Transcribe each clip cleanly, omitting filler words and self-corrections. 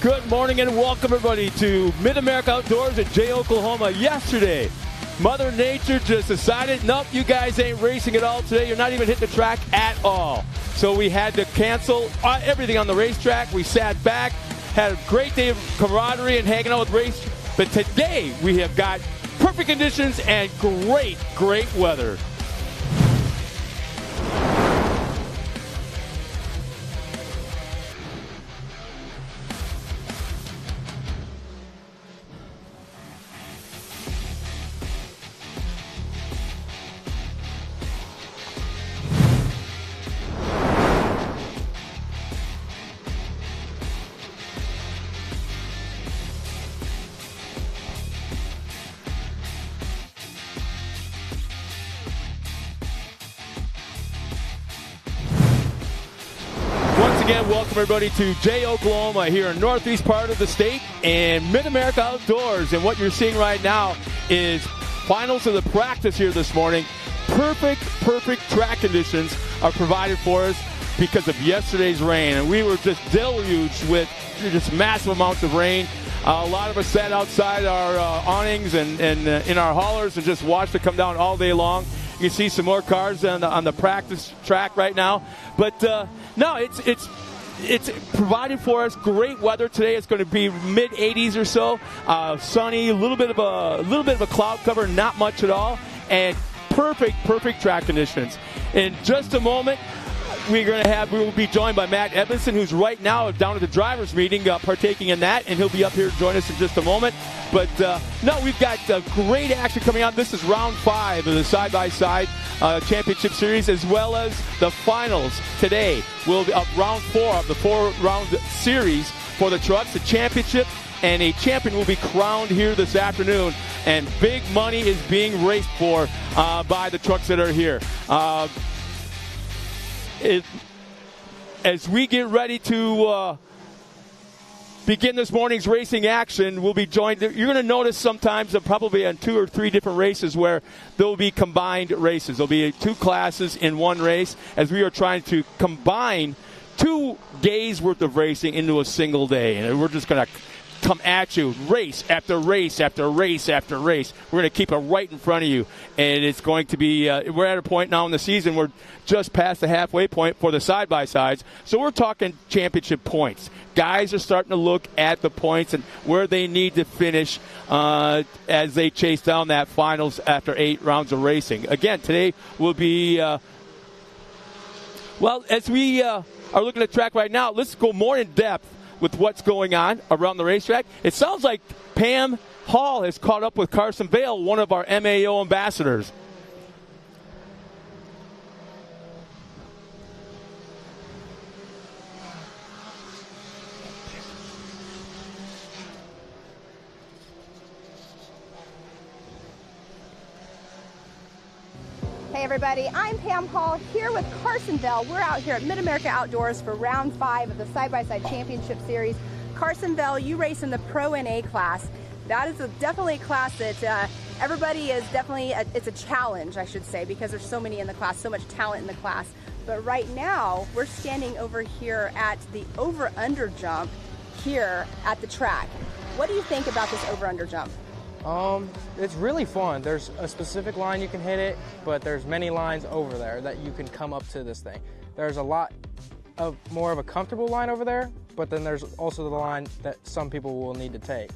Good morning and welcome everybody to MidAmerica Outdoors at Jay, Oklahoma. Yesterday, Mother Nature just decided, nope, you guys ain't racing at all today. You're not even hitting the track at all. So we had to cancel everything on the racetrack. We sat back, had a great day of camaraderie and hanging out with race. But today we have got perfect conditions and great weather. Again, welcome everybody to Jay, Oklahoma, here in northeast part of the state and MidAmerica Outdoors. And what you're seeing right now is finals of the practice here this morning. Perfect track conditions are provided for us because of yesterday's rain. And we were just deluged with just massive amounts of rain. A lot of us sat outside our awnings and in our haulers and just watched it come down all day long. You can see some more cars on the practice track right now. But no, it's provided for us. Great weather today. It's going to be mid 80s or so. Sunny, a little bit of a cloud cover, not much at all, and perfect track conditions. In just a moment, we will be joined by Matt Edmondson, who's right now down at the drivers' meeting, partaking in that, and he'll be up here to join us in just a moment. But no, we've got great action coming out. This is round 5 of the side-by-side championship series, as well as the finals today. Will be round 4 of the 4-round series for the trucks, the championship, and a champion will be crowned here this afternoon. And big money is being raced for by the trucks that are here. As we get ready to begin this morning's racing action, we'll be joined. You're going to notice sometimes probably on 2 or 3 different races where there will be combined races. There'll be 2 classes in one race as we are trying to combine 2 days worth of racing into a single day. And we're just going to come at you, race after race after race after race. We're going to keep it right in front of you, and it's going to be, we're at a point now in the season, we're just past the halfway point for the side-by-sides, so we're talking championship points. Guys are starting to look at the points and where they need to finish as they chase down that finals after 8 rounds of racing. Again, today will be, well, as we are looking at the track right now, let's go more in depth with what's going on around the racetrack. It sounds like Pam Hall has caught up with Carson Vale, one of our MAO ambassadors. Hey everybody, I'm Pam Hall here with Carson Vale. We're out here at MidAmerica Outdoors for round 5 of the side-by-side championship series. Carson Vale, you race in the Pro NA class. That is definitely a class that everybody is definitely, it's a challenge, I should say, because there's so many in the class, so much talent in the class. But right now, we're standing over here at the over-under jump here at the track. What do you think about this over-under jump? It's really fun. There's a specific line you can hit it, but there's many lines over there that you can come up to this thing. There's a lot of more of a comfortable line over there, but then there's also the line that some people will need to take.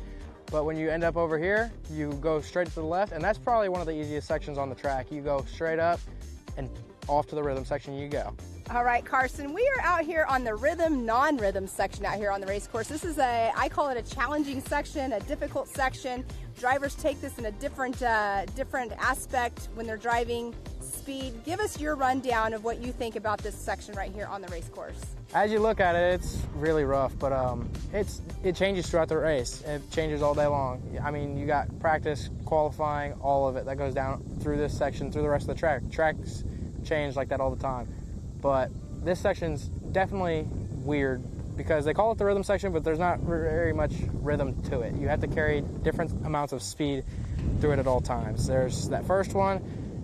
But when you end up over here, you go straight to the left, and that's probably one of the easiest sections on the track. You go straight up and off to the rhythm section you go. All right, Carson, we are out here on the rhythm, non-rhythm section out here on the race course. This is I call it a challenging section, a difficult section. Drivers take this in a different aspect when they're driving. Speed. Give us your rundown of what you think about this section right here on the race course. As you look at it, it's really rough, but it changes throughout the race. It changes all day long. I mean, you got practice, qualifying, all of it that goes down through this section, through the rest of the track. Tracks change like that all the time. But this section's definitely weird because they call it the rhythm section, but there's not very much rhythm to it. You have to carry different amounts of speed through it at all times. There's that first one,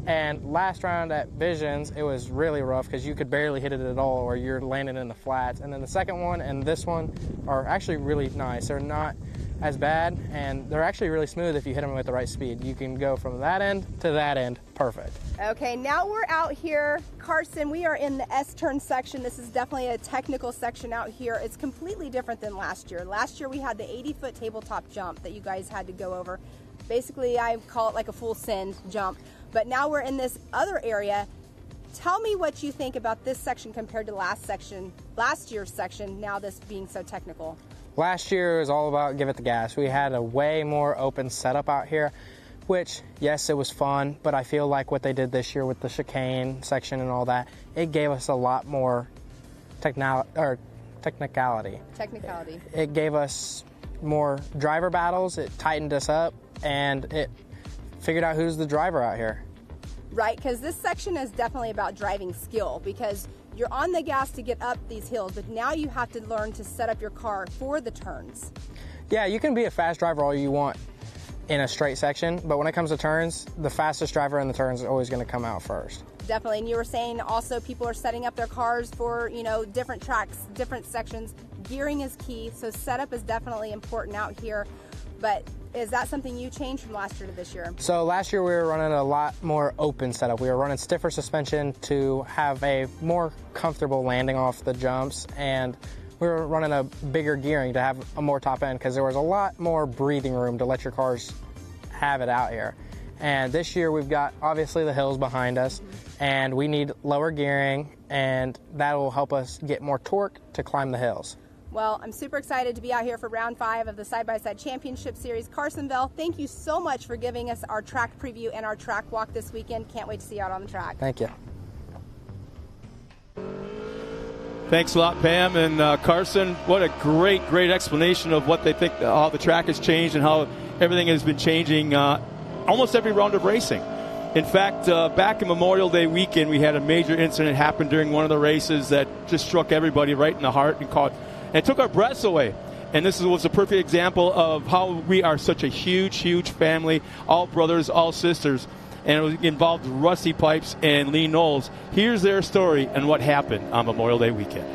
And last round at Visions, it was really rough because you could barely hit it at all, or you're landing in the flats. And then the second one and this one are actually really nice. They're not as bad, and they're actually really smooth if you hit them with the right speed. You can go from that end to that end perfect. Okay, now we're out here. Carson, we are in the S-turn section. This is definitely a technical section out here. It's completely different than last year. Last year we had the 80-foot tabletop jump that you guys had to go over. Basically, I call it like a full send jump. But now we're in this other area. Tell me what you think about this section compared to last year's section, now this being so technical. Last year was all about give it the gas. We had a way more open setup out here, which, yes, it was fun, but I feel like what they did this year with the chicane section and all that, it gave us a lot more technicality. It gave us more driver battles, it tightened us up, and it figured out who's the driver out here. Right, because this section is definitely about driving skill, because you're on the gas to get up these hills, but now you have to learn to set up your car for the turns. Yeah, you can be a fast driver all you want in a straight section, but when it comes to turns, the fastest driver in the turns is always going to come out first. Definitely, and you were saying also people are setting up their cars for, you know, different tracks, different sections. Gearing is key, so setup is definitely important out here. But is that something you changed from last year to this year? So last year we were running a lot more open setup. We were running stiffer suspension to have a more comfortable landing off the jumps, and we were running a bigger gearing to have a more top end because there was a lot more breathing room to let your cars have it out here. And this year we've got obviously the hills behind us, and we need lower gearing, and that will help us get more torque to climb the hills. Well, I'm super excited to be out here for round 5 of the Side-by-Side Championship Series. Carsonville, thank you so much for giving us our track preview and our track walk this weekend. Can't wait to see you out on the track. Thank you. Thanks a lot, Pam. And Carson, what a great explanation of what they think, how the track has changed and how everything has been changing almost every round of racing. In fact, back in Memorial Day weekend, we had a major incident happen during one of the races that just struck everybody right in the heart and took our breaths away. And this was a perfect example of how we are such a huge family, all brothers, all sisters. And it involved Rusty Pipes and Lee Knowles. Here's their story and what happened on Memorial Day weekend.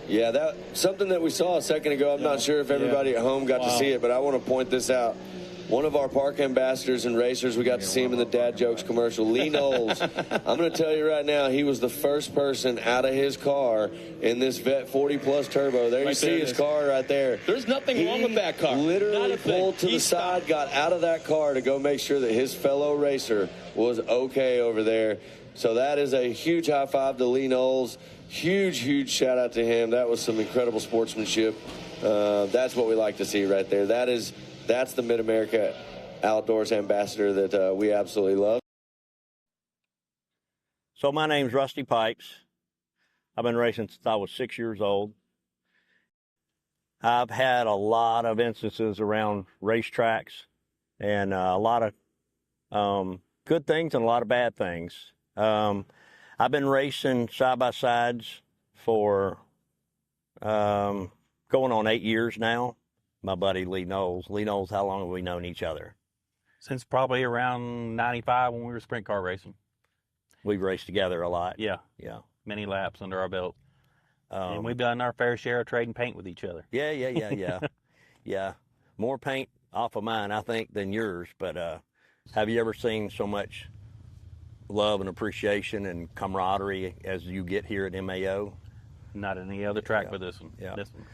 Yeah, that's something that we saw a second ago. I'm not sure if everybody at home got to see it, but I want to point this out. One of our park ambassadors and racers, we got to see him in the Dad Jokes commercial, Lee Knowles. I'm going to tell you right now, he was the first person out of his car in this Vet 40 Plus Turbo. There you see his car right there. There's nothing wrong with that car. Literally pulled to the side, got out of that car to go make sure that his fellow racer was okay over there. So that is a huge high five to Lee Knowles. Huge shout out to him. That was some incredible sportsmanship. That's what we like to see right there. That's the MidAmerica Outdoors ambassador that we absolutely love. So my name's Rusty Pipes. I've been racing since I was 6 years old. I've had a lot of instances around racetracks and a lot of good things and a lot of bad things. I've been racing side-by-sides for going on 8 years now. My buddy Lee Knowles. Lee Knowles, how long have we known each other? Since probably around 95 when we were sprint car racing. We've raced together a lot. Yeah. Many laps under our belt. And we've done our fair share of trading paint with each other. Yeah. Yeah. More paint off of mine, I think, than yours. But have you ever seen so much love and appreciation and camaraderie as you get here at MAO? Not any other track but this one. Yeah. This one.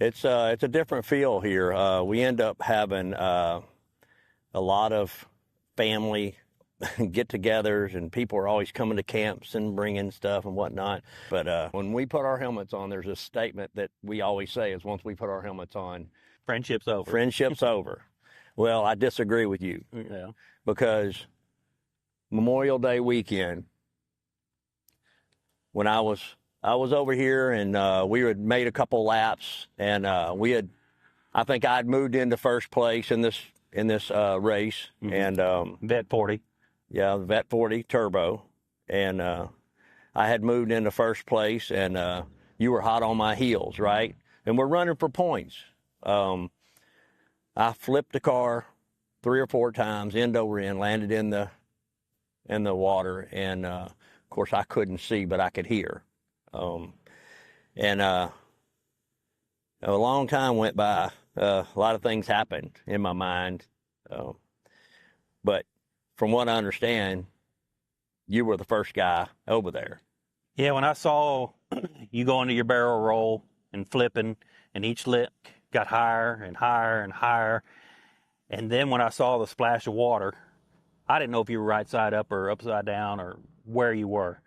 It's a different feel here. We end up having a lot of family get-togethers, and people are always coming to camps and bringing stuff and whatnot. But when we put our helmets on, there's a statement that we always say is once we put our helmets on, friendship's over. Friendship's over. Well, I disagree with you. Yeah. Because Memorial Day weekend, when I was over here, and we had made a couple laps, and I think I'd moved into first place in this race, and Vet 40. Yeah, the Vet 40 Turbo, and I had moved into first place, and you were hot on my heels, right? And we're running for points. I flipped the car 3 or 4 times, end over end, landed in the in the water, and of course I couldn't see, but I could hear. A long time went by. A lot of things happened in my mind, but from what I understand, you were the first guy over there. Yeah, when I saw you go into your barrel roll and flipping, and each lick got higher and higher and higher, and then when I saw the splash of water, I didn't know if you were right side up or upside down or where you were.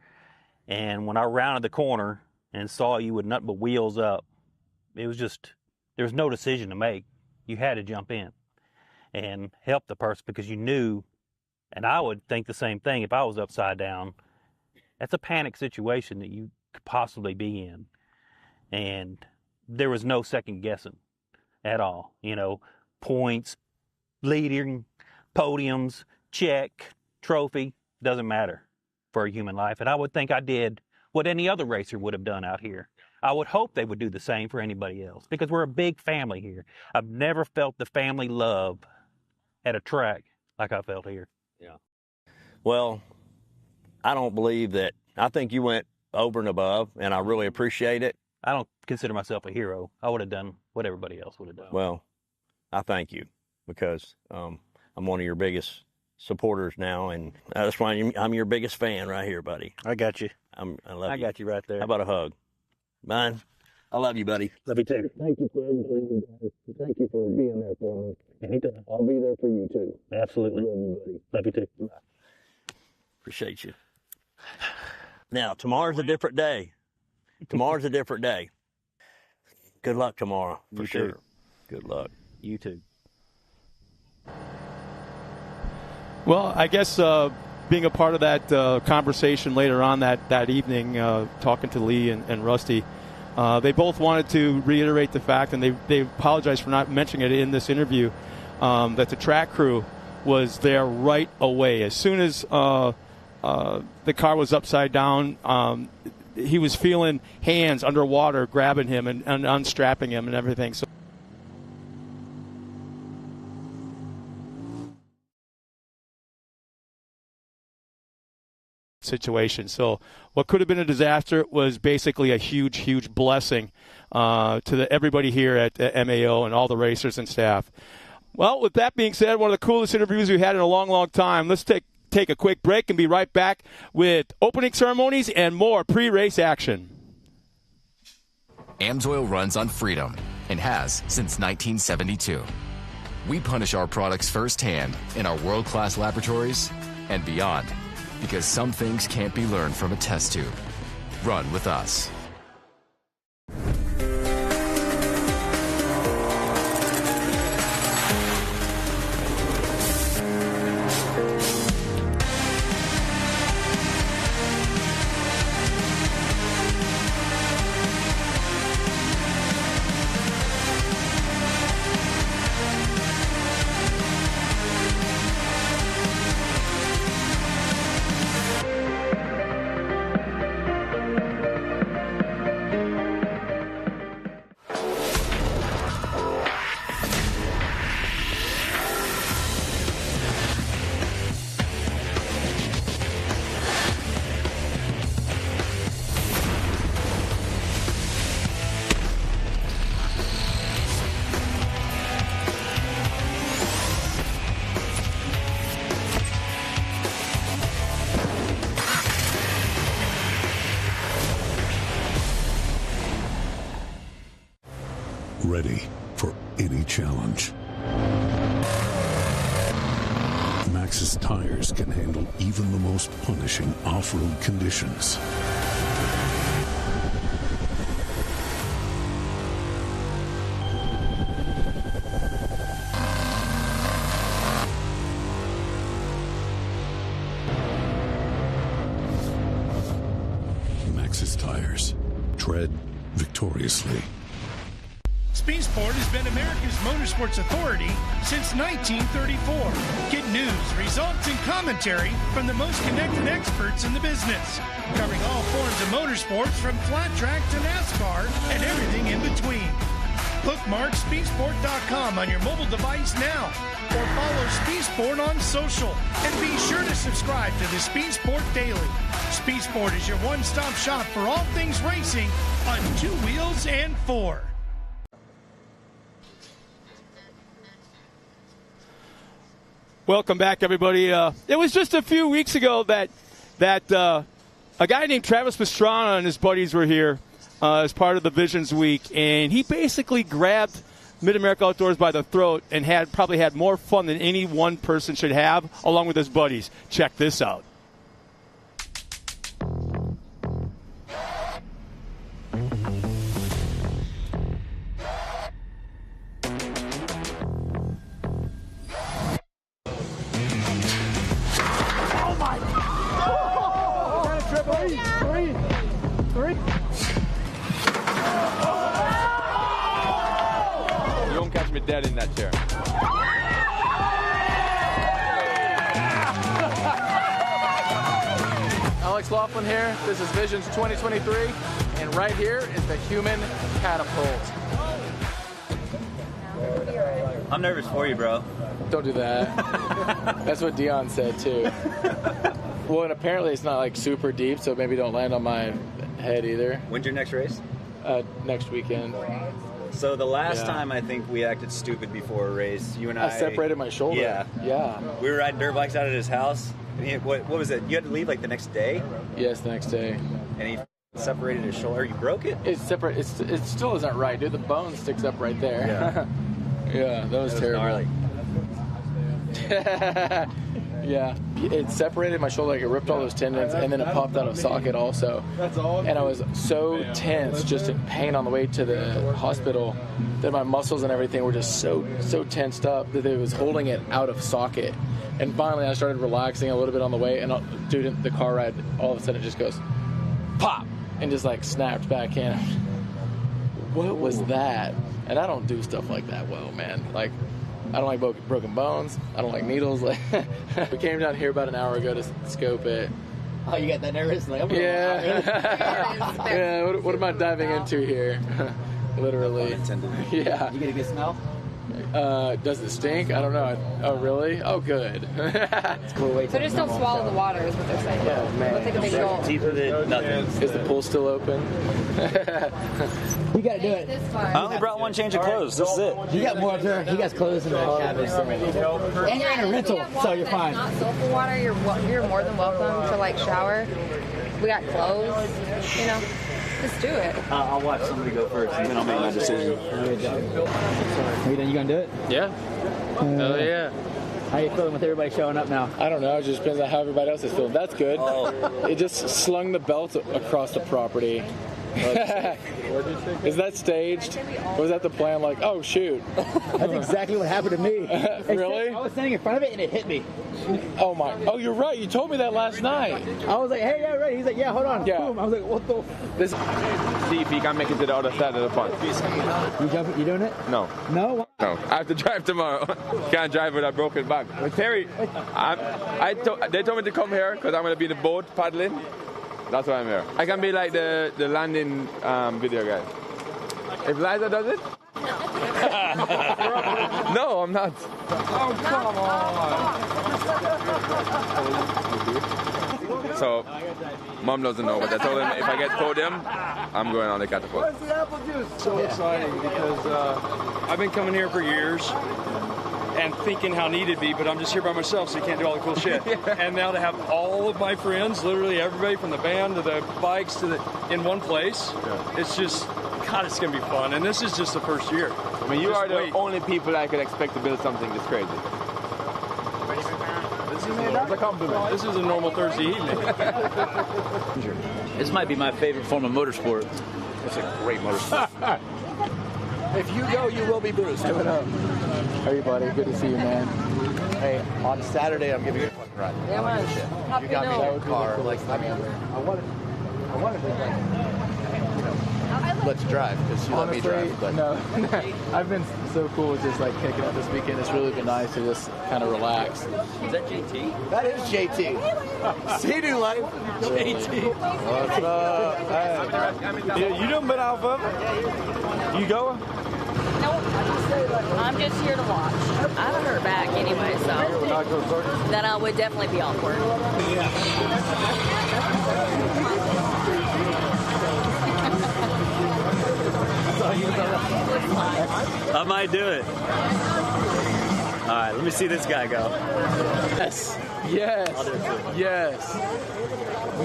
And when I rounded the corner and saw you with nothing but wheels up, it was just, there was no decision to make. You had to jump in and help the person because you knew, and I would think the same thing if I was upside down. That's a panic situation that you could possibly be in. And there was no second guessing at all. You know, points, leading, podiums, check, trophy, doesn't matter for a human life. And I would think I did what any other racer would have done out here. I would hope they would do the same for anybody else because we're a big family here. I've never felt the family love at a track like I felt here. Yeah. Well, I don't believe that. I think you went over and above, and I really appreciate it. I don't consider myself a hero. I would have done what everybody else would have done. Well, I thank you because I'm one of your biggest supporters now, and that's why I'm your biggest fan right here, buddy. I got you. I love you. I got you right there. How about a hug? Mine? I love you, buddy. Love you too. Thank you for everything you guys. Thank you for being there for me. Anytime. I'll be there for you too. Absolutely. Love you, buddy. Love you too. Appreciate you. Now, tomorrow's a different day. Tomorrow's a different day. Good luck tomorrow, for sure. Too. Good luck. You too. Well, I guess being a part of that conversation later on that evening, talking to Lee and Rusty, they both wanted to reiterate the fact, and they apologized for not mentioning it in this interview, that the track crew was there right away. As soon as the car was upside down, he was feeling hands underwater grabbing him and unstrapping him and everything. So situation. So what could have been a disaster was basically a huge blessing to everybody here at MAO and all the racers and staff. Well, with that being said, one of the coolest interviews we've had in a long time. Let's take a quick break and be right back with opening ceremonies and more pre-race action. AMSOIL runs on freedom and has since 1972. We punish our products firsthand in our world-class laboratories and beyond, because some things can't be learned from a test tube. Run with us. Ready for any challenge. Maxxis tires can handle even the most punishing off-road conditions. Maxxis tires. Tread victoriously. Speedsport has been America's motorsports authority since 1934. Get news, results, and commentary from the most connected experts in the business, covering all forms of motorsports from flat track to NASCAR and everything in between. Bookmark speedsport.com on your mobile device now, or follow Speed Sport on social. And be sure to subscribe to the Speed Sport Daily. Speed Sport is your one-stop shop for all things racing on 2 wheels and 4. Welcome back, everybody. It was just a few weeks ago that a guy named Travis Pastrana and his buddies were here as part of the Visions Week, and he basically grabbed MidAmerica Outdoors by the throat and probably had more fun than any one person should have, along with his buddies. Check this out. Dead in that chair. Alex Laughlin here. This is Visions 2023, and right here is the human catapult. I'm nervous for you, bro. Don't do that. That's what Dion said too. Well, and apparently it's not like super deep, so maybe don't land on my head either. When's your next race? Next weekend. So the last time I think we acted stupid before a race, you and I separated my shoulder. Yeah. We were riding dirt bikes out at his house. And what was it? You had to leave like the next day? Yes, the next day. And he separated his shoulder. You broke it? It's separate. It still isn't right, dude. The bone sticks up right there. Yeah, that was terrible. Gnarly. Yeah, it separated my shoulder, like it ripped all those tendons, and then it popped out of socket also. And I was so tense, just in pain on the way to the hospital, that my muscles and everything were just so tensed up that it was holding it out of socket. And finally, I started relaxing a little bit on the way, and dude, the car ride, all of a sudden it just goes pop and just like snapped back in. What was that? And I don't do stuff like that well, man. Like, I don't like broken bones. I don't like needles. Like, we came down here about an hour ago to scope it. Oh, you got that nervous? Like, yeah. What am I diving into here? Literally. Yeah. Did you get a good smell? Does it stink? I don't know. Oh, really? Oh, good. So just don't swallow the water is what they're saying. Yeah, man. Don't take a big gulp. Teeth with it, nothing. Is the pool still open? You gotta do it. I only brought one change of clothes. This is it. You got more up there. He got clothes in the cabin. And you're in a rental, so you're fine. Not soulful water. You're more than welcome to like shower. We got clothes. You know, just do it. I'll watch somebody go first, and then I'll make my decision. Are you gonna do it? Yeah. Oh yeah. How you feeling with everybody showing up now? I don't know. It just depends on how everybody else is feeling. That's good. It just slung the belt across the property. Is that staged? Was that the plan? Like, oh shoot. That's exactly what happened to me. Really? I was standing in front of it and it hit me. Oh my! Oh, you're right. You told me that last night. I was like, hey, yeah, right. He's like, yeah, hold on. Yeah. Boom. I was like, what the? See if he can make it to the other side of the pond. You jumping? You doing it? No. No. No. I have to drive tomorrow. Can't drive with a broken back. But Terry, they told me to come here because I'm going to be in the boat paddling. That's why I'm here. I can be like the landing video guy. If Liza does it? No, I'm not. Oh, come on. So, Mom doesn't know, but I told him if I get podium, I'm going on the catapult. So exciting because I've been coming here for years and thinking how neat it'd be, but I'm just here by myself, so you can't do all the cool shit. And now to have all of my friends, literally everybody from the band to the bikes to in one place, it's just, God, it's going to be fun. And this is just the first year. I mean, you are the only people I could expect to build something this crazy. It's a compliment. This is a normal Thursday evening. This might be my favorite form of motorsport. It's a great motorsport. If you go, you will be Bruce. Give it up. Hey, buddy. Good to see you, man. Hey, on Saturday, I'm giving you a fucking ride. Yeah, man. You got me in the car. Like, I mean, I wanted to, like, let's drive, because you let me drive. But no, I've been so cool with just like kicking it this weekend. It's really been nice to just kind of relax. Is that JT? That is JT. See you, life. JT. What's up? Hey. Yeah, you done been off of it? You going? I'm just here to watch. I haven't heard back anyway, so then I would definitely be awkward. I might do it. All right, let me see this guy go. Yes.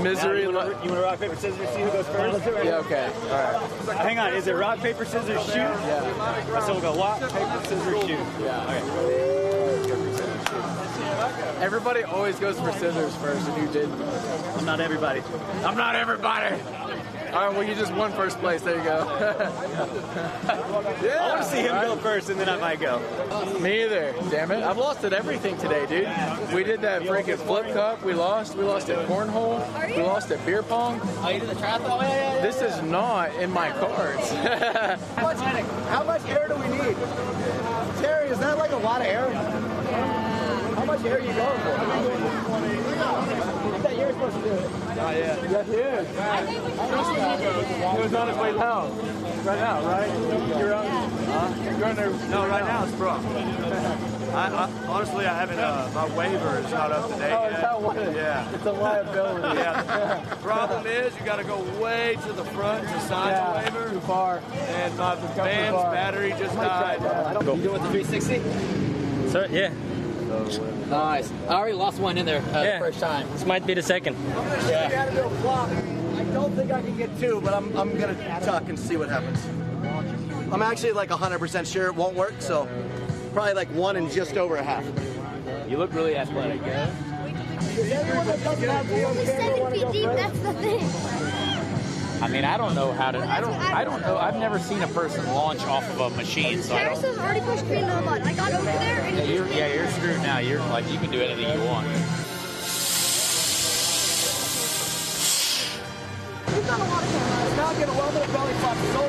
Misery. You want to rock, paper, scissors, see who goes first? Yeah, okay. All right. Hang on, is it rock, paper, scissors, shoot? Yeah. So we'll go rock, paper, scissors, shoot. Yeah. Okay. Everybody always goes for scissors first, and you didn't. I'm not everybody. I'm not everybody. All right, well, you just won first place. There you go. I want to see him go first, and then I might go. Me either. Damn it. I've lost at everything today, dude. We did that freaking flip cup. We lost. We lost at cornhole. We lost at beer pong. Oh, you did the triathlon? Yeah. This is not in my cards. How much air do we need? Terry, is that like a lot of air? How much air are you going for? I thought you were supposed to do it. Not yet. Yes, he is. He was on his way down. Right now, right? You're on. You're on there. No, right now it's pro. Honestly, I haven't. My waiver is not up to date Oh, yet. it's not one. Yeah. It's a liability. Yeah. Problem is, you got to go way to the front to sign the waiver. Too far. And my band's battery just died. You doing with the 360? So, yeah. Nice. I already lost one in there the first time. This might be the second. Yeah. Got to do a flop. I don't think I can get two, but I'm going to tuck and see what happens. I'm actually like 100% sure it won't work, so probably like one and just over a half. You look really athletic. Does everyone that doesn't have me on camera want to go first? That's the thing. I mean, I don't know how to. I don't know. I've never seen a person launch off of a machine. So Harris has already pushed me into the mud. I got over there and you're screwed now. You're like you can do anything you want. We've done a lot of cameras. Now get a well bit of belly flop. So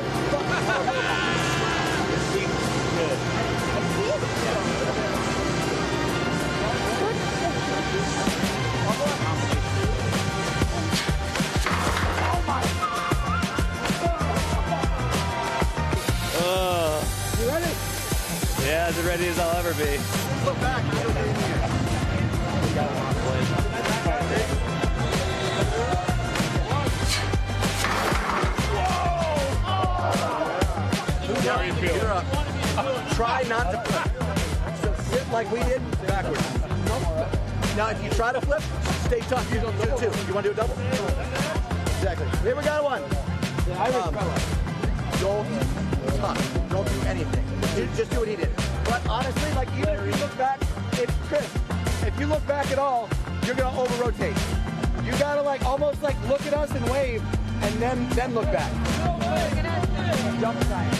You ready? Yeah, as ready as I'll ever be. Look back. You're up. Try not to flip. So sit like we did, backwards. Now, if you try to flip, stay tough. You don't do two. You want to do a double? Exactly. Here we got one. Don't tough. Don't do anything. Just do what he did. But honestly, like even if you look back, if you look back at all, you're gonna over-rotate. You gotta like almost like look at us and wave, and then look back. Jump sign.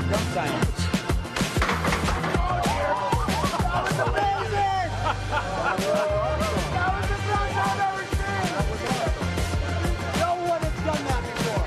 Jump sign. That was amazing! That was the best I've ever seen! No one has done that before.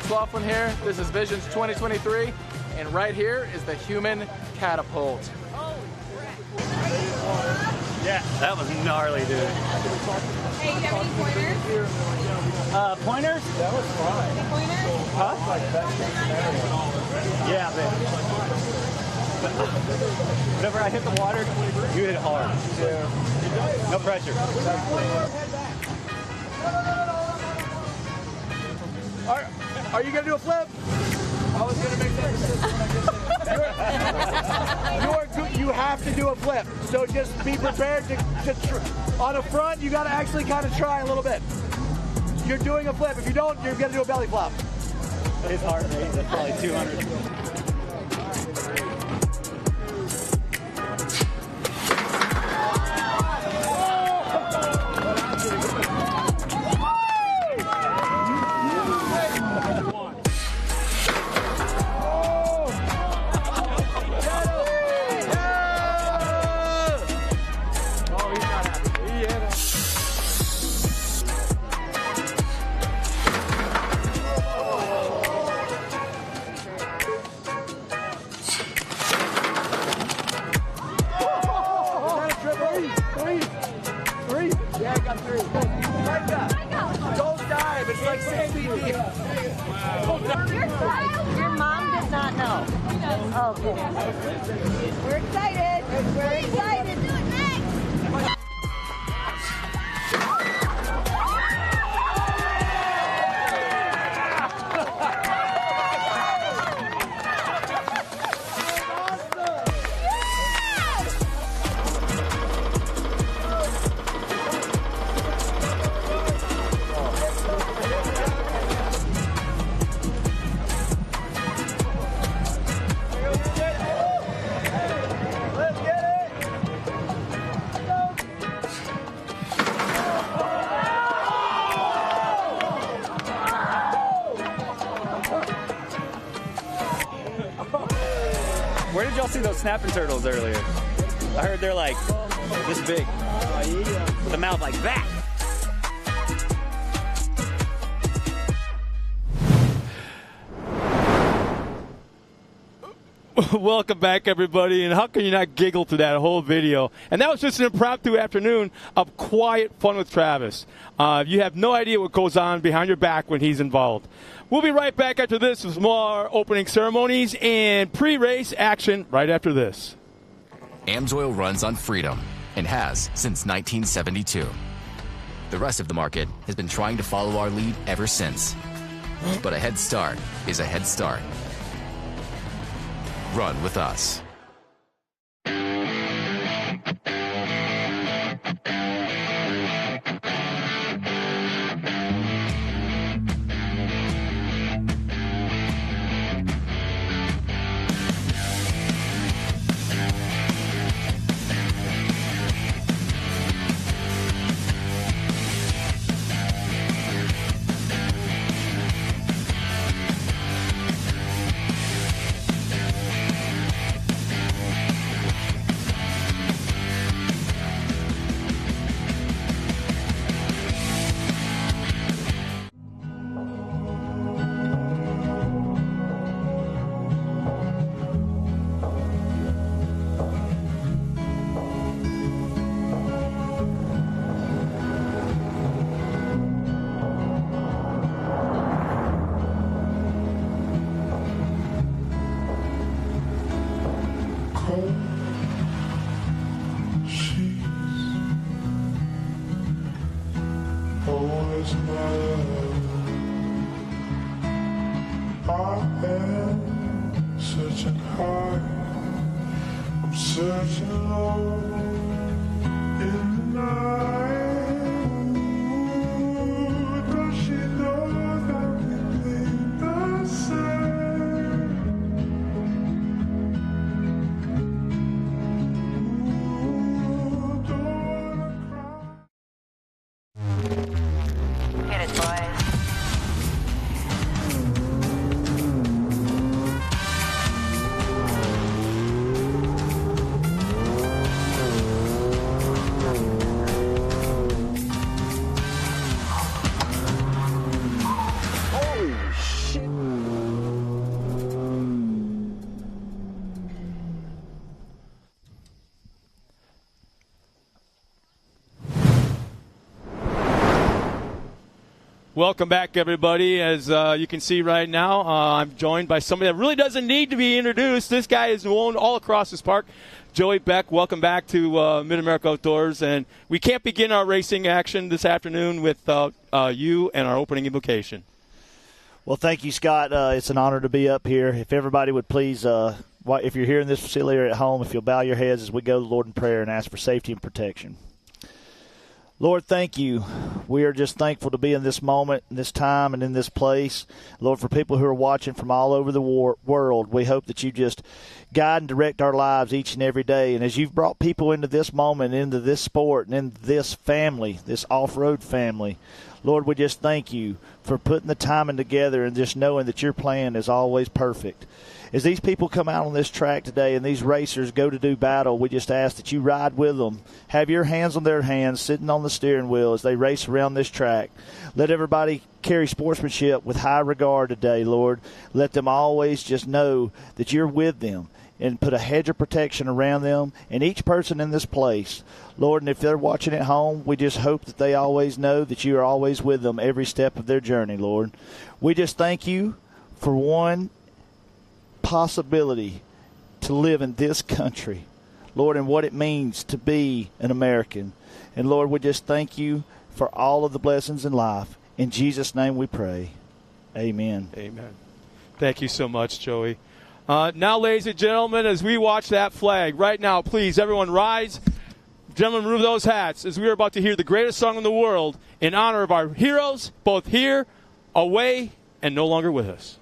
Laughlin here. This is Visions 2023, and right here is the human catapult. Yeah, that was gnarly, dude. Hey, do you have any pointers? Pointers? That was fine. Any pointers? Huh? Like best case scenario. Yeah, man. Whenever I hit the water, you hit it hard. Yeah. No pressure. Are you gonna do a flip? I was gonna make that decision. You have to do a flip. So just be prepared to on the front. You gotta actually kind of try a little bit. you're doing a flip. If you don't, you're going to do a belly flop. His heart rate is probably 200. Your mom did not know. Okay. We're excited. We're excited. Do it next. Where did y'all see those snapping turtles earlier? I heard they're like this big. With a mouth like that. Welcome back, everybody. And how can you not giggle to that whole video? And that was just an impromptu afternoon of quiet fun with Travis. You have no idea what goes on behind your back when he's involved. We'll be right back after this with more opening ceremonies and pre-race action right after this. AMSOIL runs on freedom and has since 1972. The rest of the market has been trying to follow our lead ever since. But a head start is a head start. Run with us. Welcome back, everybody. As you can see right now, I'm joined by somebody that really doesn't need to be introduced. This guy is known all across this park. Joey Beck, welcome back to MidAmerica Outdoors. And we can't begin our racing action this afternoon without you and our opening invocation. Well, thank you, Scott. It's an honor to be up here. If everybody would please, if you're here in this facility or at home, if you'll bow your heads as we go to the Lord in prayer and ask for safety and protection. Lord, thank you. We are just thankful to be in this moment, in this time, and in this place. Lord, for people who are watching from all over the world, we hope that you just guide and direct our lives each and every day. And as you've brought people into this moment, into this sport, and into this family, this off-road family, Lord, we just thank you for putting the time in together and just knowing that your plan is always perfect. As these people come out on this track today and these racers go to do battle, we just ask that you ride with them. Have your hands on their hands, sitting on the steering wheel as they race around this track. Let everybody carry sportsmanship with high regard today, Lord. Let them always just know that you're with them and put a hedge of protection around them and each person in this place. Lord, and if they're watching at home, we just hope that they always know that you are always with them every step of their journey, Lord. We just thank you for one possibility to live in this country, Lord, and what it means to be an American. And Lord, we just thank you for all of the blessings in life. In Jesus' name we pray. Amen. Amen. Thank you so much, Joey. Now, ladies and gentlemen, as we watch that flag, right now, please, everyone rise. Gentlemen, remove those hats as we are about to hear the greatest song in the world in honor of our heroes, both here, away, and no longer with us.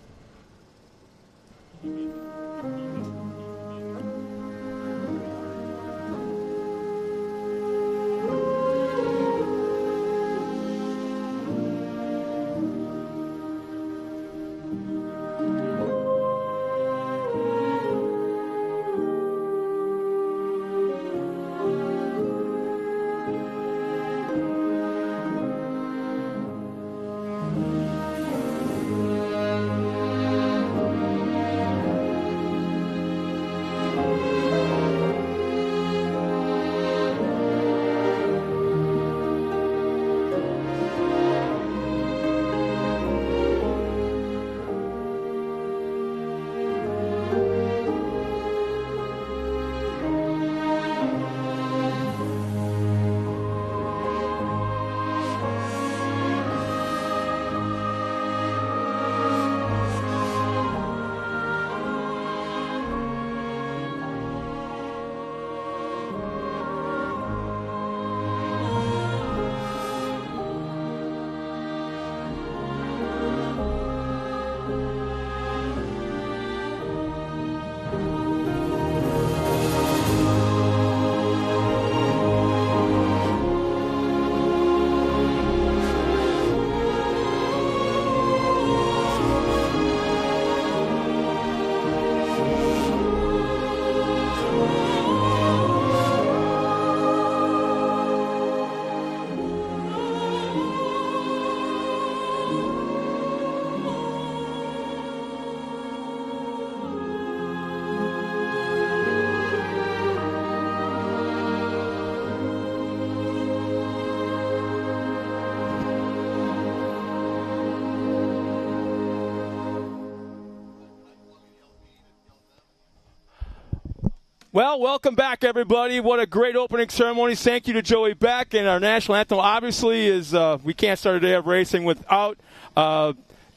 Well, welcome back, everybody. What a great opening ceremony. Thank you to Joey Beck. And our national anthem, obviously, is we can't start a day of racing without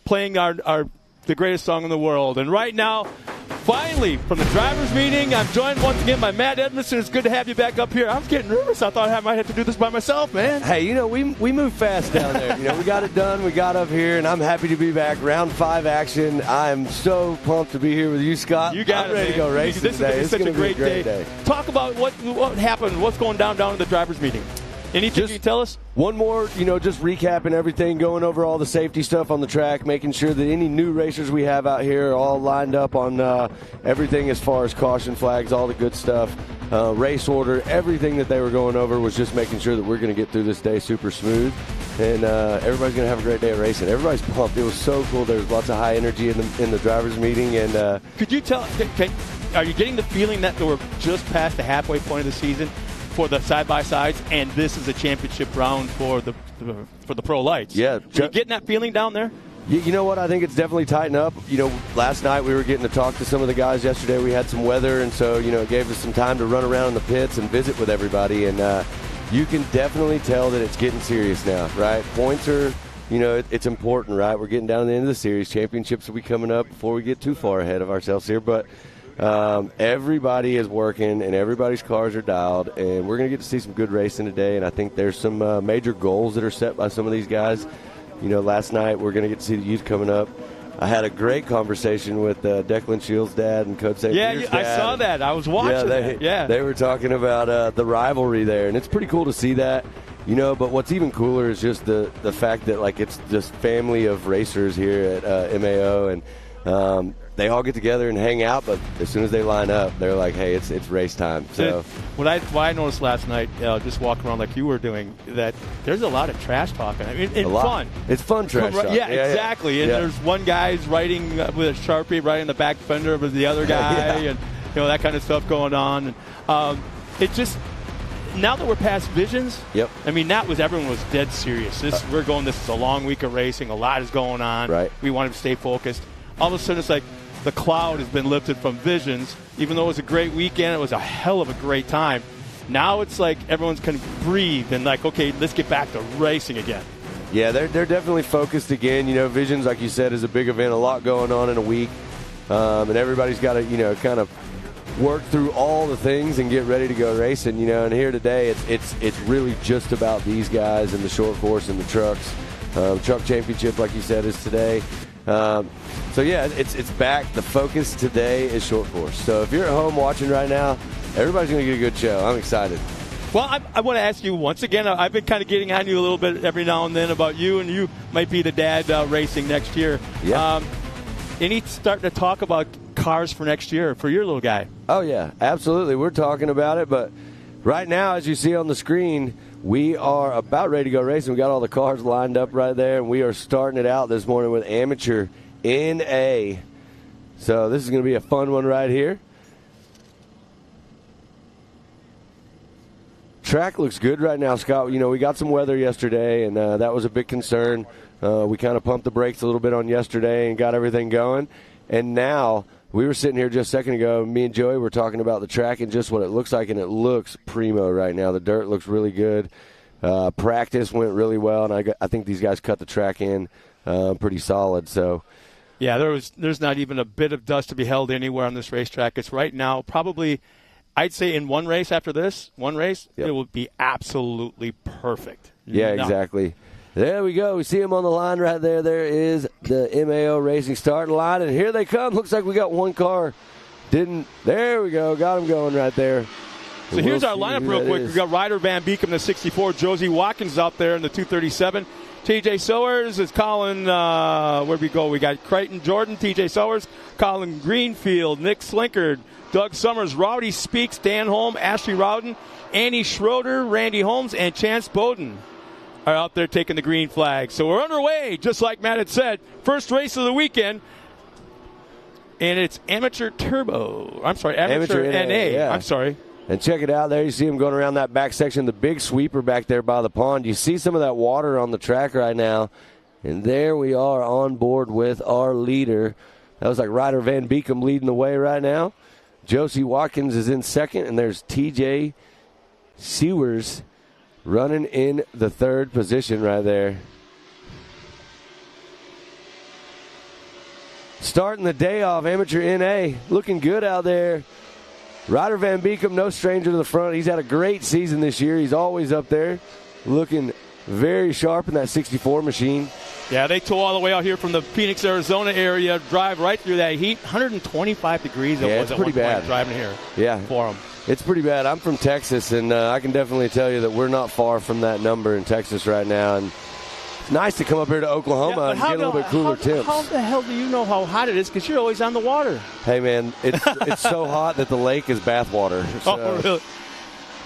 playing the greatest song in the world. And right now, finally, from the drivers' meeting, I'm joined once again by Matt Edmondson. It's good to have you back up here. I'm getting nervous. I thought I might have to do this by myself, man. Hey, we move fast down there. We got it done. We got up here, and I'm happy to be back. Round 5 action. I'm so pumped to be here with you, Scott. You got I'm ready to go racing today. It's such a great day. Talk about what happened, what's going down at the drivers' meeting. Anything you can tell us? One more, just recapping everything, going over all the safety stuff on the track, making sure that any new racers we have out here are all lined up on everything as far as caution flags, all the good stuff, race order, everything that they were going over was just making sure that we're going to get through this day super smooth. And everybody's going to have a great day of racing. Everybody's pumped. It was so cool. There was lots of high energy in the drivers' meeting. And could you tell? Are you getting the feeling that we're just past the halfway point of the season for the side-by-sides, and this is a championship round for the pro lights? Yeah. Are you getting that feeling down there? You know what? I think it's definitely tightened up. Last night we were getting to talk to some of the guys. Yesterday we had some weather, and so, it gave us some time to run around in the pits and visit with everybody. And you can definitely tell that it's getting serious now, right? Points are, it's important, right? We're getting down to the end of the series. Championships will be coming up before we get too far ahead of ourselves here. But Everybody is working, and everybody's cars are dialed, and we're going to get to see some good racing today. And I think there's some major goals that are set by some of these guys. Last night we're going to get to see the youth coming up. I had a great conversation with Declan Shields' dad and Coach St. Peter's dad. I saw that. I was watching that. They were talking about the rivalry there, and it's pretty cool to see that. But what's even cooler is just the fact that, like, it's this family of racers here at MAO, and they all get together and hang out, but as soon as they line up, they're like, hey, it's race time. So what I noticed last night, just walking around like you were doing, that there's a lot of trash talking. I mean, it's fun. It's fun trash talk. Yeah, exactly. And there's one guy's writing with a Sharpie, writing the back fender of the other guy, and that kind of stuff going on. And it just, now that we're past Visions, I mean, everyone was dead serious. This is a long week of racing. A lot is going on. Right. We want to stay focused. All of a sudden, it's like the cloud has been lifted from Visions. Even though it was a great weekend, it was a hell of a great time. Now it's like everyone's kind of breathed and like, okay, let's get back to racing again. Yeah, they're definitely focused again. Visions, like you said, is a big event, a lot going on in a week. And everybody's got to, kind of work through all the things and get ready to go racing, and here today it's really just about these guys and the short course and the trucks. Truck championship, like you said, is today. So yeah, it's back. The focus today is short course. So if you're at home watching right now, everybody's going to get a good show. I'm excited. Well, I want to ask you once again, I've been kind of getting on you a little bit every now and then about you, and you might be the dad racing next year. Yeah. Any starting to talk about cars for next year for your little guy? Oh, yeah, absolutely. We're talking about it, but right now, as you see on the screen, we are about ready to go racing. We got all the cars lined up right there, and we are starting it out this morning with Amateur NA. So this is going to be a fun one right here. Track looks good right now, Scott. We got some weather yesterday, and that was a big concern. We kind of pumped the brakes a little bit on yesterday and got everything going. And now we were sitting here just a second ago, me and Joey were talking about the track and just what it looks like, and it looks primo right now. The dirt looks really good. Practice went really well, and I think these guys cut the track in pretty solid. So, yeah, there's not even a bit of dust to be held anywhere on this racetrack. It's right now probably, I'd say in one race after this, it will be absolutely perfect. Yeah, exactly. There we go. We see them on the line right there. There is the MAO Racing starting line, and here they come. Looks like we got one car. There we go. Got them going right there. So here's our lineup real quick. We've got Ryder Van Beekem, the 64. Josie Watkins out there in the 237. TJ Sowers is Colin, where'd we go? We got Creighton Jordan, TJ Sowers, Colin Greenfield, Nick Slinkard, Doug Summers, Rowdy Speaks, Dan Holm, Ashley Rowden, Annie Schroeder, Randy Holmes, and Chance Bowden are out there taking the green flag. So we're underway, just like Matt had said. First race of the weekend. And it's Amateur NA. Yeah. I'm sorry. And check it out there. You see him going around that back section, the big sweeper back there by the pond. You see some of that water on the track right now. And there we are on board with our leader. That was like Ryder Van Beekem leading the way right now. Josie Watkins is in second, and there's TJ Sewers running in the third position right there. Starting the day off, Amateur NA, looking good out there. Ryder Van Beekem, no stranger to the front. He's had a great season this year. He's always up there, looking very sharp in that 64 machine. Yeah, they tow all the way out here from the Phoenix, Arizona area, drive right through that heat. 125 degrees it was it's pretty bad driving here for them. It's pretty bad. I'm from Texas, and I can definitely tell you that we're not far from that number in Texas right now. And it's nice to come up here to Oklahoma and get a little bit cooler temps. How the hell do you know how hot it is? Because you're always on the water. Hey, man, it's so hot that the lake is bathwater. So. Oh, really?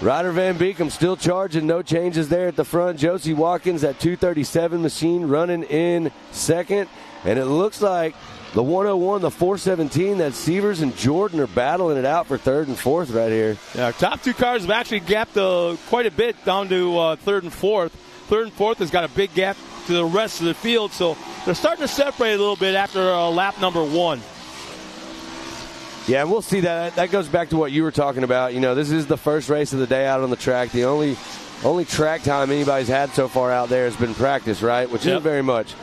Ryder Van Beekem still charging. No changes there at the front. Josie Watkins, that 237 machine, running in second. And it looks like the 101, the 417, that Severs and Jordan are battling it out for third and fourth right here. Yeah, top two cars have actually gapped quite a bit down to third and fourth. Third and fourth has got a big gap to the rest of the field, so they're starting to separate a little bit after lap number one. Yeah, and we'll see that. That goes back to what you were talking about. This is the first race of the day out on the track. The only track time anybody's had so far out there has been practice, right? Which isn't very much.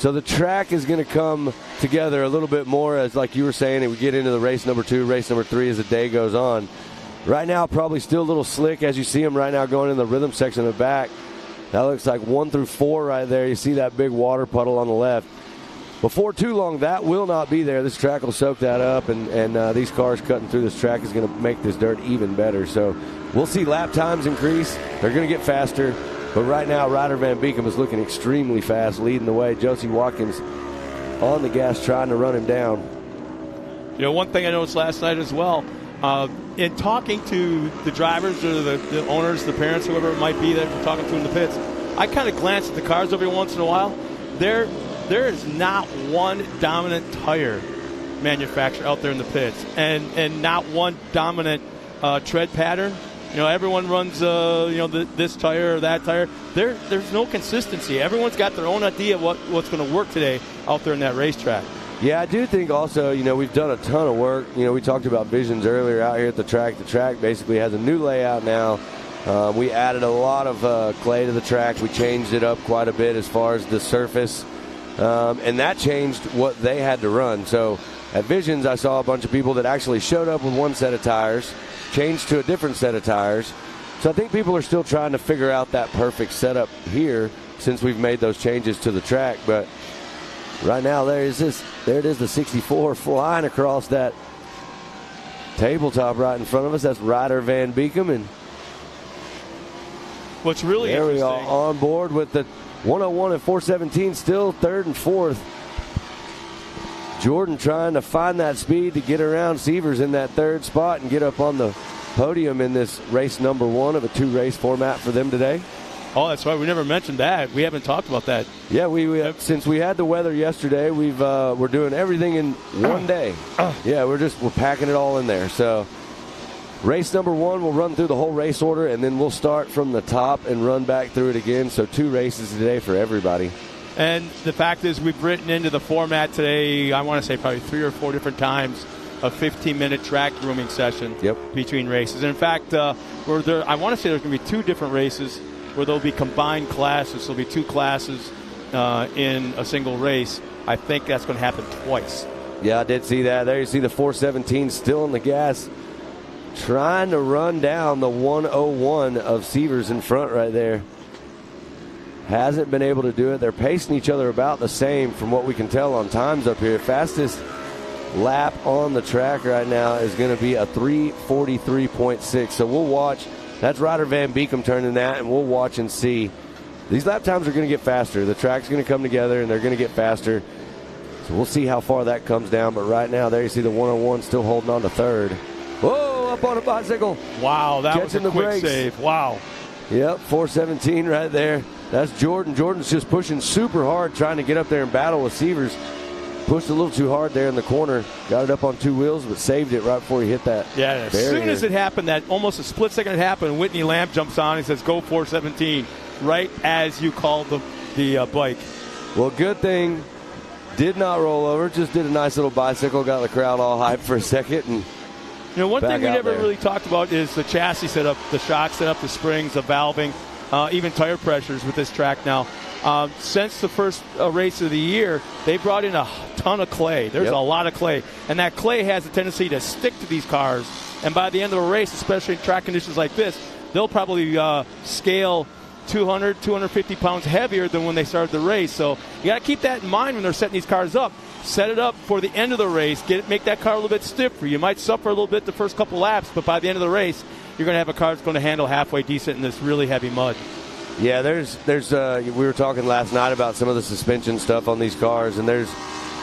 So the track is going to come together a little bit more as, like you were saying, we get into the race number 2, race number 3 as the day goes on. Right now, probably still a little slick as you see them right now going in the rhythm section in the back. That looks like 1 through 4 right there. You see that big water puddle on the left. Before too long, that will not be there. This track will soak that up, and these cars cutting through this track is going to make this dirt even better. So we'll see lap times increase. They're going to get faster. But right now, Ryder Van Beekem is looking extremely fast, leading the way. Josie Watkins on the gas trying to run him down. You know, one thing I noticed last night as well, in talking to the drivers or the owners, the parents, whoever it might be that we're talking to in the pits, I kind of glance at the cars every once in a while. There is not one dominant tire manufacturer out there in the pits, and not one dominant tread pattern. You know, everyone runs, this tire or that tire. There's no consistency. Everyone's got their own idea of what's going to work today out there in that racetrack. Yeah, I do think also, we've done a ton of work. We talked about visions earlier out here at the track. The track basically has a new layout now. We added a lot of clay to the track. We changed it up quite a bit as far as the surface. And that changed what they had to run. So at Visions, I saw a bunch of people that actually showed up with one set of tires, changed to a different set of tires. So I think people are still trying to figure out that perfect setup here since we've made those changes to the track. But right now, there it is, the 64 flying across that tabletop right in front of us. That's Ryder Van Beekem. And what's really there interesting, we are on board with the 101 and 417, still 3rd and 4th. Jordan trying to find that speed to get around Sievers in that 3rd spot and get up on the podium in this race number 1 of a 2-race format for them today. Oh, that's right. We never mentioned that. We haven't talked about that. Yeah, we since we had the weather yesterday, we're doing everything in one day. Yeah, we're packing it all in there. So race number 1, we'll run through the whole race order, and then we'll start from the top and run back through it again. So 2 races today for everybody. And the fact is, we've written into the format today, I want to say probably 3 or 4 different times, a 15-minute track grooming session between races. And in fact, I want to say there's going to be 2 different races where there'll be combined classes. There'll be 2 classes in a single race. I think that's going to happen twice. Yeah, I did see that. There you see the 417 still on the gas, trying to run down the 101 of Sievers in front right there. Hasn't been able to do it. They're pacing each other about the same from what we can tell on times up here. Fastest lap on the track right now is going to be a 3:43.6. So we'll watch. That's Ryder Van Beekem turning that, and we'll watch and see. These lap times are going to get faster. The track's going to come together, and they're going to get faster. So we'll see how far that comes down. But right now, there you see the 101 still holding on to 3rd. Whoa, up on a bicycle. Wow, that was a quick save. Wow. Yep, 417 right there. That's Jordan. Jordan's just pushing super hard, trying to get up there and battle with Sievers. Pushed a little too hard there in the corner. Got it up on 2 wheels, but saved it right before he hit that barrier. As soon as it happened, that almost a split second it happened, Whitney Lamb jumps on and says, go 417, right as you called the bike. Well, good thing did not roll over. Just did a nice little bicycle, got the crowd all hyped for a second. And one thing we never really talked about is the chassis setup, the shock setup, the springs, the valving, even tire pressures with this track now. Since the first race of the year, they brought in a ton of clay. There's a lot of clay. And that clay has a tendency to stick to these cars. And by the end of a race, especially in track conditions like this, they'll probably scale 200, 250 pounds heavier than when they started the race. So you got to keep that in mind when they're setting these cars up. Set it up for the end of the race. Make that car a little bit stiffer. You might suffer a little bit the first couple laps, but by the end of the race, you're going to have a car that's going to handle halfway decent in this really heavy mud. Yeah, there's we were talking last night about some of the suspension stuff on these cars, and there's,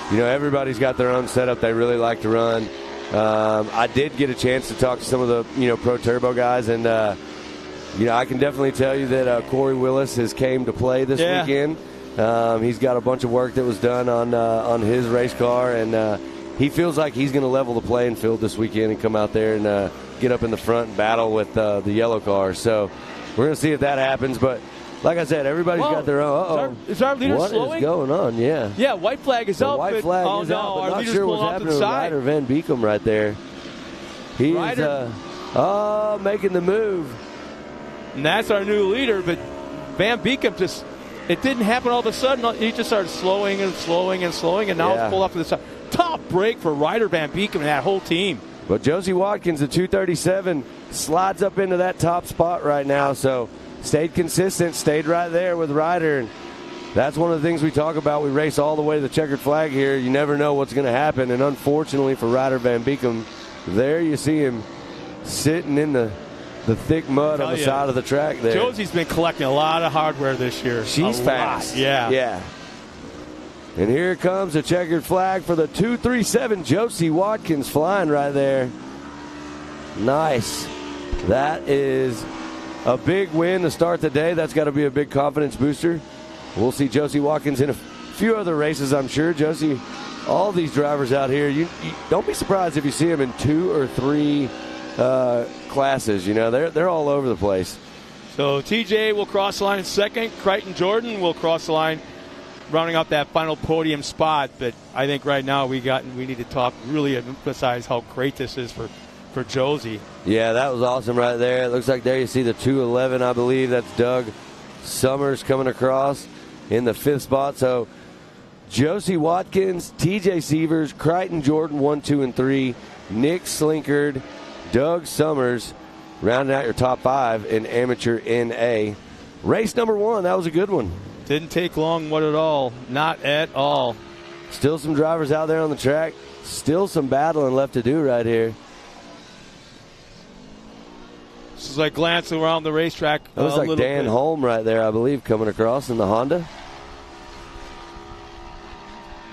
everybody's got their own setup they really like to run. I did get a chance to talk to some of the, Pro Turbo guys, and, I can definitely tell you that Corey Willis has came to play this weekend. He's got a bunch of work that was done on his race car, and he feels like he's going to level the playing field this weekend and come out there and get up in the front and battle with the yellow car. So we're going to see if that happens. But like I said, everybody's got their own. Is our leader slowing? What is going on? Yeah. Yeah, white flag is up. White flag is out, but not sure what's happening with Ryder Van Beekem right there. He's making the move. And that's our new leader, but Van Beekem just it didn't happen all of a sudden. He just started slowing and slowing and slowing, and now it's pulled up to the side. Top break for Ryder Van Beek and that whole team. But Josie Watkins, the 237, slides up into that top spot right now. So stayed consistent, stayed right there with Ryder. And that's one of the things we talk about. We race all the way to the checkered flag here. You never know what's going to happen. And unfortunately for Ryder Van Beek, there you see him sitting in the thick mud on the side of the track there. Josie's been collecting a lot of hardware this year. She's fast. Yeah. And here comes a checkered flag for the 237. Josie Watkins flying right there. Nice. That is a big win to start the day. That's got to be a big confidence booster. We'll see Josie Watkins in a few other races, I'm sure. Josie, all these drivers out here, you don't be surprised if you see them in 2 or 3 classes. You know, they're all over the place. So TJ will cross the line in second. Crichton Jordan will cross the line, rounding out that final podium spot. But I think right now we need to talk, really emphasize how great this is for Josie. Yeah, that was awesome right there. It looks like there you see the 211, I believe. That's Doug Summers coming across in the 5th spot. So Josie Watkins, TJ Sievers, Crichton Jordan 1, 2, and 3, Nick Slinkard, Doug Summers, rounding out your top 5 in amateur NA. Race number 1, that was a good one. Didn't take long, what at all? Not at all. Still some drivers out there on the track. Still some battling left to do right here. This is like glancing around the racetrack. That was like Dan Holm right there, I believe, coming across in the Honda.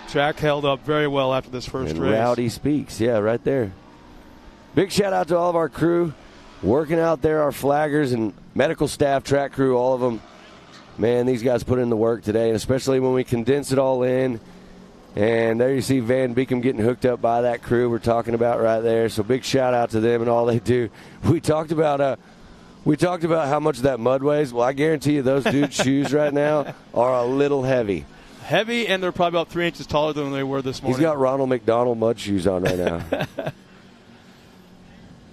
Track held up very well after this first race. Rowdy Speaks, yeah, right there. Big shout out to all of our crew working out there, our flaggers and medical staff, track crew, all of them. Man, these guys put in the work today, and especially when we condense it all in. And there you see Van Beekham getting hooked up by that crew we're talking about right there. So big shout out to them and all they do. We talked about how much that mud weighs. Well, I guarantee you those dudes' shoes right now are a little heavy. Heavy, and they're probably about 3 inches taller than they were this morning. He's got Ronald McDonald mud shoes on right now.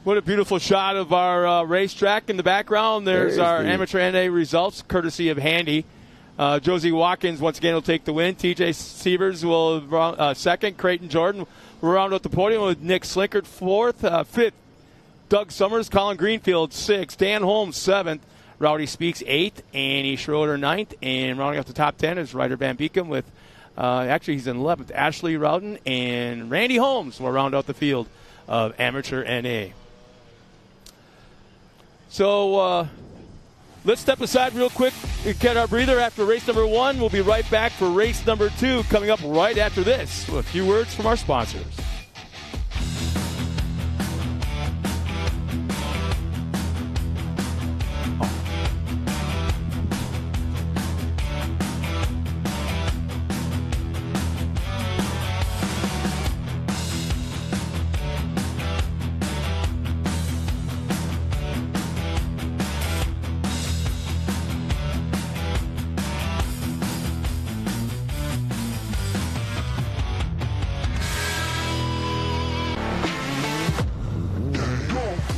What a beautiful shot of our racetrack in the background. There's our amateur NA results, courtesy of Handy. Josie Watkins, once again, will take the win. TJ Sievers will second. Crichton Jordan will round out the podium with Nick Slinkard fourth. Fifth, Doug Summers. Colin Greenfield, sixth. Dan Holmes, seventh. Rowdy Speaks, eighth. Annie Schroeder, ninth. And rounding out the top 10 is Ryder Van Beekham with, actually he's in 11th, Ashley Rowden. And Randy Holmes will round out the field of amateur NA. So, let's step aside real quick and get our breather after race number 1. We'll be right back for race number 2 coming up right after this. A few words from our sponsors.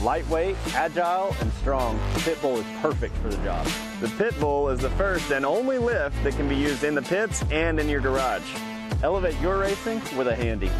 Lightweight, agile, and strong, the Pitbull is perfect for the job. The Pitbull is the first and only lift that can be used in the pits and in your garage. Elevate your racing with a Handy.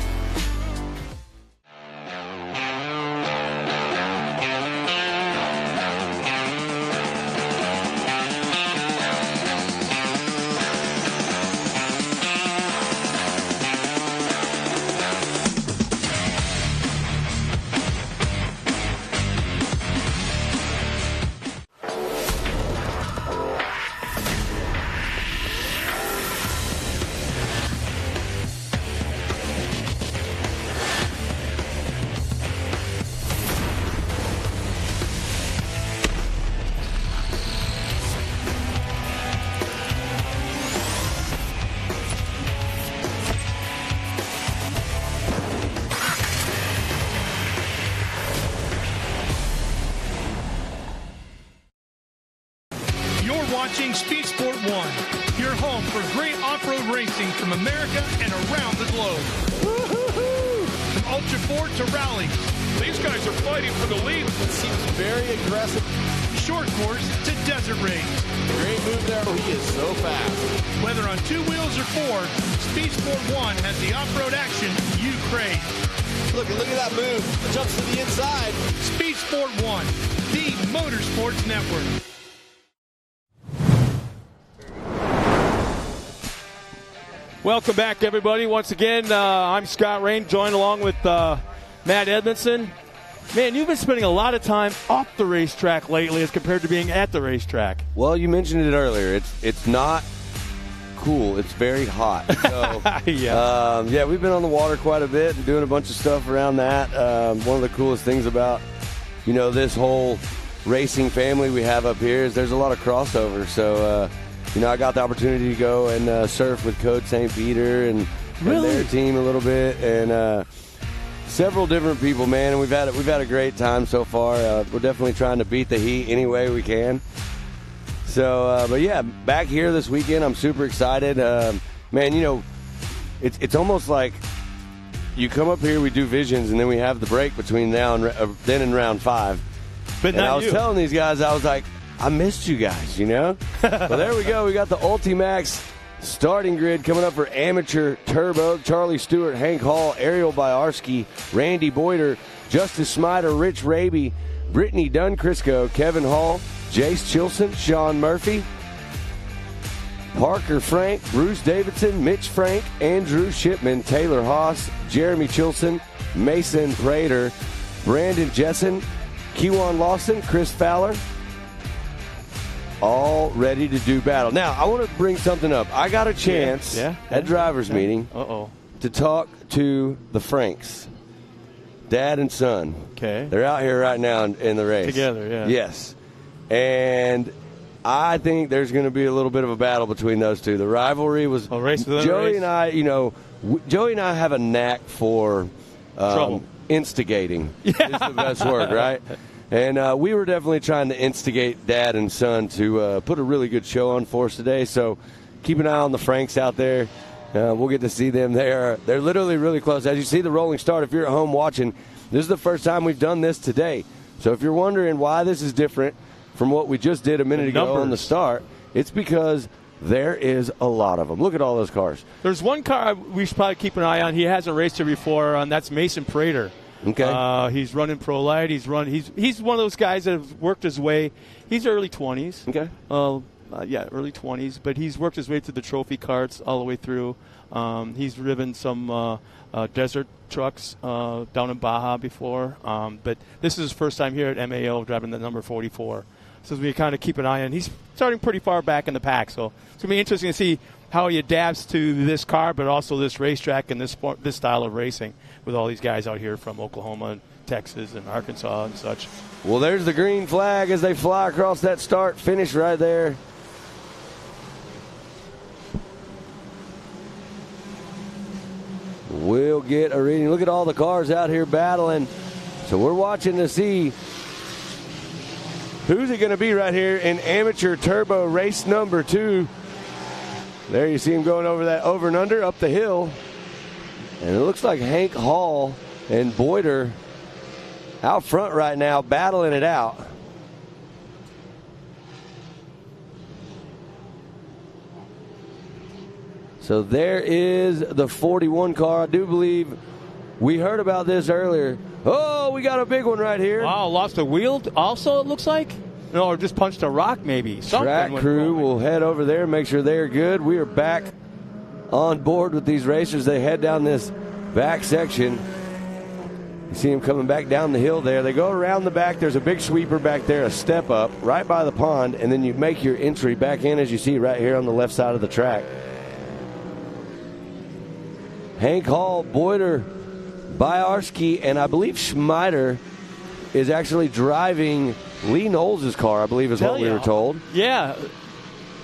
Watching Speed Sport 1, your home for great off-road racing from America and around the globe. Woo-hoo-hoo! From Ultra 4 to rallies. These guys are fighting for the lead. It seems very aggressive. Short course to desert race. Great move there. He is so fast. Whether on 2 wheels or 4, Speed Sport 1 has the off-road action you crave. Look at that move. It jumps to the inside. Speed Sport 1, the Motorsports Network. Welcome back, everybody. Once again, I'm Scott Rain, joined along with Matt Edmondson. Man, you've been spending a lot of time off the racetrack lately as compared to being at the racetrack. Well, you mentioned it earlier. It's not cool. It's very hot. So, yeah, we've been on the water quite a bit and doing a bunch of stuff around that. One of the coolest things about, this whole racing family we have up here is there's a lot of crossover. So, I got the opportunity to go and surf with Code St. Peter and their team a little bit, and several different people, man. And we've had a great time so far. We're definitely trying to beat the heat any way we can. So, but yeah, back here this weekend, I'm super excited. Man, it's almost like you come up here, we do visions, and then we have the break between now and then in round 5. But I was telling these guys, I was like, I missed you guys, But there we go. We got the Ultimax starting grid coming up for Amateur Turbo. Charlie Stewart, Hank Hall, Ariel Biarski, Randy Boyder, Justice Smider, Rich Raby, Brittany Dunn Crisco, Kevin Hall, Jace Chilson, Sean Murphy, Parker Frank, Bruce Davidson, Mitch Frank, Andrew Shipman, Taylor Haas, Jeremy Chilson, Mason Prater, Brandon Jessen, Kewan Lawson, Chris Fowler, all ready to do battle. Now, I want to bring something up. I got a chance at driver's meeting to talk to the Franks, dad and son. Okay. They're out here right now in the race. Together, yeah. Yes. And I think there's going to be a little bit of a battle between those two. The rivalry was Joey and I, Joey and I have a knack for instigating. Is the best word, right? And we were definitely trying to instigate dad and son to put a really good show on for us today. So keep an eye on the Franks out there. We'll get to see them there. They're literally really close. As you see the rolling start, if you're at home watching, this is the first time we've done this today. So if you're wondering why this is different from what we just did a minute ago on the start, it's because there is a lot of them. Look at all those cars. There's one car we should probably keep an eye on. He hasn't raced here before, and that's Mason Prater. Okay. He's running Pro Light. He's one of those guys that have worked his way. He's early 20s. Okay. Early 20s. But he's worked his way through the trophy carts all the way through. He's driven some desert trucks down in Baja before. But this is his first time here at MAO driving the number 44. So we kind of keep an eye on. He's starting pretty far back in the pack. So it's going to be interesting to see how he adapts to this car, but also this racetrack and this style of racing with all these guys out here from Oklahoma and Texas and Arkansas and such. Well, there's the green flag as they fly across that start finish right there. We'll get a reading. Look at all the cars out here battling. So we're watching to see who's it going to be right here in Amateur Turbo race number 2. There you see him going over that over and under up the hill. And it looks like Hank Hall and Boyder out front right now battling it out. So there is the 41 car. I do believe we heard about this earlier. Oh, we got a big one right here. Wow, lost a wheel also, it looks like. No, or just punched a rock maybe. Track crew will head over there, make sure they're good. We are back on board with these racers. They head down this back section. You see them coming back down the hill there. They go around the back. There's a big sweeper back there, a step up right by the pond, and then you make your entry back in, as you see right here on the left side of the track. Hank Hall, Boyder, Biarski, and I believe Schmider is actually driving Lee Knowles' car, I believe is what we were told. Yeah.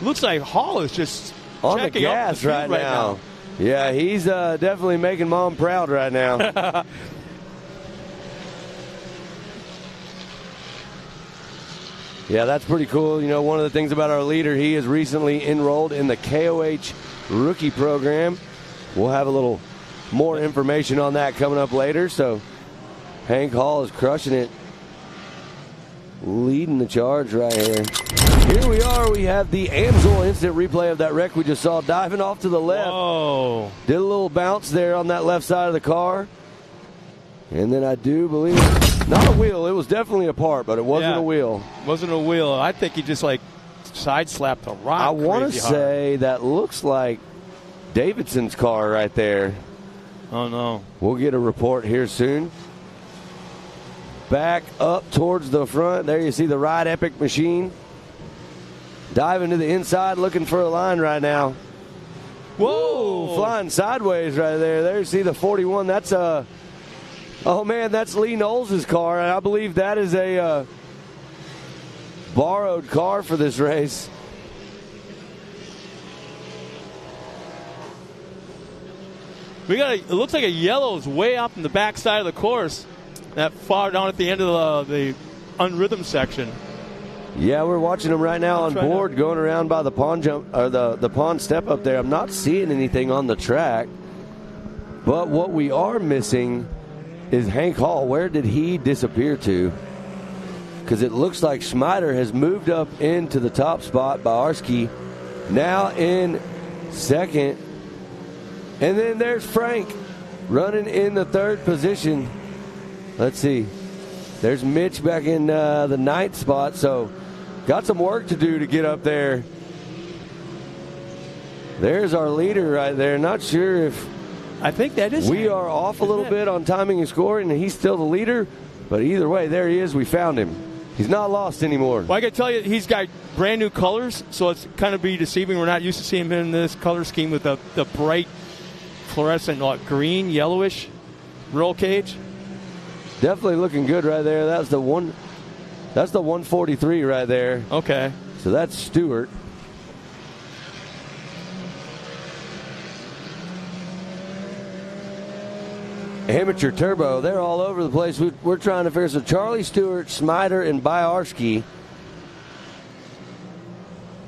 Looks like Hall is just on the gas right now. Yeah, he's definitely making Mom proud right now. Yeah, that's pretty cool. You know, one of the things about our leader, he is recently enrolled in the KOH rookie program. We'll have a little more information on that coming up later. So Hank Hall is crushing it, leading the charge right here. Here we are. We have the Amsoil instant replay of that wreck we just saw, diving off to the left. Whoa. Did a little bounce there on that left side of the car. And then I do believe, not a wheel. It was definitely a part, but it wasn't a wheel. Wasn't a wheel. I think he just like side slapped a rock. I want to hard. say that looks like Davidson's car right there. Oh, no. We'll get a report here soon. Back up towards the front. There you see the Ride Epic machine. Diving to the inside, looking for a line right now. Whoa! Flying sideways right there. There you see the 41. That's a... Oh, man, that's Lee Knowles' car. And I believe that is a borrowed car for this race. It looks like a yellow is way up in the backside of the course. That far down at the end of the unrhythm section. Yeah, we're watching them right now on board going around by the pond jump or the pond step up there. I'm not seeing anything on the track. But what we are missing is Hank Hall. Where did he disappear to? Because it looks like Schmider has moved up into the top spot. Bawarski now in second. And then there's Frank running in the third position. Let's see. There's Mitch back in the ninth spot. So got some work to do to get up there. There's our leader right there. Not sure if... I think that is. We are off a little bit on timing and scoring, and he's still the leader. But either way, there he is. We found him. He's not lost anymore. Well, I got to tell you, he's got brand new colors, so it's kind of be deceiving. We're not used to seeing him in this color scheme with the bright fluorescent green, yellowish roll cage. Definitely looking good right there. That's the 143 right there. Okay. So that's Stewart. Amateur Turbo, they're all over the place. We're trying to figure. So Charlie Stewart, Schmider, and Bawarski.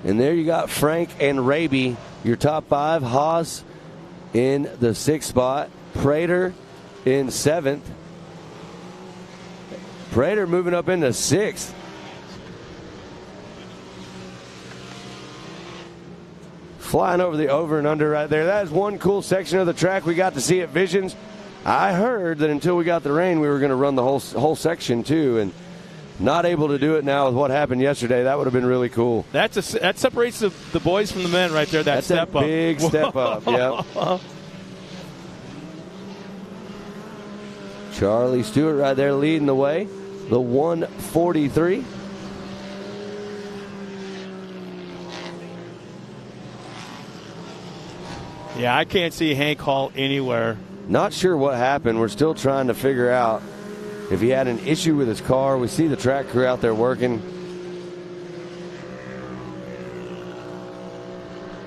And there you got Frank and Raby, your top five. Haas in the sixth spot. Prater in seventh. Prater moving up into sixth. Flying over the over and under right there. That is one cool section of the track we got to see at Visions. I heard that until we got the rain, we were going to run the whole section too, and not able to do it now with what happened yesterday. That would have been really cool. That separates the boys from the men right there. That's step a big step up. Yep. Charlie Stewart right there leading the way. The 143. Yeah, I can't see Hank Hall anywhere. Not sure what happened. We're still trying to figure out if he had an issue with his car. We see the track crew out there working.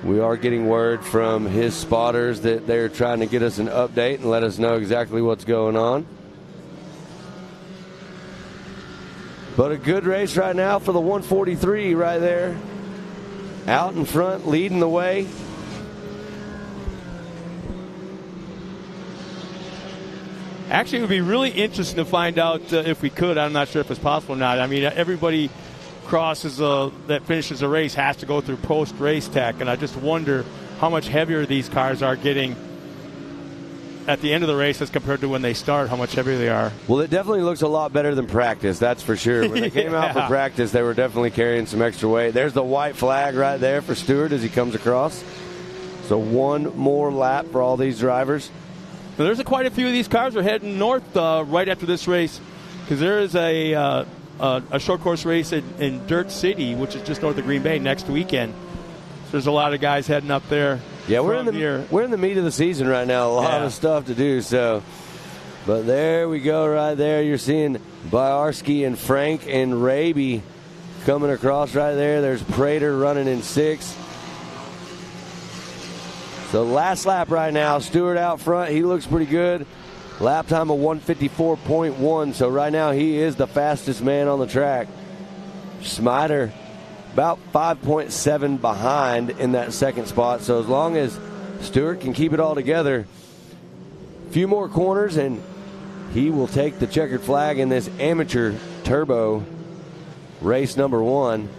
We are getting word from his spotters that they're trying to get us an update and let us know exactly what's going on. But a good race right now for the 143 right there. Out in front, leading the way. Actually, it would be really interesting to find out if we could. I'm not sure if it's possible or not. I mean, everybody crosses that finishes a race has to go through post-race tech, and I just wonder how much heavier these cars are getting at the end of the race as compared to when they start, how much heavier they are. Well, it definitely looks a lot better than practice, that's for sure. When they came out for practice, they were definitely carrying some extra weight. There's the white flag right there for Stewart as he comes across. So one more lap for all these drivers. Now, there's quite a few of these cars are heading north right after this race, because there is a short course race in Dirt City, which is just north of Green Bay, next weekend. So there's a lot of guys heading up there. Yeah, we're in the meat of the season right now. A lot of stuff to do. So, but there we go, right there. You're seeing Bawarski and Frank and Raby coming across right there. There's Prater running in sixth. So last lap right now, Stewart out front. He looks pretty good. Lap time of 154.1. So right now he is the fastest man on the track. Schmider about 5.7 behind in that second spot. So as long as Stewart can keep it all together, a few more corners and he will take the checkered flag in this amateur turbo race number one.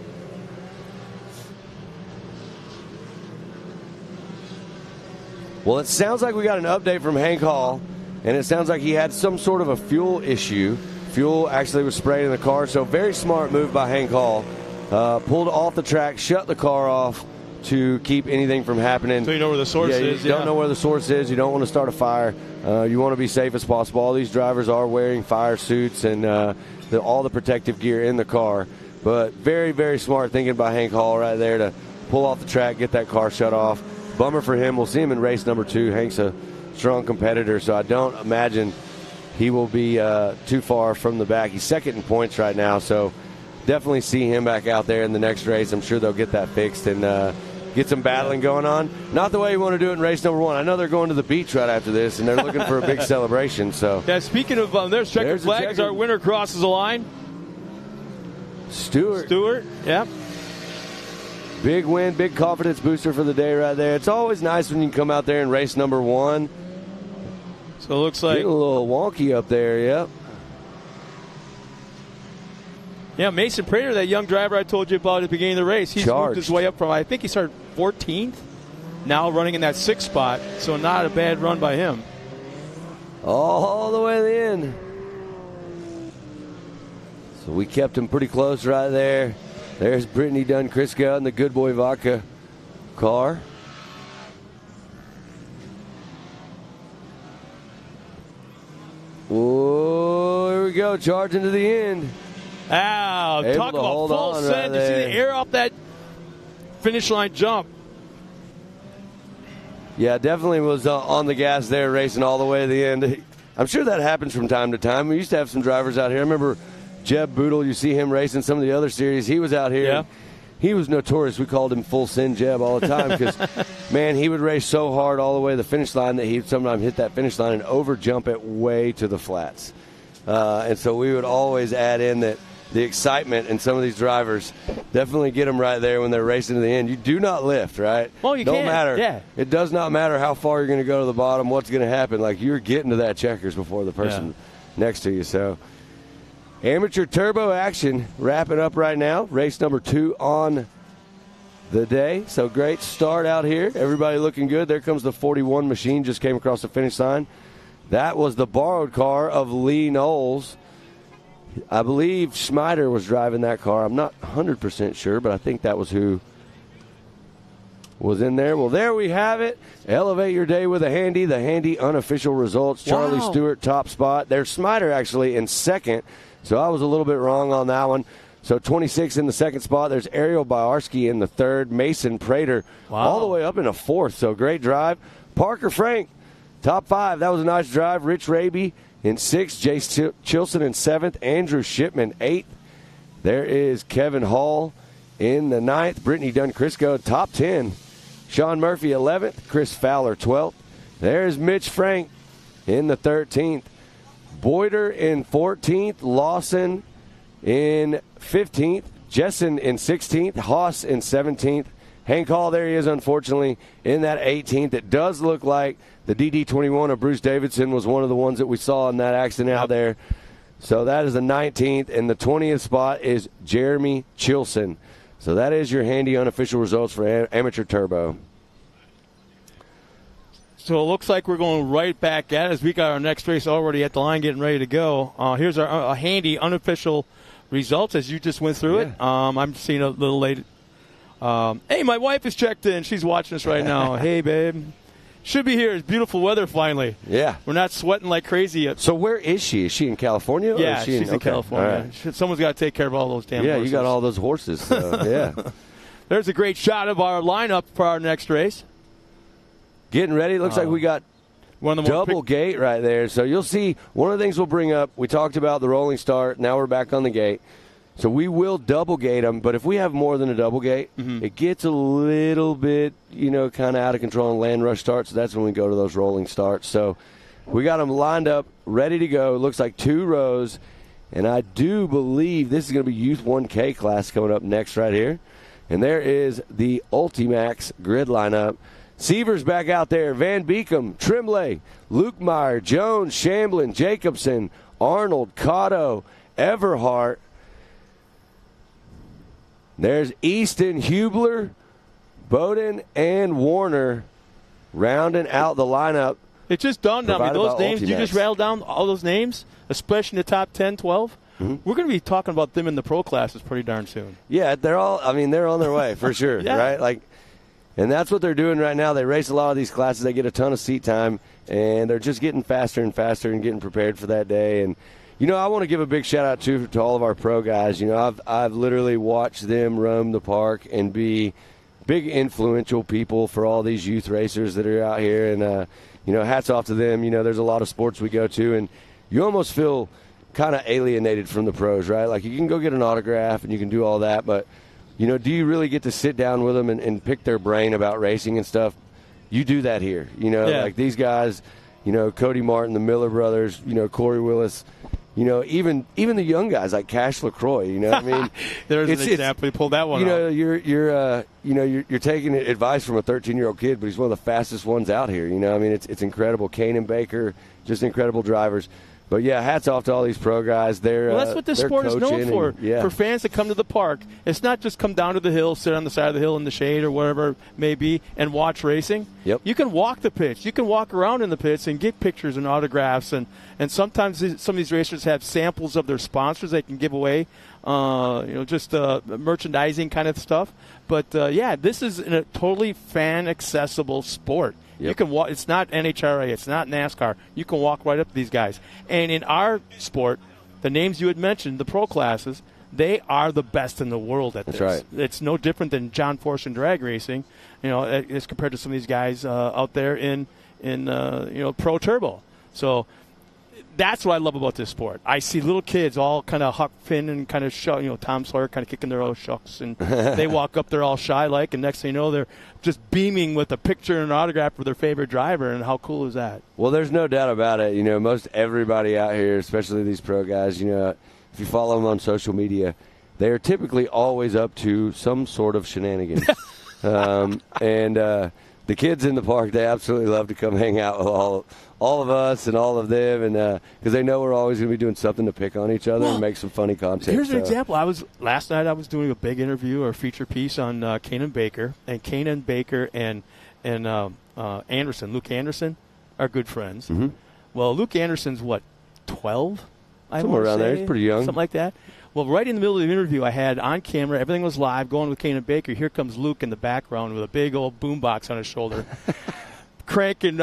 Well, it sounds like we got an update from Hank Hall, and it sounds like he had some sort of a fuel issue. Fuel actually was sprayed in the car, so very smart move by Hank Hall. Pulled off the track, shut the car off to keep anything from happening. So you know where the source is. You don't know where the source is. You don't want to start a fire. You want to be safe as possible. All these drivers are wearing fire suits and all the protective gear in the car. But very, very smart thinking by Hank Hall right there to pull off the track, get that car shut off. Bummer for him. We'll see him in race number 2. Hank's a strong competitor, so I don't imagine he will be too far from the back. He's second in points right now, so definitely see him back out there in the next race. I'm sure they'll get that fixed and get some battling going on. Not the way you want to do it in race number 1. I know they're going to the beach right after this, and they're looking for a big celebration. So yeah, speaking of, there's checkered flags. Our winner crosses the line. Stewart, yeah. Big win, big confidence booster for the day right there. It's always nice when you can come out there in race number 1. So it looks like getting a little wonky up there, yep. Yeah, Mason Prater, that young driver I told you about at the beginning of the race, he's moved his way up from, I think he started 14th, now running in that 6th spot, so not a bad run by him. All the way to the end. So we kept him pretty close right there. There's Brittany Dunn-Crisco in the Good Boy Vodka car. Oh, here we go, charging to the end. Wow, talk about full send. You see the air off that finish line jump. Yeah, definitely was on the gas there, racing all the way to the end. I'm sure that happens from time to time. We used to have some drivers out here. I remember Jeb Boodle, you see him racing some of the other series. He was out here. Yeah. He was notorious. We called him Full Send Jeb all the time because, man, he would race so hard all the way to the finish line that he'd sometimes hit that finish line and over-jump it way to the flats. And so we would always add in that the excitement in some of these drivers definitely get them right there when they're racing to the end. You do not lift, right? Well, you don't can't. matter. Yeah. It does not matter how far you're going to go to the bottom, what's going to happen. Like, you're getting to that checkers before the person next to you. So amateur turbo action wrapping up right now. Race number 2 on the day. So great start out here. Everybody looking good. There comes the 41 machine, just came across the finish line. That was the borrowed car of Lee Knowles. I believe Schmider was driving that car. I'm not 100% sure, but I think that was who was in there. Well, there we have it. Elevate your day with the Handy unofficial results. Charlie Stewart, top spot. There's Schmider actually in second, so I was a little bit wrong on that one. So 26 in the second spot. There's Ariel Biarski in the third. Mason Prater all the way up in a fourth, so great drive. Parker Frank, top 5. That was a nice drive. Rich Raby in 6th, Jace Chilson in 7th, Andrew Shipman 8th. There is Kevin Hall in the 9th, Brittany Dunn-Crisco top 10. Sean Murphy 11th, Chris Fowler 12th. There's Mitch Frank in the 13th. Boyder in 14th, Lawson in 15th, Jessen in 16th, Haas in 17th. Hank Hall, there he is, unfortunately, in that 18th. It does look like the DD21 of Bruce Davidson was one of the ones that we saw in that accident out there. So that is the 19th, and the 20th spot is Jeremy Chilson. So that is your Handy unofficial results for Amateur Turbo. So it looks like we're going right back at it as we got our next race already at the line getting ready to go. Here's our Handy unofficial results as you just went through it. I'm seeing a little late. Hey, my wife is checked in. She's watching us right now. Hey, babe. Should be here. It's beautiful weather finally. Yeah. We're not sweating like crazy yet. So where is she? Is she in California? Yeah, or is she she's in California. Right. Someone's got to take care of all those damn horses. Yeah, you got all those horses. So, yeah. There's a great shot of our lineup for our next race. Getting ready. Looks like we got one of the double gate right there. So you'll see one of the things we'll bring up. We talked about the rolling start. Now we're back on the gate. So we will double gate them, but if we have more than a double gate, it gets a little bit, kind of out of control in land rush starts. So that's when we go to those rolling starts. So we got them lined up, ready to go. It looks like 2 rows, and I do believe this is going to be Youth 1K class coming up next right here. And there is the Ultimax grid lineup. Seaver's back out there. Van Beekum, Tremblay, Luke Meyer, Jones, Shamblin, Jacobson, Arnold, Cotto, Everhart. There's Easton, Hubler, Bowden, and Warner. rounding out the lineup. It just dawned on me. provided Those by names, you Ultimax. just rattled down all those names, especially in the top 10, 12. We're going to be talking about them in the pro classes pretty darn soon. Yeah, they're on their way for sure, Yeah. right? Like, and that's what they're doing right now. They race a lot of these classes. They get a ton of seat time, and they're just getting faster and faster and getting prepared for that day. And, I want to give a big shout-out, too, to all of our pro guys. I've literally watched them roam the park and be big influential people for all these youth racers that are out here. And, hats off to them. There's a lot of sports we go to, and you almost feel kind of alienated from the pros, right? Like, you can go get an autograph and you can do all that, but do you really get to sit down with them and pick their brain about racing and stuff? You do that here, like these guys, Cody Martin, the Miller brothers, Corey Willis, even the young guys like Cash LaCroix, what I mean? There's an example. You pulled that one off. You're taking advice from a 13-year-old kid, but he's one of the fastest ones out here. It's incredible. Kane and Baker, just incredible drivers. But, yeah, hats off to all these pro guys. That's what this sport is known for. For fans to come to the park, it's not just come down to the hill, sit on the side of the hill in the shade or whatever it may be, and watch racing. Yep. You can walk the pits. You can walk around in the pits and get pictures and autographs. And sometimes some of these racers have samples of their sponsors they can give away, just merchandising kind of stuff. But, this is a totally fan-accessible sport. Yep. You can walk. It's not NHRA. It's not NASCAR. You can walk right up to these guys. And in our sport, the names you had mentioned, the pro classes, they are the best in the world at this. That's right. It's no different than John Force and drag racing, as compared to some of these guys out there in pro turbo. So that's what I love about this sport. I see little kids all kind of Huck Finn and kind of Tom Sawyer kind of kicking their own shucks, and they walk up there all shy like, and next thing you know, they're just beaming with a picture and an autograph for their favorite driver. And how cool is that? Well, there's no doubt about it. Most everybody out here, especially these pro guys, if you follow them on social media, they are typically always up to some sort of shenanigans. The kids in the park, they absolutely love to come hang out with all of us and all of them, and because they know we're always going to be doing something to pick on each other and make some funny content. Here's an example. Last night I was doing a big interview or feature piece on Kanan Baker, and Kanan Baker and Anderson, Luke Anderson, are good friends. Mm-hmm. Well, Luke Anderson's 12? Somewhere around there. He's pretty young. Something like that. Well, right in the middle of the interview, I had on camera, everything was live, going with Kanan Baker. Here comes Luke in the background with a big old boombox on his shoulder, cranking,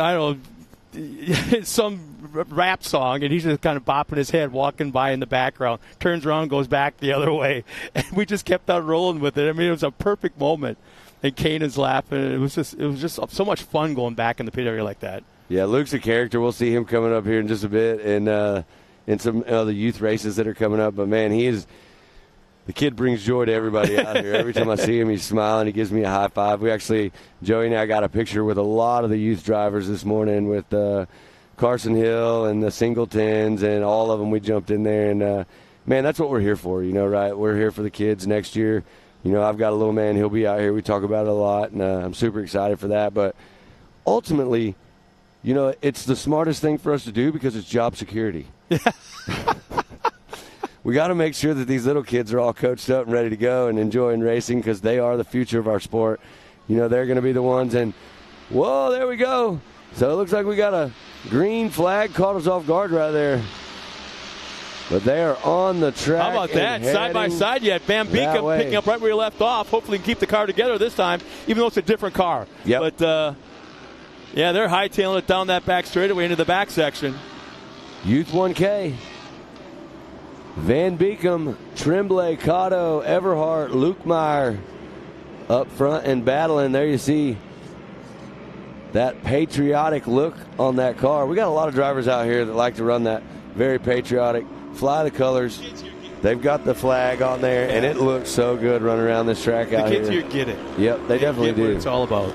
some rap song, and he's just kind of bopping his head, walking by in the background, turns around, goes back the other way. And we just kept on rolling with it. I mean, it was a perfect moment. And Kanan's laughing. It was just so much fun going back in the pit area like that. Yeah, Luke's a character. We'll see him coming up here in just a bit, and in some of the youth races that are coming up. But, man, the kid brings joy to everybody out here. Every time I see him, he's smiling. He gives me a high five. Joey and I got a picture with a lot of the youth drivers this morning with Carson Hill and the Singletons and all of them. We jumped in there. And, man, that's what we're here for, right? We're here for the kids next year. I've got a little man. He'll be out here. We talk about it a lot, and I'm super excited for that. But ultimately, it's the smartest thing for us to do because it's job security. We got to make sure that these little kids are all coached up and ready to go and enjoying racing because they are the future of our sport. They're going to be the ones. And, whoa, there we go. So it looks like we got a green flag. Caught us off guard right there. But they are on the track. How about that? Side by side yet. Van Beekem picking up right where you left off. Hopefully can keep the car together this time, even though it's a different car. Yep. But, they're hightailing it down that back straightaway into the back section. Youth 1K. Van Beekem, Tremblay, Cotto, Everhart, Lukemeyer up front and battling. There you see that patriotic look on that car. We got a lot of drivers out here that like to run that very patriotic, fly the colors. They've got the flag on there, and it looks so good running around this track out here. The kids here get it. Yep, they definitely get what do. it's all about.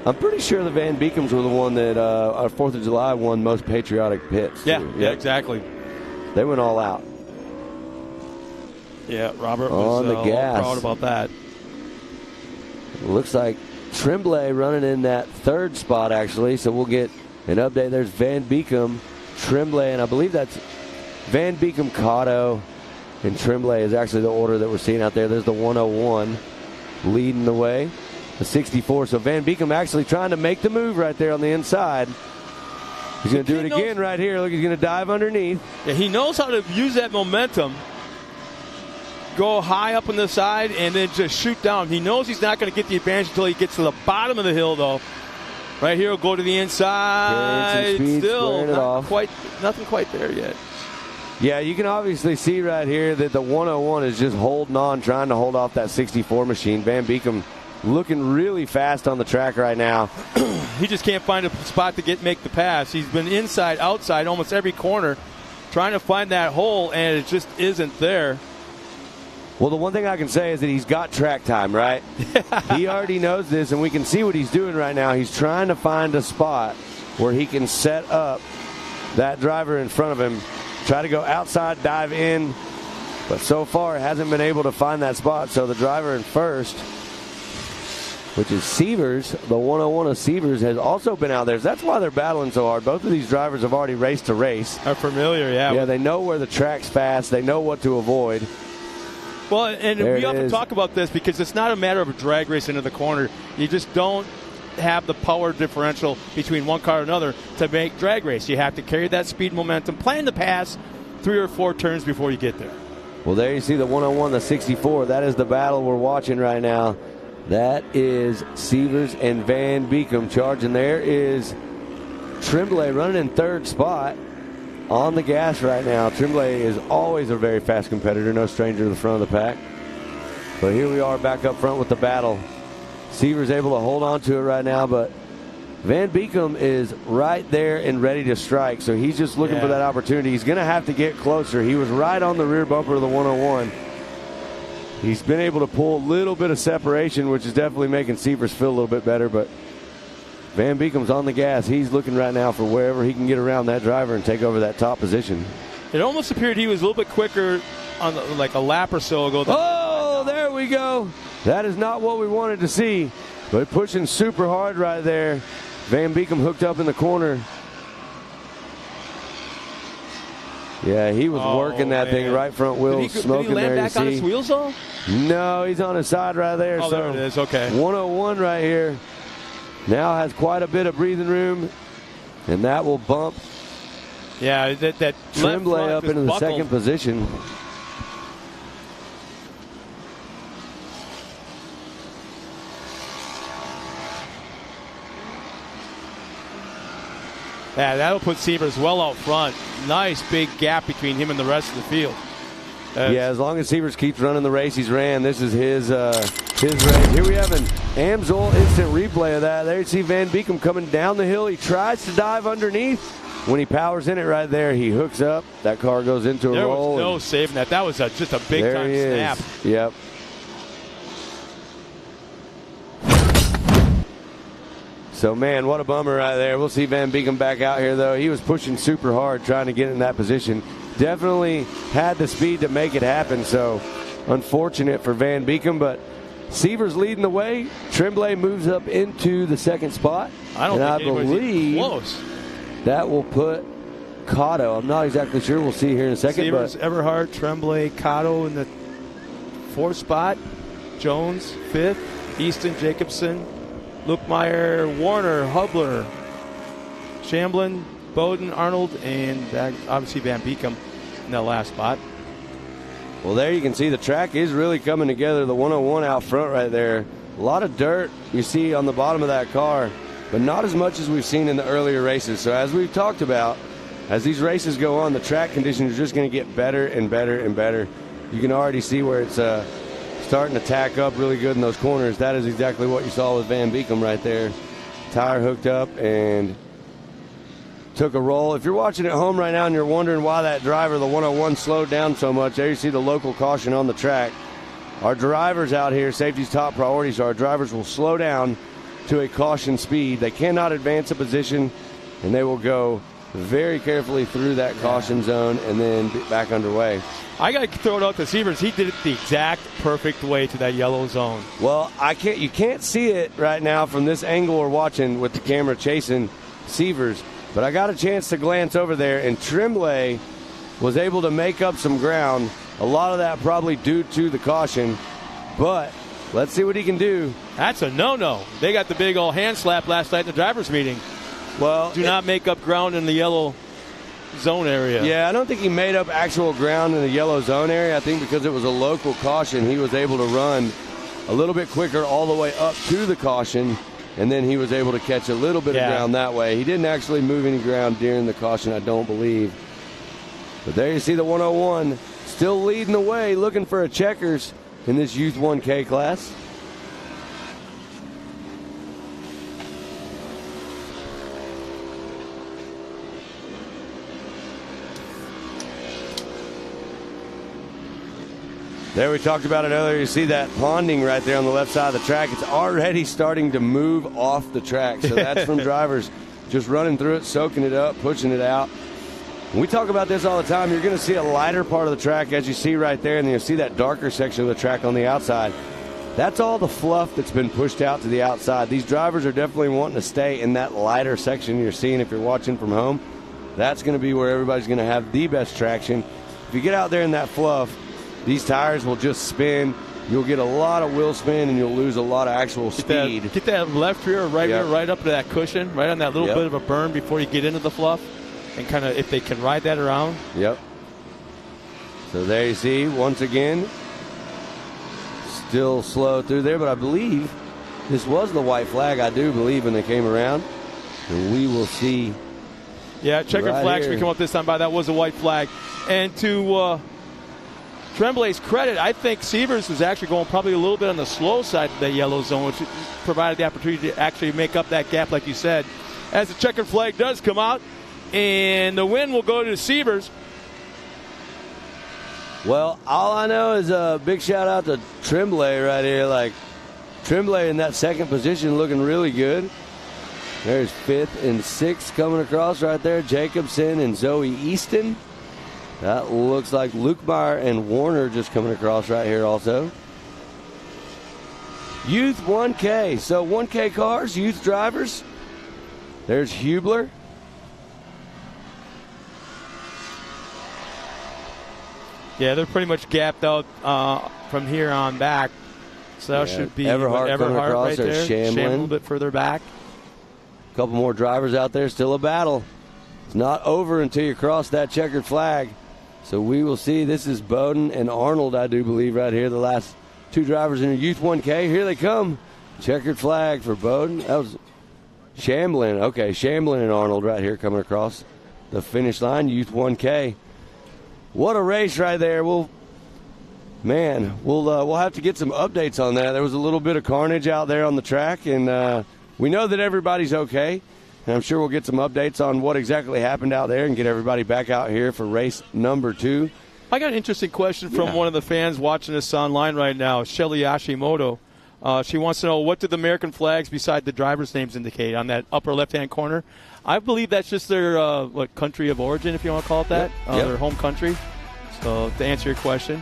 I'm pretty sure the Van Beekems were the one that on 4th of July won most patriotic pits. Yeah, yeah, exactly. They went all out. Yeah, Robert on was the gas. proud about that. Looks like Tremblay running in that third spot, actually. So we'll get an update. There's Van Beekem, Tremblay, and I believe that's Van Beekem, Cotto, and Tremblay is actually the order that we're seeing out there. There's the 101 leading the way. the 64. So Van Beekem actually trying to make the move right there on the inside. He's going to do it again right here. Look, he's going to dive underneath. Yeah, he knows how to use that momentum, go high up on the side, and then just shoot down. He knows he's not going to get the advantage until he gets to the bottom of the hill, though. Right here, he'll go to the inside. Speed, still nothing quite there yet. Yeah, you can obviously see right here that the 101 is just holding on, trying to hold off that 64 machine. Van Beekem looking really fast on the track right now. He just can't find a spot to make the pass. He's been inside, outside, almost every corner, trying to find that hole, and it just isn't there. Well, the one thing I can say is that he's got track time, right? He already knows this, and we can see what he's doing right now. He's trying to find a spot where he can set up that driver in front of him, try to go outside, dive in, but so far hasn't been able to find that spot. So the driver in first, which is Sievers, the 101 of Sievers, has also been out there. That's why they're battling so hard. Both of these drivers have already raced to race. Are familiar, yeah. Yeah, they know where the track's fast. They know what to avoid. Well, and we often talk about this because it's not a matter of a drag race into the corner. You just don't have the power differential between one car and another to make drag race. You have to carry that speed momentum, plan the pass 3 or 4 turns before you get there. Well, there you see the 101, the 64. That is the battle we're watching right now. That is Sievers and Van Beekem charging. There is Tremblay running in third spot on the gas right now. Tremblay is always a very fast competitor, no stranger to the front of the pack. But here we are back up front with the battle. Sievers able to hold on to it right now, but Van Beekem is right there and ready to strike, so he's just looking for that opportunity. He's going to have to get closer. He was right on the rear bumper of the 101. He's been able to pull a little bit of separation, which is definitely making Sievers feel a little bit better, but Van Beekem's on the gas. He's looking right now for wherever he can get around that driver and take over that top position. It almost appeared he was a little bit quicker on like a lap or so ago. Oh, there we go. That is not what we wanted to see, but pushing super hard right there. Van Beekem hooked up in the corner. Yeah, he was working that thing right front wheel, smoking there. Did he land back on his wheels, though? No, he's on his side right there. Oh, there it is. Okay. 101 right here. Now has quite a bit of breathing room, and that will bump. Yeah, that Tremblay up into the second position. Yeah, that'll put Sievers well out front. Nice big gap between him and the rest of the field. Yeah, as long as Sievers keeps running the race he's ran, this is his race. Here we have an Amsoil instant replay of that. There you see Van Beekem coming down the hill. He tries to dive underneath. When he powers in it right there, he hooks up. That car goes into a roll. There was no saving that. That was just a big-time snap. Yep. So, man, what a bummer right there. We'll see Van Beekem back out here, though. He was pushing super hard trying to get in that position. Definitely had the speed to make it happen, so unfortunate for Van Beekem, but Sievers leading the way. Tremblay moves up into the second spot. I believe close. That will put Cotto. I'm not exactly sure. We'll see here in a second. Sievers, Everhart, Tremblay, Cotto in the fourth spot. Jones, fifth. Easton, Jacobson, Lukemire, Warner, Hubler, Shamblin, Bowden, Arnold, and obviously Van Beekem in that last spot. Well, there you can see the track is really coming together. The 101 out front right there. A lot of dirt you see on the bottom of that car, but not as much as we've seen in the earlier races. So as we've talked about, as these races go on, the track conditions are just going to get better and better and better. You can already see where it's starting to tack up really good in those corners. That is exactly what you saw with Van Beekem right there. Tire hooked up and took a roll. If you're watching at home right now and you're wondering why that driver, the 101, slowed down so much, there you see the local caution on the track. Our drivers out here, safety's top priorities, our drivers will slow down to a caution speed. They cannot advance a position, and they will go very carefully through that caution zone and then back underway. I got to throw it out to Sievers. He did it the exact perfect way to that yellow zone. Well, you can't see it right now from this angle we're watching with the camera chasing Sievers, but I got a chance to glance over there, and Tremblay was able to make up some ground. A lot of that probably due to the caution, but let's see what he can do. That's a no-no. They got the big old hand slap last night in the driver's meeting. Well, do not make up ground in the yellow zone area. Yeah, I don't think he made up actual ground in the yellow zone area. I think because it was a local caution, he was able to run a little bit quicker all the way up to the caution, and then he was able to catch a little bit of ground that way. He didn't actually move any ground during the caution, I don't believe. But there you see the 101 still leading the way, looking for a checkers in this Youth 1K class. There, we talked about it earlier. You see that ponding right there on the left side of the track. It's already starting to move off the track. So that's from drivers just running through it, soaking it up, pushing it out. And we talk about this all the time. You're going to see a lighter part of the track, as you see right there, and then you'll see that darker section of the track on the outside. That's all the fluff that's been pushed out to the outside. These drivers are definitely wanting to stay in that lighter section you're seeing if you're watching from home. That's going to be where everybody's going to have the best traction. If you get out there in that fluff, these tires will just spin. You'll get a lot of wheel spin, and you'll lose a lot of actual speed. Get that left rear or right rear right up to that cushion, right on that little bit of a burn before you get into the fluff, and kind of if they can ride that around. Yep. So there you see, once again, still slow through there, but I believe this was the white flag, I do believe, when they came around. And we will see. Yeah, checkered flags should come up this time by. That was a white flag. And to Tremblay's credit, I think Sievers was actually going probably a little bit on the slow side of the yellow zone, which provided the opportunity to actually make up that gap, like you said. As the checkered flag does come out, and the win will go to Sievers. Well, all I know is a big shout out to Tremblay right here. Like, Tremblay in that second position looking really good. There's 5th and 6th coming across right there. Jacobson and Zoe Easton. That looks like Lukemeyer and Warner just coming across right here also. Youth 1K. So 1K cars, youth drivers. There's Hubler. Yeah, they're pretty much gapped out from here on back. So that should be Everhart right there. Shamblin a little bit further back. A couple more drivers out there. Still a battle. It's not over until you cross that checkered flag. So we will see. This is Bowden and Arnold, I do believe, right here. The last two drivers in the Youth 1K. Here they come. Checkered flag for Bowden. That was Shamblin. Okay, Shamblin and Arnold right here coming across the finish line. Youth 1K. What a race right there. We'll have to get some updates on that. There was a little bit of carnage out there on the track, and we know that everybody's okay. And I'm sure we'll get some updates on what exactly happened out there and get everybody back out here for race number 2. I got an interesting question from one of the fans watching this online right now, Shelly Hashimoto. She wants to know, what did the American flags beside the drivers' names indicate on that upper left-hand corner? I believe that's just their country of origin, if you want to call it that, their home country. So to answer your question.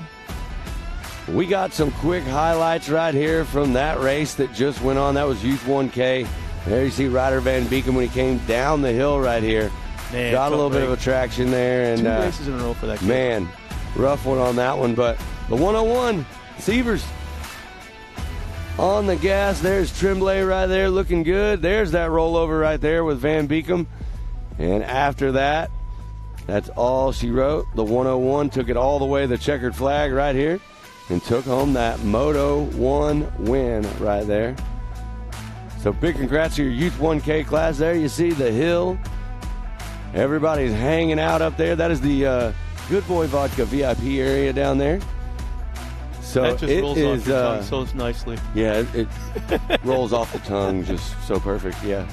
We got some quick highlights right here from that race that just went on. That was Youth 1K. There you see Ryder Van Beeken when he came down the hill right here. Man, got a little bit of a traction there. And 2 races in a row for that kid. Man, rough one on that one. But the 101, Sievers on the gas. There's Tremblay right there looking good. There's that rollover right there with Van Beeken. And after that, that's all she wrote. The 101 took it all the way to the checkered flag right here and took home that Moto 1 win right there. So big congrats to your Youth 1K class. There you see the hill. Everybody's hanging out up there. That is the Good Boy Vodka VIP area down there. So that just rolls off your tongue so nicely. Yeah, it rolls off the tongue just so perfect, yeah.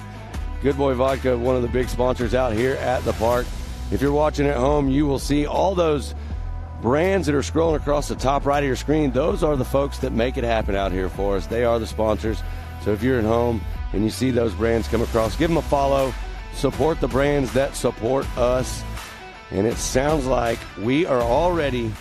Good Boy Vodka, one of the big sponsors out here at the park. If you're watching at home, you will see all those brands that are scrolling across the top right of your screen. Those are the folks that make it happen out here for us. They are the sponsors. So if you're at home and you see those brands come across, give them a follow. Support the brands that support us. And it sounds like we are already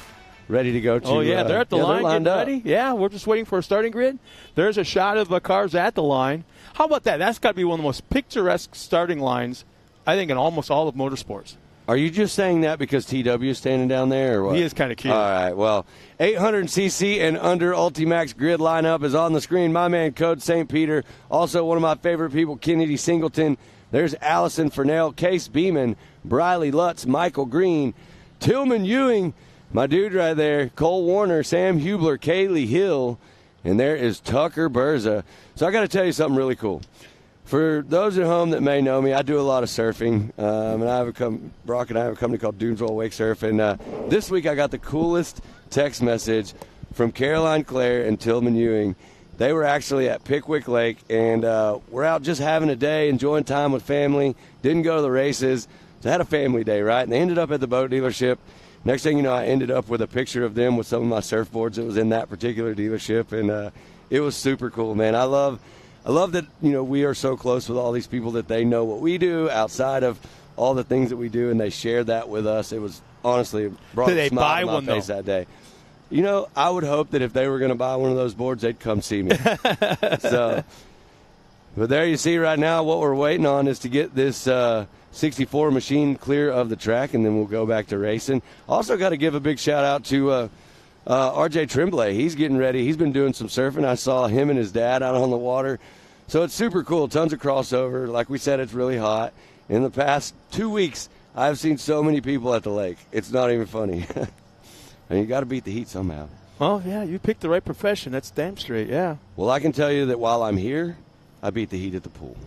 ready to go to. Oh, yeah, they're at the line getting up. ready. Yeah, we're just waiting for a starting grid. There's a shot of the cars at the line. How about that? That's got to be one of the most picturesque starting lines, I think, in almost all of motorsports. Are you just saying that because TW is standing down there or what? He is kind of cute. All right, well, 800cc and under Ultimax grid lineup is on the screen. My man, Code St. Peter. Also, one of my favorite people, Kennedy Singleton. There's Allison Furnell, Case Beeman, Briley Lutz, Michael Green, Tillman Ewing, my dude right there, Cole Warner, Sam Hubler, Kaylee Hill, and there is Tucker Berza. So I got to tell you something really cool. For those at home that may know me, I do a lot of surfing, and Brock and I have a company called Dunesville Wake Surf, and this week I got the coolest text message from Caroline Clare and Tillman Ewing. They were actually at Pickwick Lake, and we're out just having a day, enjoying time with family, didn't go to the races. So I had a family day, right? And they ended up at the boat dealership. Next thing you know, I ended up with a picture of them with some of my surfboards that was in that particular dealership, and it was super cool, man. I love that, we are so close with all these people that they know what we do outside of all the things that we do, and they shared that with us. It was honestly brought a smile to my face that day. I would hope that if they were going to buy one of those boards, they'd come see me. But there you see right now what we're waiting on is to get this 64 machine clear of the track, and then we'll go back to racing. Also got to give a big shout-out to RJ Tremblay. He's getting ready. He's been doing some surfing. I saw him and his dad out on the water. So it's super cool. Tons of crossover. Like we said, it's really hot. In the past 2 weeks, I've seen so many people at the lake. It's not even funny. And you got to beat the heat somehow. Well, yeah, you picked the right profession. That's damn straight, yeah. Well, I can tell you that while I'm here, I beat the heat at the pool.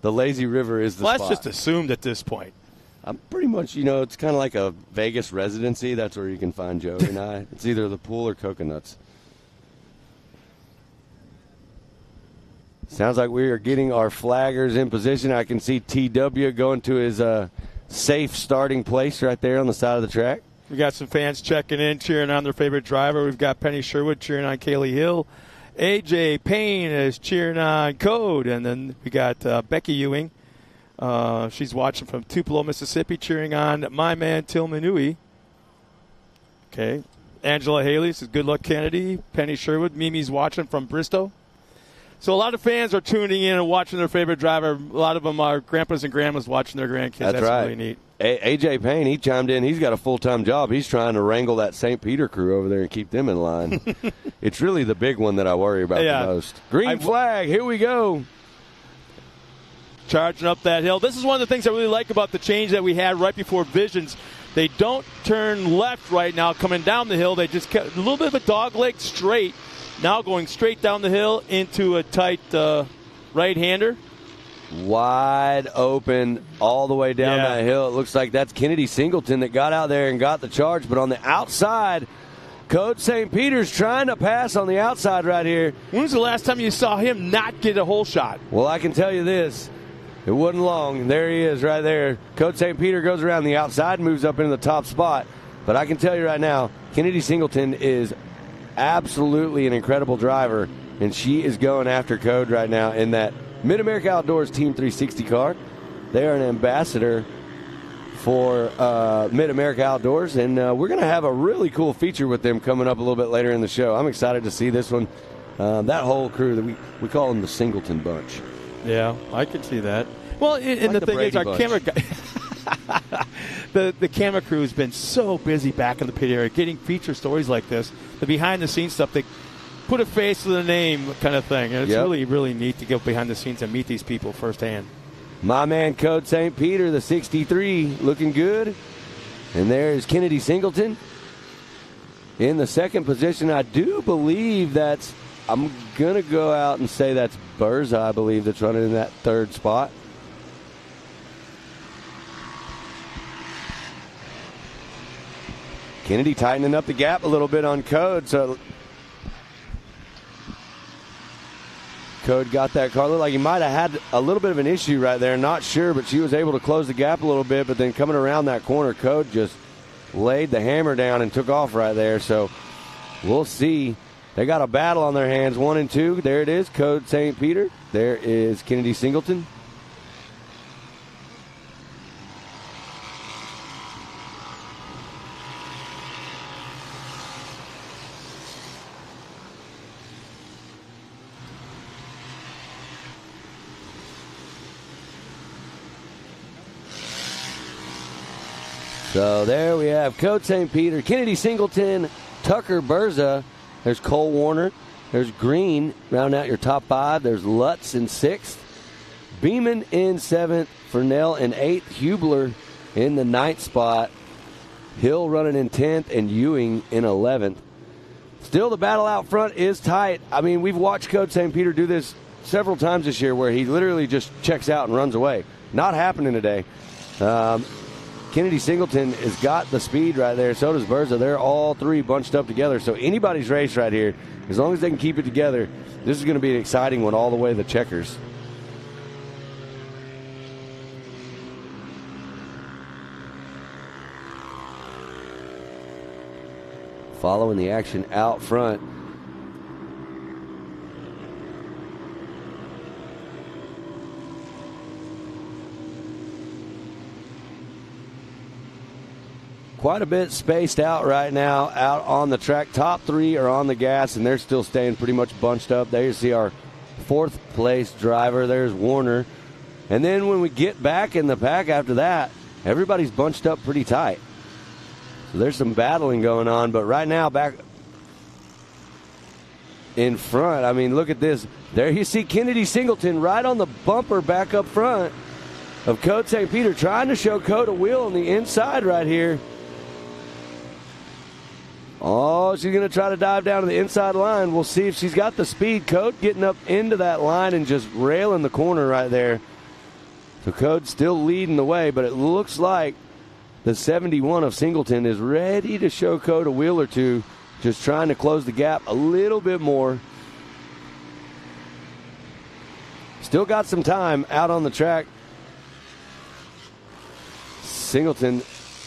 The lazy river is the spot. Well, that's just assumed at this point. I'm pretty much, it's kind of like a Vegas residency. That's where you can find Joey and I. It's either the pool or coconuts. Sounds like we are getting our flaggers in position. I can see TW going to his safe starting place right there on the side of the track. We got some fans checking in, cheering on their favorite driver. We've got Penny Sherwood cheering on Kaylee Hill. AJ Payne is cheering on Code. And then we got Becky Ewing. She's watching from Tupelo, Mississippi, cheering on my man Tillman Ewing. Okay. Angela Haley says, good luck, Kennedy. Penny Sherwood. Mimi's watching from Bristow. So a lot of fans are tuning in and watching their favorite driver. A lot of them are grandpas and grandmas watching their grandkids. That's right. Really neat. AJ Payne, he chimed in. He's got a full-time job. He's trying to wrangle that St. Peter crew over there and keep them in line. It's really the big one that I worry about the most. Green flag, here we go. Charging up that hill. This is one of the things I really like about the change that we had right before Visions. They don't turn left right now coming down the hill. They just kept a little bit of a dog leg straight. Now going straight down the hill into a tight right-hander. Wide open all the way down that hill. It looks like that's Kennedy Singleton that got out there and got the charge. But on the outside, Code St. Peter's trying to pass on the outside right here. When was the last time you saw him not get a hole shot? Well, I can tell you this. It wasn't long. There he is right there. Code St. Peter goes around the outside, moves up into the top spot. But I can tell you right now, Kennedy Singleton is absolutely an incredible driver, and she is going after Code right now in that MidAmerica Outdoors Team 360 car. They are an ambassador for MidAmerica Outdoors, and we're going to have a really cool feature with them coming up a little bit later in the show. I'm excited to see this one. That whole crew, that we call them the Singleton Bunch. Yeah, I can see that. Well, and like the thing Brady is, our bunch. camera guy, the camera crew has been so busy back in the pit area getting feature stories like this, the behind-the-scenes stuff. They put a face to the name kind of thing. And it's really, really neat to go behind the scenes and meet these people firsthand. My man, Code St. Peter, the 63, looking good. And there's Kennedy Singleton in the second position. I do believe that's, I'm going to go out and say that's Berza, I believe, that's running in that third spot. Kennedy tightening up the gap a little bit on Code, so Code got that car. Looked like he might have had a little bit of an issue right there. Not sure, but she was able to close the gap a little bit. But then coming around that corner, Code just laid the hammer down and took off right there. So we'll see. They got a battle on their hands, 1 and 2. There it is, Code St. Peter. There is Kennedy Singleton. So there we have Code St. Peter, Kennedy Singleton, Tucker Berza. There's Cole Warner. There's Green rounding out your top 5. There's Lutz in 6th. Beeman in 7th. Furnell in 8th. Hubler in the 9th spot. Hill running in 10th. And Ewing in 11th. Still, the battle out front is tight. I mean, we've watched Code St. Peter do this several times this year where he literally just checks out and runs away. Not happening today. Kennedy Singleton has got the speed right there. So does Berza. They're all 3 bunched up together. So anybody's race right here, as long as they can keep it together, this is going to be an exciting one all the way to the checkers. Following the action out front. Quite a bit spaced out right now out on the track. Top 3 are on the gas, and they're still staying pretty much bunched up. There you see our 4th place driver. There's Warner. And then when we get back in the pack after that, everybody's bunched up pretty tight. So there's some battling going on, but right now back in front, I mean, look at this. There you see Kennedy Singleton right on the bumper back up front of Code St. Peter, trying to show Code a wheel on the inside right here. Oh, she's going to try to dive down to the inside line. We'll see if she's got the speed. Code getting up into that line and just railing the corner right there. So Code still leading the way, but it looks like the 71 of Singleton is ready to show Code a wheel or two, just trying to close the gap a little bit more. Still got some time out on the track. Singleton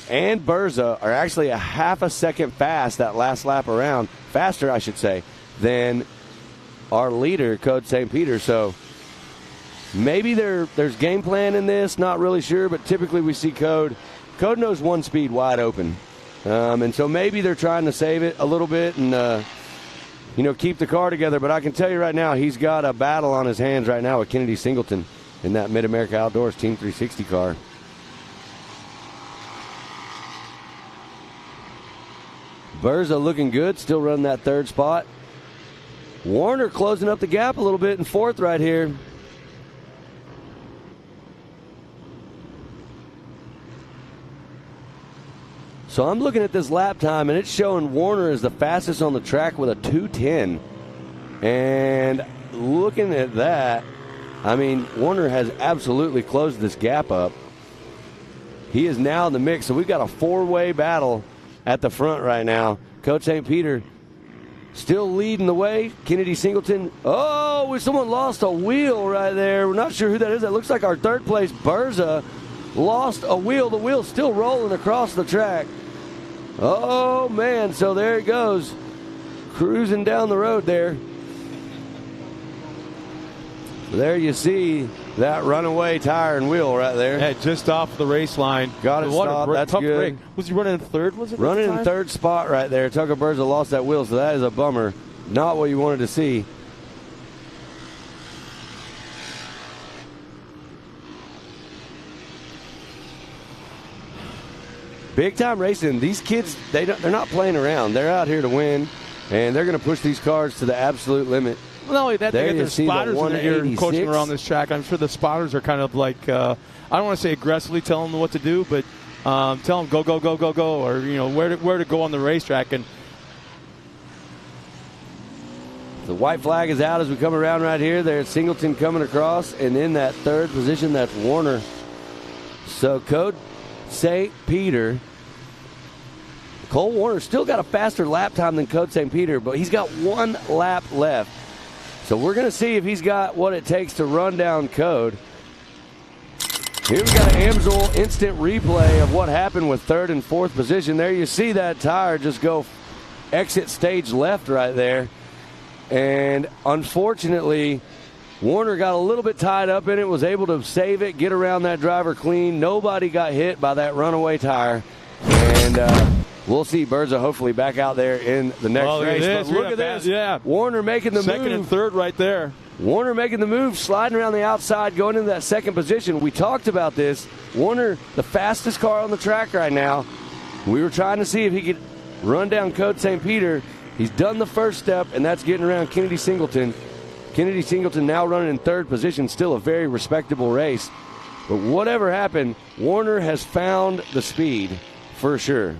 and Berza are actually a half a second fast that last lap around, faster I should say, than our leader, Code St. Peter. So maybe there's game plan in this, not really sure, but typically we see Code knows one speed wide open. And so maybe they're trying to save it a little bit and, keep the car together. But I can tell you right now, he's got a battle on his hands right now with Kennedy Singleton in that MidAmerica Outdoors Team 360 car. Berza looking good, still running that 3rd spot. Warner closing up the gap a little bit in 4th right here. So I'm looking at this lap time, and it's showing Warner is the fastest on the track with a 2:10. And looking at that, I mean, Warner has absolutely closed this gap up. He is now in the mix, so we've got a 4-way battle at the front right now. Coach St. Peter still leading the way. Kennedy Singleton. Oh, someone lost a wheel right there. We're not sure who that is. That looks like our 3rd place, Berza, lost a wheel. The wheel's still rolling across the track. Oh, man. So there it goes. Cruising down the road there. There you see that runaway tire and wheel right there. Yeah, just off the race line. Got it stopped. That's good. Break. Was he running in 3rd? Was it running in 3rd spot right there? Tucker Berza lost that wheel, so that is a bummer. Not what you wanted to see. Big time racing. These kids, they're not playing around. They're out here to win, and they're going to push these cars to the absolute limit. Well, not only that, they get their spotters when you're coaching around this track. I'm sure the spotters are kind of like, I don't want to say aggressively telling them what to do, but tell them go, go, go, go, go, or where to go on the racetrack. And the white flag is out as we come around right here. There's Singleton coming across, and in that 3rd position, that's Warner. So Code St. Peter. Cole Warner still got a faster lap time than Code St. Peter, but he's got 1 lap left. So we're going to see if he's got what it takes to run down Code. Here we got an Amsoil instant replay of what happened with 3rd and 4th position. There you see that tire just go exit stage left right there. And unfortunately, Warner got a little bit tied up in it, was able to save it, get around that driver clean. Nobody got hit by that runaway tire. And we'll see Berza hopefully back out there in the next race. But look at this. Yeah. Warner making the 2nd move. and 3rd right there. Warner making the move, sliding around the outside, going into that second position. We talked about this. Warner, the fastest car on the track right now. We were trying to see if he could run down Code St. Peter. He's done the first step, and that's getting around Kennedy Singleton. Kennedy Singleton now running in third position, still a very respectable race. But whatever happened, Warner has found the speed for sure.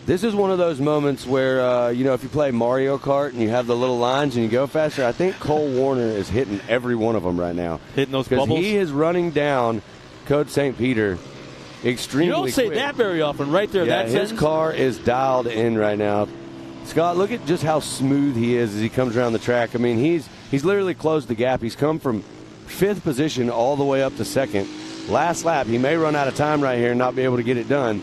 This is one of those moments where, if you play Mario Kart and you have the little lines and you go faster, I think Cole Warner is hitting every one of them right now. Hitting those bubbles? Because he is running down Code St. Peter extremely quick. You don't say that very often right there. Yeah, his car is dialed in right now. Scott, look at just how smooth he is as he comes around the track. I mean, he's literally closed the gap. He's come from 5th position all the way up to 2nd. Last lap, he may run out of time right here and not be able to get it done.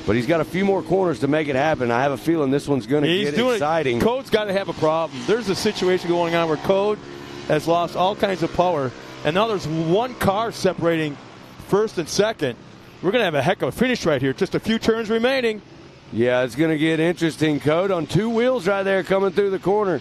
But he's got a few more corners to make it happen. I have a feeling this one's going to get exciting. Code's got to have a problem. There's a situation going on where Code has lost all kinds of power, and now there's one car separating first and second. We're going to have a heck of a finish right here. Just a few turns remaining. Yeah, it's going to get interesting. Code on 2 wheels right there coming through the corner.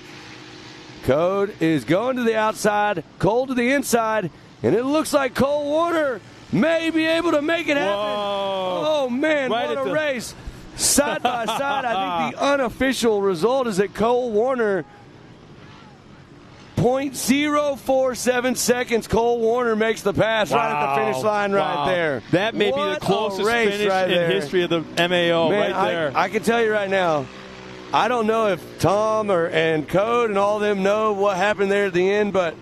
Code is going to the outside, Cole to the inside, and it looks like Cole Warner may be able to make it happen. Oh, man, what a race. Side by side, I think the unofficial result is that Cole Warner, 0.047 seconds, Cole Warner makes the pass right at the finish line right there. That may be the closest finish in history of the MAO. Man, right there. I can tell you right now, I don't know if Tom and Code and all of them know what happened there at the end, but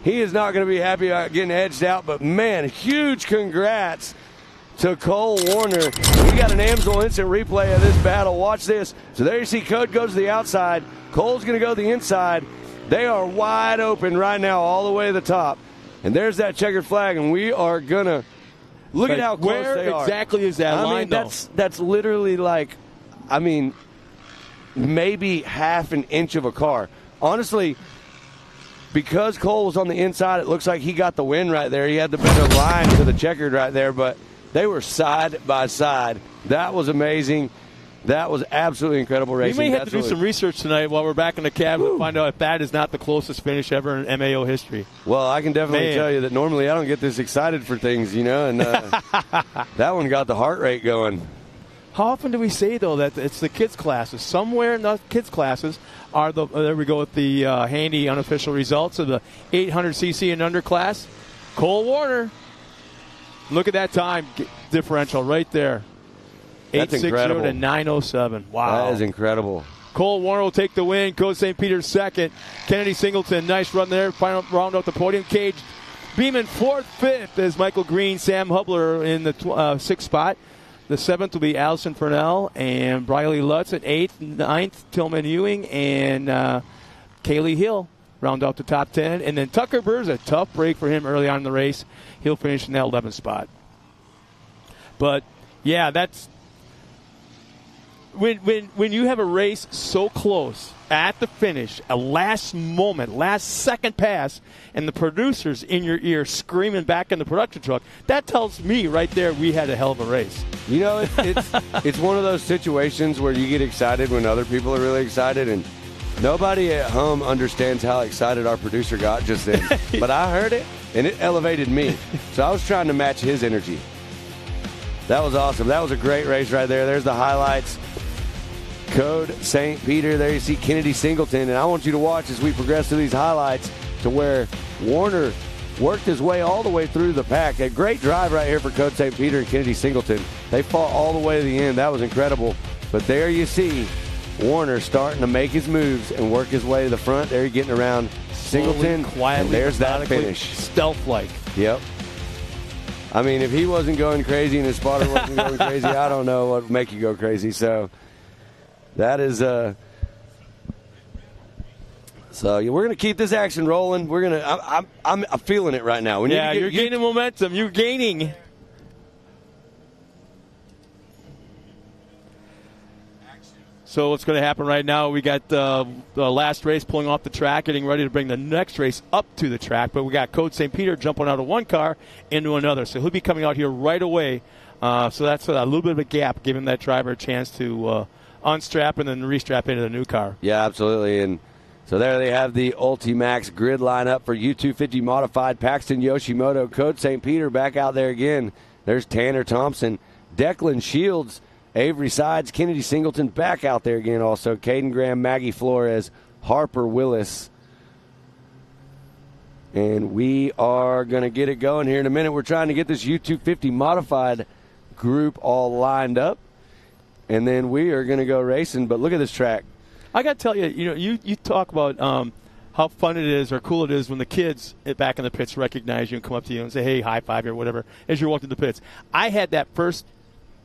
he is not going to be happy about getting edged out. But, man, huge congrats to Cole Warner. We got an Amsoil instant replay of this battle. Watch this. So there you see Code goes to the outside. Cole's going to go to the inside. They are wide open right now all the way to the top. And there's that checkered flag, and we are going to look at how close they are. Where exactly is that line, though? That's literally like, maybe half an inch of a car. Honestly, because Cole was on the inside, it looks like he got the win right there. He had the better line to the checkered right there, but they were side by side. That was amazing. That was absolutely incredible racing. We may have to do some research tonight while we're back in the cab to find out if that is not the closest finish ever in MAO history. Well, I can definitely tell you that normally I don't get this excited for things, and that one got the heart rate going. How often do we say, though, that it's the kids' classes? Somewhere in the kids' classes are there we go with the handy unofficial results of the 800cc and under class. Cole Warner, look at that time differential right there. That's 860 incredible. to 907. Wow. That is incredible. Cole Warner will take the win. Code St. Peter's second. Kennedy Singleton, nice run there. Final round out the podium. Cage Beeman 4th, 5th as Michael Green, Sam Hubler in the 6th spot. The 7th will be Allison Furnell and Briley Lutz at 8th, 9th, Tillman Ewing and Kaylee Hill round out the top 10. And then Tucker Burrs, a tough break for him early on in the race. He'll finish in that 11th spot. But, yeah, that's when you have a race so close at the finish, a last moment, last second pass, and the producers in your ear screaming back in the production truck, that tells me right there we had a hell of a race. It's one of those situations where you get excited when other people are really excited, and nobody at home understands how excited our producer got just then. But I heard it, and it elevated me. So I was trying to match his energy. That was awesome. That was a great race right there. There's the highlights. Code St. Peter. There you see Kennedy Singleton. And I want you to watch as we progress through these highlights to where Warner worked his way all the way through the pack. A great drive right here for Code St. Peter and Kennedy Singleton. They fought all the way to the end. That was incredible. But there you see Warner starting to make his moves and work his way to the front. There, getting around Singleton. Quietly, and there's that finish. Stealth-like. Yep. I mean, if he wasn't going crazy and his spotter wasn't going crazy, I don't know what would make you go crazy. So that is so we're going to keep this action rolling. We're going to I'm feeling it right now. You're gaining momentum. You're gaining. So what's going to happen right now, we got the last race pulling off the track, getting ready to bring the next race up to the track. But we got Code St. Peter jumping out of one car into another. So he'll be coming out here right away. So that's a little bit of a gap, giving that driver a chance to unstrap and then restrap into the new car. Yeah, absolutely. And so there they have the Ultimax grid lineup for U250 Modified. Paxton Yoshimoto, Code St. Peter back out there again. There's Tanner Thompson, Declan Shields, Avery Sides, Kennedy Singleton back out there again also. Caden Graham, Maggie Flores, Harper Willis. And we are going to get it going here in a minute. We're trying to get this U250 Modified group all lined up. And then we are going to go racing. But look at this track. I got to tell you, you talk about how fun it is or cool it is when the kids back in the pits recognize you and come up to you and say, hey, high five you or whatever, as you're walking to the pits. I had that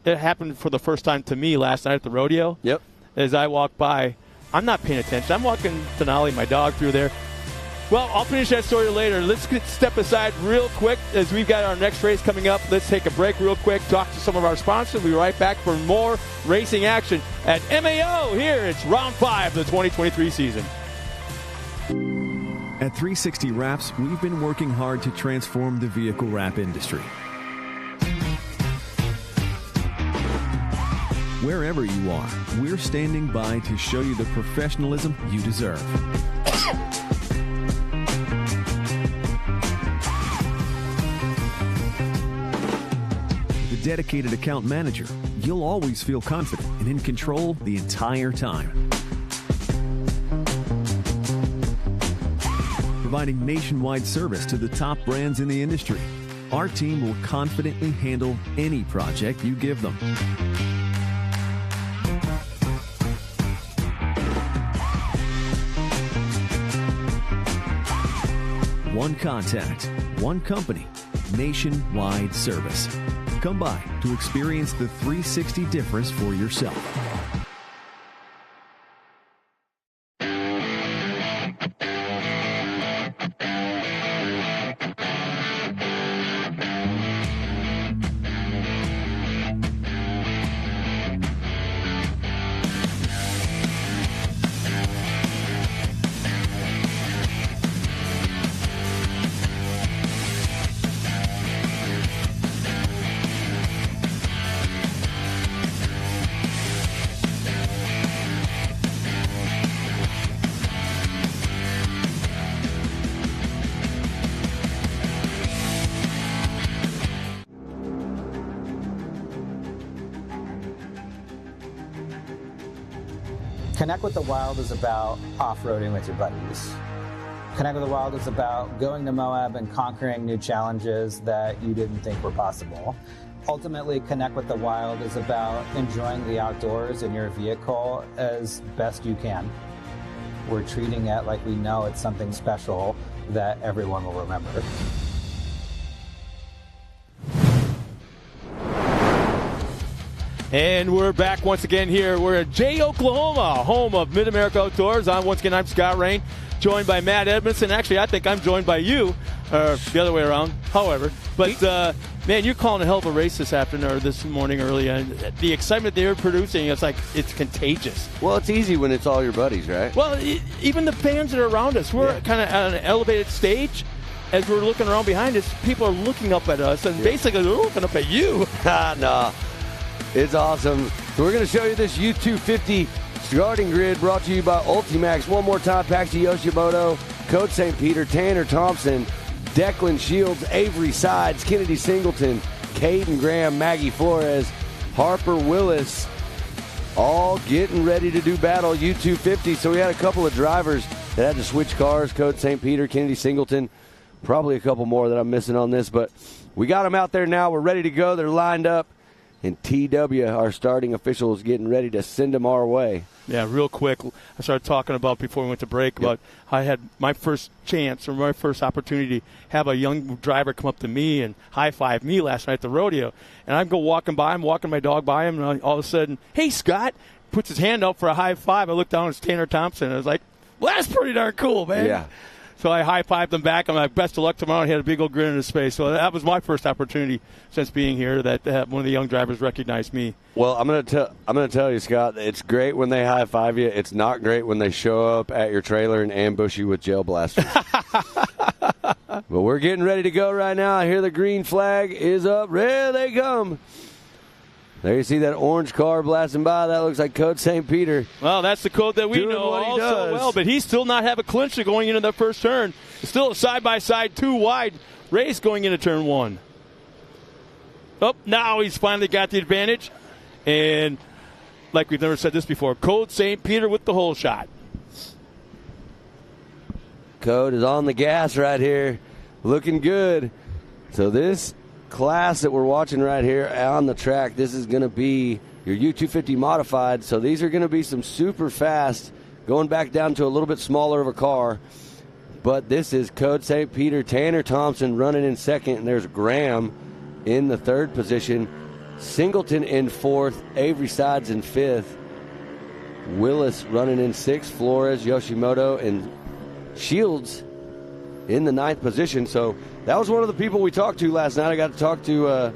it happened for the first time to me last night at the rodeo. Yep. As I walked by, I'm not paying attention. I'm walking Denali, my dog, through there. Well, I'll finish that story later. Let's step aside real quick as we've got our next race coming up. Let's take a break real quick, talk to some of our sponsors. We'll be right back for more racing action at MAO. Here, it's round 5 of the 2023 season. At 360 Wraps, we've been working hard to transform the vehicle wrap industry. Wherever you are, we're standing by to show you the professionalism you deserve. Dedicated account manager, you'll always feel confident and in control the entire time. Providing nationwide service to the top brands in the industry, our team will confidently handle any project you give them. One contact, one company, nationwide service. Come by to experience the 360 difference for yourself. Connect with the Wild is about off-roading with your buddies. Connect with the Wild is about going to Moab and conquering new challenges that you didn't think were possible. Ultimately, Connect with the Wild is about enjoying the outdoors in your vehicle as best you can. We're treating it like we know it's something special that everyone will remember. And we're back once again here. We're at Jay, Oklahoma, home of MidAmerica Outdoors. I'm Scott Rain, joined by Matt Edmondson. Actually, I think I'm joined by you, or the other way around, however. But, man, you're calling a hell of a race this afternoon or this morning early. And the excitement they're producing, it's contagious. Well, it's easy when it's all your buddies, right? Well, even the fans that are around us. We're kind of on an elevated stage. As we're looking around behind us, people are looking up at us, and basically they're looking up at you. No. It's awesome. So we're going to show you this U250 starting grid brought to you by Ultimax. One more time, Paxton Yoshimoto, Code St. Peter, Tanner Thompson, Declan Shields, Avery Sides, Kennedy Singleton, Caden Graham, Maggie Flores, Harper Willis, all getting ready to do battle U250. So we had a couple of drivers that had to switch cars, Code St. Peter, Kennedy Singleton, probably a couple more that I'm missing on this, but we got them out there now. We're ready to go. They're lined up. And TW, our starting official, is getting ready to send them our way. Yeah, real quick, I started talking about before we went to break about how I had my first chance or my first opportunity to have a young driver come up to me and high-five me last night at the rodeo. And I go walking by him, walking my dog by him, and all of a sudden, hey, Scott, puts his hand up for a high-five. I look down, it's Tanner Thompson. And I was like, well, that's pretty darn cool, man. Yeah. So I high-fived him back. I'm like, best of luck tomorrow. And he had a big old grin on his face. So that was my first opportunity since being here that one of the young drivers recognized me. Well, I'm gonna tell you, Scott, it's great when they high-five you. It's not great when they show up at your trailer and ambush you with gel blasters. But we're getting ready to go right now. I hear the green flag is up. There they come. There you see that orange car blasting by. That looks like Code St. Peter. Well, that's the code that we Doing know what he all so does. well, but he still not have a clincher going into that first turn. Still a side-by-side, 2-wide race going into turn 1. Oh, now he's finally got the advantage. And like we've never said this before, Code St. Peter with the hole shot. Code is on the gas right here. Looking good. So this class that we're watching right here on the track, this is going to be your U250 modified. So these are going to be some super fast, going back down to a little bit smaller of a car. But this is Code St. Peter, Tanner Thompson running in second, and there's Graham in the third position. Singleton in fourth, Avery Sides in fifth, Willis running in sixth, Flores, Yoshimoto, and Shields in the ninth position. So that was one of the people we talked to last night. I got to talk to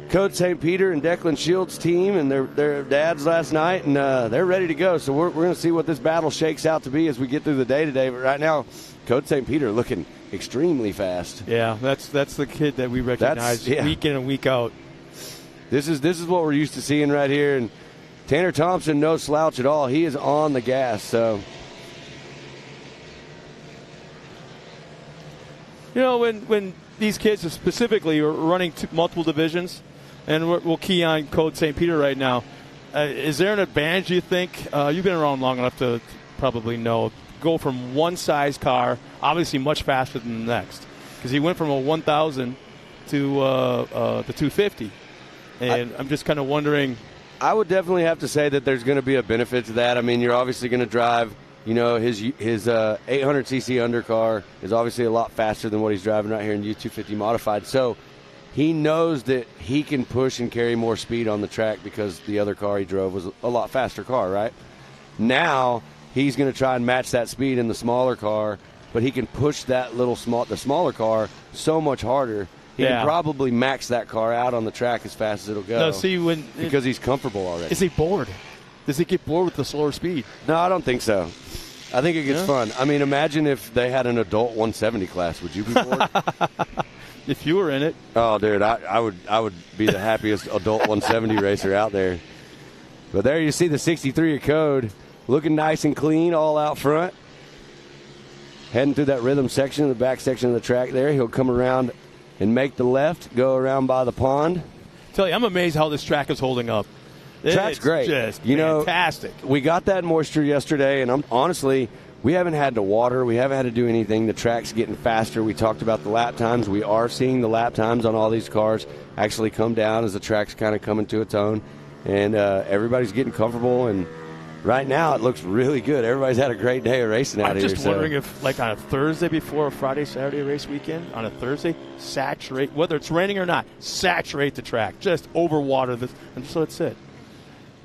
Code St. Peter and Declan Shields' team and their dads last night, and they're ready to go. So we're going to see what this battle shakes out to be as we get through the day today. But right now, Code St. Peter looking extremely fast. Yeah, that's the kid that we recognize week in and week out. This is what we're used to seeing right here. And Tanner Thompson, no slouch at all. He is on the gas. So, you know, when these kids specifically are running multiple divisions, and we'll key on Code St. Peter right now, is there an advantage, you think? You've been around long enough to probably know. Go from one size car, obviously much faster than the next, because he went from a 1000 to the 250. And I'm just kind of wondering. I would definitely have to say that there's going to be a benefit to that. I mean, you're obviously going to drive, you know, his 800cc undercar is obviously a lot faster than what he's driving right here in U250 modified. So he knows that he can push and carry more speed on the track because the other car he drove was a lot faster car, right? Now he's going to try and match that speed in the smaller car, but he can push that the smaller car so much harder. He can probably max that car out on the track as fast as it'll go. No, see, because he's comfortable already. Is he bored? Does he get bored with the slower speed? No, I don't think so. I think it gets fun. I mean, imagine if they had an adult 170 class. Would you be bored? If you were in it. Oh, dude, I would be the happiest adult 170 racer out there. But there you see the 63 Code looking nice and clean all out front. Heading through that rhythm section, the back section of the track there. He'll come around and make the left, go around by the pond. Tell you, I'm amazed how this track is holding up. Track's great. Just fantastic. We got that moisture yesterday, and honestly, we haven't had to water. We haven't had to do anything. The track's getting faster. We talked about the lap times. We are seeing the lap times on all these cars actually come down as the track's kind of coming to its own. And everybody's getting comfortable, and right now it looks really good. Everybody's had a great day of racing out here. I'm just wondering if, like on a Thursday before a Friday, Saturday race weekend, on a Thursday, saturate, whether it's raining or not, saturate the track. Just overwater this and just let it sit.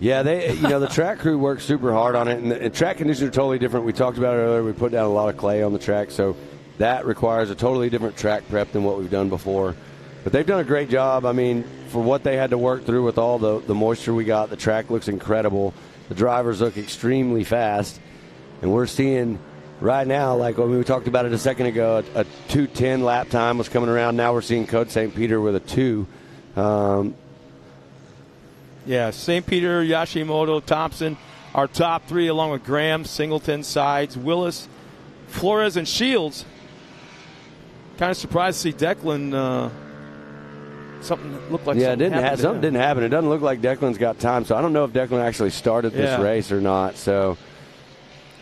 Yeah, the track crew works super hard on it, and the track conditions are totally different. We talked about it earlier. We put down a lot of clay on the track, so that requires a totally different track prep than what we've done before. But they've done a great job. I mean, for what they had to work through with all the moisture we got, the track looks incredible. The drivers look extremely fast, and we're seeing right now, like when we talked about it a second ago, a 2:10 lap time was coming around. Now we're seeing Code St. Peter with a 2. Yeah, St. Peter, Yoshimoto, Thompson, our top three, along with Graham, Singleton, Sides, Willis, Flores, and Shields. Kind of surprised to see Declan. Something looked like something didn't happen. It doesn't look like Declan's got time, so I don't know if Declan actually started this race or not. So,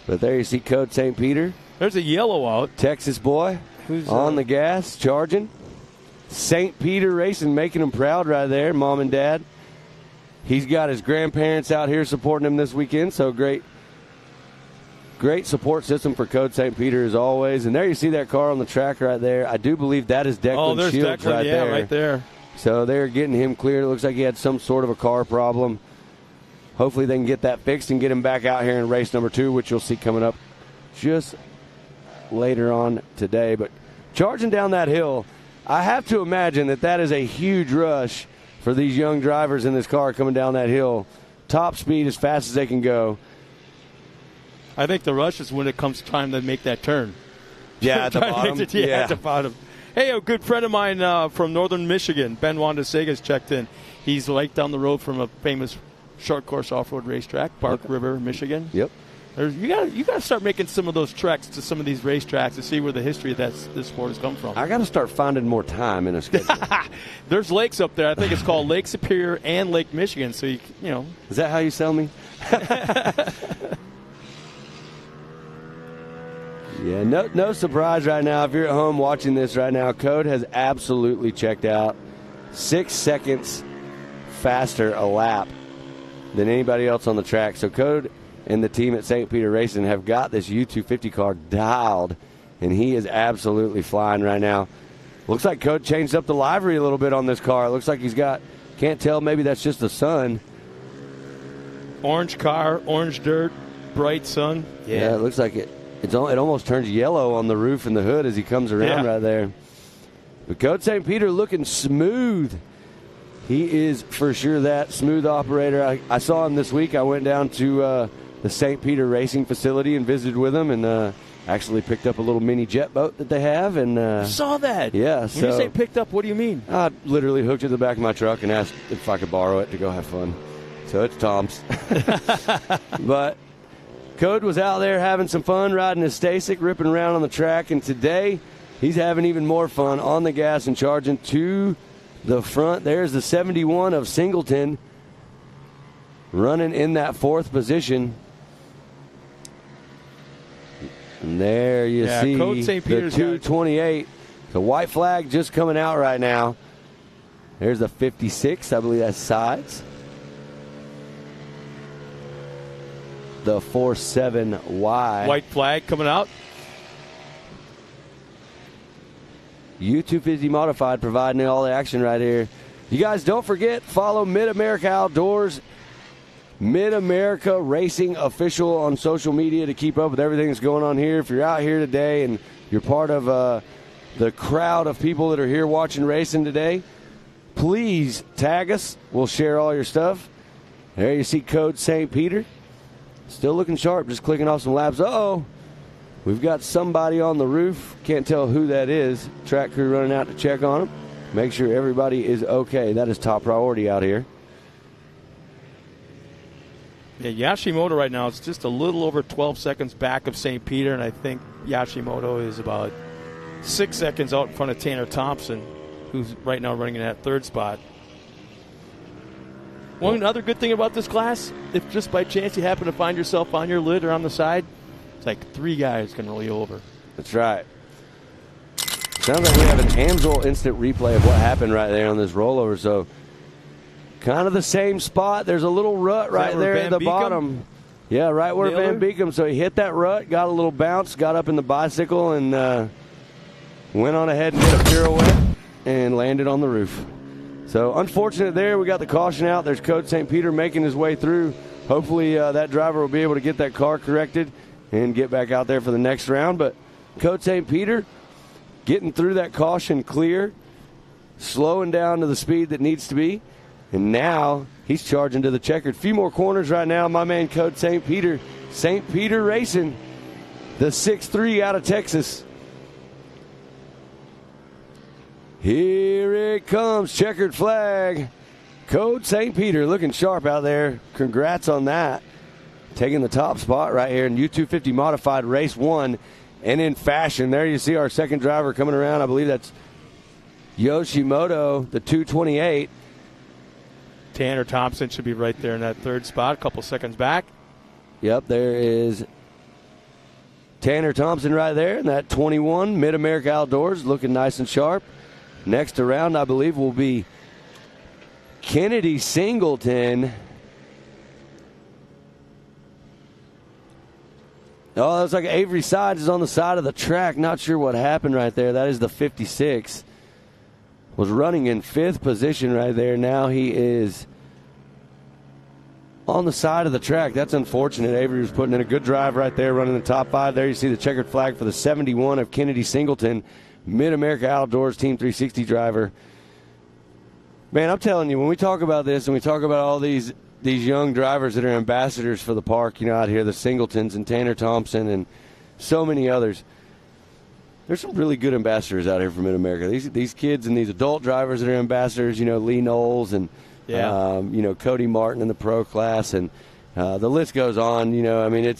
but there you see Code St. Peter. There's a yellow out. Texas boy who's on the gas, charging. St. Peter Racing, making him proud right there, mom and dad. He's got his grandparents out here supporting him this weekend, so great support system for Code St. Peter as always. And there you see that car on the track right there. I do believe that is Declan Shields Declan, there. right there. So they're getting him cleared. It looks like he had some sort of a car problem. Hopefully they can get that fixed and get him back out here in race number 2, which you'll see coming up just later on today. But charging down that hill, I have to imagine that is a huge rush for these young drivers in this car coming down that hill. Top speed as fast as they can go. I think the rush is when it comes time to make that turn. Yeah, at the bottom. At the bottom. Hey, a good friend of mine from northern Michigan, Ben Wandasega's checked in. He's right down the road from a famous short course off-road racetrack, Park River, Michigan. Yep. You got to start making some of those treks to some of these racetracks to see where the history of this sport has come from. I got to start finding more time in a schedule. There's lakes up there. I think it's called Lake Superior and Lake Michigan. So you know. Is that how you sell me? Yeah, no surprise right now. If you're at home watching this right now, Code has absolutely checked out. 6 seconds faster a lap than anybody else on the track. So Code and the team at St. Peter Racing have got this U250 car dialed, and he is absolutely flying right now. Looks like Code changed up the livery a little bit on this car. It looks like he's got, can't tell, maybe that's just the sun. Orange car, orange dirt, bright sun. Yeah, it looks like it almost turns yellow on the roof and the hood as he comes around right there. But Code St. Peter looking smooth. He is for sure that smooth operator. I saw him this week. I went down to the St. Peter Racing facility and visited with him, and actually picked up a little mini jet boat that they have. And I saw that. Yeah. When you say picked up, what do you mean? I literally hooked it to the back of my truck and asked if I could borrow it to go have fun. So it's Tom's. But Code was out there having some fun, riding his Stasic, ripping around on the track, and today he's having even more fun on the gas and charging to the front. There's the 71 of Singleton running in that 4th position. And there you see Code St. the Peter's 228. The white flag just coming out right now. There's the 56. I believe that's sides. The 47Y. White flag coming out. U250 Modified providing all the action right here. You guys don't forget, follow MidAmerica Outdoors, MidAmerica Racing Official on social media to keep up with everything that's going on here. If you're out here today and you're part of the crowd of people that are here watching racing today, please tag us. We'll share all your stuff. There you see Code St. Peter. Still looking sharp, just clicking off some laps. Uh-oh. We've got somebody on the roof. Can't tell who that is. Track crew running out to check on them. Make sure everybody is okay. That is top priority out here. Yeah, Yashimoto right now is just a little over 12 seconds back of St. Peter, and I think Yashimoto is about 6 seconds out in front of Tanner Thompson, who's right now running in that 3rd spot. One other good thing about this class, if just by chance you happen to find yourself on your lid or on the side, it's like 3 guys can roll you over. That's right. Sounds like we have an Amsoil instant replay of what happened right there on this rollover. So kind of the same spot. There's a little rut right there at the bottom. Yeah, right where Van Beekum. So he hit that rut, got a little bounce, got up in the bicycle, and went on ahead and did a pirouette and landed on the roof. So unfortunate there. We got the caution out. There's Code St. Peter making his way through. Hopefully that driver will be able to get that car corrected and get back out there for the next round. But Code St. Peter getting through that caution clear, slowing down to the speed that needs to be. And now he's charging to the checkered. Few more corners right now. My man Code St. Peter Racing, the 6'3" out of Texas. Here it comes, checkered flag. Code St. Peter looking sharp out there. Congrats on that. Taking the top spot right here in U250 Modified Race 1. And in fashion, there you see our second driver coming around. I believe that's Yoshimoto, the 228. Tanner Thompson should be right there in that 3rd spot, a couple seconds back. Yep, there is Tanner Thompson right there in that 21. MidAmerica Outdoors looking nice and sharp. Next around, I believe, will be Kennedy Singleton. Oh, looks like Avery Sides is on the side of the track. Not sure what happened right there. That is the 56. Was running in 5th position right there. Now he is on the side of the track. That's unfortunate. Avery was putting in a good drive right there, running the top 5. There you see the checkered flag for the 71 of Kennedy Singleton, MidAmerica Outdoors Team 360 driver. Man, I'm telling you, when we talk about this and we talk about all these young drivers that are ambassadors for the park, you know, out here, the Singletons and Tanner Thompson and so many others, there's some really good ambassadors out here for MidAmerica. These kids and these adult drivers that are ambassadors, you know, Lee Knowles and Yeah. Cody Martin in the pro class, and the list goes on. I mean,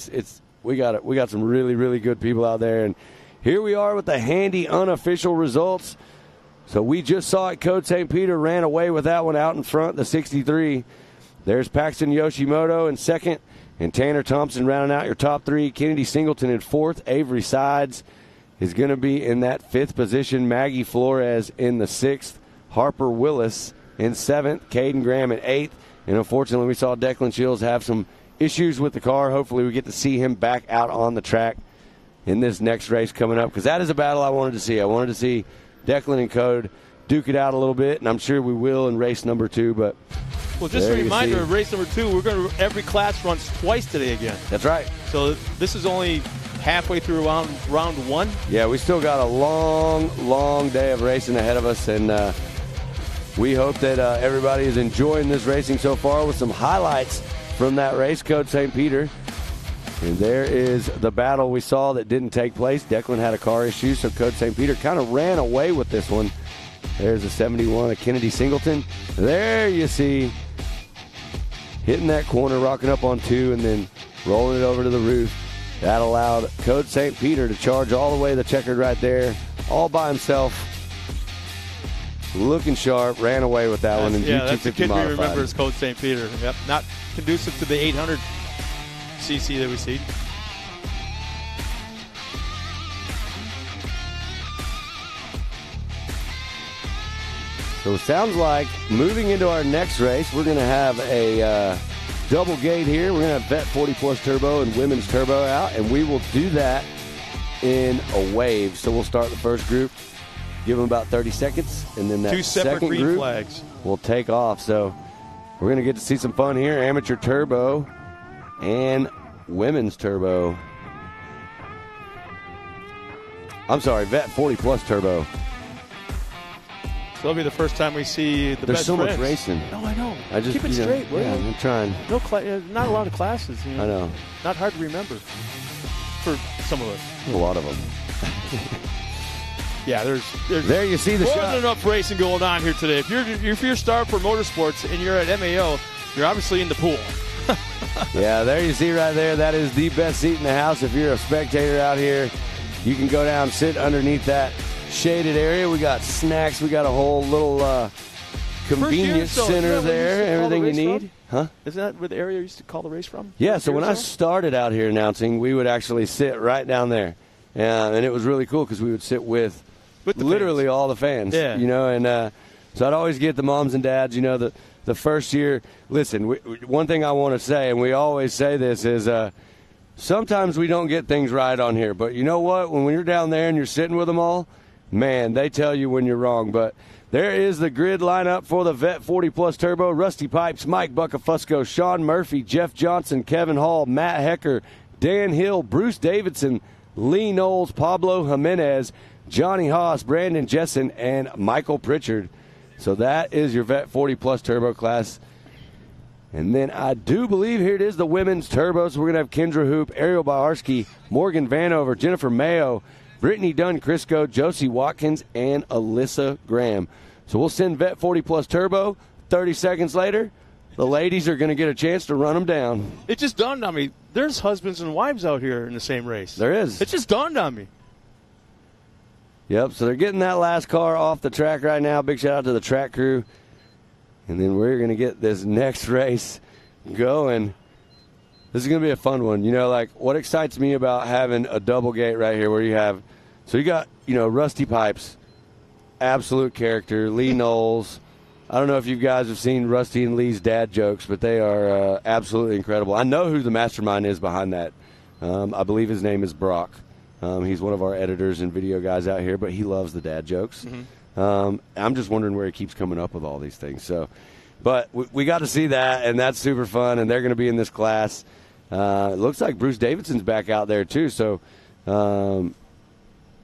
we got some really, really good people out there, and here we are with the handy unofficial results. So we just saw it. Code St. Peter ran away with that one out in front, the 63. There's Paxton Yoshimoto in second, and Tanner Thompson rounding out your top three. Kennedy Singleton in fourth. Avery Sides is going to be in that fifth position. Maggie Flores in the sixth. Harper Willis in seventh. Caden Graham in eighth. And unfortunately, we saw Declan Shields have some issues with the car. Hopefully, we get to see him back out on the track in this next race coming up, because that is a battle I wanted to see. I wanted to see Declan and Code duke it out a little bit, and I'm sure we will in race number 2. But well, just a reminder, race number 2, every class runs twice today again. That's right. So this is only halfway through round 1. Yeah, we still got a long, long day of racing ahead of us, and we hope that everybody is enjoying this racing so far with some highlights from that race. Code St. Peter. And there is the battle we saw that didn't take place. Declan had a car issue, so Code St. Peter kind of ran away with this one. There's a 71 of Kennedy Singleton. There you see, hitting that corner, rocking up on 2, and then rolling it over to the roof. That allowed Code St. Peter to charge all the way the checkered right there, all by himself. Looking sharp, ran away with that one. Yeah, that's the kid we remember as Code St. Peter. Yep, not conducive to the 800 cc that we see. So it sounds like moving into our next race, we're going to have a double gate here. We're going to have Vet 40 Plus Turbo and Women's Turbo out, and we will do that in a wave. So we'll start the first group, give them about 30 seconds, and then that 2 separate second green group flags will take off. So we're going to get to see some fun here. Amateur Turbo and Women's Turbo. I'm sorry, Vet 40 Plus Turbo. So that'll be the first time we see the There's best so friends. much racing. No, I know. I just keep it straight. Yeah, I'm trying. Not a lot of classes. I know. Not hard to remember for some of us. A lot of them. Yeah, there's there you see the more shot. than enough racing going on here today. If you're Star for Motorsports and you're at MAO, you're obviously in the pool. Yeah, there you see right there. That is the best seat in the house. If you're a spectator out here, you can go down, sit underneath that shaded area. We got snacks. We got a whole little convenience center there. Everything you need. Huh? Isn't that where the area you used to call the race from? Yeah, so when I started out here announcing, we would actually sit right down there. And it was really cool because we would sit with literally fans. All the fans. Yeah. And so I'd always get the moms and dads, the first year. Listen, one thing I want to say, and we always say this, is sometimes we don't get things right on here. But you know what? When you're down there and you're sitting with them all, man, they tell you when you're wrong. But there is the grid lineup for the Vet 40 Plus Turbo. Rusty Pipes, Mike Buckafusco, Sean Murphy, Jeff Johnson, Kevin Hall, Matt Hecker, Dan Hill, Bruce Davidson, Lee Knowles, Pablo Jimenez, Johnny Haas, Brandon Jessen, and Michael Pritchard. So that is your Vet 40 Plus Turbo class. And then I do believe here it is, the Women's Turbo. So we're going to have Kendra Hoop, Ariel Baharski, Morgan Vanover, Jennifer Mayo, Brittany Dunn Crisco, Josie Watkins, and Alyssa Graham. So we'll send Vet 40 Plus Turbo. 30 seconds later, the ladies are going to get a chance to run them down. It just dawned on me, there's husbands and wives out here in the same race. There is. It just dawned on me. Yep, so they're getting that last car off the track right now. Big shout out to the track crew. And then we're going to get this next race going. This is going to be a fun one. What excites me about having a double gate right here where you have, so you got, Rusty Pipes, absolute character, Lee Knowles. I don't know if you guys have seen Rusty and Lee's dad jokes, but they are absolutely incredible. I know who the mastermind is behind that. I believe his name is Brock. He's one of our editors and video guys out here, but he loves the dad jokes. Mm-hmm. I'm just wondering where he keeps coming up with all these things. So, but we got to see that, and that's super fun, and they're going to be in this class. It looks like Bruce Davidson's back out there, too. So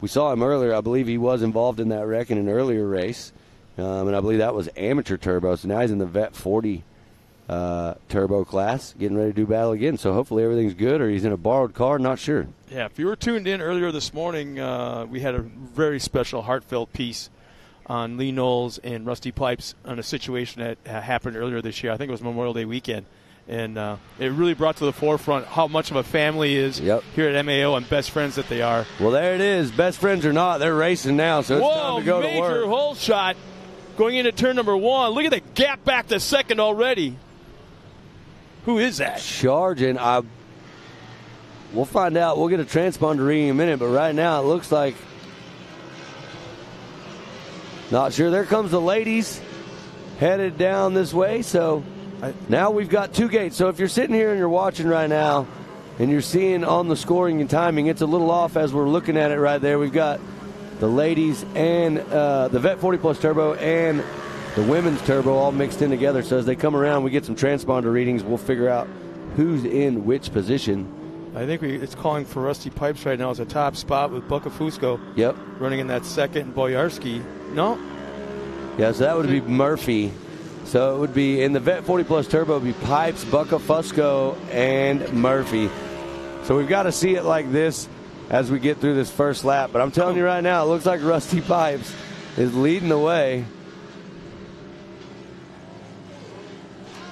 we saw him earlier. I believe he was involved in that wreck in an earlier race, and I believe that was amateur turbo. So now he's in the Vet 40 turbo class, getting ready to do battle again. So hopefully everything's good, or he's in a borrowed car, not sure. Yeah, if you were tuned in earlier this morning, we had a very special, heartfelt piece on Lee Knowles and Rusty Pipes on a situation that happened earlier this year. I think it was Memorial Day weekend. And it really brought to the forefront how much of a family is here at MAO and best friends that they are. Well, there it is. Best friends or not, they're racing now, so it's time to go to work. Major hole shot going into turn number 1. Look at the gap back to second already. Who is that? Charging. We'll find out. We'll get a transponder reading in a minute, but right now it looks like not sure. There comes the ladies headed down this way, so now we've got 2 gates. So if you're sitting here and you're watching right now and you're seeing on the scoring and timing, it's a little off as we're looking at it right there. We've got the ladies and the Vet 40 Plus Turbo and the women's turbo all mixed in together. So as they come around, we get some transponder readings. We'll figure out who's in which position. I think it's calling for Rusty Pipes right now as a top spot with Bucka Fusco. Yep. Running in that second, and Boyarski. No? Yeah, so that would be Murphy. So it would be in the Vet 40 Plus Turbo, it would be Pipes, Bucka Fusco, and Murphy. So we've got to see it like this as we get through this first lap. But I'm telling you right now, it looks like Rusty Pipes is leading the way.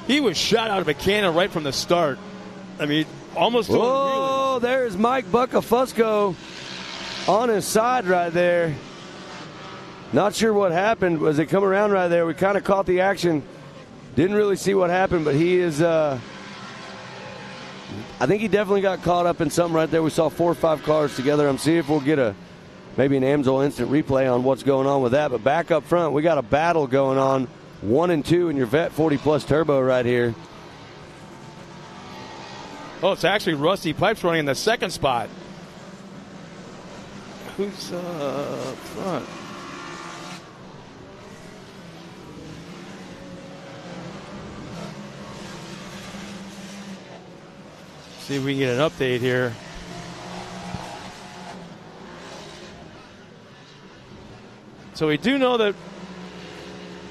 He was shot out of a cannon right from the start. I mean, almost. Whoa, there's Mike Bucka Fusco on his side right there. Not sure what happened as they come around right there. We kind of caught the action. Didn't really see what happened, but he is, I think he definitely got caught up in something right there. We saw 4 or 5 cars together. I'm seeing if we'll get maybe an Amsoil instant replay on what's going on with that. But back up front, we got a battle going on. 1 and 2 in your Vet 40 Plus Turbo right here. Oh, it's actually Rusty Pipes running in the second spot. Who's up front? See if we can get an update here. So we do know that.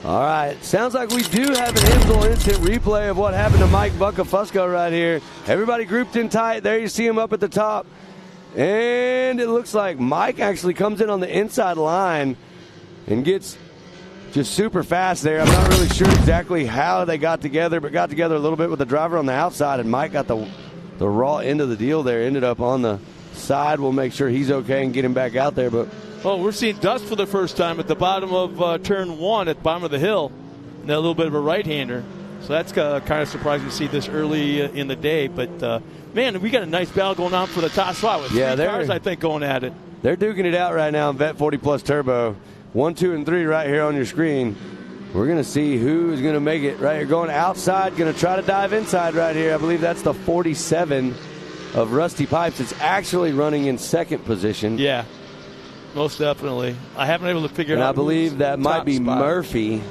All right, sounds like we do have an Amsoil instant replay of what happened to Mike Bucka Fusco right here. Everybody grouped in tight. There you see him up at the top. And it looks like Mike actually comes in on the inside line and gets just super fast there. I'm not really sure exactly how they got together, but got together a little bit with the driver on the outside, and Mike got the raw end of the deal there. Ended up on the side. We'll make sure he's okay and get him back out there. But well, we're seeing dust for the first time at the bottom of turn 1 at the bottom of the hill. And a little bit of a right-hander. So that's kind of surprising to see this early in the day. But, man, we got a nice battle going on for the top spot with 3 cars, I think, going at it. They're duking it out right now in Vet 40 Plus Turbo. 1, 2, and 3 right here on your screen. We're going to see who is going to make it right here. Going outside, going to try to dive inside right here. I believe that's the 47 of Rusty Pipes. It's actually running in second position. Yeah. Most definitely. I haven't been able to figure it out. And I believe that might be spot. Murphy.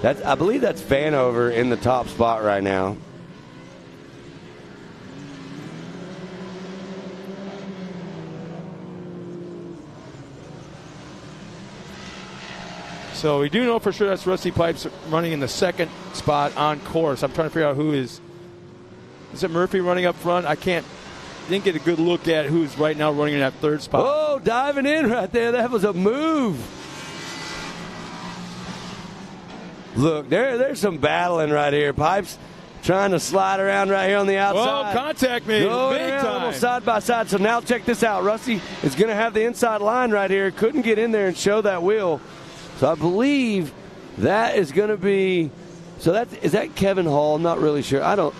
I believe that's Vanover in the top spot right now. So we do know for sure that's Rusty Pipes running in the second spot on course. I'm trying to figure out who is. Is it Murphy running up front? Didn't get a good look at who's right now running in that third spot. Oh, diving in right there. That was a move. Look, there's some battling right here. Pipes trying to slide around right here on the outside. Whoa, contact me. Big time. Almost side by side. So now check this out. Rusty is going to have the inside line right here. Couldn't get in there and show that wheel. So I believe that is going to be. So is that Kevin Hall? I'm not really sure. I don't.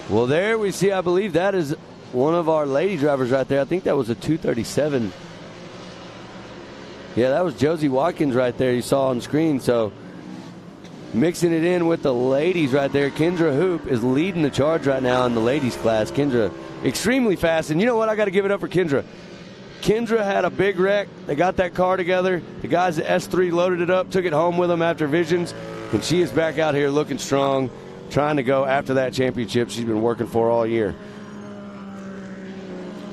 Well, there we see, I believe that is one of our lady drivers right there. I think that was a 237. Yeah, that was Josie Watkins right there you saw on screen. So mixing it in with the ladies right there. Kendra Hoop is leading the charge right now in the ladies class. Kendra extremely fast. And you know what? I got to give it up for Kendra. Kendra had a big wreck. They got that car together. The guys at S3 loaded it up, took it home with them after Visions. And she is back out here looking strong, trying to go after that championship she's been working for all year.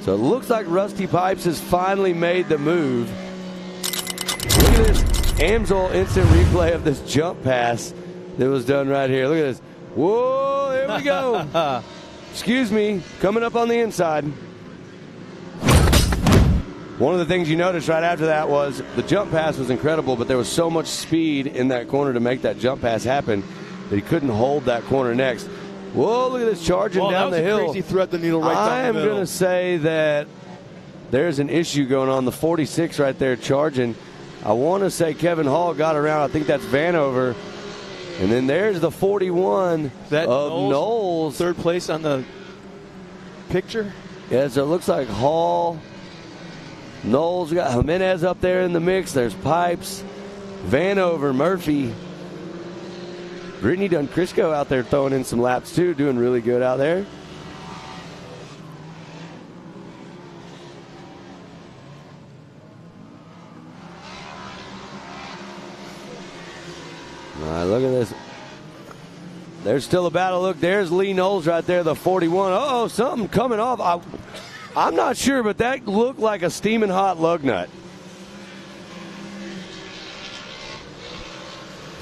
So it looks like Rusty Pipes has finally made the move. Look at this Amsoil instant replay of this jump pass that was done right here. Look at this. Whoa, here we go. excuse me, coming up on the inside. One of the things you noticed right after that was the jump pass was incredible, but there was so much speed in that corner to make that jump pass happen that he couldn't hold that corner next. Whoa, look at this charging down the hill. That was a crazy thread the needle right down the middle. I am going to say that there's an issue going on. The 46 right there charging. I want to say Kevin Hall got around. I think that's Vanover. And then there's the 41 that of Knowles. Third place on the picture. Yeah, so it looks like Hall, Knowles. We got Jimenez up there in the mix. There's Pipes, Vanover, Murphy. Brittany Dunn-Crisco out there throwing in some laps too, doing really good out there. All right, look at this. There's still a battle. Look, there's Lee Knowles right there, the 41. Uh-oh, something coming off. I'm not sure, but that looked like a steaming hot lug nut.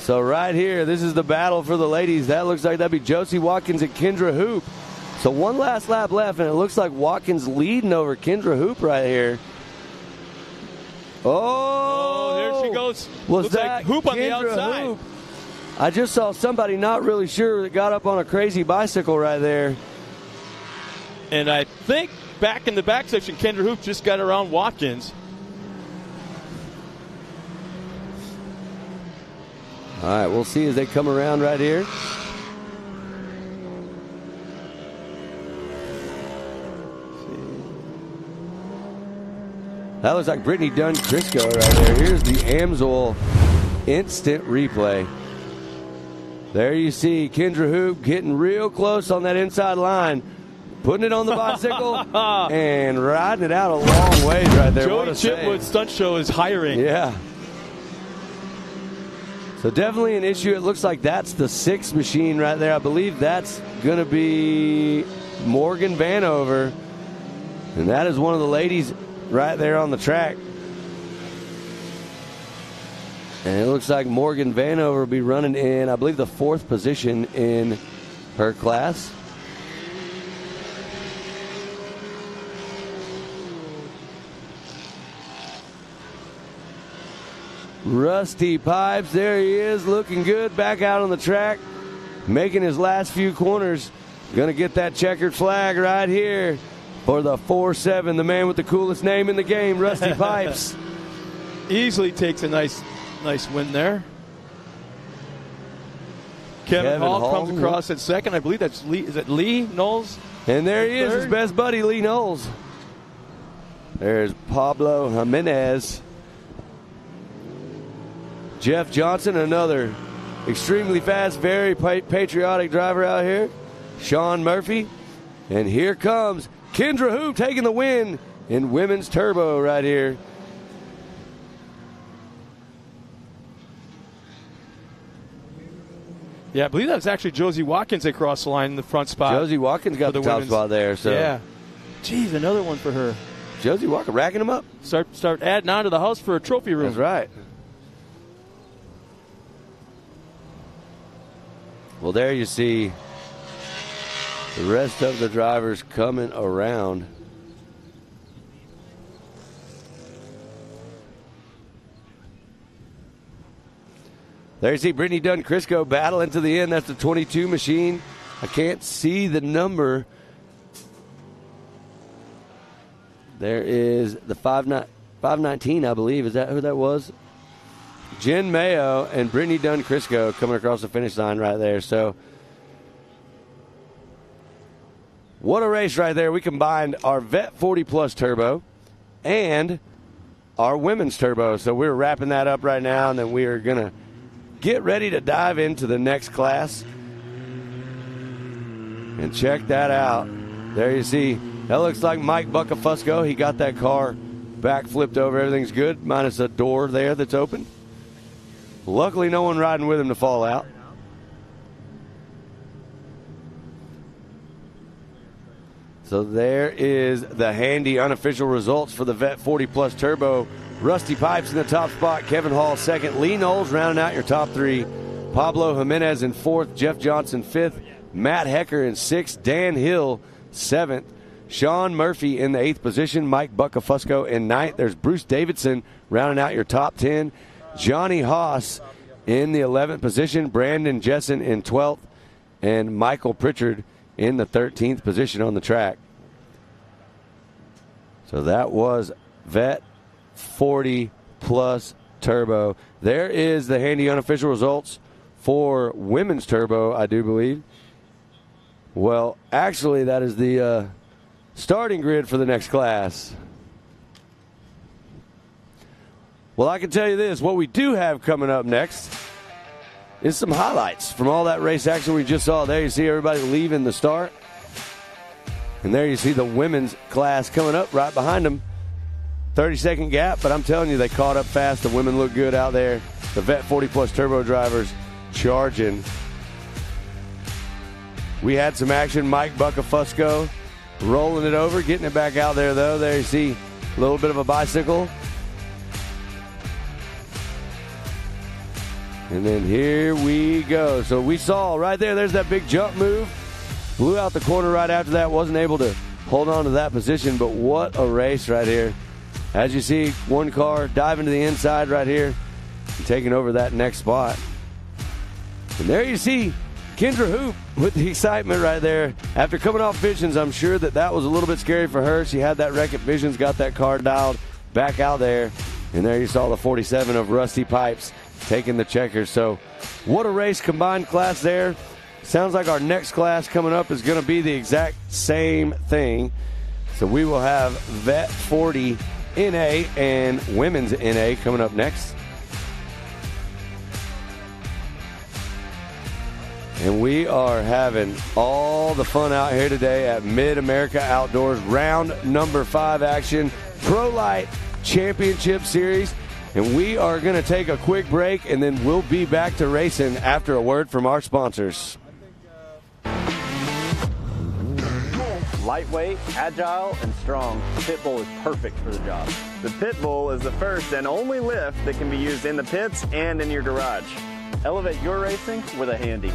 So right here, this is the battle for the ladies. That looks like that'd be Josie Watkins and Kendra Hoop. So one last lap left, and it looks like Watkins leading over Kendra Hoop right here. Oh, there she goes. Was looks that like Hoop on Kendra the outside? Hoop? I just saw somebody not really sure that got up on a crazy bicycle right there. And I think back in the back section, Kendra Hoop just got around Watkins. All right, we'll see as they come around right here. That looks like Brittany Dunn-Crisco right there. Here's the Amsoil instant replay. There you see Kendra Hoop getting real close on that inside line, putting it on the bicycle and riding it out a long ways right there. Joey Chitwood Stunt Show is hiring. Yeah. So definitely an issue. It looks like that's the 6 machine right there. I believe that's going to be Morgan Vanover. And that is one of the ladies right there on the track. And it looks like Morgan Vanover will be running in, I believe, the 4th position in her class. Rusty Pipes, there he is, looking good, back out on the track, making his last few corners. Going to get that checkered flag right here for the 4-7, the man with the coolest name in the game, Rusty Pipes. Easily takes a nice win there. Kevin Hall comes across at second. I believe that's Lee. Is it Lee Knowles? And there he is, his best buddy, Lee Knowles. There's Pablo Jimenez. Jeff Johnson, another extremely fast, very patriotic driver out here. Sean Murphy. And here comes Kendra Hoop taking the win in women's turbo right here. Yeah, I believe that's actually Josie Watkins that crossed the line in the front spot. Josie Watkins got the top spot there. So. Yeah. Geez, another one for her. Josie Watkins racking them up. Start adding on to the house for a trophy room. That's right. Well, there you see the rest of the drivers coming around. There you see Brittany Dunn-Crisco battling to the end. That's the 22 machine. I can't see the number. There is the 519, I believe. Is that who that was? Jen Mayo and Brittany Dunn-Crisco coming across the finish line right there. So, what a race right there. We combined our Vet 40 Plus Turbo and our Women's Turbo. So, we're wrapping that up right now, and then we are going to get ready to dive into the next class. And check that out. There you see. That looks like Mike Buckafusco. He got that car back flipped over. Everything's good, minus a door there that's open. Luckily, no one riding with him to fall out. So there is the handy unofficial results for the Vet 40 Plus Turbo. Rusty Pipes in the top spot. Kevin Hall second. Lee Knowles rounding out your top 3. Pablo Jimenez in 4th. Jeff Johnson 5th. Matt Hecker in 6th. Dan Hill, 7th. Sean Murphy in the 8th position. Mike Buccafusco in 9th. There's Bruce Davidson rounding out your top 10. Johnny Haas in the 11th position. Brandon Jessen in 12th. And Michael Pritchard in the 13th position on the track. So that was Vet 40 plus Turbo. There is the handy unofficial results for women's Turbo, I do believe. Well, actually, that is the starting grid for the next class. Well, I can tell you this. What we do have coming up next is some highlights from all that race action we just saw. There you see everybody leaving the start. And there you see the women's class coming up right behind them. 30-second gap, but I'm telling you, they caught up fast. The women look good out there. The Vet 40 plus Turbo drivers charging. We had some action. Mike Buccafusco rolling it over, getting it back out there, though. There you see a little bit of a bicycle. And then here we go. So we saw right there, there's that big jump move. Blew out the corner right after that. Wasn't able to hold on to that position, but what a race right here. As you see, one car diving to the inside right here and taking over that next spot. And there you see Kendra Hoop with the excitement right there. After coming off Visions, I'm sure that was a little bit scary for her. She had that wreck at Visions, got that car dialed back out there. And there you saw the 47 of Rusty Pipes taking the checkers. So what a race, combined class there. Sounds like our next class coming up is going to be the exact same thing. So we will have Vet 40 NA and Women's NA coming up next. And we are having all the fun out here today at MidAmerica Outdoors. Round number 5 action. Pro Light Championship Series. And we are going to take a quick break, and then we'll be back to racing after a word from our sponsors. Lightweight, agile, and strong, the Pitbull is perfect for the job. The Pitbull is the first and only lift that can be used in the pits and in your garage. Elevate your racing with a Handy.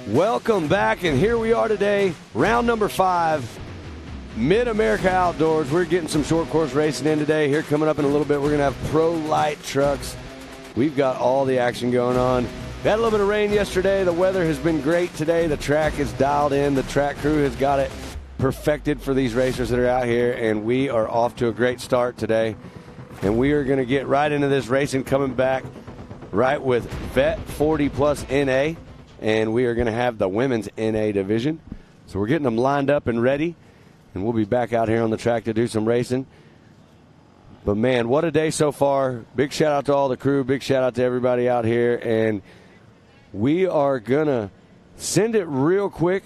Welcome back, and here we are today, round number 5, MidAmerica Outdoors. We're getting some short course racing in today. Here coming up in a little bit, we're going to have Pro Light trucks. We've got all the action going on. We had a little bit of rain yesterday. The weather has been great today. The track is dialed in. The track crew has got it perfected for these racers that are out here, and we are off to a great start today. And we are going to get right into this racing, coming back right with Vet 40 plus NA. And we are going to have the women's NA division. So we're getting them lined up and ready. And we'll be back out here on the track to do some racing. But, man, what a day so far. Big shout-out to all the crew. Big shout-out to everybody out here. And we are going to send it real quick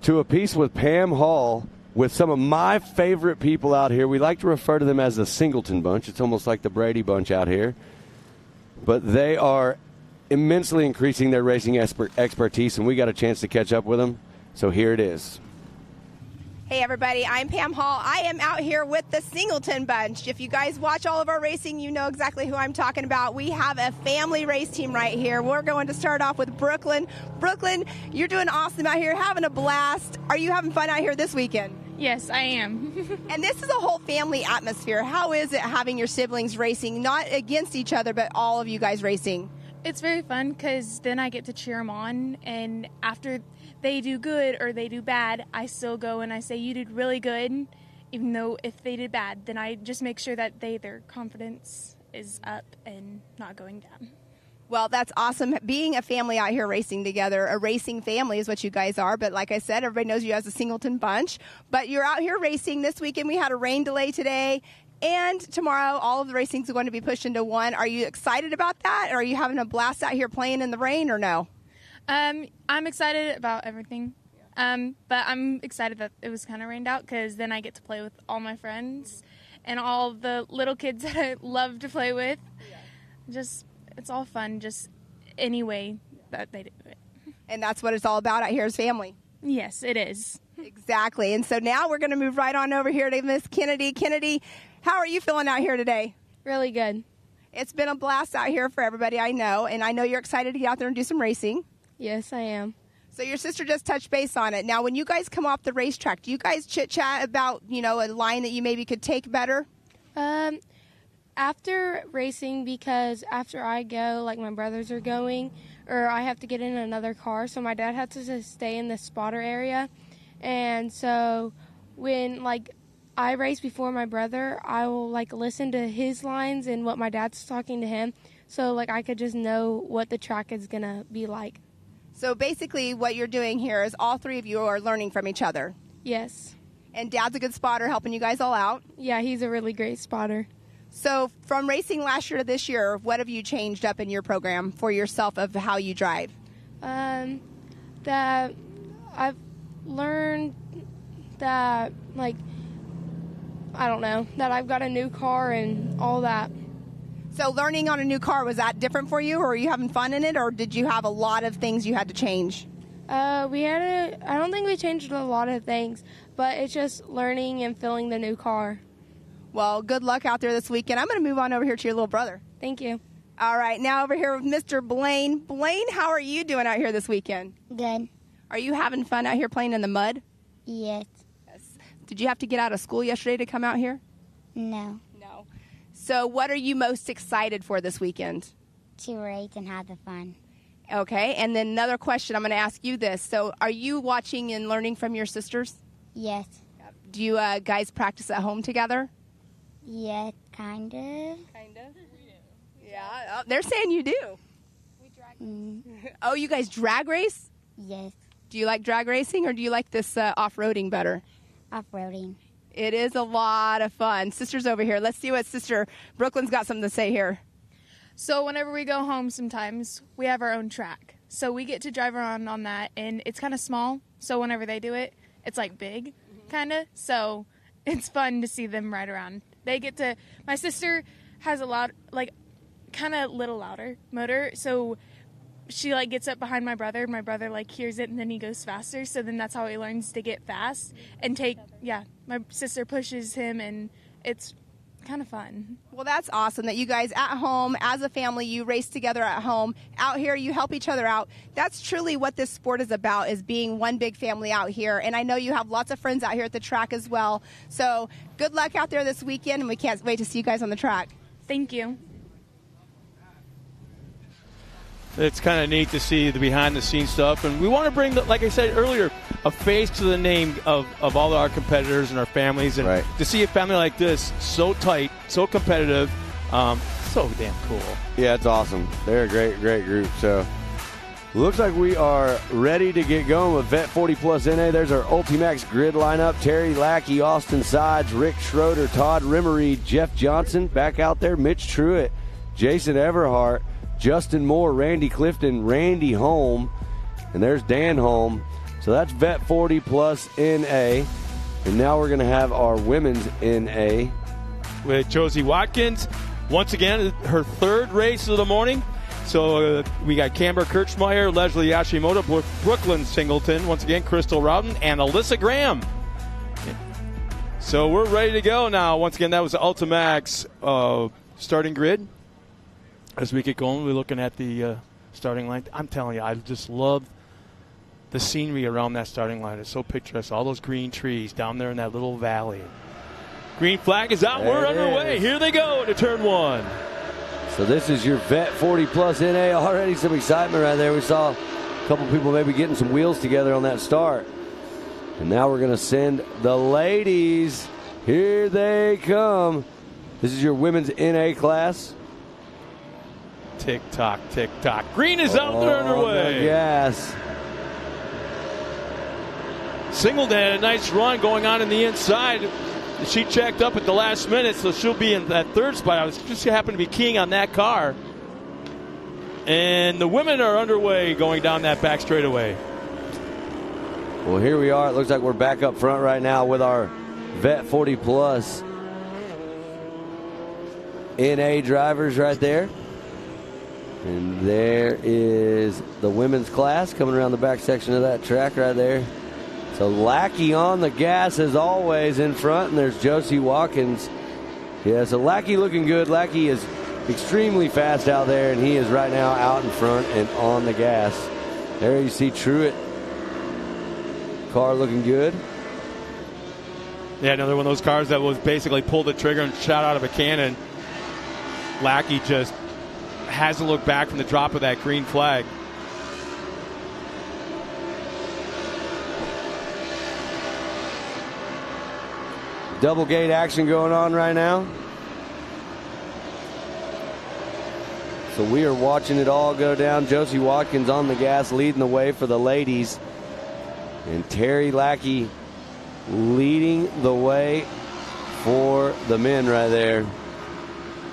to a piece with Pam Hall with some of my favorite people out here. We like to refer to them as the Singleton Bunch. It's almost like the Brady Bunch out here. But they are immensely increasing their racing expertise, and we got a chance to catch up with them. So here it is. Hey everybody, I'm Pam Hall. I am out here with the Singleton Bunch. If you guys watch all of our racing, you know exactly who I'm talking about. We have a family race team right here. We're going to start off with Brooklyn. Brooklyn, you're doing awesome out here, having a blast. Are you having fun out here this weekend? Yes, I am. And this is a whole family atmosphere. How is it having your siblings racing, not against each other, but all of you guys racing? It's very fun because then I get to cheer them on, and after they do good or they do bad, I still go and I say, you did really good, even though if they did bad, then I just make sure that their confidence is up and not going down. Well, that's awesome. Being a family out here racing together, a racing family is what you guys are. But like I said, everybody knows you as a Singleton Bunch. But you're out here racing. This weekend we had a rain delay today. And tomorrow, all of the racing is going to be pushed into one. Are you excited about that? Or are you having a blast out here playing in the rain or no? I'm excited about everything. But I'm excited that it was kind of rained out because then I get to play with all my friends and all the little kids that I love to play with. Just, it's all fun, just any way that they do it. And that's what it's all about out here is family. Yes, it is. Exactly. And so now we're going to move right on over here to Miss Kennedy. Kennedy, how are you feeling out here today? Really good. It's been a blast out here for everybody, I know. And I know you're excited to get out there and do some racing. Yes, I am. So your sister just touched base on it. Now, when you guys come off the racetrack, do you guys chit-chat about, a line that you maybe could take better? After racing, because after I go, like my brothers are going, or I have to get in another car, so my dad has to stay in the spotter area. And so when, I race before my brother, I will, listen to his lines and what my dad's talking to him, so, I could just know what the track is going to be like. So basically what you're doing here is all three of you are learning from each other. Yes. And Dad's a good spotter, helping you guys all out. Yeah, he's a really great spotter. So from racing last year to this year, what have you changed up in your program for yourself of how you drive? That I've learned that, I don't know, that I've got a new car and all that. So learning on a new car, was that different for you, or are you having fun in it, or did you have a lot of things you had to change? I don't think we changed a lot of things, but it's just learning and feeling the new car. Well, good luck out there this weekend. I'm going to move on over here to your little brother. Thank you. All right, now over here with Mr. Blaine. Blaine, how are you doing out here this weekend? Good. Are you having fun out here playing in the mud? Yes. Did you have to get out of school yesterday to come out here? No. No. So what are you most excited for this weekend? To race and have the fun. Okay, and then another question, I'm going to ask you this. So are you watching and learning from your sisters? Yes. Do you guys practice at home together? Yes, kind of. Kind of? Yeah, they're saying you do. We drag race. Oh, you guys drag race? Yes. Do you like drag racing, or do you like this off-roading better? Off-roading. It is a lot of fun. Sister's over here. Let's see what Sister Brooklyn's got something to say here. So whenever we go home sometimes, we have our own track. So we get to drive around on that, and it's kind of small. So whenever they do it, it's big, kind of. So it's fun to see them ride around. They get to, my sister has a loud, kind of little louder motor. So she gets up behind my brother. My brother hears it, and then he goes faster. So then that's how he learns to get fast and my sister pushes him, and it's kind of fun. Well, that's awesome that you guys at home, as a family, you race together at home. Out here, you help each other out. That's truly what this sport is about, is being one big family out here. And I know you have lots of friends out here at the track as well. So good luck out there this weekend, and we can't wait to see you guys on the track. Thank you. It's kind of neat to see the behind-the-scenes stuff. And we want to bring, like I said earlier, a face to the name of all our competitors and our families. And to see a family like this, so tight, so competitive, so damn cool. Yeah, it's awesome. They're a great, great group. So looks like we are ready to get going with Vet 40 Plus NA. There's our Ultimax grid lineup. Terry Lackey, Austin Sides, Rick Schroeder, Todd Rimmery, Jeff Johnson back out there, Mitch Truitt, Jason Everhart, Justin Moore, Randy Clifton, Randy Holm, and there's Dan Holm. So that's Vet 40 Plus NA. And now we're going to have our women's NA. With Josie Watkins, once again, her third race of the morning. So we got Camber Kirchmeyer, Leslie Yashimoto, Brooklyn Singleton, once again, Crystal Rowden, and Alyssa Graham. So we're ready to go now. Once again, that was the Ultimax starting grid. As we get going, we're looking at the starting line. I'm telling you, I just love the scenery around that starting line. It's so picturesque. All those green trees down there in that little valley. Green flag is out. We're underway. Here they go to turn one. So this is your Vet 40 Plus NA. Already some excitement right there. We saw a couple people maybe getting some wheels together on that start. And now we're going to send the ladies. Here they come. This is your women's NA class. Tick tock, tick tock. Green is out. They're underway. Yes. Singleton had a nice run going on in the inside. She checked up at the last minute, so she'll be in that third spot. I was just happened to be keying on that car. And the women are underway going down that back straightaway. Well, here we are. It looks like we're back up front right now with our Vet 40 Plus NA drivers right there. And there is the women's class coming around the back section of that track right there. So Lackey on the gas as always in front, and there's Josie Watkins. Yeah, so Lackey looking good. Lackey is extremely fast out there, and he is right now out in front and on the gas. There you see Truitt. Car looking good. Yeah, another one of those cars that was basically pulled the trigger and shot out of a cannon. Lackey just hasn't looked back from the drop of that green flag. Double gate action going on right now. So we are watching it all go down. Josie Watkins on the gas leading the way for the ladies. And Terry Lackey leading the way for the men right there.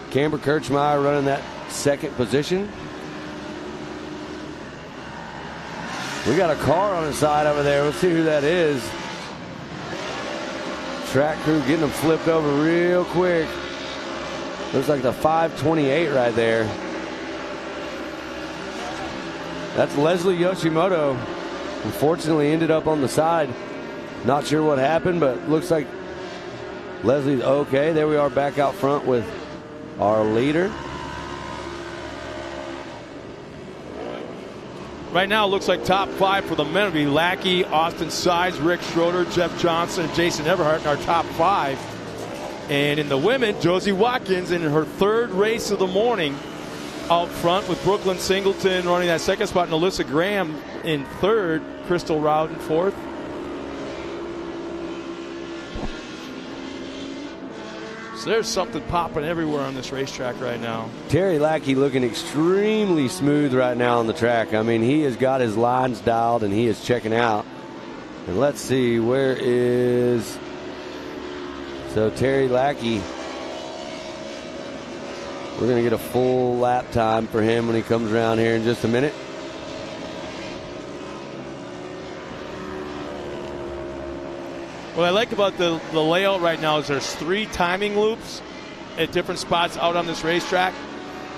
Camber Kirchmeyer running that second position. We got a car on the side over there. Let's see who that is. Track crew getting them flipped over real quick. Looks like the 528 right there. That's Leslie Yoshimoto. Unfortunately ended up on the side. Not sure what happened, but looks like Leslie's okay. There we are back out front with our leader. Right now, it looks like top five for the men will be Lackey, Austin Sides, Rick Schroeder, Jeff Johnson, and Jason Everhart in our top five. And in the women, Josie Watkins in her third race of the morning out front with Brooklyn Singleton running that second spot and Alyssa Graham in third, Crystal Rowden fourth. So there's something popping everywhere on this racetrack right now. Terry Lackey looking extremely smooth right now on the track. I mean, he has got his lines dialed and he is checking out. And let's see, where is... So Terry Lackey, we're going to get a full lap time for him when he comes around here in just a minute. What I like about the layout right now is there's 3 timing loops at different spots out on this racetrack.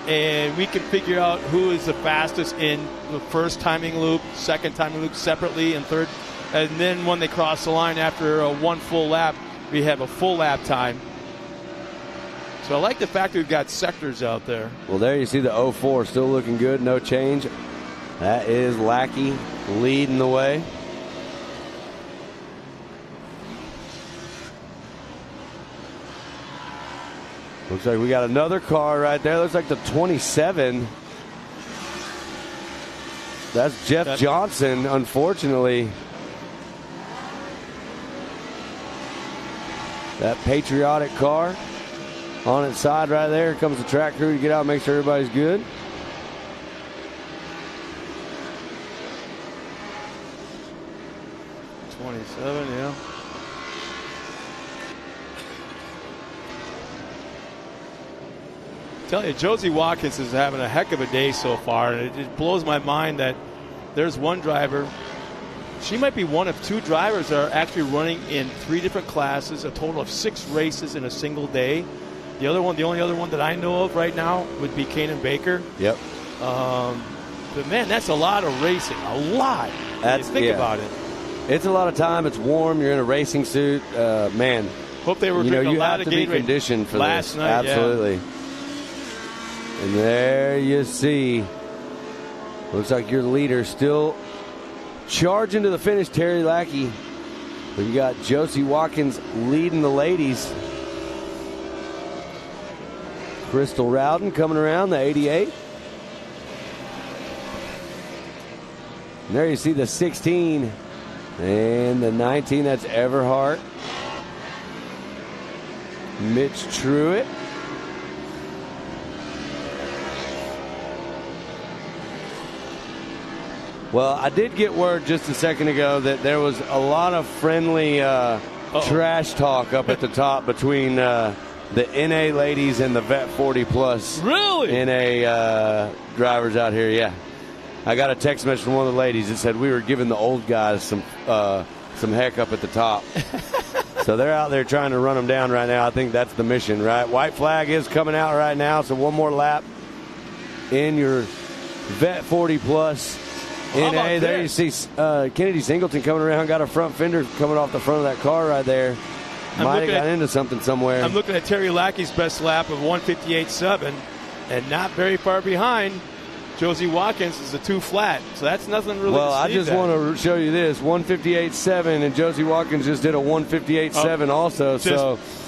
And we can figure out who is the fastest in the first timing loop, second timing loop separately, and third. And then when they cross the line after one full lap, we have a full lap time. So I like the fact that we've got sectors out there. Well, there you see the 04 still looking good, no change. That is Lackey leading the way. Looks like we got another car right there. Looks like the 27. That's Jeff Johnson, unfortunately. That patriotic car on its side right there. Here comes the track crew to get out and make sure everybody's good. Yeah. Tell you, Josie Watkins is having a heck of a day so far, and it blows my mind that there's one driver she might be one of 2 drivers that are actually running in 3 different classes, a total of 6 races in a single day. The only other one that I know of right now would be Kanan Baker. Yep. But, man, that's a lot of racing. A lot. Think about it. It's a lot of time. It's warm. You're in a racing suit. Man. Hope they were drinking a lot of Gatorade you have to be conditioned for last this. night. Absolutely. Yeah. And there you see. Looks like your leader still charging to the finish, Terry Lackey. But you got Josie Watkins leading the ladies. Crystal Rowden coming around, the 88. And there you see the 16 and the 19. That's Everhart. Mitch Truitt. Well, I did get word just a second ago that there was a lot of friendly trash talk up at the top between the NA ladies and the Vet 40 Plus. Really? NA drivers out here, yeah. I got a text message from one of the ladies that said we were giving the old guys some heck up at the top. So they're out there trying to run them down right now. I think that's the mission, right? White flag is coming out right now, so one more lap in your Vet 40 Plus. NA, there you see Kennedy Singleton coming around, got a front fender coming off the front of that car right there. Might have got into something somewhere. I'm looking at Terry Lackey's best lap of 158.7, and not very far behind. Josie Watkins is a 2 flat, so that's nothing really. Well, to I just want to show you this: 158.7, and Josie Watkins just did a 158.7 also.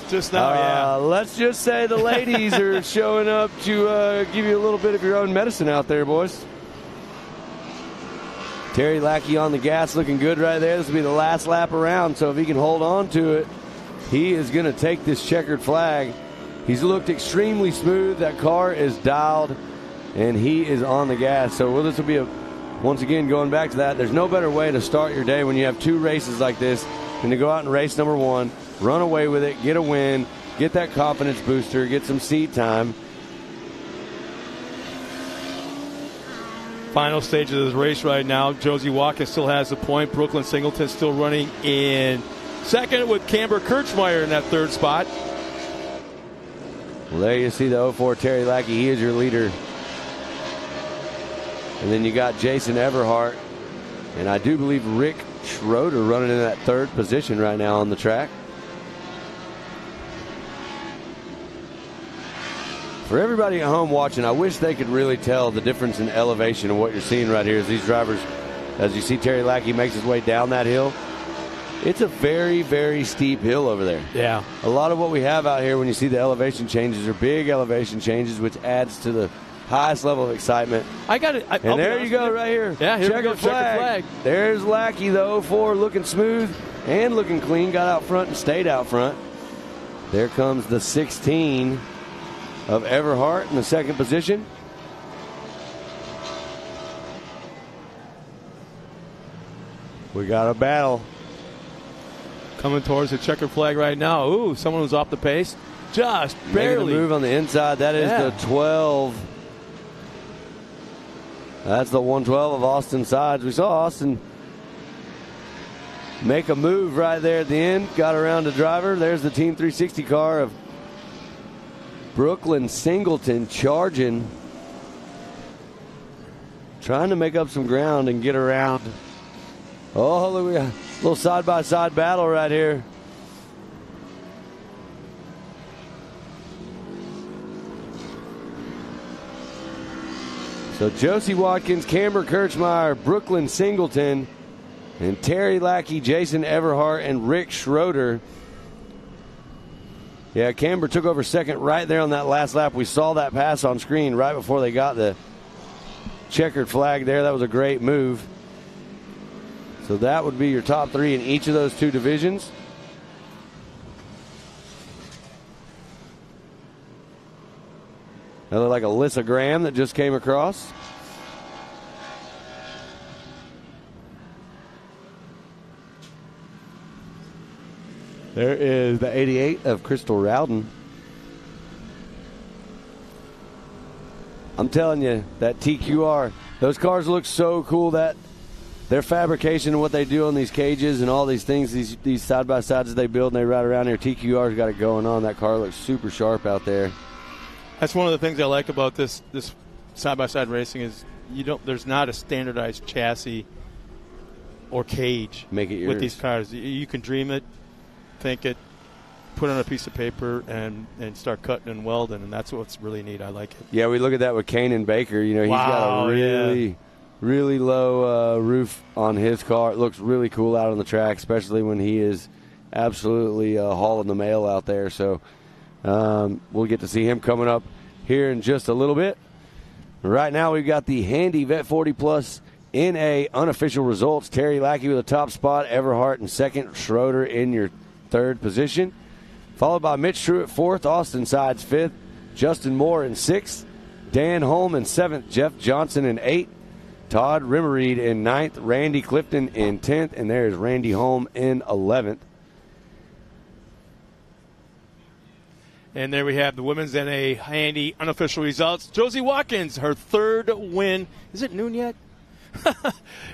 Just now, yeah. Let's just say the ladies are showing up to give you a little bit of your own medicine out there, boys. Terry Lackey on the gas, looking good right there. This will be the last lap around, so if he can hold on to it, he is going to take this checkered flag. He's looked extremely smooth. That car is dialed, and he is on the gas. So this will be once again, going back to that, there's no better way to start your day when you have 2 races like this than to go out and race number 1, run away with it, get a win, get that confidence booster, get some seat time. Final stage of this race right now. Josie Watkins still has the point. Brooklyn Singleton still running in second with Camber Kirchmeier in that 3rd spot. Well, there you see the 04 Terry Lackey. He is your leader. And then you got Jason Everhart. And I do believe Rick Schroeder running in that 3rd position right now on the track. For everybody at home watching, I wish they could really tell the difference in elevation of what you're seeing right here as these drivers, as you see Terry Lackey makes his way down that hill. It's a very, very steep hill over there. Yeah. A lot of what we have out here when you see the elevation changes are big elevation changes, which adds to the highest level of excitement. I got it. And there you go right here. Yeah, here we go. Checkered flag. There's Lackey, the 04, looking smooth and looking clean. Got out front and stayed out front. There comes the 16 of Everhart in the 2nd position. We got a battle. Coming towards the checkered flag right now. Ooh, someone was off the pace. Just barely. Making a move on the inside. That is the 12. That's the 112 of Austin Sides. We saw Austin make a move right there at the end. Got around the driver. There's the Team 360 car of Brooklyn Singleton charging. Trying to make up some ground and get around. Oh, look, we got a little side-by-side battle right here. So Josie Watkins, Camber Kirchmeier, Brooklyn Singleton, and Terry Lackey, Jason Everhart, and Rick Schroeder. Yeah, Camber took over second right there on that last lap. We saw that pass on screen right before they got the checkered flag there. That was a great move. So that would be your top 3 in each of those 2 divisions. That looked like Alyssa Graham that just came across. There is the 88 of Crystal Rowden. I'm telling you, that TQR, those cars look so cool. That their fabrication and what they do on these cages and all these things, these side-by-sides that they build and they ride around here, TQR's got it going on. That car looks super sharp out there. That's one of the things I like about this side-by-side racing is there's not a standardized chassis or cage Make it yours. with these cars. You can dream it, think it, put it on a piece of paper, and start cutting and welding, and that's what's really neat. I like it. Yeah, we look at that with Kanan Baker. You know, he's got a really low roof on his car. It looks really cool out on the track, especially when he is absolutely hauling the mail out there. So we'll get to see him coming up here in just a little bit. Right now we've got the Handy Vet 40 Plus NA unofficial results. Terry Lackey with a top spot, Everhart in second, Schroeder in your third position, followed by Mitch Truitt fourth, Austin Sides fifth, Justin Moore in sixth, Dan Holm in seventh, Jeff Johnson in eighth, Todd Rimmereed in ninth, Randy Clifton in 10th, and there's Randy Holm in 11th. And there we have the women's NA Handy unofficial results. Josie Watkins, her third win. Is it noon yet?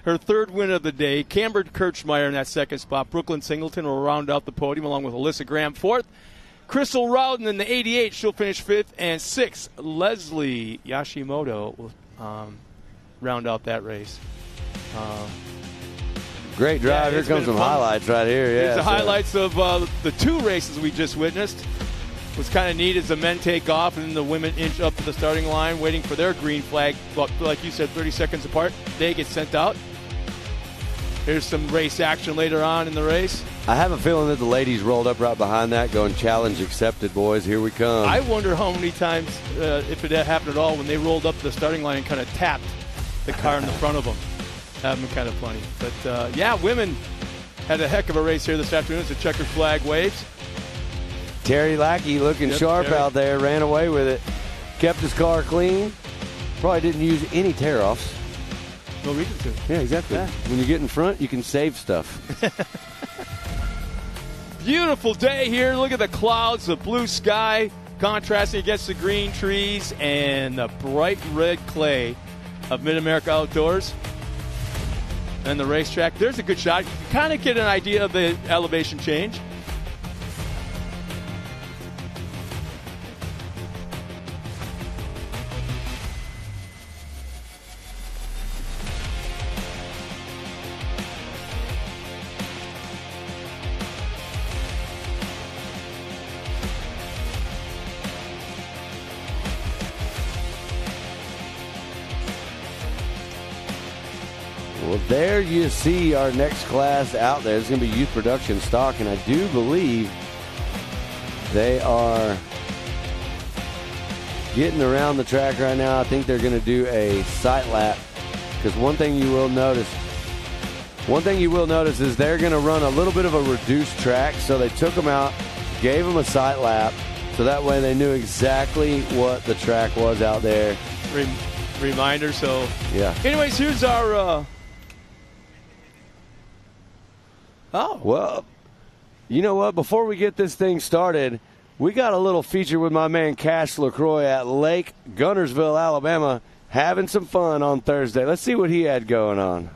Her third win of the day. Camber Kirchmeyer in that second spot. Brooklyn Singleton will round out the podium along with Alyssa Graham fourth. Crystal Rowden in the 88. She'll finish fifth. And sixth, Leslie Yashimoto will round out that race. Great drive. Here comes some highlights right here. Yeah, Here's the highlights of the two races we just witnessed. What's kind of neat is the men take off and then the women inch up to the starting line waiting for their green flag. But like you said, 30 seconds apart, they get sent out. Here's some race action later on in the race. I have a feeling that the ladies rolled up right behind that going, challenge accepted, boys. Here we come. I wonder how many times, if it happened at all, when they rolled up to the starting line and kind of tapped the car in the front of them. That would be kind of funny. But, yeah, women had a heck of a race here this afternoon as the checkered flag waves. Terry Lackey looking sharp out there, ran away with it, kept his car clean, probably didn't use any tear-offs. No reason to. Yeah, exactly. Yeah. When you get in front, you can save stuff. Beautiful day here. Look at the clouds, the blue sky contrasting against the green trees and the bright red clay of MidAmerica Outdoors and the racetrack. There's a good shot. You kind of get an idea of the elevation change. Well, there you see our next class out there. It's going to be youth production stock, and I do believe they are getting around the track right now. I think they're going to do a sight lap, because one thing you will notice is they're going to run a little bit of a reduced track. So they took them out, gave them a sight lap, so that way they knew exactly what the track was out there. Reminder. So yeah. Anyways, here's our. Well, you know what? Before we get this thing started, we got a little feature with my man Cash LaCroix at Lake Gunnersville, Alabama, having some fun on Thursday. Let's see what he had going on.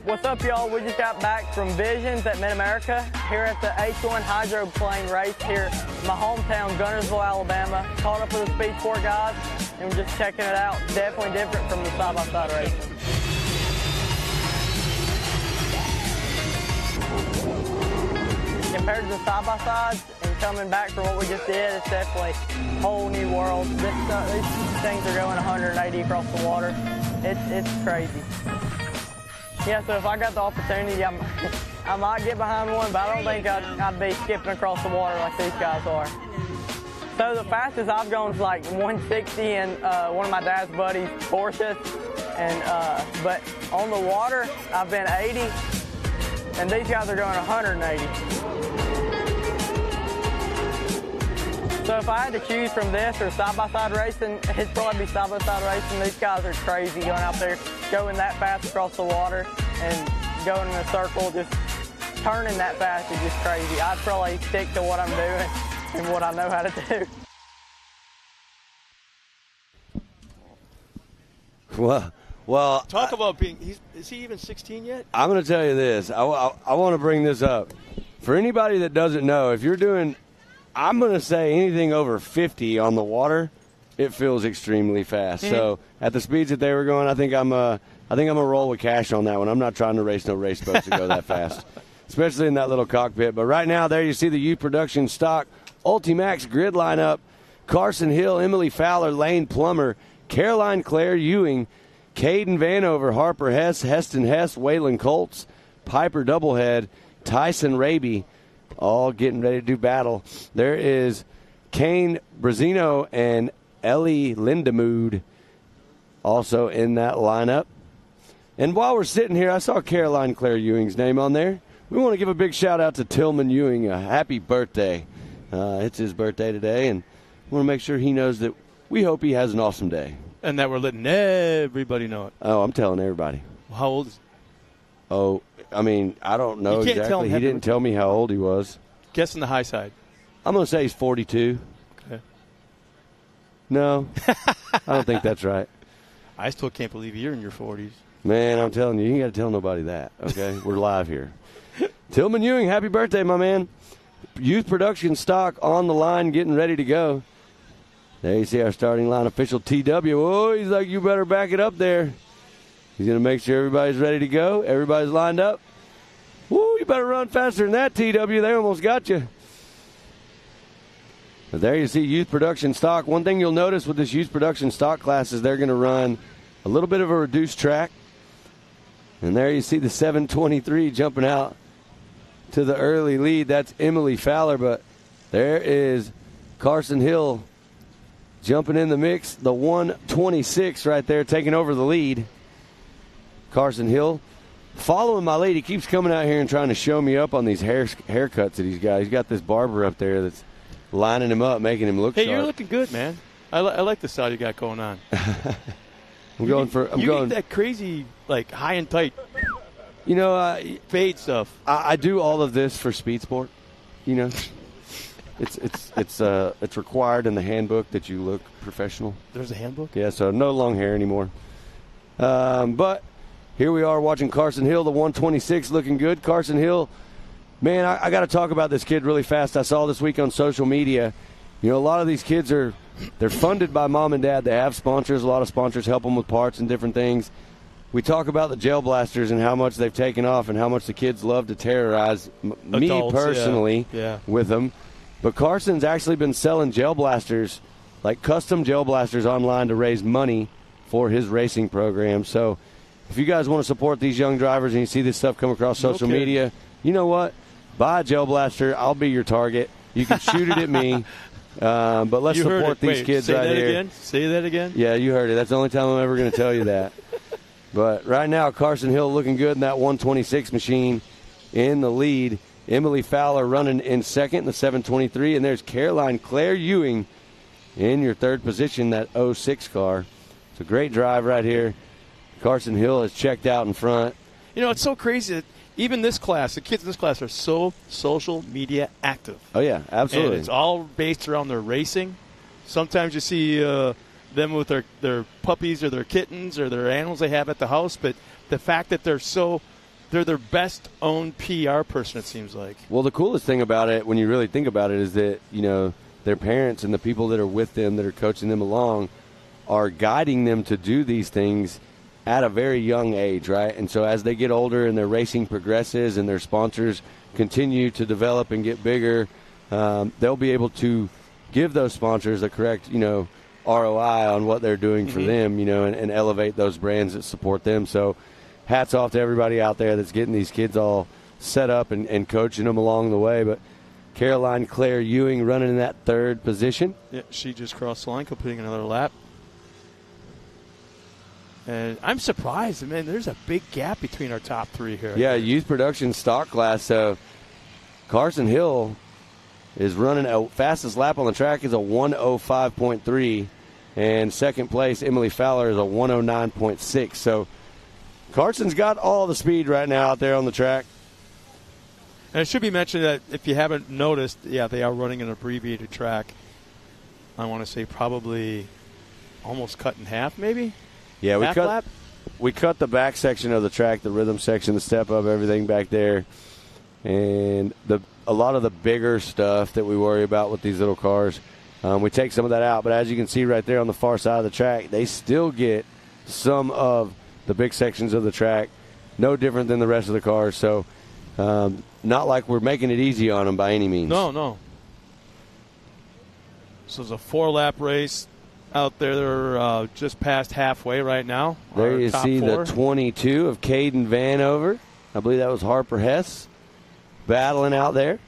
What's up, y'all? We just got back from Visions at MidAmerica here at the H1 Hydroplane race here in my hometown, Gunnersville, Alabama. Caught up with the Speed Sport guys, and we're just checking it out. Definitely different from the side-by-side racing. Compared to the side-by-sides and coming back from what we just did, it's definitely a whole new world. These things are going 180 across the water. It's crazy. Yeah, so if I got the opportunity, I might get behind one, but I don't think I'd be skipping across the water like these guys are. So the fastest I've gone is like 160 in one of my dad's buddies' Porsches, and but on the water I've been 80, and these guys are going 180. So if I had to choose from this or side-by-side racing, it'd probably be side-by-side racing. These guys are crazy going out there, going that fast across the water and going in a circle, just turning that fast is just crazy. I'd probably stick to what I'm doing and what I know how to do. Well, talk about being. Is he even 16 yet? I'm going to tell you this. I want to bring this up. For anybody that doesn't know, if you're doing, I'm going to say anything over 50 on the water, it feels extremely fast. Mm-hmm. So at the speeds that they were going, I think I'm going to roll with Cash on that one. I'm not trying to race no race boats to go that fast, especially in that little cockpit. But right now, there you see the Youth Production Stock Ultimax grid lineup: Carson Hill, Emily Fowler, Lane Plummer, Caroline Claire Ewing, Caden Vanover, Harper Hess, Heston Hess, Waylon Colts, Piper Doublehead, Tyson Raby, all getting ready to do battle. There is Kane Brazino and Ellie Lindemood also in that lineup. And while we're sitting here, I saw Caroline Claire Ewing's name on there. We want to give a big shout-out to Tillman Ewing. A happy birthday. It's his birthday today, and we want to make sure he knows that we hope he has an awesome day. And that we're letting everybody know it. Oh, I'm telling everybody. How old is he? Oh, I mean, I don't know exactly. He didn't tell me how old he was. Guess on the high side. I'm going to say he's 42. Okay. No, I don't think that's right. I still can't believe you're in your 40s. Man, I'm telling you, you ain't got to tell nobody that, okay? We're live here. Tillman Ewing, happy birthday, my man. Youth Production Stock on the line, getting ready to go. There you see our starting line official, TW. Oh, he's like, you better back it up there. He's going to make sure everybody's ready to go. Everybody's lined up. Woo, you better run faster than that, TW. They almost got you. But there you see Youth Production Stock. One thing you'll notice with this Youth Production Stock class is they're going to run a little bit of a reduced track. And there you see the 723 jumping out to the early lead. That's Emily Fowler. But there is Carson Hill jumping in the mix. The 126 right there taking over the lead. Carson Hill following my lead. He keeps coming out here and trying to show me up on these haircuts that he's got. He's got this barber up there that's lining him up, making him look sharp. Hey, you're looking good, man. I like the style you got going on. I'm going. That crazy, like, high and tight, fade stuff. I do all of this for speed sport. You know, it's required in the handbook that you look professional. There's a handbook? Yeah, so no long hair anymore. But here we are watching Carson Hill, the 126, looking good. Carson Hill, man, I got to talk about this kid really fast. I saw this week on social media. You know, a lot of these kids they're funded by mom and dad. They have sponsors. A lot of sponsors help them with parts and different things. We talk about the gel blasters and how much they've taken off and how much the kids love to terrorize me personally with them. But Carson's actually been selling gel blasters, like custom gel blasters online to raise money for his racing program. So if you guys want to support these young drivers and you see this stuff come across social media, you know what? Buy a gel blaster. I'll be your target. You can shoot it at me. But let's support these kids right here. Again? Say that again? Yeah, you heard it. That's the only time I'm ever going to tell you that. But right now, Carson Hill looking good in that 126 machine in the lead. Emily Fowler running in second, the 723. And there's Caroline Claire Ewing in your third position, that 06 car. It's a great drive right here. Carson Hill is checked out in front. You know, it's so crazy that even this class, the kids in this class are so social media active. Oh, yeah, absolutely. And it's all based around their racing. Sometimes you see them with their puppies or their kittens or their animals they have at the house, but the fact that they're their best own PR person, it seems like. Well, the coolest thing about it, when you really think about it, is that, you know, their parents and the people that are with them, that are coaching them along, are guiding them to do these things at a very young age, right? And so as they get older and their racing progresses and their sponsors continue to develop and get bigger, they'll be able to give those sponsors the correct, you know, ROI on what they're doing for them, you know, and elevate those brands that support them. So hats off to everybody out there that's getting these kids all set up and coaching them along the way. But Caroline Claire Ewing running in that third position. Yeah, she just crossed the line, completing another lap. And I'm surprised. Man, there's a big gap between our top three here. Yeah, Youth Production Stock class. So Carson Hill is running a fastest lap on the track is a 1:05.3. And second place, Emily Fowler, is a 1:09.6. So Carson's got all the speed right now out there on the track. And it should be mentioned that if you haven't noticed, yeah, they are running an abbreviated track. I want to say probably almost cut in half, maybe? Yeah, Half we cut the back section of the track, the rhythm section, the step up, everything back there. And a lot of the bigger stuff that we worry about with these little cars, we take some of that out. But as you can see right there on the far side of the track, they still get some of the big sections of the track, no different than the rest of the cars. So not like we're making it easy on them by any means. No. So it's a 4-lap race out there. They're just past halfway right now. There you see the 22 of Caden Vanover. I believe that was Harper Hess battling out there.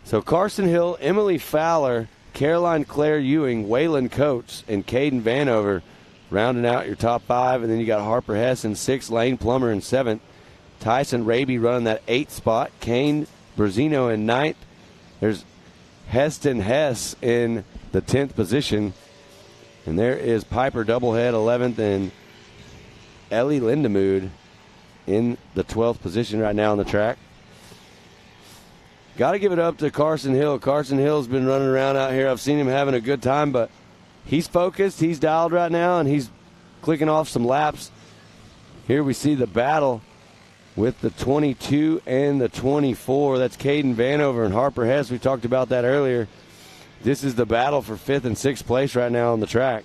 So Carson Hill, Emily Fowler, Caroline Claire Ewing, Waylon Coates, and Caden Vanover rounding out your top 5. And then you got Harper Hess in 6th, Lane Plummer in 7th, Tyson Raby running that 8th spot, Kane Brazino in 9th. There's Heston Hess in the 10th position. And there is Piper Doublehead 11th and Ellie Lindemood in the 12th position right now on the track. Got to give it up to Carson Hill. Carson Hill's been running around out here. I've seen him having a good time, but he's focused. He's dialed right now, and he's clicking off some laps. Here we see the battle with the 22 and the 24. That's Caden Vanover and Harper Hess. We talked about that earlier. This is the battle for 5th and 6th place right now on the track.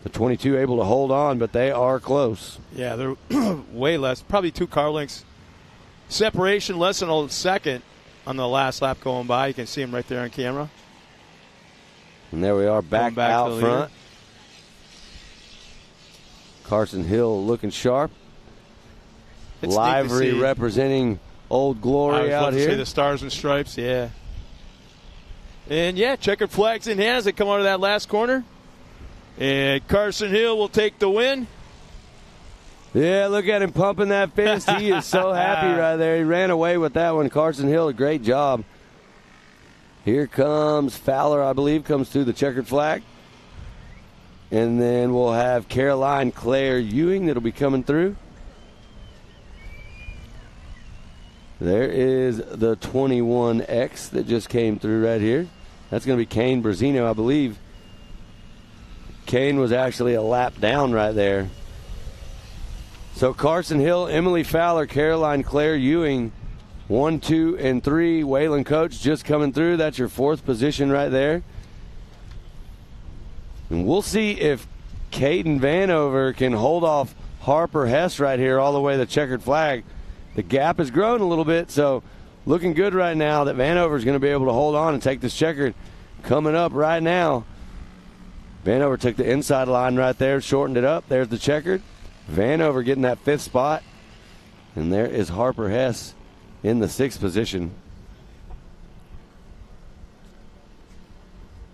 The 22 able to hold on, but they are close. Yeah, they're way less, probably 2 car lengths separation, less than a second on the last lap going by. You can see him right there on camera. And there we are back out front. Carson Hill looking sharp. It's Livery representing Old Glory out here. I was about to say the Stars and Stripes, yeah. And, yeah, checkered flags in hand as they come out of that last corner. And Carson Hill will take the win. Yeah, look at him pumping that fist. He is so happy right there. He ran away with that one. Carson Hill, a great job. Here comes Fowler, I believe, comes through the checkered flag. And then we'll have Caroline Claire Ewing that'll be coming through. There is the 21X that just came through right here. That's going to be Kane Brazino, I believe. Kane was actually a lap down right there. So Carson Hill, Emily Fowler, Caroline Claire Ewing, 1, 2, and 3. Waylon Coates just coming through. That's your 4th position right there. And we'll see if Caden Vanover can hold off Harper Hess right here all the way to the checkered flag. The gap has grown a little bit, so looking good right now that Vanover is going to be able to hold on and take this checkered. Coming up right now, Vanover took the inside line right there, shortened it up. There's the checkered. Vanover getting that 5th spot. And there is Harper Hess in the 6th position.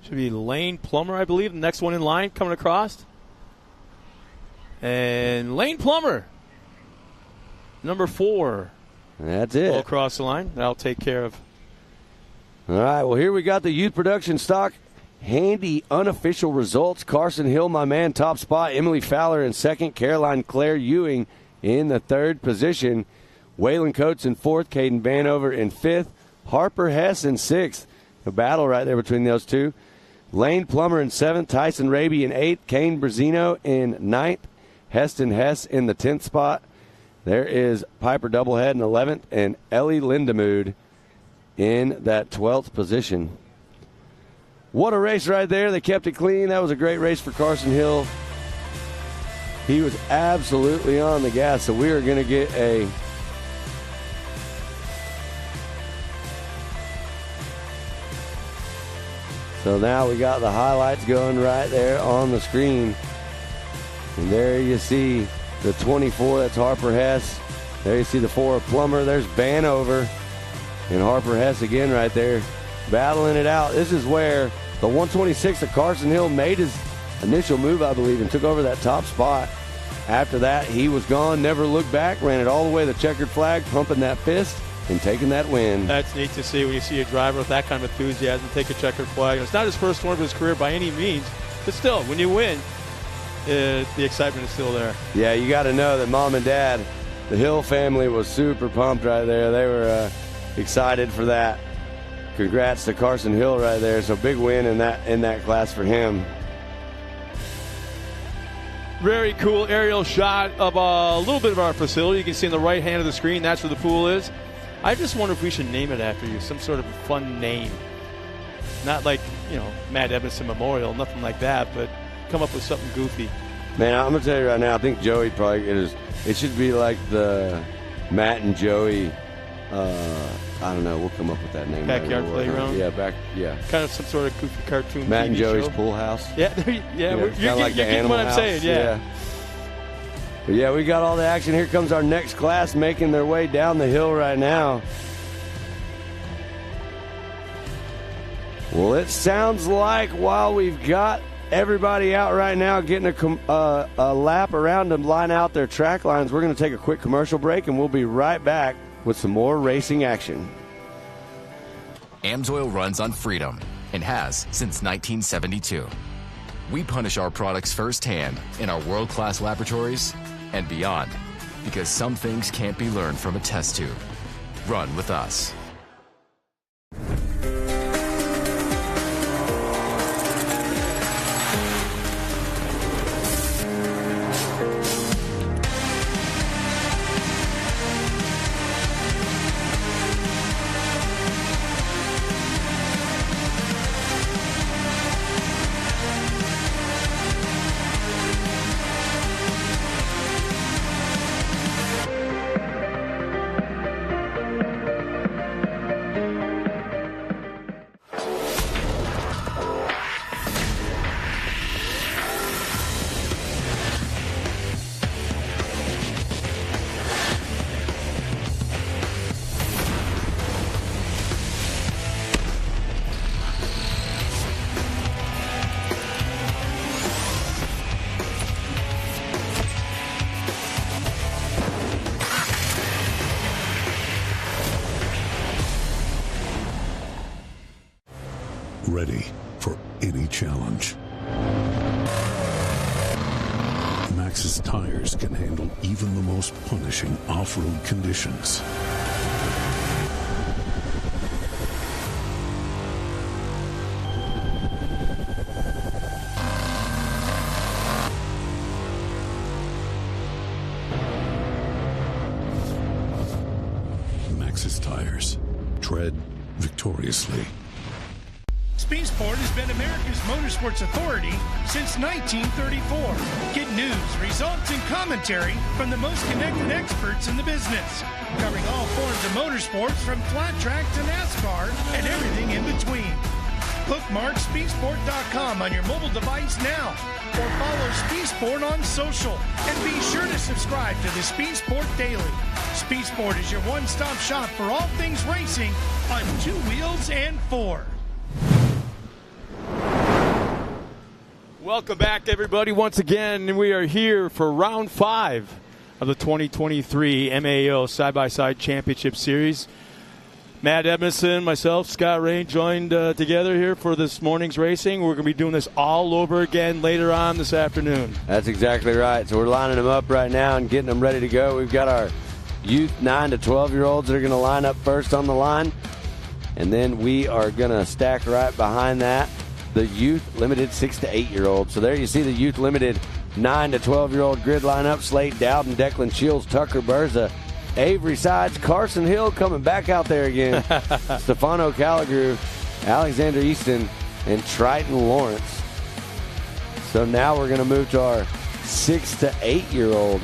Should be Lane Plummer, I believe, the next one in line coming across. And Lane Plummer, number 4. That's it. Will across the line. That'll take care of. All right, well, here we got the youth production stock. Handy unofficial results. Carson Hill, my man, top spot. Emily Fowler in 2nd. Caroline Claire Ewing in the 3rd position. Waylon Coates in 4th. Caden Vanover in 5th. Harper Hess in 6th. A battle right there between those two. Lane Plummer in 7th. Tyson Raby in 8th. Kane Brazino in 9th. Heston Hess in the 10th spot. There is Piper Doublehead in 11th. And Ellie Lindemood in that 12th position. What a race right there. They kept it clean. That was a great race for Carson Hill. He was absolutely on the gas. So we are going to get a So now we got the highlights going right there on the screen. And there you see the 24. That's Harper Hess. There you see the 4 of Plummer. There's Vanover. And Harper Hess again right there battling it out. This is where the 126 of Carson Hill made his initial move, I believe, and took over that top spot. After that, he was gone, never looked back, ran it all the way to the checkered flag, pumping that fist and taking that win. That's neat to see when you see a driver with that kind of enthusiasm take a checkered flag. It's not his first one of his career by any means, but still, when you win, the excitement is still there. Yeah, you got to know that mom and dad The Hill family was super pumped right there. They were excited for that. Congrats to Carson Hill right there. So big win in that class for him. Very cool aerial shot of a little bit of our facility. You can see in the right hand of the screen, that's where the pool is. I just wonder if we should name it after you, some sort of fun name. Not like, Matt Edmondson Memorial, nothing like that, but come up with something goofy. Man, I'm going to tell you right now, I think Joey it should be like the Matt and Joey, I don't know, we'll come up with that name. Backyard Playground? Yeah. Kind of some sort of goofy cartoon Matt TV and Joey's show. Pool House. Yeah, you're getting what I'm saying, yeah. But yeah, we got all the action. Here comes our next class making their way down the hill right now. Well, it sounds like while we've got everybody out right now getting a lap around to line out their track lines, we're going to take a quick commercial break, and we'll be right back with some more racing action. AMSOIL runs on freedom and has since 1972. We punish our products firsthand in our world-class laboratories and beyond, because some things can't be learned from a test tube. Run with us. Ready for any challenge. Maxxis tires can handle even the most punishing off-road conditions. Maxxis tires. Tread victoriously. Speed Sport has been America's motorsports authority since 1934. Get news, results, and commentary from the most connected experts in the business, covering all forms of motorsports from flat track to NASCAR and everything in between. Bookmark speedsport.com on your mobile device now, or follow Speed Sport on social, and be sure to subscribe to the Speed Sport Daily. Speed Sport is your one-stop shop for all things racing on two wheels and four. Welcome back, everybody. Once again, we are here for round 5 of the 2023 MAO Side-by-Side Championship Series. Matt Edmondson, myself, Scott Rain joined together here for this morning's racing. We're going to be doing this all over again later on this afternoon. That's exactly right. So we're lining them up right now and getting them ready to go. We've got our youth 9 to 12-year-olds that are going to line up first on the line. And then we are going to stack right behind that the youth limited 6 to 8-year-olds. So there you see the youth limited 9 to 12-year-old grid lineup. Slade Dowden, Declan Shields, Tucker Berza, Avery Sides, Carson Hill coming back out there again. Stefano Calagru, Alexander Easton, and Triton Lawrence. So now we're going to move to our 6 to 8-year-old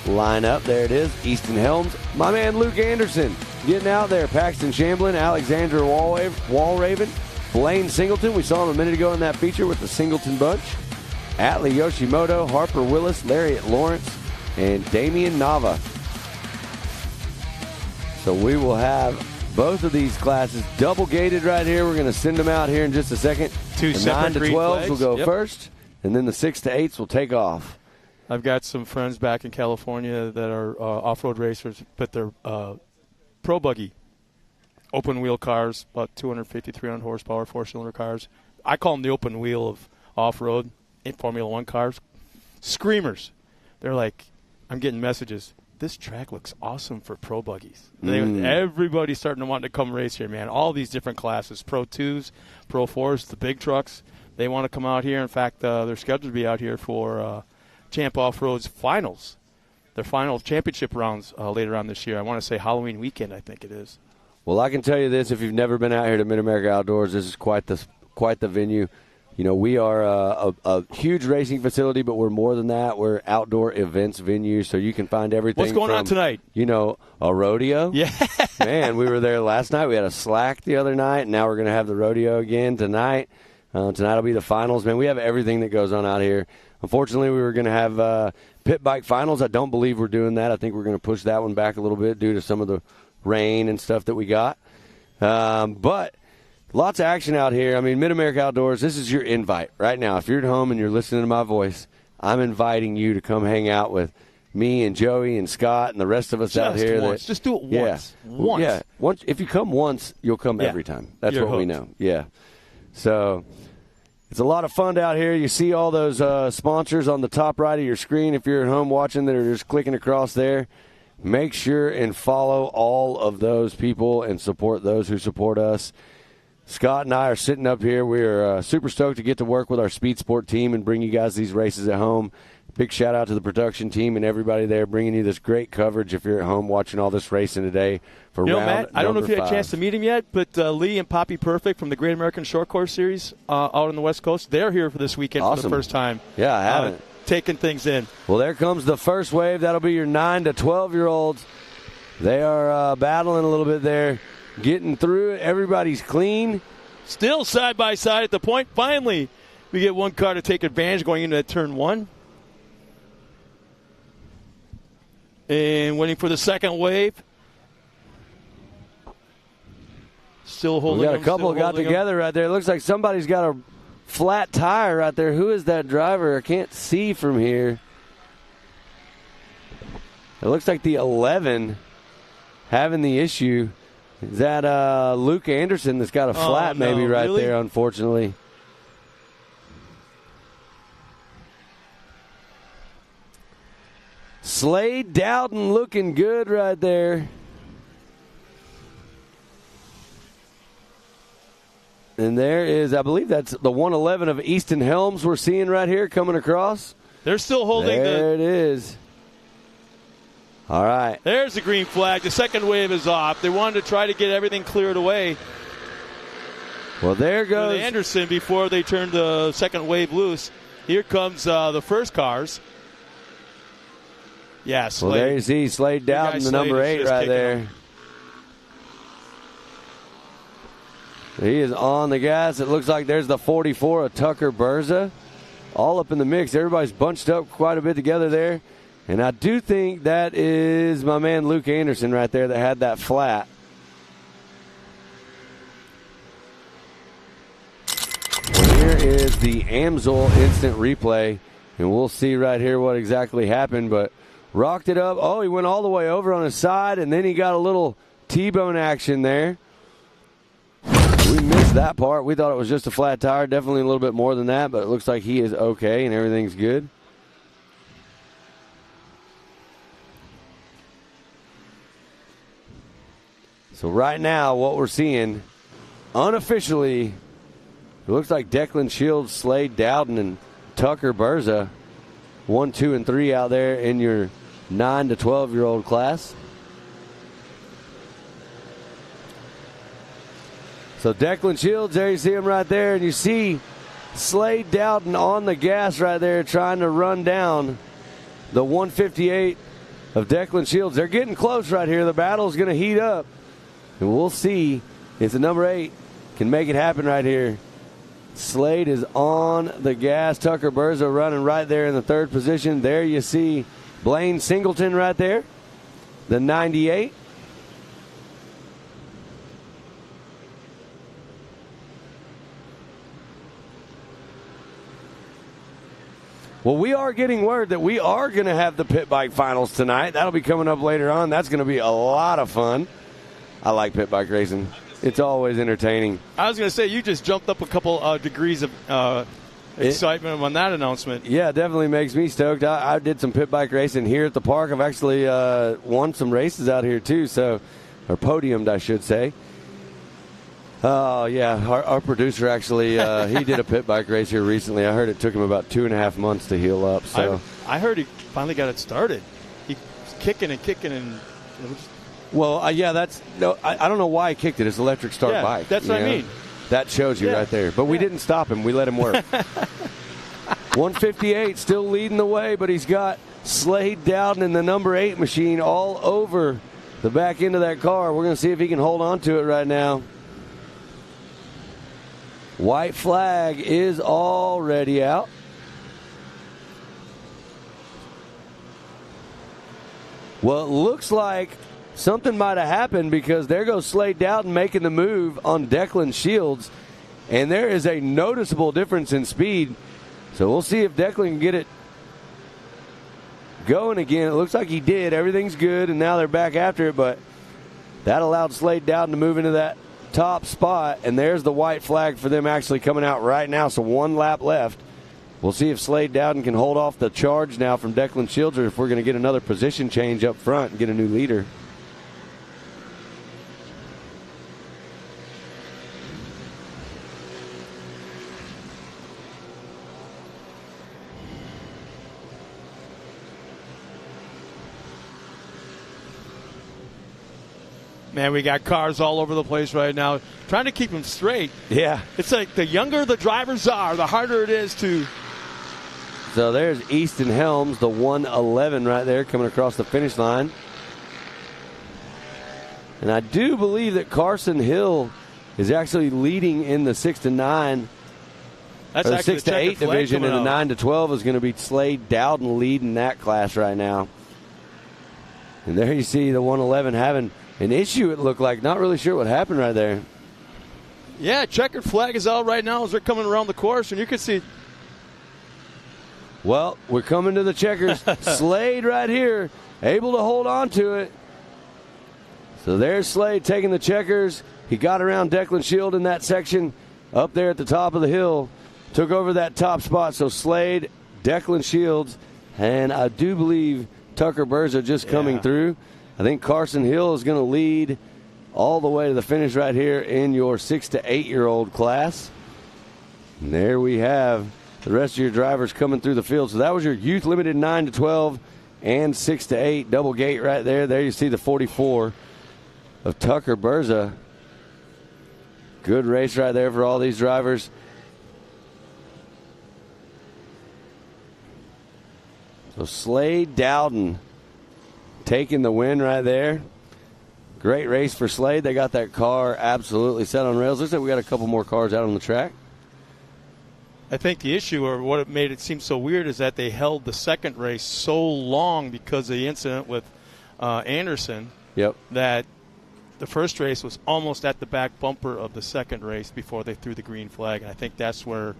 lineup. There it is. Easton Helms, my man Luke Anderson getting out there. Paxton Shamblin, Alexander Walraven, Blaine Singleton, we saw him a minute ago in that feature with the Singleton bunch. Atlee Yoshimoto, Harper Willis, Lariat Lawrence, and Damian Nava. So we will have both of these classes double gated right here. We're going to send them out here in just a second. Two the separate 9 to green 12s will flags. go first, and then the 6 to 8s will take off. I've got some friends back in California that are off-road racers, but they're pro buggy. Open wheel cars, about 250, 300 horsepower, 4-cylinder cars. I call them the open wheel of off-road in Formula One cars. Screamers. They're like, I'm getting messages. this track looks awesome for pro buggies. Everybody's starting to want to come race here, man. All these different classes, Pro 2s, Pro 4s, the big trucks. They want to come out here. In fact, they're scheduled to be out here for Champ Off-Road's finals, their final championship rounds later on this year. I want to say Halloween weekend, I think it is. Well, I can tell you this. If you've never been out here to MidAmerica Outdoors, this is quite the venue. You know, we are a huge racing facility, but we're more than that. We're outdoor events venue, so you can find everything. What's going on tonight? You know, a rodeo. Yeah. Man, we were there last night. We had a slack the other night, and now we're going to have the rodeo again tonight. Tonight will be the finals. Man, we have everything that goes on out here. Unfortunately, we were going to have pit bike finals. I don't believe we're doing that. I think we're going to push that one back a little bit due to some of the rain and stuff that we got. But lots of action out here. I mean, MidAmerica Outdoors, this is your invite right now. If you're at home and you're listening to my voice, I'm inviting you to come hang out with me and Joey and Scott and the rest of us out here. Just do it once. Once. Yeah. If you come once, you'll come every time. That's You're what we hooked. know. Yeah. So it's a lot of fun out here. You see all those sponsors on the top right of your screen. If you're at home watching that are just clicking across there, make sure and follow all of those people and support those who support us. Scott and I are sitting up here. We're super stoked to get to work with our Speed Sport team and bring you guys these races at home. Big shout out to the production team and everybody there bringing you this great coverage if you're at home watching all this racing today for round Matt, I don't know if you had a 5. chance to meet him yet, but Lee and Poppy Perfect from the Great American Short Course Series out on the West Coast, they're here for this weekend for the first time. Yeah, I haven't. Taking things in. Well, there comes the first wave. That'll be your 9 to 12-year-olds. They are battling a little bit there, getting through it. Everybody's clean. Still side by side at the point. Finally, we get one car to take advantage going into turn 1. And waiting for the second wave. Still holding. We got a couple got together right there. It looks like somebody's got a flat tire right there. Who is that driver? I can't see from here. It looks like the 11 having the issue. Is that Luke Anderson that's got a flat maybe right there, unfortunately. Slade Dowden looking good right there. And there is, I believe that's the 111 of Easton Helms we're seeing right here coming across. They're still holding There it is. All right. There's the green flag. The second wave is off. They wanted to try to get everything cleared away. Well, there goes Anderson before they turned the second wave loose. Here comes the first cars. Yeah, Slade. Well, there you see Slade Dowden, the number 8 right there. He is on the gas. It looks like there's the 44 of Tucker Berza. All up in the mix. Everybody's bunched up quite a bit together there. And I do think that is my man Luke Anderson right there that had that flat. Well, here is the Amsoil instant replay. And we'll see right here what exactly happened. But rocked it up. Oh, he went all the way over on his side. And then he got a little T-bone action there. We missed that part. We thought it was just a flat tire. Definitely a little bit more than that. But it looks like he is okay and everything's good. So right now, what we're seeing, unofficially, it looks like Declan Shields, Slade Dowden, and Tucker Berza, 1, 2, and 3 out there in your 9 to 12-year-old class. So Declan Shields, there you see him right there, and you see Slade Dowden on the gas right there trying to run down the 158 of Declan Shields. They're getting close right here. The battle's going to heat up. And we'll see if the number 8 can make it happen right here. Slade is on the gas. Tucker Berza running right there in the 3rd position. There you see Blaine Singleton right there, the 98. Well, we are getting word that we are going to have the pit bike finals tonight. That'll be coming up later on. That's going to be a lot of fun. I like pit bike racing. It's always entertaining. I was going to say, you just jumped up a couple degrees of excitement on that announcement. Yeah, it definitely makes me stoked. I did some pit bike racing here at the park. I've actually won some races out here too, or podiumed, I should say. Oh, yeah, our producer actually, he did a pit bike race here recently. I heard it took him about 2.5 months to heal up. So I heard he finally got it started. He was kicking and well, yeah, I don't know why he kicked it. It's an electric start bike. That's what I mean. That shows you right there. But we didn't stop him. We let him work. 158 still leading the way, but he's got Slade Dowden in the number 8 machine all over the back end of that car. We're going to see if he can hold on to it right now. White flag is already out. Well, it looks like something might have happened because there goes Slade Dowden making the move on Declan Shields, and there is a noticeable difference in speed. So we'll see if Declan can get it going again. It looks like he did. Everything's good, and now they're back after it, but that allowed Slade Dowden to move into that top spot, and there's the white flag for them actually coming out right now, so 1 lap left. We'll see if Slade Dowden can hold off the charge now from Declan Shields, or if we're going to get another position change up front and get a new leader. Man, we got cars all over the place right now, trying to keep them straight. Yeah. It's like the younger the drivers are, the harder it is to... So there's Easton Helms, the 111 right there, coming across the finish line. And I do believe that Carson Hill is actually leading in the 6 to 9. That's or the actually 6 to 8 division, and the 9 to 12 is going to be Slade Dowden leading that class right now. And there you see the 111 having an issue, it looked like. Not really sure what happened right there. Yeah, checkered flag is out right now as they're coming around the course, and you can see... Well, we're coming to the checkers. Slade right here, able to hold on to it. So there's Slade taking the checkers. He got around Declan Shield in that section up there at the top of the hill. Took over that top spot. So Slade, Declan Shields, and I do believe Tucker Berza just coming through. I think Carson Hill is going to lead all the way to the finish right here in your 6 to 8-year-old class. And there we have the rest of your drivers coming through the field. So that was your youth limited 9 to 12 and 6 to 8 double gate right there. There you see the 44 of Tucker Berza. Good race right there for all these drivers. So Slade Dowden taking the win right there. Great race for Slade. They got that car absolutely set on rails. Looks like we got a couple more cars out on the track. I think the issue, or what made it seem so weird, is that they held the second race so long because of the incident with Anderson. Yep. That the first race was almost at the back bumper of the second race before they threw the green flag. And I think that's where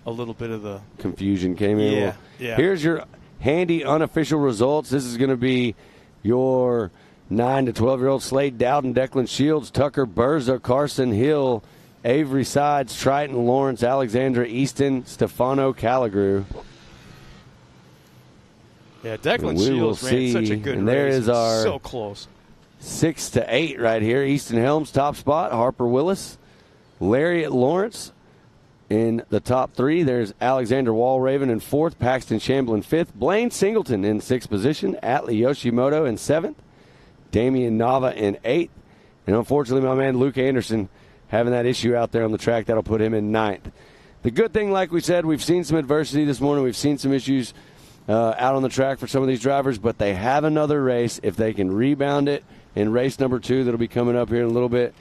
a little bit of the confusion came in. Yeah, well, yeah. Here's your handy unofficial results. This is going to be your 9 to 12-year-old Slade Dowden, Declan Shields, Tucker Berza, Carson Hill, Avery Sides, Triton Lawrence, Alexandra Easton, Stefano Calagru. Yeah, Declan Shields ran such a good and race. There is our so close. 6 to 8 right here. Easton Helms, top spot. Harper Willis, Lariat Lawrence in the top 3. There's Alexander Walraven in 4th, Paxton Shamblin 5th, Blaine Singleton in 6th position, Atlee Yoshimoto in 7th, Damian Nava in 8th, and unfortunately my man Luke Anderson having that issue out there on the track. That'll put him in 9th. The good thing, like we said, we've seen some adversity this morning. We've seen some issues out on the track for some of these drivers, but they have another race. If they can rebound it in race number 2 that'll be coming up here in a little bit,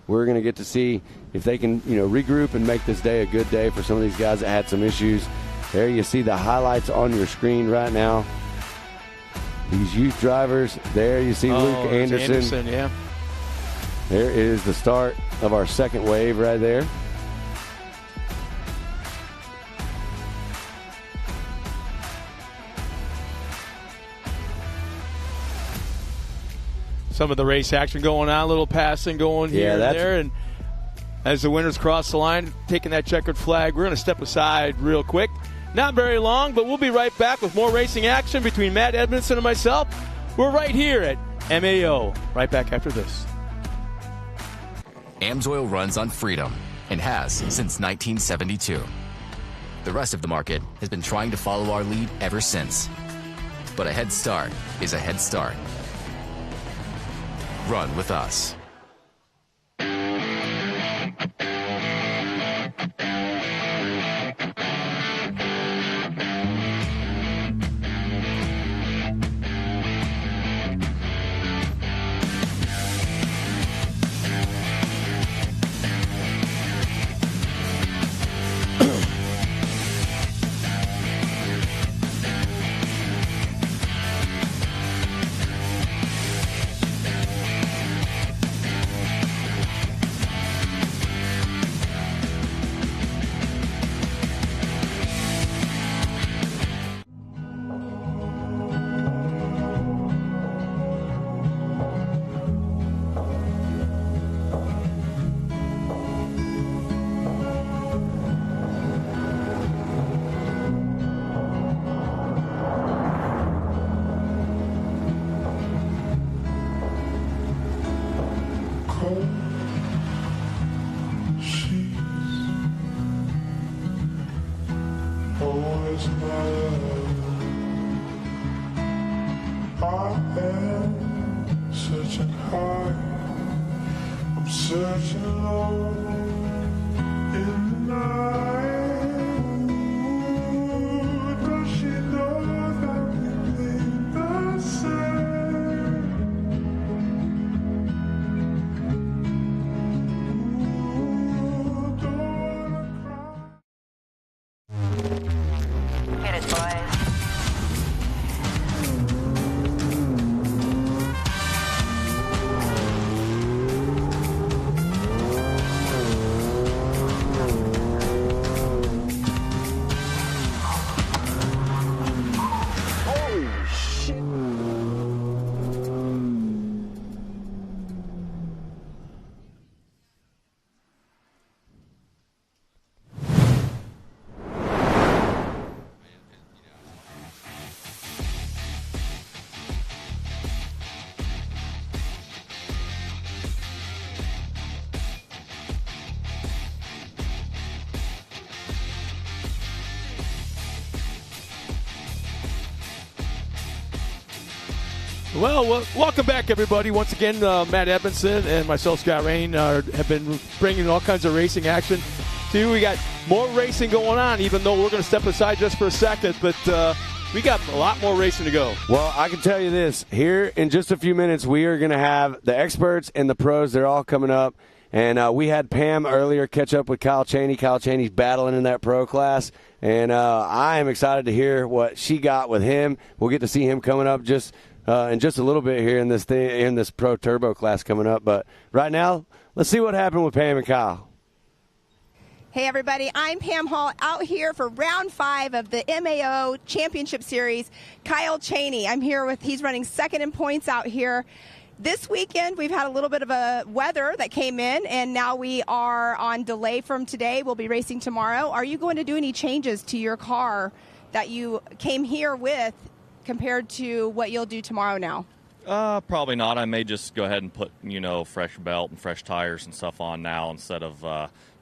we're going to get to see if they can, regroup and make this day a good day for some of these guys that had some issues. There you see the highlights on your screen right now. These youth drivers. There you see Luke Anderson. Yeah. There is the start of our second wave right there. Some of the race action going on, a little passing going here and there. And as the winners cross the line, taking that checkered flag. We're going to step aside real quick. Not very long, but we'll be right back with more racing action between Matt Edmondson and myself. We're right here at MAO. Right back after this. AMSOIL runs on freedom and has since 1972. The rest of the market has been trying to follow our lead ever since. But a head start is a head start. Run with us. Well, welcome back, everybody. Once again, Matt Edmondson and myself, Scott Rain, have been bringing all kinds of racing action to you. We got more racing going on, even though we're going to step aside just for a second, but we got a lot more racing to go. Well, I can tell you this. Here in just a few minutes, we are going to have the experts and the pros. They're all coming up. And we had Pam earlier catch up with Kyle Chaney. Kyle Chaney's battling in that pro class. And I am excited to hear what she got with him. We'll get to see him coming up in just a little bit here in this Pro Turbo class coming up. But right now, let's see what happened with Pam and Kyle. Hey, everybody. I'm Pam Hall out here for round 5 of the MAO Championship Series. Kyle Chaney. He's running second in points out here. This weekend, we've had a little bit of a weather that came in, and now we are on delay from today. We'll be racing tomorrow. Are you going to do any changes to your car that you came here with compared to what you'll do tomorrow now? Probably not. I may just go ahead and put, fresh belt and fresh tires and stuff on now instead of,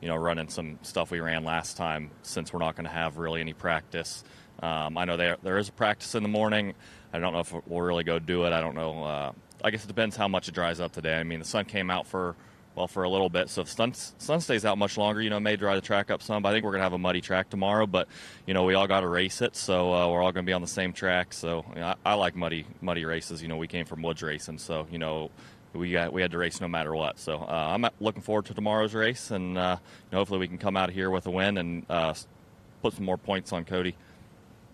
running some stuff we ran last time since we're not going to have really any practice. I know there is a practice in the morning. I don't know if we'll really go do it. I don't know. I guess it depends how much it dries up today. I mean, the sun came out for a little bit. So if the sun stays out much longer, it may dry the track up some. But I think we're going to have a muddy track tomorrow. But, we all got to race it. So we're all going to be on the same track. So I like muddy races. We came from woods racing. So, we had to race no matter what. So I'm looking forward to tomorrow's race. And hopefully we can come out of here with a win and put some more points on Cody.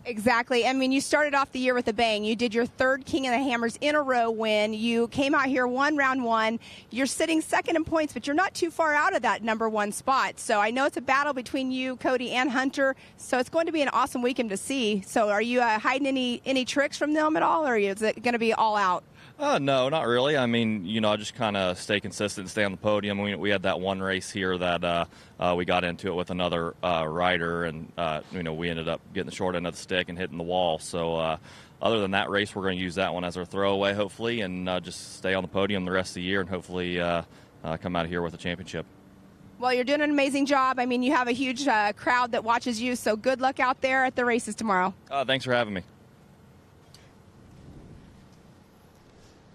Exactly. I mean, you started off the year with a bang. You did your third King of the Hammers in a row win. You came out here, won round 1. You're sitting second in points, but you're not too far out of that number 1 spot. So I know it's a battle between you, Cody, and Hunter. So it's going to be an awesome weekend to see. So are you hiding any tricks from them at all, or is it going to be all out? No, not really. I mean, I just kind of stay consistent and stay on the podium. We had that one race here that we got into it with another rider, and, we ended up getting the short end of the stick and hitting the wall. So other than that race, we're going to use that one as our throwaway, hopefully, and just stay on the podium the rest of the year and hopefully come out of here with a championship. Well, you're doing an amazing job. I mean, you have a huge crowd that watches you, so good luck out there at the races tomorrow. Thanks for having me.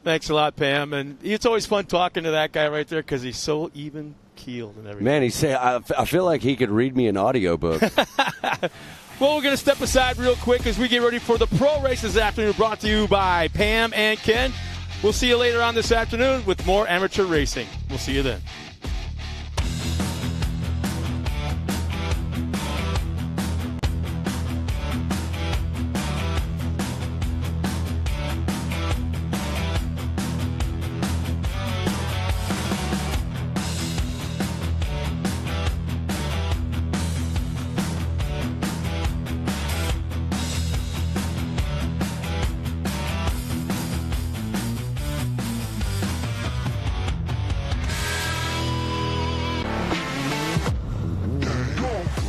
Thanks a lot, Pam. And it's always fun talking to that guy right there because he's so even-keeled and everything. Man, I feel like he could read me an audiobook. Well, we're going to step aside real quick as we get ready for the pro races this afternoon, brought to you by Pam and Ken. We'll see you later on this afternoon with more amateur racing. We'll see you then.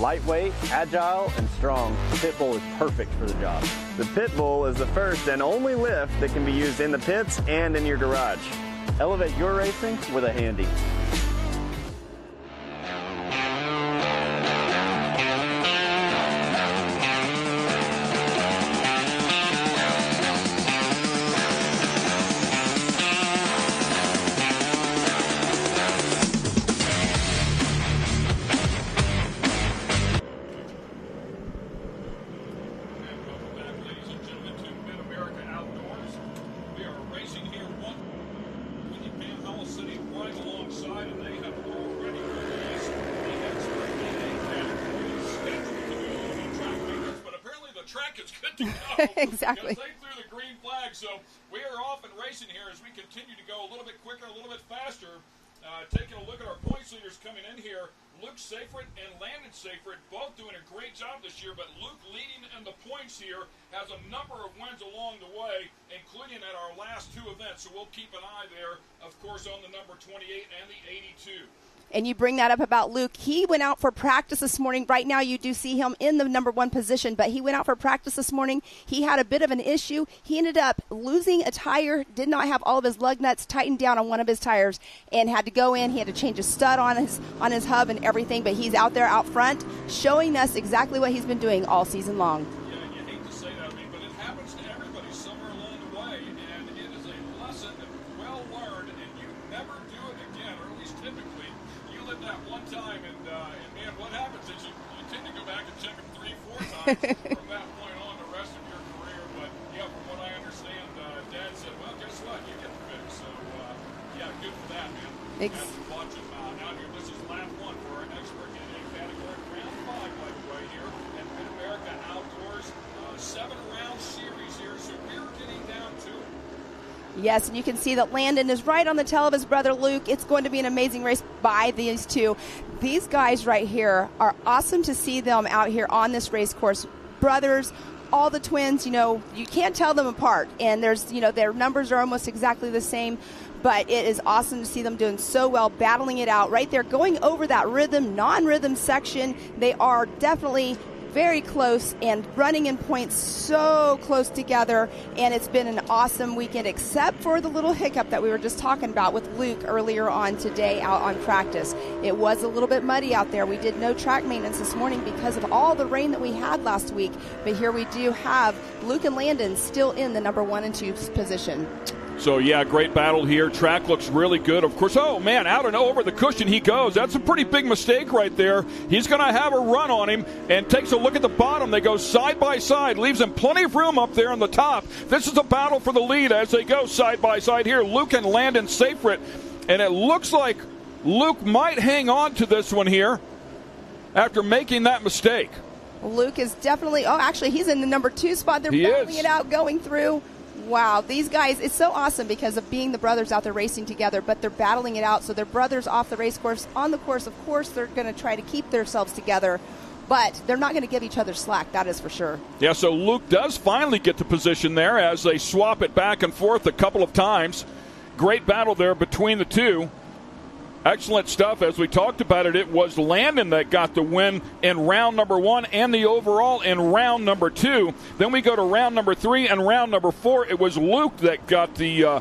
Lightweight, agile, and strong, the Pit Bull is perfect for the job. The Pit Bull is the first and only lift that can be used in the pits and in your garage. Elevate your racing with a Handy. MidAmerica Outdoors. We are racing here right alongside, and they have already released the expert in a category scheduled to do the track maintenance, but apparently the track is good to go. Exactly. They threw the green flag, so we are off and racing here as we continue to go a little bit quicker, a little bit faster. Taking a look at our points leaders coming in here, Luke Seyfried and Landon Seyfried both doing a great job this year, but Luke leading in the points here has a number of wins along the way, including at our last two events, so we'll keep an eye there, of course, on the number 28 and the 82. And you bring that up about Luke. He went out for practice this morning. Right now you do see him in the number one position, but he went out for practice this morning. He had a bit of an issue. He ended up losing a tire, did not have all of his lug nuts tightened down on one of his tires, and had to go in. He had to change a stud on his hub and everything, but he's out there out front showing us exactly what he's been doing all season long. Yeah, you hate to say that, but it happens to everybody somewhere along the way, and it is a lesson well learned, and you never do it again, or at least typically. You live that one time, and man, what happens is you tend to go back and check them 3-4 times from that point on the rest of your career. But yeah, from what I understand, Dad said, well, guess what? You get the fix. So yeah, good for that, man. As you watch him out here, this is lap one for our expert in a category, round 5, by the way, here at MidAmerica Outdoors. 7-round series here, so we're getting down to it. Yes, and you can see that Landon is right on the tail of his brother Luke. It's going to be an amazing race by these two. These guys right here are awesome to see them out here on this race course. Brothers, all the twins, you can't tell them apart. And their numbers are almost exactly the same. But it is awesome to see them doing so well, battling it out right there, going over that rhythm, non-rhythm section. They are definitely very close and running in points so close together, and it's been an awesome weekend except for the little hiccup that we were just talking about with Luke earlier on today out on practice. It was a little bit muddy out there. We did no track maintenance this morning because of all the rain that we had last week, but here we do have Luke and Landon still in the number 1 and 2 position. So, yeah, great battle here. Track looks really good. Of course, oh, man, out and over the cushion he goes. That's a pretty big mistake right there. He's going to have a run on him and takes a look at the bottom. They go side by side, leaves him plenty of room up there on the top. This is a battle for the lead as they go side by side here. Luke and Landon Seyfried. And it looks like Luke might hang on to this one here after making that mistake. Luke is definitely, actually, he's in the number 2 spot. They're battling it out, going through. Wow, these guys, it's so awesome because of being the brothers out there racing together, but they're battling it out. So they're brothers off the race course. On the course, of course, they're going to try to keep themselves together. but they're not going to give each other slack, that is for sure. Yeah, so Luke does finally get the position there as they swap it back and forth a couple of times. Great battle there between the two. Excellent stuff. As we talked about it, it was Landon that got the win in round number 1 and the overall in round number 2. Then we go to round number 3 and round number 4. It was Luke that got the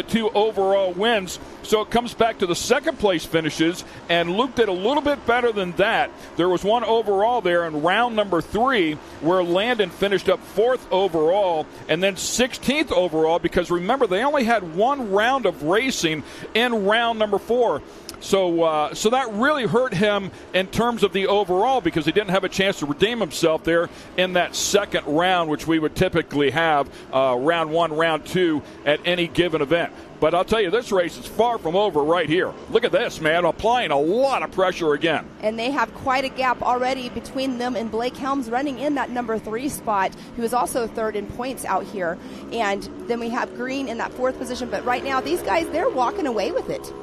2 overall wins. So it comes back to the second place finishes, and Luke did a little bit better than that. There was one overall there in round number 3 where Landon finished up 4th overall and then 16th overall, because remember, they only had one round of racing in round number 4. So that really hurt him in terms of the overall, because he didn't have a chance to redeem himself there in that second round, which we would typically have round 1, round 2 at any given event. But I'll tell you, this race is far from over right here. Look at this, man, applying a lot of pressure again. And they have quite a gap already between them and Blake Helms running in that number 3 spot, who is also 3rd in points out here. And then we have Green in that 4th position. But right now, these guys, they're walking away with it.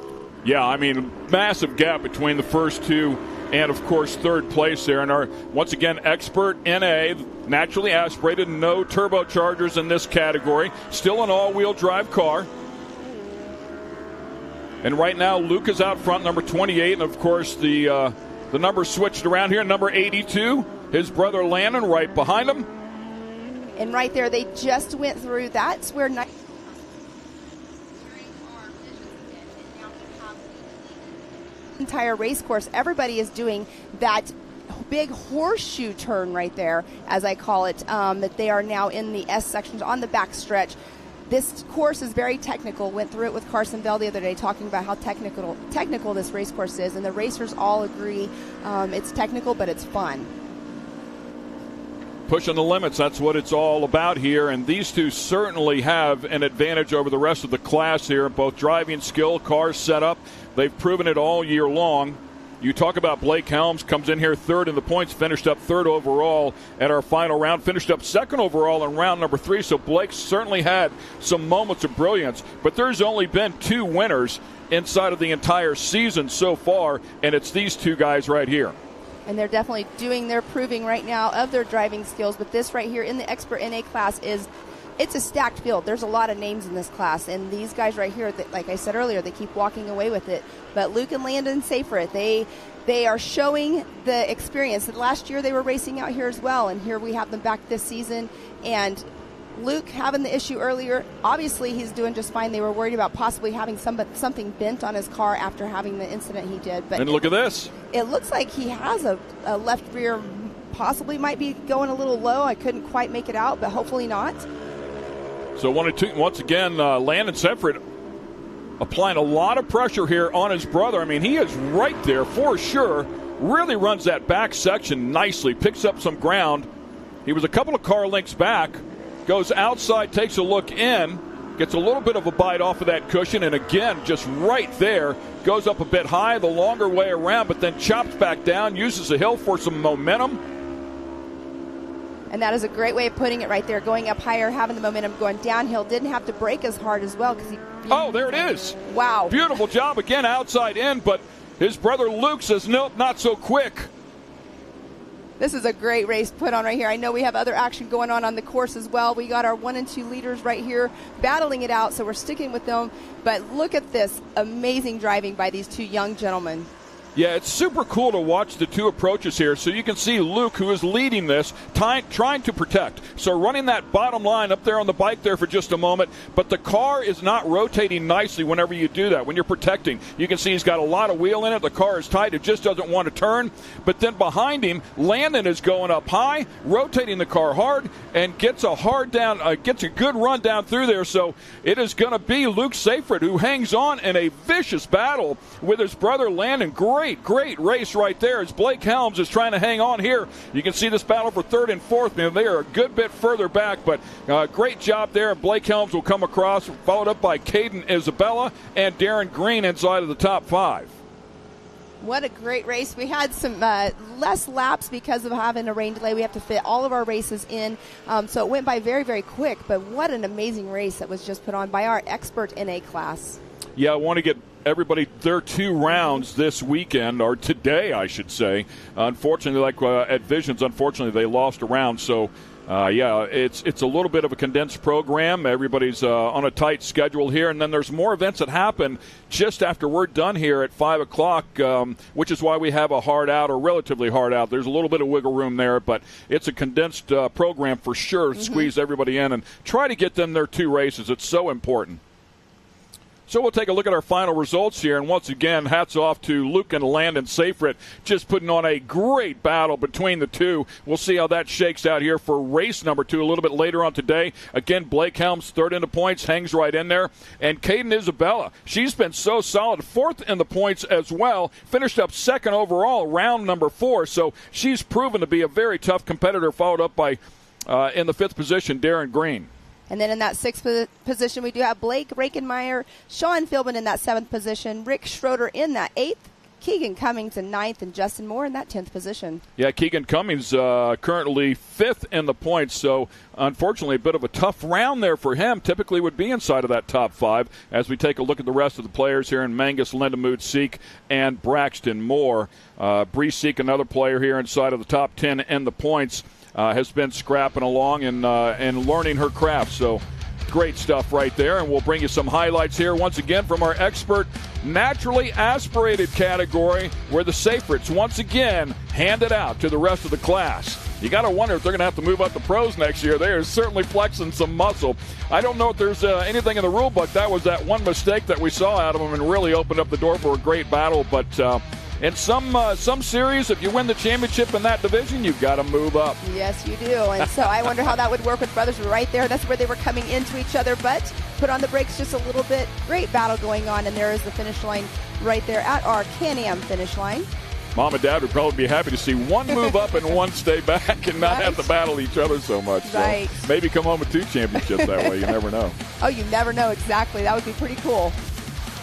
Yeah, I mean, massive gap between the first two and, of course, 3rd place there. And our, once again, expert NA, naturally aspirated, no turbochargers in this category. Still an all-wheel drive car. And right now, Luke is out front, number 28. And, of course, the number switched around here, number 82. His brother Landon right behind him. And right there, they just went through. That's where entire race course, everybody is doing that big horseshoe turn right there, as I call it, that they are now in the S sections on the back stretch. This course is very technical. Went through it with Carson Bell the other day, talking about how technical this race course is, and the racers all agree it's technical, but it's fun. Pushing the limits, that's what it's all about here, and these two certainly have an advantage over the rest of the class here, both driving skill, car setup. They've proven it all year long. You talk about Blake Helms, comes in here 3rd in the points, finished up 3rd overall at our final round, finished up 2nd overall in round number 3, so Blake certainly had some moments of brilliance, but there's only been 2 winners inside of the entire season so far, and it's these 2 guys right here. And they're definitely doing their proving right now of their driving skills. But this right here in the Expert NA class it's a stacked field. There's a lot of names in this class. And these guys right here, like I said earlier, they keep walking away with it. But Luke and Landon Seyfried, they are showing the experience. And last year they were racing out here as well. And here we have them back this season. And Luke having the issue earlier, obviously he's doing just fine. They were worried about possibly having something bent on his car after having the incident he did. But and look at this. It looks like he has a left rear, possibly might be going a little low. I couldn't quite make it out, but hopefully not. So once again, Landon Seyfried applying a lot of pressure here on his brother. I mean, he is right there for sure. Really runs that back section nicely, picks up some ground. He was a couple of car lengths back. Goes outside, takes a look in, gets a little bit of a bite off of that cushion, and again, just right there, goes up a bit high, the longer way around, but then chops back down, uses the hill for some momentum. And that is a great way of putting it right there, going up higher, having the momentum, going downhill. Didn't have to brake as hard as well. Oh, there it is. Wow. Beautiful job again, outside in, but his brother Luke says, nope, not so quick. This is a great race put on right here. I know we have other action going on the course as well. We got our 1 and 2 leaders right here battling it out, so we're sticking with them. But look at this amazing driving by these 2 young gentlemen. Yeah, it's super cool to watch the 2 approaches here. So you can see Luke, who is leading this, trying to protect. So running that bottom line up there on the bike there for just a moment. But the car is not rotating nicely whenever you do that, when you're protecting. You can see he's got a lot of wheel in it. The car is tight. It just doesn't want to turn. But then behind him, Landon is going up high, rotating the car hard, and gets a good run down through there. So it is going to be Luke Seyfried, who hangs on in a vicious battle with his brother Landon. Great race right there as Blake Helms is trying to hang on here. You can see this battle for 3rd and 4th. Man, they are a good bit further back, but great job there. Blake Helms will come across, followed up by Caden Isabella and Darren Green inside of the top 5. What a great race. We had some less laps because of having a rain delay. We have to fit all of our races in, so it went by very, very quick, but what an amazing race that was just put on by our expert NA class. Yeah, I want to get everybody their 2 rounds this weekend, or today, I should say. Unfortunately, like at Visions, unfortunately, they lost a round. So, it's a little bit of a condensed program. Everybody's on a tight schedule here. And then there's more events that happen just after we're done here at 5 o'clock, which is why we have a hard out or relatively hard out. There's a little bit of wiggle room there, but it's a condensed program for sure to squeeze everybody in and try to get them their 2 races. It's so important. So we'll take a look at our final results here. And once again, hats off to Luke and Landon Seyfried, just putting on a great battle between the two. We'll see how that shakes out here for race number 2 a little bit later on today. Again, Blake Helms, 3rd in the points, hangs right in there. And Caden Isabella, she's been so solid, 4th in the points as well. Finished up 2nd overall, round number 4. So she's proven to be a very tough competitor, followed up by, in the 5th position, Darren Green. And then in that 6th position, we do have Blake Rakenmeyer, Sean Philbin in that 7th position, Rick Schroeder in that 8th, Keegan Cummings in 9th, and Justin Moore in that 10th position. Yeah, Keegan Cummings currently 5th in the points, so unfortunately a bit of a tough round there for him. Typically would be inside of that top 5 as we take a look at the rest of the players here in Mangus, Lindemood, Seek, and Braxton Moore. Bree Seek, another player here inside of the top 10 in the points. Has been scrapping along and learning her craft. So great stuff right there. And we'll bring you some highlights here once again from our expert naturally aspirated category, where the Seyfrieds once again hand it out to the rest of the class. You got to wonder if they're going to have to move up the pros next year. They are certainly flexing some muscle. I don't know if there's anything in the rule book. That was that one mistake that we saw out of them and really opened up the door for a great battle. But in some series, if you win the championship in that division, you've got to move up. Yes, you do. And so I wonder how that would work with brothers right there. That's where they were coming into each other, but put on the brakes just a little bit. Great battle going on, and there is the finish line right there at our Can-Am finish line. Mom and Dad would probably be happy to see one move up and one stay back and not have to battle each other so much. Right. So maybe come home with 2 championships that way. You never know. Oh, you never know exactly. That would be pretty cool.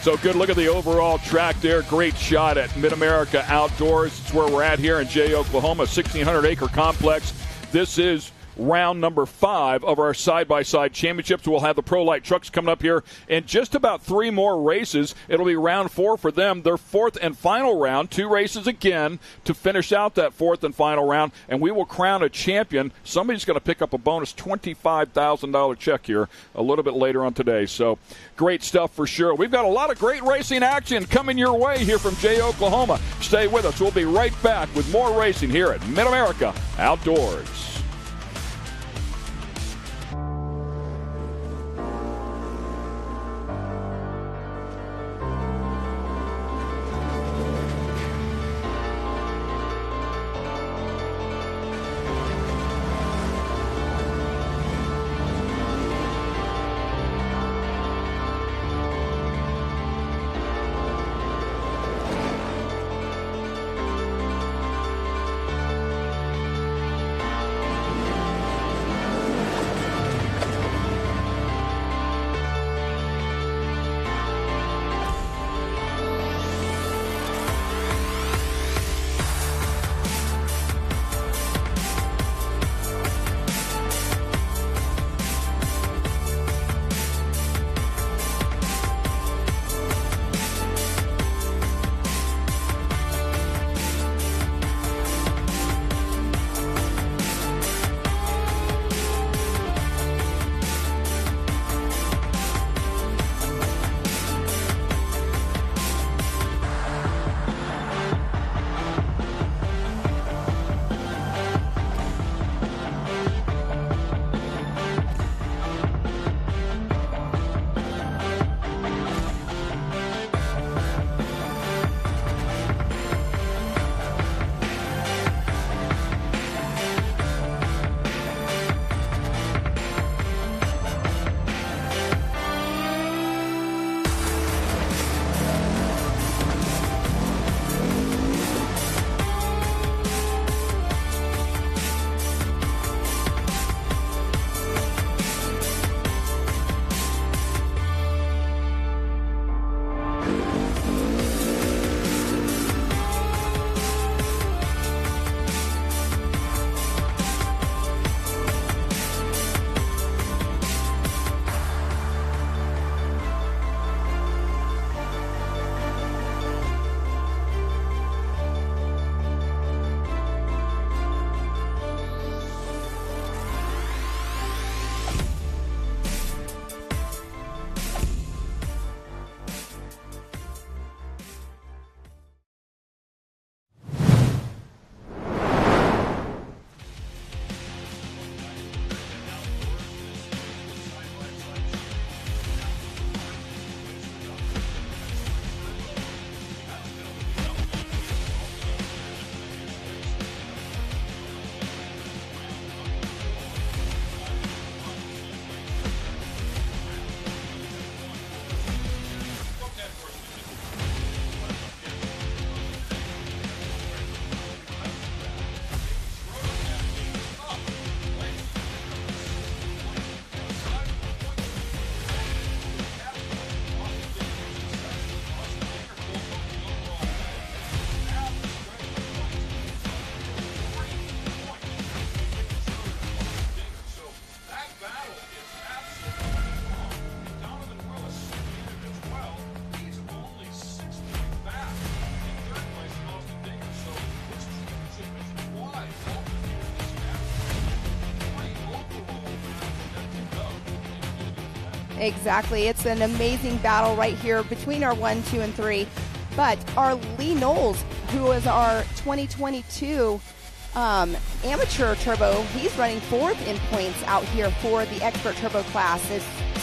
So good look at the overall track there. Great shot at MidAmerica Outdoors. It's where we're at here in Jay, Oklahoma, 1,600-acre complex. This is round number 5 of our side-by-side championships. We'll have the Pro Light trucks coming up here in just about 3 more races. It'll be round 4 for them, their 4th and final round. 2 races again to finish out that 4th and final round, and we will crown a champion. Somebody's going to pick up a bonus $25,000 check here a little bit later on today. So great stuff for sure. We've got a lot of great racing action coming your way here from Jay, Oklahoma. Stay with us. We'll be right back with more racing here at MidAmerica Outdoors. Exactly. It's an amazing battle right here between our 1, 2, and 3. But our Lee Knowles, who is our 2022 amateur turbo, he's running 4th in points out here for the expert turbo class.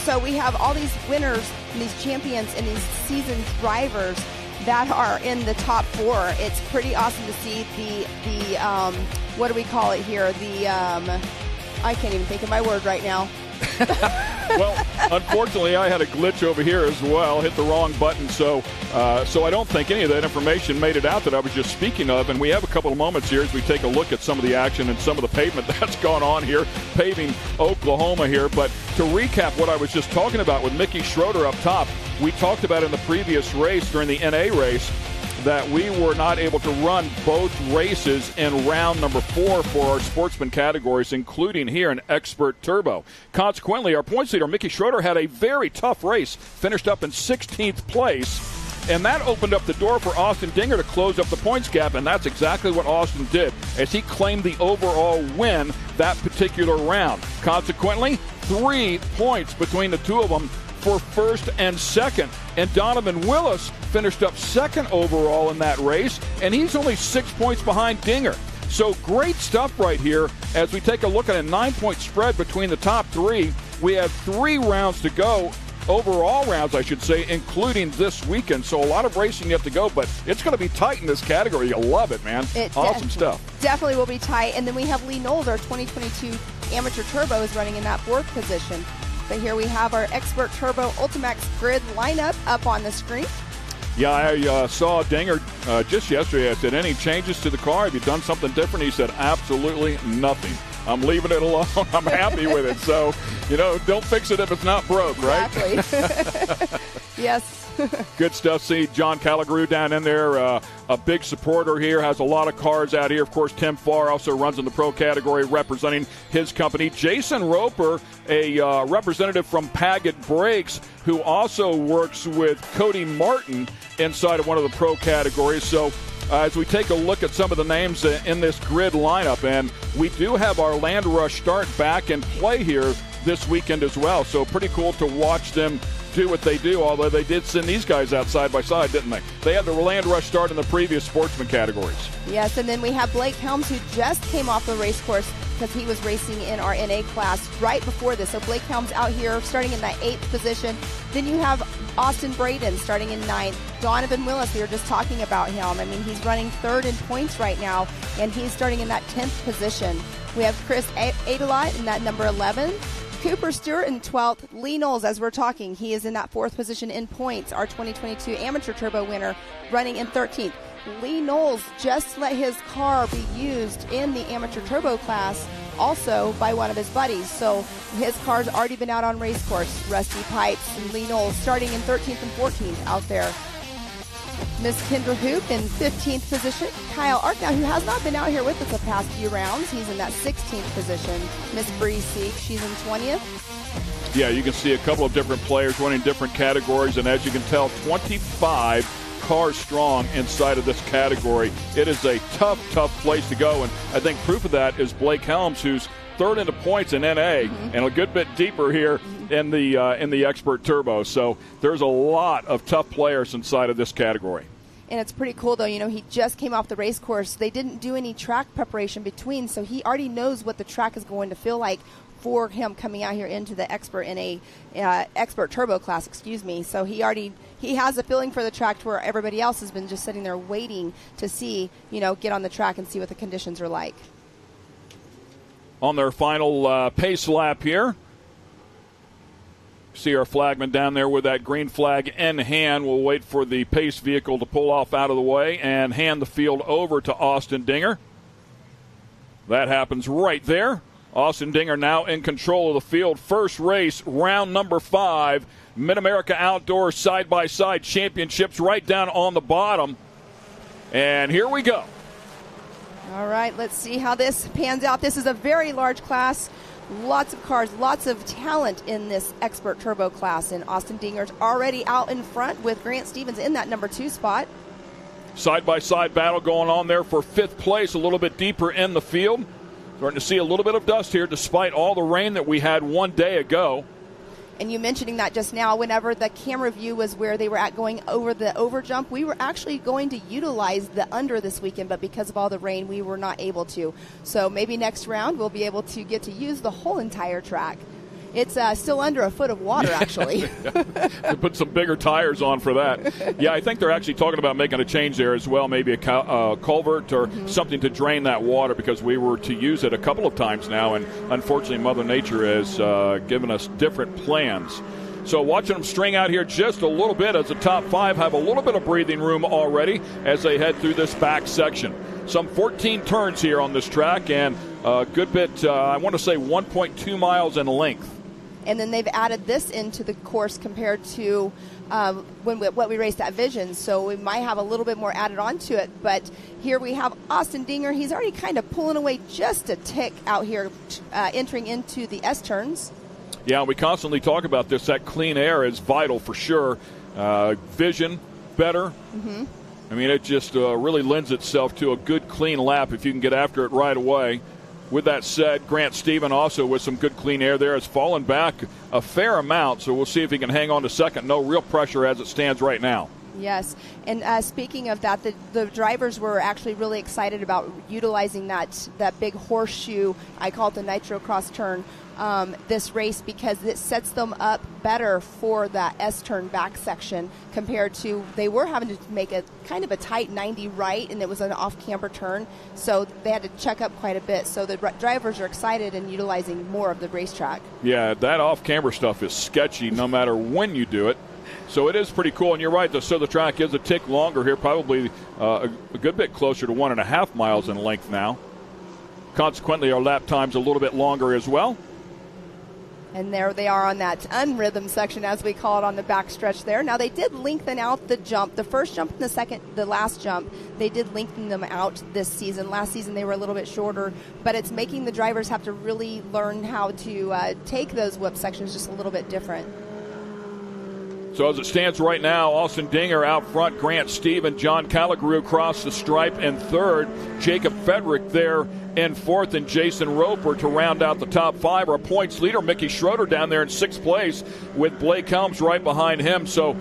So we have all these winners and these champions and these seasoned drivers that are in the top 4. It's pretty awesome to see the what do we call it here? I can't even think of my word right now. Well, unfortunately, I had a glitch over here as well. Hit the wrong button, so I don't think any of that information made it out that I was just speaking of. And we have a couple of moments here as we take a look at some of the action and some of the pavement that's gone on here, paving Oklahoma here. But to recap what I was just talking about with Mickey Schroeder up top, we talked about in the previous race during the NA race that we were not able to run both races in round number 4 for our sportsman categories, including here in Expert Turbo. Consequently, our points leader, Mickey Schroeder, had a very tough race, finished up in 16th place, and that opened up the door for Austin Dinger to close up the points gap, and that's exactly what Austin did, as he claimed the overall win that particular round. Consequently, 3 points between the two of them for first and second. And Donovan Willis finished up second overall in that race, and he's only 6 points behind Dinger. So great stuff right here as we take a look at a 9-point spread between the top 3. We have 3 rounds to go, overall rounds, I should say, including this weekend. So a lot of racing yet to go, but it's going to be tight in this category. You'll love it, man. Awesome stuff. Definitely will be tight. And then we have Lee Knowles, our 2022 amateur turbo, is running in that 4th position. But here we have our Expert Turbo Ultimax grid lineup up on the screen. Yeah, I saw Dinger just yesterday. I said, any changes to the car? Have you done something different? He said, absolutely nothing. I'm leaving it alone. I'm happy with it. So, don't fix it if it's not broke, right? Exactly. Yes. Good stuff. See John Calagrew down in there, a big supporter here, has a lot of cars out here. Of course, Tim Farr also runs in the pro category representing his company. Jason Roper, a representative from Paget Brakes, who also works with Cody Martin inside of one of the pro categories. So as we take a look at some of the names in this grid lineup, and we do have our Land Rush start back in play here this weekend as well. So pretty cool to watch them do what they do, although they did send these guys out side by side, didn't they? They had the Land Rush start in the previous sportsman categories. Yes, and then we have Blake Helms, who just came off the race course because he was racing in our NA class right before this. So Blake Helms out here starting in that 8th position. Then you have Austin Braden starting in 9th. Donovan Willis, we were just talking about him. I mean, he's running 3rd in points right now, and he's starting in that 10th position. We have Chris Adelot in that number 11. Cooper Stewart in 12th. Lee Knowles, as we're talking, he is in that 4th position in points. Our 2022 amateur turbo winner, running in 13th. Lee Knowles just let his car be used in the amateur turbo class also by one of his buddies. So his car's already been out on race course. Rusty Pipes and Lee Knowles starting in 13th and 14th out there. Miss Kendra Hoop in 15th position. Kyle Arknow, who has not been out here with us the past few rounds, he's in that 16th position. Miss Bree Seek, she's in 20th. Yeah, you can see a couple of different players running different categories, and as you can tell, 25 cars strong inside of this category. It is a tough, tough place to go, and I think proof of that is Blake Helms, who's 3rd in the points in NA, and a good bit deeper here in the Expert Turbo. So there's a lot of tough players inside of this category. And it's pretty cool, though. He just came off the race course. They didn't do any track preparation between, so he already knows what the track is going to feel like for him coming out here into the Expert Expert Turbo class, So he has a feeling for the track to where everybody else has been just sitting there waiting to see, get on the track and see what the conditions are like. On their final pace lap here, see our flagman down there with that green flag in hand. We'll wait for the pace vehicle to pull off out of the way and hand the field over to Austin Dinger. That happens right there. Austin Dinger now in control of the field. First race, round number 5. MidAmerica Outdoors side-by-side championships right down on the bottom. And here we go. All right, let's see how this pans out. This is a very large class. Lots of cars, lots of talent in this Expert Turbo class. And Austin Dinger's already out in front with Grant Stevens in that number 2 spot. Side-by-side battle going on there for 5th place, a little bit deeper in the field. Starting to see a little bit of dust here despite all the rain that we had one day ago. And you mentioning that just now, whenever the camera view was where they were at going over the over jump, we were actually going to utilize the under this weekend, but because of all the rain, we were not able to. So maybe next round we'll be able to get to use the whole entire track. It's still under a foot of water, actually. To put some bigger tires on for that. Yeah, I think they're actually talking about making a change there as well, maybe a culvert or something to drain that water, because we were to use it a couple of times now, and unfortunately Mother Nature has given us different plans. So watching them string out here just a little bit as the top 5 have a little bit of breathing room already as they head through this back section. Some 14 turns here on this track, and a good bit, I want to say 1.2 miles in length. And then they've added this into the course compared to what we raced at Vision. So we might have a little bit more added onto it. But here we have Austin Dinger. He's already kind of pulling away just a tick out here, entering into the S-turns. Yeah, we constantly talk about this. That clean air is vital for sure. Vision, better. I mean, it just really lends itself to a good, clean lap if you can get after it right away. With that said, Grant Stephen also with some good clean air there has fallen back a fair amount, so we'll see if he can hang on to second. No real pressure as it stands right now. Yes, and speaking of that, the drivers were actually really excited about utilizing that big horseshoe, I call it the nitro cross turn, this race, because it sets them up better for that S-turn back section compared to, they were having to make a kind of a tight 90 right, and it was an off-camber turn, so they had to check up quite a bit. So the drivers are excited and utilizing more of the racetrack. Yeah, that off-camber stuff is sketchy no matter when you do it. So it is pretty cool, and you're right, so the track is a tick longer here, probably a good bit closer to 1.5 miles in length now. Consequently, our lap time's a little bit longer as well. And there they are on that unrhythm section, as we call it, on the back stretch there. Now, they did lengthen out the jump. The first jump and the last jump, they did lengthen them out this season. Last season, they were a little bit shorter, but it's making the drivers have to really learn how to take those whip sections just a little bit different. So as it stands right now, Austin Dinger out front, Grant Stephen, John Calagrew across the stripe in third, Jacob Frederick there in fourth, and Jason Roper to round out the top 5. Our points leader, Mickey Schroeder, down there in 6th place with Blake Helms right behind him. So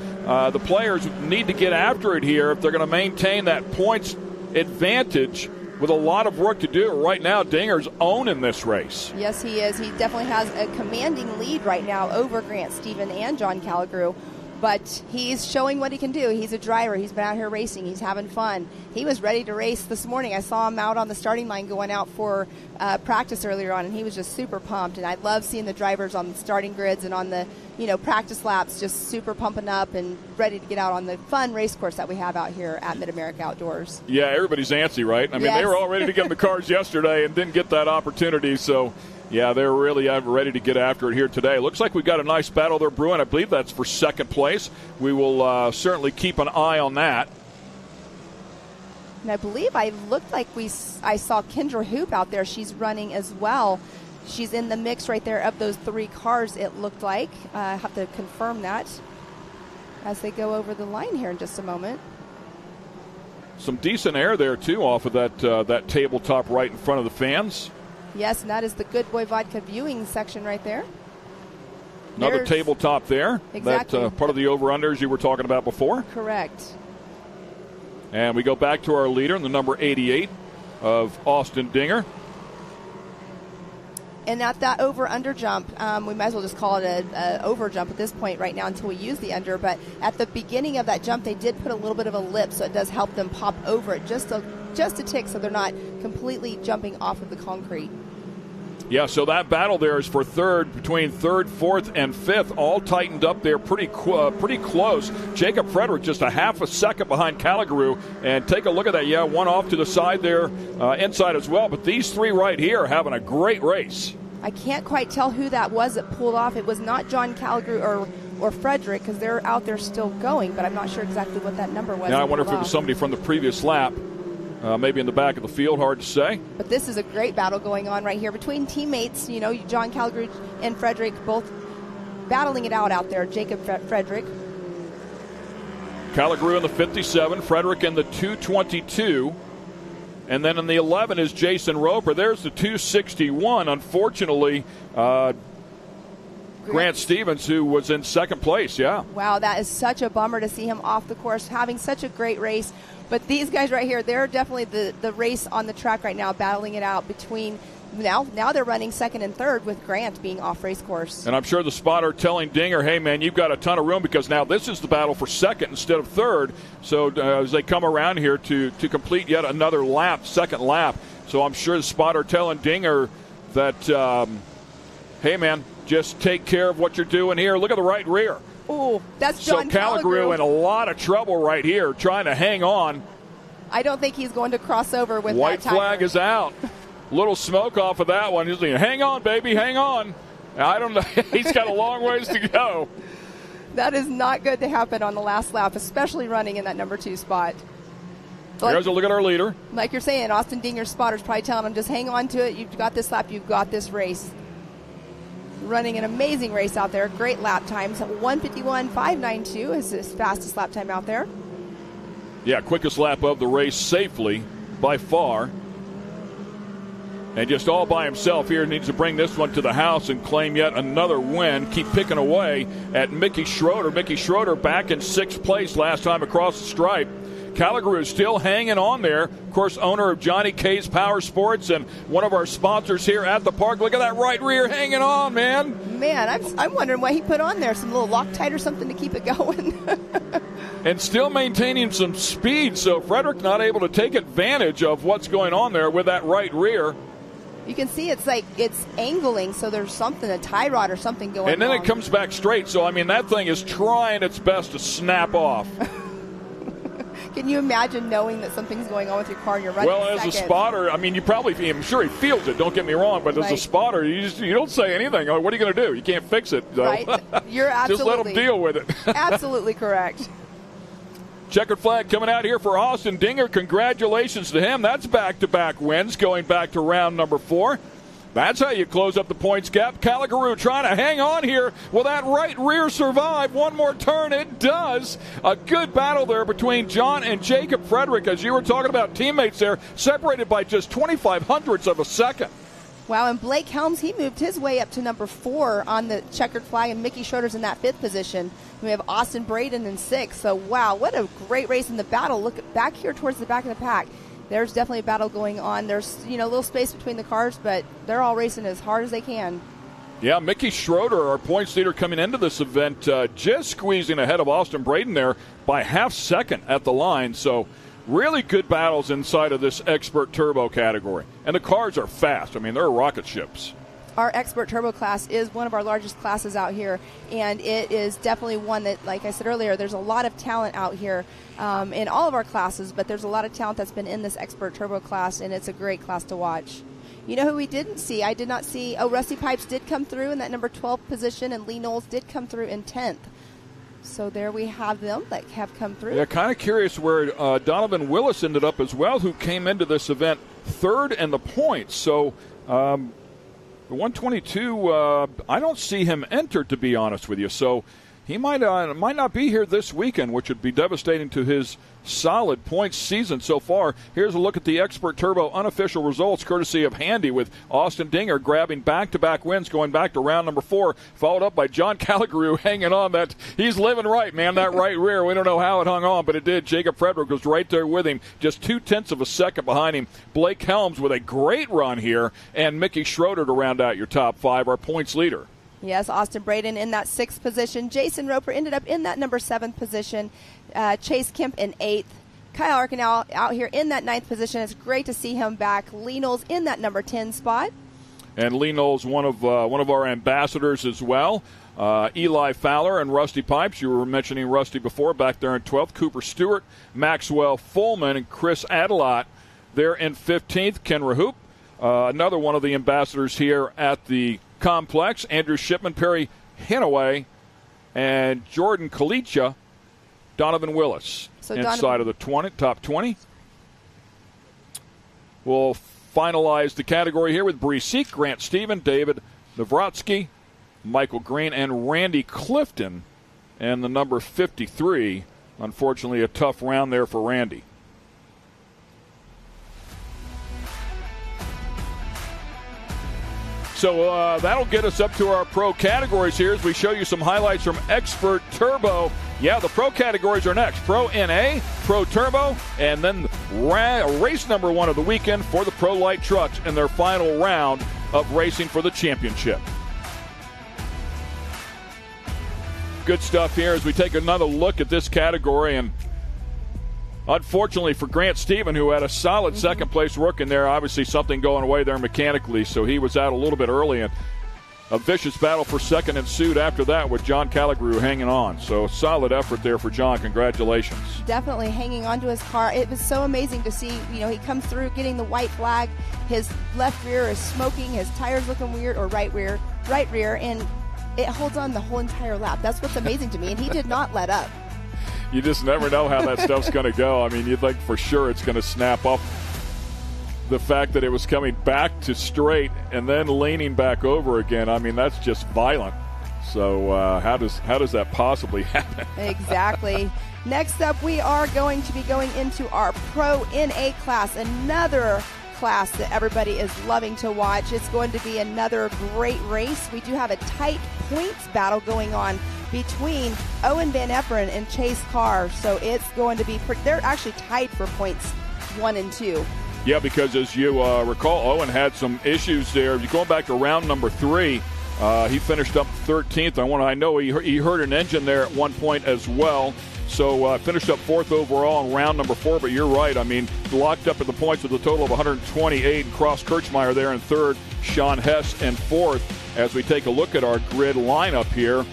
the players need to get after it here if they're going to maintain that points advantage with a lot of work to do. Right now, Dinger's owning this race. Yes, he is. He definitely has a commanding lead right now over Grant Stephen and John Calagrew. But he's showing what he can do. He's a driver. He's been out here racing. He's having fun. He was ready to race this morning. I saw him out on the starting line going out for practice earlier on, and he was just super pumped. And I love seeing the drivers on the starting grids and on the practice laps just super pumping up and ready to get out on the fun race course that we have out here at MidAmerica Outdoors. Yeah, everybody's antsy, right? I mean, yes. They were all ready to get in the cars yesterday and didn't get that opportunity, so yeah, they're really ready to get after it here today. Looks like we've got a nice battle there brewing. I believe that's for second place. We will certainly keep an eye on that. And I believe I saw Kendra Hoop out there. She's running as well. She's in the mix right there of those 3 cars, it looked like. I have to confirm that as they go over the line here in just a moment. Some decent air there, too, off of that tabletop right in front of the fans. Yes, and that is the Good Boy Vodka viewing section right there. Another tabletop there. Exactly. That part of the over-unders you were talking about before. Correct. And we go back to our leader, the number 88 of Austin Dinger. And at that over-under jump, we might as well just call it an over jump at this point right now until we use the under. But at the beginning of that jump, they did put a little bit of a lip, so it does help them pop over it just a tick, so they're not completely jumping off of the concrete. Yeah, so that battle there is for third, between third, fourth, and fifth, all tightened up there pretty close. Jacob Frederick just a half a second behind Calagrew, and take a look at that. Yeah, one off to the side there, inside as well. But these 3 right here are having a great race. I can't quite tell who that was that pulled off. It was not John Calagrew or Frederick, because they're out there still going, but I'm not sure exactly what that number was. Now I wonder if it was somebody from the previous lap. Maybe in the back of the field, hard to say. But this is a great battle going on right here between teammates. John Calagrew and Frederick both battling it out there. Jacob Frederick. Calagrew in the 57, Frederick in the 222. And then in the 11 is Jason Roper. There's the 261. Unfortunately, Grant Stevens, who was in second place, yeah. Wow, that is such a bummer to see him off the course, having such a great race. But these guys right here, they're definitely the race on the track right now, battling it out between now they're running second and third with Grant being off race course. And I'm sure the spotter telling Dinger, hey, man, you've got a ton of room because now this is the battle for second instead of third. So as they come around here to complete yet another lap, second lap. So I'm sure the spotter telling Dinger that, hey, man, just take care of what you're doing here. Look at the right rear. Oh, that's John Calagrew in a lot of trouble right here, trying to hang on. I don't think he's going to cross over with White that tire. flag is out. Little smoke off of that one. He's like, hang on, baby, hang on. I don't know. He's got a long ways to go. That is not good to happen on the last lap, especially running in that number 2 spot. Here's a look at our leader. Like you're saying, Austin Dinger's spotter's probably telling him, just hang on to it. You've got this lap. You've got this race. Running an amazing race out there. Great lap times. 1:51.592 is his fastest lap time out there. Yeah, quickest lap of the race safely by far. And just all by himself here, needs to bring this one to the house and claim yet another win. Keep picking away at Mickey Schroeder. Mickey Schroeder back in 6th place last time across the stripe. Calagrew is still hanging on there. Of course, owner of Johnny K's Power Sports and one of our sponsors here at the park. Look at that right rear hanging on, man. Man, I'm wondering what he put on there. Some little Loctite or something to keep it going. And still maintaining some speed, so Frederick not able to take advantage of what's going on there with that right rear. You can see it's angling, so there's something, a tie rod or something going on. And then it comes back straight, so, I mean, that thing is trying its best to snap off. Can you imagine knowing that something's going on with your car and you're running Well, as a spotter, I mean, I'm sure he feels it, don't get me wrong, but as a spotter, you don't say anything. What are you going to do? You can't fix it. So. Right. You're absolutely. Just let them deal with it. Absolutely correct. Checkered flag coming out here for Austin Dinger. Congratulations to him. That's back-to-back wins going back to round number 4. That's how you close up the points gap. Calagrew trying to hang on here. Will that right rear survive? One more turn. It does. A good battle there between John and Jacob Frederick. As you were talking about teammates there, separated by just 0.25 of a second. Wow, and Blake Helms, he moved his way up to number 4 on the checkered flag, and Mickey Schroeder's in that 5th position. We have Austin Braden in 6th. So, wow, what a great race in the battle. Look back here towards the back of the pack. There's definitely a battle going on. There's, a little space between the cars, but they're all racing as hard as they can. Yeah, Mickey Schroeder, our points leader coming into this event, just squeezing ahead of Austin Braden there by half second at the line. So really good battles inside of this Expert Turbo category. And the cars are fast. I mean, they're rocket ships. Our Expert Turbo class is one of our largest classes out here, and it is definitely one that, like I said earlier, there's a lot of talent out here in all of our classes, but there's a lot of talent that's been in this Expert Turbo class, and it's a great class to watch. You know who we didn't see? I did not see. Oh, Rusty Pipes did come through in that number 12 position, and Lee Knowles did come through in 10th. So there we have them that have come through. Yeah, kind of curious where Donovan Willis ended up as well, who came into this event 3rd in the points. So the 122, I don't see him entered, to be honest with you. So he might not be here this weekend, which would be devastating to his solid points season so far. Here's a look at the Expert Turbo unofficial results, courtesy of Handy, with Austin Dinger grabbing back-to-back wins going back to round number 4, followed up by John Calagrew hanging on. That he's living right, man, that right rear. We don't know how it hung on, but it did. Jacob Frederick was right there with him, just 0.2 of a second behind him. Blake Helms with a great run here, and Mickey Schroeder to round out your top 5, our points leader. Yes, Austin Braden in that 6th position. Jason Roper ended up in that number 7th position. Chase Kemp in 8th. Kyle Arkinal out here in that 9th position. It's great to see him back. Lee Knowles in that number 10 spot. And Lee Knowles, one of our ambassadors as well. Eli Fowler and Rusty Pipes. You were mentioning Rusty before, back there in 12th. Cooper Stewart, Maxwell Fullman, and Chris Adelot there in 15th. Ken Rahoop, another one of the ambassadors here at the complex. Andrew Shipman, Perry Hinaway, and Jordan Kalicha, Donovan Willis inside of the top 20. We'll finalize the category here with Bree Seek, Grant Stephen, David Navratsky, Michael Green, and Randy Clifton, and the number 53. Unfortunately, a tough round there for Randy. So that'll get us up to our pro categories here as we show you some highlights from Expert Turbo. Yeah, the pro categories are next. Pro NA, Pro Turbo, and then race number 1 of the weekend for the Pro Light Trucks in their final round of racing for the championship. Good stuff here as we take another look at this category. And unfortunately for Grant Stephen, who had a solid second place work in there, obviously something going away there mechanically, so he was out a little bit early. And a vicious battle for second ensued after that with John Calagrew hanging on. So solid effort there for John. Congratulations. Definitely hanging on to his car. It was so amazing to see, he comes through getting the white flag. His left rear is smoking. His tire's looking weird, or right rear, and it holds on the whole entire lap. That's what's amazing to me, and he did not let up. You just never know how that stuff's going to go. I mean, you think for sure it's going to snap up. The fact that it was coming back to straight and then leaning back over again, I mean, that's just violent. So how does that possibly happen? Exactly. Next up, we are going to be going into our Pro NA class, another class that everybody is loving to watch. It's going to be another great race. We do have a tight points battle going on between Owen Van Eperen and Chase Carr. So it's going to be, they're actually tied for points 1 and 2. Yeah, because as you recall, Owen had some issues there. If you go back to round number 3, he finished up 13th. I know he hurt an engine there at one point as well. So finished up 4th overall in round number 4. But you're right. I mean, locked up in the points with a total of 128. Cross Kirchmeier there in 3rd, Sean Hess in 4th. As we take a look at our grid lineup here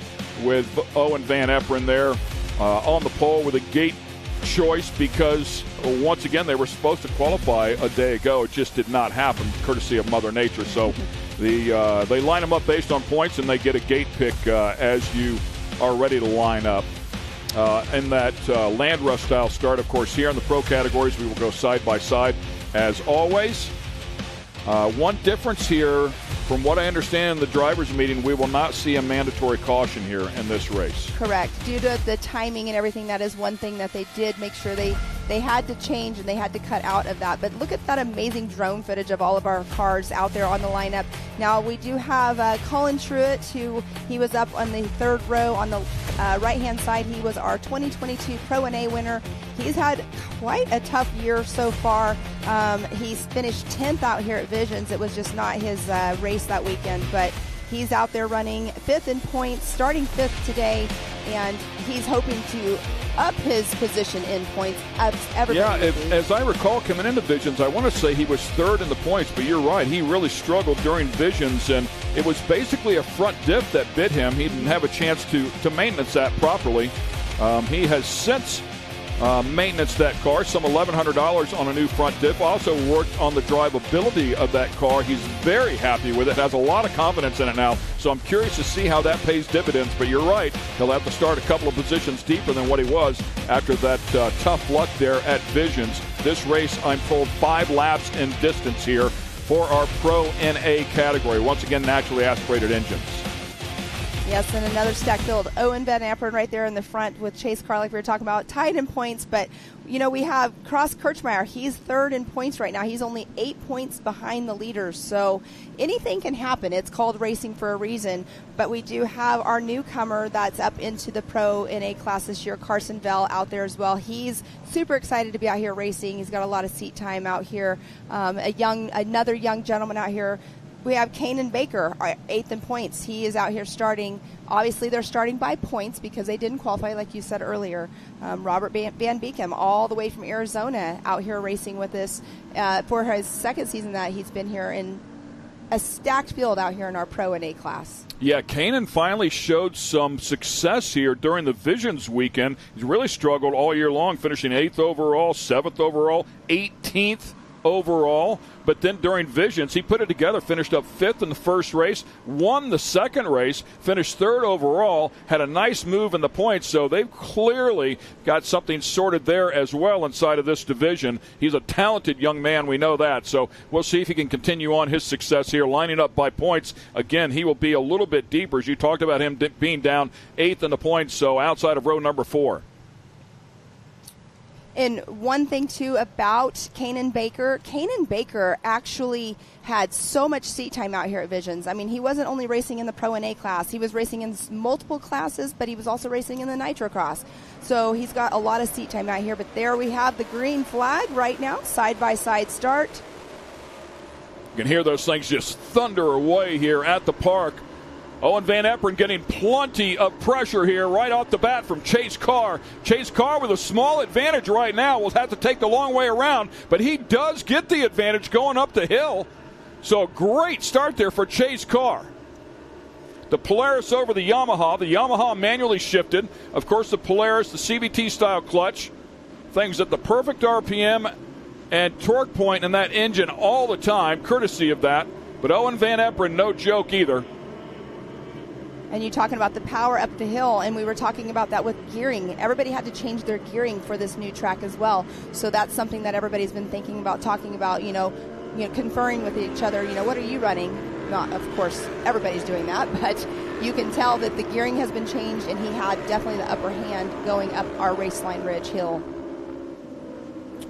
with Owen Van Eperen there on the pole with a gate choice because once again they were supposed to qualify a day ago. It just did not happen, courtesy of Mother Nature. So they line them up based on points, and they get a gate pick as you are ready to line up. In that land rush style start, of course, here in the pro categories, we will go side by side as always. One difference here, from what I understand in the drivers' meeting, we will not see a mandatory caution here in this race. Correct. Due to the timing and everything, that is one thing that they did make sure they had to change and they had to cut out of that. But look at that amazing drone footage of all of our cars out there on the lineup. Now we do have Colin Truitt, who he was up on the 3rd row on the right-hand side. He was our 2022 Pro NA winner. He's had quite a tough year so far. He's finished 10th out here at Visions. It was just not his race that weekend, but he's out there running 5th in points, starting 5th today, and he's hoping to up his position in points. As I recall coming into Visions, I want to say he was 3rd in the points, but you're right. He really struggled during Visions, and it was basically a front diff that bit him. He didn't have a chance to maintenance that properly. He has since maintenance that car, some $1,100 on a new front diff. Also worked on the drivability of that car. He's very happy with it, has a lot of confidence in it now. So I'm curious to see how that pays dividends. But you're right, he'll have to start a couple of positions deeper than what he was after that tough luck there at Visions. This race, I'm told, 5 laps in distance here for our Pro NA category. Once again, naturally aspirated engines. Yes, and another stack filled. Owen Van Eperen right there in the front with Chase Carr, like we were talking about, tied in points. But, we have Cross Kirchmeier. He's 3rd in points right now. He's only 8 points behind the leaders. So anything can happen. It's called racing for a reason. But we do have our newcomer that's up into the Pro NA class this year, Carson Vell, out there as well. He's super excited to be out here racing. He's got a lot of seat time out here. Another young gentleman out here. We have Kanan Baker, 8th in points. He is out here starting. Obviously, they're starting by points because they didn't qualify, like you said earlier. Robert Van Beekem, all the way from Arizona, out here racing with us for his second season that he's been here in a stacked field out here in our Pro NA class. Yeah, Kanan finally showed some success here during the Visions weekend. He's really struggled all year long, finishing 8th overall, 7th overall, 18th overall. But then during Visions, he put it together, finished up 5th in the first race, won the second race, finished 3rd overall, had a nice move in the points. So they've clearly got something sorted there as well inside of this division. He's a talented young man, we know that. So we'll see if he can continue on his success here, lining up by points. Again, he will be a little bit deeper, as you talked about him being down 8th in the points, so outside of row number 4. And one thing, too, about Kanan Baker actually had so much seat time out here at Visions. I mean, he wasn't only racing in the Pro and A class. He was racing in multiple classes, but he was also racing in the Nitro Cross. So he's got a lot of seat time out here. But there we have the green flag right now, side-by-side start. You can hear those things just thunder away here at the park. Owen Van Eperen getting plenty of pressure here right off the bat from Chase Carr. Chase Carr with a small advantage right now. Will have to take the long way around, but he does get the advantage going up the hill. So a great start there for Chase Carr. The Polaris over the Yamaha. The Yamaha manually shifted. Of course, the Polaris, the CVT style clutch. Things at the perfect RPM and torque point in that engine all the time, courtesy of that. But Owen Van Eperen, no joke either. And you're talking about the power up the hill, and we were talking about that with gearing. Everybody had to change their gearing for this new track as well. So that's something that everybody's been thinking about, talking about, conferring with each other. What are you running? Not, of course, everybody's doing that, but you can tell that the gearing has been changed, and he had definitely the upper hand going up our Raceline Ridge hill.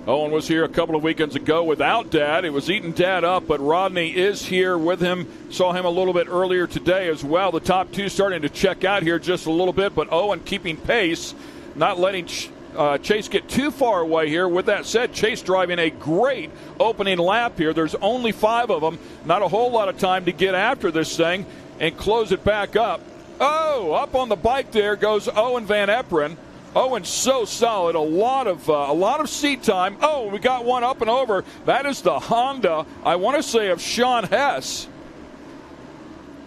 Owen was here a couple of weekends ago without Dad. It was eating Dad up, but Rodney is here with him. Saw him a little bit earlier today as well. The top two starting to check out here just a little bit, but Owen keeping pace, not letting Chase get too far away here. With that said, Chase driving a great opening lap here. There's only 5 of them. Not a whole lot of time to get after this thing and close it back up. Oh, up on the bike there goes Owen Van Eperen. Owen's so solid, a lot of seat time. Oh, we got one up and over. That is the Honda, I want to say, of Sean Hess.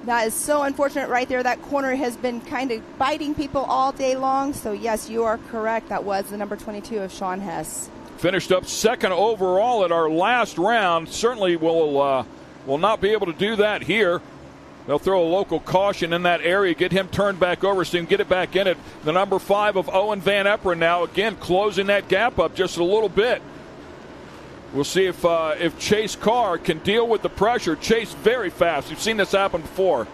That is so unfortunate right there. That corner has been kind of biting people all day long. So, yes, you are correct. That was the number 22 of Sean Hess. Finished up second overall at our last round. Certainly will not be able to do that here. They'll throw a local caution in that area, get him turned back over so he can get it back in it. The number 5 of Owen Van Eperen now, again, closing that gap up just a little bit. We'll see if Chase Carr can deal with the pressure. Chase very fast. We've seen this happen before.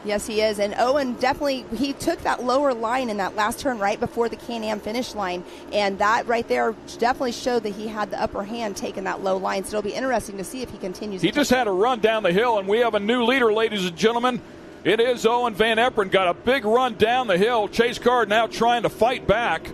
Yes, he is. And Owen definitely, he took that lower line in that last turn right before the Can-Am finish line. And that right there definitely showed that he had the upper hand taking that low line. So it'll be interesting to see if he continues. He just had a run down the hill, and we have a new leader, ladies and gentlemen. It is Owen Van Eperen. Got a big run down the hill. Chase Carr now trying to fight back.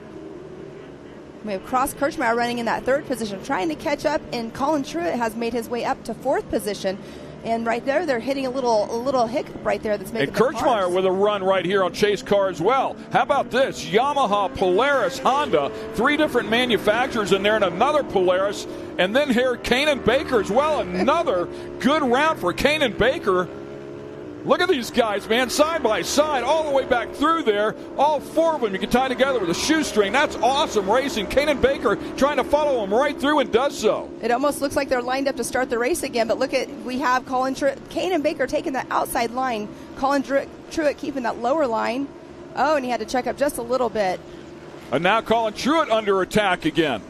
We have Cross Kirchmeier running in that 3rd position, trying to catch up, and Colin Truitt has made his way up to 4th position. And right there, they're hitting a little hiccup right there that's making. And Kirchmeier with a run right here on Chase Carr as well. How about this? Yamaha, Polaris, Honda, 3 different manufacturers in there, and another Polaris. And then here, Kanan Baker as well. Another good round for Kanan Baker. Look at these guys, man, side by side, all the way back through there. All 4 of them you can tie together with a shoestring. That's awesome racing. Kanan Baker trying to follow him right through and does so. It almost looks like they're lined up to start the race again, but look at, we have Kanan Baker taking that outside line, Colin Truitt keeping that lower line. Oh, and he had to check up just a little bit. And now Colin Truitt under attack again.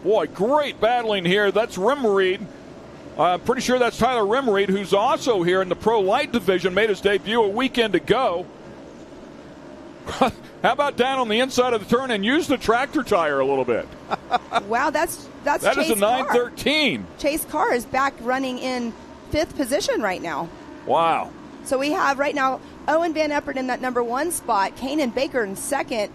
Boy, great battling here. That's Rimreed. I'm pretty sure that's Tyler Rimreed, who's also here in the Pro Light division, made his debut a weekend ago. How about down on the inside of the turn and use the tractor tire a little bit? Wow, that Chase is a 9:13. Chase Carr is back running in 5th position right now. Wow. So we have right now Owen Van Eperen in that number 1 spot, Kanan Baker in 2nd,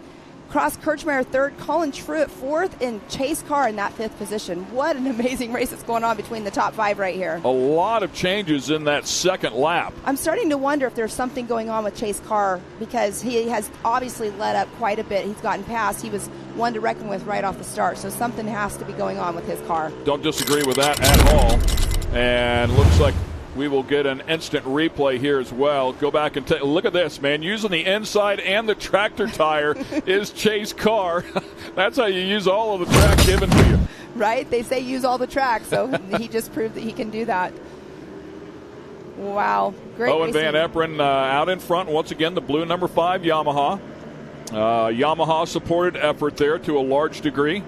Cross Kirchmeier 3rd, Colin Truitt 4th, and Chase Carr in that 5th position. What an amazing race that's going on between the top 5 right here. A lot of changes in that second lap. I'm starting to wonder if there's something going on with Chase Carr, because he has obviously let up quite a bit. He's gotten past. He was one to reckon with right off the start, so something has to be going on with his car. Don't disagree with that at all. And looks like we will get an instant replay here as well. Go back and take look at this, man. Using the inside and the tractor tire is Chase Carr. That's how you use all of the track given to you. Right? They say use all the track, so he just proved that he can do that. Wow. Great Owen Van Eperen out in front. Once again, the blue number 5 Yamaha. Yamaha supported effort there to a large degree.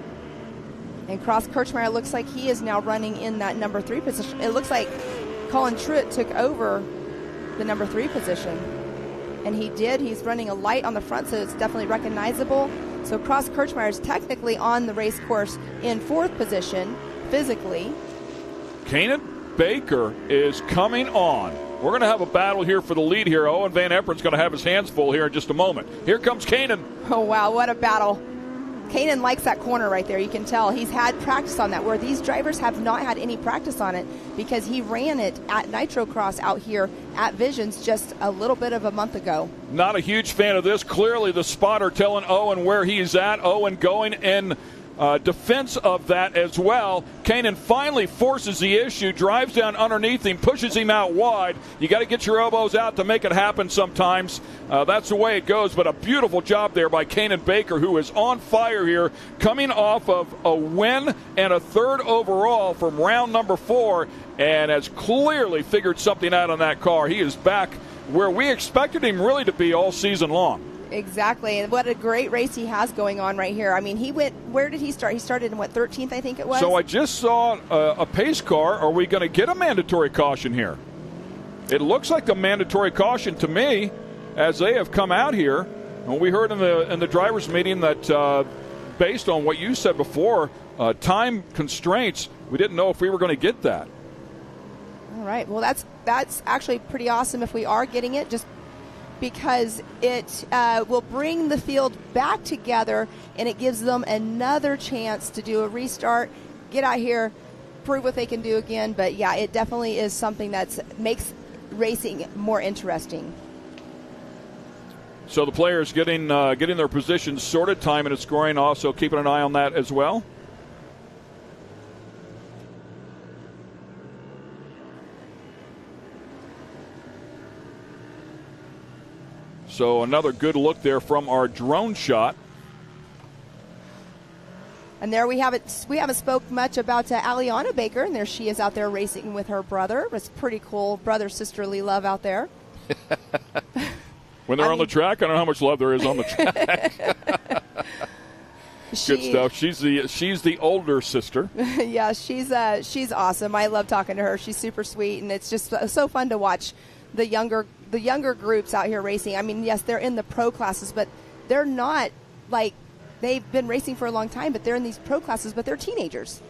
And Cross Kirchmeier looks like he is now running in that number 3 position. It looks like Colin Truitt took over the number 3 position. And he did. He's running a light on the front, so it's definitely recognizable. So Cross Kirchmeier is technically on the race course in 4th position physically. Kanan Baker is coming on. We're going to have a battle here for the lead here. Owen Van Epperen's going to have his hands full here in just a moment. Here comes Kanan. Oh, wow, what a battle. Kanan likes that corner right there. You can tell he's had practice on that, where these drivers have not had any practice on it because he ran it at Nitrocross out here at Visions just a little bit of a month ago. Not a huge fan of this. Clearly the spotter telling Owen where he's at. Owen going in defense of that as well. Kanan finally forces the issue, drives down underneath him, pushes him out wide. You got to get your elbows out to make it happen sometimes. That's the way it goes, but a beautiful job there by Kanan Baker, who is on fire here, coming off of a win and a 3rd overall from round number 4, and has clearly figured something out on that car. He is back where we expected him really to be all season long. Exactly, and what a great race he has going on right here. I mean, where did he start? He started in, 13th, I think it was? So I just saw a pace car. Are we going to get a mandatory caution here? It looks like a mandatory caution to me, as they have come out here. And we heard in the drivers' meeting that based on what you said before, time constraints, we didn't know if we were going to get that. All right, well, that's actually pretty awesome if we are getting it, just because it will bring the field back together, and it gives them another chance to do a restart, get out here, prove what they can do again. But yeah, it definitely is something that makes racing more interesting. So the players getting their positions sorted, time and scoring, also keeping an eye on that as well. So another good look there from our drone shot. And there we haven't spoke much about Aliana Baker, and there she is out there racing with her brother. It's pretty cool, brother-sisterly love out there. When they're on the track, I don't know how much love there is on the track. Good stuff. She's the older sister. Yeah, she's awesome. I love talking to her. She's super sweet, and it's just so fun to watch the younger groups out here racing. I mean, yes, they're in the pro classes, but they're not like they've been racing for a long time, but they're in these pro classes, but they're teenagers.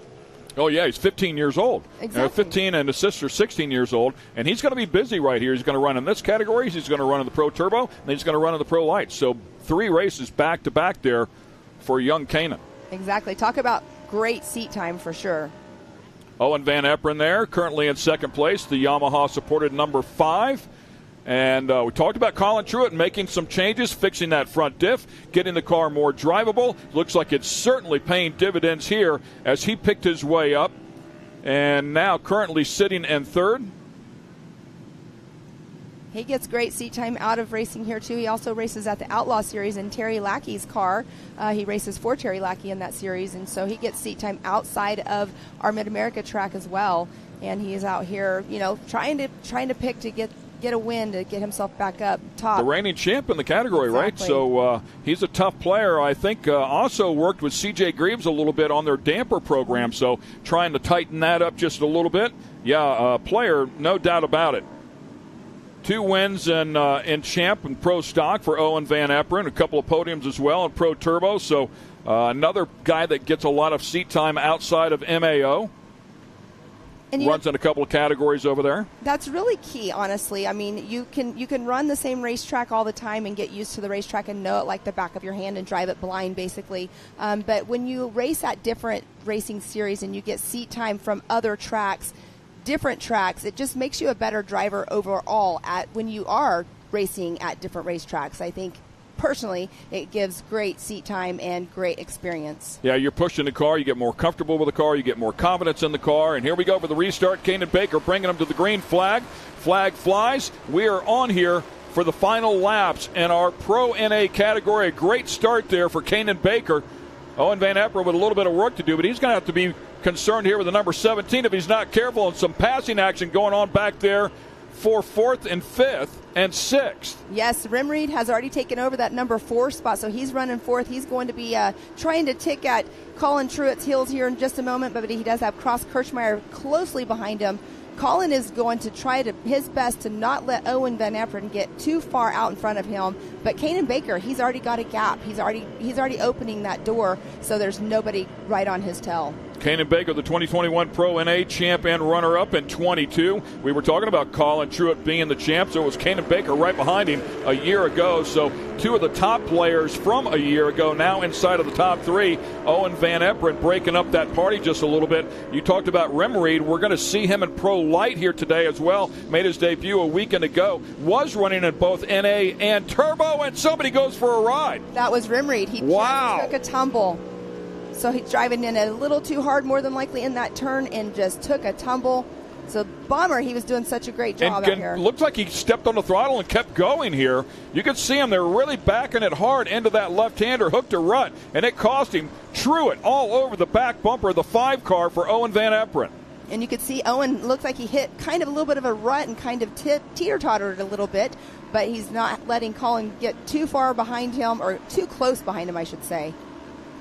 Oh, yeah, he's 15 years old. Exactly. 15, and his sister's 16 years old, and he's going to be busy right here. He's going to run in this category, he's going to run in the Pro Turbo, and he's going to run in the Pro Lights. So 3 races back-to-back there for young Kanan. Exactly. Talk about great seat time for sure. Owen Van Eperen there, currently in 2nd place, the Yamaha-supported number 5. And we talked about Colin Truitt making some changes, fixing that front diff, getting the car more drivable. Looks like it's certainly paying dividends here as he picked his way up. And now currently sitting in 3rd. He gets great seat time out of racing here, too. He also races at the Outlaw Series in Terry Lackey's car. He races for Terry Lackey in that series, and so he gets seat time outside of our MidAmerica track as well. And he is out here, trying to pick to get a win to get himself back up top. The reigning champ in the category, exactly. Right? So he's a tough player. I think also worked with C.J. Greaves a little bit on their damper program, so trying to tighten that up just a little bit. Yeah, player, no doubt about it. 2 wins in champ and pro stock for Owen Van Eperen, a couple of podiums as well in Pro Turbo. So another guy that gets a lot of seat time outside of MAO. And runs in a couple of categories over there. That's really key, honestly. I mean, you can run the same racetrack all the time and get used to the racetrack and know it like the back of your hand and drive it blind, basically. But when you race at different racing series and you get seat time from other tracks, different tracks, it just makes you a better driver overall when you are racing at different racetracks. I think personally it gives great seat time and great experience. Yeah, you're pushing the car, you get more comfortable with the car, you get more confidence in the car. And here we go for the restart. Kanan Baker bringing them to the green flag. Flag flies. We are on here for the final laps in our Pro NA category. A great start there for Kanan Baker. Owen Van Eperen with a little bit of work to do, but he's going to have to be concerned here with the number 17 if he's not careful, and some passing action going on back there for 4th and 5th and 6th. Yes, Rimreed has already taken over that number 4 spot, so he's running 4th. He's going to be trying to tick at Colin Truitt's heels here in just a moment, but he does have Cross Kirchmeier closely behind him Colin is going to try his best to not let Owen Van Eperen get too far out in front of him. But Kanan Baker, he's already got a gap. He's already opening that door, so there's nobody right on his tail. Kanan Baker, the 2021 Pro NA champ and runner-up in 22. We were talking about Colin Truitt being the champ, so it was Kanan Baker right behind him a year ago. So two of the top players from a year ago now inside of the top three. Owen Van Eperen breaking up that party just a little bit. You talked about Rimreed. We're going to see him in Pro Light here today as well. Made his debut a weekend ago. Was running in both NA and Turbo, and somebody goes for a ride. That was Rimreed. He just took a tumble. So he's driving in a little too hard, more than likely, in that turn, and just took a tumble. So bummer, he was doing such a great job out here. Looks like he stepped on the throttle and kept going here. You could see him. They're really backing it hard into that left-hander, hook to rut, and it cost him Truitt all over the back bumper of the 5 car for Owen Van Eperen. And you could see Owen looks like he hit kind of a little bit of a rut and kind of teeter-tottered a little bit, but he's not letting Colin get too far behind him, or too close behind him, I should say.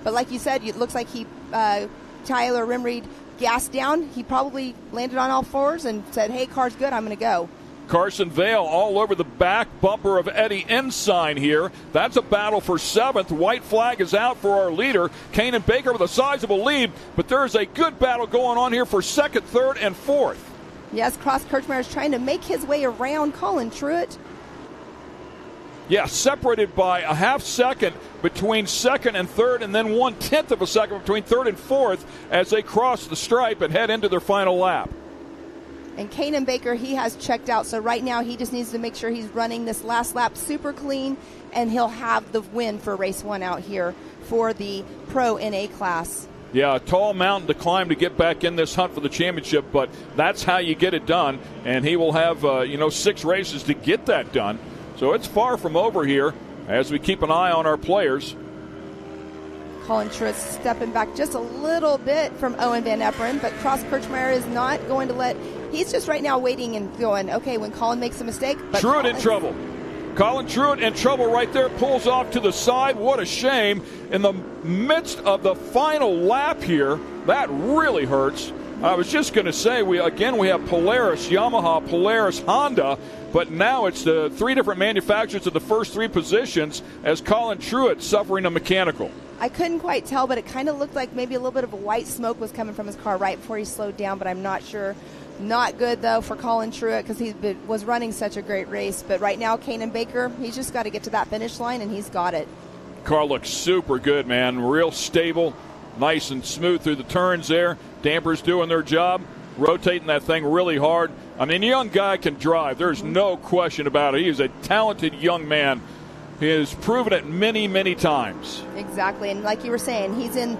But like you said, it looks like Tyler Rimreed gassed down. He probably landed on all fours and said, hey, car's good, I'm going to go. Carson Vale all over the back bumper of Eddie Ensign here. That's a battle for 7th. White flag is out for our leader, Kanan Baker, with a sizable lead. But there is a good battle going on here for 2nd, 3rd, and 4th. Yes, Cross Kirchmeier is trying to make his way around Colin Truitt. Yeah, separated by a half second between 2nd and 3rd, and then 1/10 of a second between 3rd and 4th as they cross the stripe and head into their final lap. And Kanan Baker, he has checked out, so right now he just needs to make sure he's running this last lap super clean, and he'll have the win for race 1 out here for the Pro NA class. Yeah, a tall mountain to climb to get back in this hunt for the championship, but that's how you get it done, and he will have 6 races to get that done. So it's far from over here as we keep an eye on our players. Colin Truitt stepping back just a little bit from Owen Van Eperen, but Cross Kirchmeier is not going to let. He's just right now waiting and going, okay, when Colin makes a mistake. But Truitt in trouble. Colin Truitt in trouble right there, pulls off to the side. What a shame. In the midst of the final lap here, that really hurts. I was just going to say, we have Polaris, Yamaha, Polaris, Honda, but now it's the 3 different manufacturers of the first 3 positions as Colin Truitt suffering a mechanical. I couldn't quite tell, but it kind of looked like maybe a little bit of a white smoke was coming from his car right before he slowed down, but I'm not sure. Not good, though, for Colin Truitt because he was running such a great race. But right now, Kanan Baker, he's just got to get to that finish line, and he's got it. Car looks super good, man. Real stable, nice and smooth through the turns there. Dampers doing their job, rotating that thing really hard. I mean, a young guy can drive. There's no question about it. He is a talented young man. He has proven it many, many times. Exactly, and like you were saying, he's in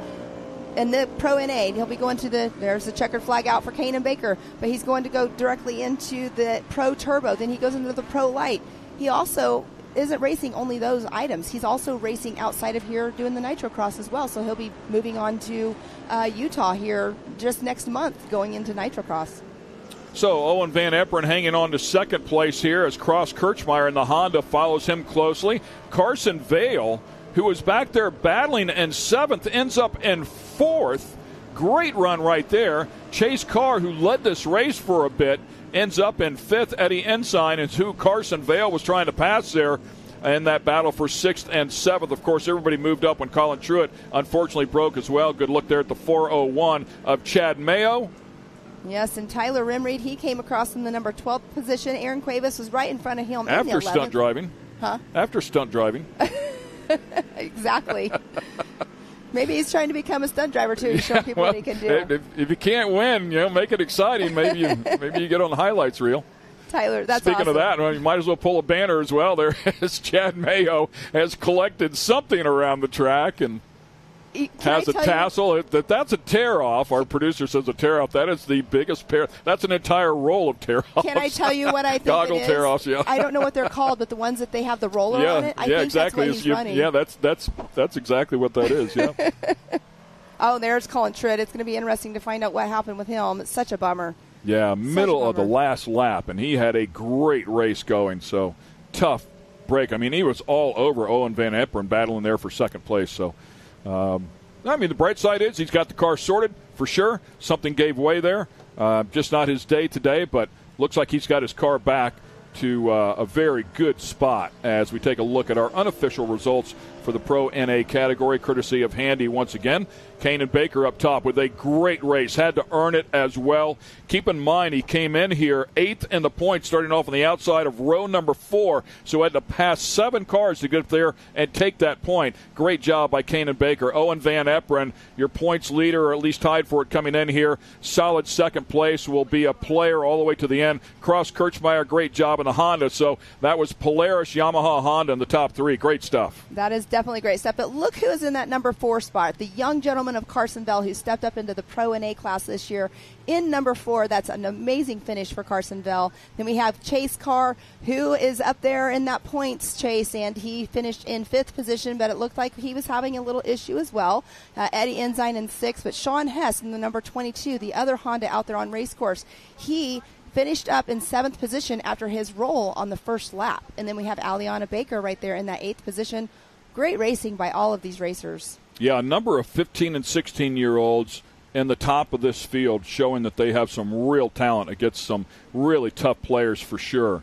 the Pro NA. He'll be going to there's the checkered flag out for Kanan Baker, but he's going to go directly into the Pro Turbo. Then he goes into the Pro Light. He also isn't racing only those items. He's also racing outside of here doing the Nitro Cross as well. So he'll be moving on to Utah here just next month going into Nitro Cross. So Owen Van Eperen hanging on to 2nd place here as Cross Kirchmeier in the Honda follows him closely. Carson Vale, who was back there battling in 7th, ends up in 4th. Great run right there. Chase Carr, who led this race for a bit, ends up in 5th. Eddie Ensign is who Carson Vale was trying to pass there in that battle for 6th and 7th. Of course, everybody moved up when Colin Truitt unfortunately broke as well. Good look there at the 4:01 of Chad Mayo. Yes, and Tyler Rimreed, he came across in the number 12th position. Aaron Cuevas was right in front of him. After stunt driving. Huh? After stunt driving. Exactly. Maybe he's trying to become a stunt driver, too, to show people what he can do. If you can't win, make it exciting. Maybe you get on the highlights reel. Tyler, that's Speaking awesome. of that, you might as well pull a banner as well there as Chad Mayo has collected something around the track and has a tassel. That's a tear-off. Our producer says a tear-off. That is the biggest pair. That's an entire roll of tear-offs. Can I tell you what I think Goggle it is? tear-offs, yeah. I don't know what they're called, but the ones that they have the roller on it, I think exactly. that's what he's running. Yeah, that's exactly what that is, yeah. Oh, there's Colin Truitt. It's going to be interesting to find out what happened with him. It's such a bummer. Yeah, middle of the last lap, and he had a great race going, so tough break. I mean, he was all over Owen Van Eperen battling there for 2nd place, so I mean, the bright side is he's got the car sorted for sure. Something gave way there. Just not his day today, but looks like he's got his car back to a very good spot as we take a look at our unofficial results for the Pro NA category, courtesy of Handy once again. Kanan Baker up top with a great race. Had to earn it as well. Keep in mind, he came in here 8th in the points, starting off on the outside of row number 4, so had to pass 7 cars to get up there and take that point. Great job by Kanan Baker. Owen Van Eperen, your points leader, or at least tied for it coming in here. Solid second place, will be a player all the way to the end. Cross Kirchmeier, great job in the Honda. So that was Polaris, Yamaha, Honda in the top 3. Great stuff. That is definitely great stuff. But look who is in that number 4 spot, the young gentleman of Carsonville who stepped up into the Pro NA class this year in number 4. That's an amazing finish for Carsonville. Then we have Chase Carr, who is up there in that points chase, and he finished in 5th position, but it looked like he was having a little issue as well. Eddie Ensign in 6th, but Sean Hess in the number 22, the other Honda out there on race course, he finished up in 7th position after his roll on the first lap. And then we have Aliana Baker right there in that 8th position. Great racing by all of these racers. Yeah, a number of 15 and 16-year-olds in the top of this field, showing that they have some real talent against some really tough players for sure.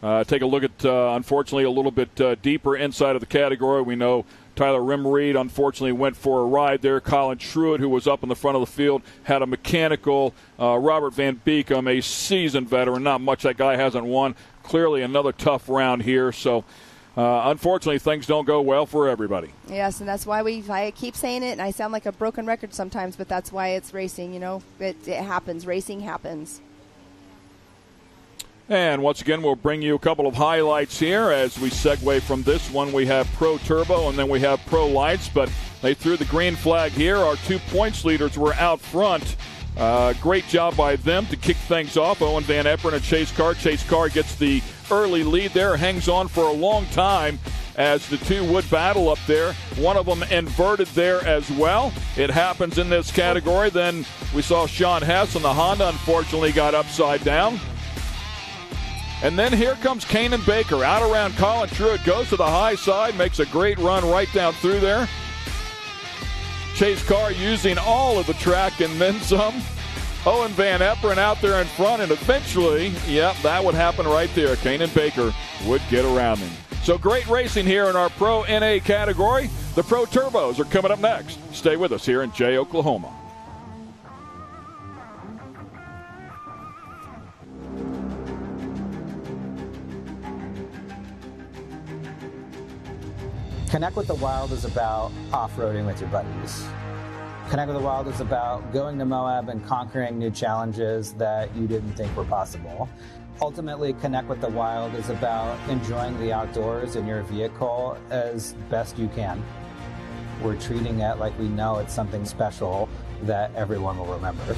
Take a look at, unfortunately, a little bit deeper inside of the category. We know Tyler Rimreed, unfortunately, went for a ride there. Colin Truitt, who was up in the front of the field, had a mechanical. Robert Van Beekum, a seasoned veteran. Not much that guy hasn't won. Clearly another tough round here. So, unfortunately, things don't go well for everybody. Yes, and that's why I keep saying it, and I sound like a broken record sometimes, but that's why it's racing. You know, it happens. Racing happens. And once again, we'll bring you a couple of highlights here as we segue from this one. We have Pro Turbo and then we have Pro Lights, but they threw the green flag here. Our 2 points leaders were out front. Great job by them to kick things off. Owen Van Eperen and Chase Carr. Chase Carr gets the early lead there, hangs on for a long time as the 2 would battle up there. One of them inverted there as well. It happens in this category. Then we saw Sean Hess on the Honda, unfortunately got upside down. And then here comes Kanan Baker out around Colin Truitt, goes to the high side, makes a great run right down through there. Chase Carr using all of the track and then some. Owen Van Eperen out there in front, and eventually, that would happen right there. Kanan Baker would get around him. So great racing here in our Pro NA category. The Pro Turbos are coming up next. Stay with us here in Jay, Oklahoma. Connect with the Wild is about off-roading with your buddies. Connect with the Wild is about going to Moab and conquering new challenges that you didn't think were possible. Ultimately, Connect with the Wild is about enjoying the outdoors in your vehicle as best you can. We're treating it like we know it's something special that everyone will remember.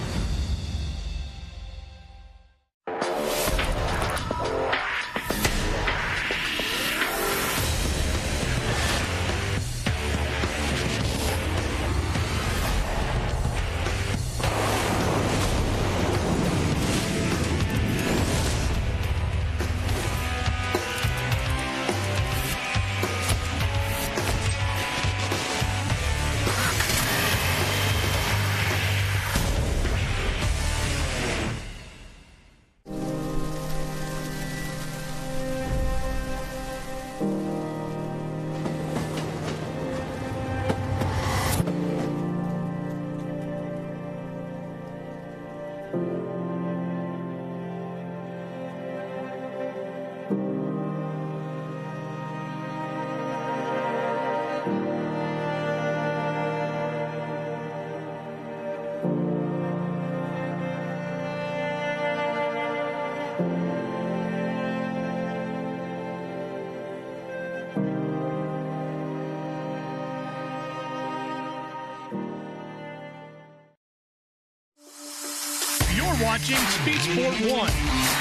Watching Speed Sport 1,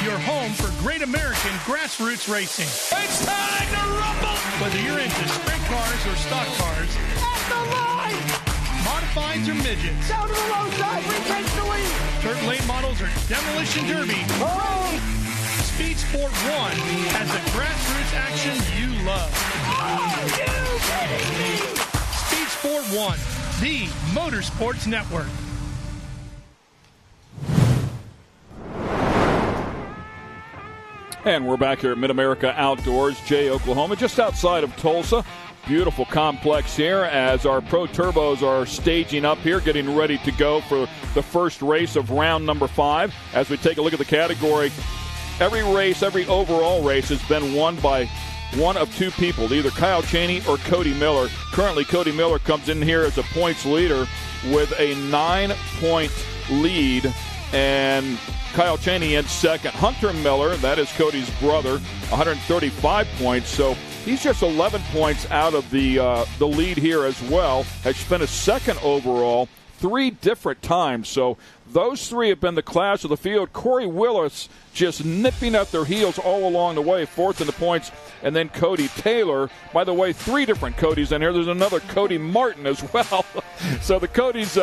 your home for great American grassroots racing. It's time to rumble! Whether you're into sprint cars or stock cars, at the line! Modifieds or midgets, down to the low side, retake the lead! Dirt lane models or demolition derby. Oh! Speed Sport 1 has the grassroots action you love. Are you kidding me? Speed Sport 1, the Motorsports Network. And we're back here at MidAmerica Outdoors, Jay, Oklahoma, just outside of Tulsa. Beautiful complex here as our Pro Turbos are staging up here, getting ready to go for the first race of round number 5. As we take a look at the category, every race, every overall race has been won by one of two people, either Kyle Chaney or Cody Miller. Currently, Cody Miller comes in here as a points leader with a 9-point lead, and Kyle Chaney in second. Hunter Miller, that is Cody's brother, 135 points. So he's just 11 points out of the lead here as well. Has finished second overall 3 different times. So those 3 have been the class of the field. Corey Willis just nipping at their heels all along the way, 4th in the points. And then Cody Taylor. By the way, 3 different Codys in here. There's another Cody Martin as well. So the Codys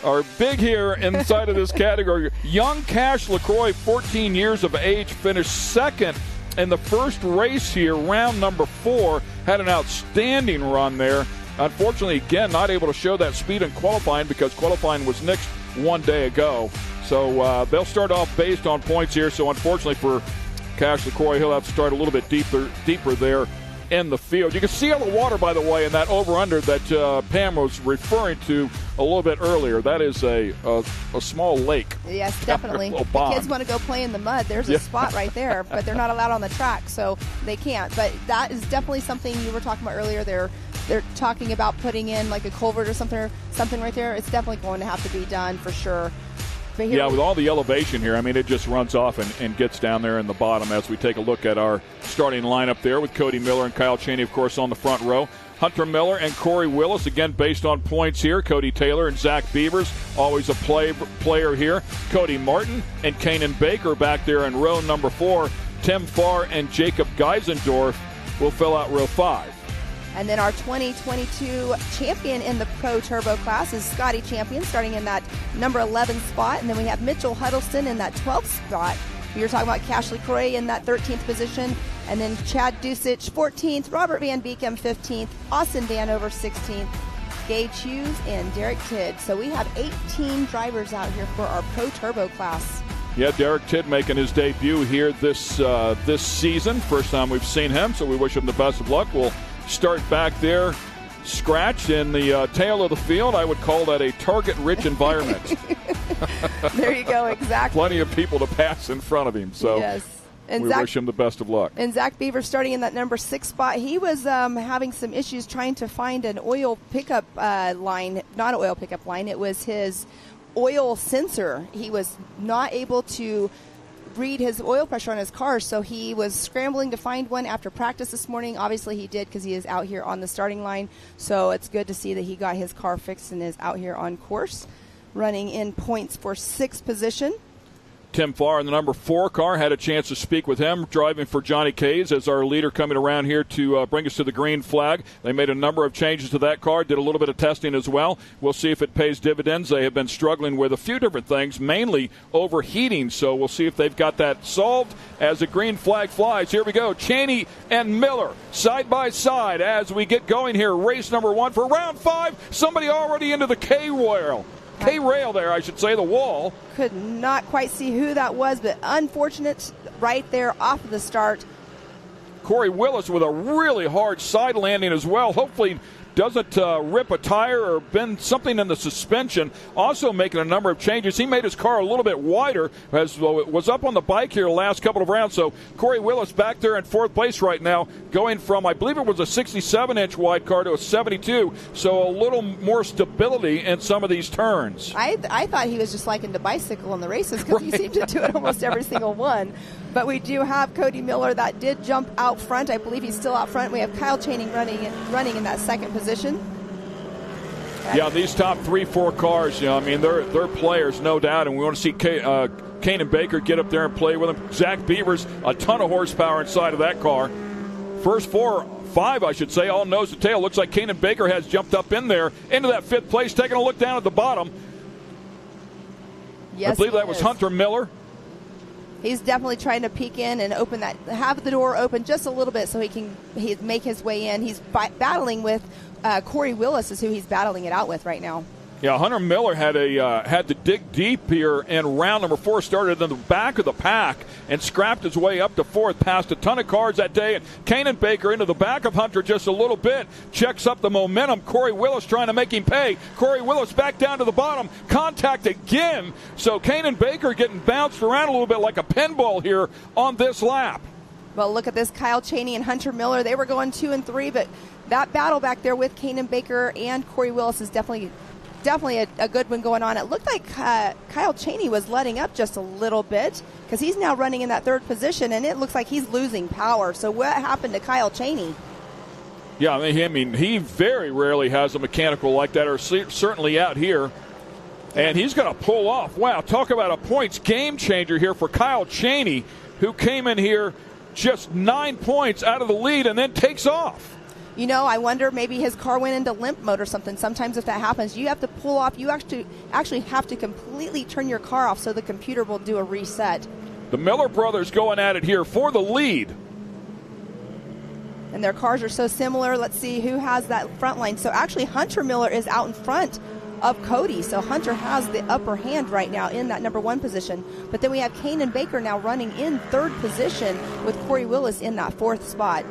are big here inside of this category. Young Cash LaCroix, 14 years of age, finished second in the first race here, round number 4. Had an outstanding run there. Unfortunately, again, not able to show that speed in qualifying because qualifying was nixed one day ago. So they'll start off based on points here. So unfortunately for Cash LaCroix, he'll have to start a little bit deeper there in the field. You can see all the water, by the way, in that over-under that Pam was referring to a little bit earlier. That is a small lake. Yes, definitely. The kids want to go play in the mud. There's a spot right there, but they're not allowed on the track, so they can't. But that is definitely something you were talking about earlier. They're talking about putting in like a culvert or something right there. It's definitely going to have to be done for sure. Yeah, with all the elevation here, I mean, it just runs off and gets down there in the bottom as we take a look at our starting lineup there with Cody Miller and Kyle Chaney, of course, on the front row. Hunter Miller and Corey Willis, again, based on points here. Cody Taylor and Zach Beavers, always a player here. Cody Martin and Kanan Baker back there in row number 4. Tim Farr and Jacob Geisendorf will fill out row 5. And then our 2022 champion in the Pro Turbo class is Scotty Champion, starting in that number 11 spot. And then we have Mitchell Huddleston in that 12th spot. We were talking about Cash LaCroix in that 13th position. And then Chad Dusich, 14th. Robert Van Beekem, 15th. Austin Danover, 16th. Gage Hughes and Derek Tidd. So we have 18 drivers out here for our Pro Turbo class. Yeah, Derek Tidd making his debut here this season. First time we've seen him, so we wish him the best of luck. We'll start back there, scratched in the tail of the field. I would call that a target-rich environment. There you go, exactly. Plenty of people to pass in front of him, so yes. And we wish him the best of luck. And Zach Beaver starting in that number 6 spot. He was having some issues trying to find an oil pickup line, not an oil pickup line. It was his oil sensor. He was not able to read his oil pressure on his car, so he was scrambling to find one after practice this morning. Obviously he did because he is out here on the starting line, so it's good to see that he got his car fixed and is out here on course, running in points for 6th position. Tim Farr in the number 4 car, had a chance to speak with him, driving for Johnny Kays as our leader coming around here to bring us to the green flag. They made a number of changes to that car, did a little bit of testing as well. We'll see if it pays dividends. They have been struggling with a few different things, mainly overheating, so we'll see if they've got that solved as the green flag flies. Here we go, Chaney and Miller side by side as we get going here. Race number 1 for round 5. Somebody already into the K-rail there, I should say, the wall. Could not quite see who that was, but unfortunate right there off of the start. Corey Willis with a really hard side landing as well. Hopefully doesn't rip a tire or bend something in the suspension. Also making a number of changes. He made his car a little bit wider as was up on the bike here the last couple of rounds. So Corey Willis back there in 4th place right now, going from, I believe it was a 67-inch wide car to a 72. So a little more stability in some of these turns. I thought he was just likened to bicycle in the races because he seemed to do it almost every single one. But we do have Cody Miller that did jump out front. I believe he's still out front. We have Kyle Chaney running in that 2nd position. Yeah, these top 3-4 cars, I mean, they're players, no doubt, and we want to see Kanan Baker get up there and play with him. Zach Beavers, a ton of horsepower inside of that car. First 5, I should say, all nose to tail. Looks like Kanan Baker has jumped up in there into that 5th place, taking a look down at the bottom. Yes, I believe that was Hunter Miller. He's definitely trying to peek in and open have the door open just a little bit so he can make his way in. He's battling with Corey Willis is who he's battling it out with right now. Yeah, Hunter Miller had to dig deep here in round number 4, started in the back of the pack and scrapped his way up to 4th, passed a ton of cars that day. And Kanan Baker into the back of Hunter just a little bit, checks up the momentum. Corey Willis trying to make him pay. Corey Willis back down to the bottom, contact again. So Kanan Baker getting bounced around a little bit like a pinball here on this lap. Well, look at this. Kyle Chaney and Hunter Miller, they were going 2 and 3, but that battle back there with Kanan Baker and Corey Willis is definitely a good one going on. It looked like Kyle Chaney was letting up just a little bit because he's now running in that 3rd position, and it looks like he's losing power. So what happened to Kyle Chaney? Yeah, I mean, he very rarely has a mechanical like that, or certainly out here. And he's going to pull off. Wow, talk about a points game changer here for Kyle Chaney, who came in here just 9 points out of the lead and then takes off. You know, I wonder maybe his car went into limp mode or something. Sometimes if that happens, you have to pull off. You actually have to completely turn your car off so the computer will do a reset. The Miller brothers going at it here for the lead. And their cars are so similar. Let's see who has that front line. So actually Hunter Miller is out in front of Cody. So Hunter has the upper hand right now in that number 1 position. But then we have Kanan Baker now running in 3rd position with Corey Willis in that 4th spot.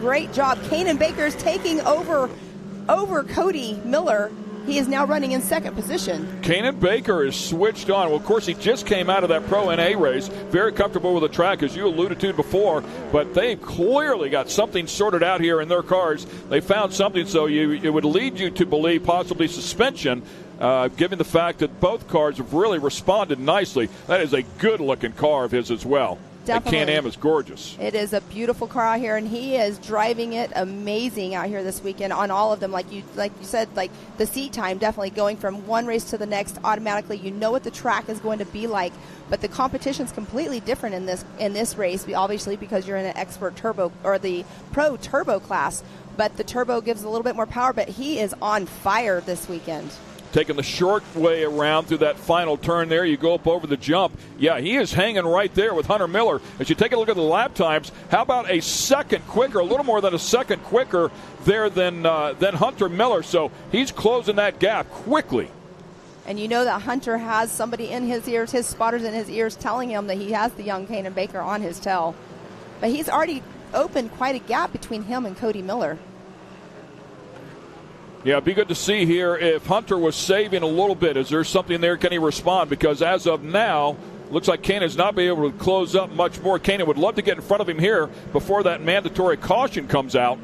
Great job. Kanan Baker's taking over Cody Miller. He is now running in 2nd position. Kanan Baker is switched on. Well, of course, he just came out of that Pro NA race. Very comfortable with the track, as you alluded to before. But they've clearly got something sorted out here in their cars. They found something, so it would lead you to believe possibly suspension, given the fact that both cars have really responded nicely. That is a good-looking car of his as well. Definitely. The Can-Am is gorgeous. It is a beautiful car out here, and he is driving it amazing out here this weekend on all of them. Like you said, like the seat time, definitely going from one race to the next automatically. You know what the track is going to be like, but the competition is completely different in this race, obviously, because you're in an expert turbo or the pro turbo class. But the turbo gives a little bit more power. But he is on fire this weekend. Taking the short way around through that final turn there. You go up over the jump. Yeah, he is hanging right there with Hunter Miller. As you take a look at the lap times, how about a second quicker, a little more than a second quicker there than Hunter Miller. So he's closing that gap quickly. And you know that Hunter has somebody in his ears, his spotters in his ears, telling him that he has the young Kanan Baker on his tail. But he's already opened quite a gap between him and Cody Miller. Yeah, it'd be good to see here if Hunter was saving a little bit. Is there something there? Can he respond? Because as of now, looks like Kanan's not being able to close up much more. Kanan would love to get in front of him here before that mandatory caution comes out.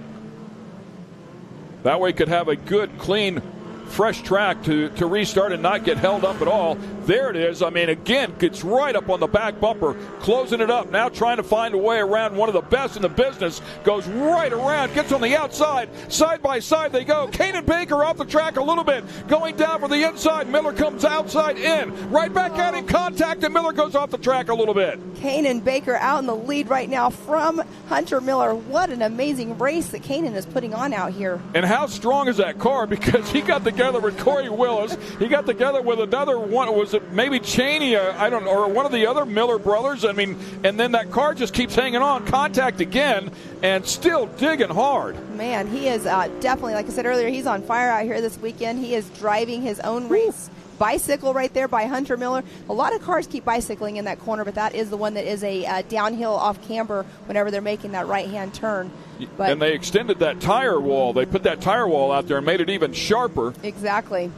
That way he could have a good, clean, fresh track to restart and not get held up at all. There it is. I mean, again, gets right up on the back bumper, closing it up. Now trying to find a way around one of the best in the business. Goes right around, gets on the outside. Side by side they go. Kanan Baker off the track a little bit. Going down for the inside. Miller comes outside in. Right back at him. Contact, and Miller goes off the track a little bit. Kanan Baker out in the lead right now from Hunter Miller. What an amazing race that Kanan is putting on out here. And how strong is that car? Because he got together with Corey Willis. He got together with another one. Was it maybe Chaney? I don't know. Or one of the other Miller brothers. I mean, and then that car just keeps hanging on. Contact again and still digging hard. Man, he is definitely, like I said earlier, he's on fire out here this weekend. He is driving his own race. Bicycle right there by Hunter Miller. A lot of cars keep bicycling in that corner, but that is the one that is a downhill off camber whenever they're making that right-hand turn. But and they extended that tire wall. They put that tire wall out there and made it even sharper. Exactly.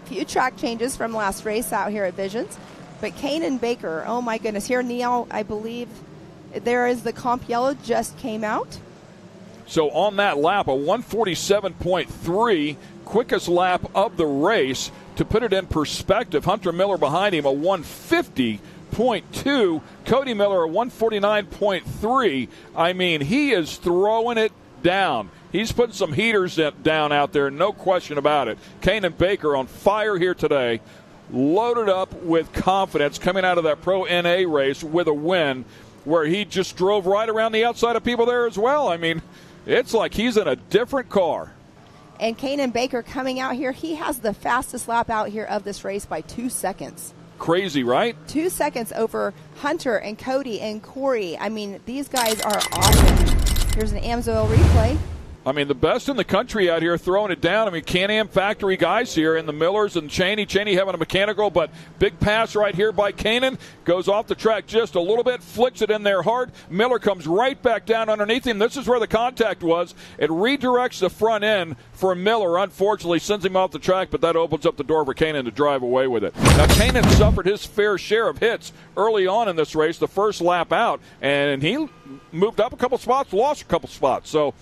Few track changes from last race out here at Visions. But Kanan Baker, oh my goodness. Here, Neil, I believe there is the comp yellow just came out. So on that lap, a 147.3, quickest lap of the race. To put it in perspective, Hunter Miller behind him, a 150.2. Cody Miller, a 149.3. I mean, he is throwing it down. He's putting some heaters down out there, no question about it. Kanan Baker on fire here today, loaded up with confidence coming out of that Pro NA race with a win where he just drove right around the outside of people there as well. I mean, it's like he's in a different car. And Kanan Baker coming out here, he has the fastest lap out here of this race by 2 seconds. Crazy, right? 2 seconds over Hunter and Cody and Corey. I mean, these guys are awesome. Here's an AMSOIL replay. I mean, the best in the country out here throwing it down. I mean, Can-Am factory guys here, and the Millers and Cheney. Cheney having a mechanical, but big pass right here by Kanan. Goes off the track just a little bit, flicks it in there hard. Miller comes right back down underneath him. This is where the contact was. It redirects the front end for Miller. Unfortunately, sends him off the track, but that opens up the door for Kanan to drive away with it. Now, Kanan suffered his fair share of hits early on in this race, the first lap out, and he moved up a couple spots, lost a couple spots. So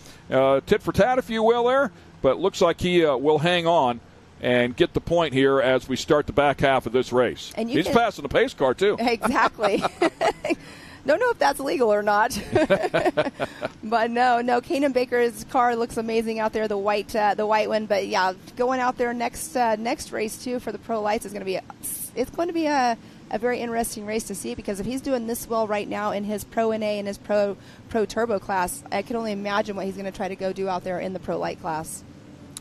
tit for tat, if you will, there. But looks like he will hang on and get the point here as we start the back half of this race. And he's passing the pace car, too. Exactly. Don't know if that's legal or not. But no, Kanan Baker's car looks amazing out there, the white one. But, yeah, going out there next race, too, for the Pro Lights is going to be a very interesting race to see, because if he's doing this well right now in his Pro NA and his Pro Turbo class, I can only imagine what he's going to try to go do out there in the Pro Light class.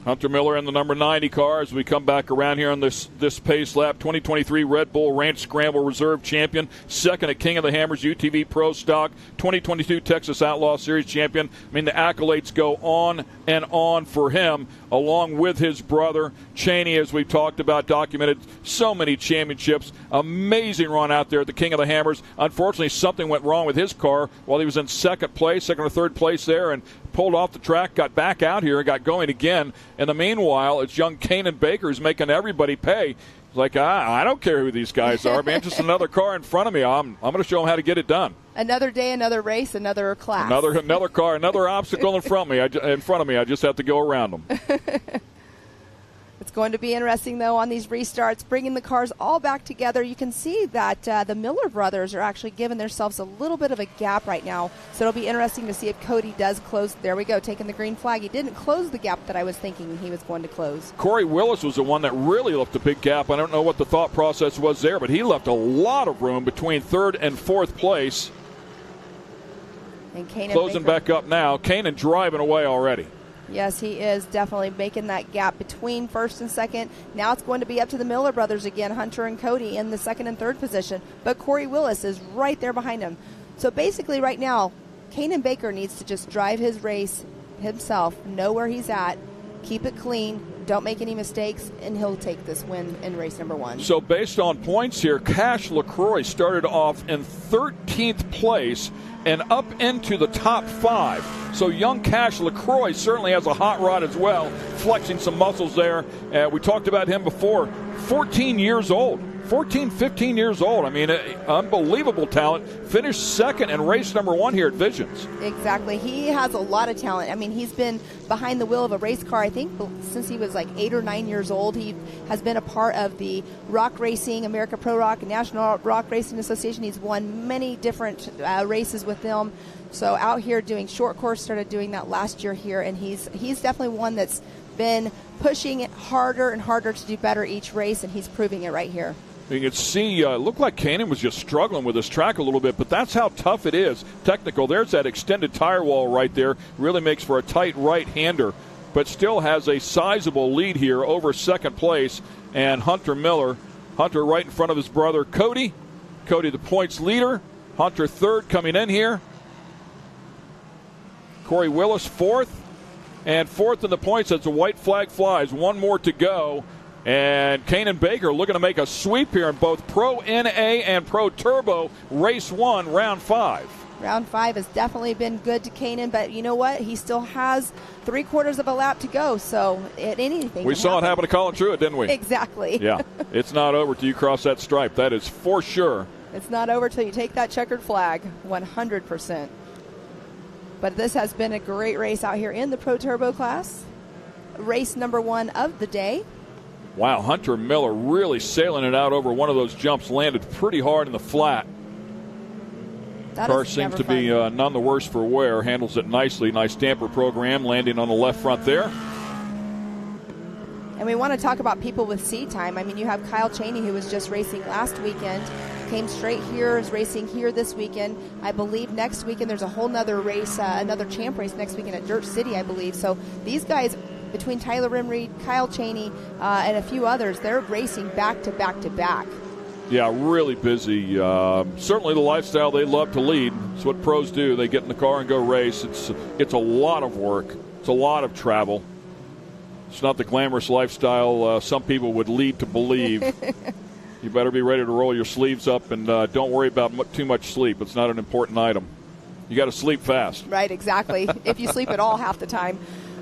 Hunter Miller in the number 90 car as we come back around here on this pace lap. 2023 Red Bull Ranch Scramble Reserve Champion. Second at King of the Hammers UTV Pro Stock. 2022 Texas Outlaw Series Champion. I mean, the accolades go on and on for him, along with his brother Cheney, as we've talked about, documented so many championships. Amazing run out there at the King of the Hammers. Unfortunately, something went wrong with his car while he was in second or third place there, and pulled off the track, got back out here, and got going again. In the meanwhile, it's young Kanan Baker who's making everybody pay. He's like, I don't care who these guys are, man. Just another car in front of me. I'm going to show them how to get it done. Another day, another race, another class. Another car, another obstacle in front of me. I just have to go around them. It's going to be interesting, though, on these restarts, bringing the cars all back together. You can see that the Miller brothers are actually giving themselves a little bit of a gap right now. So it'll be interesting to see if Cody does close. There we go, taking the green flag. He didn't close the gap that I was thinking he was going to close. Corey Willis was the one that really left a big gap. I don't know what the thought process was there, but he left a lot of room between third and fourth place. And Kanan closing Baker back up now. Kanan driving away already. Yes, he is definitely making that gap between first and second. Now it's going to be up to the Miller brothers again, Hunter and Cody in the second and third position. But Corey Willis is right there behind him. So basically right now, Kanan Baker needs to just drive his race himself, know where he's at, keep it clean, don't make any mistakes, and he'll take this win in race number 1. So based on points here, Cash LaCroix started off in 13th place and up into the top 5. So young Cash LaCroix certainly has a hot rod as well, flexing some muscles there. We talked about him before, 14 years old. 15 years old. I mean, unbelievable talent. Finished second in race number 1 here at Visions. Exactly. He has a lot of talent. I mean, he's been behind the wheel of a race car, I think, since he was like 8 or 9 years old. He has been a part of the Rock Racing, America Pro Rock, and National Rock Racing Association. He's won many different races with them. So out here doing short course, started doing that last year here, and he's definitely one that's been pushing it harder and harder to do better each race, and he's proving it right here. You can see, it looked like Kanan was just struggling with his track a little bit, but that's how tough it is. Technical. There's that extended tire wall right there. Really makes for a tight right-hander, but still has a sizable lead here over second place. And Hunter Miller, Hunter right in front of his brother Cody. Cody the points leader. Hunter third coming in here. Corey Willis fourth. And fourth in the points as the white flag flies. One more to go. And Kanan Baker looking to make a sweep here in both Pro NA and Pro Turbo Race 1, Round 5. Round 5 has definitely been good to Kanan, but you know what? He still has 3/4 of a lap to go, so anything we saw it happen to Colin Truitt, didn't we? Exactly. Yeah, it's not over till you cross that stripe. That is for sure. It's not over till you take that checkered flag, 100%. But this has been a great race out here in the Pro Turbo class. Race number 1 of the day. Wow, Hunter Miller really sailing it out over one of those jumps, landed pretty hard in the flat. Car seems to be none the worse for wear, handles it nicely. Nice damper program, landing on the left front there. And we want to talk about people with seat time. I mean, you have Kyle Cheney, who was just racing last weekend, came straight here, is racing here this weekend. I believe next weekend there's a whole nother race, another champ race next weekend at Dirt City, I believe. So these guys, between Tyler Rimreed, Kyle Cheney, and a few others, they're racing back to back to back. Yeah, really busy. Certainly the lifestyle they love to lead. It's what pros do. They get in the car and go race. It's a lot of work. It's a lot of travel. It's not the glamorous lifestyle some people would lead to believe. You better be ready to roll your sleeves up and don't worry about too much sleep. It's not an important item. You got to sleep fast. Right, exactly. If you sleep at all half the time.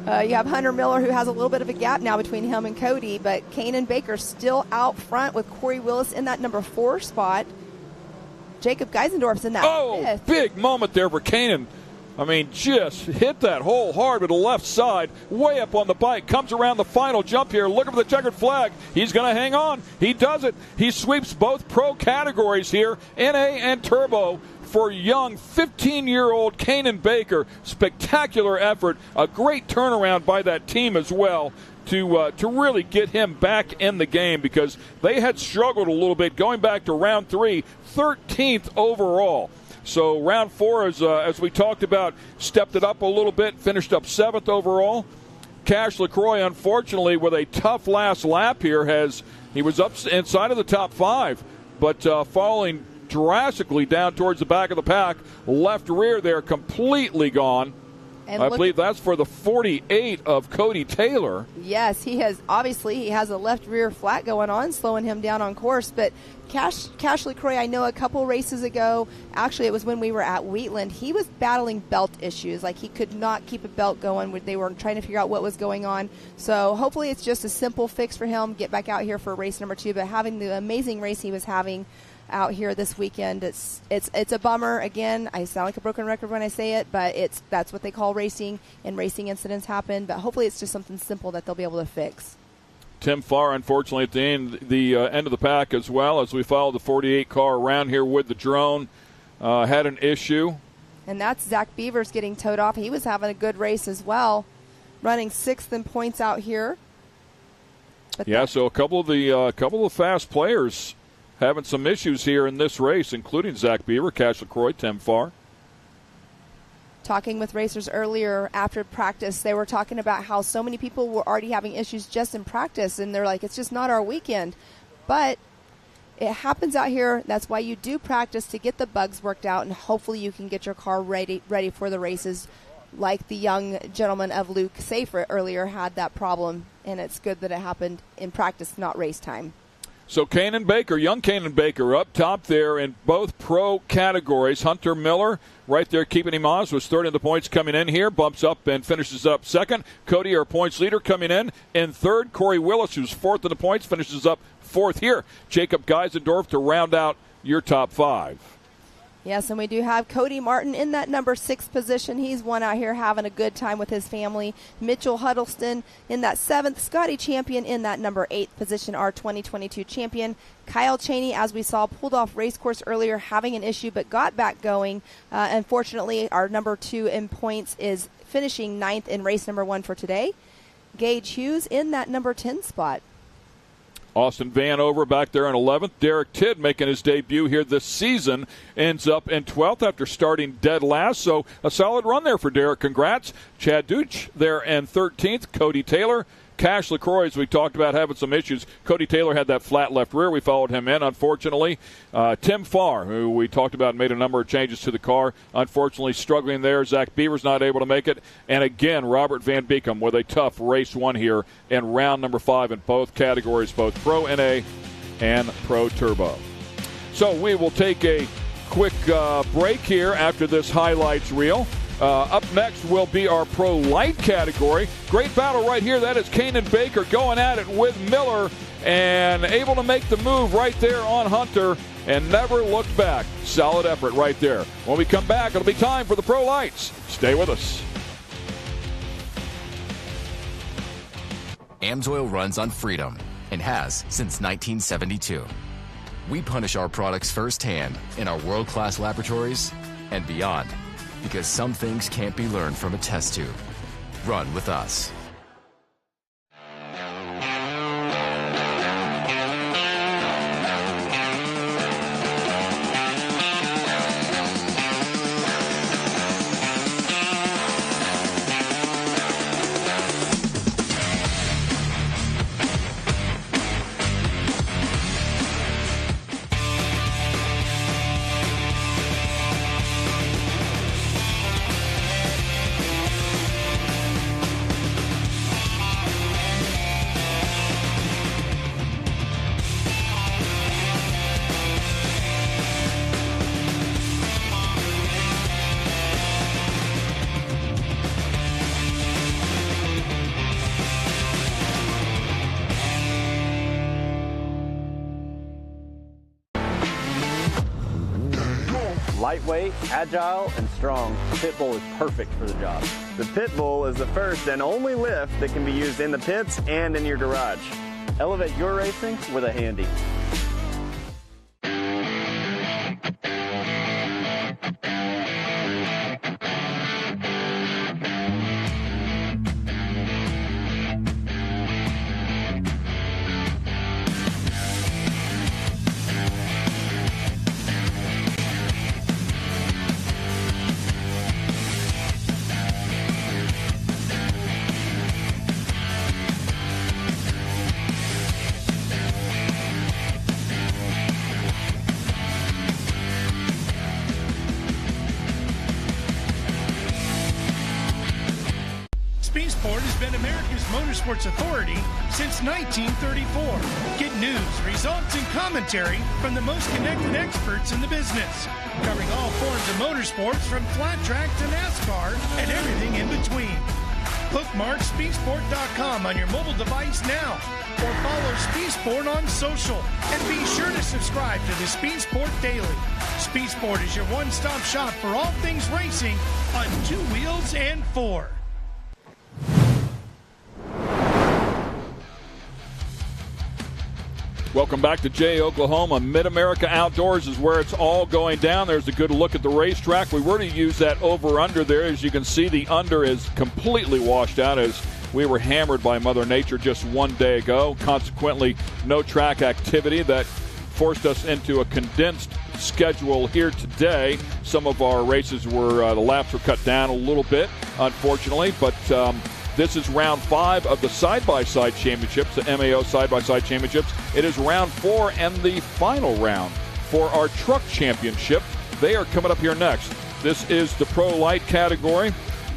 You have Hunter Miller, who has a little bit of a gap now between him and Cody, but Kanan Baker still out front with Corey Willis in that number 4 spot. Jacob Geisendorf's in that 5th. Big moment there for Kanan. I mean, just hit that hole hard with the left side, way up on the bike, comes around the final jump here, looking for the checkered flag. He's going to hang on. He does it. He sweeps both pro categories here, NA and Turbo, for young 15-year-old Kanan Baker. Spectacular effort, a great turnaround by that team as well to really get him back in the game, because they had struggled a little bit going back to round 3, 13th overall. So round 4, as we talked about, stepped it up a little bit, finished up 7th overall. Cash LaCroix, unfortunately, with a tough last lap here, he was up inside of the top 5, but falling drastically down towards the back of the pack. Left rear there completely gone. And I believe that's for the 48 of Cody Taylor. Yes, he has a left rear flat going on, slowing him down on course. But Cash LaCroix, I know a couple races ago, actually it was when we were at Wheatland, he was battling belt issues. Like, he could not keep a belt going. They were trying to figure out what was going on. So hopefully it's just a simple fix for him, get back out here for race number 2. But having the amazing race he was having out here this weekend, it's a bummer. Again, I sound like a broken record when I say it, but that's what they call racing, and racing incidents happen. But hopefully it's just something simple that they'll be able to fix. Tim Farr, unfortunately, at the end of the pack as well, as we followed the 48 car around here with the drone, had an issue. And that's Zach Beavers getting towed off. He was having a good race as well, running 6th in points out here. But so a couple of the fast players having some issues here in this race, including Zach Beaver, Cash LaCroix, Tim Farr. Talking with racers earlier after practice, they were talking about how so many people were already having issues just in practice, and they're like, it's just not our weekend. But it happens out here. That's why you do practice, to get the bugs worked out, and hopefully you can get your car ready for the races, like the young gentleman of Luke Safer earlier had that problem, and it's good that it happened in practice, not race time. So Kanan Baker, young Kanan Baker, up top there in both pro categories. Hunter Miller right there keeping him on, was third in the points coming in here, bumps up and finishes up second. Cody, our points leader, coming in third. Corey Willis, who's fourth in the points, finishes up fourth here. Jacob Geisendorf to round out your top 5. Yes, and we do have Cody Martin in that number 6 position. He's one out here having a good time with his family. Mitchell Huddleston in that 7th. Scotty Champion in that number 8 position, our 2022 champion. Kyle Cheney, as we saw, pulled off race course earlier, having an issue, but got back going. Unfortunately, our number 2 in points is finishing 9th in race number 1 for today. Gage Hughes in that number 10 spot. Austin Vanover back there in 11th. Derek Tidd making his debut here this season ends up in 12th after starting dead last. So a solid run there for Derek. Congrats. Chad Dooch there in 13th. Cody Taylor. Cash LaCroix, as we talked about, having some issues. Cody Taylor had that flat left rear. We followed him in, unfortunately. Tim Farr, who we talked about, made a number of changes to the car. Unfortunately, struggling there. Zach Beaver's not able to make it. And again, Robert Van Beekum with a tough race 1 here in round number 5 in both categories, both Pro NA and Pro Turbo. So we will take a quick break here after this highlights reel. Up next will be our Pro Light category. Great battle right here. That is Kanan Baker going at it with Miller and able to make the move right there on Hunter and never looked back. Solid effort right there. When we come back, it'll be time for the Pro Lights. Stay with us. AMSOIL runs on freedom and has since 1972. We punish our products firsthand in our world-class laboratories and beyond, because some things can't be learned from a test tube. Run with us. Lightweight, agile, and strong, the pit bull is perfect for the job. The pit bull is the first and only lift that can be used in the pits and in your garage. Elevate your racing with a handy. Sport has been America's motorsports authority since 1934. Get news, results, and commentary from the most connected experts in the business, covering all forms of motorsports from flat track to NASCAR and everything in between. Bookmark speedsport.com on your mobile device now, or follow Speed Sport on social, and be sure to subscribe to the Speed Sport Daily. Speed Sport is your one-stop shop for all things racing on 2 wheels and 4. Welcome back to Jay, Oklahoma. MidAmerica Outdoors is where it's all going down. There's a good look at the racetrack. We were to use that over-under there. As you can see, the under is completely washed out as we were hammered by Mother Nature just one day ago. Consequently, no track activity. That forced us into a condensed schedule here today. Some of our races were, the laps were cut down a little bit, unfortunately, but this is round 5 of the side-by-side championships, the MAO side-by-side championships. It is round 4 and the final round for our truck championship. They are coming up here next. This is the Pro Light category.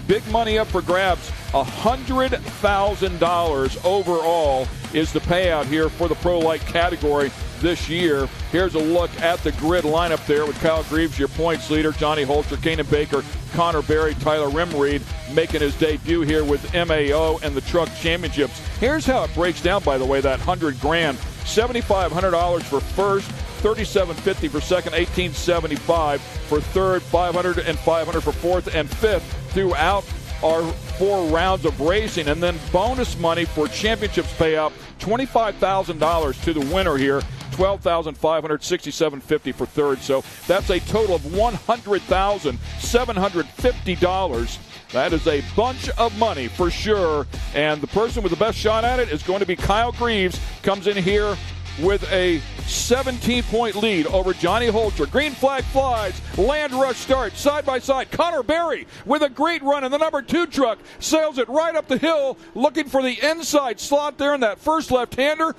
Big money up for grabs. $100,000 overall is the payout here for the Pro Light category this year. Here's a look at the grid lineup there with Kyle Greaves, your points leader, Johnny Holter, Kanan Baker, Connor Berry, Tyler Rimreed making his debut here with MAO and the Truck Championships. Here's how it breaks down, by the way, that $100,000. $7,500 for first, $3,750 for second, $1,875 for third, $500 and $500 for fourth and fifth throughout our 4 rounds of racing. And then bonus money for championships payout, $25,000 to the winner here. $12,567.50 for third. So that's a total of $100,750. That is a bunch of money for sure. And the person with the best shot at it is going to be Kyle Greaves. Comes in here with a 17-point lead over Johnny Holter. Green flag flies. Land rush starts. Side by side. Connor Berry with a great run in the number 2 truck. Sails it right up the hill. Looking for the inside slot there in that first left-hander.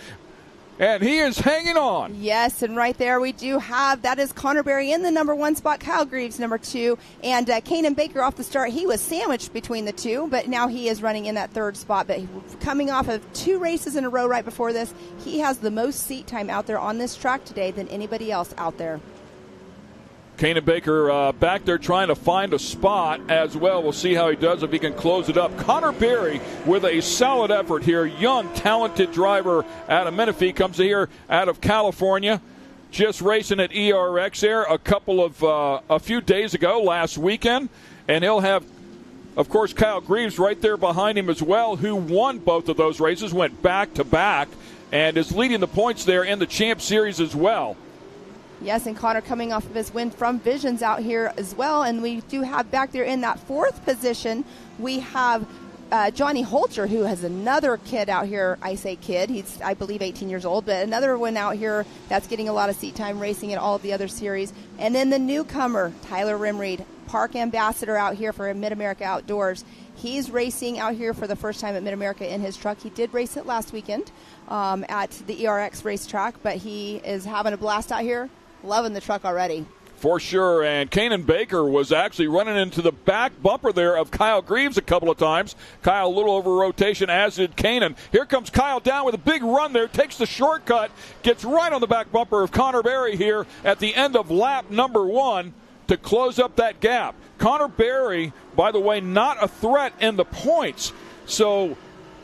And he is hanging on. Yes, and right there we do have, that is Connor Berry in the number 1 spot, Kyle Greaves number 2, and Kanan Baker off the start. He was sandwiched between the two, but now he is running in that 3rd spot. But coming off of 2 races in a row right before this, he has the most seat time out there on this track today than anybody else out there. Kanan Baker back there trying to find a spot as well. We'll see how he does if he can close it up. Connor Berry with a solid effort here. Young, talented driver out of Menifee. Comes here out of California. Just racing at ERX there a few days ago, last weekend. And he'll have, of course, Kyle Greaves right there behind him as well, who won both of those races, went back-to-back, and is leading the points there in the Champ Series as well. Yes, and Connor coming off of his win from Visions out here as well. And we do have back there in that 4th position, we have Johnny Holter, who has another kid out here. I say kid, he's, I believe, 18 years old, but another one out here that's getting a lot of seat time racing in all of the other series. And then the newcomer, Tyler Rimreed, park ambassador out here for MidAmerica Outdoors. He's racing out here for the first time at MidAmerica in his truck. He did race it last weekend at the ERX racetrack, but he is having a blast out here. Loving the truck already. For sure, and Kanan Baker was actually running into the back bumper there of Kyle Greaves a couple of times. Kyle a little over rotation, as did Kanan. Here comes Kyle down with a big run there, takes the shortcut, gets right on the back bumper of Connor Berry here at the end of lap number 1 to close up that gap. Connor Berry, by the way, not a threat in the points. So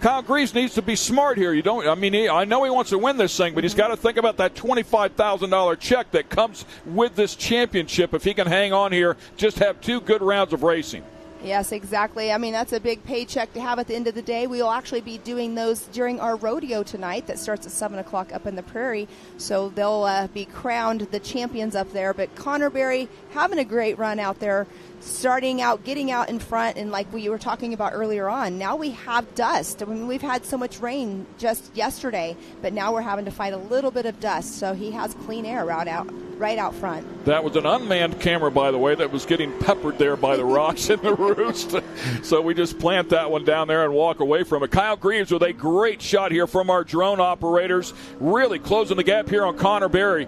Kyle Greaves needs to be smart here. I know he wants to win this thing, but he's got to think about that $25,000 check that comes with this championship if he can hang on here, just have 2 good rounds of racing. Yes, exactly. I mean, that's a big paycheck to have at the end of the day. We will actually be doing those during our rodeo tonight that starts at 7 o'clock up in the prairie. So they'll be crowned the champions up there. But Connor Berry having a great run out there, starting out, getting out in front. And like we were talking about earlier on, now we have dust. I mean, we've had so much rain just yesterday, but now we're having to fight a little bit of dust. So he has clean air right out front. That was an unmanned camera, by the way, that was getting peppered there by the rocks in the roost. So we just plant that one down there and walk away from it. Kyle Greaves with a great shot here from our drone operators, really closing the gap here on Connor Berry.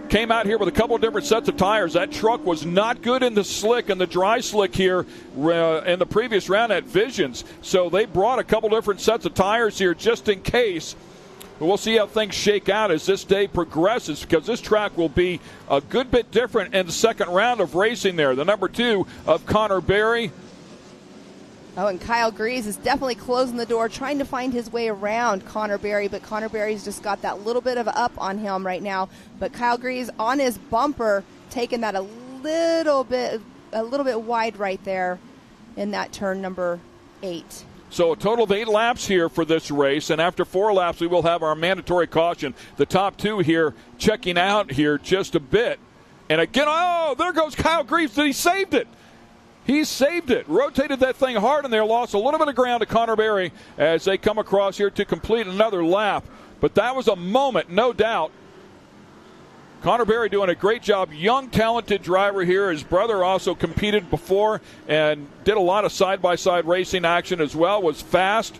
Came out here with a couple of different sets of tires. That truck was not good in the slick and the dry slick here in the previous round at Visions. So they brought a couple different sets of tires here just in case. But we'll see how things shake out as this day progresses, because this track will be a good bit different in the second round of racing there. The number 2 of Connor Berry. Oh, and Kyle Greaves is definitely closing the door, trying to find his way around Connor Berry, but Connor Berry's just got that little bit of up on him right now. But Kyle Greaves on his bumper, taking that a little bit wide right there in that turn number 8. So a total of 8 laps here for this race, and after 4 laps we will have our mandatory caution. The top 2 here checking out here just a bit. And again, there goes Kyle Greaves. He saved it. He saved it. Rotated that thing hard in there, lost a little bit of ground to Connor Berry as they come across here to complete another lap. But that was a moment, no doubt. Connor Berry doing a great job. Young, talented driver here. His brother also competed before and did a lot of side-by-side racing action as well, was fast.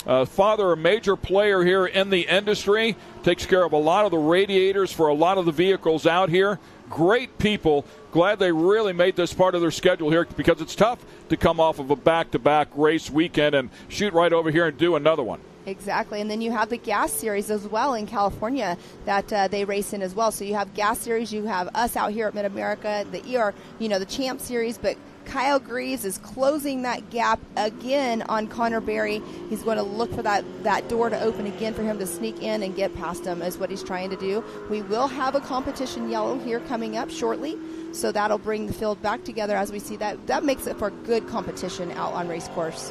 Father, a major player here in the industry. Takes care of a lot of the radiators for a lot of the vehicles out here. Great people. Glad they really made this part of their schedule here, because it's tough to come off of a back-to-back race weekend and shoot right over here and do another one. Exactly, and then you have the gas series as well in California that they race in as well. So you have gas series, you have us out here at MidAmerica, the Champ Series, but Kyle Greaves is closing that gap again on Connor Berry. He's going to look for that door to open again for him to sneak in and get past him is what he's trying to do. We will have a competition yellow here coming up shortly, so that'll bring the field back together as we see that. That makes it for good competition out on race course.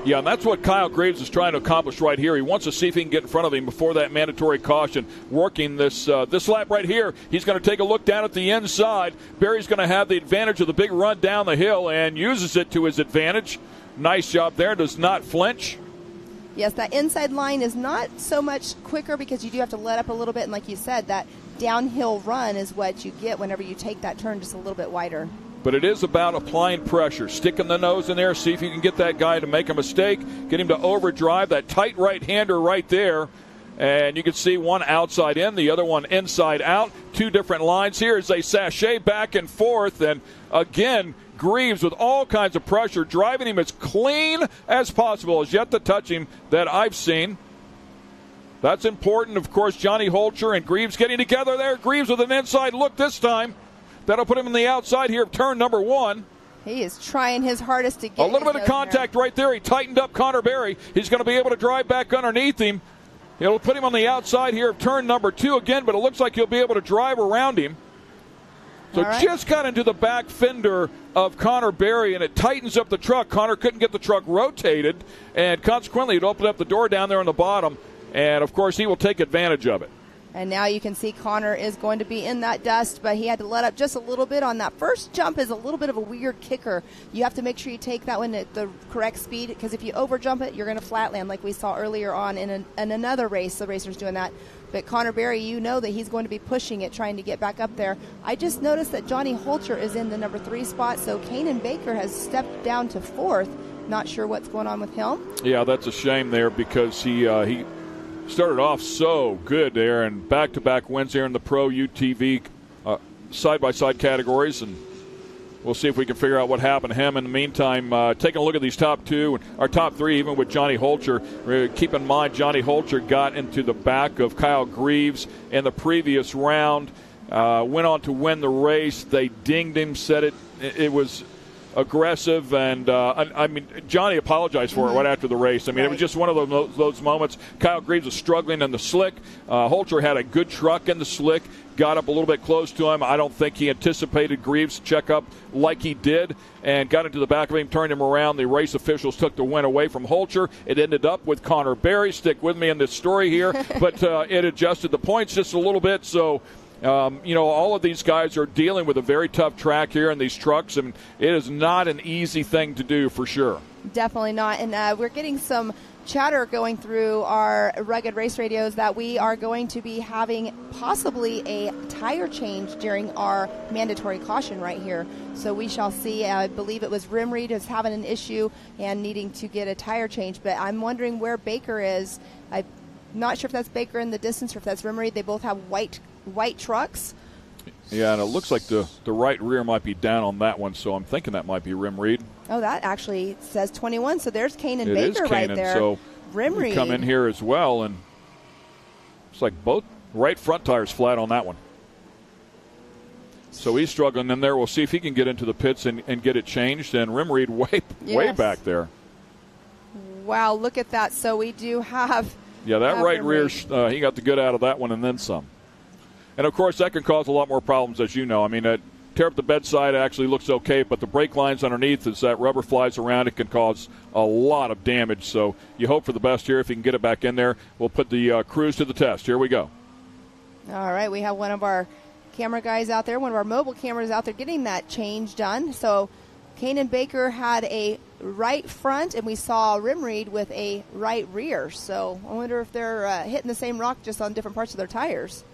Yeah, and that's what Kyle Greaves is trying to accomplish right here. He wants to see if he can get in front of him before that mandatory caution. Working this lap right here, he's going to take a look down at the inside. Berry's going to have the advantage of the big run down the hill and uses it to his advantage. Nice job there, does not flinch. Yes, that inside line is not so much quicker because you do have to let up a little bit, and like you said, that downhill run is what you get whenever you take that turn just a little bit wider. But it is about applying pressure, sticking the nose in there, see if you can get that guy to make a mistake, get him to overdrive, that tight right-hander right there. And you can see one outside in, the other one inside out. 2 different lines here as they sashay back and forth. And again, Greaves with all kinds of pressure, driving him as clean as possible. As yet to touch him that I've seen. That's important. Of course, Johnny Holcher and Greaves getting together there. Greaves with an inside look this time. That'll put him on the outside here of turn number 1. He is trying his hardest to get a little bit of contact right there. He tightened up Connor Berry. He's going to be able to drive back underneath him. It'll put him on the outside here of turn number 2 again, but it looks like he'll be able to drive around him. So just got into the back fender of Connor Berry, and it tightens up the truck. Connor couldn't get the truck rotated, and consequently it opened up the door down there on the bottom, and, of course, he will take advantage of it. And now you can see Connor is going to be in that dust, but he had to let up just a little bit on that. First jump is a little bit of a weird kicker. You have to make sure you take that one at the correct speed, because if you overjump it, you're going to flatland like we saw earlier on in another race. The racer's doing that. But Connor Berry, you know that he's going to be pushing it, trying to get back up there. I just noticed that Johnny Holcher is in the number 3 spot, so Kanan Baker has stepped down to 4th. Not sure what's going on with him. Yeah, that's a shame there, because he started off so good there, and back-to-back wins there in the Pro UTV side-by-side categories, and we'll see if we can figure out what happened to him. In the meantime, taking a look at these top 2, our top 3, even with Johnny Holcher. Keep in mind, Johnny Holcher got into the back of Kyle Greaves in the previous round, went on to win the race. They dinged him, said it was aggressive, and I mean, Johnny apologized for it right after the race. I mean, it was just one of those moments. Kyle Greaves was struggling in the slick. Holcher had a good truck in the slick, got up a little bit close to him. I don't think he anticipated Greaves' check up like he did, and got into the back of him, turned him around. The race officials took the win away from Holcher. It ended up with Connor Berry. Stick with me in this story here, but it adjusted the points just a little bit, so all of these guys are dealing with a very tough track here in these trucks, and it is not an easy thing to do for sure. Definitely not. And we're getting some chatter going through our rugged race radios that we are going to be having possibly a tire change during our mandatory caution right here. So we shall see. I believe it was Rimreed is having an issue and needing to get a tire change, but I'm wondering where Baker is. I'm not sure if that's Baker in the distance or if that's Rimreed. They both have white trucks. Yeah, and it looks like the right rear might be down on that one, so I'm thinking that might be Rimreed. Oh, that actually says 21, so there's Kanan Baker is Kanan, right there. So Rimreed come in here as well, and it's like both right front tires flat on that one. So he's struggling in there. We'll see if he can get into the pits and get it changed, and Rimreed way back there. Wow, look at that. So we do have... Yeah, that right rear, he got the good out of that one and then some. And, of course, that can cause a lot more problems, as you know. I mean, tear up the bedside actually looks okay, but the brake lines underneath, as that rubber flies around, it can cause a lot of damage. So you hope for the best here. If you can get it back in there, we'll put the crews to the test. Here we go. All right, we have one of our camera guys out there, one of our mobile cameras out there getting that change done. So Kanan Baker had a right front, and we saw Rimreed with a right rear. So I wonder if they're hitting the same rock just on different parts of their tires.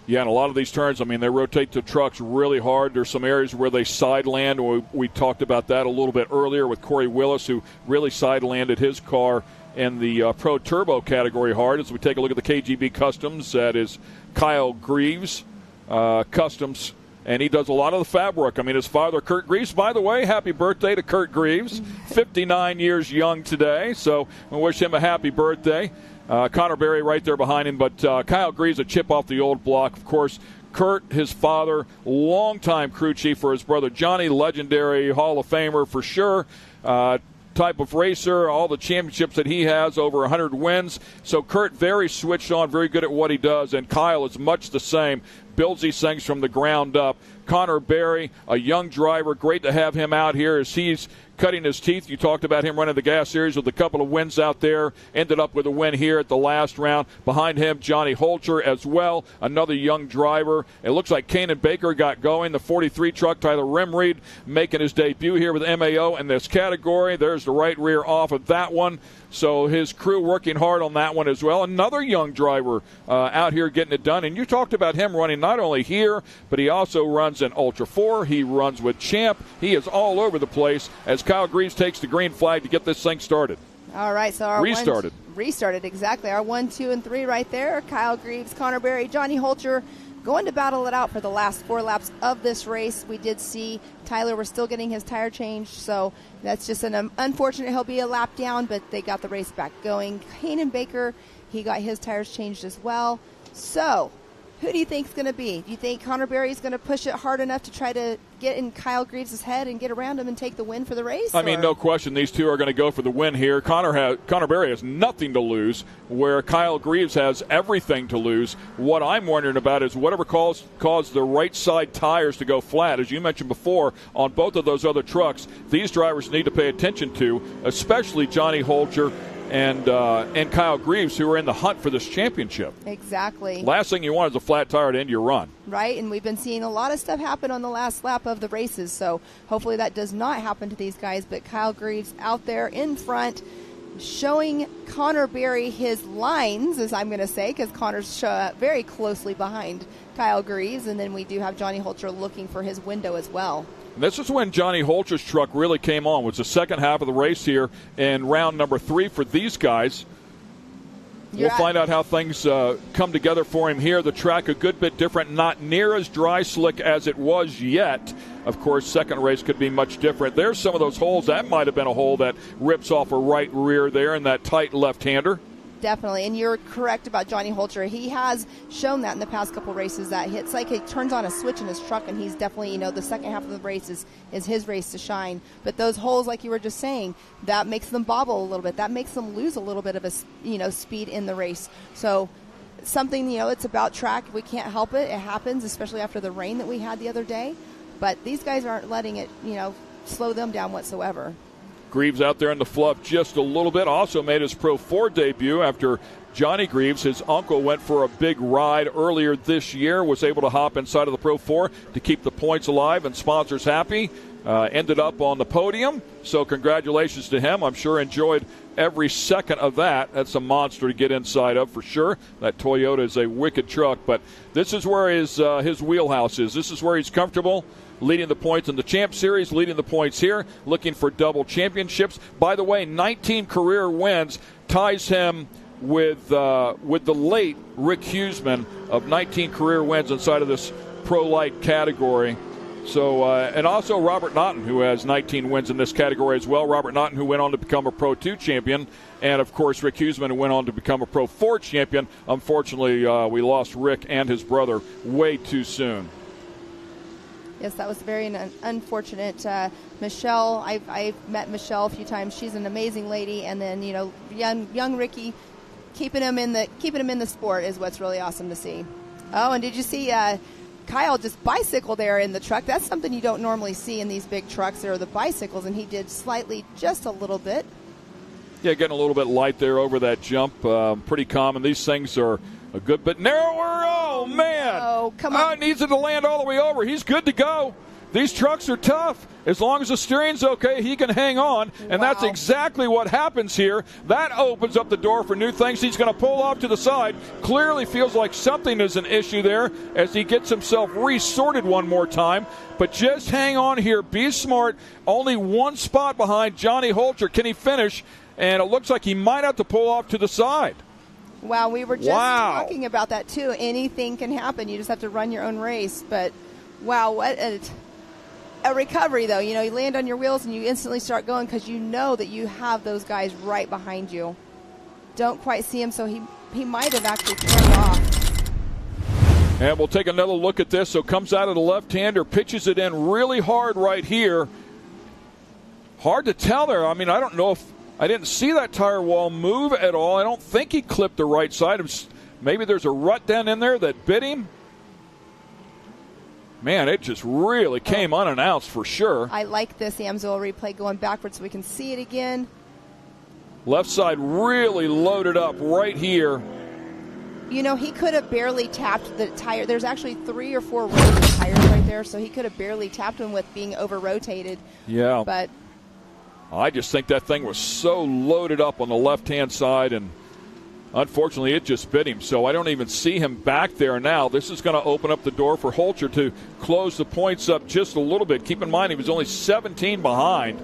Yeah, and a lot of these turns, I mean, they rotate the trucks really hard. There's some areas where they side land. We talked about that a little bit earlier with Corey Willis, who really side landed his car in the Pro Turbo category hard. As we take a look at the KGB Customs, that is Kyle Greaves Customs, and he does a lot of the fab work. I mean, his father, Kurt Greaves, by the way, happy birthday to Kurt Greaves, 59 years young today, so we wish him a happy birthday. Connor Berry right there behind him, but Kyle Greaves, a chip off the old block. Of course, Kurt, his father, longtime crew chief for his brother Johnny, legendary Hall of Famer for sure. Type of racer, all the championships that he has, over 100 wins. So Kurt, very switched on, very good at what he does, and Kyle is much the same. Builds these things from the ground up. Connor Berry, a young driver, great to have him out here as he's cutting his teeth. You talked about him running the gas series with a couple of wins out there. Ended up with a win here at the last round. Behind him, Johnny Holcher as well, another young driver. It looks like Kanan Baker got going. The 43 truck, Tyler Rimreed, making his debut here with MAO in this category. There's the right rear off of that one. So his crew working hard on that one as well. Another young driver out here getting it done. And you talked about him running not only here, but he also runs in Ultra 4. He runs with Champ. He is all over the place as Kyle Greaves takes the green flag to get this thing started. All right, so our restarted, exactly. Our 1, 2, and 3 right there. Kyle Greaves, Connor Berry, Johnny Holcher going to battle it out for the last 4 laps of this race. We did see Tyler was still getting his tire changed, so that's just an unfortunate. He'll be a lap down, but they got the race back going. Kanan Baker, he got his tires changed as well. So who do you think is going to be? Do you think Connor Berry is going to push it hard enough to try to get in Kyle Greaves' head and get around him and take the win for the race? I mean, no question, these two are going to go for the win here. Connor Berry has nothing to lose, where Kyle Greaves has everything to lose. What I'm wondering about is whatever caused the right side tires to go flat. As you mentioned before, on both of those other trucks, these drivers need to pay attention to, especially Johnny Holcher and Kyle Greaves, who are in the hunt for this championship. Exactly. Last thing you want is a flat tire to end your run. Right, and we've been seeing a lot of stuff happen on the last lap of the races, so hopefully that does not happen to these guys. But Kyle Greaves out there in front, showing Connor Berry his lines, as I'm going to say, because Connor's very closely behind Kyle Greaves, and then we do have Johnny Holcher looking for his window as well. And this is when Johnny Holcher's truck really came on. It was the second half of the race here in round number 3 for these guys. We'll find out how things come together for him here. The track a good bit different, not near as dry slick as it was yet. Of course, second race could be much different. There's some of those holes. That might have been a hole that rips off a right rear there in that tight left-hander. Definitely, and you're correct about Johnny Holcher. He has shown that in the past couple races that it's like he turns on a switch in his truck, and he's definitely, the second half of the race is his race to shine. But those holes, like you were just saying, that makes them bobble a little bit. That makes them lose a little bit of a speed in the race. So something, it's about track. We can't help it. It happens, especially after the rain that we had the other day. But these guys aren't letting it, slow them down whatsoever. Greaves out there in the fluff just a little bit. Also made his Pro 4 debut after Johnny Greaves, his uncle, went for a big ride earlier this year, was able to hop inside of the Pro 4 to keep the points alive and sponsors happy. Ended up on the podium, so congratulations to him. I'm sure enjoyed every second of that. That's a monster to get inside of for sure. That Toyota is a wicked truck, but this is where his wheelhouse is. This is where he's comfortable. Leading the points in the Champ Series, leading the points here, looking for double championships. By the way, 19 career wins ties him with the late Rick Huseman of 19 career wins inside of this Pro Light category. So, and also Robert Naughton, who has 19 wins in this category as well. Robert Naughton, who went on to become a Pro 2 champion. And, of course, Rick Huseman, who went on to become a Pro 4 champion. Unfortunately, we lost Rick and his brother way too soon. Yes, that was very unfortunate. Michelle, I've met Michelle a few times. She's an amazing lady, and then young Ricky, keeping him in the sport is what's really awesome to see. Oh, and did you see Kyle just bicycle there in the truck? That's something you don't normally see in these big trucks. There are the bicycles, and he did slightly, just a little bit. Yeah, getting a little bit light there over that jump. Pretty common. These things are a good bit narrower. Oh, man. Oh, come on. Needs it to land all the way over. He's good to go. These trucks are tough. As long as the steering's okay, he can hang on. And that's exactly what happens here. That opens up the door for new things. He's going to pull off to the side. Clearly feels like something is an issue there as he gets himself resorted one more time. But just hang on here. Be smart. Only one spot behind Johnny Holcher. Can he finish? And it looks like he might have to pull off to the side. Wow, we were just talking about that, too. Anything can happen. You just have to run your own race. But, wow, what a recovery, though. You land on your wheels and you instantly start going because you know that you have those guys right behind you. Don't quite see him, so he might have actually turned off. And we'll take another look at this. So comes out of the left-hander, pitches it in really hard right here. Hard to tell there. I mean, I don't know if I didn't see that tire wall move at all. I don't think he clipped the right side. Maybe there's a rut down in there that bit him. Man, it just really came unannounced for sure. I like this Amsoil replay going backwards so we can see it again. Left side really loaded up right here. He could have barely tapped the tire. There's actually 3 or 4 rows of tires right there, so he could have barely tapped him with being over-rotated. Yeah. But I just think that thing was so loaded up on the left-hand side, and unfortunately it just bit him. So I don't even see him back there now. This is going to open up the door for Holcher to close the points up just a little bit. Keep in mind he was only 17 behind.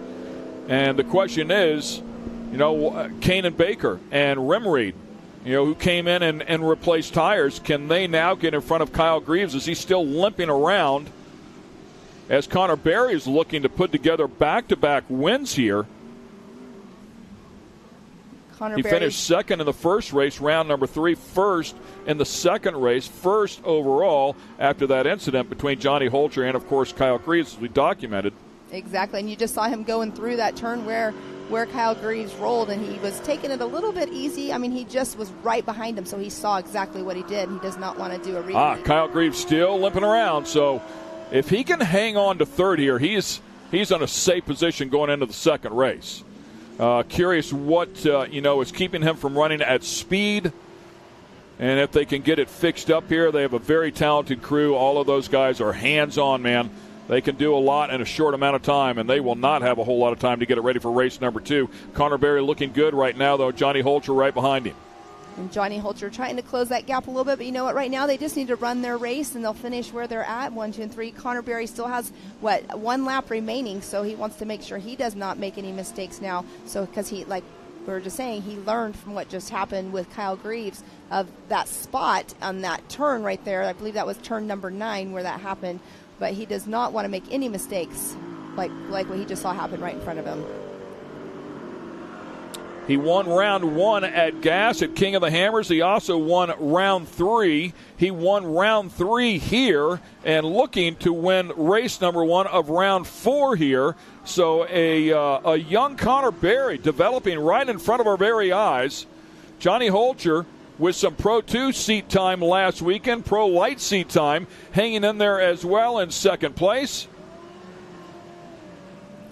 And the question is, Kane and Baker and Rimreed, who came in and replaced tires, can they now get in front of Kyle Greaves? Is he still limping around? As Connor Berry is looking to put together back-to-back wins here. He finished second in the first race, round number 3, first in the second race, first overall after that incident between Johnny Holcher and, of course, Kyle Greaves, as we documented. Exactly, and you just saw him going through that turn where Kyle Greaves rolled, and he was taking it a little bit easy. I mean, he just was right behind him, so he saw exactly what he did. He does not want to do a repeat. Kyle Greaves still limping around, so if he can hang on to third here, he's in a safe position going into the second race. Curious what is keeping him from running at speed, and if they can get it fixed up here. They have a very talented crew. All of those guys are hands-on, man. They can do a lot in a short amount of time, and they will not have a whole lot of time to get it ready for race number 2. Connor Berry looking good right now, though. Johnny Holcher right behind him. And Johnny Holcher trying to close that gap a little bit, but you know what? Right now they just need to run their race, and they'll finish where they're at, 1, 2, and 3. Connor Berry still has, 1 lap remaining, so he wants to make sure he does not make any mistakes now. So because he, like we were just saying, he learned from what just happened with Kyle Greaves of that spot on that turn right there. I believe that was turn number 9 where that happened. But he does not want to make any mistakes like what he just saw happen right in front of him. He won round 1 at Gas at King of the Hammers. He also won round 3. He won round 3 here and looking to win race number 1 of round 4 here. So a young Connor Berry developing right in front of our very eyes. Johnny Holcher with some Pro 2 seat time last weekend, Pro Light seat time, hanging in there as well in second place.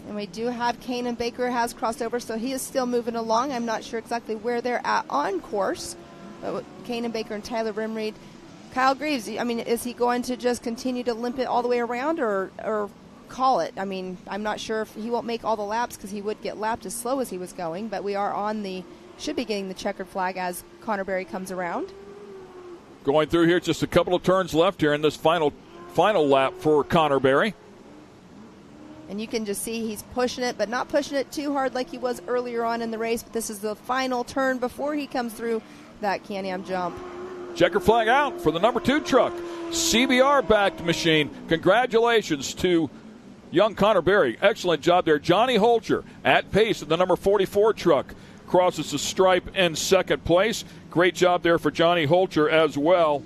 And we do have Kanan Baker has crossed over, so he is still moving along. I'm not sure exactly where they're at on course. But Kanan Baker and Tyler Rimreed. Kyle Greaves, I mean, is he going to just continue to limp it all the way around or call it? I mean, I'm not sure if he won't make all the laps because he would get lapped as slow as he was going. But we are should be getting the checkered flag as Connor Berry comes around. Going through here, just a couple of turns left here in this final lap for Connor Berry. And you can just see he's pushing it, but not pushing it too hard like he was earlier on in the race. But this is the final turn before he comes through that Can-Am jump. Checker flag out for the number 2 truck. CBR-backed machine. Congratulations to young Connor Berry. Excellent job there. Johnny Holcher at pace in the number 44 truck. Crosses the stripe in second place. Great job there for Johnny Holcher as well.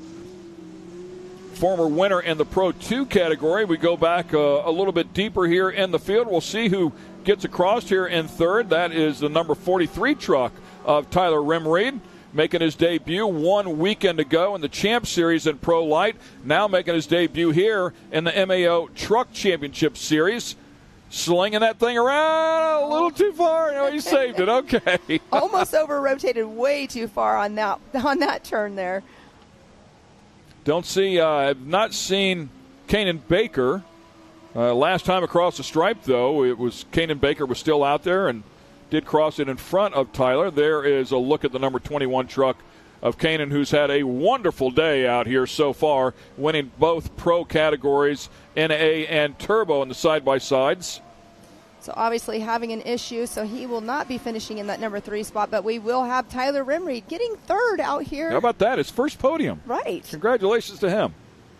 Former winner in the Pro 2 category. We go back a little bit deeper here in the field. We'll see who gets across here in third. That is the number 43 truck of Tyler Rimreed, making his debut 1 weekend ago in the Champ Series in Pro Light. Now making his debut here in the MAO Truck Championship Series. Slinging that thing around a little too far. No, he saved it. Okay. Almost over-rotated way too far on that turn there. I've not seen Kanan Baker. Last time across the stripe, though, Kanan Baker was still out there and did cross it in front of Tyler. There is a look at the number 21 truck of Kanan, who's had a wonderful day out here so far, winning both pro categories, NA and Turbo in the side-by-sides. So obviously having an issue, so he will not be finishing in that number 3 spot, but we will have Tyler Rimreed getting third out here. How about that? His first podium. Right. Congratulations to him.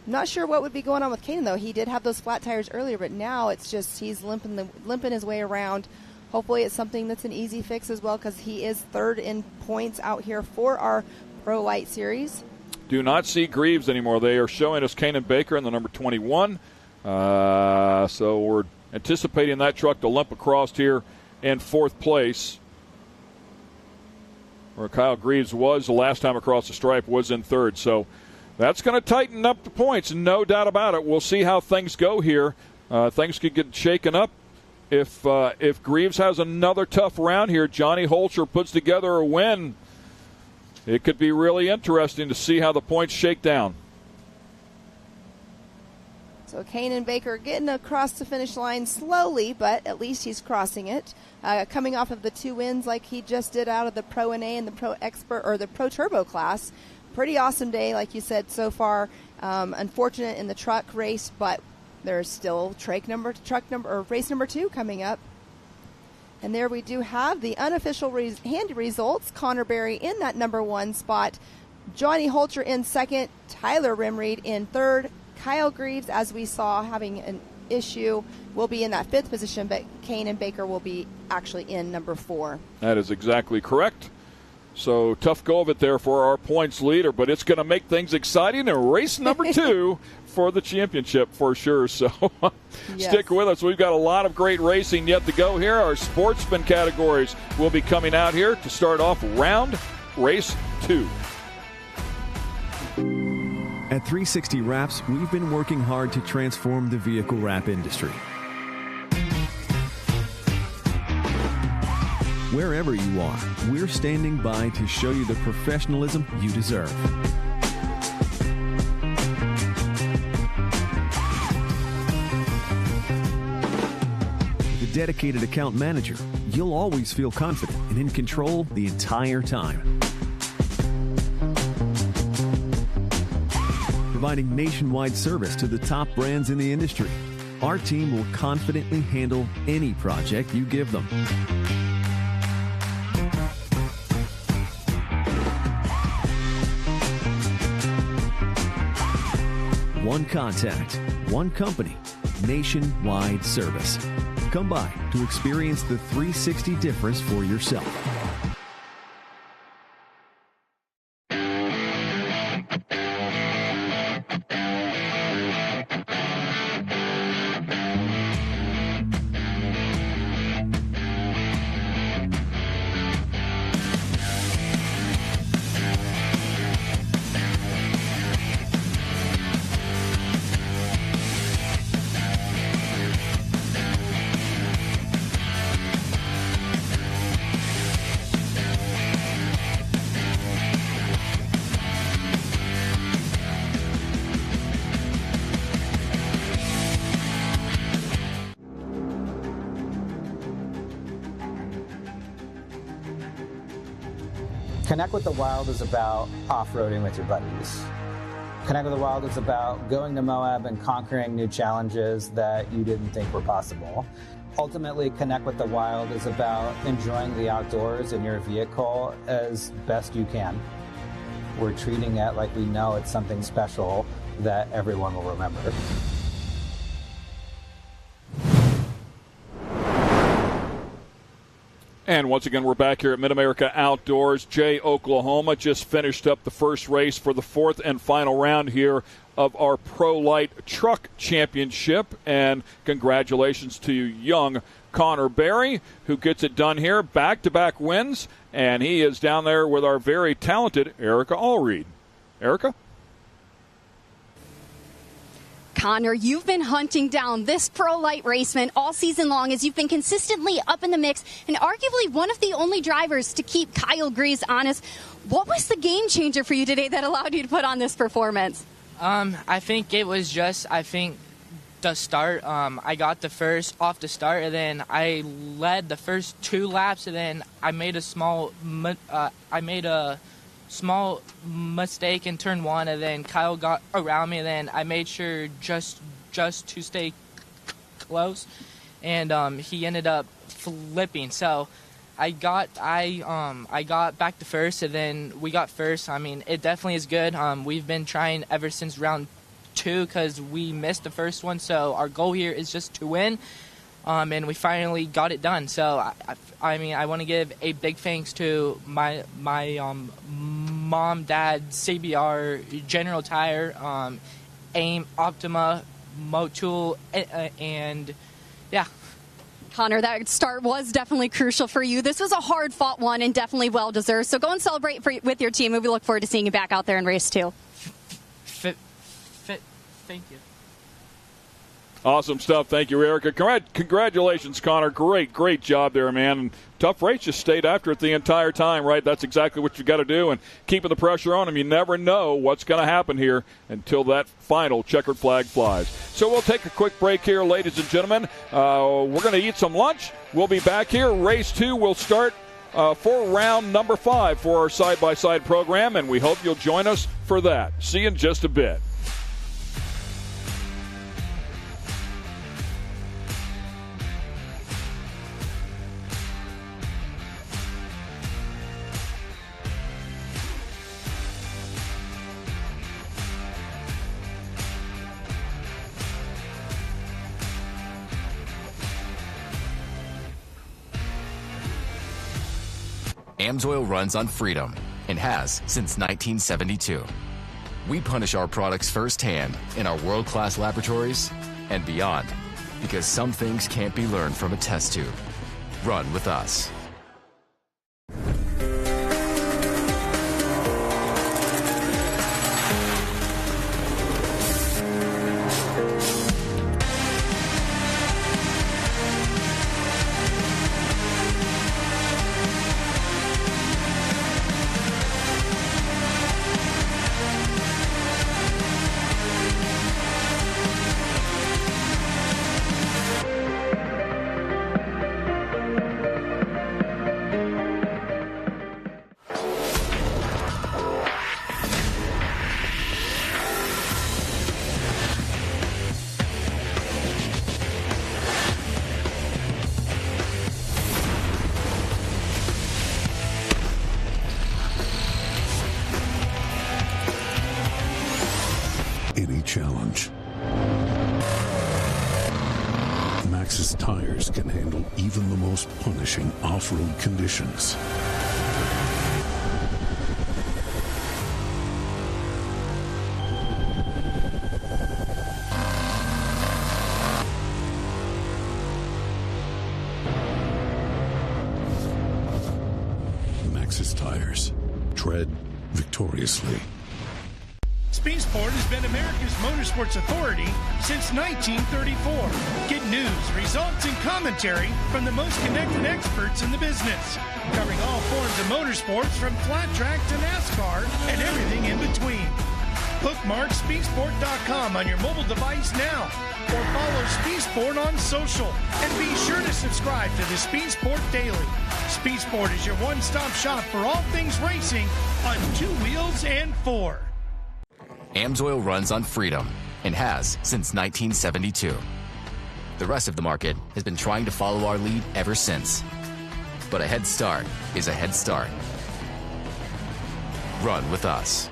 Not sure what would be going on with Kanan, though. He did have those flat tires earlier, but now it's just he's limping his way around. Hopefully it's something that's an easy fix as well, because he is third in points out here for our Pro Light Series. Do not see Greaves anymore. They are showing us Kanan Baker in the number 21. So we're anticipating that truck to limp across here in 4th place, where Kyle Greaves was the last time across the stripe, was in 3rd. So that's going to tighten up the points, no doubt about it. We'll see how things go here. Things could get shaken up if Greaves has another tough round here. Johnny Holcher puts together a win. It could be really interesting to see how the points shake down. So Kanan Baker getting across the finish line slowly, but at least he's crossing it. Coming off of the 2 wins like he just did out of the Pro NA and the Pro Expert or the Pro Turbo class. Pretty awesome day, like you said, so far. Unfortunate in the truck race, but there's still race number 2 coming up. And there we do have the unofficial handy results. Connor Berry in that number 1 spot. Johnny Holcher in 2nd. Tyler Rimreed in 3rd. Kyle Greaves, as we saw, having an issue, will be in that 5th position, but Kanan Baker will be actually in number 4. That is exactly correct. So tough go of it there for our points leader, but it's going to make things exciting in race number 2 for the championship for sure. So yes. Stick with us. We've got a lot of great racing yet to go here. Our sportsman categories will be coming out here to start off race 2. At 360 Wraps, we've been working hard to transform the vehicle wrap industry. Wherever you are, we're standing by to show you the professionalism you deserve. With a dedicated account manager, you'll always feel confident and in control the entire time. Providing nationwide service to the top brands in the industry, our team will confidently handle any project you give them. One contact, one company, nationwide service. Come by to experience the 360 difference for yourself. Connect with the Wild is about off-roading with your buddies. Connect with the Wild is about going to Moab and conquering new challenges that you didn't think were possible. Ultimately, Connect with the Wild is about enjoying the outdoors in your vehicle as best you can. We're treating it like we know it's something special that everyone will remember. And once again, we're back here at MidAmerica Outdoors. Jay, Oklahoma just finished up the first race for the fourth and final round here of our Pro Light Truck Championship. And congratulations to young Connor Berry, who gets it done here. Back-to-back wins, and he is down there with our very talented Erica Allreed. Erica? Connor, you've been hunting down this Pro Light raceman all season long as you've been consistently up in the mix and arguably one of the only drivers to keep Kyle Grease honest. What was the game changer for you today that allowed you to put on this performance? I think it was just, the start. I got the first off the start, and then I led the first 2 laps, and then I made a small mistake in turn 1, and then Kyle got around me, and then I made sure just to stay close, and he ended up flipping. So I got back to first, and then we got first. I mean, it definitely is good. We've been trying ever since round 2 because we missed the first one, so our goal here is just to win. And we finally got it done. So, I want to give a big thanks to my mom, dad, CBR, General Tire, AIM, Optima, Motul, and yeah. Connor, that start was definitely crucial for you. This was a hard-fought one and definitely well-deserved. So go and celebrate with your team, and we look forward to seeing you back out there in race 2. Thank you. Awesome stuff. Thank you, Erica. Congratulations, Connor. Great job there, man. And tough race. Just stayed after it the entire time, right? That's exactly what you got to do. And keeping the pressure on them. You never know what's going to happen here until that final checkered flag flies. So we'll take a quick break here, ladies and gentlemen. We're going to eat some lunch. We'll be back here. Race 2 will start for round number 5 for our side-by-side program, and we hope you'll join us for that. See you in just a bit. AMSOIL runs on freedom and has since 1972. We punish our products firsthand in our world-class laboratories and beyond because some things can't be learned from a test tube. Run with us. Challenge. Maxxis tires can handle even the most punishing off-road conditions. Maxxis tires. Tread victoriously. Spaceport has been America's motorsports authority since 1934. Get news, results, and commentary from the most connected experts in the business, covering all forms of motorsports from flat track to NASCAR and everything in between. Bookmark speedsport.com on your mobile device now, or follow Speed Sport on social. And be sure to subscribe to the Speed Sport Daily. Speed Sport is your one-stop shop for all things racing on 2 wheels and 4. AMSOIL runs on freedom and has since 1972. The rest of the market has been trying to follow our lead ever since. But a head start is a head start. Run with us.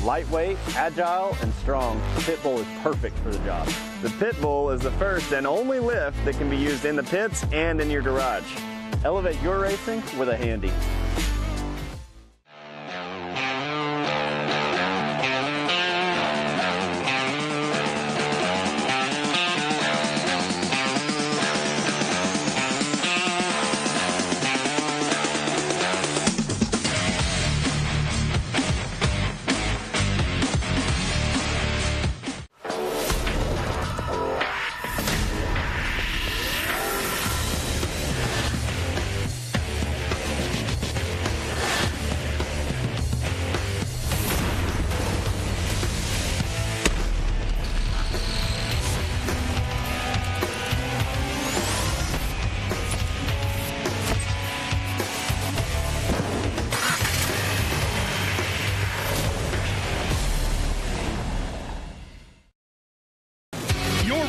Lightweight, agile, and strong, the Pit Bull is perfect for the job. The Pit Bull is the first and only lift that can be used in the pits and in your garage. Elevate your racing with a Handy.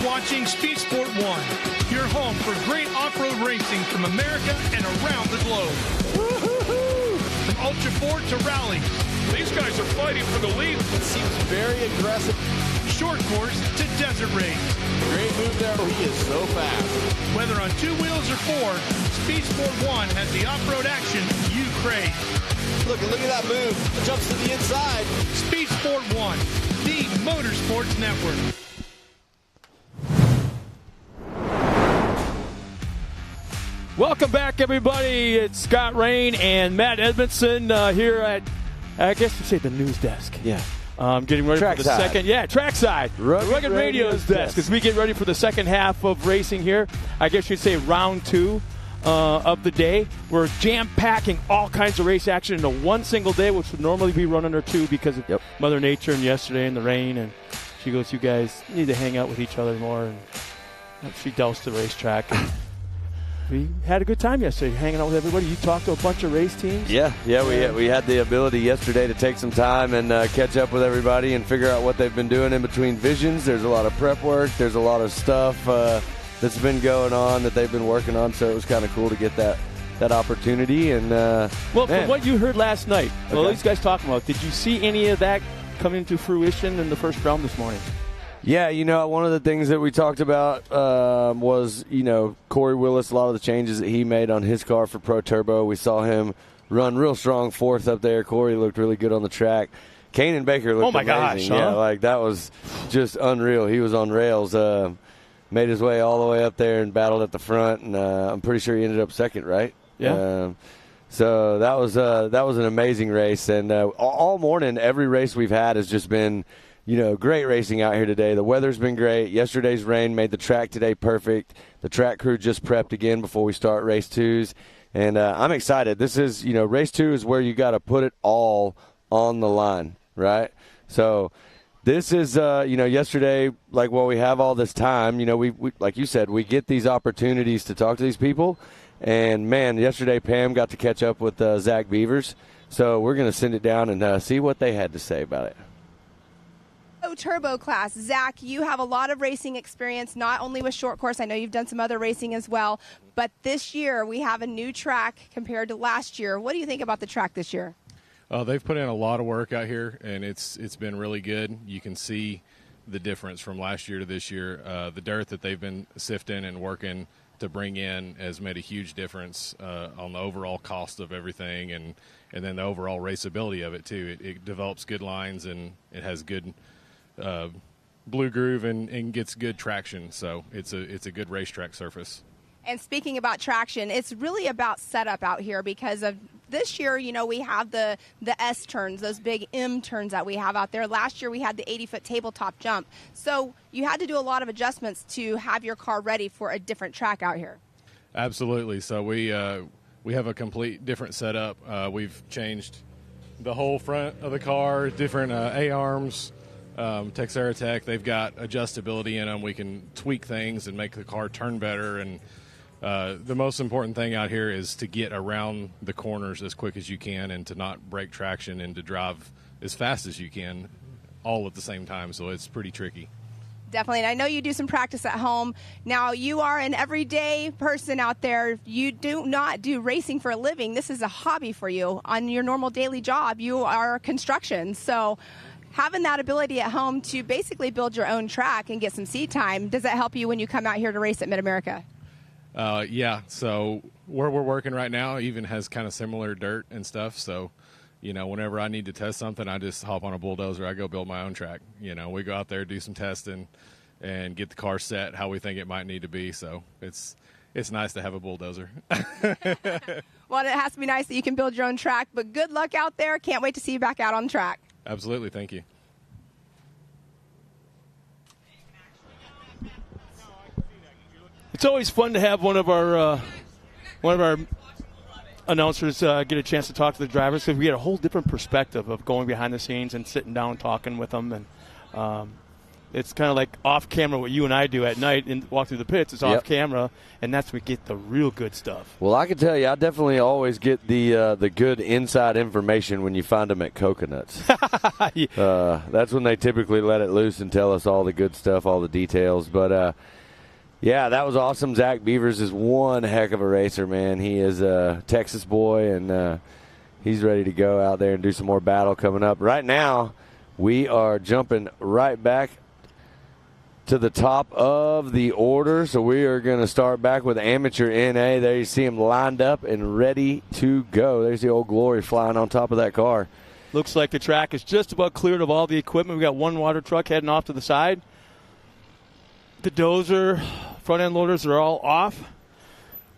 Watching Speed Sport 1, your home for great off-road racing from America and around the globe. Woo-hoo-hoo! From Ultra 4 to rally. These guys are fighting for the lead. It seems very aggressive. Short course to desert race. Great move there. He is so fast. Whether on 2 wheels or 4, Speed Sport 1 has the off-road action you crave. Look at that move. It jumps to the inside. Speed Sport 1, the Motorsports Network. Welcome back, everybody. It's Scott Rain and Matt Edmondson here at, I guess you say, the news desk. Yeah. Getting ready for the second. Yeah, trackside. Rugged Radio's desk as we get ready for the second half of racing here. I guess you'd say round 2 of the day. We're jam-packing all kinds of race action into one single day, which would normally be run under two because of Mother Nature and yesterday and the rain. And she goes, you guys need to hang out with each other more. And she doused the racetrack. We had a good time yesterday hanging out with everybody. You talked to a bunch of race teams. Yeah, we had the ability yesterday to take some time and catch up with everybody and figure out what they've been doing in between visions. There's a lot of prep work. There's a lot of stuff that's been going on that they've been working on, so it was kind of cool to get that opportunity. And from what you heard last night, these guys talking about, did you see any of that coming to fruition in the first round this morning? Yeah, one of the things that we talked about was, Corey Willis, a lot of the changes that he made on his car for Pro Turbo. We saw him run real strong fourth up there. Corey looked really good on the track. Kanan Baker looked amazing. Gosh, huh? Yeah, that was just unreal. He was on rails. Made his way all the way up there and battled at the front, and I'm pretty sure he ended up second, right? Yeah. So that was an amazing race, and all morning, every race we've had has just been – great racing out here today. The weather's been great. Yesterday's rain made the track today perfect. The track crew just prepped again before we start race twos. And I'm excited. This is, race two is where you got to put it all on the line, right? So this is, yesterday, while we have all this time, we like you said, we get these opportunities to talk to these people. And, man, yesterday Pam got to catch up with Zach Beavers. So we're going to send it down and see what they had to say about it. Turbo class. Zach, you have a lot of racing experience, not only with short course. I know you've done some other racing as well. But this year we have a new track compared to last year. What do you think about the track this year? They've put in a lot of work out here, and it's been really good. You can see the difference from last year to this year. The dirt that they've been sifting and working to bring in has made a huge difference on the overall cost of everything and then the overall raceability of it, too. It develops good lines, and it has good blue groove and gets good traction, so it's a good racetrack surface. And speaking about traction, it's really about setup out here because of this year, we have the S turns, those big M turns that we have out there. Last year we had the 80-foot tabletop jump, so you had to do a lot of adjustments to have your car ready for a different track out here. Absolutely. So we have a complete different setup. We've changed the whole front of the car, different A-arms. Texera Tech, they've got adjustability in them. We can tweak things and make the car turn better. And the most important thing out here is to get around the corners as quick as you can and to not break traction and to drive as fast as you can all at the same time. So it's pretty tricky. Definitely. And I know you do some practice at home. Now, you are an everyday person out there. You do not do racing for a living. This is a hobby for you. On your normal daily job, you are construction. So having that ability at home to basically build your own track and get some seat time, does that help you when you come out here to race at MidAmerica? Yeah, so where we're working right now even has kind of similar dirt and stuff, so, whenever I need to test something, I just hop on a bulldozer, I go build my own track. We go out there, do some testing, and get the car set how we think it might need to be, so it's nice to have a bulldozer. Well, it has to be nice that you can build your own track, but good luck out there. Can't wait to see you back out on the track. Absolutely. Thank you. It's always fun to have one of our announcers get a chance to talk to the drivers because we get a whole different perspective of going behind the scenes and sitting down and talking with them. And it's kind of like off camera what you and I do at night and walk through the pits. It's off camera, and that's when we get the real good stuff. Well, I can tell you, I definitely always get the good inside information when you find them at Coconuts. That's when they typically let it loose and tell us all the good stuff, all the details. But yeah, that was awesome. Zach Beavers is one heck of a racer, man. He is a Texas boy, and he's ready to go out there and do some more battle coming up. Right now, we are jumping right back to the top of the order, so we are going to start back with amateur NA. There you see him lined up and ready to go. There's the Old Glory flying on top of that car. Looks like the track is just about cleared of all the equipment. We got one water truck heading off to the side. The dozer, front end loaders are all off.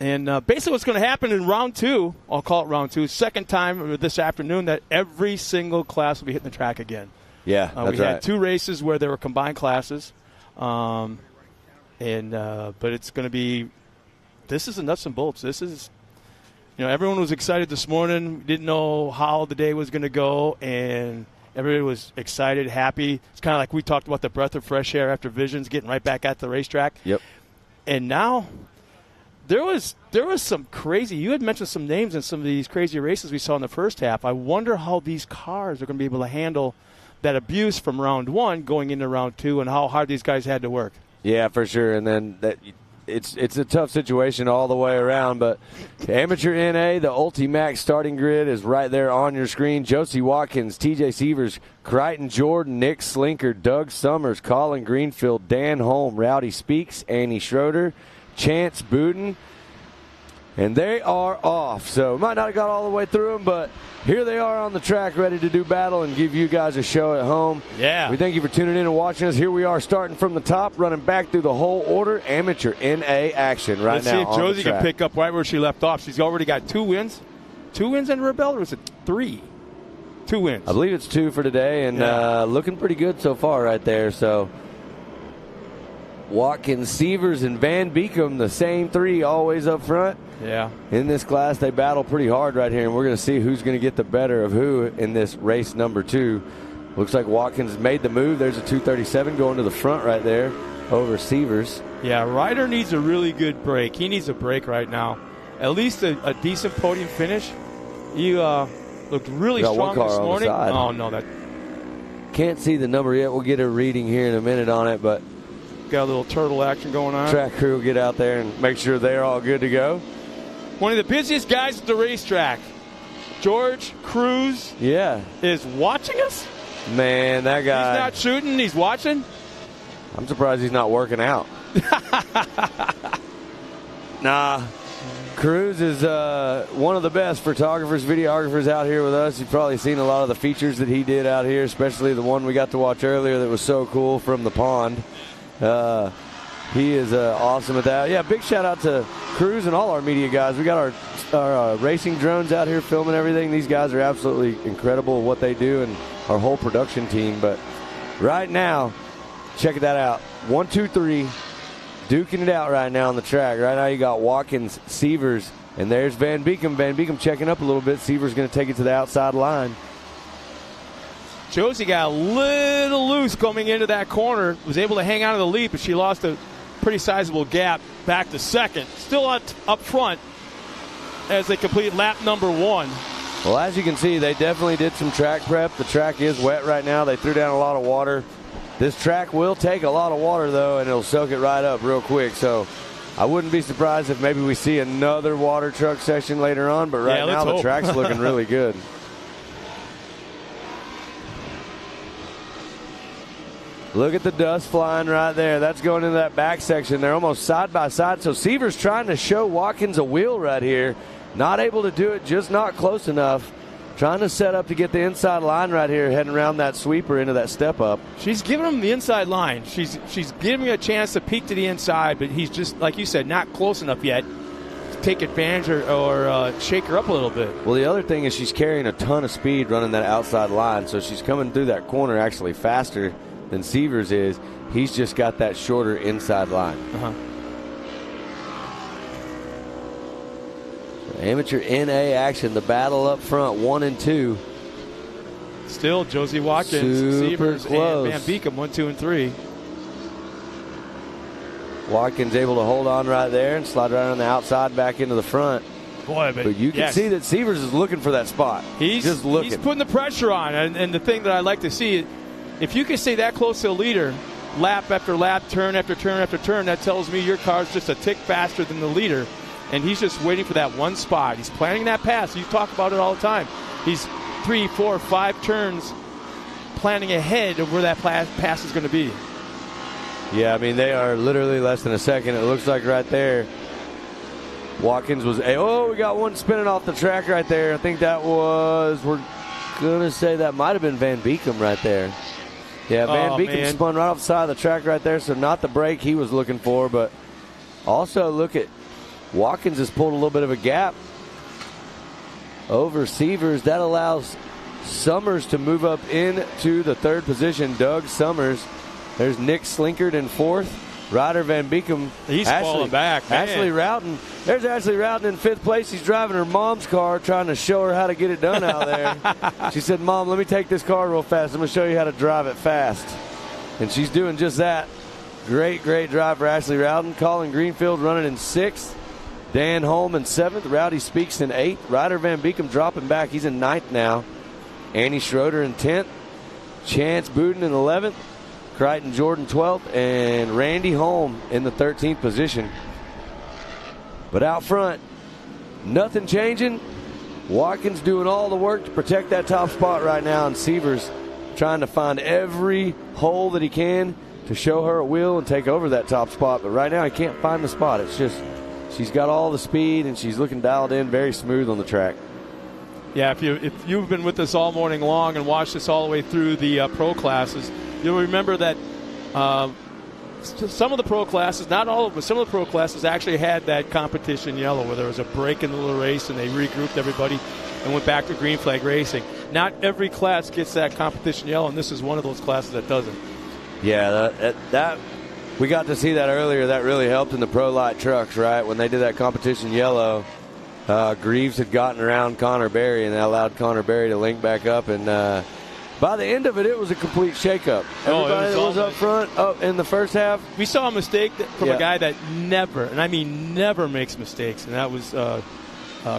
And basically what's going to happen in round two, I'll call it round two, second time this afternoon, that every single class will be hitting the track again. Yeah, that's we had two races where there were combined classes. But it's going to be this is the nuts and bolts. This is, everyone was excited this morning. Didn't know how the day was going to go, and everybody was excited, happy. It's kind of like we talked about the breath of fresh air after Visions getting right back at the racetrack. Yep. And now there was some crazy – you had mentioned some names in some of these crazy races we saw in the first half. I wonder how these cars are going to be able to handle that abuse from round 1 going into round 2 and how hard these guys had to work. Yeah, for sure. And then it's a tough situation all the way around. But Amateur NA, the Ultimax starting grid is right there on your screen. Josie Watkins, TJ Sievers, Crichton Jordan, Nick Slinker, Doug Summers, Colin Greenfield, Dan Holm, Rowdy Speaks, Annie Schroeder, Chance Booten. And they are off. So might not have got all the way through them, but here they are on the track ready to do battle and give you guys a show at home. Yeah. We thank you for tuning in and watching us. Here we are starting from the top, running back through the whole order. Amateur NA action right Let's now. Let's see if Josie can pick up right where she left off. She's already got 2 wins. 2 wins under her belt, or is it 3? 2 wins. I believe it's 2 for today, and looking pretty good so far right there. So Watkins, Sievers, and Van Beekum, the same 3 always up front. Yeah. In this class, they battle pretty hard right here, and we're going to see who's going to get the better of who in this race number 2. Looks like Watkins made the move. There's a 237 going to the front right there over Sievers. Yeah, Ryder needs a really good break. He needs a break right now. At least a decent podium finish. He looked really strong this morning. Oh, no. that Can't see the number yet. We'll get a reading here in a minute on it, but got a little turtle action going on. Track crew will get out there and make sure they're all good to go. One of the busiest guys at the racetrack, George Cruz, is watching us. Man, that guy. He's not shooting. He's watching. I'm surprised he's not working out. Nah. Cruz is one of the best photographers, videographers out here with us. You've probably seen a lot of the features that he did out here, especially the one we got to watch earlier that was so cool from the pond. He is awesome at that. Yeah, big shout out to Cruz and all our media guys. We got our racing drones out here filming everything. These guys are absolutely incredible at what they do, and our whole production team. But right now, check that out. 1, 2, 3, duking it out right now on the track. Right now you got Watkins, Sievers, and there's Van Beekum. Van Beekum checking up a little bit. Sievers going to take it to the outside line. Josie got a little loose coming into that corner. Was able to hang on to the lead, but she lost a pretty sizable gap back to second. Still up front as they complete lap number 1. Well, as you can see, they definitely did some track prep. The track is wet right now. They threw down a lot of water. This track will take a lot of water, though, and it'll soak it right up real quick. So I wouldn't be surprised if maybe we see another water truck session later on. But right now the track's looking really good. Look at the dust flying right there. That's going into that back section. They're almost side by side. So Sievers trying to show Watkins a wheel right here. Not able to do it, just not close enough. Trying to set up to get the inside line right here, heading around that sweeper into that step up. She's giving him the inside line. She's giving him a chance to peek to the inside, but he's just, like you said, not close enough yet to take advantage or shake her up a little bit. Well, the other thing is she's carrying a ton of speed running that outside line, so she's coming through that corner actually faster than Sievers is. He's just got that shorter inside line. Amateur NA action, the battle up front, 1 and 2. Still Josie Watkins, Sievers, and Van Beekum, 1, 2, and 3. Watkins able to hold on right there and slide right on the outside back into the front. Boy, but you can see that Sievers is looking for that spot. He's just looking. He's putting the pressure on, and the thing that I like to see, if you can stay that close to a leader, lap after lap, turn after turn after turn, that tells me your car's just a tick faster than the leader. And he's just waiting for that one spot. He's planning that pass. You talk about it all the time. He's 3, 4, 5 turns planning ahead of where that pass is going to be. Yeah, I mean, they are literally less than a second. It looks like right there. Watkins was, we got one spinning off the track right there. I think that was, we're going to say that might have been Van Beekum right there. Yeah, Van Beekum spun right off the side of the track right there, so not the break he was looking for, but also look at Watkins has pulled a little bit of a gap over Sievers. That allows Summers to move up into the 3rd position. Doug Summers. There's Nick Slinkard in 4th. Ryder Van Beekem. He's falling back, man. Ashley Routon. There's Ashley Routon in 5th place. She's driving her mom's car, trying to show her how to get it done out there. She said, Mom, let me take this car real fast. I'm going to show you how to drive it fast. And she's doing just that. Great drive for Ashley Routon. Colin Greenfield running in 6th. Dan Holm in 7th. Rowdy Speaks in 8th. Ryder Van Beekem dropping back. He's in 9th now. Annie Schroeder in 10th. Chance Buden in 11th. Crichton Jordan 12th. And Randy Holm in the 13th position. But out front, nothing changing. Watkins doing all the work to protect that top spot right now. And Sievers trying to find every hole that he can to show her a wheel and take over that top spot. But right now he can't find the spot. It's just she's got all the speed and she's looking dialed in, very smooth on the track. Yeah, if you've been with us all morning long and watched this all the way through the pro classes, you'll remember that some of the pro classes, not all of them, but some of the pro classes actually had that competition yellow where there was a break in the little race and they regrouped everybody and went back to green flag racing. Not every class gets that competition yellow, and this is one of those classes that doesn't. Yeah, that we got to see that earlier. That really helped in the pro light trucks, right? When they did that competition yellow, Greaves had gotten around Connor Berry, and that allowed Connor Berry to link back up. And by the end of it, it was a complete shakeup. Everybody that was up front in the first half. We saw a mistake from a guy that never, and I mean never, makes mistakes, and that was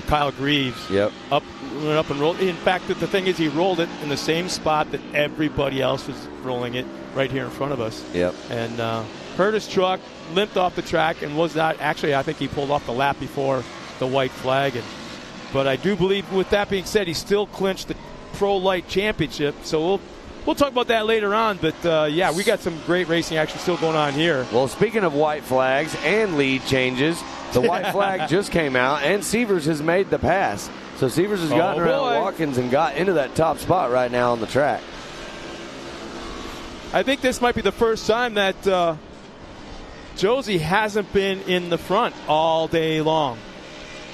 Kyle Greaves. Yep. Went up and rolled. In fact, the thing is, he rolled it in the same spot that everybody else was rolling it, right here in front of us. Yep. And hurt his truck, limped off the track, and was not actually. I think he pulled off the lap before the white flag. But I do believe, with that being said, he still clinched the Pro Light Championship. So we'll talk about that later on. But yeah, we got some great racing action still going on here. Well, speaking of white flags and lead changes, the white flag just came out, and Sievers has made the pass. So Sievers has gotten around Watkins and got into that top spot right now on the track. I think this might be the first time that Josie hasn't been in the front all day long.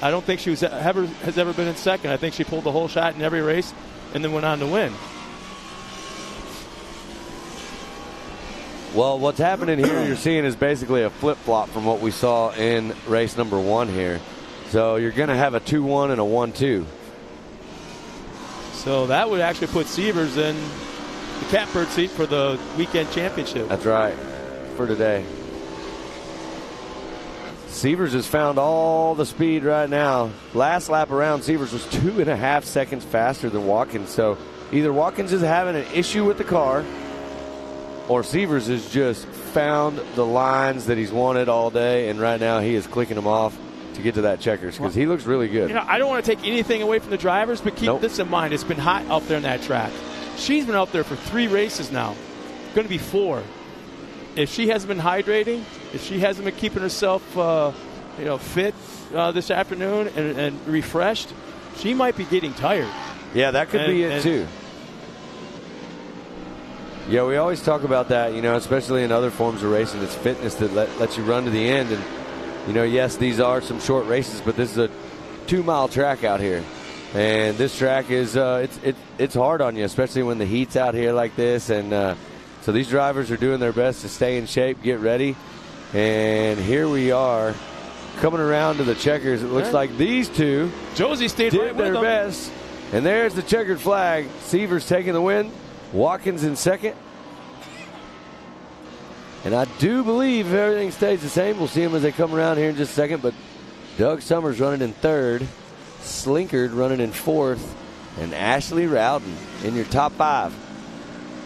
I don't think she has ever been in second. I think she pulled the whole shot in every race and then went on to win. Well, what's happening here you're seeing is basically a flip-flop from what we saw in race number 1 here. So you're going to have a 2-1 and a 1-2. So that would actually put Sievers in the catbird seat for the weekend championship. That's right, for today. Sievers has found all the speed right now. Last lap around, Sievers was 2.5 seconds faster than Watkins. So either Watkins is having an issue with the car, or Sievers has just found the lines that he's wanted all day, and right now he is clicking them off to get to that checkers because he looks really good. You know, I don't want to take anything away from the drivers, but keep this in mind. It's been hot out there in that track. She's been out there for 3 races now. Going to be 4. If she hasn't been hydrating, if she hasn't been keeping herself fit this afternoon and refreshed, she might be getting tired. Yeah, that could be it too. Yeah, we always talk about that, especially in other forms of racing. It's fitness that lets you run to the end. And, yes, these are some short races, but this is a 2-mile track out here. And this track is it's hard on you, especially when the heat's out here like this. And so these drivers are doing their best to stay in shape, get ready. And here we are coming around to the checkers. It looks like these two Josie stayed did right with their them. best. And there's the checkered flag. Sievers taking the win. Watkins in second. And I do believe if everything stays the same, we'll see them as they come around here in just a second. But Doug Summers running in 3rd. Slinkard running in 4th. And Ashley Rowden in your top 5.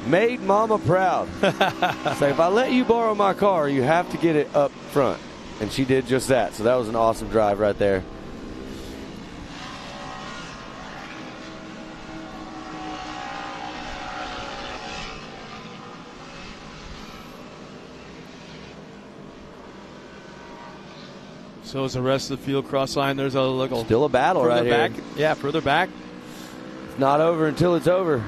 Made Mama proud. So if I let you borrow my car, you have to get it up front. And she did just that. So that was an awesome drive right there. So is the rest of the field cross line. There's still a battle right back. here. Yeah, further back. It's not over until it's over.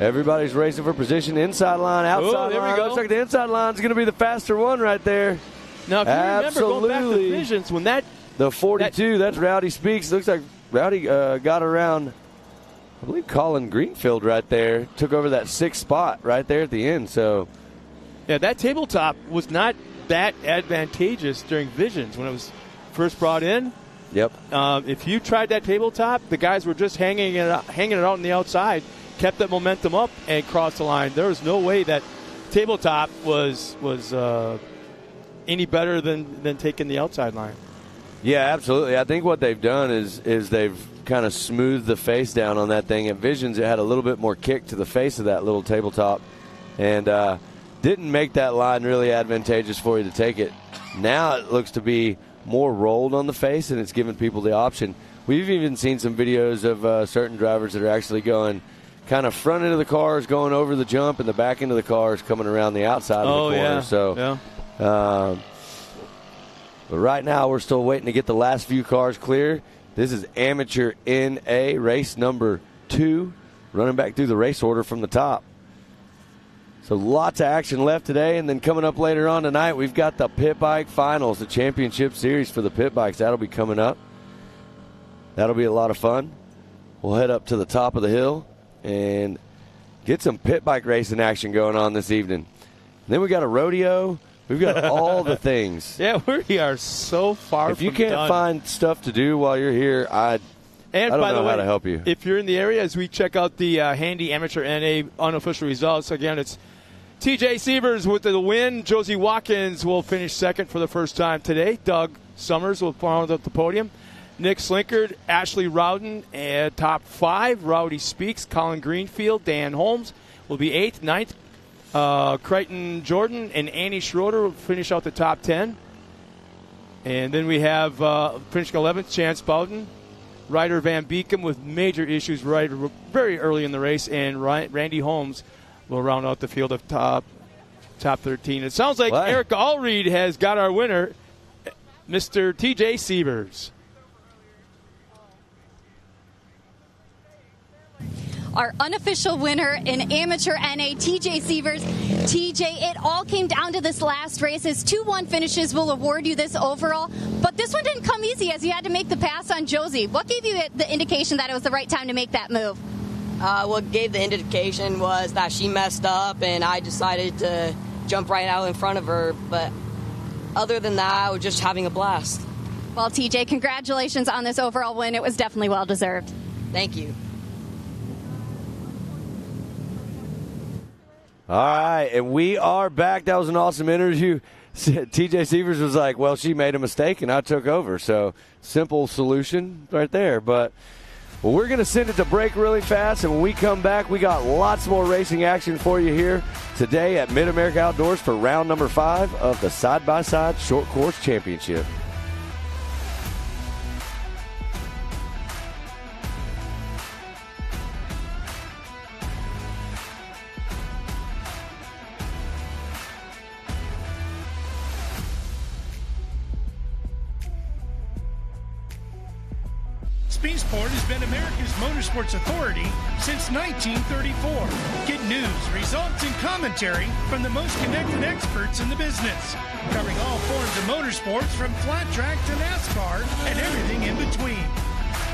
Everybody's racing for position. Inside line, outside there line. we go. Looks like the inside line is going to be the faster one right there. Now, if you remember going back to divisions, when the 42, that's Rowdy Speaks. Looks like Rowdy got around, I believe, Colin Greenfield right there. Took over that 6th spot right there at the end. So Yeah, that tabletop was not that advantageous during Visions when it was first brought in. Yep. If you tried that tabletop, the guys were just hanging it out on the outside, kept that momentum up, and crossed the line. There was no way that tabletop was any better than taking the outside line. Yeah, absolutely. I think what they've done is they've kind of smoothed the face down on that thing. At Visions, it had a little bit more kick to the face of that little tabletop, and didn't make that line really advantageous for you to take it. Now it looks to be more rolled on the face, and it's giving people the option. We've even seen some videos of certain drivers that are actually going kind of front end of the cars, going over the jump, and the back end of the cars coming around the outside of the corner. Yeah. So, but right now we're still waiting to get the last few cars clear. This is Amateur NA race number 2, running back through the race order from the top. So lots of action left today, and then coming up later on tonight, we've got the Pit Bike Finals, the championship series for the Pit Bikes. That'll be coming up. That'll be a lot of fun. We'll head up to the top of the hill and get some pit bike racing action going on this evening. And then we got a rodeo. We've got all the things. Yeah, we are so far If from you can't done. find stuff to do while you're here, I don't by know the way, how to help you. If you're in the area, as we check out the handy Amateur NA unofficial results, again, it's TJ Sievers with the win. Josie Watkins will finish second for the first time today. Doug Summers will round up the podium. Nick Slinkard, Ashley Rowden at top 5. Rowdy Speaks, Colin Greenfield, Dan Holmes will be 8th, 9th. Crichton Jordan and Annie Schroeder will finish out the top 10. And then we have finishing 11th, Chance Bowden. Ryder Van Beekum with major issues right very early in the race. And Randy Holmes will round out the field of top 13. It sounds like Eric Allreed has got our winner, Mr. TJ Sievers. Our unofficial winner in Amateur NA, TJ Sievers. TJ, it all came down to this last race. His 2-1 finishes will award you this overall, but this one didn't come easy as you had to make the pass on Josie. What gave you the indication that it was the right time to make that move? What gave the indication was that she messed up, and I decided to jump right out in front of her. But other than that, I was just having a blast. Well, TJ, congratulations on this overall win. It was definitely well-deserved. Thank you. All right, and we are back. That was an awesome interview. TJ Sievers was like, well, she made a mistake, and I took over. So simple solution right there. But well, we're going to send it to break really fast, and when we come back, we got lots more racing action for you here today at MidAmerica Outdoors for round number 5 of the Side-by-Side Short Course Championship. Sport has been America's motorsports authority since 1934. Get news, results, and commentary from the most connected experts in the business, covering all forms of motorsports from flat track to NASCAR and everything in between.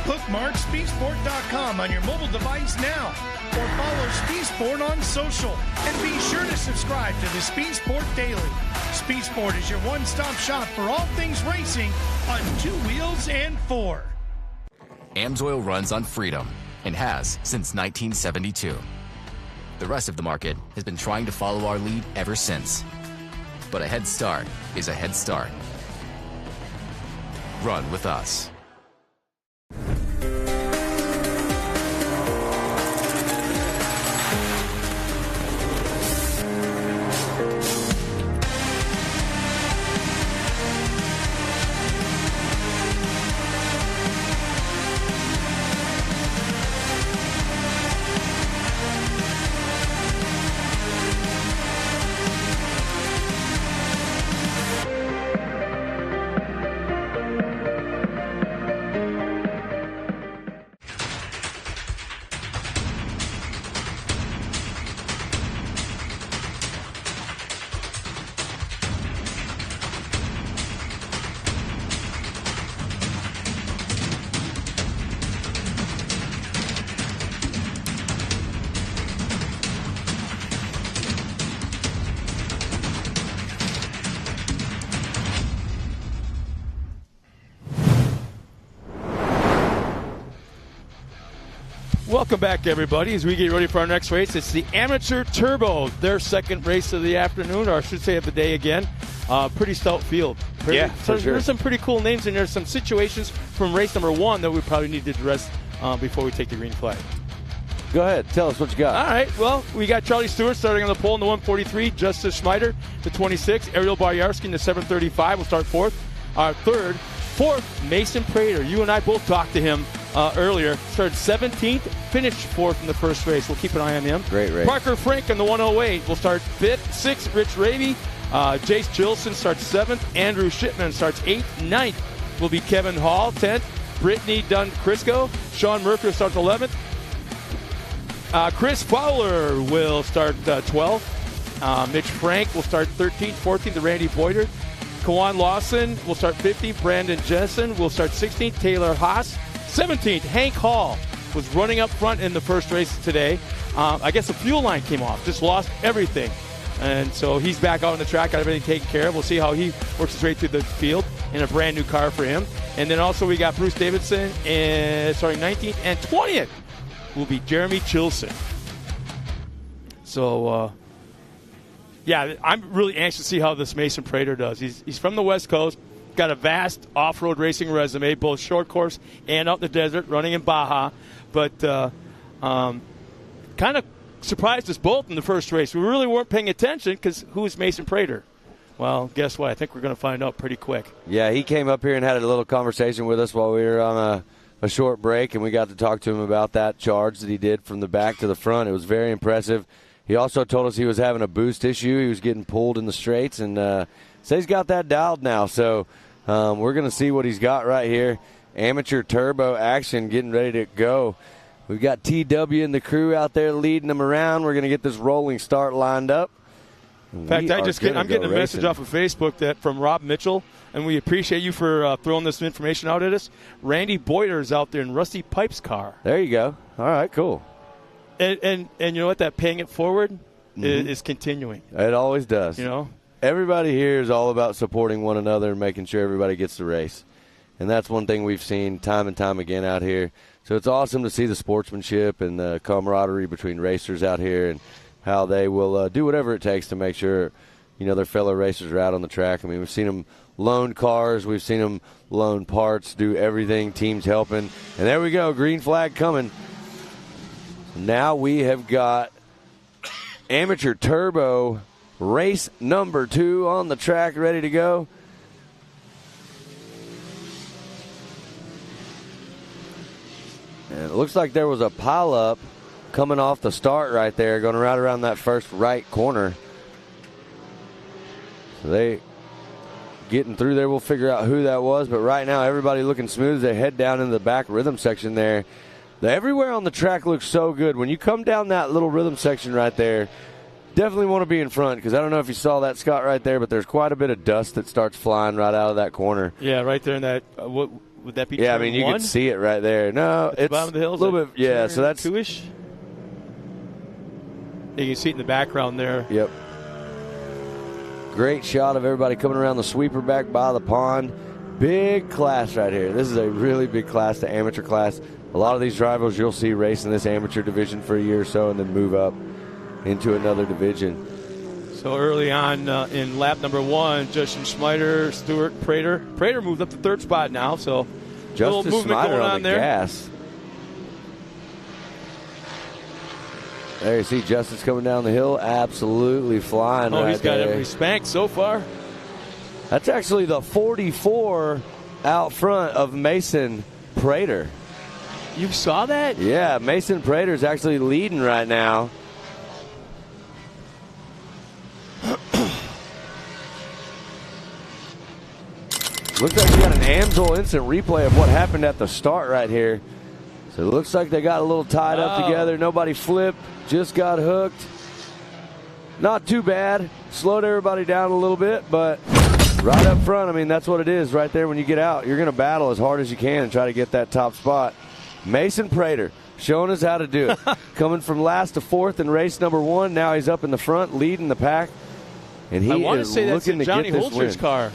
Bookmark speedsport.com on your mobile device now, or follow Speed Sport on social, and be sure to subscribe to the Speed Sport Daily. Speed Sport is your one-stop shop for all things racing on 2 wheels and 4. AMSOIL runs on freedom and has since 1972. The rest of the market has been trying to follow our lead ever since. But a head start is a head start. Run with us. Welcome back, everybody, as we get ready for our next race. It's the Amateur Turbo, their second race of the afternoon, or I should say of the day again. Pretty stout field. For sure. There's some pretty cool names in there. Some situations from race number 1 that we probably need to address before we take the green flag. Go ahead. Tell us what you got. All right. Well, we got Charlie Stewart starting on the pole in the 143. Justice Schmeider, the 26. Ariel Boyarsky in the 735 will start fourth. Our fourth, Mason Prater. You and I both talked to him earlier. Started 17th, finished fourth in the first race. We'll keep an eye on him. Great race. Parker Frank in the 108 will start fifth. 6th, Rich Ravy. Jace Jilson starts 7th. Andrew Shipman starts 8th. 9th will be Kevin Hall. 10th, Brittany Dunn-Crisco. Sean Merker starts 11th. Chris Fowler will start 12th. Mitch Frank will start 13th. 14th, Randy Boyder. Kawan Lawson will start 15th. Brandon Jensen will start 16th. Taylor Haas, 17th. Hank Hall was running up front in the first race today. I guess the fuel line came off. Just lost everything. And so he's back out on the track, got everything taken care of. We'll see how he works his way through the field in a brand new car for him. And then also we got Bruce Davidson, 19th and 20th will be Jeremy Chilson. So, yeah, I'm really anxious to see how this Mason Prater does. He's from the West Coast, got a vast off-road racing resume, both short course and out in the desert, running in Baja. But kind of surprised us both in the first race. We really weren't paying attention because who's Mason Prater? Well, guess what? I think we're going to find out pretty quick. Yeah, he came up here and had a little conversation with us while we were on a short break, and we got to talk to him about that charge that he did from the back to the front. It was very impressive. He also told us he was having a boost issue. He was getting pulled in the straights, and so he's got that dialed now. So we're going to see what he's got right here. Amateur turbo action getting ready to go. We've got TW and the crew out there leading them around. We're going to get this rolling start lined up. In fact, I'm getting a message off of Facebook from Rob Mitchell, and we appreciate you for throwing this information out at us. Randy Boyder is out there in Rusty Pipe's car. There you go. All right, cool. And you know what? That paying it forward is continuing. It always does. You know, everybody here is all about supporting one another and making sure everybody gets the race. And that's one thing we've seen time and time again out here. So it's awesome to see the sportsmanship and the camaraderie between racers out here and how they will do whatever it takes to make sure, their fellow racers are out on the track. I mean, we've seen them loan cars. We've seen them loan parts, do everything, teams helping. And there we go, green flag coming. Now we have got Amateur Turbo race number 2 on the track, ready to go. And it looks like there was a pileup coming off the start right there, going right around that first right corner. So they getting through there. We'll figure out who that was. But right now, everybody looking smooth as they head down into the back rhythm section there. Everywhere on the track looks so good. When you come down that little rhythm section right there, definitely want to be in front because I don't know if you saw that, Scott, right there, but there's quite a bit of dust that starts flying right out of that corner. Yeah, right there in that what would that be? Yeah, I mean, you can see it right there. No, it's bottom of the hill, a little bit. Yeah, so that's 2-ish. You can see it in the background there. Yep. Great shot of everybody coming around the sweeper back by the pond. Big class right here. This is a really big class, the amateur class. A lot of these drivers you'll see race in this amateur division for a year or so and then move up into another division. So early on in lap number 1, Justin Schmeider, Stewart, Prater. Prater moved up to 3rd spot now, so Justice little movement Schmeider going on the there. Gas. There you see Justice coming down the hill, absolutely flying right there. He's got every spank so far. That's actually the 44 out front of Mason Prater. You saw that? Yeah, Mason Prater is actually leading right now. Looks like we got an Amsoil instant replay of what happened at the start right here. So it looks like they got a little tied up together. Nobody flipped, just got hooked. Not too bad. Slowed everybody down a little bit, but right up front, I mean, that's what it is right there when you get out. You're going to battle as hard as you can and try to get that top spot. Mason Prater showing us how to do it. Coming from last to 4th in race number 1. Now he's up in the front, leading the pack. And he is looking to Johnny get this Holter's win. car.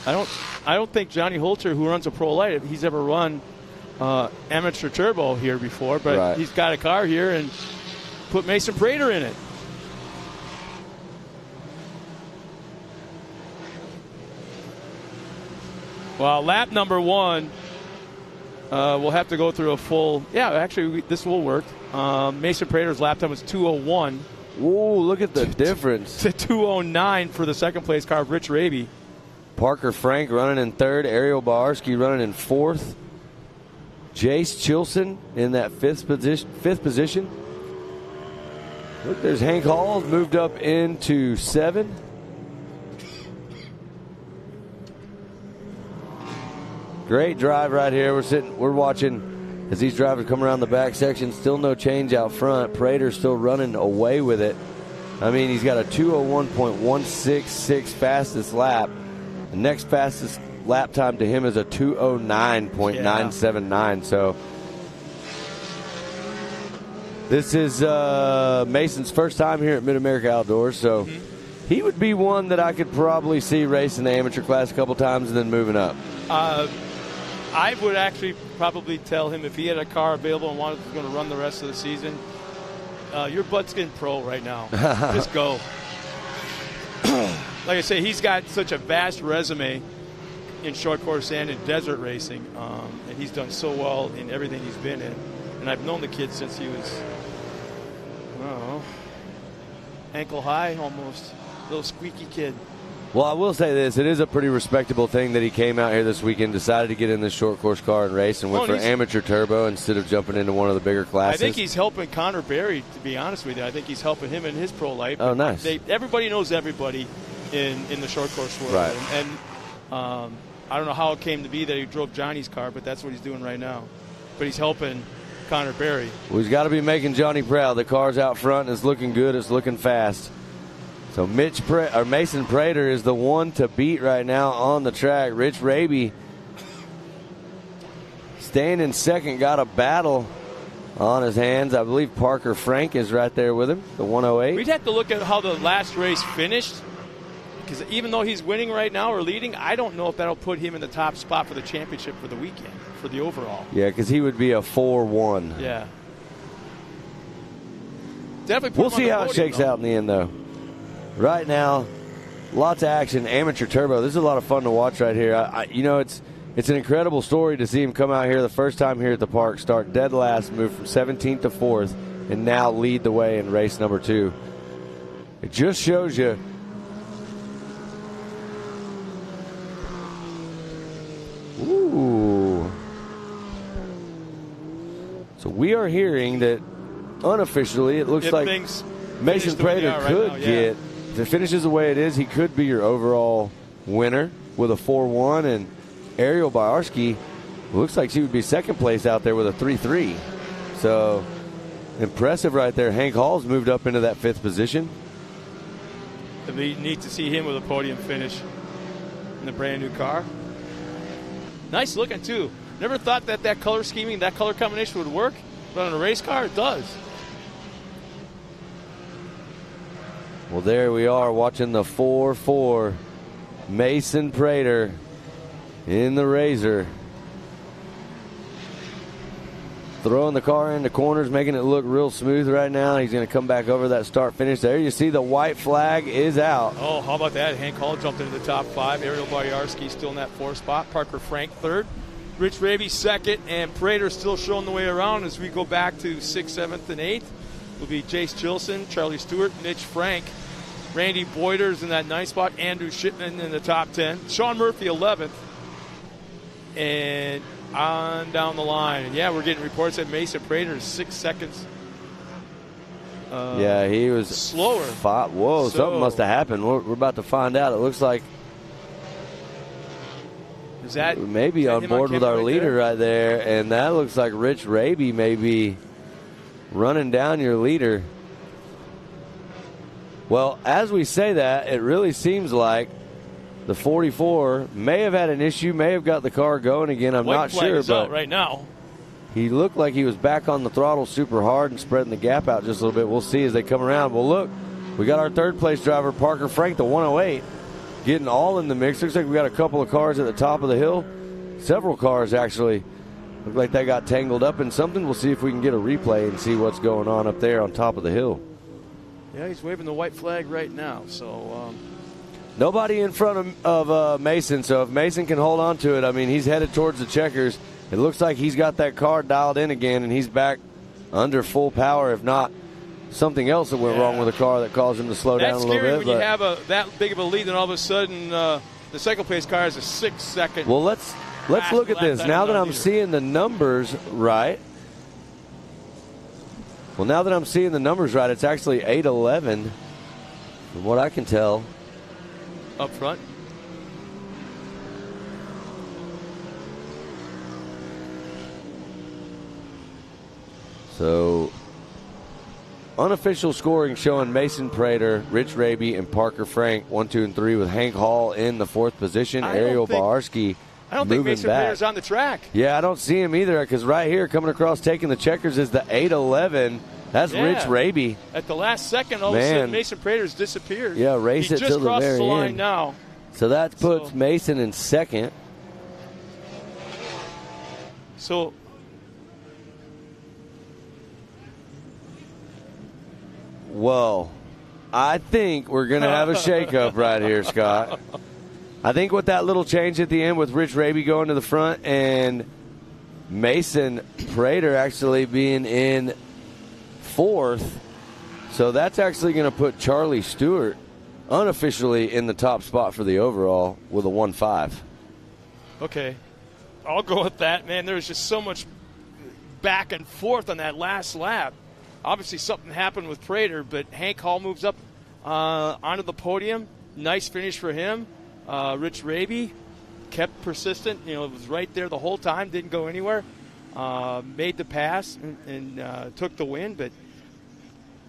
I don't think Johnny Holter, who runs a Pro Light, he's ever run Amateur Turbo here before, but he's got a car here and put Mason Prater in it. Well, lap number 1, we'll have to go through a full. Yeah, actually, this will work. Mason Prater's lap time was 2:01. Whoa, look at the difference. To 2:09 for the second place car, Rich Raby. Parker Frank running in third. Ariel Bawarski running in fourth. Jace Chilson in that fifth position. Look, there's Hank Hall moved up into 7. Great drive right here. We're watching as these drivers come around the back section. Still no change out front. Prater's still running away with it. I mean, he's got a 2:01.166 fastest lap. The next fastest lap time to him is a 2:09.979. So this is Mason's first time here at MidAmerica Outdoors. So he would be one that I could probably see racing the amateur class a couple times and then moving up. I would actually probably tell him if he had a car available and was going to run the rest of the season, your butt's getting pro right now. Just go. Like I say, he's got such a vast resume in short course and in desert racing, and he's done so well in everything he's been in. And I've known the kid since he was, ankle high almost, little squeaky kid. Well, I will say this. It is a pretty respectable thing that he came out here this weekend, decided to get in this short course car and race, and went for amateur turbo instead of jumping into one of the bigger classes. I think he's helping Connor Berry, to be honest with you. I think he's helping him in his pro life. Oh, nice. Everybody knows everybody in the short course world. Right. And I don't know how it came to be that he drove Johnny's car, but that's what he's doing right now. But he's helping Connor Berry. Well, he's got to be making Johnny proud. The car's out front and it's looking good. It's looking fast. So Mason Prater is the one to beat right now on the track. Rich Raby staying in second, got a battle on his hands. I believe Parker Frank is right there with him, the 108. We'd have to look at how the last race finished, because even though he's winning right now or leading, I don't know if that'll put him in the top spot for the championship for the weekend, for the overall. Yeah, because he would be a 4-1. Yeah. Definitely. We'll see how it shakes out in the end, though. Right now, lots of action. Amateur turbo. This is a lot of fun to watch right here. It's an incredible story to see him come out here the first time here at the park, start dead last, move from 17th to 4th, and now lead the way in race number 2. It just shows you. Ooh. So we are hearing that unofficially, it looks like Mason Prater could get. If it finishes the way it is, he could be your overall winner with a 4-1. And Ariel Bawarski looks like she would be second place out there with a 3-3. So impressive right there. Hank Hall's moved up into that 5th position. It'd be neat to see him with a podium finish in the brand new car. Nice looking too. Never thought that color scheming, that color combination would work, but on a race car it does. Well, there we are watching the 4-4 Mason Prater in the Razor. Throwing the car into corners, making it look real smooth right now. He's going to come back over that start finish. There you see the white flag is out. Oh, how about that? Hank Hall jumped into the top 5. Ariel Bawarski still in that 4th spot. Parker Frank 3rd. Rich Raby 2nd. And Prater still showing the way around as we go back to 6th, 7th, and 8th. Will be Jace Chilson, Charlie Stewart, Mitch Frank, Randy Boyders in that 9th spot, Andrew Shipman in the top 10, Sean Murphy 11th, and on down the line. And yeah, we're getting reports that Mason Prater is 6 seconds. Yeah, he was slower. Whoa, something must have happened. We're about to find out. It looks like is that maybe on board with our leader right there, and that looks like Rich Raby may be running down your leader. Well, as we say that, it really seems like the 44 may have had an issue, may have got the car going again. I'm not sure, but right now he looked like he was back on the throttle super hard and spreading the gap out just a little bit. We'll see as they come around. Well, look, we got our 3rd place driver, Parker Frank, the 108, getting all in the mix. Looks like we got a couple of cars at the top of the hill, several cars actually Looked like they got tangled up in something. We'll see if we can get a replay and see what's going on up there on top of the hill. Yeah, he's waving the white flag right now. So nobody in front of Mason. So if Mason can hold on to it, I mean, he's headed towards the checkers. It looks like he's got that car dialed in again, and he's back under full power. If not, something else that went wrong with the car that caused him to slow down a little bit. That's scary when you have that big of a lead, and all of a sudden the second place car has a 6-second. Well, let's look at this. Now that I'm seeing the numbers right. Well, now that I'm seeing the numbers right, it's actually 8:11, from what I can tell. Up front. So, unofficial scoring showing Mason Prater, Rich Raby, and Parker Frank 1, 2, and 3 with Hank Hall in the 4th position. Ariel Bawarski I don't think moving Mason back. Prater's on the track. Yeah, I don't see him either, because right here coming across taking the checkers is the 8:11. That's Rich Raby. At the last second, all of a sudden Mason Prater's disappeared. Yeah, race it till the very end. He just crosses the line now. So that puts Mason in second. So whoa, I think we're going to have a shakeup right here, Scott. I think with that little change at the end with Rich Raby going to the front and Mason Prater actually being in 4th, so that's actually going to put Charlie Stewart unofficially in the top spot for the overall with a 1-5. Okay, I'll go with that, man. There was just so much back and forth on that last lap. Obviously something happened with Prater, but Hank Hall moves up onto the podium. Nice finish for him. Rich Raby kept persistent. You know, it was right there the whole time, didn't go anywhere. Made the pass and took the win. But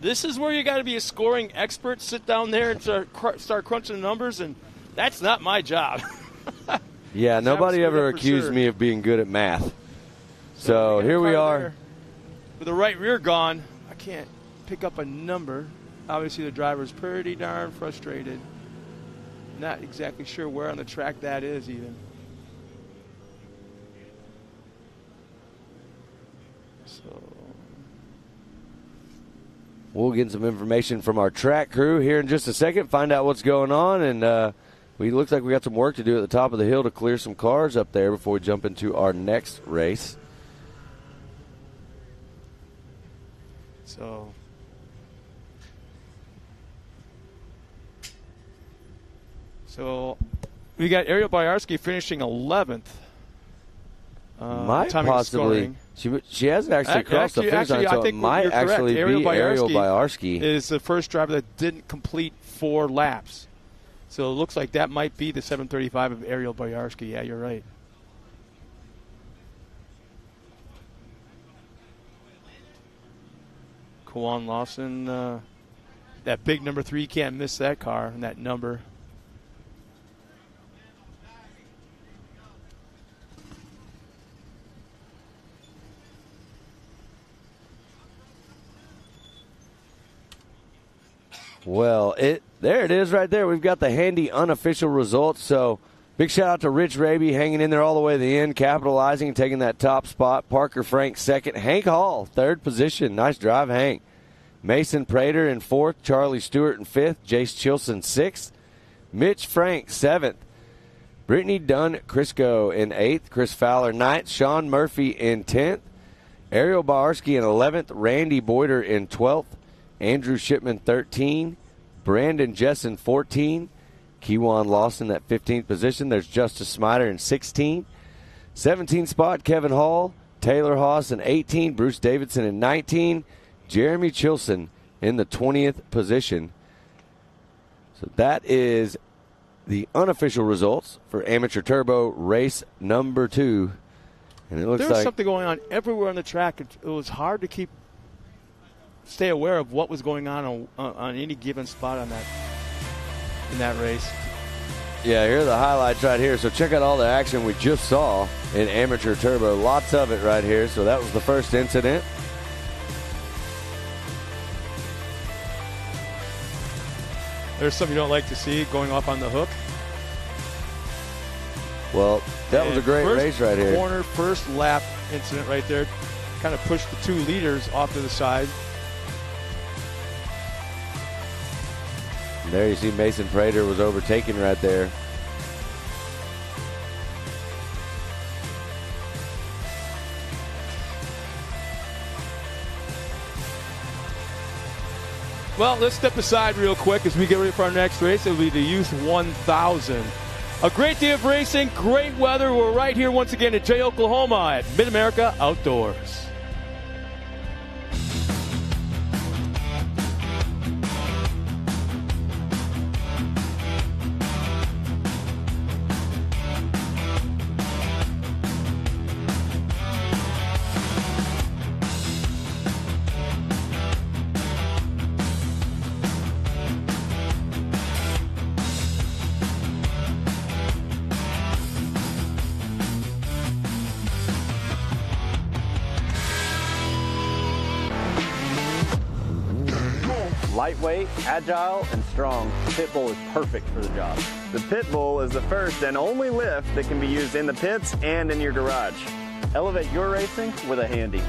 this is where you got to be a scoring expert. Sit down there and start crunching the numbers, and that's not my job. Yeah, nobody ever accused me of being good at math. So here we are. With the right rear gone, I can't pick up a number. Obviously, the driver's pretty darn frustrated. Not exactly sure where on the track that is even. So we'll get some information from our track crew here in just a second, find out what's going on, and we looks like we got some work to do at the top of the hill to clear some cars up there before we jump into our next race. So we got Ariel Bawarski finishing 11th. Might possibly. She hasn't actually crossed the finish line, so it might actually be Ariel Bawarski. Is the first driver that didn't complete 4 laps. So it looks like that might be the 7:35 of Ariel Bawarski. Yeah, you're right. Kwan Lawson, that big number 3, can't miss that car and that number. Well, there it is right there. We've got the handy unofficial results. So big shout out to Rich Raby hanging in there all the way to the end, capitalizing and taking that top spot. Parker Frank second. Hank Hall, 3rd position. Nice drive, Hank. Mason Prater in 4th. Charlie Stewart in 5th. Jace Chilson 6th. Mitch Frank 7th. Brittany Dunn Crisco in 8th. Chris Fowler 9th. Sean Murphy in 10th. Ariel Bawarski in 11th. Randy Boyder in 12th. Andrew Shipman, 13. Brandon Jessen, 14. Kewan Lawson at 15th position. There's Justice Smider in 16. 17th spot, Kevin Hall. Taylor Haas in 18. Bruce Davidson in 19. Jeremy Chilson in the 20th position. So that is the unofficial results for Amateur Turbo race number 2. And it looks There's like something going on everywhere on the track. It was hard to stay aware of what was going on any given spot in that race. Yeah, here are the highlights right here. So check out all the action we just saw in Amateur Turbo. Lots of it right here. So that was the first incident. There's something you don't like to see going off on the hook. Well, That was a great race right here. Corner, first lap incident right there. Kind of pushed the 2 leaders off to the side. And there you see Mason Prater was overtaken right there. Well, let's step aside real quick as we get ready for our next race. It'll be the Youth 1000. A great day of racing, great weather. We're right here once again at Jay, Oklahoma at MidAmerica Outdoors. Lightweight, agile, and strong, the Pit Bull is perfect for the job. The Pit Bull is the first and only lift that can be used in the pits and in your garage. Elevate your racing with a Handy.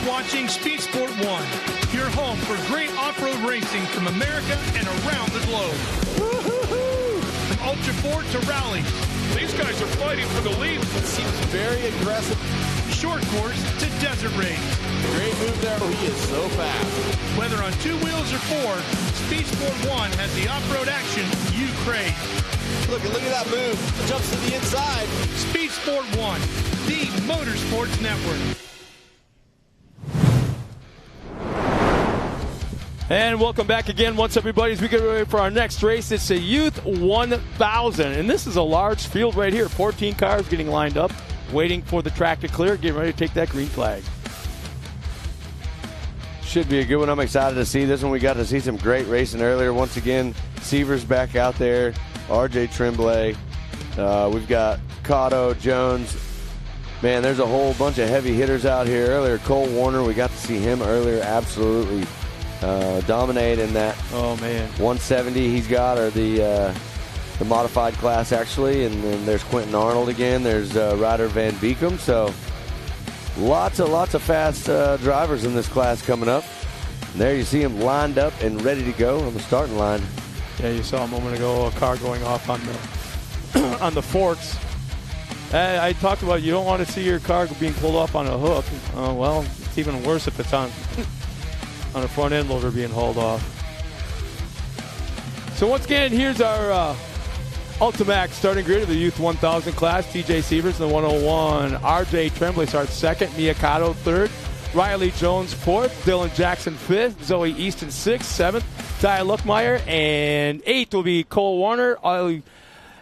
Watching Speed Sport 1, your home for great off-road racing from America and around the globe. Woo-hoo-hoo! From Ultra 4 to rally. These guys are fighting for the lead. It seems very aggressive. Short course to desert race. Great move there. He is so fast. Whether on 2 wheels or 4, Speed Sport 1 has the off-road action you crave. Look at that move. Jumps to the inside. Speed Sport 1, the Motorsports Network. And welcome back again once everybody as we get ready for our next race. It's the Youth 1000, and this is a large field right here. 14 cars getting lined up, waiting for the track to clear, getting ready to take that green flag. Should be a good one. I'm excited to see this one. We got to see some great racing earlier. Once again, Seaver's back out there, RJ Tremblay. We've got Cotto, Jones. Man, there's a whole bunch of heavy hitters out here earlier. Cole Warner, we got to see him earlier, absolutely dominate in that 170 he's got, or the modified class actually. And then there's Quentin Arnold again. There's Ryder Van Beekum. So lots of fast drivers in this class coming up. And there you see them lined up and ready to go on the starting line. Yeah, you saw a moment ago a car going off on the on the forks. I talked about you don't want to see your car being pulled off on a hook. Well, it's even worse if it's on a front end loader being hauled off. So once again, here's our Ultimax starting grid of the Youth 1000 class. TJ Sievers in the 101. RJ Tremblay starts second. Miyakato third. Riley Jones fourth. Dylan Jackson fifth. Zoe Easton sixth. Seventh, Ty Luckmeyer. And eighth will be Cole Warner.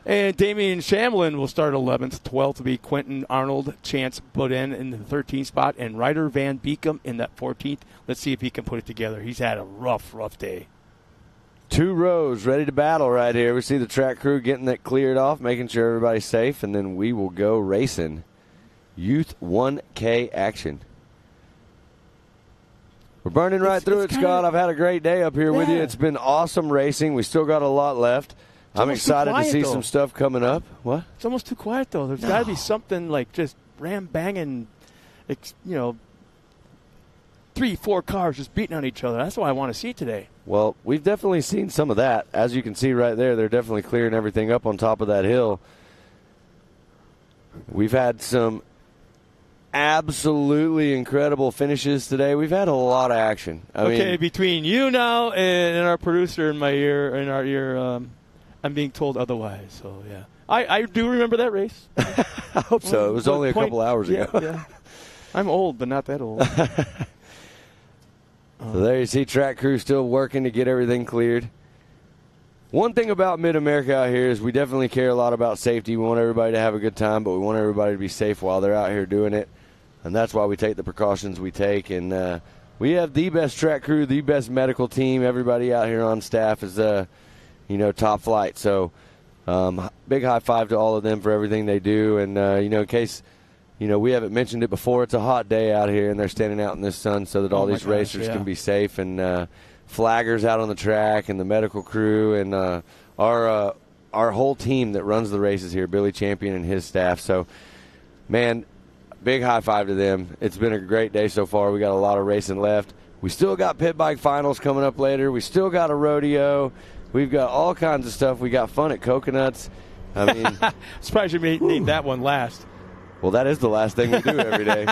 And Damian Shamlin will start 11th. 12th will be Quentin Arnold. Chance Bodin in the 13th spot. And Ryder Van Beekum in that 14th. Let's see if he can put it together. He's had a rough day. 2 rows ready to battle right here. We see the track crew getting that cleared off, making sure everybody's safe, and then we will go racing. Youth 1K action. We're burning right through it, Scott. I've had a great day up here with you. It's been awesome racing. We still got a lot left. I'm excited to see some stuff coming up. What? It's almost too quiet, though. There's got to be something like just ram-banging, 3-4 cars just beating on each other. That's what I want to see today. Well, we've definitely seen some of that. As you can see right there, they're definitely clearing everything up on top of that hill. We've had some absolutely incredible finishes today. We've had a lot of action. I mean, between you now and our producer in my ear, I'm being told otherwise. So, yeah. I do remember that race. I hope so. It was only a couple hours ago. Yeah. I'm old, but not that old. So there you see track crew still working to get everything cleared. One thing about MidAmerica out here is we definitely care a lot about safety. We want everybody to have a good time, but we want everybody to be safe while they're out here doing it. And that's why we take the precautions we take. And we have the best track crew, the best medical team. Everybody out here on staff is, top flight. So big high five to all of them for everything they do. And, in case, we haven't mentioned it before, it's a hot day out here, and they're standing out in this sun so that all these racers can be safe. And flaggers out on the track and the medical crew and our whole team that runs the races here, Billy Champion and his staff. So, man, big high five to them. It's been a great day so far. We got a lot of racing left. We still got pit bike finals coming up later. We still got a rodeo. We've got all kinds of stuff. We got fun at Coconuts. I mean, surprised you named that one last. Well, that is the last thing we do every day.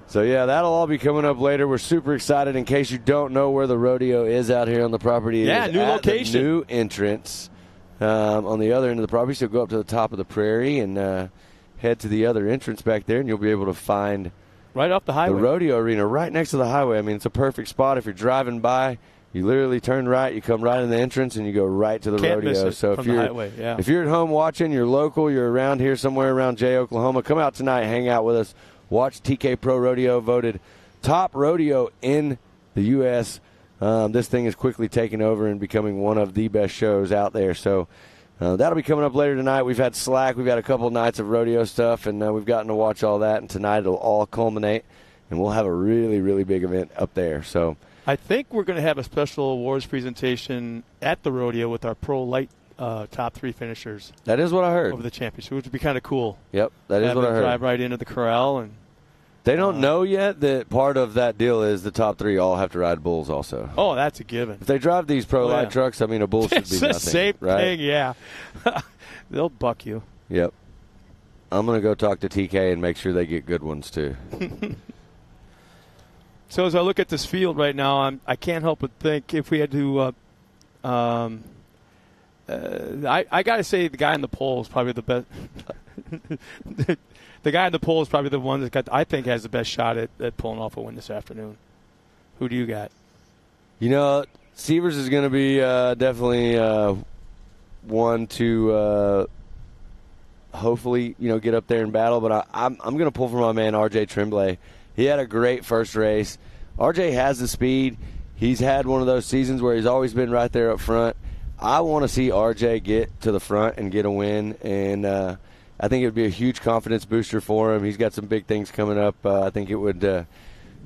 So, yeah, that'll all be coming up later. We're super excited. In case you don't know where the rodeo is out here on the property, it is new at location. The new entrance on the other end of the property. So go up to the top of the prairie and head to the other entrance back there, and you'll be able to find right off the highway, the rodeo arena right next to the highway. I mean, it's a perfect spot. If you're driving by, you literally turn right, you come right in the entrance, and you go right to the Can't rodeo. miss it So from the highway, yeah. if you're at home watching, you're local, you're around here somewhere around Jay, Oklahoma, come out tonight, hang out with us, watch TK Pro Rodeo, voted top rodeo in the U.S. This thing is quickly taking over and becoming one of the best shows out there. So that'll be coming up later tonight. We've had slack. We've had a couple of nights of rodeo stuff, and we've gotten to watch all that. And tonight it'll all culminate, and we'll have a really, really big event up there. So I think we're going to have a special awards presentation at the rodeo with our pro light top three finishers. That is what I heard. Over the championship, which would be kind of cool. Yep, that is what I heard. Drive right into the corral and. They don't know yet that part of that deal is the top three all have to ride bulls also. Oh, that's a given. If they drive these pro light trucks, I mean, a bull should be nothing. It's the same thing, yeah. They'll buck you. Yep. I'm going to go talk to TK and make sure they get good ones, too. So as I look at this field right now, I can't help but think if we had to I got to say the guy in the pole is probably the best. The guy in the pole is probably the one that I think has the best shot at pulling off a win this afternoon. Who do you got? Severs is going to be definitely one to hopefully get up there and battle. But I'm going to pull for my man RJ Tremblay. He had a great first race. RJ has the speed. He's had one of those seasons where he's always been right there up front. I want to see RJ get to the front and get a win, and I think it would be a huge confidence booster for him. He's got some big things coming up. I think it would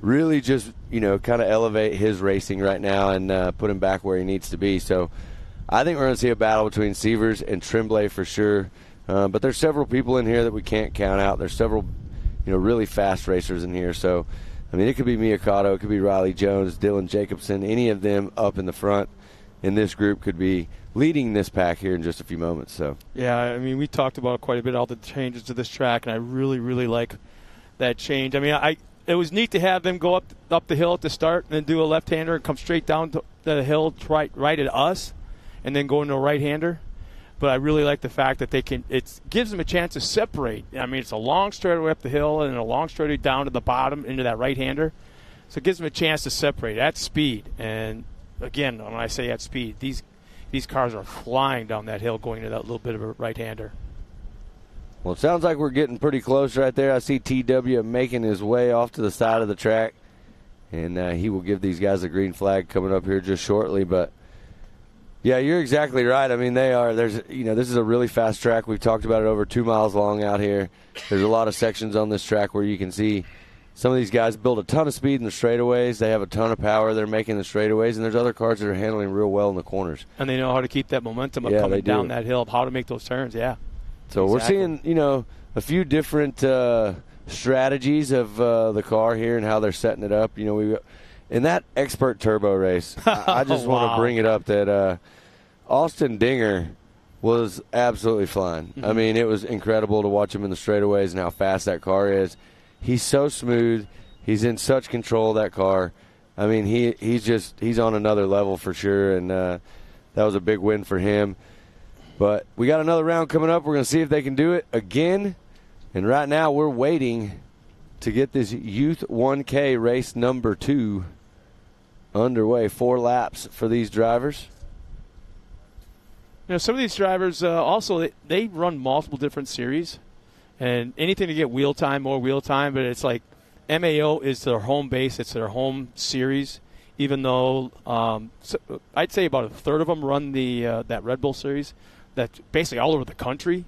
really just, kind of elevate his racing right now and put him back where he needs to be. So I think we're going to see a battle between Severs and Tremblay for sure. But there's several people in here that we can't count out. There's several, really fast racers in here. So, I mean, it could be Miyakato, it could be Riley Jones, Dylan Jacobson. Any of them up in the front in this group could be leading this pack here in just a few moments. So yeah, I mean, we talked about quite a bit all the changes to this track, and I really, really like that change. I mean, it was neat to have them go up the hill at the start and then do a left-hander and come straight down the hill right at us, and then go into a right-hander. But I really like the fact that it gives them a chance to separate. I mean, it's a long straightaway up the hill and a long straightaway down to the bottom into that right-hander. So it gives them a chance to separate at speed. And again, when I say at speed, these cars are flying down that hill going to that little bit of a right-hander. Well, it sounds like we're getting pretty close right there. I see TW making his way off to the side of the track, and he will give these guys a green flag coming up here just shortly. But, yeah, you're exactly right. I mean, this is a really fast track. We've talked about it, over 2 miles long out here. There's a lot of sections on this track where you can see some of these guys build a ton of speed in the straightaways. They have a ton of power. They're making the straightaways, and there's other cars that are handling real well in the corners. And they know how to keep that momentum of coming down that hill, how to make those turns, yeah. So We're seeing, a few different strategies of the car here and how they're setting it up. In that expert turbo race, I just want to bring it up that Austin Dinger was absolutely flying. Mm-hmm. I mean, it was incredible to watch him in the straightaways and how fast that car is. He's so smooth. He's in such control of that car. I mean, he's on another level for sure, and that was a big win for him. But we got another round coming up. We're going to see if they can do it again. And right now we're waiting to get this Youth 1K race number 2 underway. 4 laps for these drivers. You know, some of these drivers also, they run multiple different series. And anything to get wheel time, more wheel time. But it's like MAO is their home base. It's their home series. Even though I'd say about a third of them run that Red Bull series. That's basically all over the country.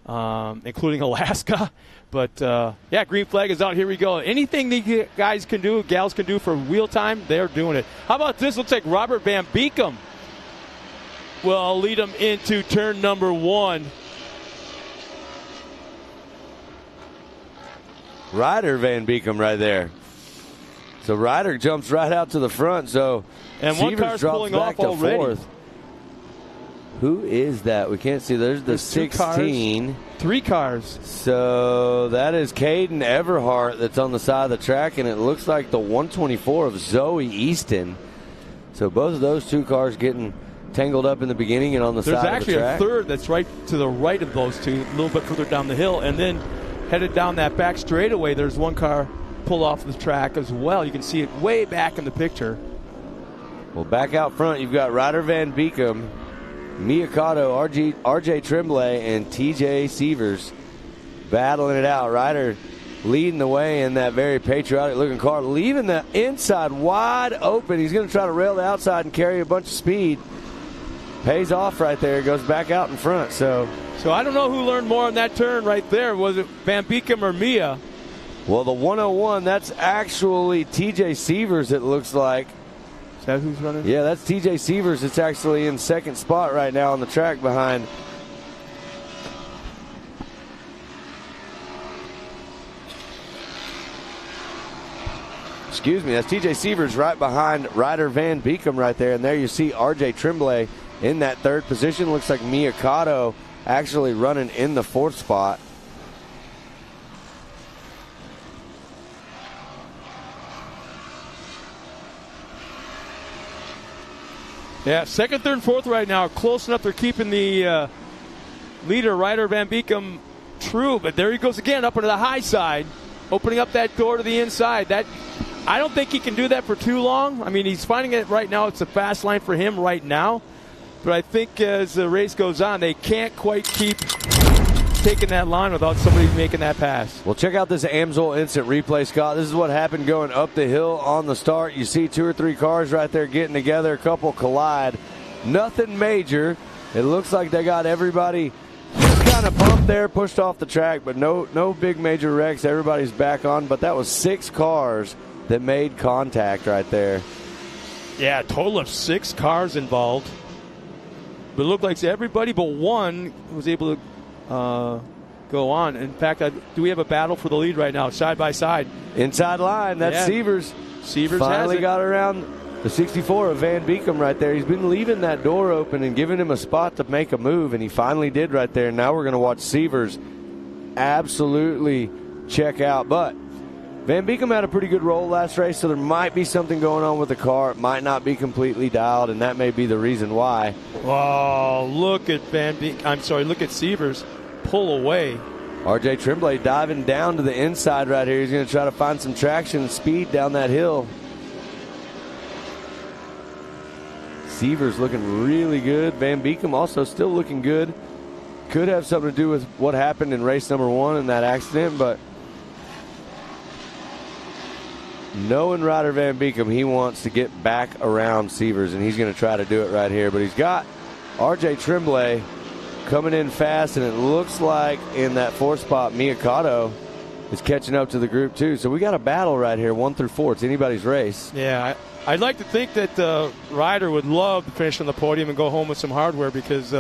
Including Alaska. But, yeah, green flag is out. Here we go. Anything the guys can do, gals can do for wheel time, they're doing it. How about this? Looks like Robert Van Beekem will lead them into turn number 1. Ryder Van Beekem right there. So Ryder jumps right out to the front. So and one car's pulling off already. 4th. Who is that? We can't see. There's the 16. 3 cars. So that is Caden Everhart that's on the side of the track, and it looks like the 124 of Zoe Easton. So both of those 2 cars getting tangled up in the beginning and on the side of the track. There's actually a third that's right to the right of those 2, a little bit further down the hill, and then headed down that back straightaway, there's one car pull off the track as well. You can see it way back in the picture. Well, back out front, you've got Ryder Van Beekem, Miyakato, RJ Tremblay, and TJ Sievers battling it out. Ryder leading the way in that very patriotic-looking car, leaving the inside wide open. He's going to try to rail the outside and carry a bunch of speed. Pays off right there. Goes back out in front. So I don't know who learned more on that turn right there. Was it Van Beekem or Mia? Well, the 101, that's actually TJ Sievers, it looks like. Is that who's running? Yeah, that's TJ Sievers. It's actually in second spot right now on the track behind. Excuse me, that's TJ Sievers right behind Ryder Van Beekem right there. And there you see RJ Tremblay in that 3rd position. Looks like Miyakato actually running in the 4th spot. Yeah, 2nd, 3rd, and 4th right now. Close enough. They're keeping the leader, Ryder Van Beekem, true. But there he goes again, up into the high side, opening up that door to the inside. I don't think he can do that for too long. I mean, he's finding it right now. It's a fast line for him right now. But I think as the race goes on, they can't quite keep taking that line without somebody making that pass. Well, check out this Amsoil instant replay, Scott. This is what happened going up the hill on the start. You see 2 or 3 cars right there getting together. A couple collide. Nothing major. It looks like they got everybody just kind of bumped there, pushed off the track, but no big major wrecks. Everybody's back on. But that was 6 cars that made contact right there. Yeah, a total of 6 cars involved. But it looked like everybody but one was able to go on. In fact, do we have a battle for the lead right now, side by side? Inside line, that's Sievers. Sievers finally has it. Got around the 64 of Van Beekem right there. He's been leaving that door open and giving him a spot to make a move, and he finally did right there. Now we're going to watch Sievers absolutely check out. But Van Beekem had a pretty good roll last race, so there might be something going on with the car. It might not be completely dialed, and that may be the reason why. Oh, look at look at Sievers pull away. RJ Tremblay diving down to the inside right here. He's going to try to find some traction and speed down that hill. Sievers looking really good. Van Beekem also still looking good. Could have something to do with what happened in race number 1 in that accident, but knowing Ryder Van Beekem, he wants to get back around Sievers, and he's going to try to do it right here. But he's got RJ Tremblay coming in fast, and it looks like in that 4th spot, Miyakato is catching up to the group too. So we got a battle right here, 1 through 4. It's anybody's race. Yeah, I'd like to think that Ryder would love to finish on the podium and go home with some hardware, because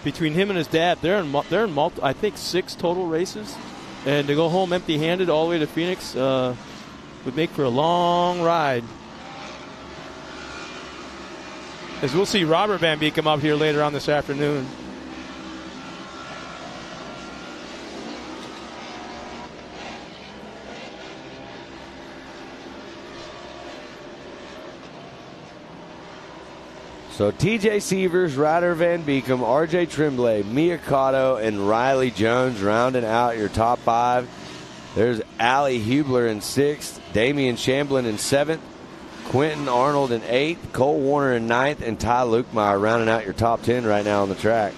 between him and his dad, they're in I think 6 total races, and to go home empty-handed all the way to Phoenix would make for a long ride. As we'll see Robert Van Beekem up here later on this afternoon. So TJ Sievers, Ryder Van Beekem, RJ Tremblay, Mia Cotto, and Riley Jones rounding out your top 5. There's Allie Hubler in 6th, Damian Shamblin in 7th, Quentin Arnold in 8th, Cole Warner in 9th, and Ty Lukemire rounding out your top 10 right now on the track.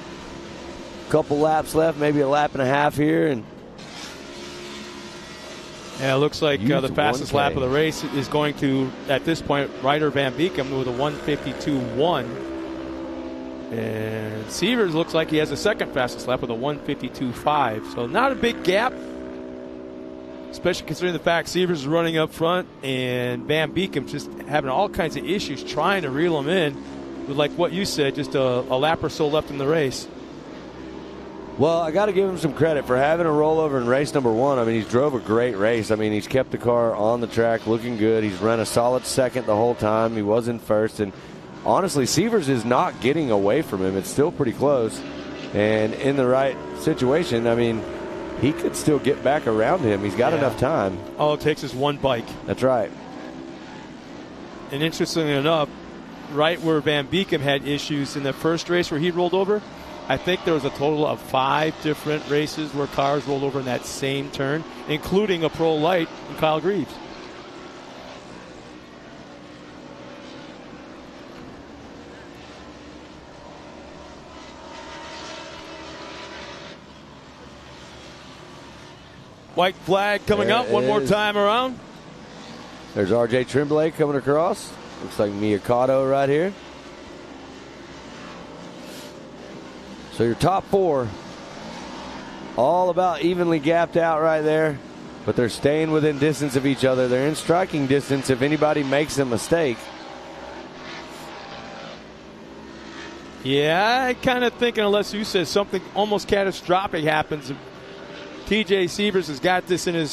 Couple laps left, maybe a lap and a half here, and yeah, it looks like the fastest 1K. lap of the race is going to, at this point, Ryder Van Beekem with a 1:52.1. And Sievers looks like he has the second fastest lap with a 1:52.5. So not a big gap, especially considering the fact Sievers is running up front and Van Beekem just having all kinds of issues trying to reel him in with, like what you said, just a lap or so left in the race. well, I got to give him some credit for having a rollover in race number 1. I mean, he's drove a great race. I mean, he's kept the car on the track looking good. He's run a solid second the whole time. He was in first. And honestly, Sievers is not getting away from him. It's still pretty close. And in the right situation, I mean, he could still get back around him. He's got enough time. All it takes is one bike. That's right. And interestingly enough, right where Van Beekem had issues in the first race where he rolled over, I think there was a total of 5 different races where cars rolled over in that same turn, including a Pro Light and Kyle Greaves. White flag coming up one more time around. There's RJ Tremblay coming across. Looks like Mia Cotto right here. So your top 4, all about evenly gapped out right there, but they're staying within distance of each other. They're in striking distance if anybody makes a mistake. Yeah, I kind of thinking unless you said something almost catastrophic happens, TJ Sievers has got this in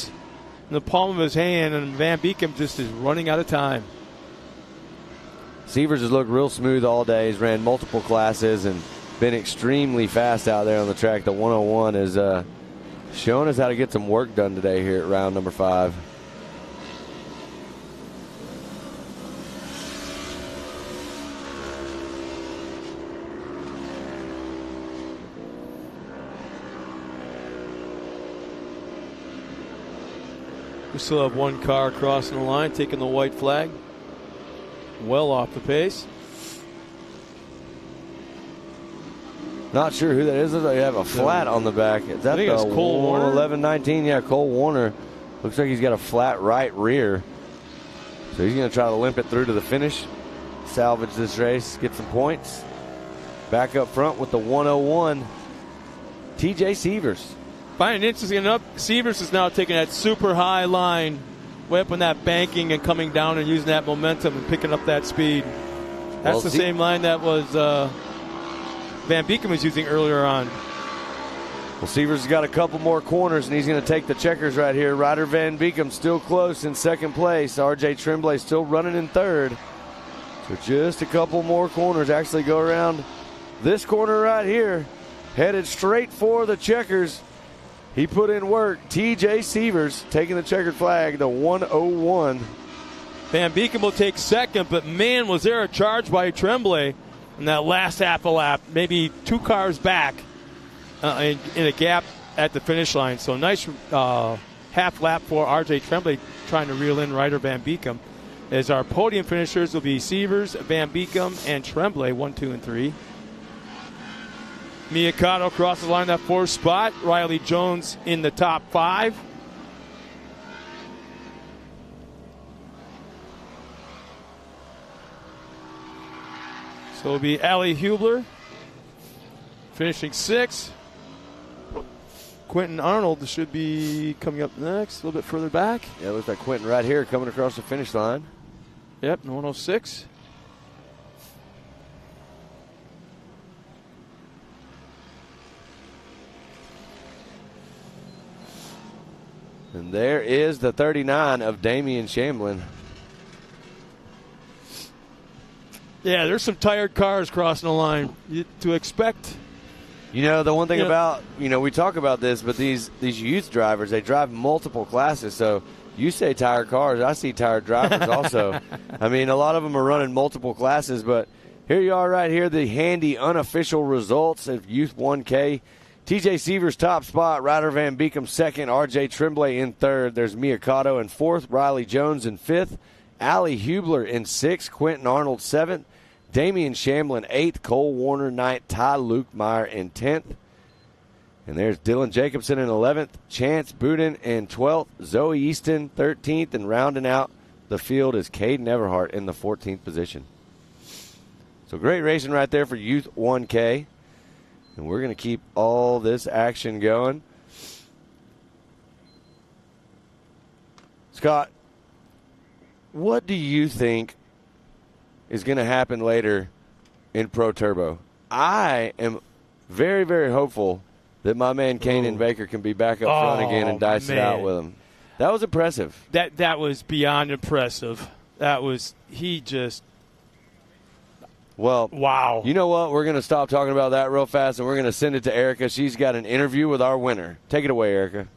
the palm of his hand, and Van Beekem just is running out of time. Sievers has looked real smooth all day. He's ran multiple classes and been extremely fast out there on the track. The 101 is showing us how to get some work done today here at round number 5. We still have one car crossing the line, taking the white flag. Well off the pace. Not sure who that is. They have a flat on the back. Is that I think it's Cole Warner. 11-19? Yeah, Cole Warner. Looks like he's got a flat right rear. So he's going to try to limp it through to the finish, salvage this race, get some points. Back up front with the 101, TJ Sievers. Finding it interesting enough, Sievers is now taking that super high line, way up on that banking and coming down and using that momentum and picking up that speed. That's the same line that was Van Beekem was using earlier on. Well, Sievers has got a couple more corners, and he's going to take the checkers right here. Ryder Van Beekem still close in second place. RJ Tremblay still running in third. So just a couple more corners. Actually go around this corner right here. Headed straight for the checkers. He put in work. TJ Sievers taking the checkered flag, the 101. Van Beekem will take second, but man, was there a charge by Tremblay in that last half a lap. Maybe 2 cars back in a gap at the finish line. So nice half lap for RJ Tremblay trying to reel in Ryder Van Beekem. As our podium finishers will be Sievers, Van Beekem, and Tremblay, 1, 2, and 3. Mia Cotto crosses the line, that 4th spot. Riley Jones in the top 5. So it'll be Allie Hubler finishing 6th. Quentin Arnold should be coming up next, a little bit further back. Yeah, it looks like Quentin right here coming across the finish line. Yep, 106. And there is the 39 of Damian Shamblin. Yeah, there's some tired cars crossing the line. To expect. You know, the one thing about, we talk about this, but these youth drivers, they drive multiple classes. So you say tired cars, I see tired drivers also. I mean, a lot of them are running multiple classes, but Here you are right here, the handy unofficial results of Youth 1K. TJ Seavers top spot, Ryder Van Beekem second, RJ Tremblay in third. There's Mia Cotto in fourth, Riley Jones in fifth, Allie Hubler in sixth, Quentin Arnold seventh, Damian Shamlin eighth, Cole Warner ninth, Ty Lukemeyer in 10th. And there's Dylan Jacobson in 11th, Chance Budin in 12th, Zoe Easton 13th, and rounding out the field is Caden Everhart in the 14th position. So great racing right there for Youth 1K. And we're going to keep all this action going. Scott, what do you think is going to happen later in Pro Turbo? I am very, very hopeful that my man Kanan Baker can be back up front again and dice it out with him. That was impressive. That was beyond impressive. Well, wow. You know what? We're going to stop talking about that real fast, and we're going to send it to Erica. She's got an interview with our winner. Take it away, Erica.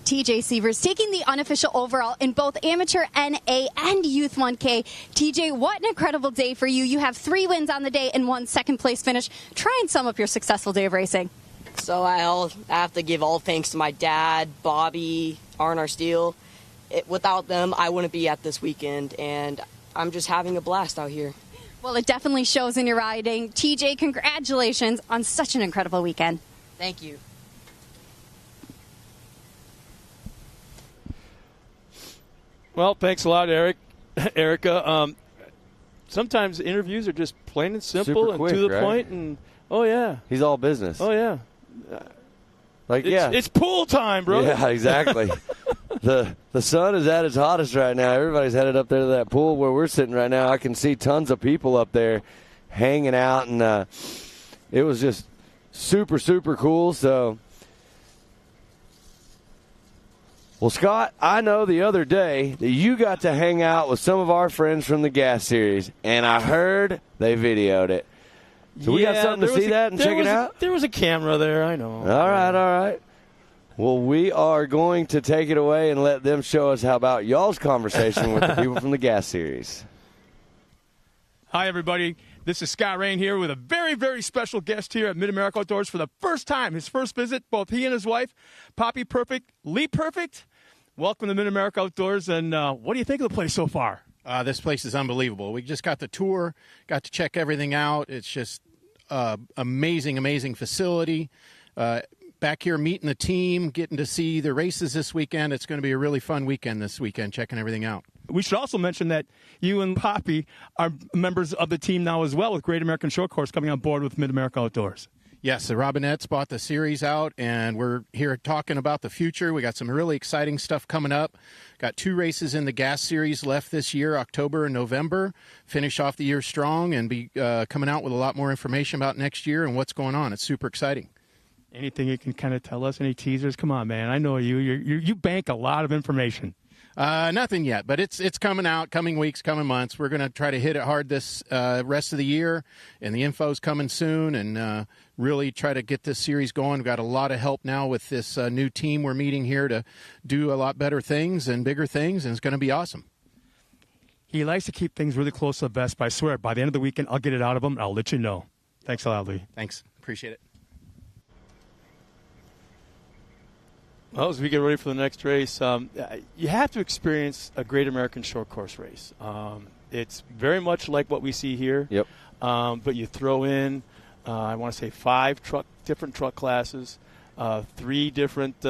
TJ Seavers taking the unofficial overall in both amateur NA and Youth 1K. TJ, what an incredible day for you. You have 3 wins on the day and 1 second-place finish. Try and sum up your successful day of racing. So I have to give all thanks to my dad, Bobby, Arnar Steele. Without them, I wouldn't be at this weekend, and I'm just having a blast out here. Well, it definitely shows in your riding. TJ, congratulations on such an incredible weekend. Thank you. Well, thanks a lot, Erica. Sometimes interviews are just plain and simple Super and quick, to the right? point, and oh yeah, he's all business. Oh yeah, it's pool time, bro. Yeah, exactly. The sun is at its hottest right now. Everybody's headed up there to that pool where we're sitting right now. I can see tons of people up there hanging out, and it was just super, super cool. So, well, Scott, I know the other day that you got to hang out with some of our friends from the Gas Series, and I heard they videoed it. So we got something to see that and check it out? There was a camera there, I know. All right. Well, we are going to take it away and let them show us how about y'all's conversation with the people from the Gas Series. Hi, everybody. This is Scott Rain here with a very, very special guest here at MidAmerica Outdoors for the first time. His first visit, both he and his wife, Poppy Perfect, Lee Perfect. Welcome to MidAmerica Outdoors, and what do you think of the place so far? This place is unbelievable. We just got the tour, got to check everything out. It's just amazing facility. Back here meeting the team, getting to see the races this weekend. It's going to be a really fun weekend this weekend, checking everything out. We should also mention that you and Poppy are members of the team now as well, with Great American Short Course coming on board with MidAmerica Outdoors. Yes, the Robinettes bought the series out, and we're here talking about the future. We got some really exciting stuff coming up. Got 2 races in the Gas Series left this year, October and November. Finish off the year strong and be coming out with a lot more information about next year and what's going on. It's super exciting. Anything you can kind of tell us? Any teasers? Come on, man. I know you bank a lot of information. Nothing yet, but it's coming out, coming weeks, coming months. We're going to try to hit it hard this rest of the year, and the info's coming soon, and really try to get this series going. We've got a lot of help now with this new team we're meeting here to do a lot better things and bigger things, and it's going to be awesome. He likes to keep things really close to the vest, but I swear, by the end of the weekend, I'll get it out of him, and I'll let you know. Thanks a lot, Lee. Thanks. Appreciate it. Well, as we get ready for the next race, you have to experience a Great American Short Course race. It's very much like what we see here. Yep. But you throw in, I want to say 5 different truck classes, 2 different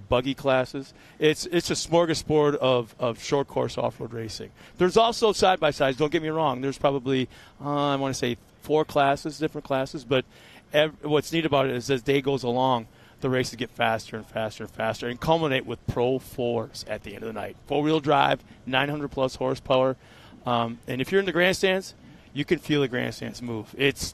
buggy classes. It's a smorgasbord of short course off-road racing. There's also side-by-sides, don't get me wrong. There's probably, I want to say 4 different classes. But what's neat about it is as day goes along, the races get faster and faster and faster and culminate with Pro 4s at the end of the night. 4-wheel drive, 900-plus horsepower. And if you're in the grandstands, you can feel the grandstands move. It's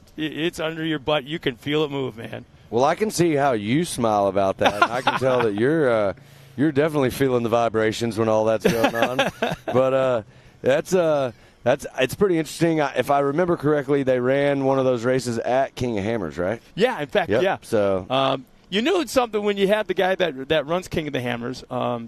under your butt. You can feel it move, man. Well, I can see how you smile about that. I can tell that you're definitely feeling the vibrations when all that's going on. But it's pretty interesting. If I remember correctly, they ran one of those races at King of Hammers, right? Yeah, in fact, yeah. So you knew it's something when you had the guy that runs King of the Hammers,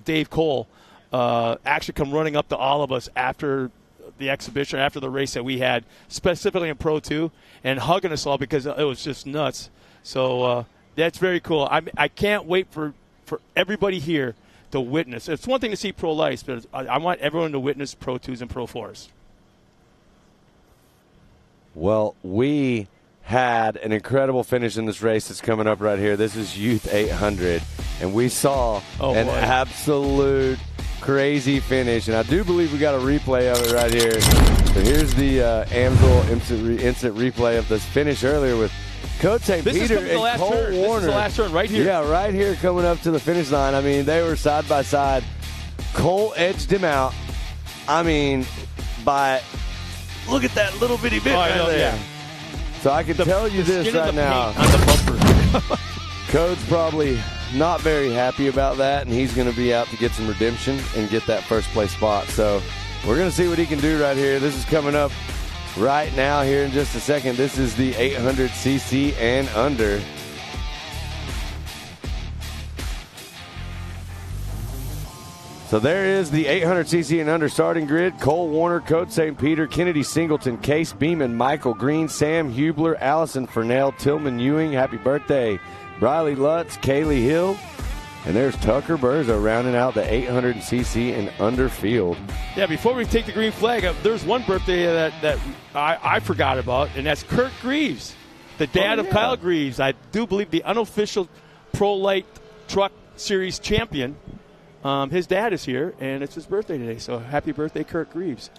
Dave Cole, actually come running up to all of us after the exhibition, after the race that we had, specifically in Pro 2, and hugging us all because it was just nuts. So that's very cool. I can't wait for everybody here to witness. It's one thing to see Pro Lights, but I want everyone to witness Pro 2s and Pro 4s. Well, we had an incredible finish in this race that's coming up right here. This is Youth 800, and we saw an absolute crazy finish, and I do believe we got a replay of it right here. So here's the Amsoil instant replay of this finish earlier with Coach St. Peter and Cole Warner. This is the last turn right here. Yeah, right here coming up to the finish line. I mean, they were side by side. Cole edged him out. I mean, look at that little bitty bit right there. Yeah. So I can tell you this right now. On the bumper. Code's probably not very happy about that, and he's going to be out to get some redemption and get that first place spot. So we're going to see what he can do right here. This is coming up right now here in just a second. This is the 800cc and under. So there is the 800cc and under starting grid. Cole Warner, Coach St. Peter, Kennedy Singleton, Case Beeman, Michael Green, Sam Hubler, Allison Furnell, Tillman Ewing. Happy birthday, Briley Lutz, Kaylee Hill. And there's Tucker Burza rounding out the 800cc and under field. Yeah, before we take the green flag, there's one birthday that I forgot about, and that's Kurt Greaves, the dad of Kyle Greaves. I do believe the unofficial Pro Light Truck Series champion. His dad is here, and it's his birthday today. So happy birthday, Kurt Greaves.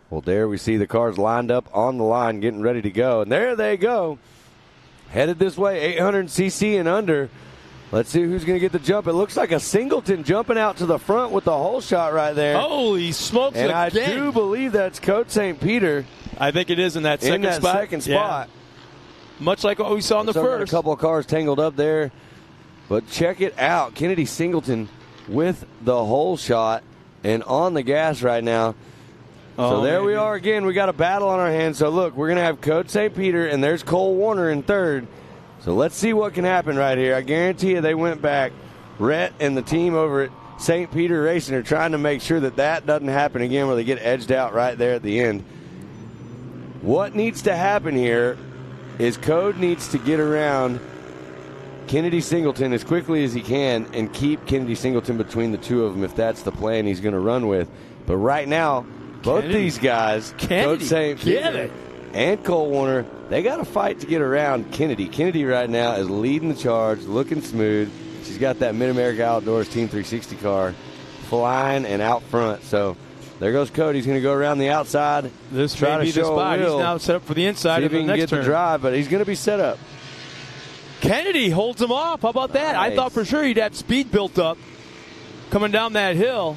Well, there we see the cars lined up on the line, getting ready to go. And there they go. Headed this way, 800cc and under. Let's see who's going to get the jump. It looks like a Singleton jumping out to the front with the whole shot right there. Holy smokes, and again. I do believe that's Coach St. Peter. I think it is in that second spot. Yeah. Much like what we saw in the first. A couple of cars tangled up there. But check it out. Kennedy Singleton with the whole shot and on the gas right now. So there we are again. We got a battle on our hands. So look, we're going to have Coach St. Peter, and there's Cole Warner in third. So let's see what can happen right here. I guarantee you they went back. Rhett and the team over at St. Peter Racing are trying to make sure that doesn't happen again where they get edged out right there at the end. What needs to happen here is Code needs to get around Kennedy Singleton as quickly as he can and keep Kennedy Singleton between the two of them if that's the plan he's going to run with. But right now, both these guys, Coach St. Peter and Cole Warner, they got to fight to get around Kennedy. Kennedy right now is leading the charge, looking smooth. She's got that MidAmerica Outdoors Team 360 car flying and out front. So there goes Cody. He's going to go around the outside. This may be the spot. He's now set up for the inside of the next turn. See if he can get the drive, but he's going to be set up. Kennedy holds him off. How about that? Nice. I thought for sure he'd have speed built up coming down that hill.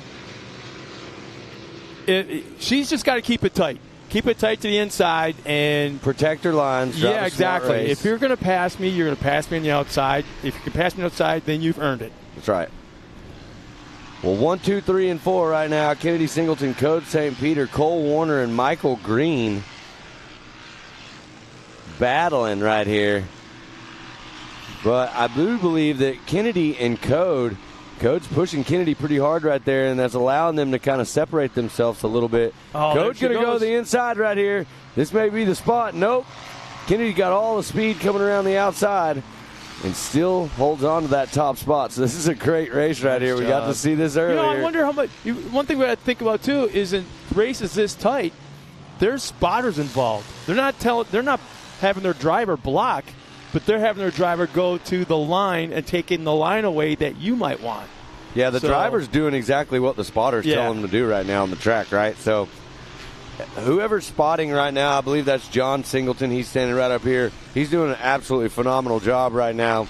She's just got to keep it tight. Keep it tight to the inside and protect her lines. Yeah, exactly. If you're going to pass me, you're going to pass me on the outside. If you can pass me outside, then you've earned it. That's right. Well, 1, 2, 3, and 4 right now. Kennedy Singleton, Code St. Peter, Cole Warner, and Michael Green battling right here. But I do believe that Kennedy and Code's pushing Kennedy pretty hard right there, and that's allowing them to kind of separate themselves a little bit. Code's going to go the inside right here. This may be the spot. Nope. Kennedy got all the speed coming around the outside and still holds on to that top spot. So this is a great race right here. We got to see this earlier. I wonder how much. One thing we got to think about too is in races this tight, there's spotters involved. They're not having their driver block, but they're having their driver go to the line and taking the line away that you might want. Yeah, the driver's doing exactly what the spotter's telling them to do right now on the track, right? So whoever's spotting right now, I believe that's John Singleton. He's standing right up here. He's doing an absolutely phenomenal job right now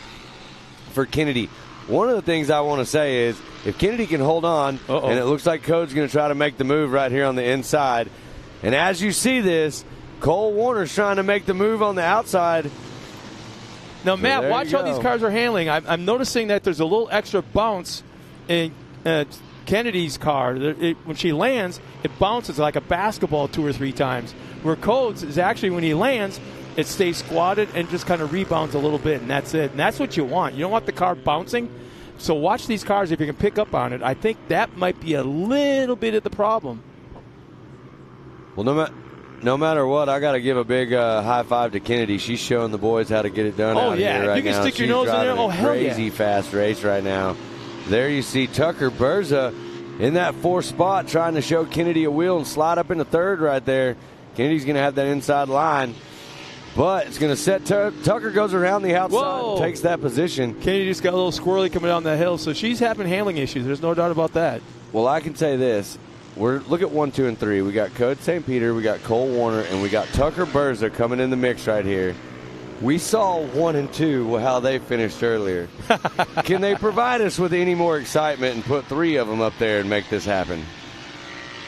for Kennedy. One of the things I want to say is if Kennedy can hold on, and it looks like Code's going to try to make the move right here on the inside. And as you see this, Cole Warner's trying to make the move on the outside. Now, Matt, watch how these cars are handling. I'm noticing that there's a little extra bounce in Kennedy's car. When she lands, it bounces like a basketball 2 or 3 times. Where Code's is actually, when he lands, it stays squatted and just kind of rebounds a little bit, and that's it. And that's what you want. You don't want the car bouncing. So watch these cars if you can pick up on it. I think that might be a little bit of the problem. Well, no matter what, I got to give a big high five to Kennedy. She's showing the boys how to get it done out here right now. You can stick your nose in there. Oh, hell yeah. Crazy fast race right now. There you see Tucker Berza in that 4th spot trying to show Kennedy a wheel and slide up into 3rd right there. Kennedy's going to have that inside line. But it's going to set Tucker goes around the outside and takes that position. Kennedy just got a little squirrely coming down that hill, so she's having handling issues. There's no doubt about that. Well, I can say this. Look at 1, 2, and 3. We got Code St. Peter, we got Cole Warner, and we got Tucker Berza coming in the mix right here. We saw 1 and 2, how they finished earlier. Can they provide us with any more excitement and put 3 of them up there and make this happen?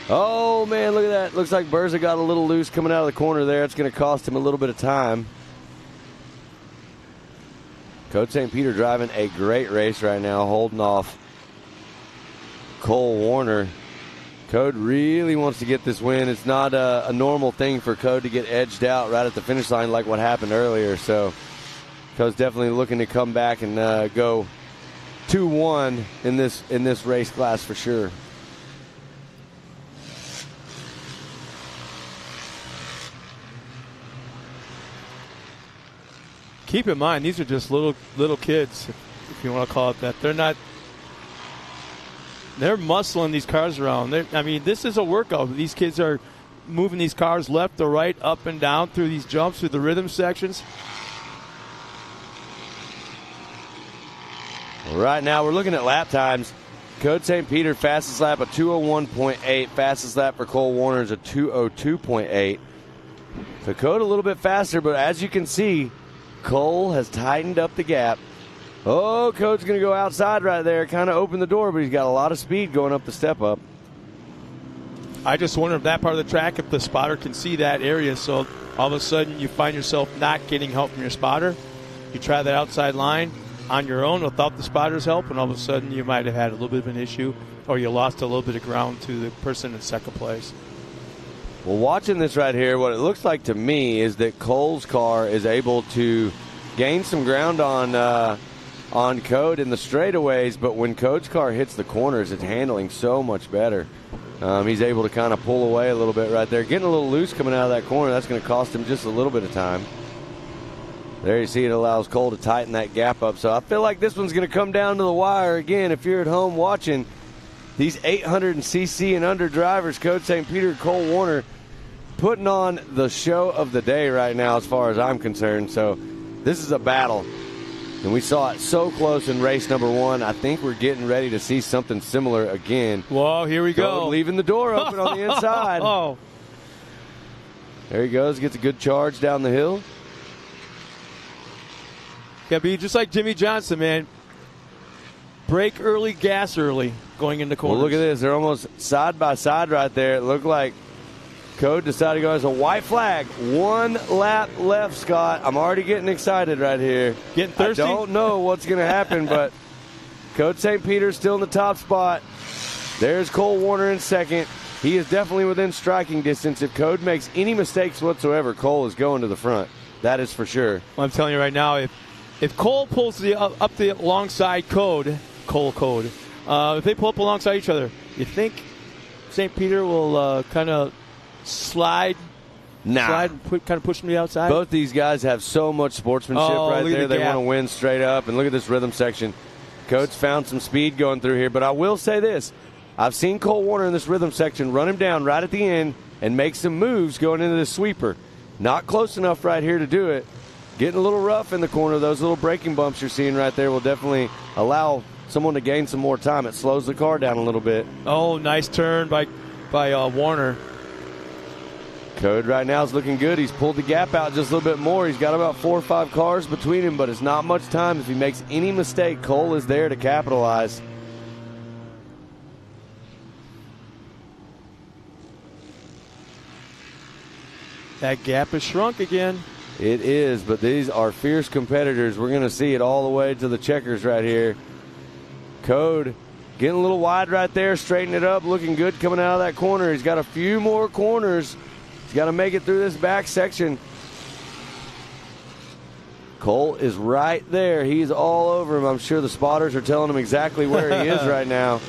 Oh, man, look at that. Looks like Berza got a little loose coming out of the corner there. It's going to cost him a little bit of time. Code St. Peter driving a great race right now, holding off Cole Warner. Code really wants to get this win. It's not a normal thing for Code to get edged out right at the finish line like what happened earlier. So Code's definitely looking to come back and go 2-1 in this race class for sure. Keep in mind, these are just little kids, if you want to call it that. They're muscling these cars around. This is a workout. These kids are moving these cars left to right, up and down through these jumps, through the rhythm sections. Right now, we're looking at lap times. Code St. Peter, fastest lap a 2:01.8. Fastest lap for Cole Warner is a 2:02.8. So Code a little bit faster, but as you can see, Cole has tightened up the gap. Oh, Code's going to go outside right there, kind of open the door, but he's got a lot of speed going up the step up. I just wonder if that part of the track, if the spotter can see that area, so all of a sudden you find yourself not getting help from your spotter. You try that outside line on your own without the spotter's help, and all of a sudden you might have had a little bit of an issue, or you lost a little bit of ground to the person in 2nd place. Well, watching this right here, what it looks like to me is that Cole's car is able to gain some ground on Code in the straightaways, but when Code's car hits the corners, it's handling so much better. He's able to kind of pull away a little bit right there. Getting a little loose coming out of that corner, that's going to cost him just a little bit of time. There you see it allows Cole to tighten that gap up. So I feel like this one's going to come down to the wire. Again, if you're at home watching, these 800cc and under drivers, Code St. Peter, Cole Warner, putting on the show of the day right now as far as I'm concerned. So this is a battle. And we saw it so close in race number 1. I think we're getting ready to see something similar again. Whoa, here we go. Leaving the door open on the inside. Oh. There he goes. Gets a good charge down the hill. Yeah, be just like Jimmy Johnson, man. Brake early, gas early, going into corners. Well, look at this. They're almost side by side right there. It looked like Code decided to go as a white flag. 1 lap left, Scott. I'm already getting excited right here. Getting thirsty? I don't know what's going to happen, but Code St. Peter's still in the top spot. There's Cole Warner in 2nd. He is definitely within striking distance. If Code makes any mistakes whatsoever, Cole is going to the front. That is for sure. Well, I'm telling you right now, if Cole pulls up the alongside Code, if they pull up alongside each other, you think St. Peter will kind of slide and kind of push from the outside? Both these guys have so much sportsmanship right there. They want to win straight up. And look at this rhythm section. Code's found some speed going through here. But I will say this. I've seen Cole Warner in this rhythm section run him down right at the end and make some moves going into this sweeper. Not close enough right here to do it. Getting a little rough in the corner. Those little braking bumps you're seeing right there will definitely allow someone to gain some more time. It slows the car down a little bit. Oh, nice turn by Warner. Code right now is looking good. He's pulled the gap out just a little bit more. He's got about 4 or 5 cars between him, but it's not much time. If he makes any mistake, Cole is there to capitalize. That gap has shrunk again. It is, but these are fierce competitors. We're going to see it all the way to the checkers right here. Code getting a little wide right there, straightening it up, looking good coming out of that corner. He's got a few more corners. He's got to make it through this back section. Cole is right there. He's all over him. I'm sure the spotters are telling him exactly where he is right now.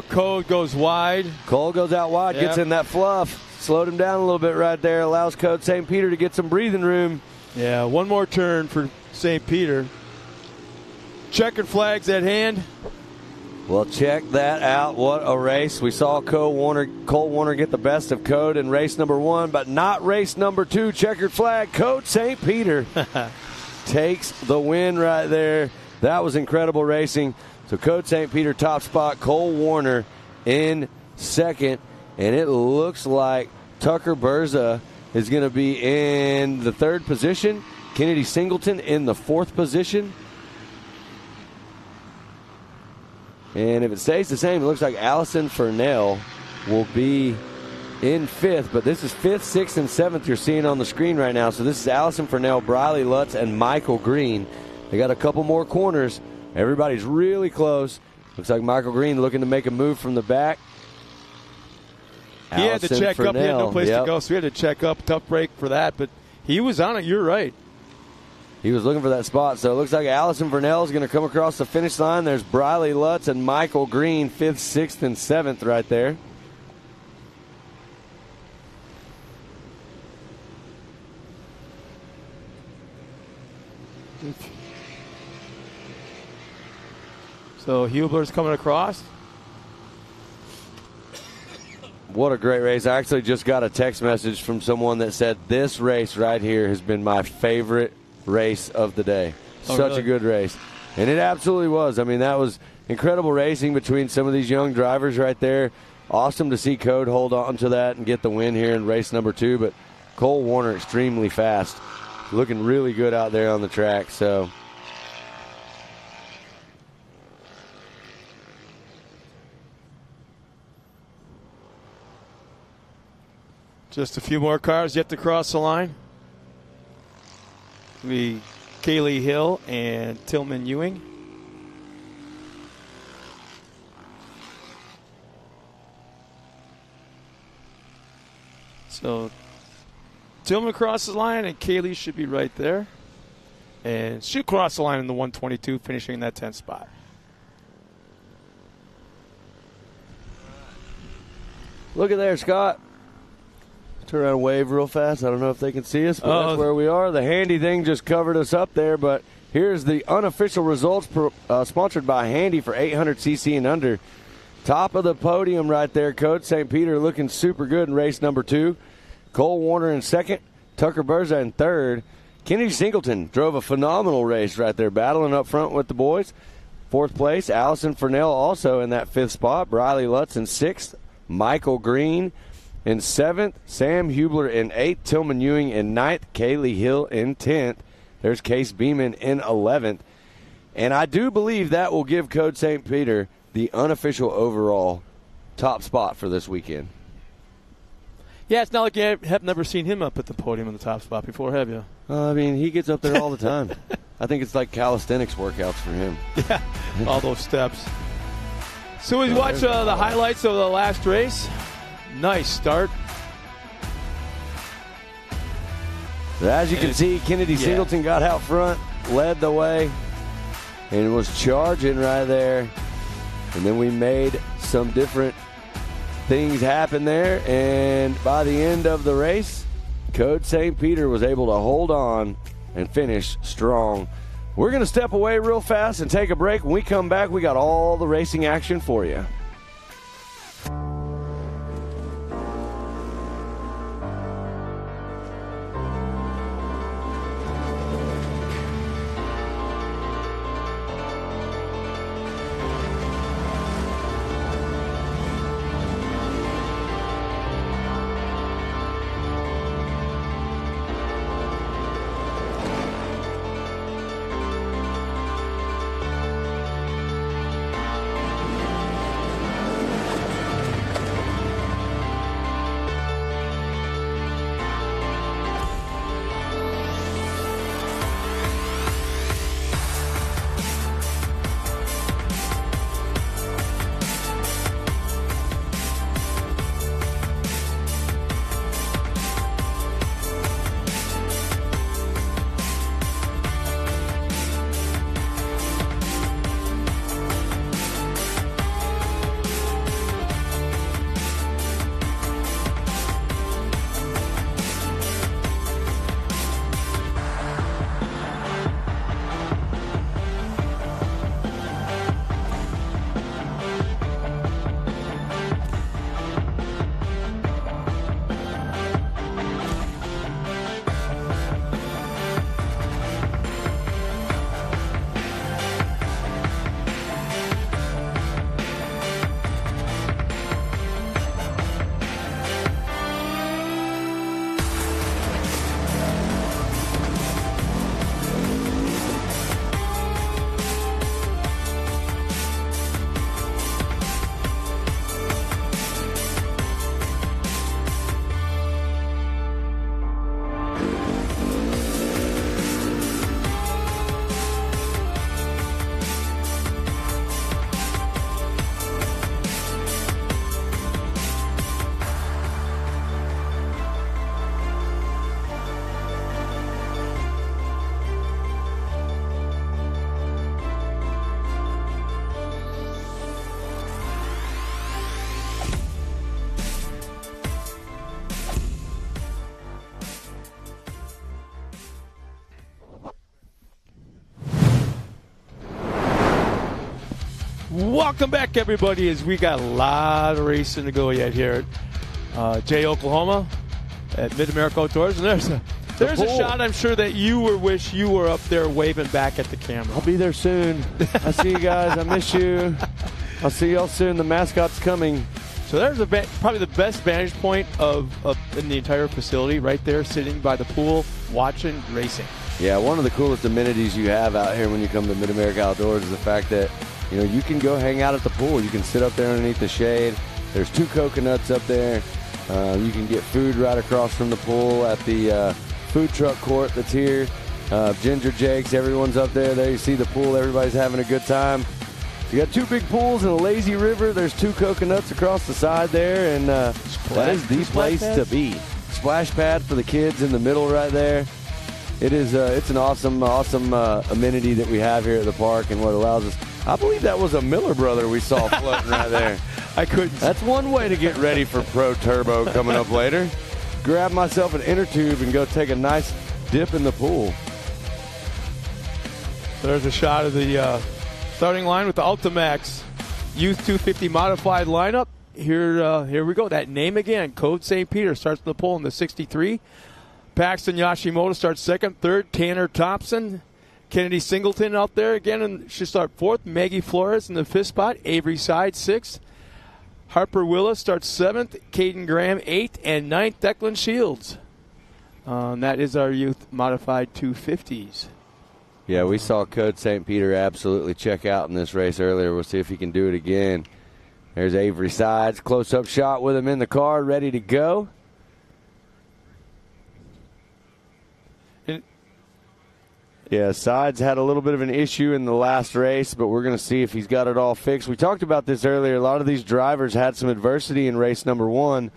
Cole goes wide. Cole goes out wide, gets in that fluff. Slowed him down a little bit right there. Allows Code St. Peter to get some breathing room. Yeah, one more turn for St. Peter. Checkered flags at hand. Well, check that out. What a race. We saw Cole Warner get the best of Code in race number 1, but not race number 2. Checkered flag. Code St. Peter takes the win right there. That was incredible racing. So Code St. Peter top spot. Cole Warner in second. And it looks like Tucker Berza is going to be in the 3rd position. Kennedy Singleton in the 4th position. And if it stays the same, it looks like Allison Furnell will be in 5th. But this is 5th, 6th, and 7th you're seeing on the screen right now. So this is Allison Furnell, Briley Lutz, and Michael Green. They got a couple more corners. Everybody's really close. Looks like Michael Green looking to make a move from the back. He had to check up. He had no place to go, so he had to check up. Tough break for that, but he was on it. You're right. He was looking for that spot. So it looks like Allison Vernell is going to come across the finish line. There's Briley Lutz and Michael Green, 5th, 6th, and 7th right there. So Hubler's coming across. What a great race. I actually just got a text message from someone that said this race right here has been my favorite race of the day. Such a good race. And it absolutely was. I mean, that was incredible racing between some of these young drivers right there. Awesome to see Code hold on to that and get the win here in race number 2. But Cole Warner extremely fast. Looking really good out there on the track. So just a few more cars yet to cross the line. The Kaylee Hill and Tillman Ewing. So Tillman crosses the line and Kaylee should be right there. And she'll cross the line in the 122, finishing in that 10th spot. look at there, Scott. Turn around and wave real fast. I don't know if they can see us, but that's where we are. The handy thing just covered us up there, but here's the unofficial results sponsored by Handy for 800cc and under. Top of the podium right there, Coach St. Peter looking super good in race number 2. Cole Warner in second, Tucker Berza in third. Kennedy Singleton drove a phenomenal race right there, battling up front with the boys. 4th place, Allison Furnell also in that 5th spot. Briley Lutz in 6th. Michael Green in 7th. Sam Hubler in 8th. Tillman Ewing in 9th. Kaylee Hill in 10th. There's Case Beeman in 11th. And I do believe that will give Code St. Peter the unofficial overall top spot for this weekend. Yeah, it's not like you have never seen him up at the podium in the top spot before, have you? I mean, he gets up there all the time. I think it's like calisthenics workouts for him. Yeah, all those steps. So we watch the highlights of the last race. Nice start. As you can see, Kennedy Singleton got out front, led the way, and was charging right there. And then we made some different things happen there, and by the end of the race, Code St. Peter was able to hold on and finish strong. We're going to step away real fast and take a break. When we come back, we got all the racing action for you. Welcome back, everybody, as we got a lot of racing to go yet here at Jay, Oklahoma at MidAmerica Outdoors. And there's a shot I'm sure that you wish you were up there waving back at the camera. I'll be there soon. I see you guys. I miss you. I'll see y'all soon. The mascot's coming. So there's probably the best vantage point in the entire facility, right there, sitting by the pool, watching racing. Yeah, one of the coolest amenities you have out here when you come to MidAmerica Outdoors is the fact that you can go hang out at the pool. You can sit up there underneath the shade. There's 2 coconuts up there. You can get food right across from the pool at the food truck court that's here. Ginger Jake's, everyone's up there. There you see the pool. Everybody's having a good time. You got 2 big pools and a lazy river. There's 2 coconuts across the side there, and that is the place to be. Splash pad for the kids in the middle right there. It is. It's an awesome amenity that we have here at the park, and what allows us. I believe that was a Miller brother we saw floating right there. I couldn't. That's one way to get ready for Pro Turbo coming up later. Grab myself an inner tube and go take a nice dip in the pool. There's a shot of the starting line with the Ultimax Youth 250 modified lineup. Here we go. That name again. Code St. Peter starts the pole in the 63. Paxton Yashimoto starts second. Third, Tanner Thompson. Kennedy Singleton out there again, and should start fourth. Maggie Flores in the 5th spot. Avery Side, 6th. Harper Willis starts 7th. Caden Graham, 8th. And 9th, Declan Shields. That is our youth modified 250s. Yeah, we saw Code St. Peter absolutely check out in this race earlier. We'll see if he can do it again. There's Avery Sides. Close-up shot with him in the car, ready to go. Yeah, Sides had a little bit of an issue in the last race, but we're going to see if he's got it all fixed. We talked about this earlier. A lot of these drivers had some adversity in race number 1.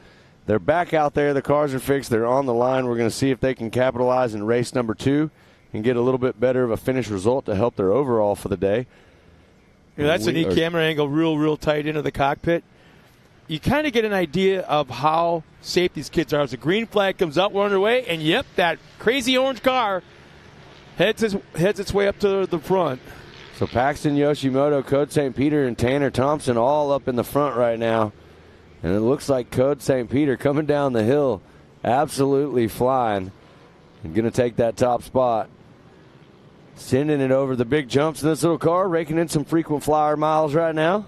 They're back out there. The cars are fixed. They're on the line. We're going to see if they can capitalize in race number 2 and get a little bit better of a finish result to help their overall for the day. Yeah, that's a neat camera angle, real tight into the cockpit. You kind of get an idea of how safe these kids are. As the green flag comes out, we're underway, and yep, that crazy orange car heads its way up to the front. So Paxton Yoshimoto, Code St. Peter, and Tanner Thompson all up in the front right now. And it looks like Code St. Peter coming down the hill, absolutely flying, and going to take that top spot. Sending it over the big jumps in this little car, raking in some frequent flyer miles right now.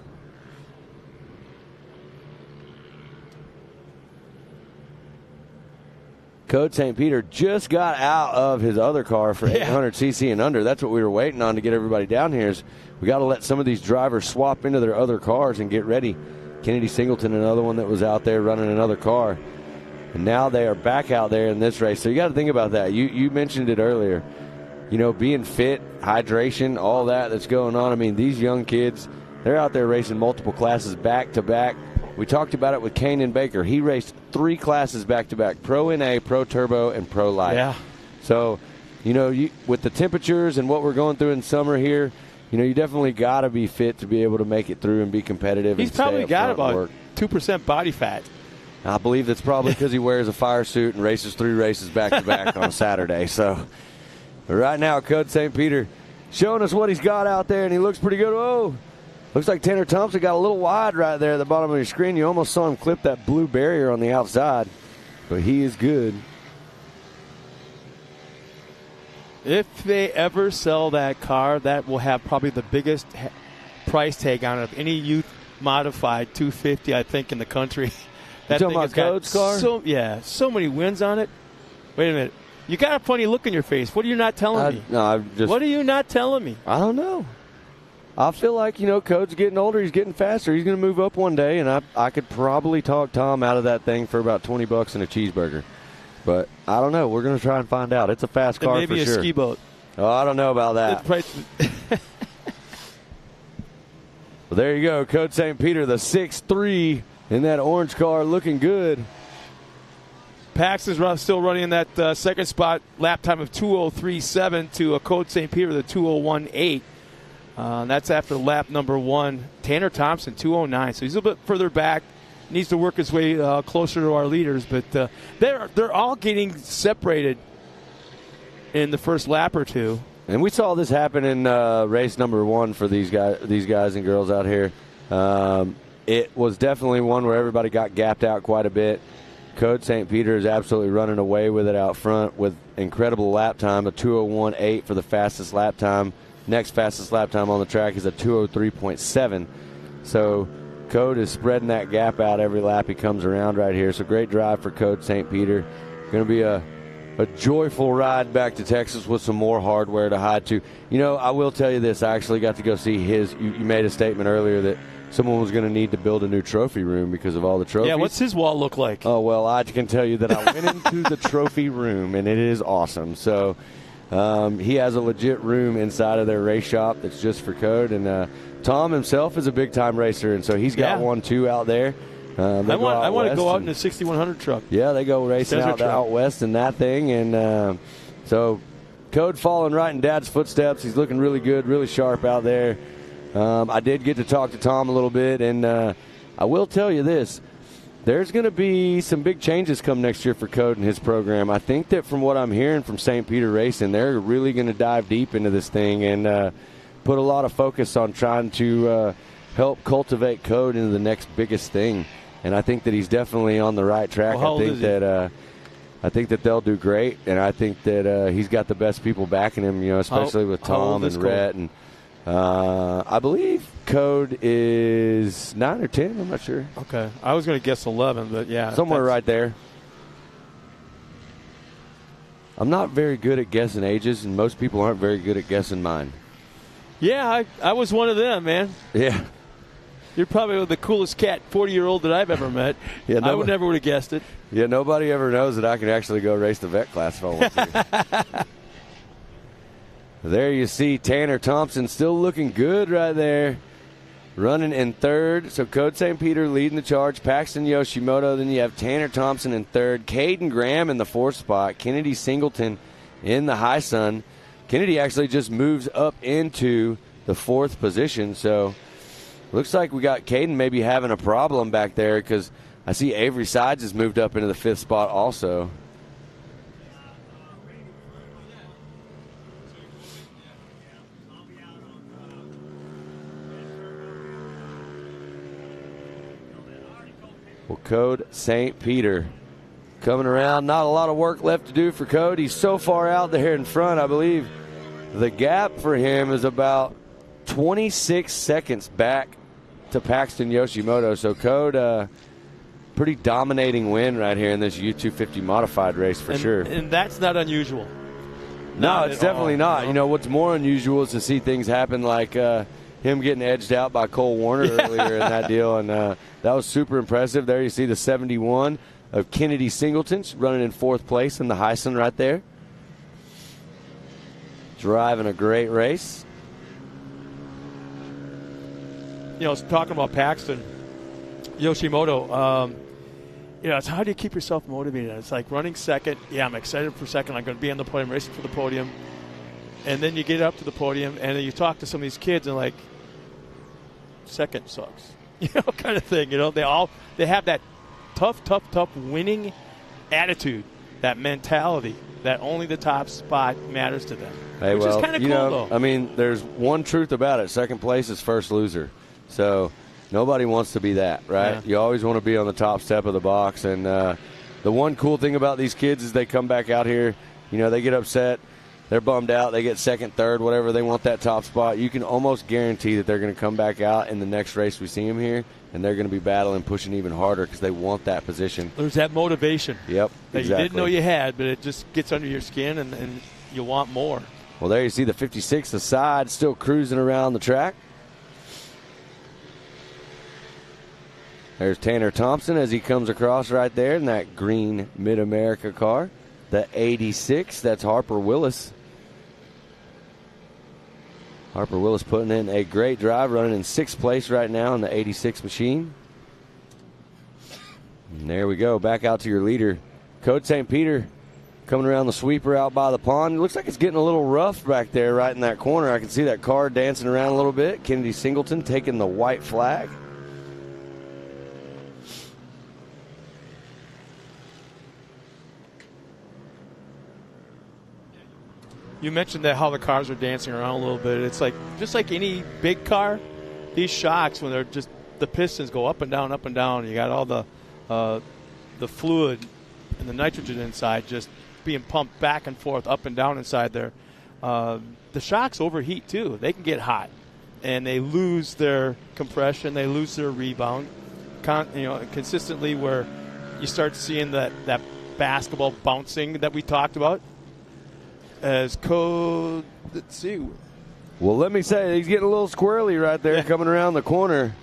Code St. Peter just got out of his other car for 800cc and under. That's what we were waiting on to get everybody down here. Is we got to let some of these drivers swap into their other cars and get ready. Kennedy Singleton, another one that was out there running another car. And now they are back out there in this race. So you got to think about that. You mentioned it earlier. Being fit, hydration, all that's going on. I mean, these young kids, they're out there racing multiple classes back to back. We talked about it with Kanan Baker. He raced 3 classes back-to-back, Pro NA, Pro Turbo, and Pro Light. Yeah. So, with the temperatures and what we're going through in summer here, you definitely got to be fit to be able to make it through and be competitive. He's probably got about 2% body fat. I believe that's probably because he wears a fire suit and races 3 races back-to-back on a Saturday. So, right now, Code St. Peter showing us what he's got out there, and he looks pretty good. Oh! Looks like Tanner Thompson got a little wide right there at the bottom of your screen. You almost saw him clip that blue barrier on the outside, but he is good. If they ever sell that car, that will have probably the biggest price tag on it of any youth modified 250, I think, in the country. That you talking about Code's car? So many wins on it. Wait a minute. You got a funny look in your face. What are you not telling me? No, what are you not telling me? I don't know. I feel like, Code's getting older. He's getting faster. He's going to move up one day, and I could probably talk Tom out of that thing for about $20 and a cheeseburger. But I don't know. We're going to try and find out. It's a fast car for sure. Maybe a ski boat. Oh, I don't know about that. Well, there you go. Code St. Peter, the 6'3", in that orange car, looking good. Paxton's still running in that second spot, lap time of 2:03.7 to a Code St. Peter, the 2:01.8. That's after lap number 1. Tanner Thompson, 2:09. So he's a little bit further back. Needs to work his way closer to our leaders. But they're all getting separated in the first lap or two. And we saw this happen in race number 1 for these guys and girls out here. It was definitely one where everybody got gapped out quite a bit. Code St. Peter is absolutely running away with it out front with incredible lap time, a 2:01.8 for the fastest lap time. Next fastest lap time on the track is a 2:03.7. So Code is spreading that gap out every lap he comes around right here. So great drive for Code St. Peter. Going to be a joyful ride back to Texas with some more hardware to hide to. You know, I will tell you this. I actually got to go see his. You made a statement earlier that someone was going to need to build a new trophy room because of all the trophies. Yeah, what's his wall look like? Oh, well, I can tell you that I went into the trophy room, and it is awesome. So he has a legit room inside of their race shop that's just for Code. And Tom himself is a big-time racer, and so he's got one, too, out there. I want to go out in a 6100 truck. Yeah, they go racing out west in that thing. And so Code following right in Dad's footsteps. He's looking really good, really sharp out there. I did get to talk to Tom a little bit, and I will tell you this. There's going to be some big changes come next year for Code and his program. I think that from what I'm hearing from St. Peter Racing, they're really going to dive deep into this thing and put a lot of focus on trying to help cultivate Code into the next biggest thing. And I think that he's definitely on the right track. Well, I think that they'll do great, and I think that he's got the best people backing him, you know, especially with Tom and Rhett. And I believe Code is 9 or 10. I'm not sure. Okay. I was going to guess 11, but yeah. Somewhere right there. I'm not very good at guessing ages, and most people aren't very good at guessing mine. Yeah, I was one of them, man. Yeah. You're probably the coolest cat, 40-year-old that I've ever met. Yeah, I would never would have guessed it. Yeah, nobody ever knows that I can actually go race the vet class if I want to. There you see Tanner Thompson still looking good right there. Running in third. So Code St. Peter leading the charge. Paxton Yoshimoto. Then you have Tanner Thompson in third. Caden Graham in the fourth spot. Kennedy Singleton in the high sun. Kennedy actually just moves up into the fourth position. So looks like we got Caden maybe having a problem back there because I see Avery Sides has moved up into the fifth spot also. Well, Code St. Peter coming around. Not a lot of work left to do for Code. He's so far out there in front, I believe the gap for him is about 26 seconds back to Paxton Yoshimoto. So Code, pretty dominating win right here in this U250 modified race for sure. And that's not unusual. No, it's definitely not. No. You know, what's more unusual is to see things happen like him getting edged out by Cole Warner earlier in that deal. And that was super impressive. There you see the 71 of Kennedy Singleton running in fourth place in the Heisen right there. Driving a great race. You know, talking about Paxton Yoshimoto, you know, it's how do you keep yourself motivated? It's like running second. Yeah, I'm excited for second. I'm going to be on the podium, racing for the podium. And then you get up to the podium, and then you talk to some of these kids, and like, second sucks. You know, kind of thing. You know, they have that tough winning attitude, that mentality that only the top spot matters to them. Hey, which is kind of cool, though. I mean, there's one truth about it. Second place is first loser. So nobody wants to be that, right? Yeah. You always want to be on the top step of the box. And the one cool thing about these kids is they come back out here, you know, they get upset. They're bummed out. They get second, third, whatever. They want that top spot. You can almost guarantee that they're going to come back out in the next race we see them here, and they're going to be battling, pushing even harder because they want that position. There's that motivation. Yep, that exactly. You didn't know you had, but it just gets under your skin, and you want more. Well, there you see the 56 aside still cruising around the track. There's Tanner Thompson as he comes across right there in that green MidAmerica car. The 86, that's Harper Willis. Harper Willis putting in a great drive, running in sixth place right now in the 86 machine. And there we go, back out to your leader. Code St. Peter coming around the sweeper out by the pond. It looks like it's getting a little rough back there right in that corner. I can see that car dancing around a little bit. Kennedy Singleton taking the white flag. You mentioned that how the cars are dancing around a little bit. It's like just like any big car, these shocks, when they're just the pistons go up and down, up and down. You got all the fluid and the nitrogen inside just being pumped back and forth, up and down inside there. The shocks overheat too. They can get hot, and they lose their compression. They lose their rebound, consistently, where you start seeing that basketball bouncing that we talked about. As Code, let's see. Well, let me say, he's getting a little squirrely right there coming around the corner.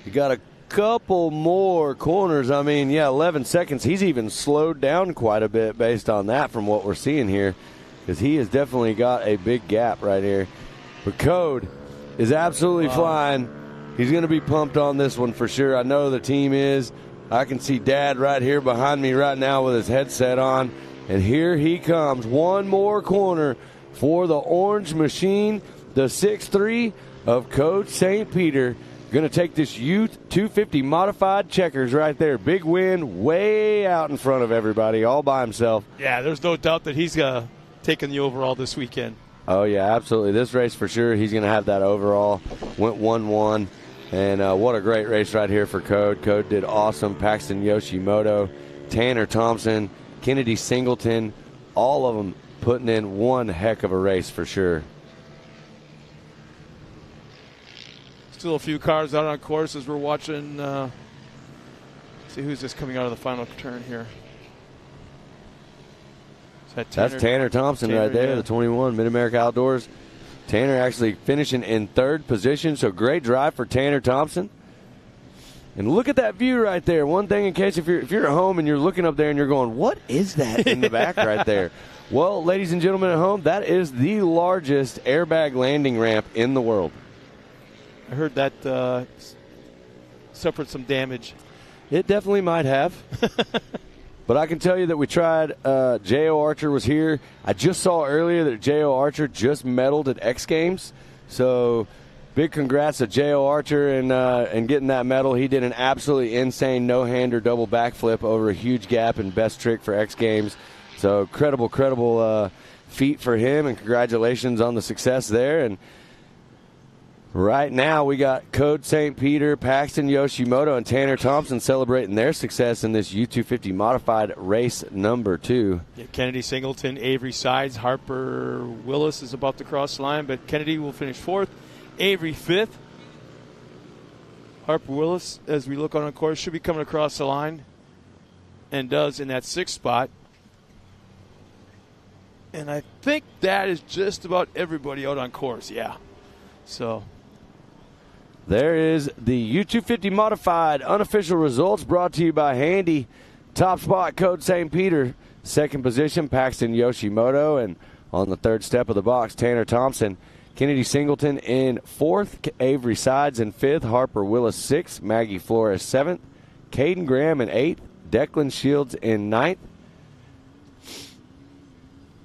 You got a couple more corners. 11 seconds. He's even slowed down quite a bit based on that from what we're seeing here, because he has definitely got a big gap right here. But Code is absolutely flying. He's going to be pumped on this one for sure. I know the team is. I can see Dad right here behind me right now with his headset on. And here he comes. One more corner for the Orange Machine, the 6'3" of Coach St. Peter. Going to take this Youth 250 modified checkers right there. Big win, way out in front of everybody, all by himself. Yeah, there's no doubt that he's taking the overall this weekend. Oh, yeah, absolutely. This race for sure, he's going to have that overall. Went 1-1. And what a great race right here for Code. Code did awesome. Paxton Yoshimoto, Tanner Thompson, Kennedy Singleton, all of them putting in one heck of a race for sure. Still a few cars out on course as we're watching. See who's just coming out of the final turn here. That's Tanner Thompson right there, the 21, MidAmerica Outdoors. Tanner actually finishing in third position, so great drive for Tanner Thompson. And look at that view right there. One thing, in case if you're at home and you're looking up there and you're going, what is that in the back right there? Well, ladies and gentlemen at home, that is the largest airbag landing ramp in the world. I heard that suffered some damage. It definitely might have. But I can tell you that we tried. J.O. Archer was here. I just saw earlier that J.O. Archer just medaled at X Games. So big congrats to J.O. Archer and getting that medal. He did an absolutely insane no-hander double backflip over a huge gap and best trick for X Games. So credible feat for him, and congratulations on the success there. And right now we got Code St. Peter, Paxton Yoshimoto, and Tanner Thompson celebrating their success in this U250 modified race number 2. Yeah, Kennedy Singleton, Avery Sides, Harper Willis is about to cross the line, but Kennedy will finish 4th. Avery 5th. Harper Willis, as we look on course, should be coming across the line, and does in that 6th spot. And I think that is just about everybody out on course, yeah. So there is the U250 modified unofficial results brought to you by Handy. Top spot, Code St. Peter. 2nd position, Paxton Yoshimoto. And on the 3rd step of the box, Tanner Thompson. Kennedy Singleton in 4th. Avery Sides in 5th. Harper Willis 6th. Maggie Flores 7th. Caden Graham in 8th. Declan Shields in 9th.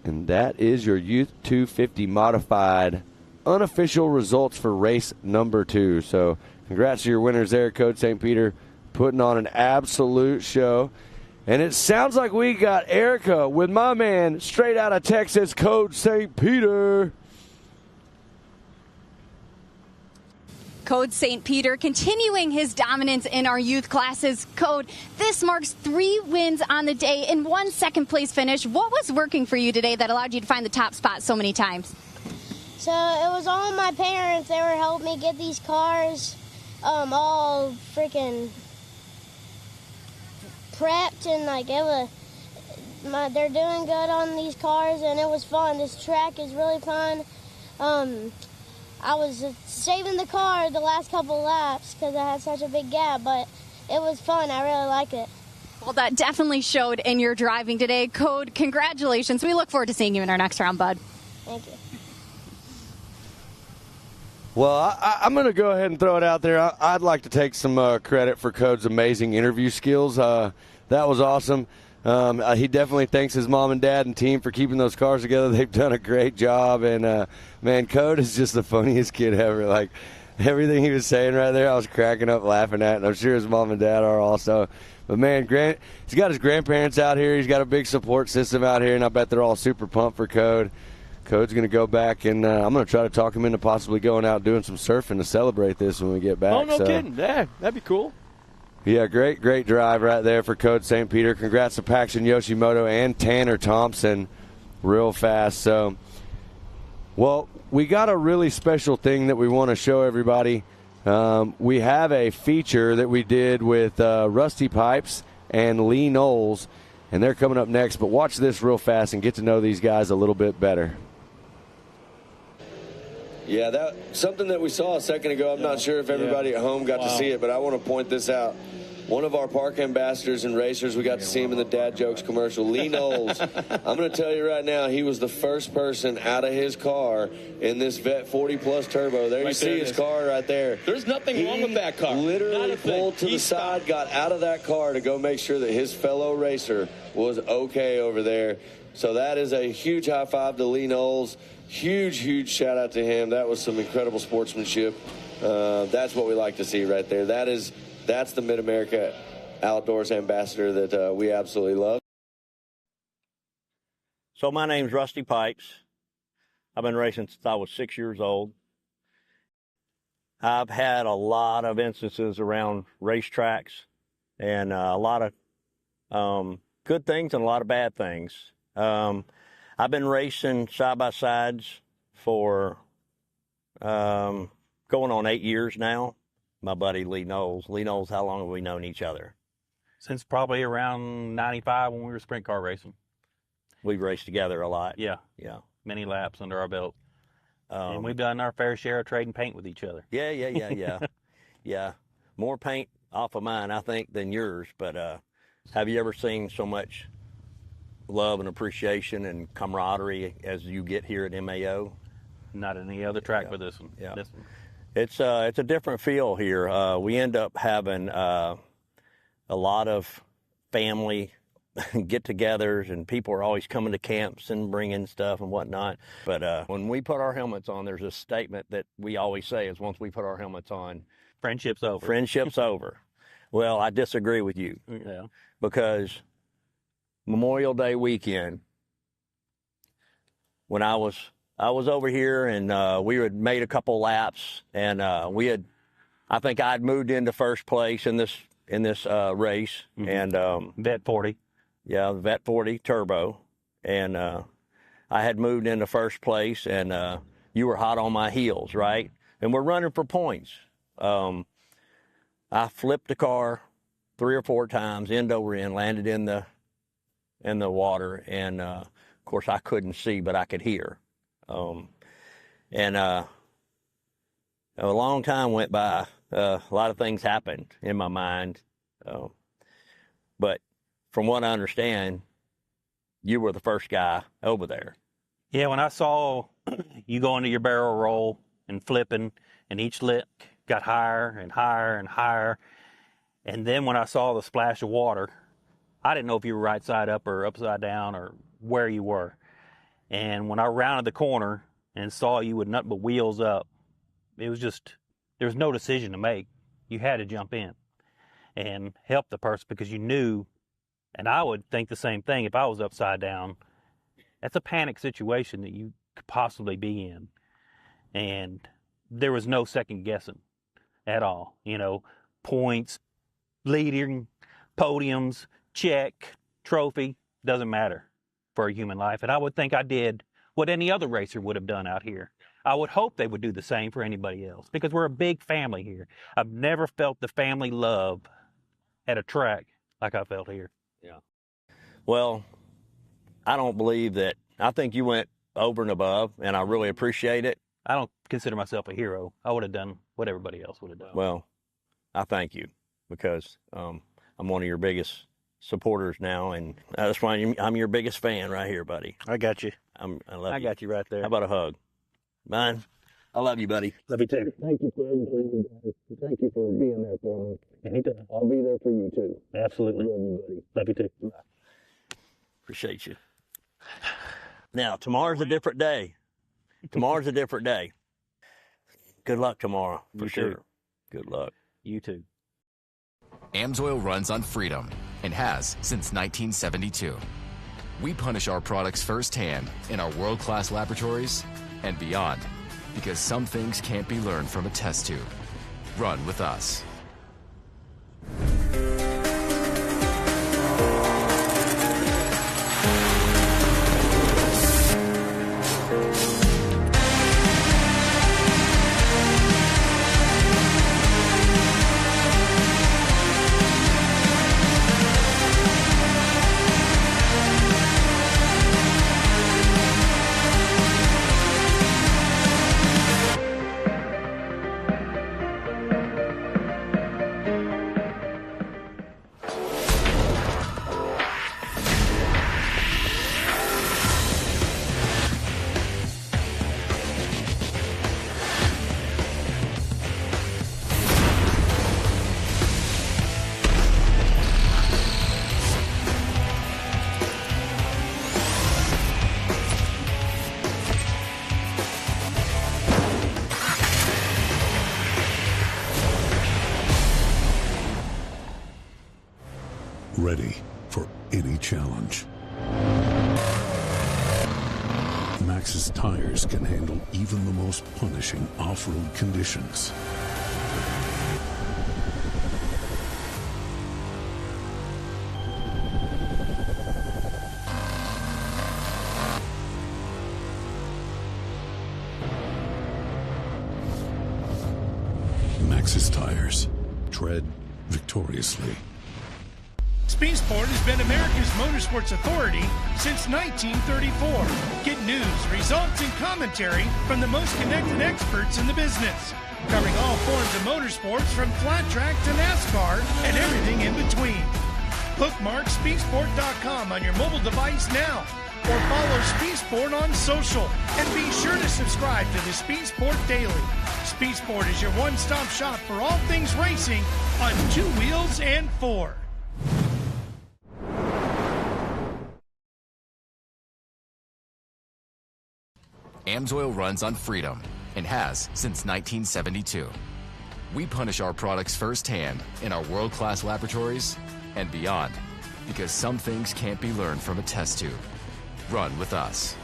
And that is your Youth 250 modified unofficial results for race number 2. So congrats to your winners there, Code St. Peter, putting on an absolute show. And it sounds like we got Erica with my man straight out of Texas, Code St. Peter. Code St. Peter continuing his dominance in our youth classes. Code, this marks 3 wins on the day and 1 second-place finish. What was working for you today that allowed you to find the top spot so many times? So it was all my parents. They were helping me get these cars all freaking prepped, and they're doing good on these cars, and it was fun. This track is really fun. I was saving the car the last couple laps because I had such a big gap, but it was fun. I really like it. Well, that definitely showed in your driving today. Code, congratulations. We look forward to seeing you in our next round, bud. Thank you. Well, I'm going to go ahead and throw it out there. I'd like to take some credit for Code's amazing interview skills. That was awesome. He definitely thanks his mom and dad and team for keeping those cars together. They've done a great job. And, man, Code is just the funniest kid ever. Like, everything he was saying right there, I was cracking up laughing at, and I'm sure his mom and dad are also. But, man, he's got his grandparents out here. He's got a big support system out here, and I bet they're all super pumped for Code. Code's going to go back, and I'm going to try to talk him into possibly going out doing some surfing to celebrate this when we get back. Oh, no kidding. Yeah, that'd be cool. Yeah, great drive right there for Code St. Peter. Congrats to Paxton Yoshimoto and Tanner Thompson real fast. So, well, we got a really special thing that we want to show everybody. We have a feature that we did with Rusty Pipes and Lee Knowles, and they're coming up next. But watch this real fast and get to know these guys a little bit better. Yeah, that's something that we saw a second ago. I'm not sure if everybody at home got to see it, but I want to point this out. One of our park ambassadors and racers, we got to see him in the Dad Jokes commercial, Lee Knowles. I'm going to tell you right now, he was the first person out of his car in this Vet 40 Plus Turbo. There you see his car right there. There's nothing wrong with that car. Literally pulled to the side, got out of that car to go make sure that his fellow racer was okay over there. So that is a huge high five to Lee Knowles. Huge shout out to him. That was some incredible sportsmanship. That's what we like to see right there. That's the MidAmerica Outdoors ambassador that we absolutely love. So my name's Rusty Pipes. I've been racing since I was 6 years old. I've had a lot of instances around racetracks and a lot of good things and a lot of bad things. I've been racing side-by-sides for going on 8 years now. My buddy Lee Knowles. Lee Knowles, how long have we known each other? Since probably around 95 when we were sprint car racing. We've raced together a lot. Yeah. Many laps under our belt. And we've done our fair share of trading paint with each other. Yeah. Yeah. More paint off of mine, I think, than yours. But have you ever seen so much love and appreciation and camaraderie as you get here at MAO? Not any other track but this one. Yeah. This one. It's a different feel here. We end up having a lot of family get-togethers, and people are always coming to camps and bringing stuff and whatnot. But when we put our helmets on, there's a statement that we always say is once we put our helmets on, friendship's over. Friendship's over. Well, I disagree with you. Yeah. Because Memorial Day weekend, when I was over here, and we had made a couple laps, and I think I'd moved into first place in this race, and Vet 40. Yeah, the Vet 40 Turbo, and I had moved into first place, and you were hot on my heels, right? And we're running for points. I flipped the car 3 or 4 times, end over end, landed in the water, and of course I couldn't see, but I could hear. And a long time went by. A lot of things happened in my mind. But from what I understand, you were the first guy over there. Yeah, when I saw you go into your barrel roll and flipping, and each lick got higher and higher and higher, and then when I saw the splash of water, I didn't know if you were right side up or upside down or where you were. And when I rounded the corner and saw you with nothing but wheels up, it was just, there was no decision to make. You had to jump in and help the person because you knew, and I would think the same thing if I was upside down. That's a panic situation that you could possibly be in. And there was no second guessing at all. You know, points, leading, podiums, check, trophy, doesn't matter for a human life. And I would think I did what any other racer would have done out here. I would hope they would do the same for anybody else because we're a big family here. I've never felt the family love at a track like I felt here. Yeah. Well, I don't believe that. I think you went over and above, and I really appreciate it. I don't consider myself a hero. I would have done what everybody else would have done. Well, I thank you because I'm one of your biggest supporters now, and that's why I'm your biggest fan right here, buddy. I got you. I love you. I got you right there. How about a hug? Mine? I love you, buddy. Love you too. Thank you for everything, guys. Thank you for being there for me. Anytime. I'll be there for you, too. Absolutely. Love you, buddy. Love you too. Appreciate you. Now, tomorrow's a different day. Tomorrow's a different day. Good luck tomorrow, for sure. Good luck. You too. AMSOIL runs on freedom and has since 1972. We punish our products firsthand in our world-class laboratories and beyond, because some things can't be learned from a test tube. Run with us. Ready for any challenge. Maxxis tires can handle even the most punishing off-road conditions. Maxxis tires. Tread victoriously. Speed Sport has been America's motorsports authority since 1934. Get news, results, and commentary from the most connected experts in the business, covering all forms of motorsports from flat track to NASCAR and everything in between. Bookmark speedsport.com on your mobile device now, or follow Speed Sport on social, and be sure to subscribe to the Speed Sport Daily. Speed Sport is your one-stop shop for all things racing on 2 wheels and 4. AMSOIL runs on freedom and has since 1972. We punish our products firsthand in our world-class laboratories and beyond, because some things can't be learned from a test tube. Run with us.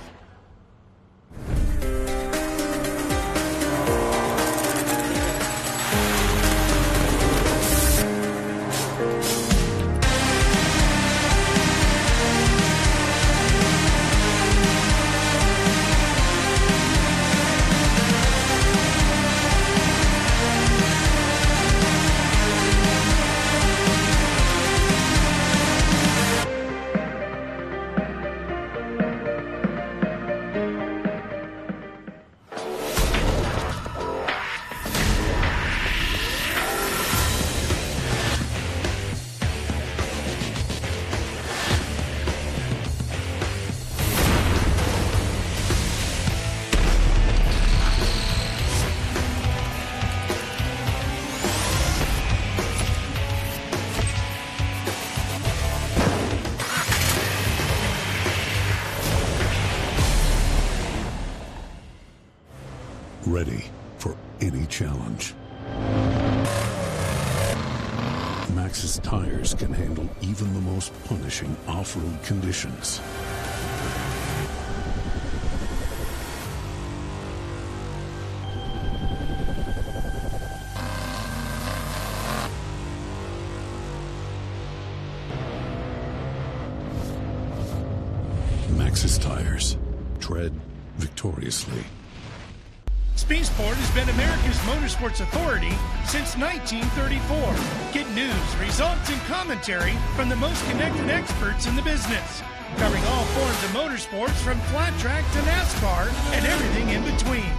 Ready for any challenge. Maxxis tires can handle even the most punishing off-road conditions. Maxxis tires. Tread victoriously. Speed Sport has been America's motorsports authority since 1934. Get news, results, and commentary from the most connected experts in the business, covering all forms of motorsports from flat track to NASCAR and everything in between.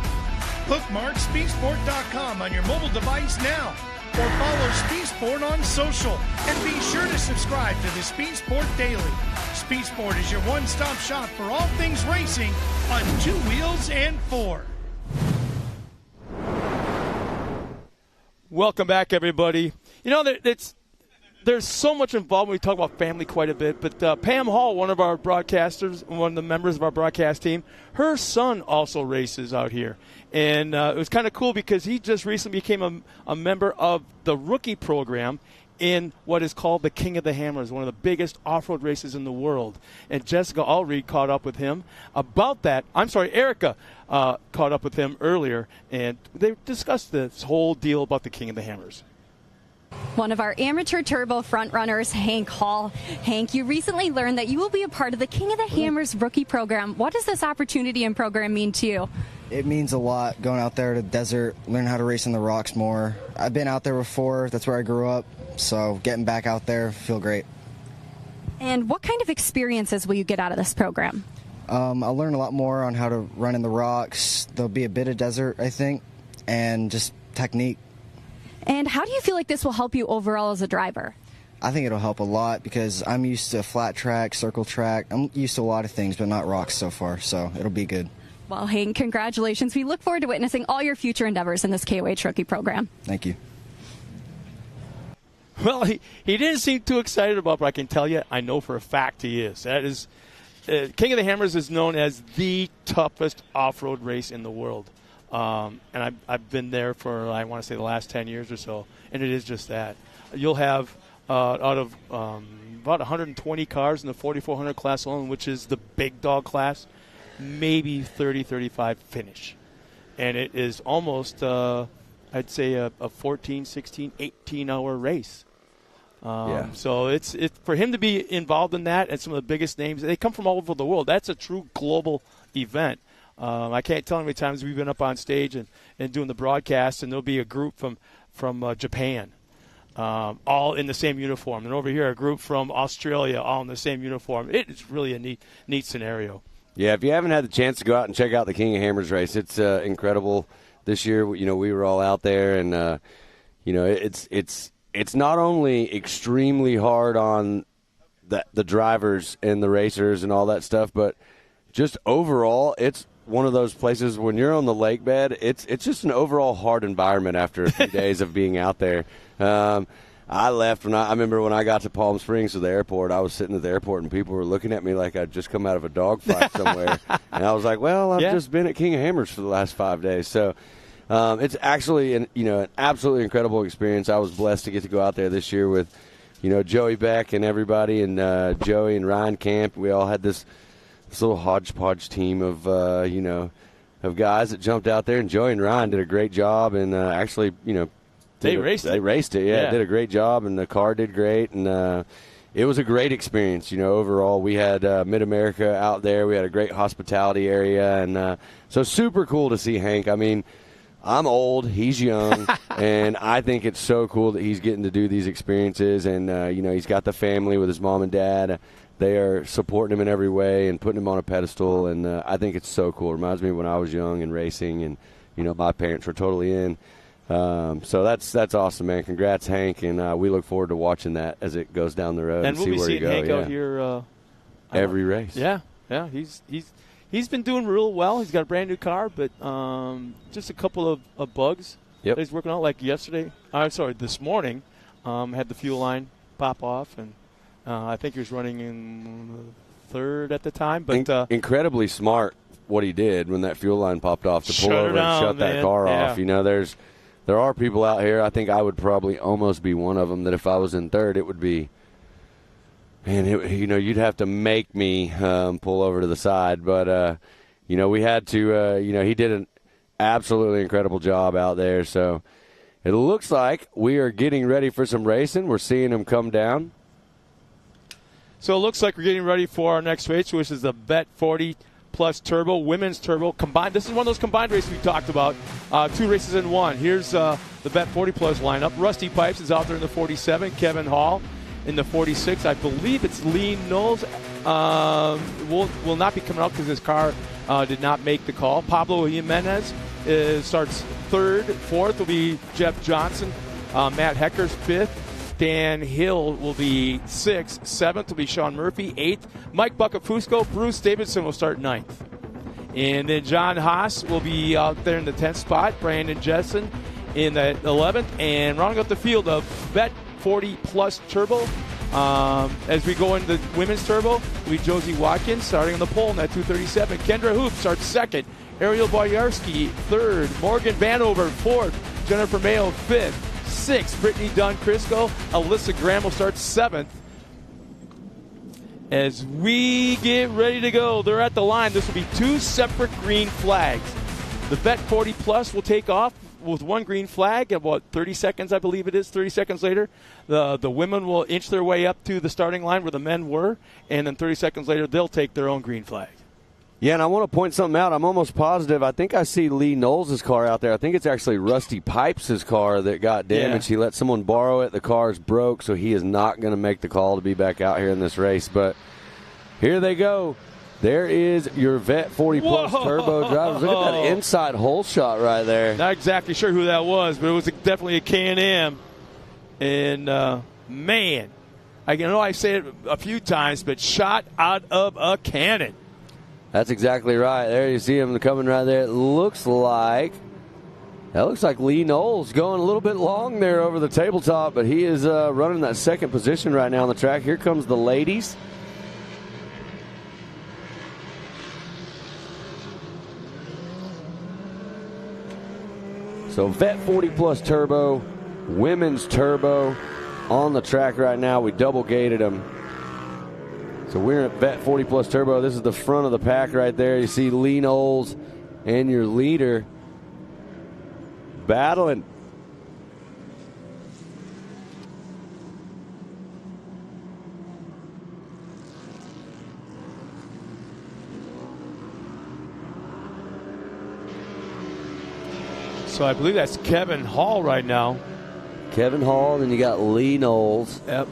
Bookmark speedsport.com on your mobile device now, or follow Speed Sport on social, and be sure to subscribe to the Speed Sport Daily. Speed Sport is your one-stop shop for all things racing on 2 wheels and 4. Welcome back, everybody. You know, there's so much involved. We talk about family quite a bit, but Pam Hall, one of our broadcasters, one of the members of our broadcast team, her son also races out here. And it was kind of cool because he just recently became a member of the rookie program, in what is called the King of the Hammers, one of the biggest off-road races in the world. And Jessica Allred caught up with him about that. Erica caught up with him earlier, and they discussed this whole deal about the King of the Hammers. One of our amateur turbo frontrunners, Hank Hall. Hank, you recently learned that you will be a part of the King of the Hammers rookie program. What does this opportunity and program mean to you? It means a lot, going out there to the desert, learn how to race in the rocks more. I've been out there before. That's where I grew up. So getting back out there, feel great. And what kind of experiences will you get out of this program? I'll learn a lot more on how to run in the rocks. There'll be a bit of desert, I think, and just technique. And how do you feel like this will help you overall as a driver? I think it'll help a lot because I'm used to flat track, circle track. I'm used to a lot of things, but not rocks so far, so it'll be good. Well, Hank, congratulations. We look forward to witnessing all your future endeavors in this KOH rookie program. Thank you. Well, he didn't seem too excited about it, but I can tell you, I know for a fact he is. That is, King of the Hammers is known as the toughest off-road race in the world. And I've been there for, I want to say, the last 10 years or so, and it is just that. You'll have out of about 120 cars in the 4400 class alone, which is the big dog class, maybe 30, 35 finish. And it is almost, I'd say, a 14, 16, 18-hour race. So it's for him to be involved in that, and some of the biggest names, they come from all over the world. That's a true global event. I can't tell how many times we've been up on stage and doing the broadcast, and there'll be a group from Japan, all in the same uniform. And over here, a group from Australia, all in the same uniform. It is really a neat scenario. Yeah, if you haven't had the chance to go out and check out the King of Hammers race, it's incredible. This year, we were all out there, and it's not only extremely hard on the drivers and the racers and all that stuff, but just overall, it's one of those places when you're on the lake bed, it's just an overall hard environment after a few days of being out there. I left I remember when I got to Palm Springs to the airport, I was sitting at the airport and people were looking at me like I'd just come out of a dogfight somewhere. And I was like, well, I've just been at King of Hammers for the last 5 days. So it's actually an absolutely incredible experience. I was blessed to get to go out there this year with, Joey Beck and everybody, and Joey and Ryan Camp. We all had this little hodgepodge team of guys that jumped out there, and Joey and Ryan did a great job, and actually, they raced it. Yeah, did a great job, and the car did great, and it was a great experience. Overall, we had MidAmerica out there. We had a great hospitality area, and so super cool to see Hank. I mean, I'm old, he's young, and I think it's so cool that he's getting to do these experiences, and he's got the family with his mom and dad. They are supporting him in every way and putting him on a pedestal, and I think it's so cool. It reminds me of when I was young and racing, and my parents were totally in. So that's awesome, man. Congrats, Hank, and we look forward to watching that as it goes down the road and we'll see where you go. Hank out here every race. Yeah. He's been doing real well. He's got a brand new car, but just a couple of bugs that he's working on. Like this morning, had the fuel line pop off, and I think he was running in third at the time. But incredibly smart what he did when that fuel line popped off to pull over and shut that car off. There are people out here. I think I would probably almost be one of them that if I was in third, it would be, man, you'd have to make me pull over to the side. But, we had to, he did an absolutely incredible job out there. So it looks like we are getting ready for some racing. We're seeing him come down. So it looks like we're getting ready for our next race, which is the Bet 40 Plus Turbo, Women's Turbo combined. This is one of those combined races we talked about, 2 races in one. Here's the Bet 40 Plus lineup. Rusty Pipes is out there in the 47. Kevin Hall in the 46. I believe it's Lee Knowles. Will not be coming out because his car did not make the call. Pablo Jimenez starts third. Fourth will be Jeff Johnson. Matt Hecker's fifth. Dan Hill will be 6th. 7th will be Sean Murphy. 8th, Mike Buccafusco. Bruce Davidson will start 9th. And then John Haas will be out there in the 10th spot. Brandon Jessen in the 11th. And rounding up the field of Bet 40 Plus Turbo. As we go into the Women's Turbo, we Josie Watkins starting on the pole in that 237. Kendra Hoop starts 2nd. Ariel Boyarski 3rd. Morgan Vanover 4th. Jennifer Mayo 5th. 6th. Brittany Dunn Crisco. Alyssa Graham will start 7th. As we get ready to go, they're at the line. This will be 2 separate green flags. The Vet 40 Plus will take off with 1 green flag. About 30 seconds, I believe it is, 30 seconds later. The women will inch their way up to the starting line where the men were, and then 30 seconds later, they'll take their own green flag. Yeah, and I want to point something out. I'm almost positive. I think I see Lee Knowles' car out there. I think it's actually Rusty Pipes' car that got damaged. Yeah. He let someone borrow it. The car's broke, so he is not going to make the call to be back out here in this race. But here they go. There is your Vet 40 Plus Turbo drivers. Look at that inside hole shot right there. Not exactly sure who that was, but it was definitely a Can-Am. And, man, I know I say it a few times, but shot out of a cannon. That's exactly right. There you see him coming right there. It looks like Lee Knowles going a little bit long there over the tabletop, but he is running that second position right now on the track. Here comes the ladies. So Vet 40 Plus Turbo, Women's Turbo on the track right now. We double gated them. So we're at Vet 40 Plus Turbo. This is the front of the pack right there. You see Lee Knowles and your leader battling. So I believe that's Kevin Hall right now. Kevin Hall, then you got Lee Knowles. Yep.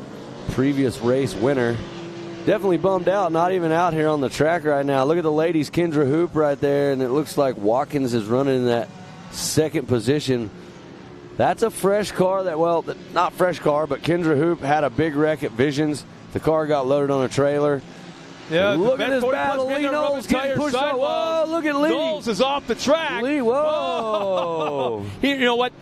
Previous race winner. Definitely bummed out, not even out here on the track right now. Look at the ladies, Kendra Hoop right there, and it looks like Watkins is running in that second position. That's a fresh car not fresh car, but Kendra Hoop had a big wreck at Visions. The car got loaded on a trailer. Yeah, look at this battle. Lee Knowles getting pushed out. Whoa, look at Lee. Knowles is off the track. Lee, whoa. You know what?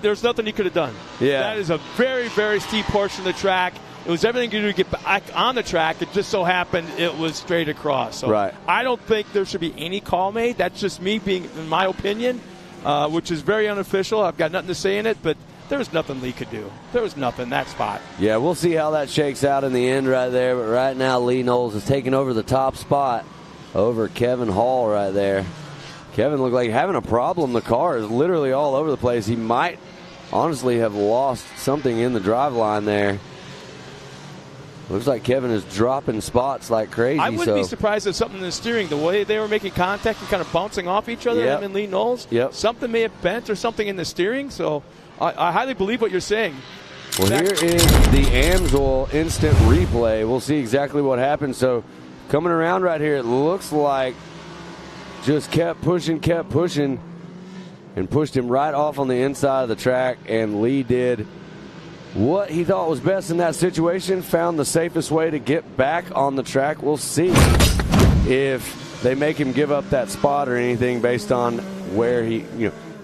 There's nothing he could have done. Yeah. That is a very, very steep portion of the track. It was everything to do to get back on the track. It just so happened it was straight across. So right. I don't think there should be any call made. That's just me being, in my opinion, which is very unofficial. I've got nothing to say in it, but there was nothing Lee could do. There was nothing, that spot. Yeah, we'll see how that shakes out in the end right there. But right now, Lee Knowles is taking over the top spot over Kevin Hall right there. Kevin looked like having a problem. The car is literally all over the place. He might honestly have lost something in the drive line there. Looks like Kevin is dropping spots like crazy. I wouldn't be surprised if something in the steering, the way they were making contact and kind of bouncing off each other, him and Lee Knowles, something may have bent or something in the steering. So I highly believe what you're saying. Well, here is the Amsoil instant replay. We'll see exactly what happened. So coming around right here, it looks like just kept pushing, and pushed him right off on the inside of the track, and Lee did what he thought was best in that situation, found the safest way to get back on the track. We'll see if they make him give up that spot or anything based on where he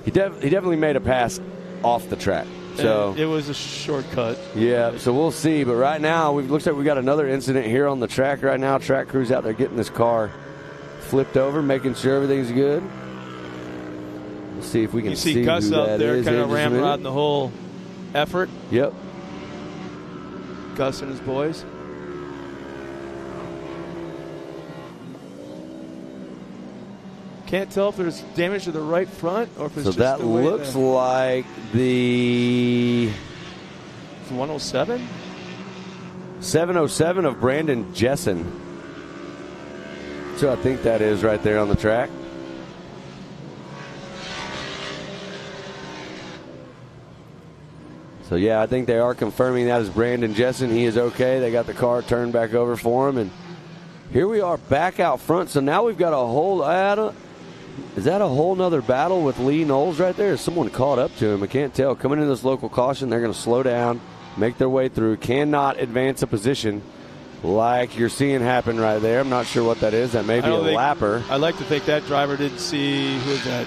definitely made a pass off the track. So it was a shortcut. Yeah, so we'll see. But right now, it looks like we got another incident here on the track right now. Track crew's out there getting this car flipped over, making sure everything's good. We'll see if we can see Gus who out that there is kind here of in just a minute. ramrodding the whole effort. Yep. Gus and his boys. Can't tell if there's damage to the right front or if it's just that the way looks like the 107? 707 of Brandon Jessen. So I think that is right there on the track. So, yeah, I think they are confirming that as Brandon Jessen. He is okay. They got the car turned back over for him. And here we are back out front. So now we've got a whole is that a whole nother battle with Lee Knowles right there? Is someone caught up to him? I can't tell. Coming into this local caution, they're going to slow down, make their way through. Cannot advance a position like you're seeing happen right there. I'm not sure what that is. That may be a lapper. I'd like to think that driver didn't see, who is that?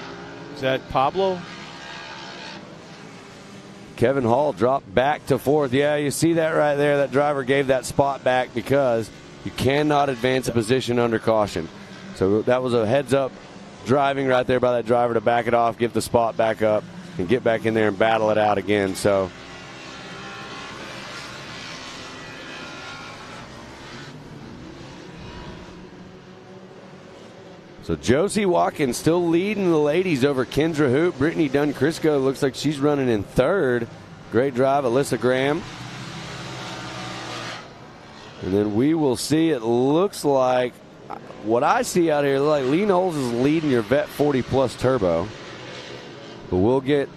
Is that Pablo? Kevin Hall dropped back to fourth. Yeah, you see that right there. That driver gave that spot back because you cannot advance a position under caution. So that was a heads-up driving right there by that driver to back it off, give the spot back up. and get back in there and battle it out again. So Josie Watkins still leading the ladies over Kendra Hoop. Brittany Dunn-Crisco looks like she's running in third. Great drive, Alyssa Graham. And then we will see, it looks like, what I see out here, like Lee Knowles is leading your Vet 40 Plus Turbo. But we'll get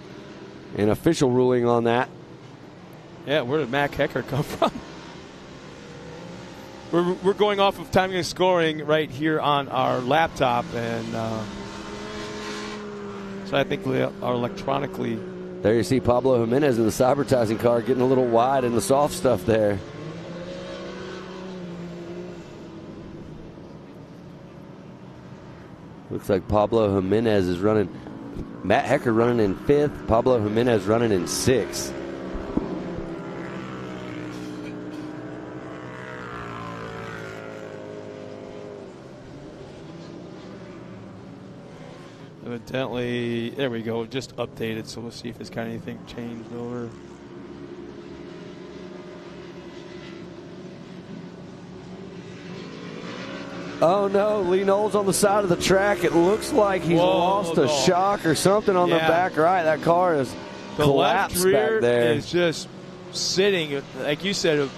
an official ruling on that. Yeah, where did Matt Hecker come from? We're going off of timing and scoring right here on our laptop, and so I think we are electronically. There you see Pablo Jimenez in the Cybertizing car getting a little wide in the soft stuff there. Looks like Pablo Jimenez is running. Matt Hecker running in 5th. Pablo Jimenez running in 6th. Evidently, there we go, just updated, so we'll see if it's got anything changed over. Oh no, Lee Knowles on the side of the track. It looks like he's lost a shock or something on the back right. That car is collapsed left rear back there. is just sitting, like you said, a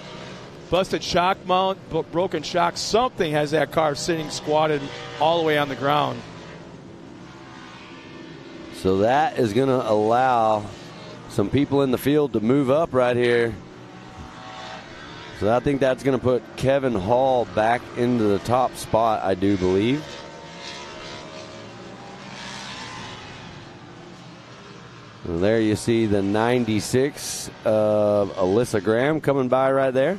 busted shock mount, broken shock. Something has that car sitting squatted all the way on the ground. So that is going to allow some people in the field to move up right here. So I think that's going to put Kevin Hall back into the top spot, I do believe. And there you see the 96 of Alyssa Graham coming by right there.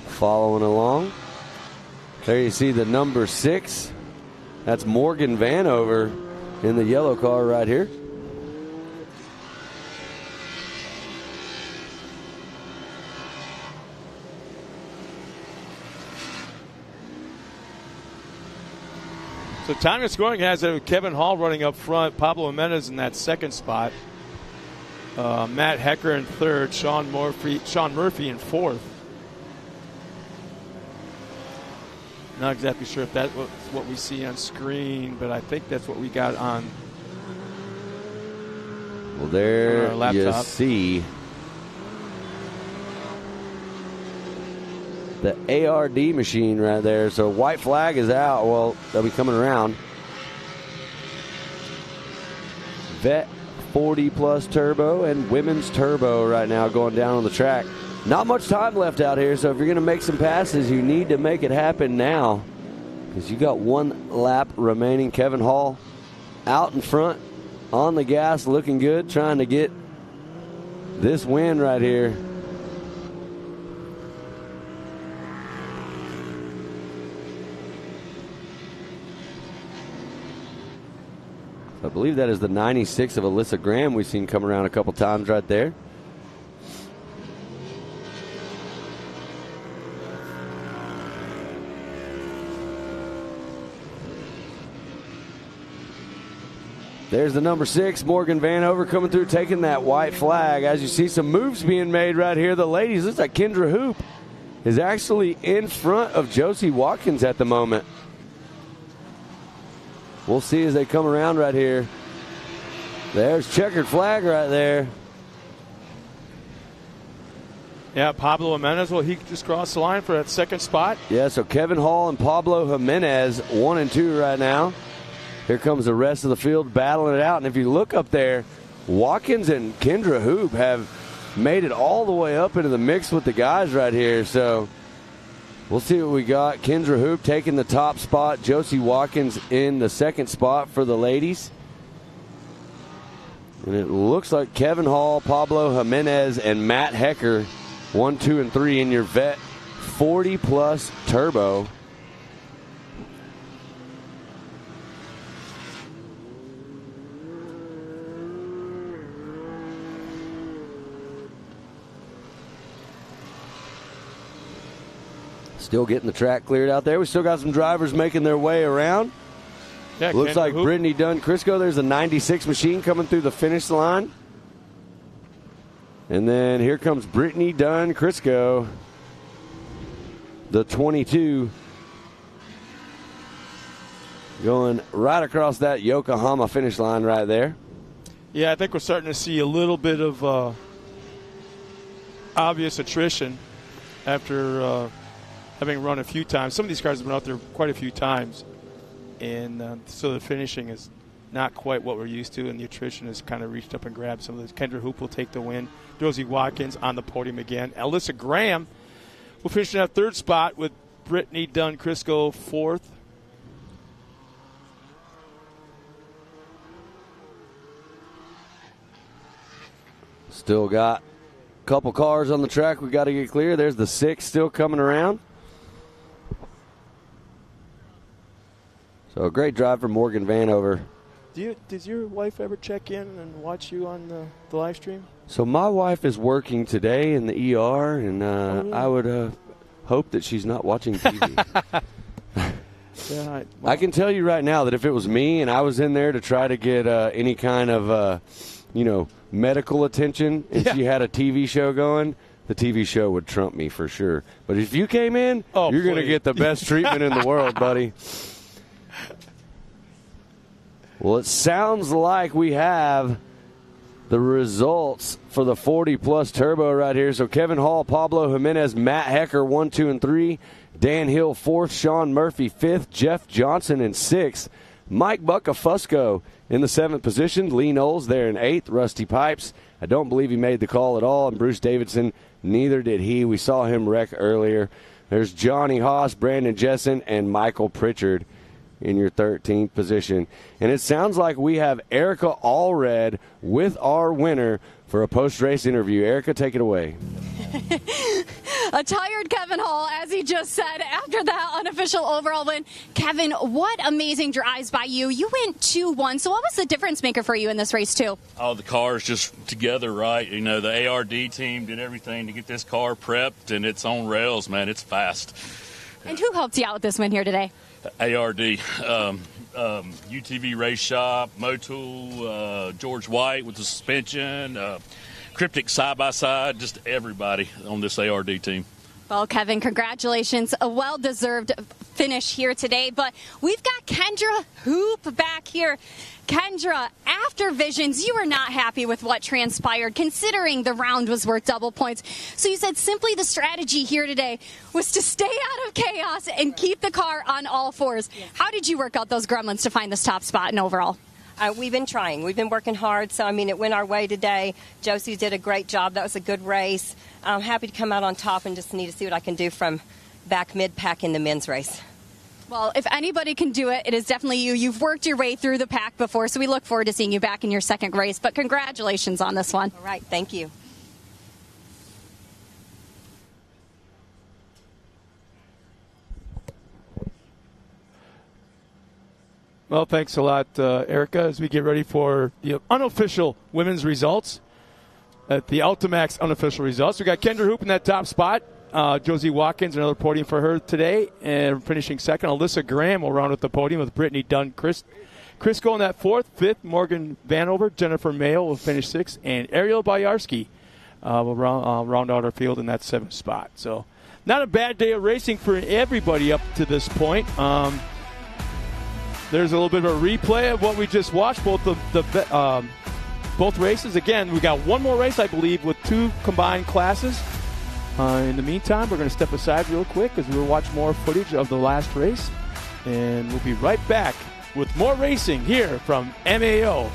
Following along. There you see the number 6. That's Morgan Vanover in the yellow car right here. So time and scoring has Kevin Hall running up front, Pablo Jimenez in that 2nd spot, Matt Hecker in 3rd, Sean Murphy in 4th. Not exactly sure if that's what we see on screen, but I think that's what we got on. Well, there on our you laptop. see the ARD machine right there. So white flag is out. Well, they'll be coming around. Vet 40 Plus Turbo and Women's Turbo right now going down on the track. Not much time left out here, so if you're going to make some passes, you need to make it happen now because you got 1 lap remaining. Kevin Hall out in front on the gas, looking good, trying to get this win right here. I believe that is the 96 of Alyssa Graham we've seen come around a couple times right there. There's the number 6, Morgan Vanover, coming through, taking that white flag. As you see, some moves being made right here. The ladies, looks like Kendra Hoop is actually in front of Josie Watkins at the moment. We'll see as they come around right here. There's checkered flag right there. Yeah, Pablo Jimenez, well, he just crossed the line for that 2nd spot. Yeah, so Kevin Hall and Pablo Jimenez, 1 and 2 right now. Here comes the rest of the field battling it out. And if you look up there, Watkins and Kendra Hoop have made it all the way up into the mix with the guys right here. So we'll see what we got. Kendra Hoop taking the top spot. Josie Watkins in the 2nd spot for the ladies. And it looks like Kevin Hall, Pablo Jimenez, and Matt Hecker, 1, 2, and 3 in your Vet 40 Plus Turbo. Still getting the track cleared out there. We still got some drivers making their way around. Yeah, Looks Kendra like Hoop. Brittany Dunn Crisco. There's a 96 machine coming through the finish line. And then here comes Brittany Dunn Crisco, the 22, going right across that Yokohama finish line right there. Yeah, I think we're starting to see a little bit of obvious attrition after having run a few times. Some of these cars have been out there quite a few times, and so the finishing is not quite what we're used to, and the attrition has kind of reached up and grabbed some of those. Kendra Hoop will take the win. Josie Watkins on the podium again. Alyssa Graham will finish in that third spot with Brittany Dunn Crisco fourth. Still got a couple cars on the track we got to get clear. There's the 6 still coming around. So a great drive from Morgan Vanover. Does your wife ever check in and watch you on the live stream? So my wife is working today in the ER, and I would hope that she's not watching TV. Yeah, I can tell you right now that if it was me and I was in there to try to get any kind of, medical attention and she had a TV show going, the TV show would trump me for sure. But if you came in, you're going to get the best treatment in the world, buddy. Well, it sounds like we have the results for the 40-plus turbo right here. So Kevin Hall, Pablo Jimenez, Matt Hecker, 1, 2, and 3. Dan Hill, 4th. Sean Murphy, 5th. Jeff Johnson in 6th. Mike Buccafusco in the 7th position. Lee Knowles there in 8th. Rusty Pipes, I don't believe he made the call at all. And Bruce Davidson, neither did he. We saw him wreck earlier. There's Johnny Haas, Brandon Jessen, and Michael Pritchard in your 13th position. And it sounds like we have Erica Allred with our winner for a post-race interview. Erica, take it away. A tired Kevin Hall, as he just said, after that unofficial overall win. Kevin, what amazing drives by you. You went 2-1. So what was the difference maker for you in this race, too? Oh, the cars just together, right? You know, the ARD team did everything to get this car prepped, and it's on rails, man. It's fast. And who helped you out with this win here today? ARD, UTV Race Shop, Motul, George White with the suspension, Cryptic side-by-side, just everybody on this ARD team. Well, Kevin, congratulations. A well-deserved finish here today. But we've got Kendra Hoop back here. Kendra, after Visions, you were not happy with what transpired, considering the round was worth double points. So you said simply the strategy here today was to stay out of chaos and keep the car on all fours. Yes. How did you work out those gremlins to find this top spot and overall? We've been trying. We've been working hard. So, it went our way today. Josie did a great job. That was a good race. I'm happy to come out on top and just need to see what I can do from back mid-pack in the men's race. Well, if anybody can do it, it is definitely you. You've worked your way through the pack before, so we look forward to seeing you back in your second race. But congratulations on this one. All right. Thank you. Well, thanks a lot, Erica, as we get ready for the unofficial women's results. At the Ultimax unofficial results, we got Kendra Hoop in that top spot. Josie Watkins, another podium for her today. And finishing second, Alyssa Graham will round out the podium with Brittany Dunn Crisco in that 4th. 5th, Morgan Vanover. Jennifer Mayo will finish 6th. And Ariel Boyarsky will round out our field in that 7th spot. So not a bad day of racing for everybody up to this point. There's a little bit of a replay of what we just watched, both races. Again, we got one more race, I believe, with 2 combined classes. In the meantime, we're going to step aside real quick as we'll watch more footage of the last race. And we'll be right back with more racing here from MAO.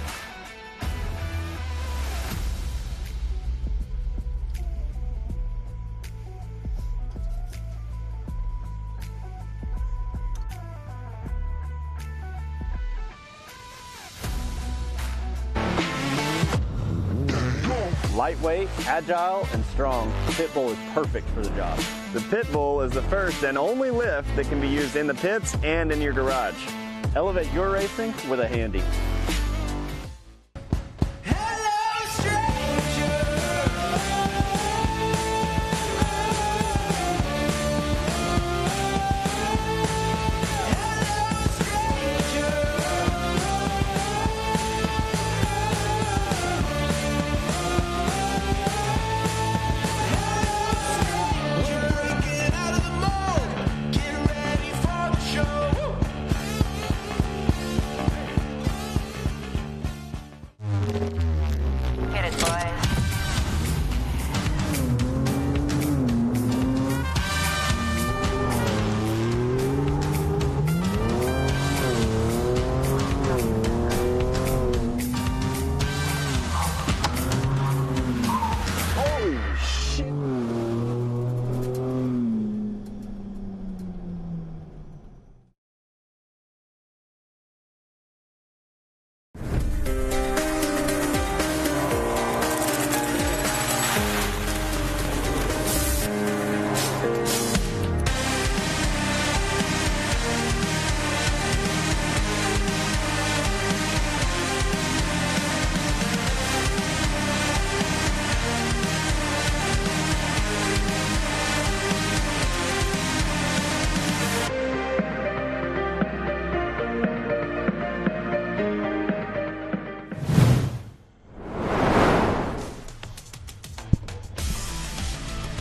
Lightweight, agile, and strong, the Pitbull is perfect for the job. The Pitbull is the first and only lift that can be used in the pits and in your garage. Elevate your racing with a Handy.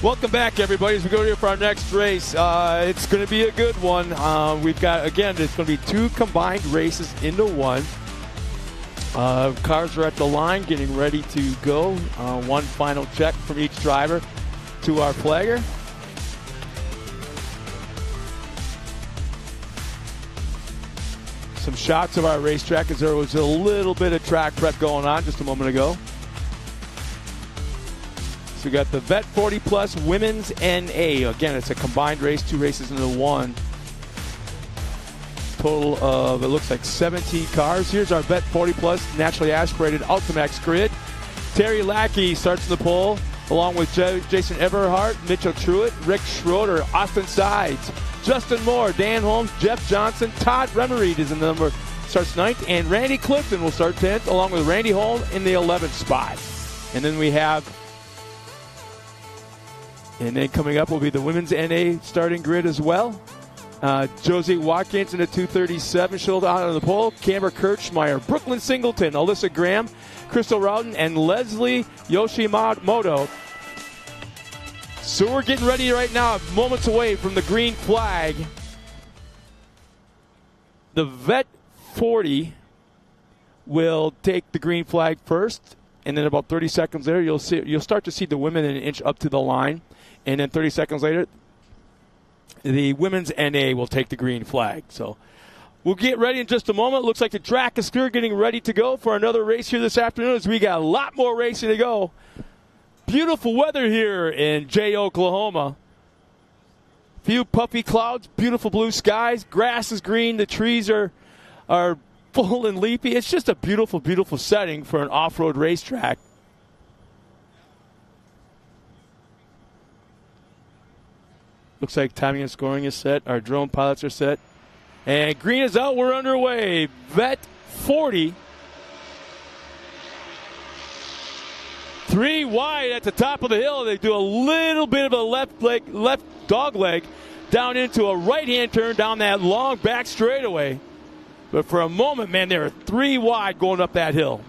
Welcome back, everybody, as we go here for our next race. It's going to be a good one. We've got, again, it's going to be 2 combined races into one. Cars are at the line getting ready to go. One final check from each driver to our flagger. Some shots of our racetrack as there was a little bit of track prep going on just a moment ago. So we got the Vet 40 Plus Women's NA. Again, it's a combined race, 2 races into one. Total of, it looks like 17 cars. Here's our Vet 40 Plus naturally aspirated Ultimax grid. Terry Lackey starts in the pole, along with Jason Everhart, Mitchell Truitt, Rick Schroeder, Austin Sides, Justin Moore, Dan Holmes, Jeff Johnson, Todd Remereed is in the number, starts 9th, and Randy Clifton will start 10th, along with Randy Holm in the 11th spot. And then we have, and then coming up will be the Women's NA starting grid as well. Josie Watkins in the 237, she'll out on the pole. Camber Kirchmeyer, Brooklyn Singleton, Alyssa Graham, Crystal Rowden, and Leslie Yoshimoto. So we're getting ready right now, moments away from the green flag. The Vet 40 will take the green flag first, and then about 30 seconds later, you'll start to see the women an inch up to the line, and then 30 seconds later, the Women's NA will take the green flag. So we'll get ready in just a moment. Looks like the track is clear, getting ready to go for another race here this afternoon as we got a lot more racing to go. Beautiful weather here in Jay, Oklahoma. Few puffy clouds, beautiful blue skies. Grass is green. The trees are full and leafy. It's just a beautiful, beautiful setting for an off-road racetrack. Looks like timing and scoring is set. Our drone pilots are set. And green is out. We're underway. Vet 40. 3 wide at the top of the hill. They do a little bit of a left dog leg down into a right-hand turn down that long back straightaway. But for a moment, man, they were 3 wide going up that hill.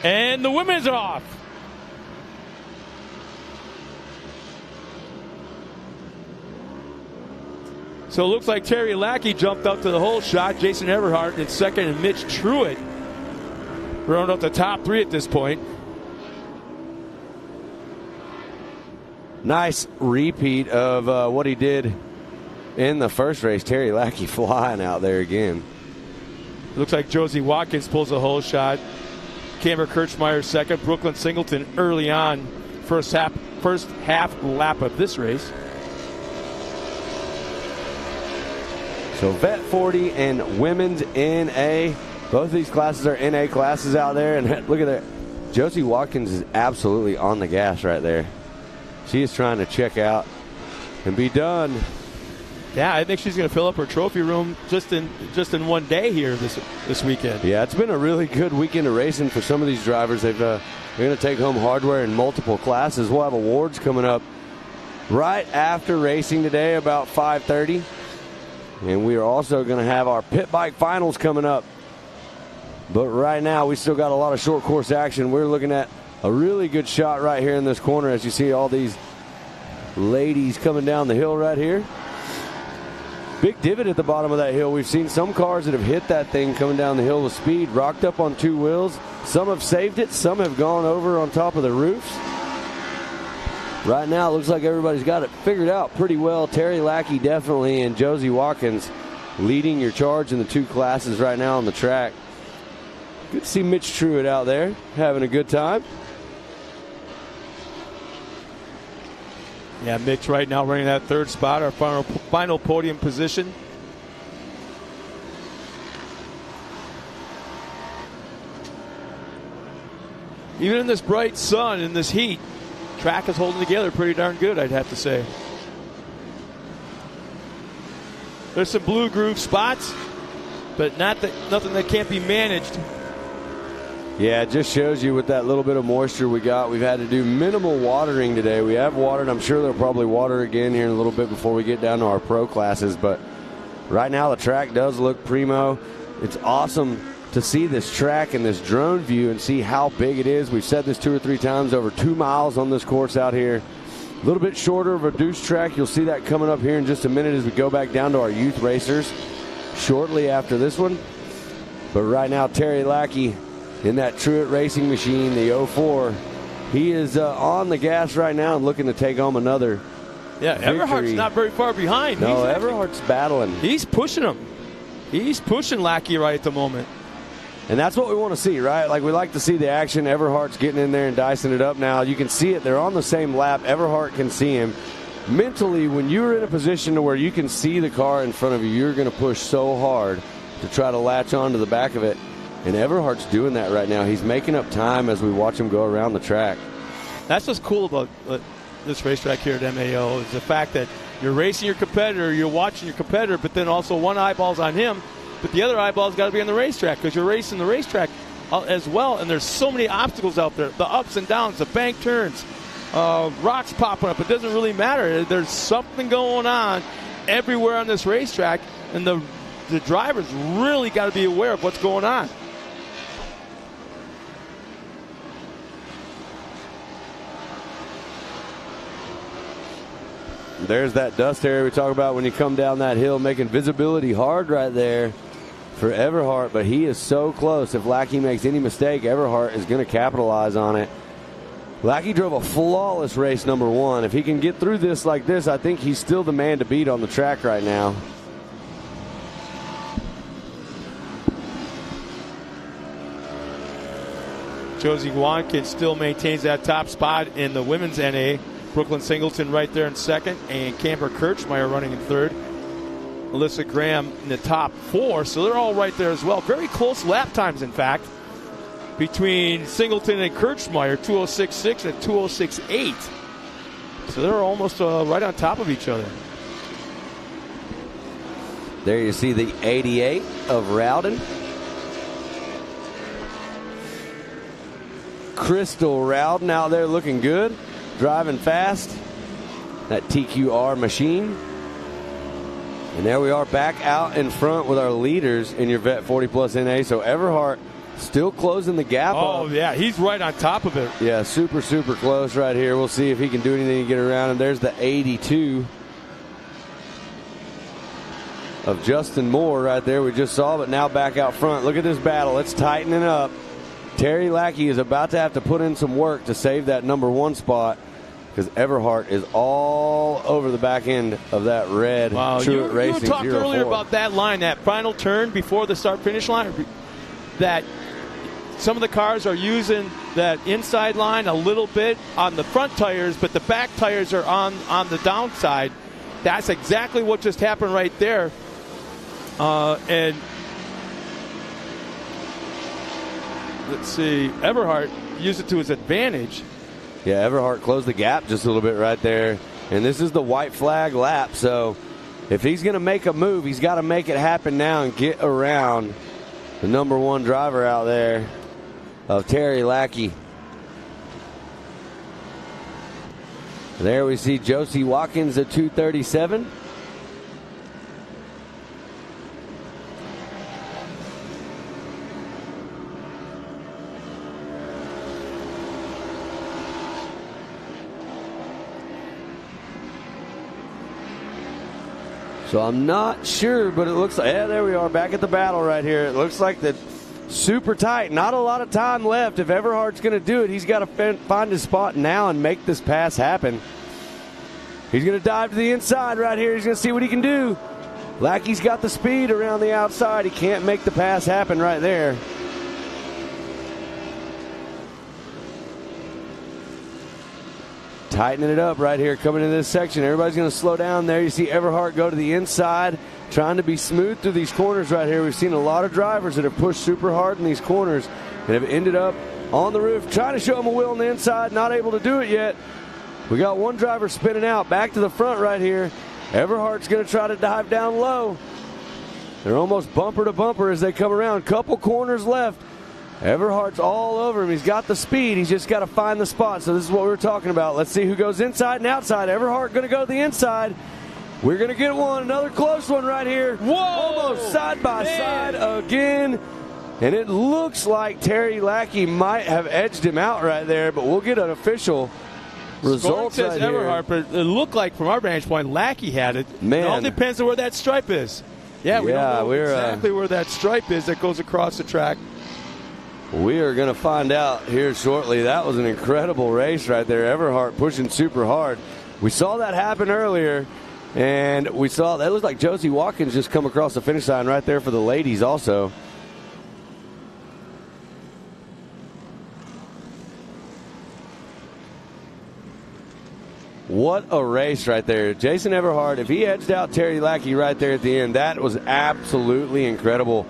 And the women's are off. So it looks like Terry Lackey jumped up to the hole shot. Jason Everhart in second, and Mitch Truitt round up the top 3 at this point. Nice repeat of what he did in the first race. Terry Lackey flying out there again. It looks like Josie Watkins pulls a hole shot. Camber Kirchmeyer second. Brooklyn Singleton early on. First half lap of this race. So Vet 40 and Women's NA. Both of these classes are NA classes out there. And look at that. Josie Watkins is absolutely on the gas right there. She is trying to check out and be done. Yeah, I think she's going to fill up her trophy room just in one day here this weekend. Yeah, it's been a really good weekend of racing for some of these drivers. They're going to take home hardware in multiple classes. We'll have awards coming up right after racing today, about 5:30. And we are also going to have our pit bike finals coming up. But right now, we still got a lot of short course action. We're looking at a really good shot right here in this corner as you see all these ladies coming down the hill right here. Big divot at the bottom of that hill. We've seen some cars that have hit that thing coming down the hill with speed, rocked up on 2 wheels. Some have saved it. Some have gone over on top of the roofs. Right now, it looks like everybody's got it figured out pretty well. Terry Lackey definitely, and Josie Watkins leading your charge in the 2 classes right now on the track. Good to see Mitch Truitt out there having a good time. Yeah, Mitch right now running that 3rd spot, our final podium position. Even in this bright sun, in this heat, track is holding together pretty darn good, I'd have to say. There's some blue groove spots, but nothing that can't be managed. Yeah, it just shows you with that little bit of moisture we got. We've had to do minimal watering today. We have watered. I'm sure they'll probably water again here in a little bit before we get down to our pro classes. But right now the track does look primo. It's awesome to see this track and this drone view and see how big it is. We've said this 2 or 3 times, over 2 miles on this course out here. A little bit shorter of a deuce track. You'll see that coming up here in just a minute as we go back down to our youth racers shortly after this one. But right now, Terry Lackey in that Truett Racing machine, the 04, he is on the gas right now and looking to take home another victory. Everhart's not very far behind. No, Everhart's battling. He's pushing him. He's pushing Lackey right at the moment. And that's what we want to see, right? Like, we like to see the action. Everhart's getting in there and dicing it up now. You can see it. They're on the same lap. Everhart can see him. Mentally, when you're in a position to where you can see the car in front of you, you're going to push so hard to try to latch onto the back of it. And Everhart's doing that right now. He's making up time as we watch him go around the track. That's what's cool about this racetrack here at MAO is the fact that you're racing your competitor, you're watching your competitor, but then also one eyeball's on him, but the other eyeball's got to be on the racetrack because you're racing the racetrack as well. And there's so many obstacles out there, the ups and downs, the bank turns, rocks popping up. It doesn't really matter. There's something going on everywhere on this racetrack, and the drivers really got to be aware of what's going on. There's that dust area we talk about when you come down that hill, making visibility hard right there for Everhart, but he is so close. If Lackey makes any mistake, Everhart is going to capitalize on it. Lackey drove a flawless race number 1. If he can get through this like this, I think he's still the man to beat on the track right now. Josie Watkins still maintains that top spot in the women's NA. Brooklyn Singleton right there in second, and Camber Kirchmeyer running in third. Alyssa Graham in the top 4, so they're all right there as well. Very close lap times, in fact, between Singleton and Kirchmeyer, 206.6 and 206.8. So they're almost right on top of each other. There you see the 88 of Rowden. Crystal Rowden out there looking good. Driving fast, that TQR machine. And there we are back out in front with our leaders in your Vet 40 Plus NA. So Everhart still closing the gap. Oh, yeah, he's right on top of it. Yeah, super, super close right here. We'll see if he can do anything to get around. And there's the 82 of Justin Moore right there. We just saw, but now back out front. Look at this battle. It's tightening up. Terry Lackey is about to have to put in some work to save that number 1 spot, because Everhart is all over the back end of that red Truett Racing 04. You talked earlier about that line, that final turn before the start-finish line, that some of the cars are using that inside line a little bit on the front tires, but the back tires are on the downside. That's exactly what just happened right there. And let's see, Everhart used it to his advantage. Yeah, Everhart closed the gap just a little bit right there. And this is the white flag lap. So if he's going to make a move, he's got to make it happen now and get around the number 1 driver out there of Terry Lackey. There we see Josie Watkins at 237. So I'm not sure, but it looks like, yeah, there we are, back at the battle right here. It looks like that super tight. Not a lot of time left. If Everhart's going to do it, he's got to find his spot now and make this pass happen. He's going to dive to the inside right here. He's going to see what he can do. Lackey's got the speed around the outside. He can't make the pass happen right there. Tightening it up right here coming into this section. Everybody's going to slow down there. You see Everhart go to the inside, trying to be smooth through these corners right here. We've seen a lot of drivers that have pushed super hard in these corners and have ended up on the roof, trying to show them a wheel on the inside, not able to do it yet. We got one driver spinning out back to the front right here. Everhart's going to try to dive down low. They're almost bumper to bumper as they come around. Couple corners left. Everhart's all over him. He's got the speed. He's just got to find the spot. So this is what we were talking about. Let's see who goes inside and outside. Everhart going to go to the inside. We're going to get one, another close one right here. Whoa! Almost side by side again. And it looks like Terry Lackey might have edged him out right there, but we'll get an official result says right Everhart, here. but it looked like from our vantage point, Lackey had it. Man. It all depends on where that stripe is. Yeah, we don't know we're, exactly where that stripe is that goes across the track. We are going to find out here shortly. That was an incredible race right there. Everhart pushing super hard. We saw that happen earlier, and we saw that looked like Josie Watkins just come across the finish line right there for the ladies also. What a race right there. Jason Everhart, if he edged out Terry Lackey right there at the end, that was absolutely incredible.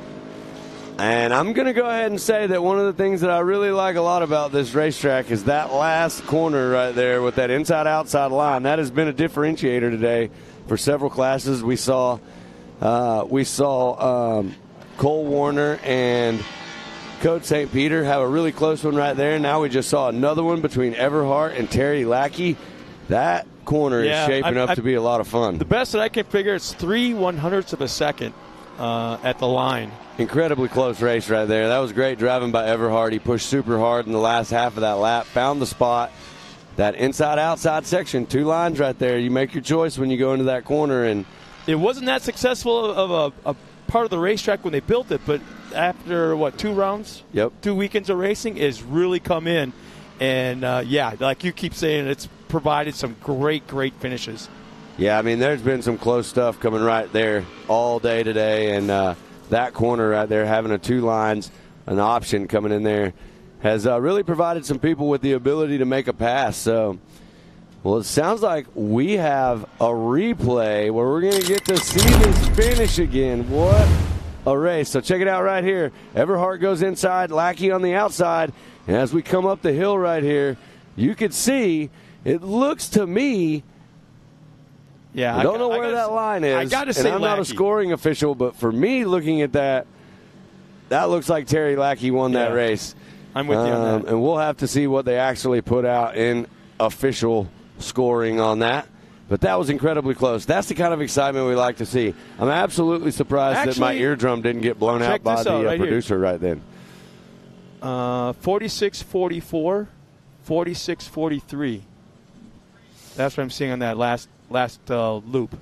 And I'm going to go ahead and say that one of the things that I really like a lot about this racetrack is that last corner right there with that inside-outside line. That has been a differentiator today for several classes. We saw Cole Warner and Coach St. Peter have a really close one right there. Now we just saw another one between Everhart and Terry Lackey. That corner is shaping up to be a lot of fun. The best that I can figure is 3/100ths of a second at the line. Incredibly close race right there. That was great driving by Everhart. He pushed super hard in the last half of that lap, found the spot. That inside-outside section, 2 lines right there. You make your choice when you go into that corner. And it wasn't that successful of a part of the racetrack when they built it, but after, 2 rounds? Yep. 2 weekends of racing, is really come in. And, like you keep saying, it's provided some great finishes. Yeah, I mean, there's been some close stuff coming right there all day today. And that corner right there, having a 2 lines, an option coming in there, has really provided some people with the ability to make a pass. So, well, it sounds like we have a replay where we're going to get to see this finish again. What a race. So check it out right here. Everhart goes inside, Lackey on the outside. And as we come up the hill right here, you can see, it looks to me, I don't know where that line is. I got to say, and I'm not a scoring official, but for me, looking at that, that looks like Terry Lackey won that race. I'm with you on that. And we'll have to see what they actually put out in official scoring on that. But that was incredibly close. That's the kind of excitement we like to see. I'm absolutely surprised that my eardrum didn't get blown out by the producer right then. 46-44, 46-43. That's what I'm seeing on that last loop.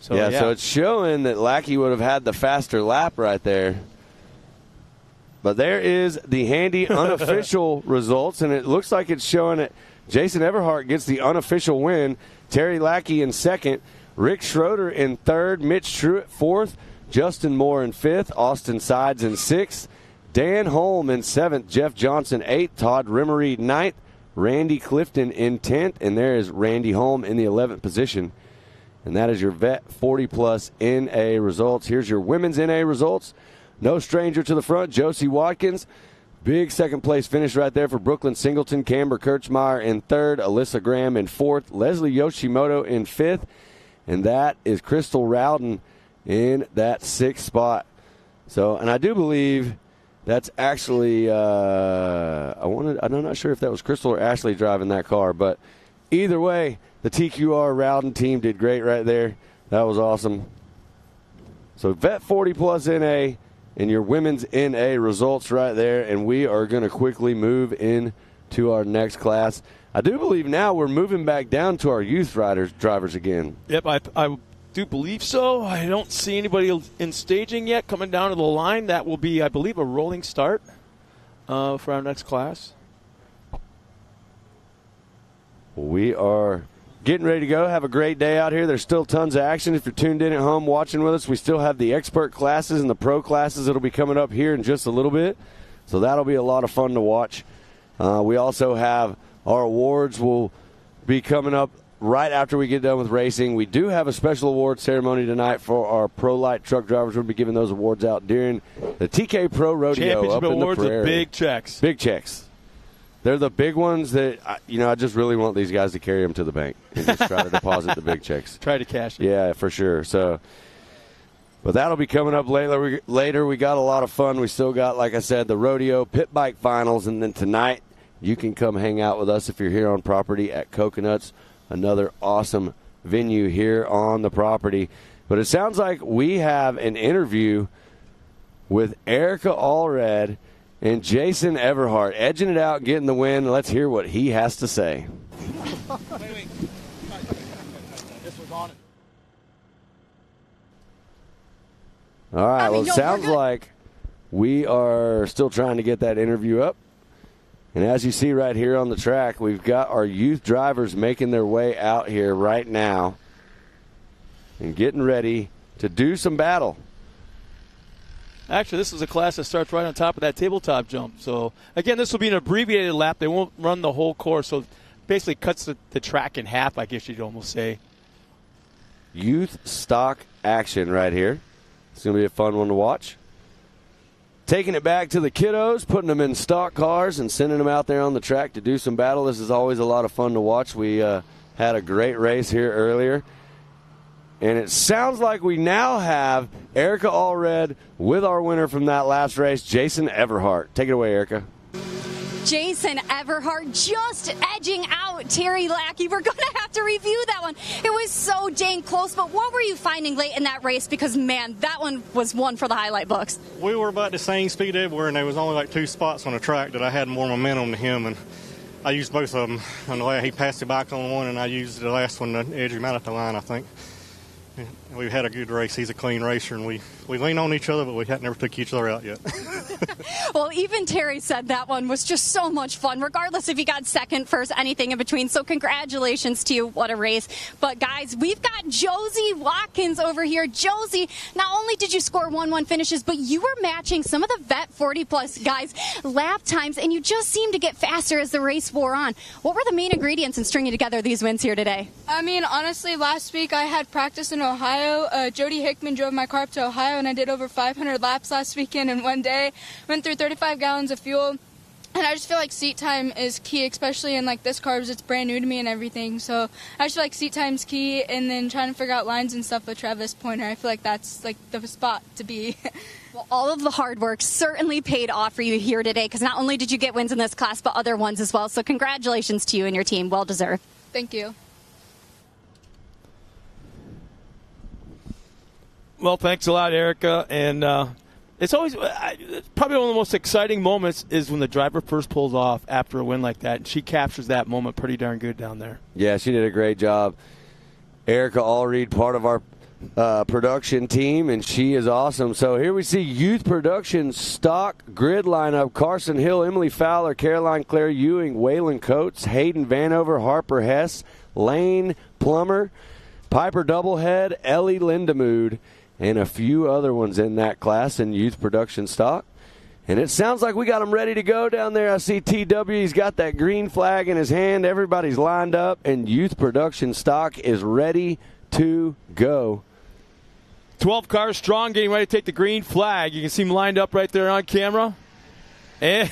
So, so it's showing that Lackey would have had the faster lap right there. But there is the handy unofficial results, and it looks like it's showing that Jason Everhart gets the unofficial win. Terry Lackey in second, Rick Schroeder in third, Mitch Truitt fourth, Justin Moore in fifth, Austin Sides in sixth, Dan Holm in seventh, Jeff Johnson eighth, Todd Rimmery ninth, Randy Clifton in 10th, and there is Randy Holm in the 11th position. And that is your Vet 40-plus NA results. Here's your women's NA results. No stranger to the front, Josie Watkins. Big second-place finish right there for Brooklyn Singleton. Camber Kirchmeyer in third, Alyssa Graham in fourth, Leslie Yoshimoto in fifth, and that is Crystal Rowden in that sixth spot. So, and I do believe that's actually, I'm not sure if that was Crystal or Ashley driving that car, but either way, the TQR Rowden team did great right there. That was awesome. So Vet 40-plus NA and your women's NA results right there, and we are going to quickly move into our next class. I do believe now we're moving back down to our youth drivers again. Yep, I do believe so. I don't see anybody in staging yet coming down to the line. That will be, I believe, a rolling start for our next class. We are getting ready to go. Have a great day out here. There's still tons of action. If you're tuned in at home watching with us, we still have the expert classes and the pro classes that'll be coming up here in just a little bit. So that'll be a lot of fun to watch. We also have our awards will be coming up right after we get done with racing. We do have a special award ceremony tonight for our Pro Light truck drivers. We'll be giving those awards out during the TK Pro Rodeo Championship up in awards the Prairie. With big checks. Big checks. They're the big ones that, I just really want these guys to carry them to the bank and just try to deposit the big checks. Try to cash it. Yeah, for sure. So, but that'll be coming up later. We got a lot of fun. We still got, like I said, the rodeo, pit bike finals, and then tonight you can come hang out with us if you're here on property at Coconuts. Another awesome venue here on the property. But it sounds like we have an interview with Erica Allred and Jason Everhart, edging it out, getting the win. Let's hear what he has to say. Wait. This was on it. All right, well, it sounds like we are still trying to get that interview up. And as you see right here on the track, we've got our youth drivers making their way out here right now and getting ready to do some battle. Actually, this is a class that starts right on top of that tabletop jump. So, again, this will be an abbreviated lap. They won't run the whole course, so basically cuts the track in half, I guess you'd almost say. Youth stock action right here. It's going to be a fun one to watch. Taking it back to the kiddos, putting them in stock cars and sending them out there on the track to do some battle. This is always a lot of fun to watch. We had a great race here earlier. And it sounds like we now have Erica Allred with our winner from that last race, Jason Everhart. Take it away, Erica. Jason Everhart just edging out Terry Lackey. We're going to have to review that one. It was so dang close, but what were you finding late in that race? Because, man, that one was one for the highlight books. We were about the same speed everywhere, and there was only like 2 spots on the track that I had more momentum than him, and I used both of them. On the way, he passed the bike on one, and I used the last one to edge him out at the line, I think. We've had a good race. He's a clean racer, and we lean on each other, but we never took each other out yet. Well, even Terry said that one was just so much fun, regardless if you got second, first, anything in between. So congratulations to you. What a race. But, guys, we've got Josie Watkins over here. Josie, not only did you score 1-1 finishes, but you were matching some of the vet 40-plus guys' lap times, and you just seemed to get faster as the race wore on. What were the main ingredients in stringing together these wins here today? I mean, honestly, last week I had practice in Ohio. Jody Hickman drove my car up to Ohio, and I did over 500 laps last weekend in one day. Went through 35 gallons of fuel, and I just feel like seat time is key, especially in like this car because it's brand new to me and everything. So I just feel like seat time's key, and then trying to figure out lines and stuff with Travis Pointer. I feel like that's like the spot to be. Well, all of the hard work certainly paid off for you here today, because not only did you get wins in this class, but other ones as well. So congratulations to you and your team. Well deserved. Thank you. Well, thanks a lot, Erica. And it's always probably one of the most exciting moments is when the driver first pulls off after a win like that. And she captures that moment pretty darn good down there. Yeah, she did a great job. Erica Allred, part of our production team, and she is awesome. So here we see youth production stock grid lineup. Carson Hill, Emily Fowler, Caroline Claire Ewing, Waylon Coates, Hayden Vanover, Harper Hess, Lane Plummer, Piper Doublehead, Ellie Lindemood, and a few other ones in that class in youth production stock. And it sounds like we got them ready to go down there. I see TW. He's got that green flag in his hand. Everybody's lined up, and youth production stock is ready to go. 12 cars strong, getting ready to take the green flag. You can see them lined up right there on camera. And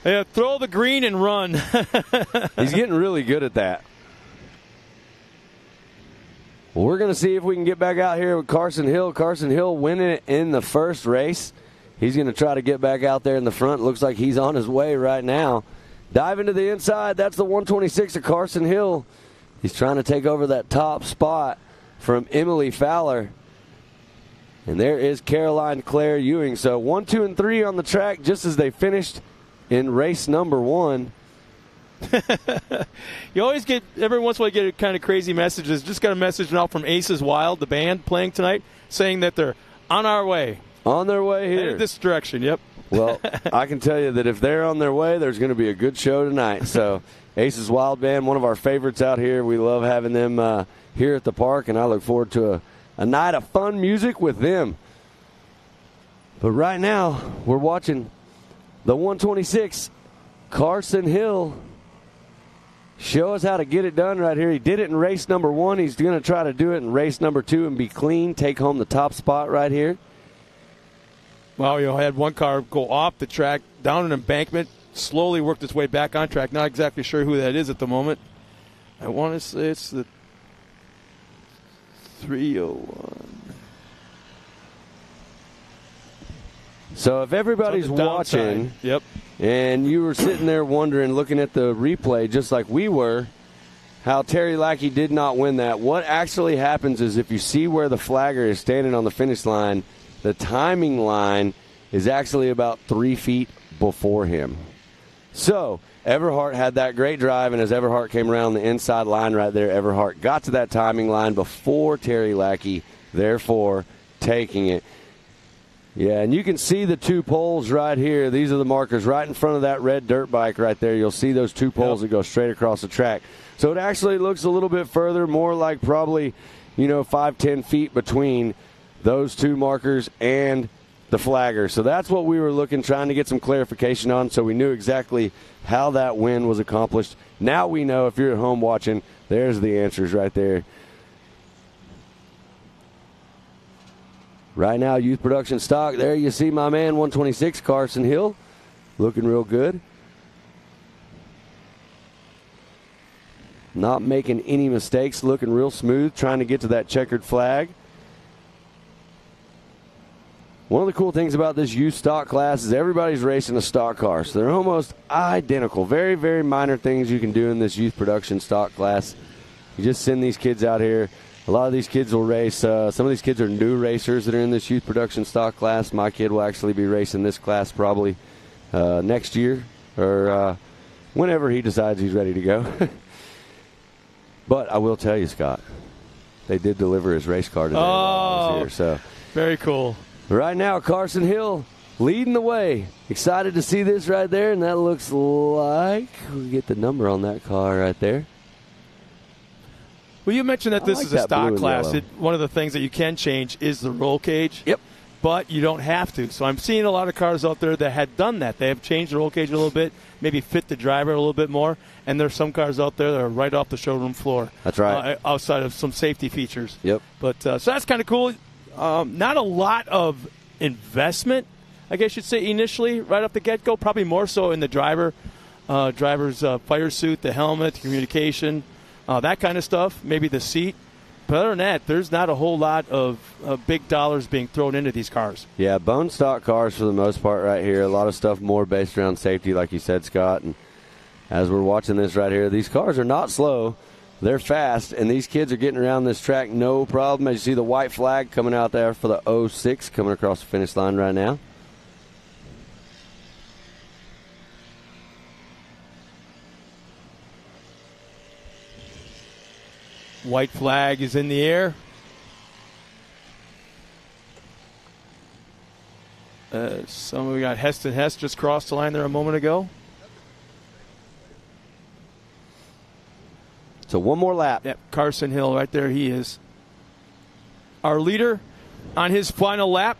yeah, throw the green and run. He's getting really good at that. Well, we're going to see if we can get back out here with Carson Hill. Carson Hill winning it in the first race. He's going to try to get back out there in the front. Looks like he's on his way right now. Dive into the inside. That's the 126 of Carson Hill. He's trying to take over that top spot from Emily Fowler. And there is Caroline Claire Ewing. So 1, 2, and 3 on the track just as they finished in race number 1. You always get, every once in a while, get kind of crazy messages. Just got a message now from Aces Wild, the band playing tonight, saying that they're on our way. On their way here. Headed this direction, yep. Well, I can tell you that if they're on their way, there's going to be a good show tonight. So Aces Wild Band, one of our favorites out here. We love having them here at the park, and I look forward to a night of fun music with them. But right now, we're watching the 126, Carson Hill, show us how to get it done right here. He did it in race number 1. He's going to try to do it in race number 2 and be clean, take home the top spot right here. Well, you had one car go off the track, down an embankment, slowly worked its way back on track. Not exactly sure who that is at the moment. I want to say it's the 301. So if everybody's watching, yep, and you were sitting there wondering, looking at the replay just like we were, how Terry Lackey did not win that. What actually happens is if you see where the flagger is standing on the finish line, the timing line is actually about 3 feet before him. So Everhart had that great drive, and as Everhart came around the inside line right there, Everhart got to that timing line before Terry Lackey, therefore taking it. Yeah, and you can see the 2 poles right here. These are the markers right in front of that red dirt bike right there. You'll see those 2 poles that go straight across the track. So it actually looks a little bit further, more like probably, 5-10 feet between those 2 markers and the flagger. So that's what we were trying to get some clarification on, so we knew exactly how that win was accomplished. Now we know, if you're at home watching, there's the answers right there. Right now, youth production stock. There you see my man, 126, Carson Hill, looking real good. Not making any mistakes, looking real smooth, trying to get to that checkered flag. One of the cool things about this youth stock class is everybody's racing a stock car, so they're almost identical. Very, very minor things you can do in this youth production stock class. You just send these kids out here. A lot of these kids will race. Some of these kids are new racers that are in this youth production stock class. My kid will actually be racing this class probably next year or whenever he decides he's ready to go. But I will tell you, Scott, they did deliver his race car today while I was here. So very cool. Right now, Carson Hill leading the way. Excited to see this right there, and that looks like we get the number on that car right there. Well, you mentioned that this is a stock class. yellow. One of the things that you can change is the roll cage. Yep. But you don't have to. So I'm seeing a lot of cars out there that had done that. They have changed the roll cage a little bit, maybe fit the driver a little bit more. And there's some cars out there that are right off the showroom floor. That's right. Outside of some safety features. Yep. But so that's kind of cool. Not a lot of investment, I guess you'd say, initially, right off the get-go. Probably more so in the driver's fire suit, the helmet, the communication, that kind of stuff, maybe the seat. But other than that, there's not a whole lot of big dollars being thrown into these cars. Yeah, bone stock cars for the most part right here. A lot of stuff more based around safety, like you said, Scott. And as we're watching this right here, these cars are not slow. They're fast, and these kids are getting around this track no problem. As you see the white flag coming out there for the 06 coming across the finish line right now. White flag is in the air. We got Heston Hess just crossed the line there a moment ago. So one more lap. Yep, Carson Hill right there. He is our leader on his final lap.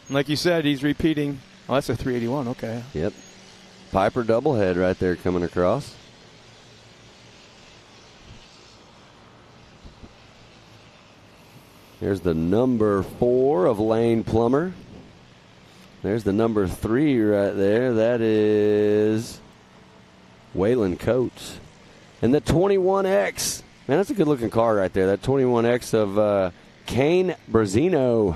Like you said, he's repeating. Oh, that's a 381. Okay. Yep. Piper doublehead right there coming across. There's the number 4 of Lane Plummer. There's the number 3 right there. That is Waylon Coates. And the 21X. Man, that's a good-looking car right there. That 21X of Kane Brazino.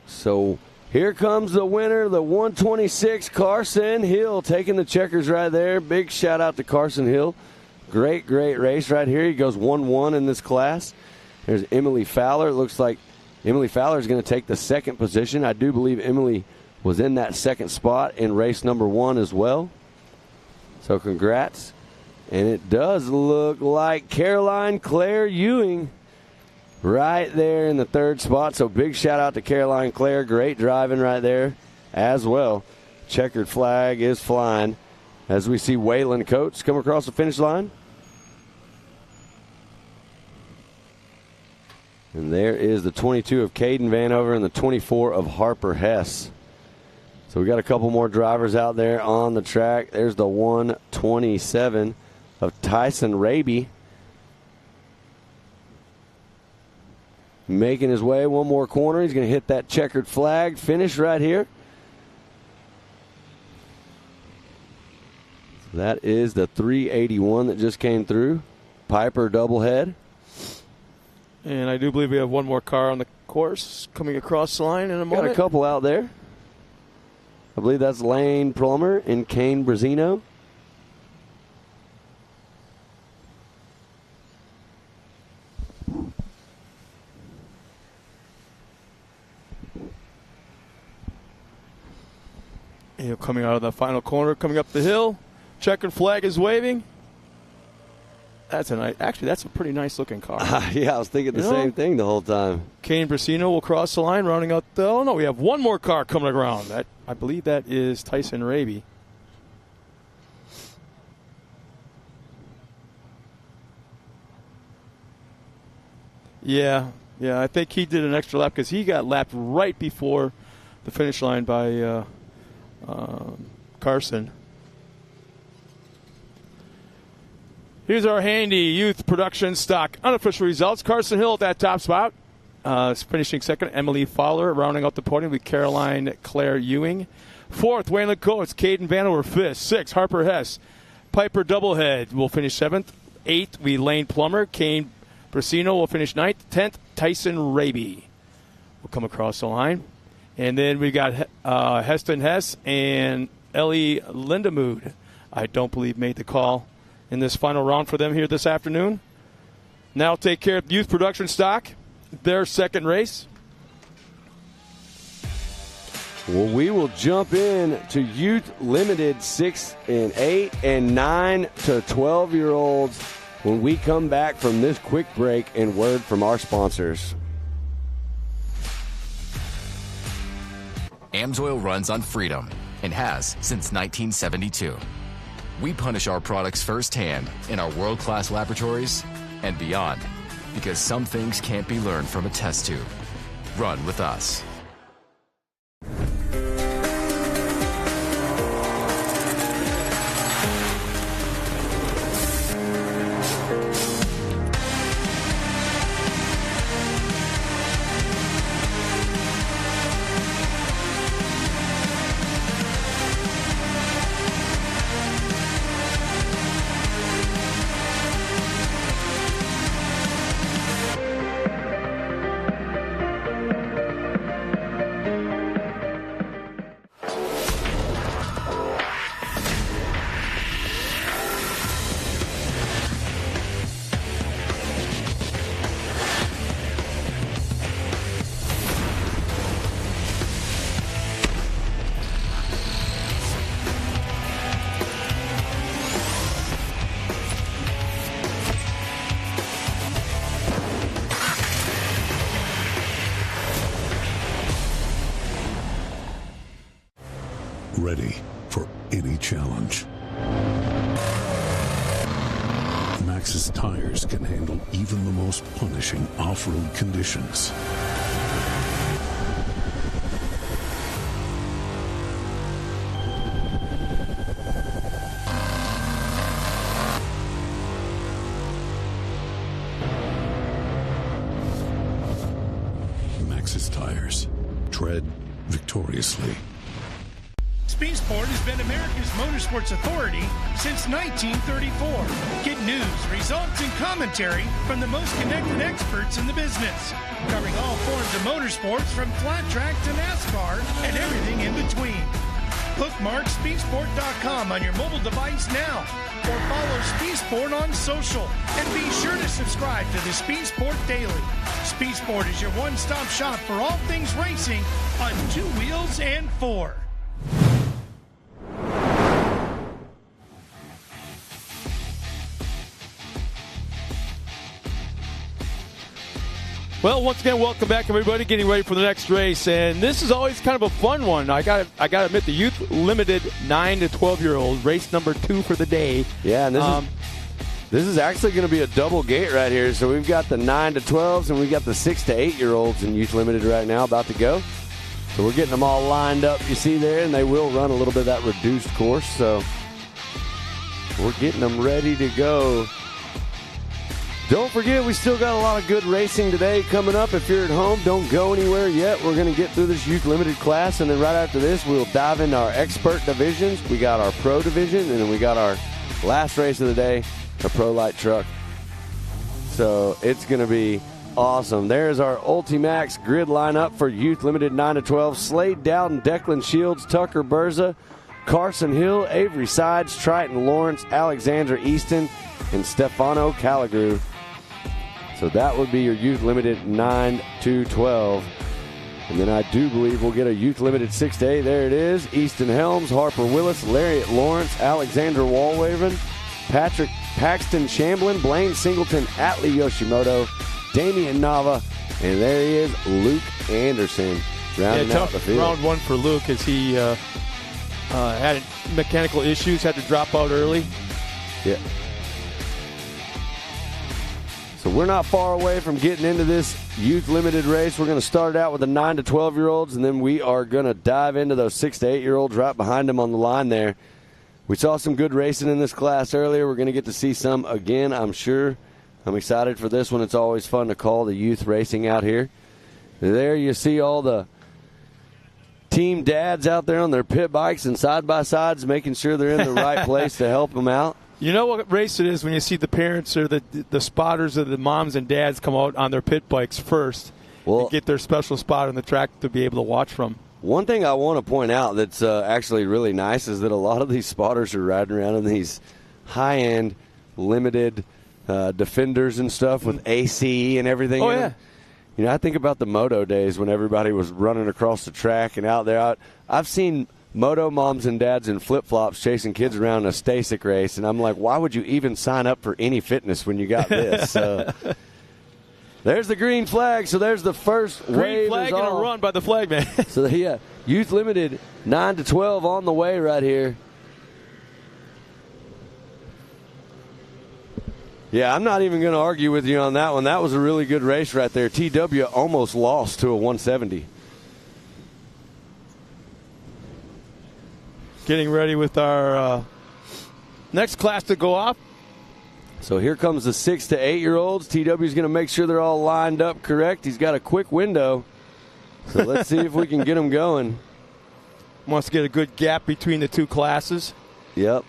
So here comes the winner, the 126, Carson Hill, taking the checkers right there. Big shout-out to Carson Hill. Great, great race right here. He goes 1-1 in this class. There's Emily Fowler. It looks like Emily Fowler is going to take the second position. I do believe Emily was in that second spot in race number 1 as well. So congrats. And it does look like Caroline Claire Ewing right there in the third spot. So big shout out to Caroline Claire. Great driving right there as well. Checkered flag is flying as we see Waylon Coates come across the finish line. And there is the 22 of Caden Vanover and the 24 of Harper Hess. So we got a couple more drivers out there on the track. There's the 127 of Tyson Raby. Making his way one more corner. He's going to hit that checkered flag. Finish right here. That is the 381 that just came through. Piper doublehead. And I do believe we have one more car on the course coming across the line in a moment. Got a couple out there. I believe that's Lane Plummer and Kane Brazino. Coming out of the final corner, coming up the hill. Checkered flag is waving. That's a pretty nice looking car. Yeah, I was thinking the same thing the whole time. Kane Brazino will cross the line, rounding out the. Oh no, we have one more car coming around. I believe that is Tyson Raby. Yeah, I think he did an extra lap because he got lapped right before the finish line by Carson. Here's our handy youth production stock unofficial results. Carson Hill at that top spot, finishing second. Emily Fowler rounding out the podium with Caroline Claire Ewing. Fourth, Waylon Coates, Caden Vanover fifth. Sixth, Harper Hess. Piper Doublehead will finish seventh. Eighth, Lane Plummer. Kane Brazino will finish ninth. 10th, Tyson Raby will come across the line. And then we got Heston Hess and Ellie Lindemood. I don't believe made the call in this final round for them here this afternoon. Now take care of youth production stock, their second race. Well, we will jump in to youth limited 6 and 8 and 9 to 12-year-olds when we come back from this quick break and word from our sponsors. AMSOIL runs on freedom and has since 1972. We punish our products firsthand in our world-class laboratories and beyond because some things can't be learned from a test tube. Run with us. Ready for any challenge. Maxxis tires can handle even the most punishing off-road conditions. Maxxis tires. Tread victoriously. Speed Sport has been America's motorsports authority since 1934. Get news, results, and commentary from the most connected experts in the business, covering all forms of motorsports from flat track to NASCAR and everything in between. Bookmark speedsport.com on your mobile device now, or follow Speed Sport on social, and be sure to subscribe to the Speed Sport Daily. Speed Sport is your one-stop shop for all things racing on 2 wheels and 4. Well, once again, welcome back, everybody. Getting ready for the next race, and this is always kind of a fun one. I got to admit, the youth limited 9 to 12-year-old race number 2 for the day. Yeah, and this is actually going to be a double gate right here. So we've got the 9 to 12s, and we've got the 6 to 8-year-olds in youth limited right now, about to go. So we're getting them all lined up. You see there, and they will run a little bit of that reduced course. So we're getting them ready to go. Don't forget, we still got a lot of good racing today coming up. If you're at home, don't go anywhere yet. We're going to get through this youth limited class, and then right after this, we'll dive into our expert divisions. We got our pro division, and then we got our last race of the day, a pro light truck. So it's going to be awesome. There's our Ultimax grid lineup for Youth Limited 9-12. Slade Dowden, Declan Shields, Tucker Berza, Carson Hill, Avery Sides, Triton Lawrence, Alexandra Easton, and Stefano Calagru. So that would be your Youth Limited 9-12. And then I do believe we'll get a Youth Limited 6-8. There it is. Easton Helms, Harper Willis, Lariat Lawrence, Alexander Walwaven, Patrick Paxton Shamblin, Blaine Singleton, Atlee Yoshimoto, Damian Nava, and there he is, Luke Anderson, rounding out the field. Round one for Luke as he had mechanical issues, had to drop out early. Yeah. So we're not far away from getting into this Youth Limited race. We're going to start out with the 9 to 12-year-olds, and then we are going to dive into those 6 to 8-year-olds right behind them on the line there. We saw some good racing in this class earlier. We're going to get to see some again, I'm sure. I'm excited for this one. It's always fun to call the youth racing out here. There you see all the team dads out there on their pit bikes and side-by-sides making sure they're in the right place to help them out. You know what race it is when you see the parents or the spotters or the moms and dads come out on their pit bikes first and get their special spot on the track to be able to watch from. One thing I want to point out that's actually really nice is that a lot of these spotters are riding around in these high-end, limited Defenders and stuff with AC and everything. Oh, yeah. You know, I think about the moto days when everybody was running across the track and out there. I've seen moto moms and dads in flip-flops chasing kids around a Stasic race, and I'm like, why would you even sign up for any fitness when you got this? There's the green flag, so there's the first green wave. Green flag and a run by the flag man. So, yeah, Youth Limited 9 to 12 on the way right here. Yeah, I'm not even going to argue with you on that one. That was a really good race right there. TW almost lost to a 170. Getting ready with our next class to go off. So here comes the 6 to 8-year-olds. TW's going to make sure they're all lined up correct. He's got a quick window. So let's see if we can get them going. Wants to get a good gap between the two classes. Yep.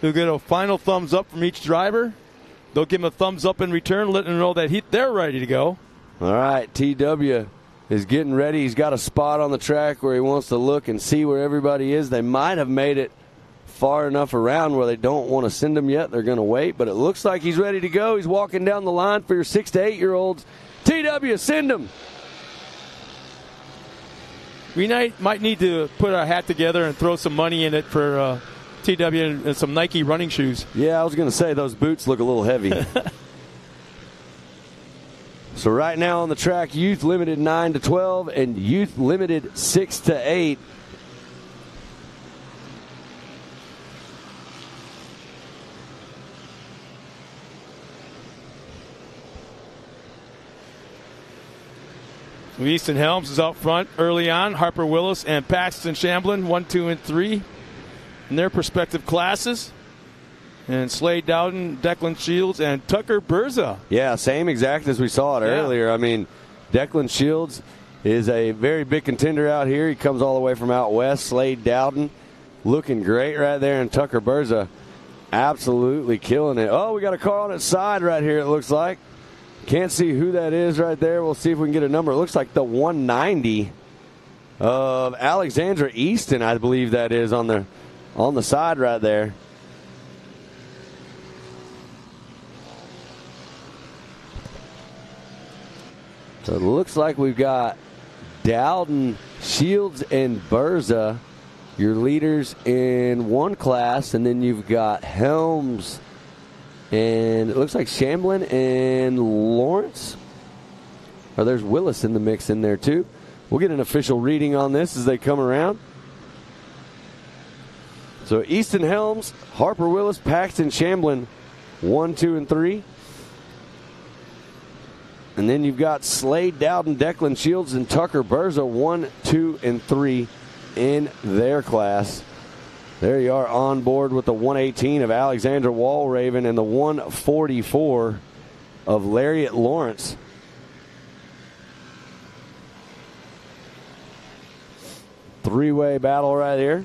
He'll get a final thumbs up from each driver. They'll give him a thumbs up in return, letting them know that they're ready to go. All right, TW is getting ready. He's got a spot on the track where he wants to look and see where everybody is. They might have made it far enough around where they don't want to send him yet. They're going to wait, but it looks like he's ready to go. He's walking down the line for your 6 to 8-year-olds. TW, send him. We might need to put our hat together and throw some money in it for TW and some Nike running shoes. Yeah, I was going to say those boots look a little heavy. So right now on the track, Youth Limited 9 to 12 and Youth Limited 6 to 8. Easton Helms is out front early on. Harper Willis and Paxton Shamblin, 1, 2, and 3 in their respective classes. And Slade Dowden, Declan Shields, and Tucker Berza. Yeah, same exact as we saw it earlier. I mean, Declan Shields is a very big contender out here. He comes all the way from out west. Slade Dowden looking great right there. And Tucker Berza absolutely killing it. Oh, we got a car on its side right here, it looks like. Can't see who that is right there. We'll see if we can get a number. It looks like the 190 of Alexandra Easton, I believe that is, on the side right there. So it looks like we've got Dowden, Shields, and Berza, your leaders in one class, and then you've got Helms, and it looks like Shamblin and Lawrence. Or there's Willis in the mix in there too. We'll get an official reading on this as they come around. So Easton Helms, Harper Willis, Paxton Shamblin, 1, 2, and 3. And then you've got Slade Dowden, Declan Shields, and Tucker Berza, 1, 2, and 3 in their class. There you are on board with the 118 of Alexander Walraven and the 144 of Lariat Lawrence. Three-way battle right here.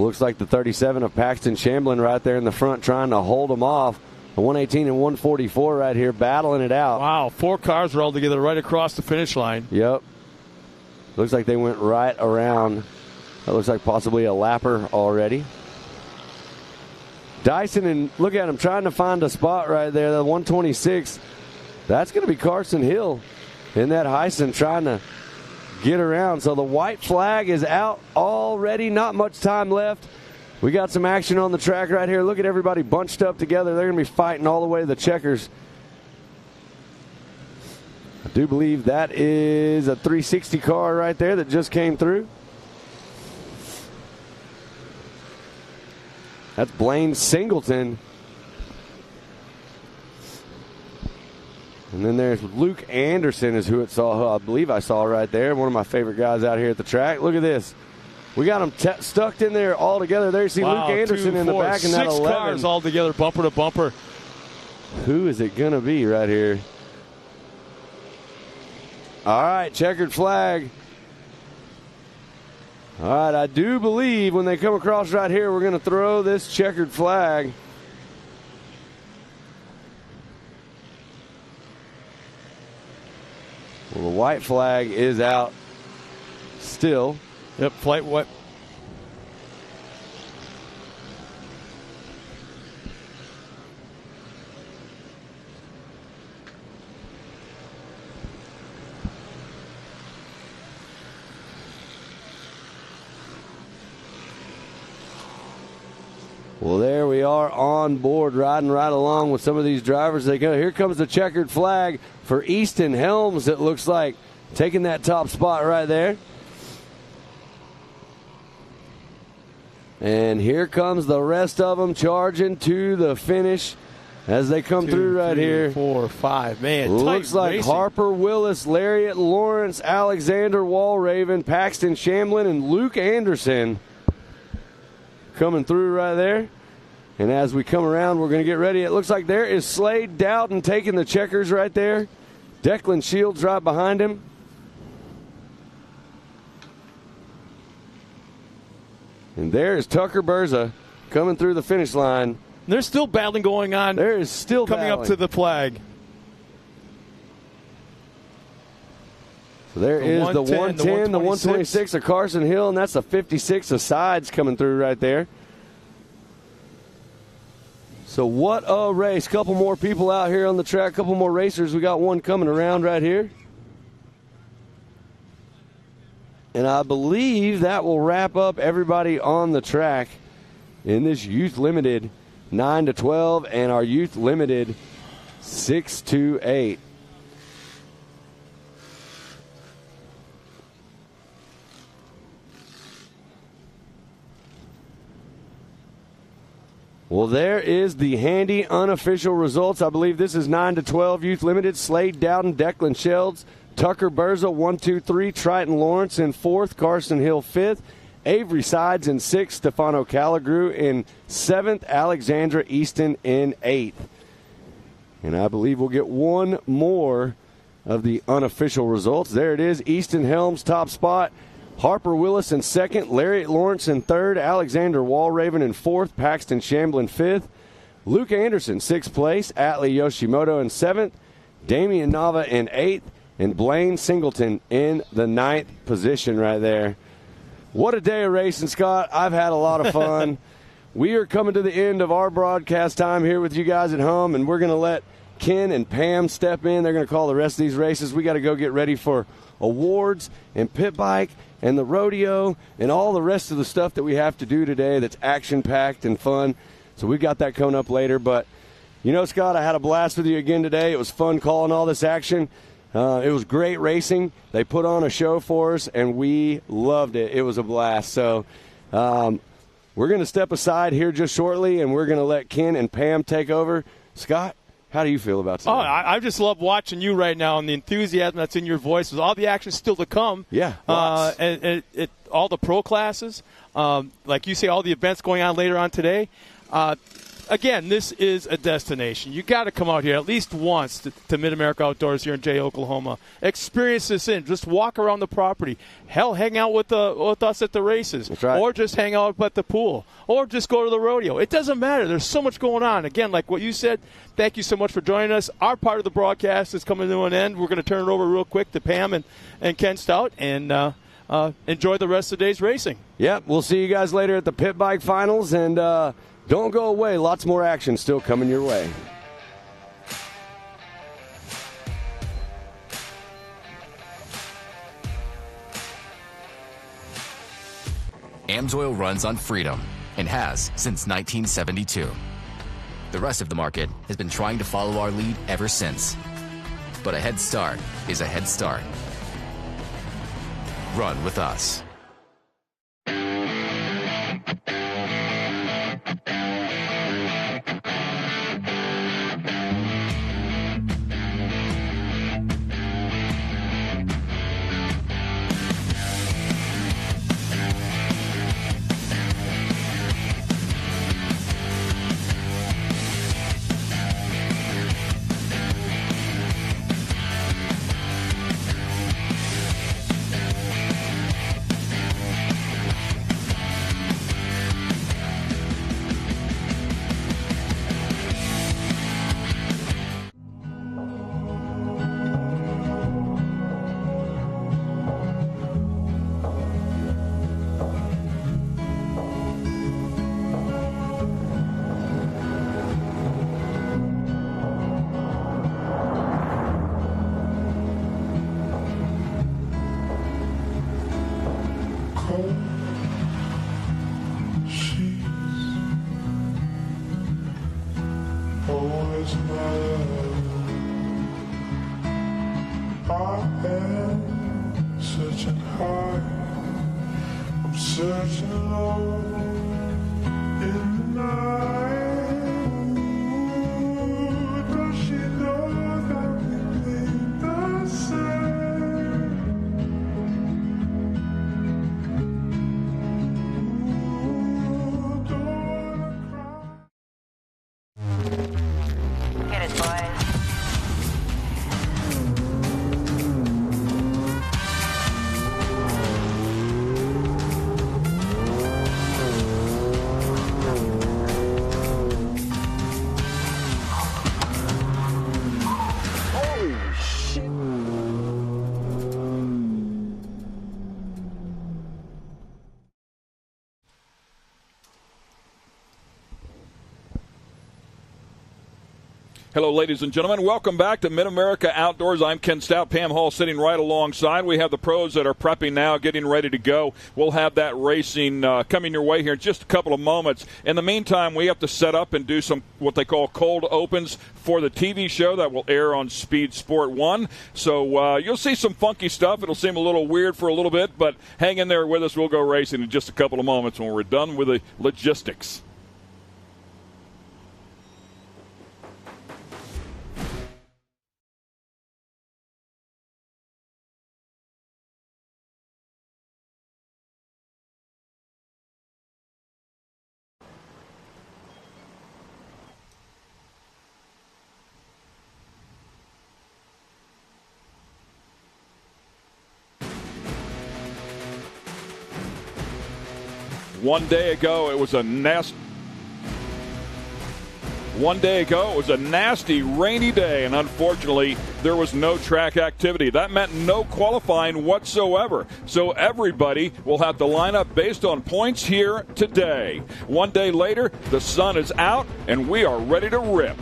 Looks like the 37 of Paxton Shamblin right there in the front trying to hold them off. The 118 and 144 right here battling it out. Wow, 4 cars rolled together right across the finish line. Yep. Looks like they went right around. That looks like possibly a lapper already. Dyson, and look at him trying to find a spot right there. The 126. That's going to be Carson Hill in that Heisen trying to get around. So the white flag is out already. Not much time left. We got some action on the track right here. Look at everybody bunched up together. They're going to be fighting all the way to the checkers. I do believe that is a 360 car right there that just came through. That's Blaine Singleton. And then there's Luke Anderson is who I believe I saw right there. One of my favorite guys out here at the track. Look at this. We got them stuck in there all together. There you see Luke Anderson in the back in that 11. 6 cars all together, bumper to bumper. Who is it going to be right here? All right, checkered flag. All right, I do believe when they come across right here, we're going to throw this checkered flag. Well, the white flag is out still. Yep, flight what? Well, there we are on board, riding right along with some of these drivers. Here comes the checkered flag for Easton Helms, it looks like, taking that top spot right there. And here comes the rest of them charging to the finish as they come through right here. 4, 5, man. Looks like racing. Harper Willis, Lariat Lawrence, Alexander Walraven, Paxton Shamblin, and Luke Anderson coming through right there. And as we come around, we're going to get ready. It looks like there is Slade Dowden taking the checkers right there. Declan Shields right behind him. And there is Tucker Berza coming through the finish line. There's still battling going on. There is still coming battling up to the flag. So there is the 110, the 126 of Carson Hill, and that's the 56 of Sides coming through right there. So what a race. Couple more people out here on the track, couple more racers. We got one coming around right here. And I believe that will wrap up everybody on the track in this Youth Limited 9 to 12 and our Youth Limited 6 to 8. Well, there is the handy unofficial results. I believe this is 9 to 12 Youth Limited. Slade Dowden, Declan Shields, Tucker Berza, 1, 2, 3. Triton Lawrence in 4th. Carson Hill 5th. Avery Sides in 6th. Stefano Calagru in 7th. Alexandra Easton in 8th. And I believe we'll get one more of the unofficial results. There it is. Easton Helms, top spot. Harper Willis in 2nd. Lariat Lawrence in 3rd. Alexander Walraven in 4th. Paxton Shamblin 5th. Luke Anderson, 6th place. Atlee Yoshimoto in 7th. Damian Nava in 8th. And Blaine Singleton in the 9th position right there. What a day of racing, Scott. I've had a lot of fun. We are coming to the end of our broadcast time here with you guys at home, and we're going to let Ken and Pam step in. They're going to call the rest of these races. We got to go get ready for awards and pit bike and the rodeo and all the rest of the stuff that we have to do today that's action-packed and fun. So we got that coming up later. But, you know, Scott, I had a blast with you again today. It was fun calling all this action. It was great racing. They put on a show for us, and we loved it. It was a blast. So we're going to step aside here just shortly, and we're going to let Ken and Pam take over. Scott, how do you feel about today? Oh, I just love watching you right now and the enthusiasm that's in your voice. With all the action still to come. Yeah, and all the pro classes, like you say, all the events going on later on today. again, this is a destination. You got to come out here at least once to MidAmerica Outdoors here in Jay, Oklahoma. Experience this just walk around the property. Hell, hang out with us at the races. That's right. Or just hang out at the pool. Or just go to the rodeo. It doesn't matter. There's so much going on. Again, like what you said, thank you so much for joining us. Our part of the broadcast is coming to an end. We're going to turn it over real quick to Pam and Ken Stout and enjoy the rest of the day's racing. Yep, we'll see you guys later at the Pit Bike Finals, and don't go away. Lots more action still coming your way. AMSOIL runs on freedom and has since 1972. The rest of the market has been trying to follow our lead ever since. But a head start is a head start. Run with us. Hello, ladies and gentlemen. Welcome back to MidAmerica Outdoors. I'm Ken Stout. Pam Hall sitting right alongside. We have the pros that are prepping now, getting ready to go. We'll have that racing coming your way here in just a couple of moments. In the meantime, we have to set up and do some what they call cold opens for the TV show that will air on Speed Sport 1. So you'll see some funky stuff. It'll seem a little weird for a little bit, but hang in there with us. We'll go racing in just a couple of moments when we're done with the logistics. One day ago, it was a nasty rainy day, and unfortunately, there was no track activity. That meant no qualifying whatsoever. So everybody will have to line up based on points here today. One day later, the sun is out, and we are ready to rip.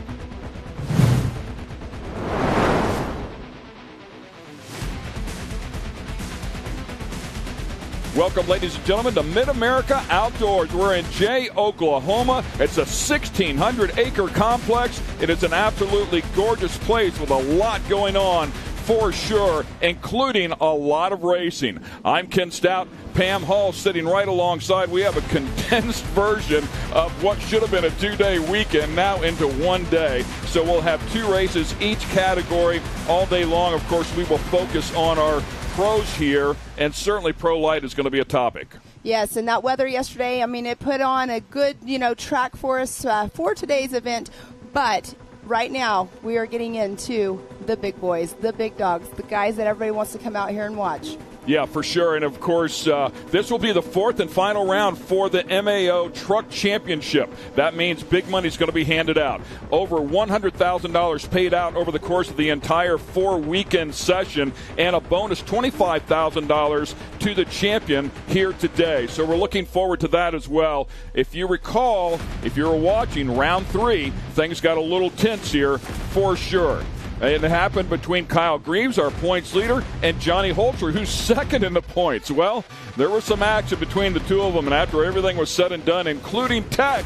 Welcome, ladies and gentlemen, to MidAmerica Outdoors. We're in Jay, Oklahoma. It's a 1,600-acre complex. It is an absolutely gorgeous place with a lot going on for sure, including a lot of racing. I'm Ken Stout. Pam Hall sitting right alongside. We have a condensed version of what should have been a two-day weekend now into one day. So we'll have two races each category all day long. Of course, we will focus on our pros here, and certainly Pro Light is going to be a topic. Yes, and that weather yesterday, I mean, it put on a good, track for us for today's event. But right now, we are getting into the big boys, the big dogs, the guys that everybody wants to come out here and watch. Yeah, for sure. And, of course, this will be the fourth and final round for the MAO Truck Championship. That means big money is going to be handed out. Over $100,000 paid out over the course of the entire 4-weekend session, and a bonus $25,000 to the champion here today. So we're looking forward to that as well. If you recall, if you were watching round 3, things got a little tense here for sure. It happened between Kyle Greaves, our points leader, and Johnny Holter, who's second in the points. Well, there was some action between the two of them, and after everything was said and done, including tech,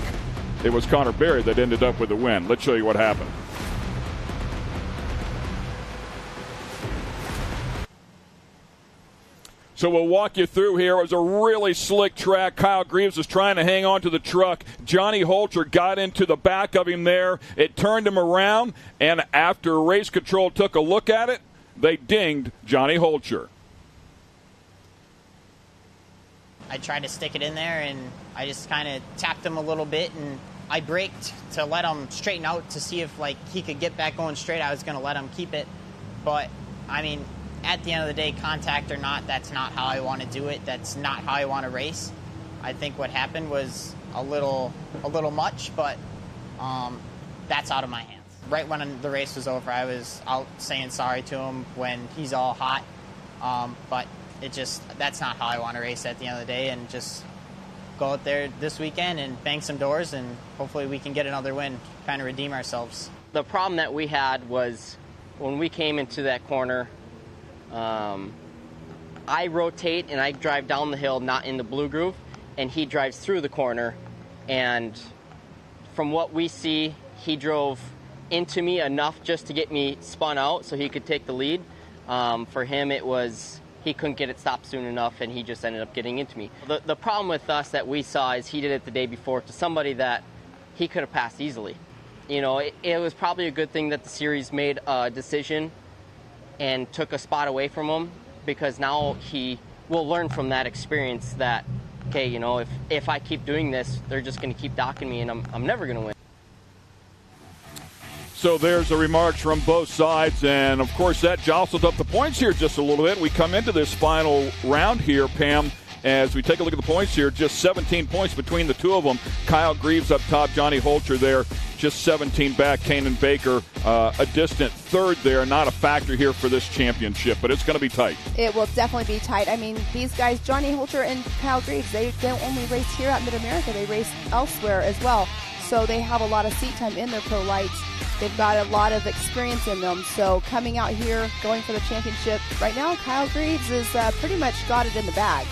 it was Connor Berry that ended up with the win. Let's show you what happened. So we'll walk you through here. It was a really slick track. Kyle Greaves was trying to hang on to the truck. Johnny Holter got into the back of him there. It turned him around, and after race control took a look at it, they dinged Johnny Holter. I tried to stick it in there, and I just kind of tapped him a little bit, and I braked to let him straighten out to see if he could get back going straight. I was going to let him keep it, but I mean, at the end of the day, contact or not, that's not how I want to do it. That's not how I want to race. I think what happened was a little much, but that's out of my hands. Right when the race was over, I was out saying sorry to him when he's all hot, but that's not how I want to race at the end of the day, and just go out there this weekend and bang some doors, and hopefully we can get another win, kind of redeem ourselves. The problem that we had was when we came into that corner, I rotate and I drive down the hill, not in the blue groove, and he drives through the corner. And from what we see, he drove into me enough just to get me spun out so he could take the lead. For him, it was he couldn't get it stopped soon enough, and he just ended up getting into me. The problem with us that we saw is he did it the day before to somebody that he could have passed easily. It was probably a good thing that the series made a decision and took a spot away from him, because now he will learn from that experience that, okay, if I keep doing this, they're just going to keep docking me, and I'm never going to win. So there's the remarks from both sides, and of course that jostled up the points here just a little bit. We come into this final round here, Pam, as we take a look at the points here, just 17 points between the two of them. Kyle Greaves up top, Johnny Holter there, just 17 back. Kanan Baker, a distant third there, not a factor here for this championship, but it's going to be tight. It will definitely be tight. I mean, these guys, Johnny Holter and Kyle Greaves, they don't only race here at MidAmerica, they race elsewhere as well. So they have a lot of seat time in their pro lights. They've got a lot of experience in them. So coming out here, going for the championship, right now Kyle Greaves is pretty much got it in the bag.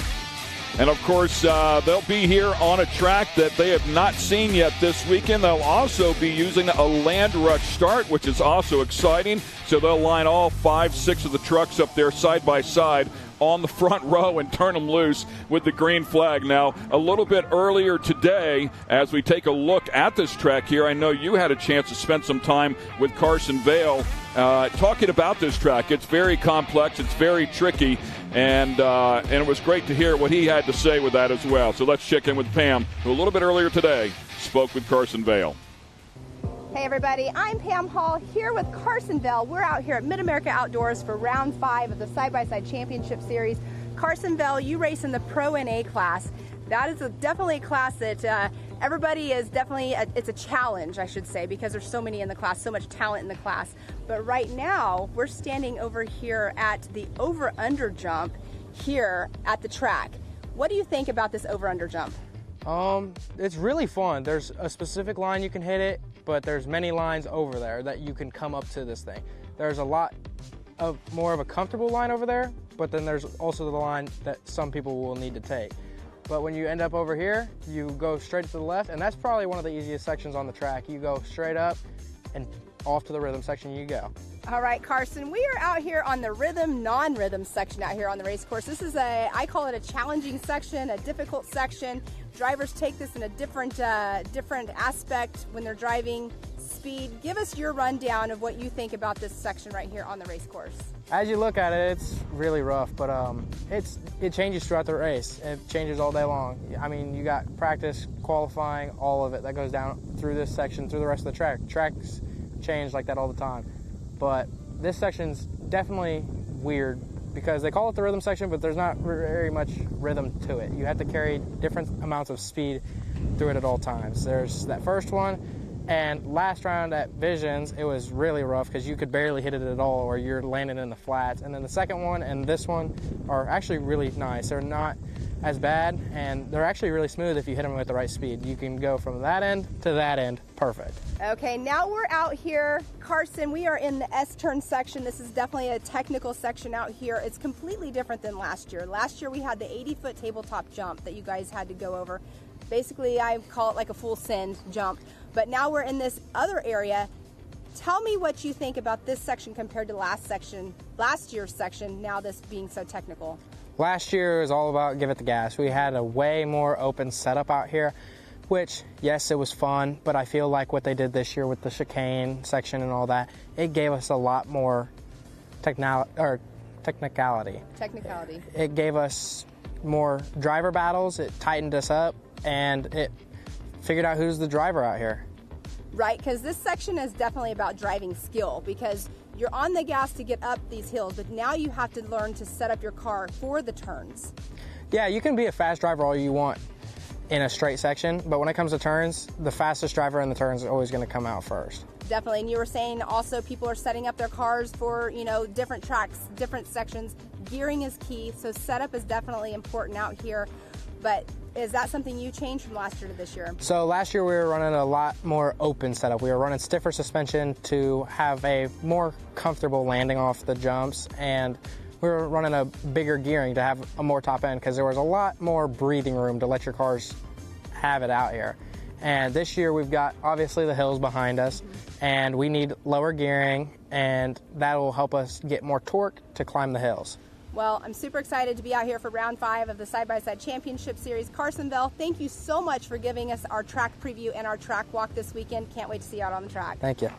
And, of course, they'll be here on a track that they have not seen yet this weekend. They'll also be using a land rush start, which is also exciting. So they'll line all 5, 6 of the trucks up there side by side on the front row and turn them loose with the green flag. Now, a little bit earlier today, as we take a look at this track here, I know you had a chance to spend some time with Carson Vale talking about this track. It's very complex. It's very tricky. And it was great to hear what he had to say with that as well. So let's check in with Pam, who a little bit earlier today spoke with Carson Vale. Hey everybody, I'm Pam Hall here with Carson Vale. We're out here at MidAmerica Outdoors for round 5 of the Side-by-Side Championship Series. Carson Vale, you race in the Pro NA class. That is definitely a class that everybody is definitely, it's a challenge, I should say, because there's so many in the class, so much talent in the class. But right now, we're standing over here at the over-under jump here at the track. What do you think about this over-under jump? It's really fun. There's a specific line you can hit it, but there's many lines over there that you can come up to this thing. There's a lot of more of a comfortable line over there, but then there's also the line that some people will need to take. But when you end up over here, you go straight to the left, and that's probably one of the easiest sections on the track. You go straight up and off to the rhythm section you go. All right, Carson, we are out here on the rhythm, non-rhythm section out here on the race course. This is I call it a challenging section, a difficult section. Drivers take this in a different aspect when they're driving. speed. Give us your rundown of what you think about this section right here on the race course. As you look at it, it's really rough, but it changes throughout the race. It changes all day long. I mean, you got practice, qualifying, all of it that goes down through this section, through the rest of the track. Tracks change like that all the time. But this section's definitely weird because they call it the rhythm section, but there's not very much rhythm to it. You have to carry different amounts of speed through it at all times. There's that first one. And last round at Visions, it was really rough because you could barely hit it at all or you're landing in the flats. And then the second one and this one are actually really nice. They're not as bad, and they're actually really smooth if you hit them with the right speed. You can go from that end to that end perfect. Okay, now we're out here. Carson, we are in the S-turn section. This is definitely a technical section out here. It's completely different than last year. Last year we had the 80-foot tabletop jump that you guys had to go over. Basically, I call it like a full send jump. But now we're in this other area. Tell me what you think about this section compared to last year's section, now this being so technical. Last year was all about give it the gas. We had a way more open setup out here, which, yes, it was fun, but I feel like what they did this year with the chicane section and all that, it gave us a lot more technicality. It gave us more driver battles, it tightened us up, and it figured out who's the driver out here. Right, because this section is definitely about driving skill because you're on the gas to get up these hills, but now you have to learn to set up your car for the turns. Yeah, you can be a fast driver all you want in a straight section, but when it comes to turns, the fastest driver in the turns is always going to come out first. Definitely, and you were saying also people are setting up their cars for, different tracks, different sections. Gearing is key, so setup is definitely important out here, but is that something you changed from last year to this year? So last year we were running a lot more open setup. We were running stiffer suspension to have a more comfortable landing off the jumps, and we were running a bigger gearing to have a more top end because there was a lot more breathing room to let your cars have it out here. And this year we've got obviously the hills behind us, and we need lower gearing, and that will help us get more torque to climb the hills. Well, I'm super excited to be out here for round 5 of the Side-by-Side Championship Series. Carsonville, thank you so much for giving us our track preview and our track walk this weekend. Can't wait to see you out on the track. Thank you.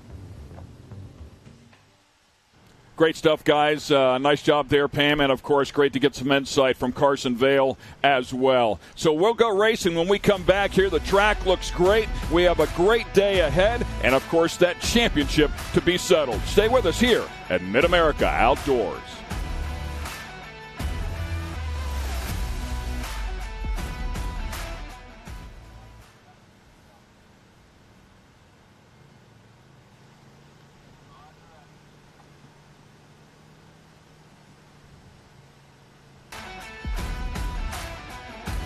Great stuff, guys. Nice job there, Pam. And, of course, great to get some insight from Carson Vale as well. So we'll go racing when we come back here. The track looks great. We have a great day ahead. And, of course, that championship to be settled. Stay with us here at MidAmerica Outdoors.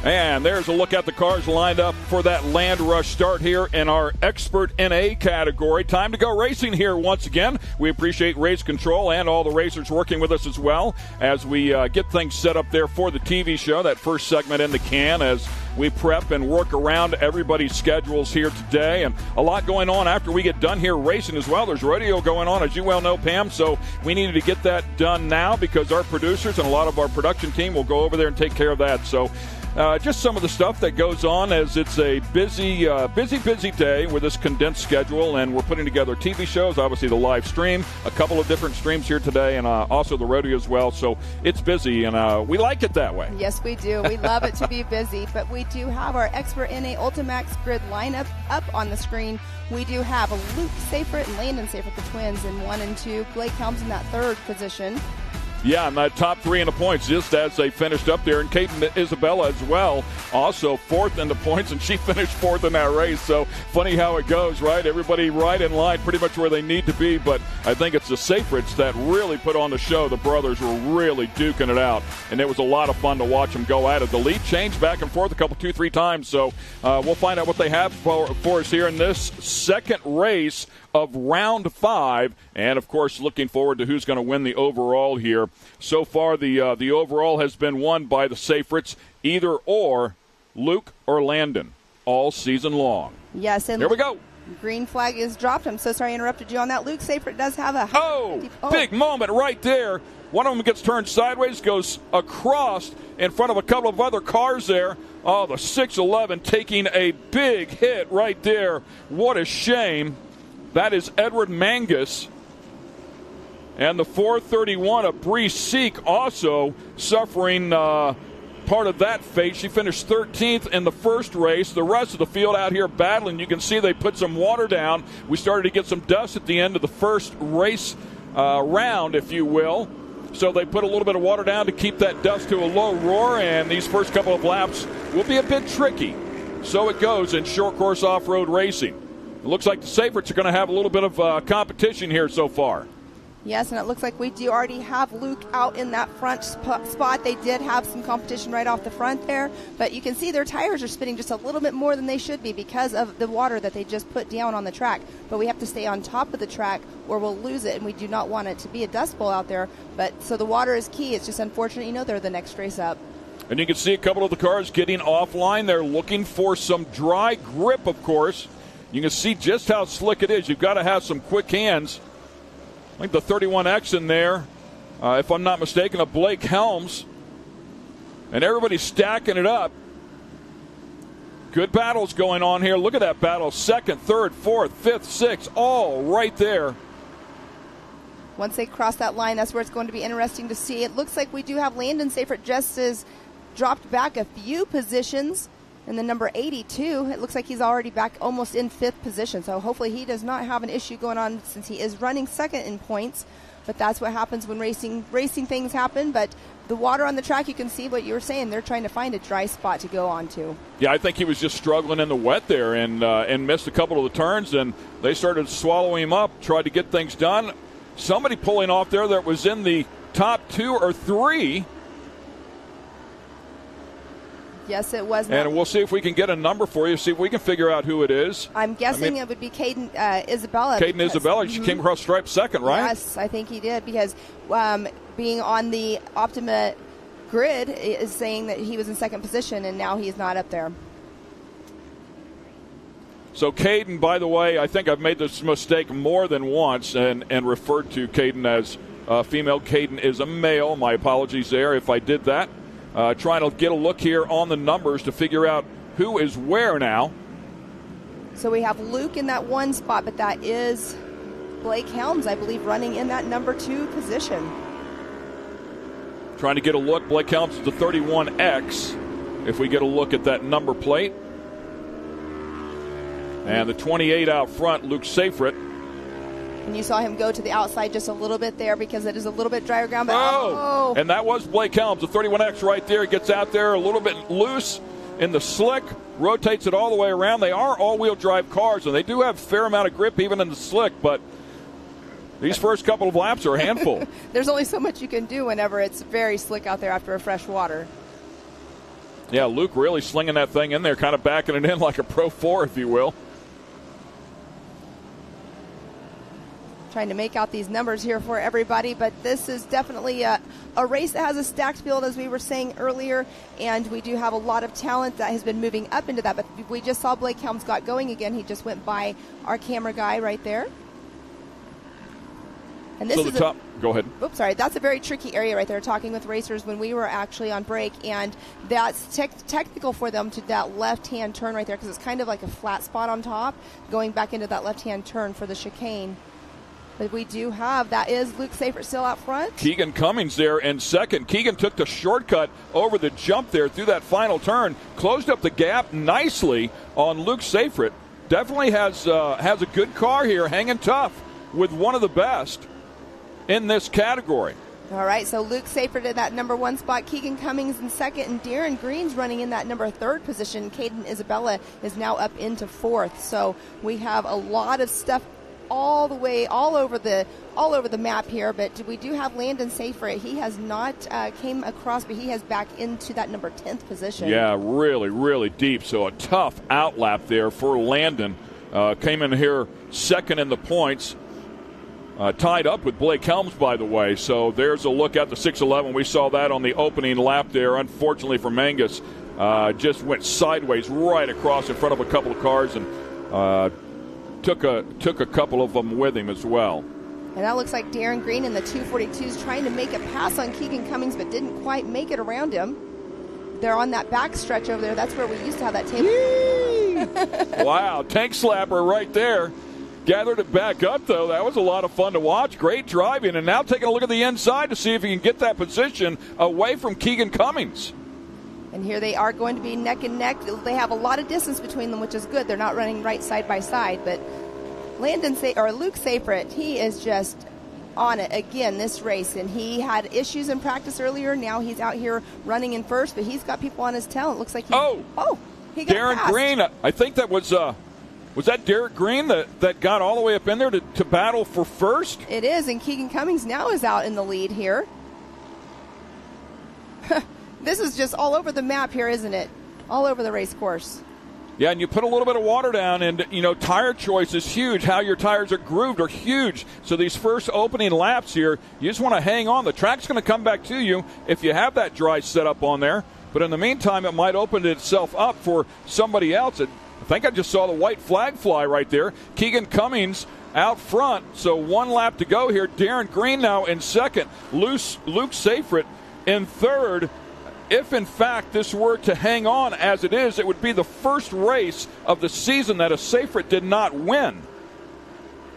And there's a look at the cars lined up for that land rush start here in our Expert NA category. Time to go racing here once again. We appreciate Race Control and all the racers working with us as well as we get things set up there for the TV show. That first segment in the can as we prep and work around everybody's schedules here today. And a lot going on after we get done here racing as well. There's rodeo going on, as you well know, Pam. So we needed to get that done now because our producers and a lot of our production team will go over there and take care of that. So just some of the stuff that goes on as it's a busy day with this condensed schedule, and we're putting together TV shows, obviously the live stream, a couple of different streams here today, and also the rodeo as well. So it's busy, and we like it that way. Yes, we do. We love it to be busy, but we do have our Expert NA Ultimax grid lineup up on the screen. We do have Luke Seyfried and Landon Seyfried, the twins, in 1 and 2. Blake Helms in that 3rd position. Yeah, and that top 3 in the points just as they finished up there. And Kate and Isabella as well, also 4th in the points, and she finished 4th in that race. So funny how it goes, right? Everybody right in line, pretty much where they need to be. But I think it's the Seyfrieds that really put on the show. The brothers were really duking it out, and it was a lot of fun to watch them go at it. The lead changed back and forth a couple, 2-3 times. So we'll find out what they have for us here in this second race of round 5, and of course looking forward to who's going to win the overall here. So far the overall has been won by the Seyfrieds, either or Luke or Landon all season long. Yes, and here we go. Green flag is dropped. I'm so sorry I interrupted you on that. Luke Seyfried does have a big moment right there. One of them gets turned sideways, goes across in front of a couple of other cars there. Oh, the 611 taking a big hit right there. What a shame. That is Edward Mangus. And the 4:31 of Bree Seek also suffering part of that fate. She finished 13th in the first race. The rest of the field out here battling. You can see they put some water down. We started to get some dust at the end of the first race round, if you will. So they put a little bit of water down to keep that dust to a low roar, and these first couple of laps will be a bit tricky. So it goes in short course off-road racing. It looks like the Saferts are going to have a little bit of competition here so far. Yes, and it looks like we do already have Luke out in that front spot. They did have some competition right off the front there, but you can see their tires are spinning just a little bit more than they should be because of the water that they just put down on the track. But we have to stay on top of the track or we'll lose it, and we do not want it to be a dust bowl out there. But so the water is key. It's just unfortunate, they're the next race up. And you can see a couple of the cars getting offline. They're looking for some dry grip, of course. You can see just how slick it is. You've got to have some quick hands. I think the 31X in there, if I'm not mistaken, of Blake Helms. And everybody's stacking it up. Good battles going on here. Look at that battle. Second, third, fourth, fifth, sixth, all right there. Once they cross that line, that's where it's going to be interesting to see. It looks like we do have Landon Seyfert just as dropped back a few positions. And the number 82, it looks like he's already back almost in 5th position. So hopefully he does not have an issue going on since he is running second in points. But that's what happens when racing things happen. But the water on the track, you can see what you were saying. They're trying to find a dry spot to go on to. Yeah, I think he was just struggling in the wet there and missed a couple of the turns. And they started swallowing him up, tried to get things done. Somebody pulling off there that was in the top 2 or 3. Yes, it was. And we'll see if we can get a number for you, see if we can figure out who it is. I'm guessing it would be Caden Isabella. Caden Isabella. She came across stripe second, right? Yes, I think he did because being on the Optima grid is saying that he was in second position, and now he's not up there. So Caden, by the way, I think I've made this mistake more than once and referred to Caden as female. Caden is a male. My apologies there if I did that. Trying to get a look here on the numbers to figure out who is where now. So we have Luke in that one spot, but that is Blake Helms, I believe, running in that number 2 position. Trying to get a look. Blake Helms is the 31X. If we get a look at that number plate. And the 28 out front, Luke Seyfert. And you saw him go to the outside just a little bit there because it is a little bit drier ground. But and that was Blake Helms, the 31X right there. Gets out there a little bit loose in the slick, rotates it all the way around. They are all-wheel drive cars, and they do have a fair amount of grip even in the slick, but these first couple of laps are a handful. There's only so much you can do whenever it's very slick out there after a fresh water. Yeah, Luke really slinging that thing in there, kind of backing it in like a Pro 4, if you will. Trying to make out these numbers here for everybody, but this is definitely a race that has a stacked field, as we were saying earlier, and we do have a lot of talent that has been moving up into that, but we just saw Blake Helms got going again. He just went by our camera guy right there. And this so the top, go ahead. Oops, sorry. That's a very tricky area right there, talking with racers when we were actually on break, and that's technical for them to that left-hand turn right there because it's kind of like a flat spot on top, going back into that left-hand turn for the chicane. But we do have, that is Luke Seyfert still out front. Keegan Cummings there in second. Keegan took the shortcut over the jump there through that final turn, closed up the gap nicely on Luke Seyfert. Definitely has a good car here, hanging tough with one of the best in this category. All right, so Luke Seyfert in that number 1 spot, Keegan Cummings in second, and Darren Green's running in that number 3rd position. Caden Isabella is now up into 4th. So we have a lot of stuff all over the map here, but we do have Landon Seyfert. He has not came across, but he has back into that number 10th position. Yeah, really, really deep. So a tough outlap there for Landon. Came in here second in the points. Tied up with Blake Helms, by the way. So there's a look at the 611. We saw that on the opening lap there. Unfortunately for Mangus, just went sideways right across in front of a couple of cars and took a couple of them with him as well. And that looks like Darren Green in the 242s trying to make a pass on Keegan Cummings, but didn't quite make it around him. They're on that back stretch over there. That's where we used to have that table. Wow, tank slapper right there. gathered it back up, though. That was a lot of fun to watch. Great driving. And now taking a look at the inside to see if he can get that position away from Keegan Cummings. And here they are going to be neck and neck. They have a lot of distance between them, which is good. They're not running right side by side. But Luke Seyfried, he is just on it again this race. And he had issues in practice earlier. Now he's out here running in first, but he's got people on his tail. It looks like he got Darren passed. Green, I think that was that Derek Green that got all the way up in there to battle for first? It is, and Keegan Cummings now is out in the lead here. This is just all over the map here, isn't it? All over the race course. Yeah, and you put a little bit of water down, and, tire choice is huge. How your tires are grooved are huge. So these first opening laps here, you just want to hang on. The track's going to come back to you if you have that dry setup on there. But in the meantime, it might open itself up for somebody else. I think I just saw the white flag fly right there. Keegan Cummings out front, so one lap to go here. Darren Green now in second. Luke Seyfried in third. If, in fact, this were to hang on as it is, it would be the first race of the season that a Seyfried did not win.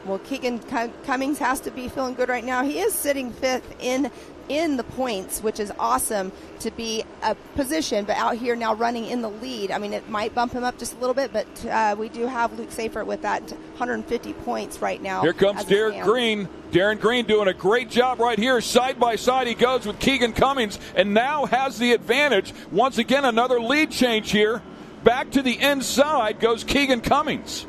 Well, Keegan Cummings has to be feeling good right now. He is sitting fifth in the points, which is awesome to be a position, but out here now running in the lead. I mean, it might bump him up just a little bit, but we do have Luke Seyfried with that 150 points right now. Here comes Darren Green. Darren Green doing a great job right here. Side by side he goes with Keegan Cummings and now has the advantage. Once again, another lead change here. Back to the inside goes Keegan Cummings.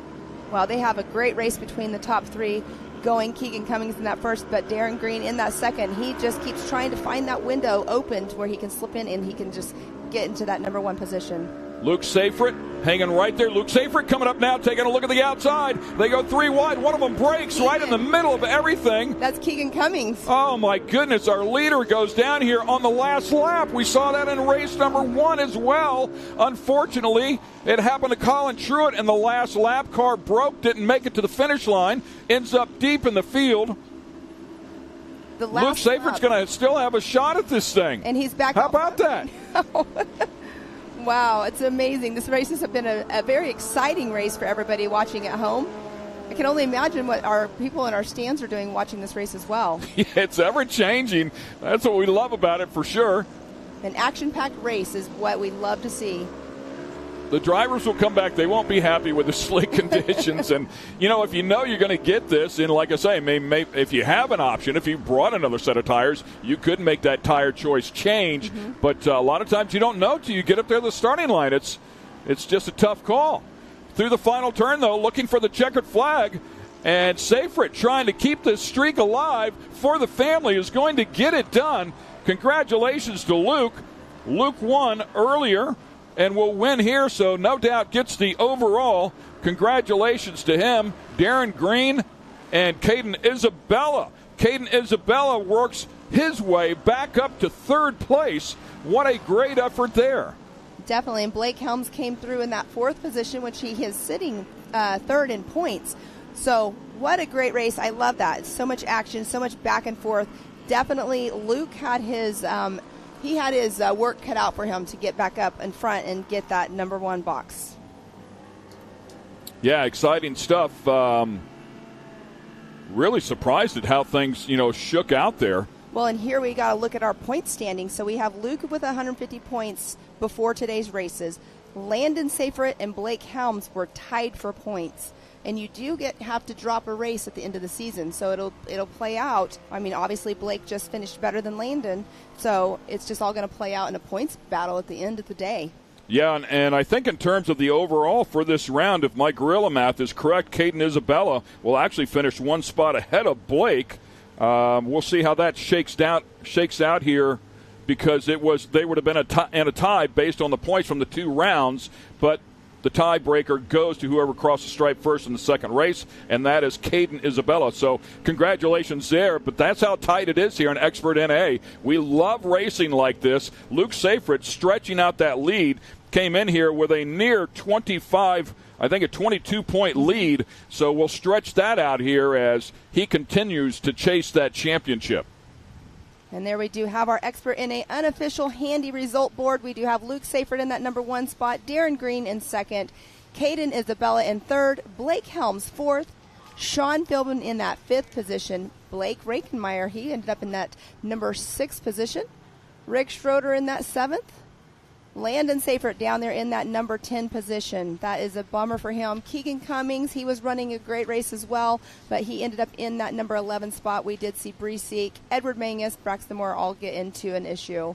Well, they have a great race between the top three going. Keegan Cummings in that first, but Darren Green in that second. He just keeps trying to find that window open to where he can slip in and he can just get into that number one position. Luke Seyfried hanging right there. Luke Seyfried coming up now, taking a look at the outside. They go three wide. One of them breaks right in the middle of everything. That's Keegan Cummings. Oh, my goodness. Our leader goes down here on the last lap. We saw that in race number one as well. Unfortunately, it happened to Colin Truitt in the last lap. Car broke, didn't make it to the finish line. Ends up deep in the field. Luke Seyfried's going to still have a shot at this thing. And he's back. How about that? Wow, it's amazing. This race has been a very exciting race for everybody watching at home. I can only imagine what our people in our stands are doing watching this race as well. Yeah, it's ever-changing. That's what we love about it for sure. An action-packed race is what we love to see. The drivers will come back. They won't be happy with the slick conditions. And, if you know you're going to get this, and like I say, if you have an option, if you brought another set of tires, you could make that tire choice change. Mm-hmm. But a lot of times you don't know till you get up there to the starting line. It's just a tough call. Through the final turn, though, looking for the checkered flag. And Seyfried trying to keep this streak alive for the family is going to get it done. Congratulations to Luke. Luke won earlier and will win here, so no doubt gets the overall. Congratulations to him. Darren Green and Caden Isabella. Caden Isabella works his way back up to third place. What a great effort there. Definitely, and Blake Helms came through in that fourth position, which he is sitting third in points. So what a great race. I love that. So much action, so much back and forth. Definitely Luke had his work cut out for him to get back up in front and get that number one box. Yeah, exciting stuff. Really surprised at how things, shook out there. Well, and here we got to look at our point standings. So we have Luke with 150 points before today's races. Landon Seyfried and Blake Helms were tied for points. And you do have to drop a race at the end of the season, so it'll play out. I mean, obviously Blake just finished better than Landon, so it's just all going to play out in a points battle at the end of the day. Yeah, and I think in terms of the overall for this round, if my gorilla math is correct, Caden Isabella will actually finish one spot ahead of Blake. We'll see how that shakes out here, because they would have been in a tie based on the points from the two rounds, but the tiebreaker goes to whoever crossed the stripe first in the second race, and that is Caden Isabella. So congratulations there, but that's how tight it is here in Expert NA. We love racing like this. Luke Seyfried stretching out that lead, came in here with a near 25, I think a 22-point lead, so we'll stretch that out here as he continues to chase that championship. And there we do have our Expert NA unofficial handy result board. We do have Luke Seyfried in that number one spot, Darren Green in second, Caden Isabella in third, Blake Helms fourth, Sean Philbin in that 5th position. Blake Rakenmeyer, he ended up in that number 6 position. Rick Schroeder in that 7th. Landon Seifert down there in that number 10 position. That is a bummer for him. Keegan Cummings, he was running a great race as well, but he ended up in that number 11 spot. We did see Bree Seek, Edward Mangus, Braxton Moore all get into an issue.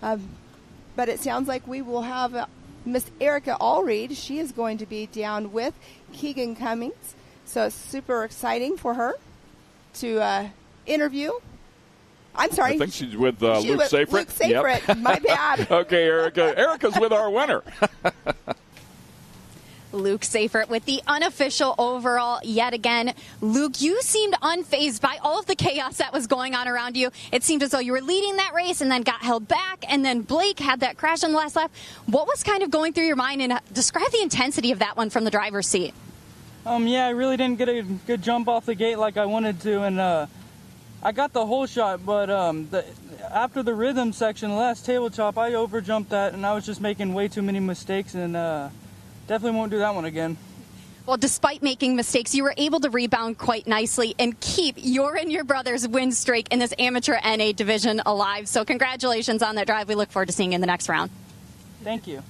But it sounds like we will have Miss Erica Allreed. She is going to be down with Keegan Cummings. So it's super exciting for her to interview. I'm sorry. I think she's with Luke Seifert. Luke Seifert. Yep. My bad. Okay, Erica. Erica's with our winner. Luke Seifert with the unofficial overall yet again. Luke, you seemed unfazed by all of the chaos that was going on around you. It seemed as though you were leading that race and then got held back, and then Blake had that crash on the last lap. What was kind of going through your mind, and describe the intensity of that one from the driver's seat? Yeah, I really didn't get a good jump off the gate like I wanted to, and I got the whole shot, but after the rhythm section, the last table chop, I overjumped that, and I was just making way too many mistakes, and definitely won't do that one again. Well, despite making mistakes, you were able to rebound quite nicely and keep your and your brother's win streak in this amateur NA division alive. So congratulations on that drive. We look forward to seeing you in the next round. Thank you.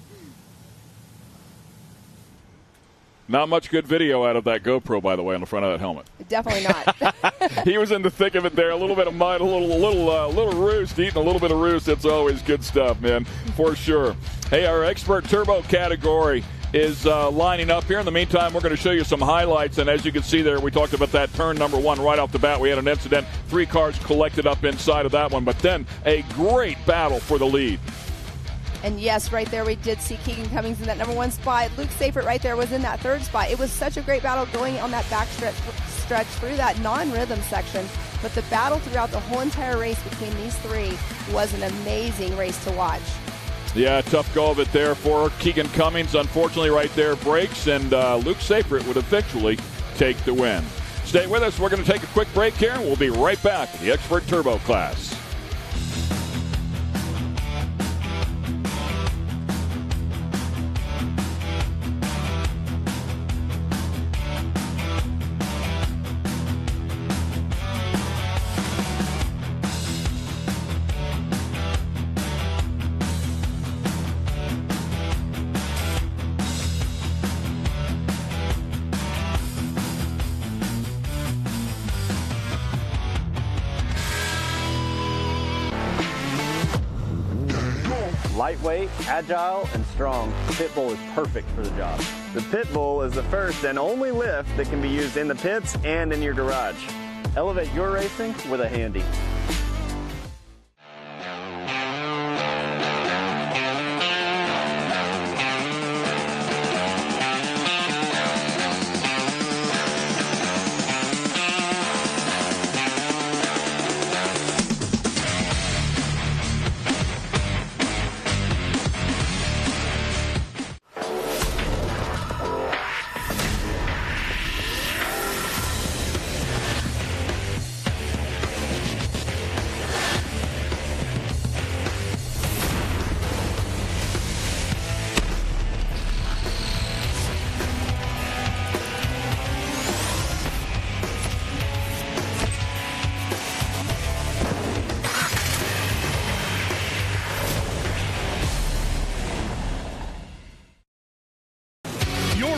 Not much good video out of that GoPro, by the way, on the front of that helmet. Definitely not. He was in the thick of it there. A little bit of mud, a little roost, eating a little bit of roost. That's always good stuff, man, for sure. Hey, our expert turbo category is lining up here. In the meantime, we're going to show you some highlights. And as you can see there, we talked about that turn number 1 right off the bat. We had an incident. 3 cars collected up inside of that one. But then a great battle for the lead. And yes, right there we did see Keegan Cummings in that number 1 spot. Luke Seifert right there was in that 3rd spot. It was such a great battle going on that back stretch through that non-rhythm section. But the battle throughout the whole entire race between these 3 was an amazing race to watch. Yeah, tough go of it there for Keegan Cummings. Unfortunately, right there breaks, and Luke Seifert would eventually take the win. Stay with us. We're going to take a quick break here, and we'll be right back in the Expert Turbo class. Lightweight, agile, and strong, the Pitbull is perfect for the job. The Pitbull is the first and only lift that can be used in the pits and in your garage. Elevate your racing with a Handy.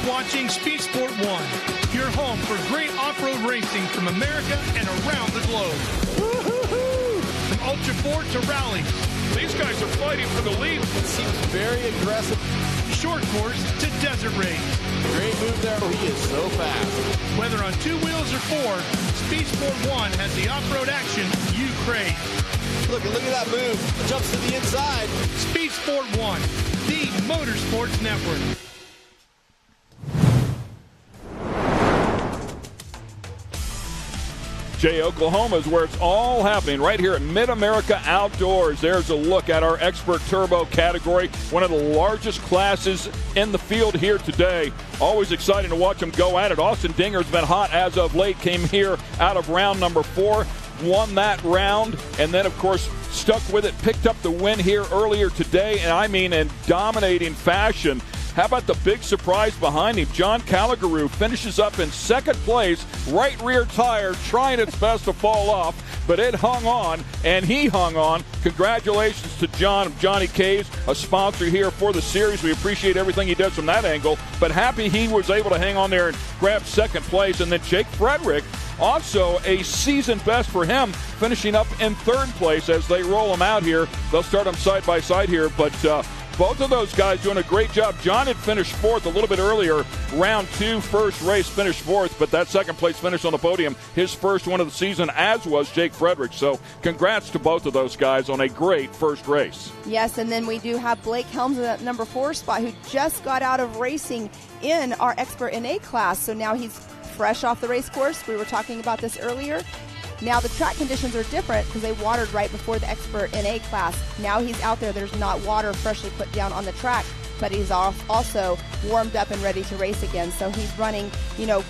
Watching Speed Sport 1, your home for great off-road racing from America and around the globe. Woo-hoo-hoo! From Ultra 4 to rally, these guys are fighting for the lead. It seems very aggressive. Short course to desert race. Great move there. He is so fast. Whether on 2 wheels or 4, Speed Sport 1 has the off-road action you crave. Look at that move. Jumps to the inside. Speed Sport 1, the Motorsports Network. Jay, Oklahoma is where it's all happening, right here at MidAmerica Outdoors. There's a look at our Expert Turbo category, one of the largest classes in the field here today. Always exciting to watch them go at it. Austin Dinger's been hot as of late, came here out of round number 4, won that round, and then, of course, stuck with it, picked up the win here earlier today, and I mean in dominating fashion. How about the big surprise behind him? John Calligaroo finishes up in second place, right rear tire trying its best to fall off, but it hung on, and he hung on. Congratulations to John of Johnny K's, a sponsor here for the series. We appreciate everything he does from that angle, but happy he was able to hang on there and grab second place. And then Jake Frederick, also a season best for him, finishing up in third place as they roll them out here. They'll start them side by side here, but both of those guys doing a great job. John had finished fourth a little bit earlier, round 2, first race, finished fourth, but that second place finish on the podium, his first one of the season, as was Jake Frederick. So congrats to both of those guys on a great first race. Yes, and then we do have Blake Helms in that number 4 spot, who just got out of racing in our Expert NA class. So now he's fresh off the race course. We were talking about this earlier. Now the track conditions are different because they watered right before the Expert NA class. Now he's out there. There's not water freshly put down on the track, but he's also warmed up and ready to race again. So he's running,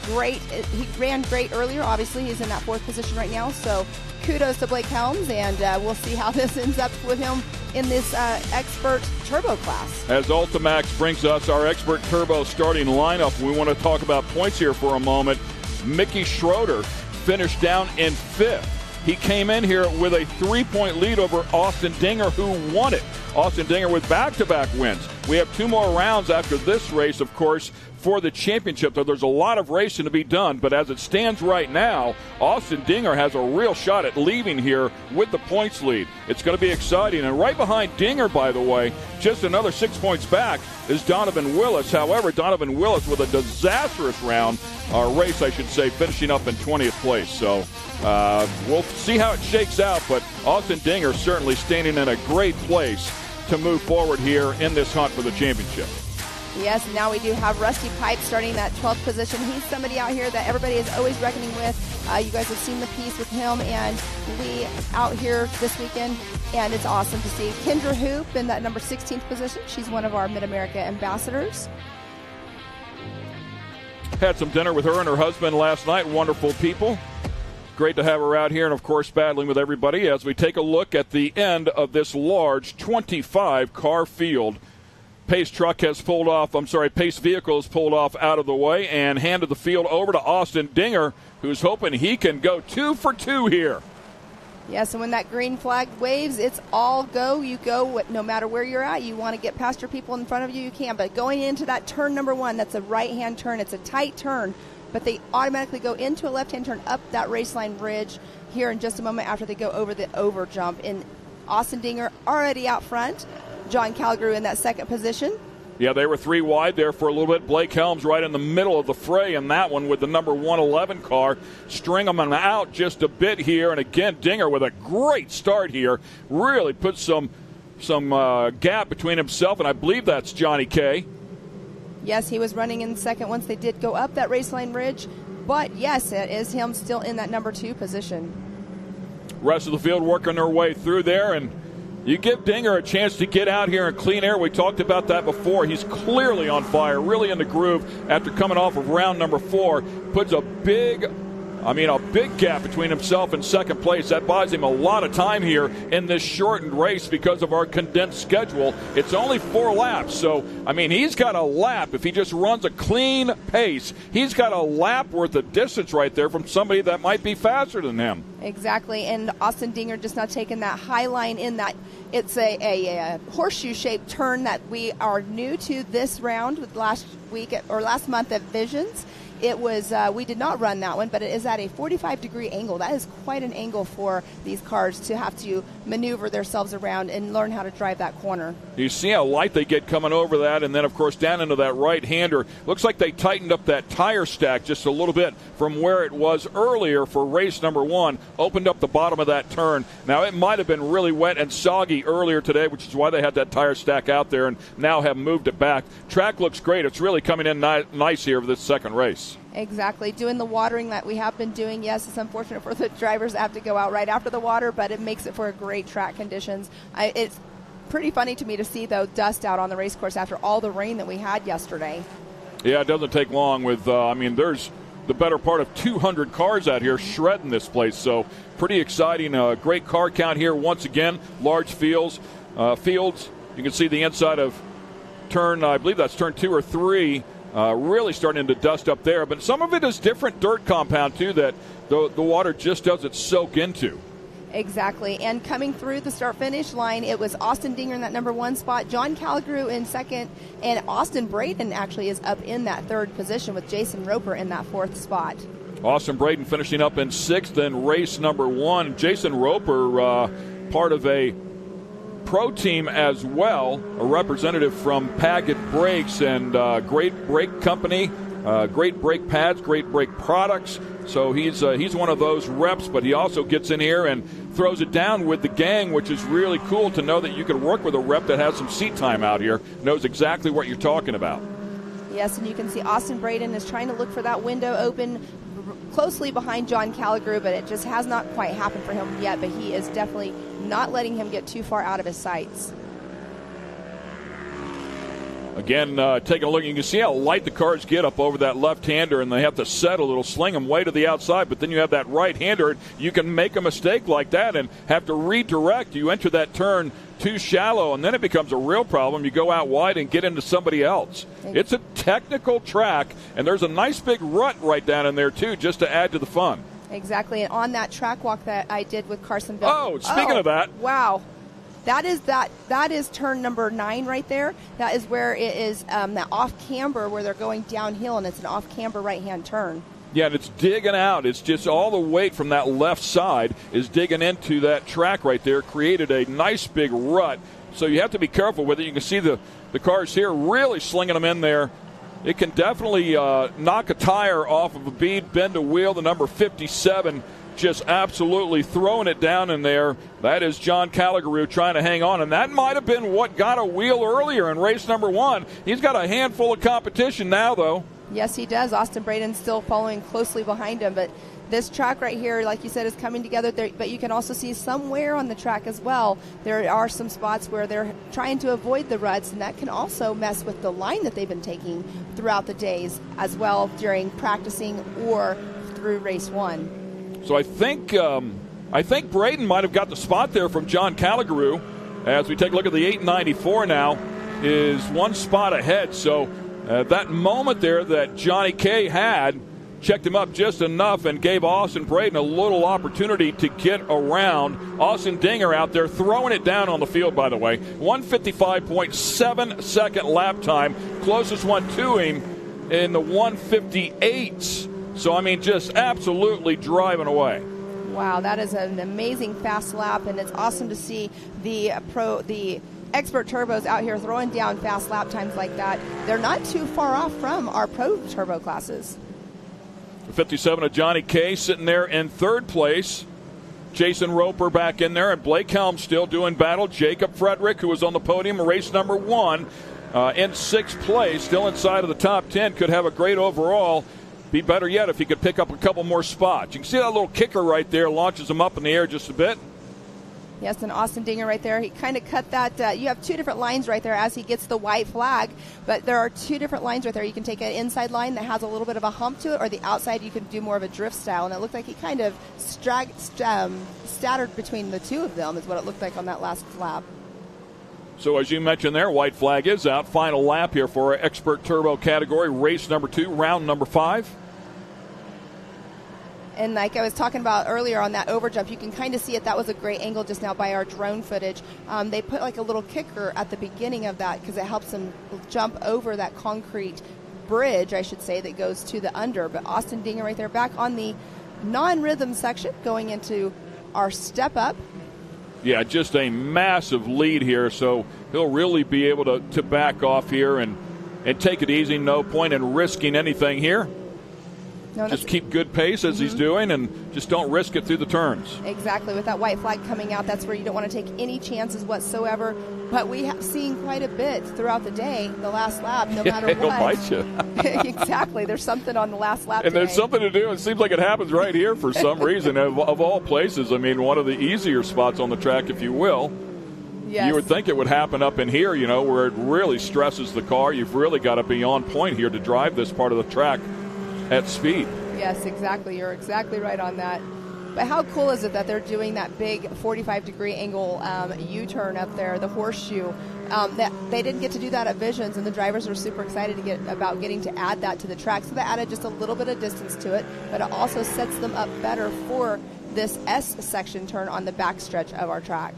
great. He ran great earlier. Obviously, he's in that 4th position right now. So kudos to Blake Helms, and we'll see how this ends up with him in this Expert Turbo class. As Ultimax brings us our Expert Turbo starting lineup, we want to talk about points here for a moment. Mickey Schroeder finished down in 5th. He came in here with a 3-point lead over Austin Dinger, who won it. Austin Dinger with back-to-back wins. We have 2 more rounds after this race, of course, for the championship. So there's a lot of racing to be done, but as it stands right now, Austin Dinger has a real shot at leaving here with the points lead. It's going to be exciting. And right behind Dinger, by the way, just another 6 points back, is Donovan Willis. However, Donovan Willis with a disastrous race, I should say, finishing up in 20th place. So we'll see how it shakes out, but Austin Dinger certainly standing in a great place to move forward here in this hunt for the championship. Yes, and now we do have Rusty Pipe starting that 12th position. He's somebody out here that everybody is always reckoning with. You guys have seen the piece with him and Lee out here this weekend, and it's awesome to see. Kendra Hoop in that number 16th position. She's one of our MidAmerica ambassadors. Had some dinner with her and her husband last night. Wonderful people. Great to have her out here, and of course battling with everybody as we take a look at the end of this large 25-car field. Pace vehicle has pulled off out of the way and handed the field over to Austin Dinger, who's hoping he can go 2 for 2 here. Yes, and when that green flag waves, it's all go. You go no matter where you're at. You want to get past your people in front of you, you can. But going into that turn number 1, that's a right-hand turn. It's a tight turn, but they automatically go into a left-hand turn up that race line bridge here in just a moment after they go over the over jump. And Austin Dinger already out front. John Calgrew in that 2nd position. Yeah, they were 3 wide there for a little bit. Blake Helms right in the middle of the fray in that one with the number 111 car. String them out just a bit here. And again, Dinger with a great start here. Really put some gap between himself, and I believe that's Johnny K. Yes, he was running in 2nd once they did go up that race line ridge. But yes, it is him still in that number 2 position. Rest of the field working their way through there, and you give Dinger a chance to get out here in clean air. We talked about that before. He's clearly on fire, really in the groove after coming off of round number 4. Puts a big gap between himself and 2nd place. That buys him a lot of time here in this shortened race because of our condensed schedule. It's only 4 laps, so, he's got a lap. If he just runs a clean pace, he's got a lap worth of distance right there from somebody that might be faster than him. Exactly, and Austin Dinger just not taking that high line in that. It's a horseshoe-shaped turn that we are new to this round with last month at Visions. It was, we did not run that one, but it is at a 45-degree angle. That is quite an angle for these cars to have to maneuver themselves around and learn how to drive that corner. You see how light they get coming over that, and then, of course, down into that right-hander. Looks like they tightened up that tire stack just a little bit from where it was earlier for race number 1. Opened up the bottom of that turn. Now, it might have been really wet and soggy earlier today, which is why they had that tire stack out there and now have moved it back. Track looks great. It's really coming in nice here for this 2nd race. Exactly. Doing the watering that we have been doing. Yes, it's unfortunate for the drivers that have to go out right after the water, but it makes it for great track conditions. It's pretty funny to me to see, though, dust out on the race course after all the rain that we had yesterday. Yeah, it doesn't take long with, there's the better part of 200 cars out here shredding this place. So pretty exciting. Great car count here once again. Large fields. You can see the inside of turn, I believe that's turn 2 or 3, really starting to dust up there. But some of it is different dirt compound, too, that the water just doesn't soak into. Exactly. And coming through the start-finish line, it was Austin Dinger in that number 1 spot, John Calgrew in second, and Austin Braden actually is up in that 3rd position with Jason Roper in that 4th spot. Austin Braden finishing up in 6th in race number 1. Jason Roper, part of a pro team as well, a representative from Paget Brakes, and great brake company, great brake pads, great brake products. So he's one of those reps, but he also gets in here and throws it down with the gang, which is really cool to know that you can work with a rep that has some seat time out here, knows exactly what you're talking about. Yes, and you can see Austin Braden is trying to look for that window open closely behind John Calgrew, but it just has not quite happened for him yet, but he is definitely not letting him get too far out of his sights. Again, taking a look, you can see how light the cars get up over that left-hander, and they have to settle. It'll sling them way to the outside, but then you have that right-hander. You can make a mistake like that and have to redirect. You enter that turn too shallow, and then it becomes a real problem. You go out wide and get into somebody else. It's a technical track, and there's a nice big rut right down in there, too, just to add to the fun. Exactly, and on that track walk that I did with Carson Bell. Oh, speaking of that. Wow. That is turn number 9 right there. That is where it is that off camber where they're going downhill, and it's an off camber right-hand turn. Yeah, and it's digging out. It's just all the weight from that left side is digging into that track right there, created a nice big rut. So you have to be careful with it. You can see the cars here really slinging them in there. It can definitely knock a tire off of a bead, bend a wheel. The number 57 just absolutely throwing it down in there. That is John Calgrew trying to hang on, and that might have been what got a wheel earlier in race number 1. He's got a handful of competition now, though. Yes, he does. Austin Braden still following closely behind him, but this track right here, like you said, is coming together there, but you can also see somewhere on the track as well, there are some spots where they're trying to avoid the ruts, and that can also mess with the line that they've been taking throughout the days as well during practicing or through race 1. So I think Braden might have got the spot there from John Calgrew. As we take a look at the 894 now, is 1 spot ahead. So that moment there that Johnny K had checked him up just enough and gave Austin Braden a little opportunity to get around. Austin Dinger out there throwing it down on the field, by the way. 155.7 second lap time. Closest one to him in the 158s. So, I mean, just absolutely driving away. Wow, that is an amazing fast lap, and it's awesome to see the expert turbos out here throwing down fast lap times like that. They're not too far off from our pro turbo classes. 57 of Johnny K sitting there in 3rd place. Jason Roper back in there, and Blake Helm still doing battle. Jacob Frederick, who was on the podium in race number 1, in 6th place, still inside of the top 10, could have a great overall. Be better yet if he could pick up a couple more spots. You can see that little kicker right there launches him up in the air just a bit. Yes, and Austin Dinger right there, he kind of cut that. You have 2 different lines right there as he gets the white flag, but there are 2 different lines right there. You can take an inside line that has a little bit of a hump to it, or the outside you can do more of a drift style, and it looked like he kind of scattered between the 2 of them is what it looked like on that last lap. So as you mentioned there, white flag is out. Final lap here for our expert turbo category, race number 2, round number 5. And like I was talking about earlier on that overjump, you can kind of see it. That was a great angle just now by our drone footage. They put like a little kicker at the beginning of that because it helps them jump over that concrete bridge, I should say, that goes to the under. But Austin Dinger right there back on the non-rhythm section going into our step up. Yeah, just a massive lead here, so he'll really be able to back off here and take it easy. No point in risking anything here. No, just keep good pace as he's doing, and just don't risk it through the turns. Exactly. With that white flag coming out, that's where you don't want to take any chances whatsoever. But we have seen quite a bit throughout the day, the last lap, no matter what. He'll bite you. Exactly. There's something on the last lap and today. There's something to do. It seems like it happens right here for some reason. Of all places, I mean, one of the easier spots on the track, if you will. Yes. You would think it would happen up in here, you know, where it really stresses the car. You've really got to be on point here to drive this part of the track at speed. Yes, exactly. You're exactly right on that. But how cool is it that they're doing that big 45-degree angle U-turn up there, the horseshoe? That they didn't get to do that at Visions, and the drivers were super excited about getting to add that to the track. So that added just a little bit of distance to it, but it also sets them up better for this S section turn on the back stretch of our track.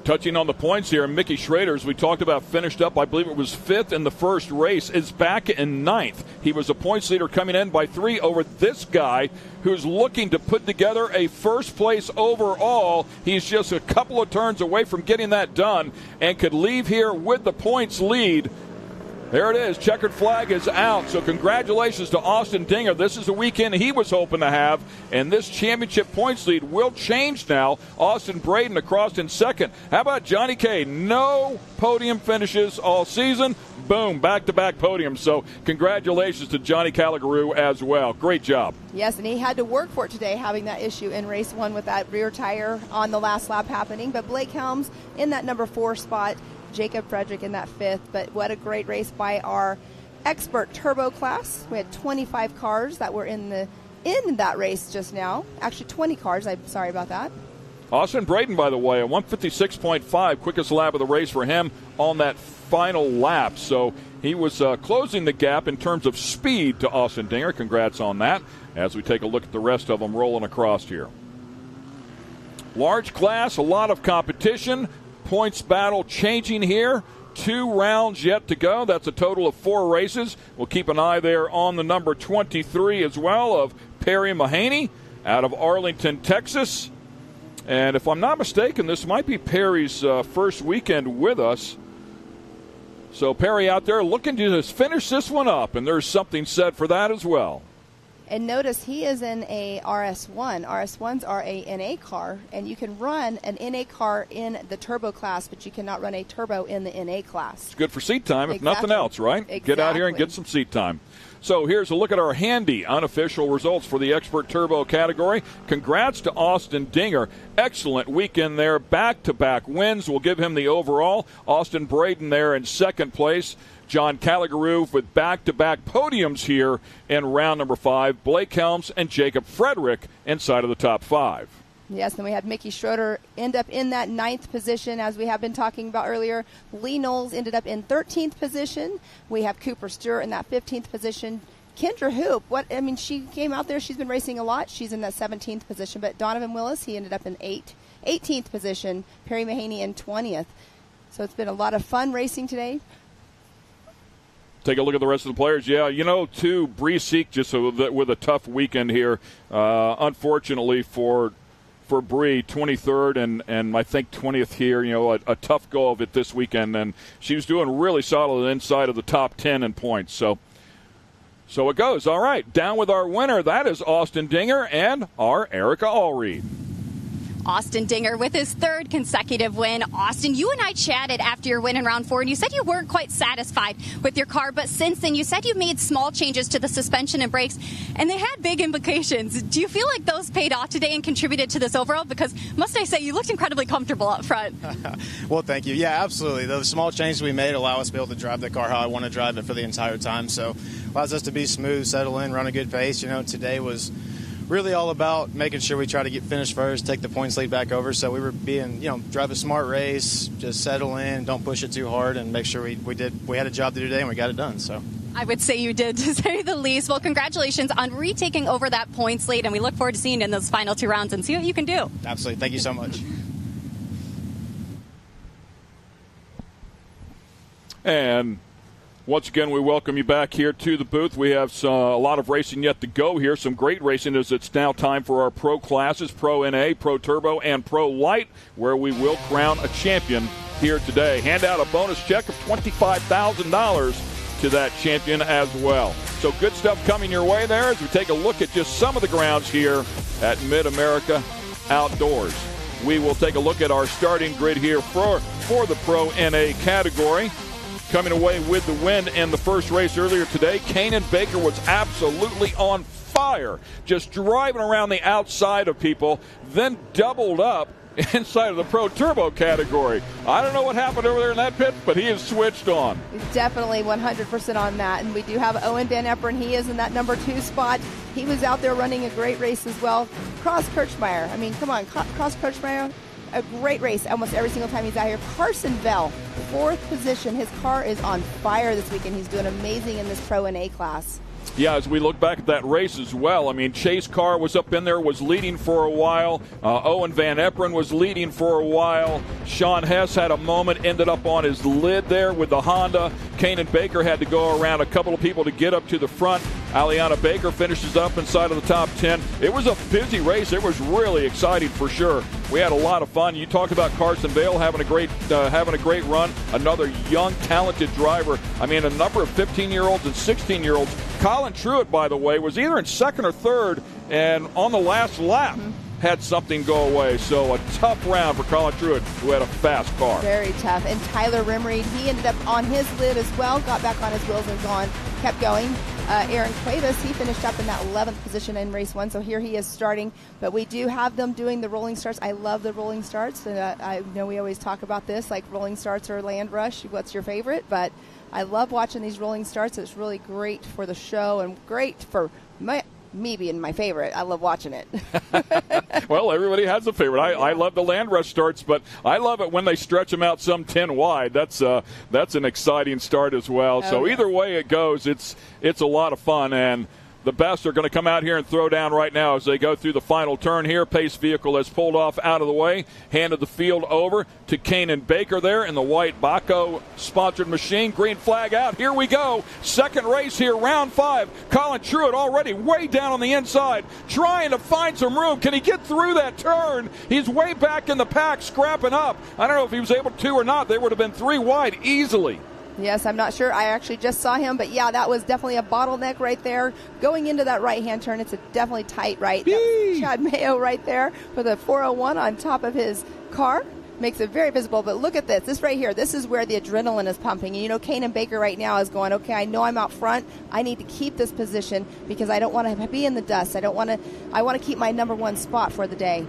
Touching on the points here, Mickey Schrader, as we talked about, finished up, I believe it was 5th in the first race, is back in 9th. He was a points leader coming in by 3 over this guy who's looking to put together a first place overall. He's just a couple of turns away from getting that done and could leave here with the points lead. There it is. Checkered flag is out. So congratulations to Austin Dinger. This is the weekend he was hoping to have. And this championship points lead will change now. Austin Braden across in second. How about Johnny K? No podium finishes all season. Boom, back-to-back podiums. So congratulations to Johnny Caligaroo as well. Great job. Yes, and he had to work for it today, having that issue in race 1 with that rear tire on the last lap happening. But Blake Helms in that number 4 spot. Jacob Frederick in that 5th, but what a great race by our expert turbo class. We had 25 cars that were in that race just now. Actually, 20 cars. I'm sorry about that. Austin Braden, by the way, a 156.5, quickest lap of the race for him on that final lap. So he was closing the gap in terms of speed to Austin Dinger. Congrats on that as we take a look at the rest of them rolling across here. Large class, a lot of competition. Points battle changing here. 2 rounds yet to go. That's a total of 4 races. We'll keep an eye there on the number 23 as well of Perry Mahaney out of Arlington, Texas. And if I'm not mistaken, this might be Perry's first weekend with us. So Perry out there looking to just finish this one up, and there's something said for that as well. And notice he is in a RS1. RS1s are a NA car, and you can run an NA car in the turbo class, but you cannot run a turbo in the NA class. It's good for seat time, if nothing else, right? Exactly. Get out here and get some seat time. So here's a look at our handy unofficial results for the Expert Turbo category. Congrats to Austin Dinger. Excellent weekend there. Back-to-back wins will give him the overall. Austin Braden there in second place. John Caligaroo with back-to-back podiums here in round number 5. Blake Helms and Jacob Frederick inside of the top 5. Yes, and we had Mickey Schroeder end up in that 9th position, as we have been talking about earlier. Lee Knowles ended up in 13th position. We have Cooper Stewart in that 15th position. Kendra Hoop, she came out there. She's been racing a lot. She's in that 17th position. But Donovan Willis, he ended up in 18th position. Perry Mahaney in 20th. So it's been a lot of fun racing today. Take a look at the rest of the players. Yeah, too, Bree Seek just with a tough weekend here. Unfortunately for Bree, 23rd and I think 20th here. A tough go of it this weekend, and she was doing really solid inside of the top 10 in points. So it goes. All right, down with our winner. That is Austin Dinger and our Erica Allreed. Austin Dinger with his 3rd consecutive win. Austin, you and I chatted after your win in round 4, and you said you weren't quite satisfied with your car, but since then you said you made small changes to the suspension and brakes, and they had big implications. Do you feel like those paid off today and contributed to this overall? Because, must I say, you looked incredibly comfortable up front. Well, thank you. Yeah, absolutely. Those small changes we made allow us to be able to drive the car how I want to drive it for the entire time, so allows us to be smooth, settle in, run a good pace. Today was really all about making sure we try to get finished first, take the points lead back over. So we were drive a smart race, just settle in, don't push it too hard, and make sure we had a job to do today and we got it done. So I would say you did, to say the least. Well, congratulations on retaking over that points lead, and we look forward to seeing you in those final 2 rounds and see what you can do. Absolutely. Thank you so much. And once again, we welcome you back here to the booth. We have a lot of racing yet to go here. Some great racing as it's now time for our pro classes, Pro NA, Pro Turbo, and Pro Light, where we will crown a champion here today. Hand out a bonus check of $25,000 to that champion as well. So good stuff coming your way there as we take a look at just some of the grounds here at MidAmerica Outdoors. We will take a look at our starting grid here for the Pro NA category. Coming away with the win in the first race earlier today, Kanan Baker was absolutely on fire, just driving around the outside of people, then doubled up inside of the Pro Turbo category. I don't know what happened over there in that pit, but he is switched on. Definitely 100% on that. And we do have Owen Van Eperen. He is in that number 2 spot. He was out there running a great race as well. Cross Kirchmeier. I mean, come on, Cross Kirchmeier. A great race almost every single time he's out here. Carson Bell, 4th position. His car is on fire this weekend. He's doing amazing in this Pro and A class. Yeah, as we look back at that race as well, I mean, Chase Carr was up in there, was leading for a while. Owen Van Eperen was leading for a while. Sean Hess had a moment, ended up on his lid there with the Honda. Kanan Baker had to go around a couple of people to get up to the front. Aliana Baker finishes up inside of the top 10. It was a busy race. It was really exciting for sure. We had a lot of fun. You talked about Carson Vale having a great run. Another young, talented driver. I mean, a number of 15-year-olds and 16-year-olds. Colin Truitt, by the way, was either in second or third, and on the last lap had something go away. So a tough round for Colin Truitt, who had a fast car. Very tough. And Tyler Rimreed, he ended up on his lid as well, got back on his wheels and kept going. Aaron Cuevas, he finished up in that 11th position in race 1, so here he is starting. But we do have them doing the rolling starts. I love the rolling starts. I know we always talk about this, like rolling starts or land rush. What's your favorite? But I love watching these rolling starts. It's really great for the show and great for me being my favorite. I love watching it. Well, everybody has a favorite. I love the land rush starts, but I love it when they stretch them out some 10 wide. That's an exciting start as well. So either way it goes, it's a lot of fun, and the best are going to come out here and throw down right now as they go through the final turn here. Pace vehicle has pulled off out of the way, handed the field over to Kanan Baker there in the white Baco-sponsored machine. Green flag out. Here we go. Second race here, round 5. Colin Truitt already way down on the inside, trying to find some room. Can he get through that turn? He's way back in the pack, scrapping up. I don't know if he was able to or not. They would have been 3 wide easily. Yes, I'm not sure. I actually just saw him, but yeah, that was definitely a bottleneck right there. Going into that right-hand turn, it's a definitely tight right. That's Chad Mayo right there with a 401 on top of his car. Makes it very visible, but look at this. This right here, this is where the adrenaline is pumping. And you know, Kanan Baker right now is going, okay, I know I'm out front. I need to keep this position because I don't want to be in the dust. I want to keep my number 1 spot for the day.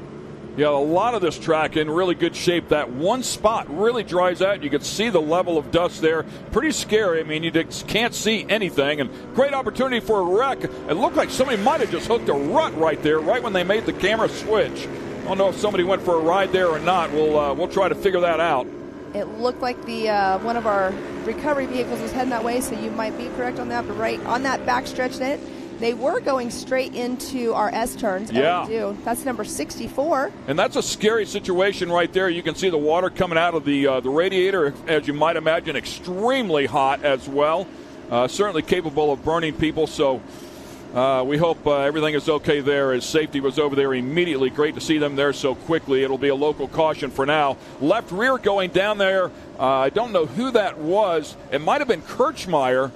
Yeah, a lot of this track in really good shape. That one spot really dries out. You can see the level of dust there. Pretty scary. I mean, you just can't see anything. And great opportunity for a wreck. It looked like somebody might have just hooked a rut right there, right when they made the camera switch. I don't know if somebody went for a ride there or not. We'll try to figure that out. It looked like the one of our recovery vehicles was heading that way, so you might be correct on that. But right on that backstretch net, they were going straight into our S turns. Yeah. That's number 64. And that's a scary situation right there. You can see the water coming out of the radiator, as you might imagine, extremely hot as well. Certainly capable of burning people. So we hope everything is okay there, as safety was over there immediately. Great to see them there so quickly. It'll be a local caution for now. Left rear going down there. I don't know who that was. It might have been Kirchmeier.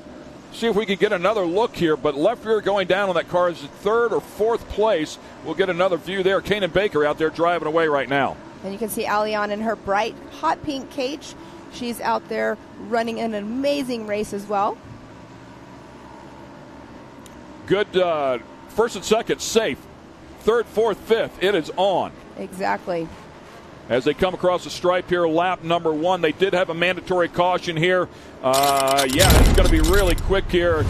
See if we can get another look here, but left rear going down on that car is 3rd or 4th place. We'll get another view there. Kanan Baker out there driving away right now. And you can see Allianz in her bright hot pink cage. She's out there running an amazing race as well. Good first and second, safe. 3rd, 4th, 5th, it is on. Exactly. As they come across the stripe here, lap number 1. They did have a mandatory caution here. It's going to be really quick here.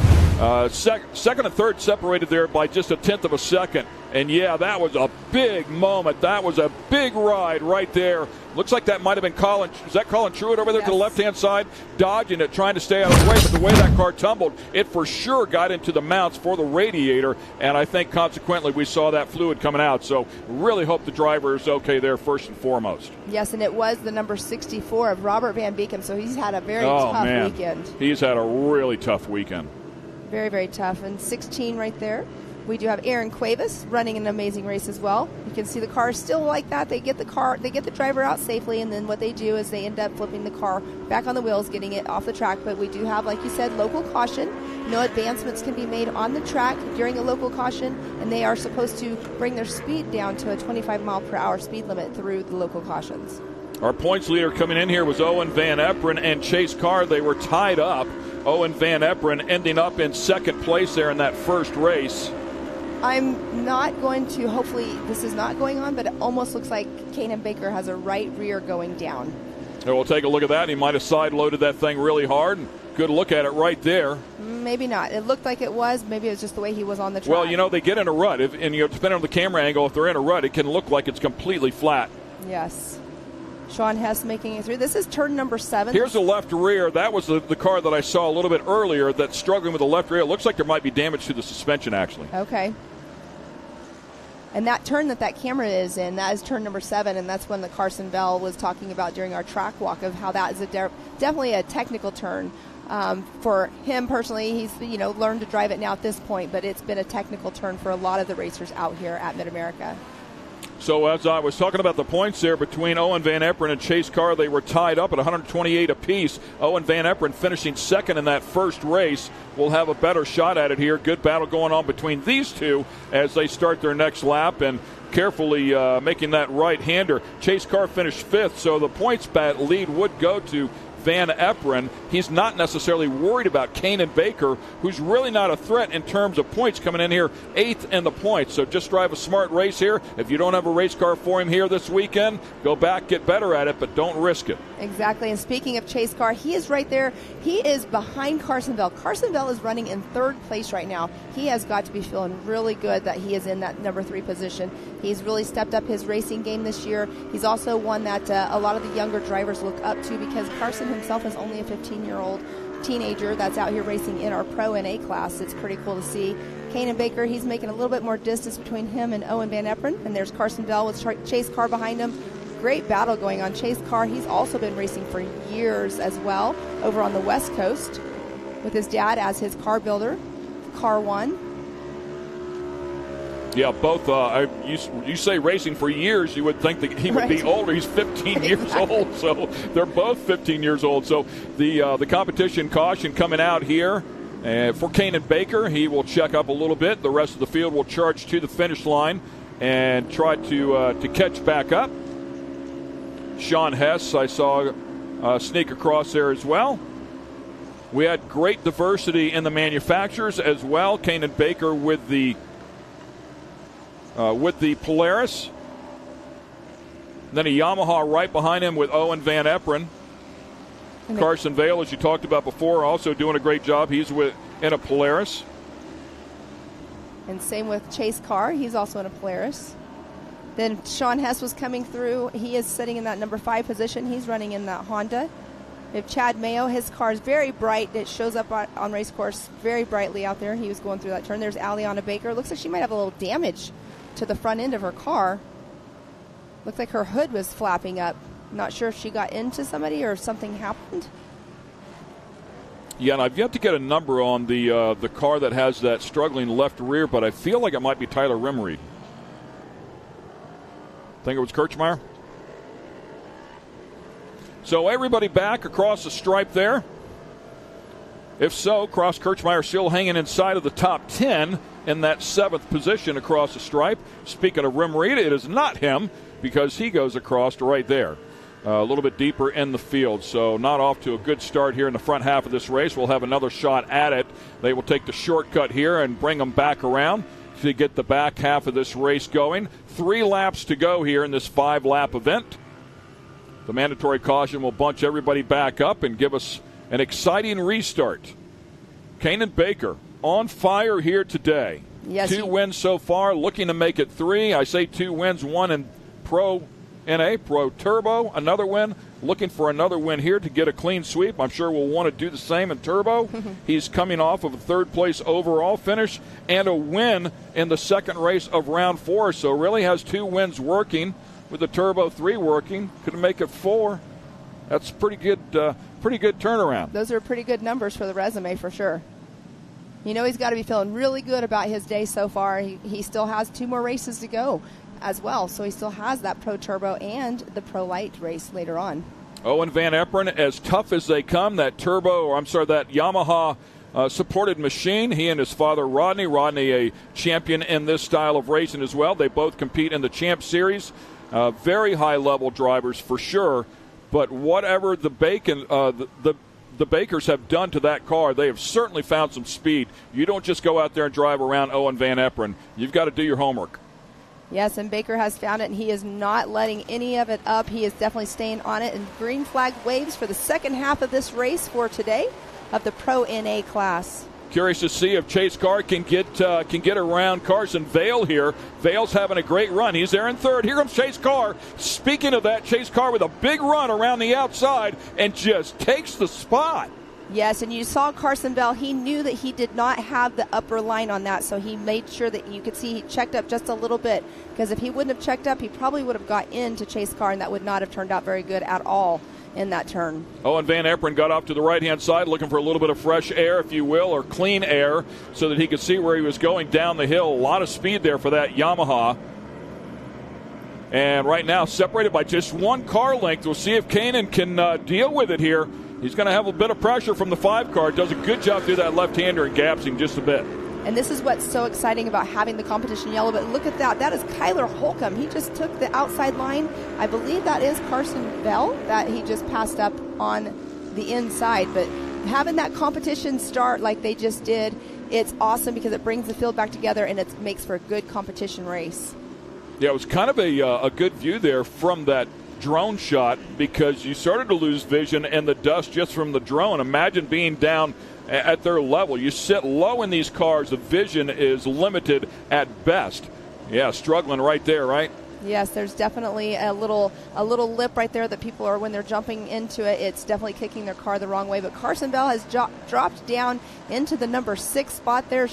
Second and third separated there by just a 1/10 of a second. And, yeah, that was a big moment. That was a big ride right there. Looks like that might have been Colin. Is that Colin Truitt over there to the left-hand side? Dodging it, trying to stay out of the way. But the way that car tumbled, it for sure got into the mounts for the radiator. And I think, consequently, we saw that fluid coming out. So really hope the driver is okay there first and foremost. Yes, and it was the number 64 of Robert Van Beekem. So he's had a very tough weekend. He's had a really tough weekend. Very, very tough. And 16 right there. We do have Aaron Cuevas running an amazing race as well. You can see the car still like that. They get the driver out safely, and then what they do is they end up flipping the car back on the wheels, getting it off the track. But we do have, like you said, local caution. No advancements can be made on the track during a local caution, and they are supposed to bring their speed down to a 25-mile-per-hour speed limit through the local cautions. Our points leader coming in here was Owen Van Eperen and Chase Carr. They were tied up. Owen Van Eperen ending up in second place there in that first race. I'm not going to, hopefully this is not going on, but it almost looks like Kanan Baker has a right rear going down. And we'll take a look at that. He might have side-loaded that thing really hard. Good look at it right there. Maybe not. It looked like it was. Maybe it was just the way he was on the track. Well, you know, they get in a rut. And depending on the camera angle, if they're in a rut, it can look like it's completely flat. Yes. Sean Hess making it through. This is turn number 7. Here's the left rear. That was the car that I saw a little bit earlier that's struggling with the left rear. It looks like there might be damage to the suspension, actually. Okay. And that turn that camera is in, that is turn number 7, and that's when the Carson Bell was talking about during our track walk of how that is definitely a technical turn. For him personally, he's learned to drive it now at this point, but it's been a technical turn for a lot of the racers out here at MidAmerica. So as I was talking about the points there between Owen Van Eperen and Chase Carr, they were tied up at 128 apiece. Owen Van Eperen finishing second in that first race. We'll have a better shot at it here. Good battle going on between these two as they start their next lap and carefully making that right-hander. Chase Carr finished 5th, so the points bat lead would go to Van Eperen. He's not necessarily worried about Kanan Baker, who's really not a threat in terms of points, coming in here 8th in the points. So just drive a smart race here. If you don't have a race car for him here this weekend, go back, get better at it, but don't risk it. Exactly. And speaking of Chase Carr, he is right there. He is behind Carson Bell. Carson Bell is running in 3rd place right now. He has got to be feeling really good that he is in that number 3 position. He's really stepped up his racing game this year. He's also one that a lot of the younger drivers look up to because Carson himself is only a 15-year-old teenager that's out here racing in our Pro and A class. It's pretty cool to see. Kanan Baker, he's making a little bit more distance between him and Owen Van Eperen. And there's Carson Bell with Chase Carr behind him. Great battle going on. Chase Carr, he's also been racing for years as well over on the West Coast with his dad as his car builder, Car One. Yeah, both. You say racing for years, you would think that he would be older. He's 15 years old, so they're both 15 years old. So the competition caution coming out here for Kanan Baker. He will check up a little bit. The rest of the field will charge to the finish line and try to catch back up. Sean Hess, I saw sneak across there as well. We had great diversity in the manufacturers as well. Kanan Baker with the Polaris. Then a Yamaha right behind him with Owen Van Eperen. Carson Vale, as you talked about before, also doing a great job. He's in a Polaris. And same with Chase Carr. He's also in a Polaris. Then Sean Hess was coming through. He is sitting in that number 5 position. He's running in that Honda. We have Chad Mayo. His car is very bright. It shows up on race course very brightly out there. He was going through that turn. There's Aliana Baker. Looks like she might have a little damage to the front end of her car. Looks like her hood was flapping up. Not sure if she got into somebody or something happened. Yeah, and I've yet to get a number on the car that has that struggling left rear, but I feel like it might be Tyler Rimmery. Think it was Kirchmeier? So everybody back across the stripe there. If so, Cross Kirchmeier still hanging inside of the top 10 in that 7th position across the stripe. Speaking of Rimmery, it is not him because he goes across right there. A little bit deeper in the field, so not off to a good start here in the front half of this race. We'll have another shot at it. They will take the shortcut here and bring them back around to get the back half of this race going. 3 laps to go here in this 5-lap event. The mandatory caution will bunch everybody back up and give us an exciting restart. Kanan Baker on fire here today. Yes, 2 wins so far, looking to make it 3. I say 2 wins, 1 in Pro NA, Pro Turbo, another win. Looking for another win here to get a clean sweep. I'm sure we'll want to do the same in Turbo. He's coming off of a 3rd place overall finish and a win in the 2nd race of round 4. So really has 2 wins working with the Turbo 3 working. Could make it 4. That's pretty good turnaround. Those are pretty good numbers for the resume for sure. You know he's got to be feeling really good about his day so far. He still has 2 more races to go as well, so he still has that Pro Turbo and the Pro Light race later on. Owen Van Eperen, as tough as they come, that Yamaha supported machine. He and his father Rodney a champion in this style of racing as well. They both compete in the Champ Series. Very high level drivers for sure, but whatever the the Bakers have done to that car, they have certainly found some speed. You don't just go out there and drive around Owen Van Eperen. You've got to do your homework. Yes, and Baker has found it, and he is not letting any of it up. He is definitely staying on it, and green flag waves for the second half of this race for today of the Pro NA class. Curious to see if Chase Carr can get around Carson Vale here. Vale's having a great run. He's there in third. Here comes Chase Carr. Speaking of that, Chase Carr with a big run around the outside and just takes the spot. Yes, and you saw Carson Bell. He knew that he did not have the upper line on that, so he made sure that you could see he checked up just a little bit, because if he wouldn't have checked up, he probably would have got into Chase Carr, and that would not have turned out very good at all in that turn. Owen Van Eperen got off to the right-hand side looking for a little bit of fresh air, if you will, or clean air, so that he could see where he was going down the hill. A lot of speed there for that Yamaha. And right now, separated by just one car length. We'll see if Kanan can deal with it here. He's going to have a bit of pressure from the 5 car. Does a good job through that left-hander and gaps him just a bit. And this is what's so exciting about having the competition yellow. But look at that. That is Kyler Holcomb. He just took the outside line. I believe that is Carson Bell that he just passed up on the inside. But having that competition start like they just did, it's awesome because it brings the field back together and it makes for a good competition race. Yeah, it was kind of a good view there from that drone shot, because you started to lose vision and the dust just from the drone. Imagine being down at their level. You sit low in these cars, the vision is limited at best. Yeah, struggling right there, right? Yes, there's definitely a little lip right there that people are, when they're jumping into it, it's definitely kicking their car the wrong way. But Carson Bell has dropped down into the number 6 spot there.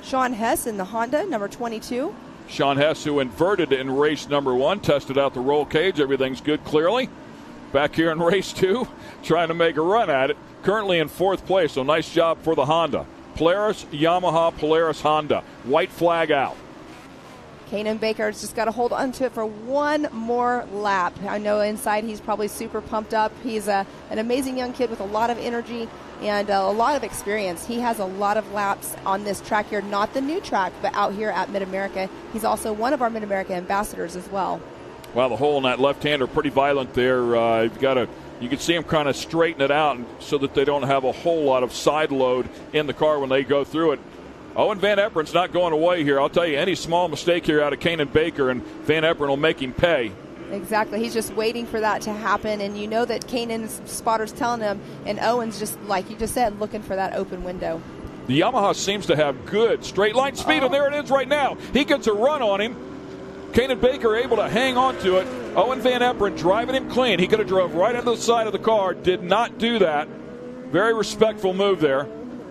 Sean Hess in the Honda, number 22. Sean Hess, who inverted in race number 1, tested out the roll cage. Everything's good clearly. Back here in race 2, trying to make a run at it. Currently in 4th place, so nice job for the Honda. Polaris, Yamaha, Polaris, Honda. White flag out. Kanan Baker's just got to hold on to it for one more lap. I know inside he's probably super pumped up. He's an amazing young kid with a lot of energy and a lot of experience. He has a lot of laps on this track here, not the new track, but out here at MidAmerica. He's also one of our MidAmerica ambassadors as well. Well, the hole in that left-hander pretty violent there. You can see him kind of straighten it out so that they don't have a whole lot of side load in the car when they go through it. Owen Van Eperen's not going away here. I'll tell you, any small mistake here out of Kanan Baker, and Van Eperen will make him pay. Exactly. He's just waiting for that to happen, and you know that Kanan's spotter's telling him, and Owen's just, like you just said, looking for that open window. The Yamaha seems to have good straight-line speed, and there it is right now. He gets a run on him. Kanan Baker able to hang on to it. Owen Van Eperen driving him clean. He could have drove right into the side of the car. Did not do that. Very respectful move there.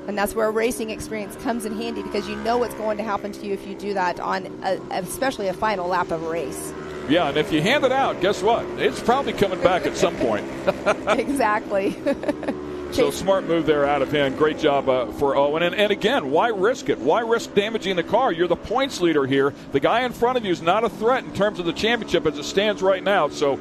And that's where racing experience comes in handy, because you know what's going to happen to you if you do that on especially a final lap of a race. Yeah, and if you hand it out, guess what? It's probably coming back at some point. Exactly. So smart move there out of him. Great job for Owen. And again, why risk it? Why risk damaging the car? You're the points leader here. The guy in front of you is not a threat in terms of the championship as it stands right now. So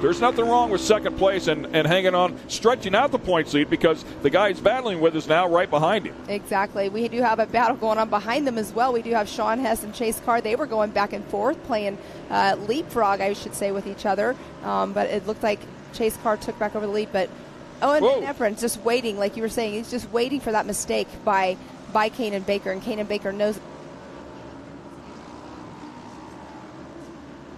there's nothing wrong with second place and hanging on, stretching out the points lead, because the guy he's battling with is now right behind him. Exactly. We do have a battle going on behind them as well. We do have Sean Hess and Chase Carr. They were going back and forth, playing leapfrog, I should say, with each other. But it looked like Chase Carr took back over the lead. But Owen Van Eperen's just waiting, like you were saying. He's just waiting for that mistake by Kanan Baker, and Kanan Baker knows.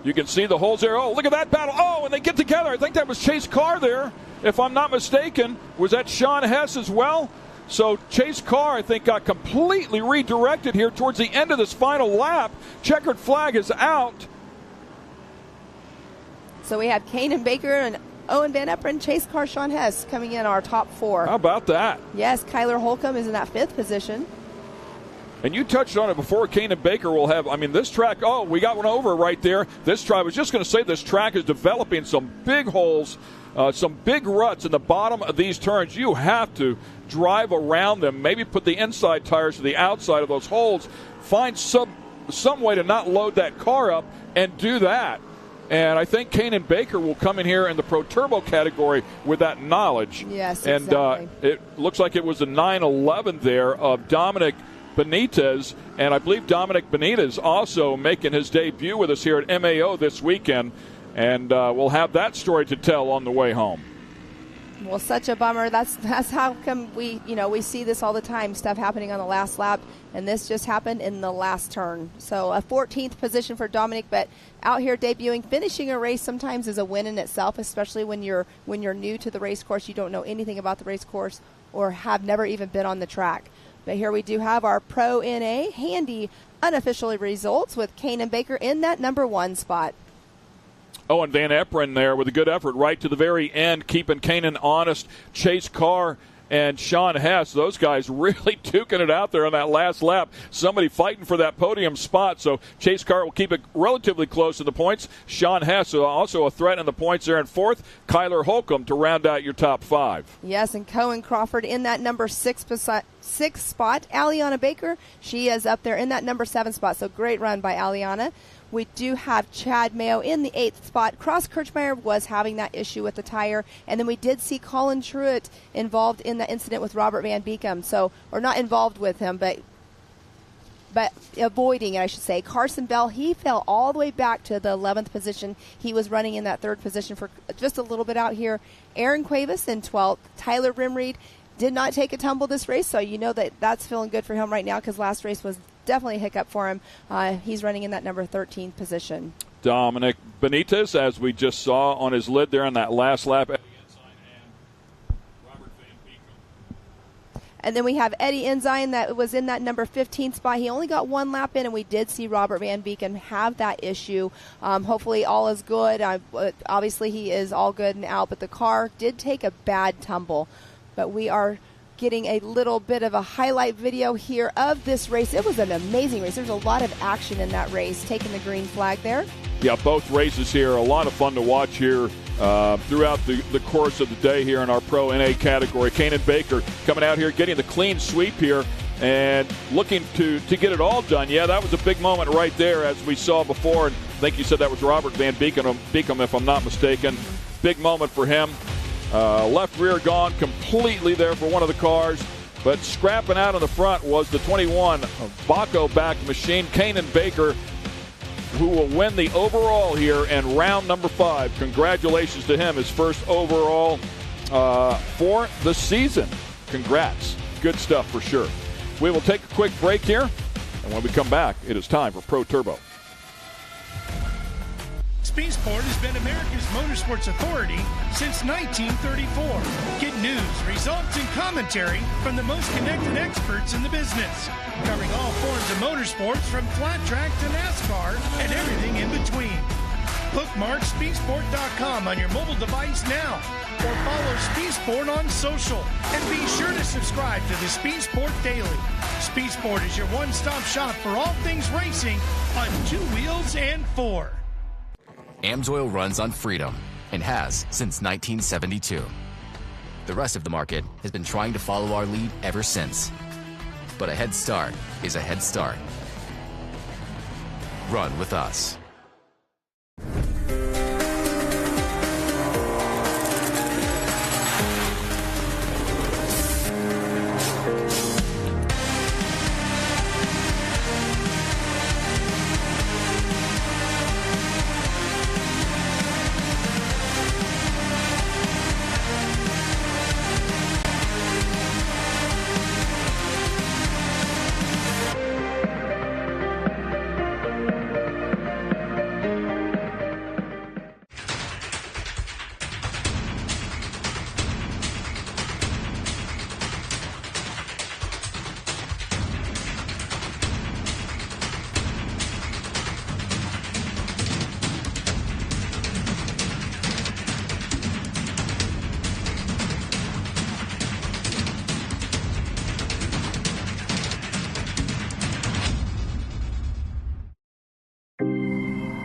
You can see the holes there. Oh, look at that battle. Oh, and they get together. I think that was Chase Carr there, if I'm not mistaken. Was that Sean Hess as well? So Chase Carr, I think, got completely redirected here towards the end of this final lap. Checkered flag is out. So we have Kanan Baker and Owen Van Eperen, Chase Carr, Sean Hess coming in our top 4. How about that? Yes, Kyler Holcomb is in that 5th position. And you touched on it before. Kanan Baker will have, this track, we got one over right there. This track, I was just going to say, this track is developing some big holes, some big ruts in the bottom of these turns. You have to drive around them, maybe put the inside tires to the outside of those holes, find some way to not load that car up and do that. And I think Kanan Baker will come in here in the Pro Turbo category with that knowledge. Yes, and exactly. It looks like it was a 9-11 there of Dominic Benitez, and I believe Dominic Benitez also making his debut with us here at MAO this weekend, and we'll have that story to tell on the way home. Well, such a bummer. That's how come we see this all the time, stuff happening on the last lap, and this just happened in the last turn. So a 14th position for Dominic, but out here debuting, finishing a race sometimes is a win in itself, especially when you're new to the race course, you don't know anything about the race course or have never even been on the track. But here we do have our Pro NA handy unofficial results with Kanan Baker in that number 1 spot. Oh, and Van Eperen there with a good effort right to the very end, keeping Kanan honest. Chase Carr and Sean Hess, those guys really duking it out there on that last lap. Somebody fighting for that podium spot. So Chase Carr will keep it relatively close to the points. Sean Hess also a threat in the points there in 4th. Kyler Holcomb to round out your top 5. Yes, and Cohen Crawford in that number 6 spot. Aliana Baker, she is up there in that number 7 spot. So great run by Aliana. We do have Chad Mayo in the 8th spot. Cross Kirchmeier was having that issue with the tire. And then we did see Colin Truitt involved in the incident with Robert Van Beekum. So, or not involved with him, but avoiding it, I should say. Carson Bell, he fell all the way back to the 11th position. He was running in that 3rd position for just a little bit out here. Aaron Cuevas in 12th. Tyler Rimreed did not take a tumble this race, so you know that's feeling good for him right now because last race was definitely a hiccup for him. He's running in that number 13 position. Dominic Benitez, as we just saw on his lid there on that last lap. And then we have Eddie Ensign that was in that number 15 spot. He only got 1 lap in, and we did see Robert Van Beeken have that issue. Hopefully all is good. Obviously he is all good and out, but the car did take a bad tumble. But we are getting a little bit of a highlight video here of this race. It was an amazing race. There's a lot of action in that race, taking the green flag there. Yeah, both races here, a lot of fun to watch here throughout the course of the day here in our Pro NA category. Kanan Baker coming out here, getting the clean sweep here and looking to get it all done. Yeah, that was a big moment right there as we saw before. And I think you said that was Robert Van Beekum, if I'm not mistaken. Big moment for him. Left rear gone completely there for one of the cars, but scrapping out in the front was the 21 Baco-backed machine, Kanan Baker, who will win the overall here in round number 5. Congratulations to him, his first overall for the season. Congrats. Good stuff for sure. We will take a quick break here, and when we come back, it is time for Pro Turbo. Speed Sport has been America's motorsports authority since 1934. Get news, results, and commentary from the most connected experts in the business, covering all forms of motorsports from flat track to NASCAR and everything in between. Bookmark speedsport.com on your mobile device now, or follow Speed Sport on social, and be sure to subscribe to the Speed Sport Daily. Speed Sport is your one-stop shop for all things racing on 2 wheels and 4. AMSOIL runs on freedom and has since 1972. The rest of the market has been trying to follow our lead ever since. But a head start is a head start. Run with us.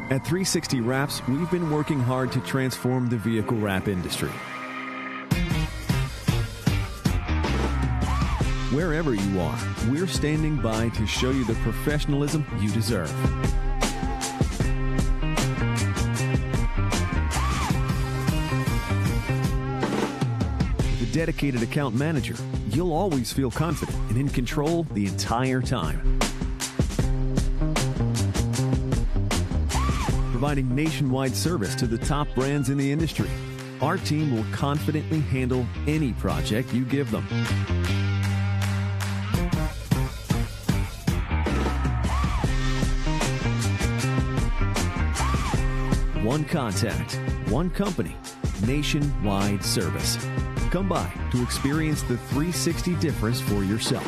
At 360 Wraps, we've been working hard to transform the vehicle wrap industry. Wherever you are, we're standing by to show you the professionalism you deserve. With a dedicated account manager, you'll always feel confident and in control the entire time. Providing nationwide service to the top brands in the industry. our team will confidently handle any project you give them. One contact, one company, nationwide service. Come by to experience the 360 difference for yourself.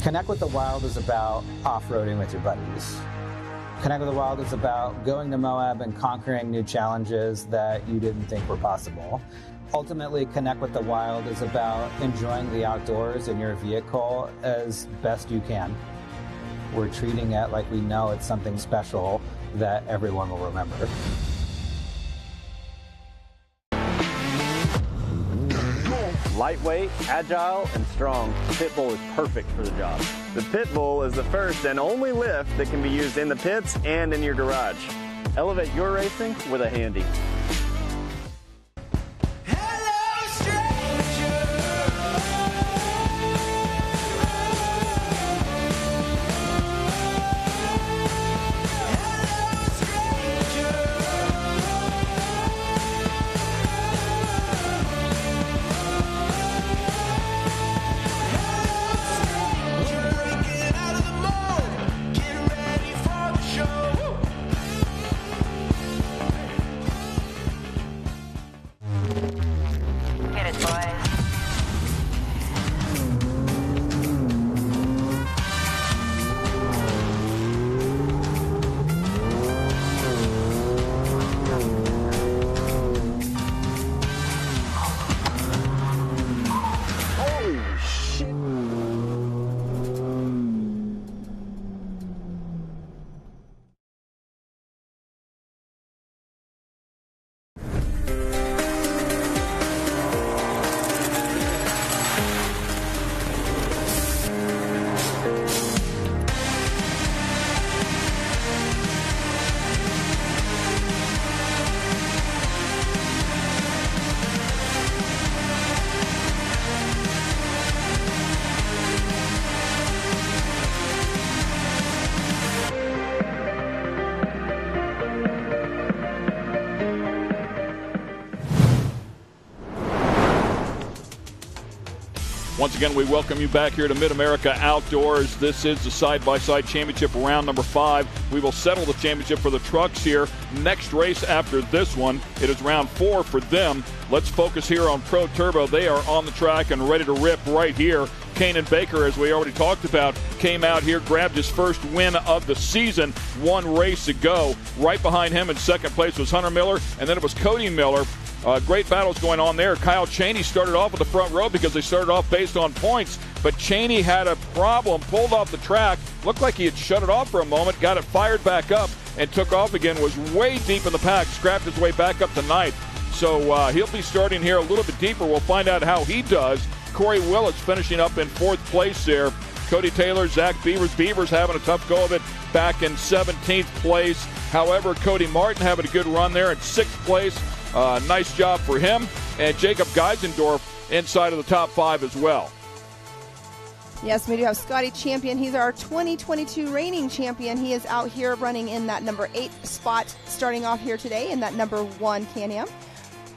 Connect with the Wild is about off-roading with your buddies. Connect with the Wild is about going to Moab and conquering new challenges that you didn't think were possible. Ultimately, Connect with the Wild is about enjoying the outdoors in your vehicle as best you can. We're treating it like we know it's something special that everyone will remember. Lightweight, agile, and strong, the Pitbull is perfect for the job. The Pitbull is the first and only lift that can be used in the pits and in your garage. Elevate your racing with a Handy. Once again, we welcome you back here to MidAmerica Outdoors. This is the side-by-side championship round number 5. We will settle the championship for the trucks here. Next race after this one, it is round 4 for them. Let's focus here on Pro Turbo. They are on the track and ready to rip right here. Kanan Baker, as we already talked about, came out here, grabbed his first win of the season, 1 race to go. Right behind him in second place was Hunter Miller, and then it was Cody Miller. Great battles going on there. Kyle Cheney started off with the front row because they started off based on points, but Cheney had a problem, pulled off the track, looked like he had shut it off for a moment, got it fired back up, and took off again, was way deep in the pack, scrapped his way back up to 9th. So he'll be starting here a little bit deeper. We'll find out how he does. Corey Willis finishing up in 4th place there. Cody Taylor, Zach Beavers having a tough go of it back in 17th place. However, Cody Martin having a good run there in 6th place. Nice job for him. And Jacob Geisendorf inside of the top 5 as well. Yes, we do have Scotty Champion. He's our 2022 reigning champion. He is out here running in that number 8 spot, starting off here today in that number 1 Can-Am.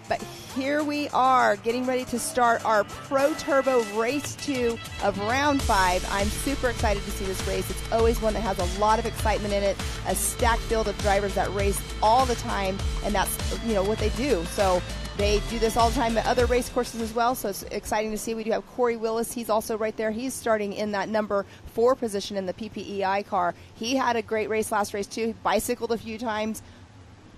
But here we are getting ready to start our Pro Turbo Race 2 of Round 5. I'm super excited to see this race. It's always one that has a lot of excitement in it, a stacked field of drivers that race all the time, and that's what they do. So they do this all the time at other race courses as well, so it's exciting to see. We do have Corey Willis. He's also right there. He's starting in that number 4 position in the PPEI car. He had a great race last race too. He bicycled a few times.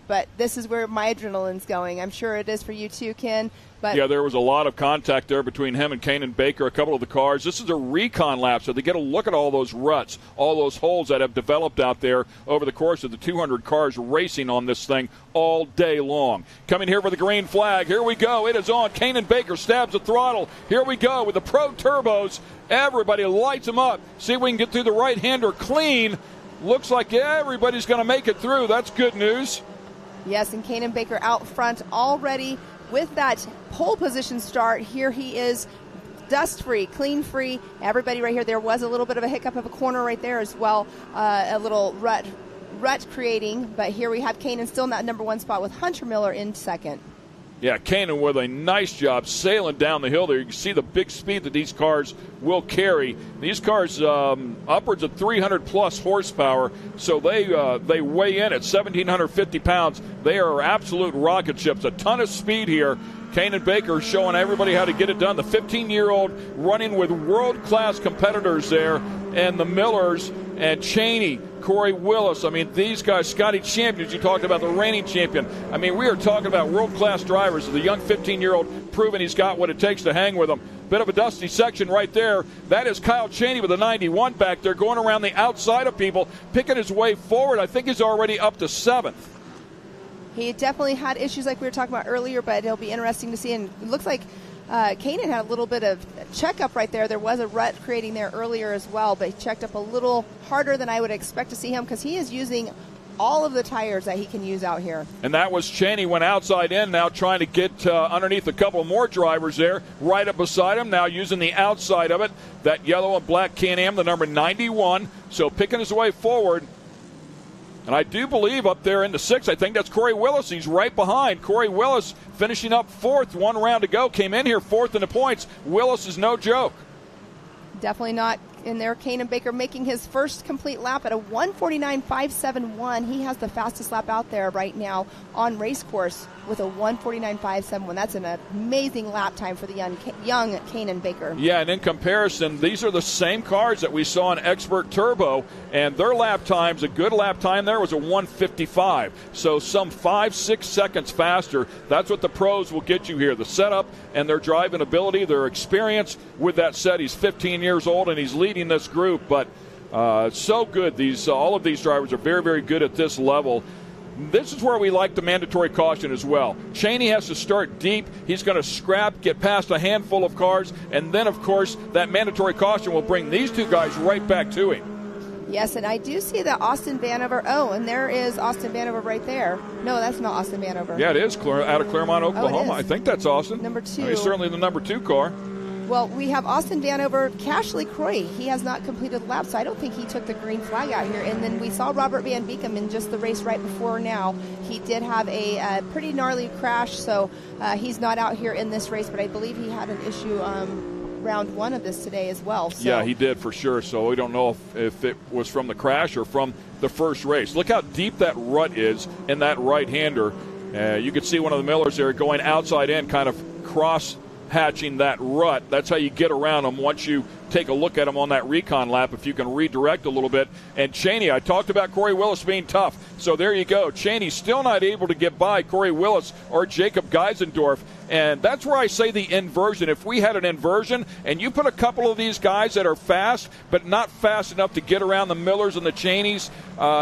but this is where my adrenaline's going. I'm sure it is for you too, Ken. But yeah, there was a lot of contact there between him and Kanan Baker, a couple of the cars. This is a recon lap, so they get a look at all those ruts, all those holes that have developed out there over the course of the 200 cars racing on this thing all day long. Coming here for the green flag. Here we go. It is on. Kanan Baker stabs the throttle. Here we go with the Pro Turbos. Everybody lights them up. See if we can get through the right-hander clean. Looks like everybody's going to make it through. That's good news. Yes, and Kanan Baker out front already with that pole position start. Here he is, dust-free, clean-free. Everybody right here. There was a little bit of a hiccup of a corner right there as well, a little rut creating. But here we have Kanan still in that number 1 spot with Hunter Miller in second. Yeah, Kanan with a nice job sailing down the hill there. You can see the big speed that these cars will carry. These cars upwards of 300-plus horsepower, so they weigh in at 1,750 pounds. They are absolute rocket ships. A ton of speed here. Kanan Baker showing everybody how to get it done. The 15-year-old running with world-class competitors there, and the Millers and Cheney, Corey Willis. I mean, these guys, Scotty Champions, you talked about the reigning champion. I mean, we are talking about world-class drivers. The young 15-year-old proving he's got what it takes to hang with them. Bit of a dusty section right there. That is Kyle Cheney with a 91 back there, going around the outside of people, picking his way forward. I think he's already up to 7th. He definitely had issues like we were talking about earlier, but it'll be interesting to see. And it looks like Kanan had a little bit of checkup right there. There was a rut creating there earlier as well, but he checked up a little harder than I would expect to see him because he is using all of the tires that he can use out here. And that was Cheney, went outside in, now trying to get underneath a couple more drivers there, right up beside him, now using the outside of it. That yellow and black Can-Am, the number 91, so picking his way forward. And I do believe up there in the 6th, I think that's Corey Willis. He's right behind. Corey Willis finishing up 4th, 1 round to go. Came in here 4th in the points. Willis is no joke. Definitely not in there. Kanan Baker making his first complete lap at a 1:49.571. He has the fastest lap out there right now on race course with a 1:49.571. That's an amazing lap time for the young Kanan Baker. Yeah, and in comparison, these are the same cars that we saw in Expert Turbo, and their lap times, a good lap time there was a 1:55. So some 5-6 seconds faster. That's what the pros will get you here. The setup and their driving ability, their experience with that set. He's 15 years old, and he's leading this group, but so good. All of these drivers are very, very good at this level. This is where we like the mandatory caution as well. Cheney has to start deep. He's going to scrap, get past a handful of cars, and then, of course, that mandatory caution will bring these two guys right back to him. Yes, and I do see that Austin Vanover. Oh, and there is Austin Vanover right there. No, that's not Austin Vanover. Yeah, it is out of Claremont, Oklahoma. I think that's Austin. Number 2. He's certainly the number 2 car. Well, we have Austin Vanover, Cashley Croy. He has not completed the lap, so I don't think he took the green flag out here. And then we saw Robert Van Beekem in just the race right before now. He did have a pretty gnarly crash, so he's not out here in this race, but I believe he had an issue round 1 of this today as well. So. Yeah, he did for sure, so we don't know if it was from the crash or from the first race. Look how deep that rut is in that right-hander. You can see one of the Millers there going outside in, kind of cross-hatching that rut. That's how you get around them once you take a look at them on that recon lap, if you can redirect a little bit. And Cheney, I talked about Corey Willis being tough, so there you go. Cheney still not able to get by Corey Willis or Jacob Geisendorf, and that's where I say the inversion. If we had an inversion and you put a couple of these guys that are fast but not fast enough to get around the Millers and the Cheneys,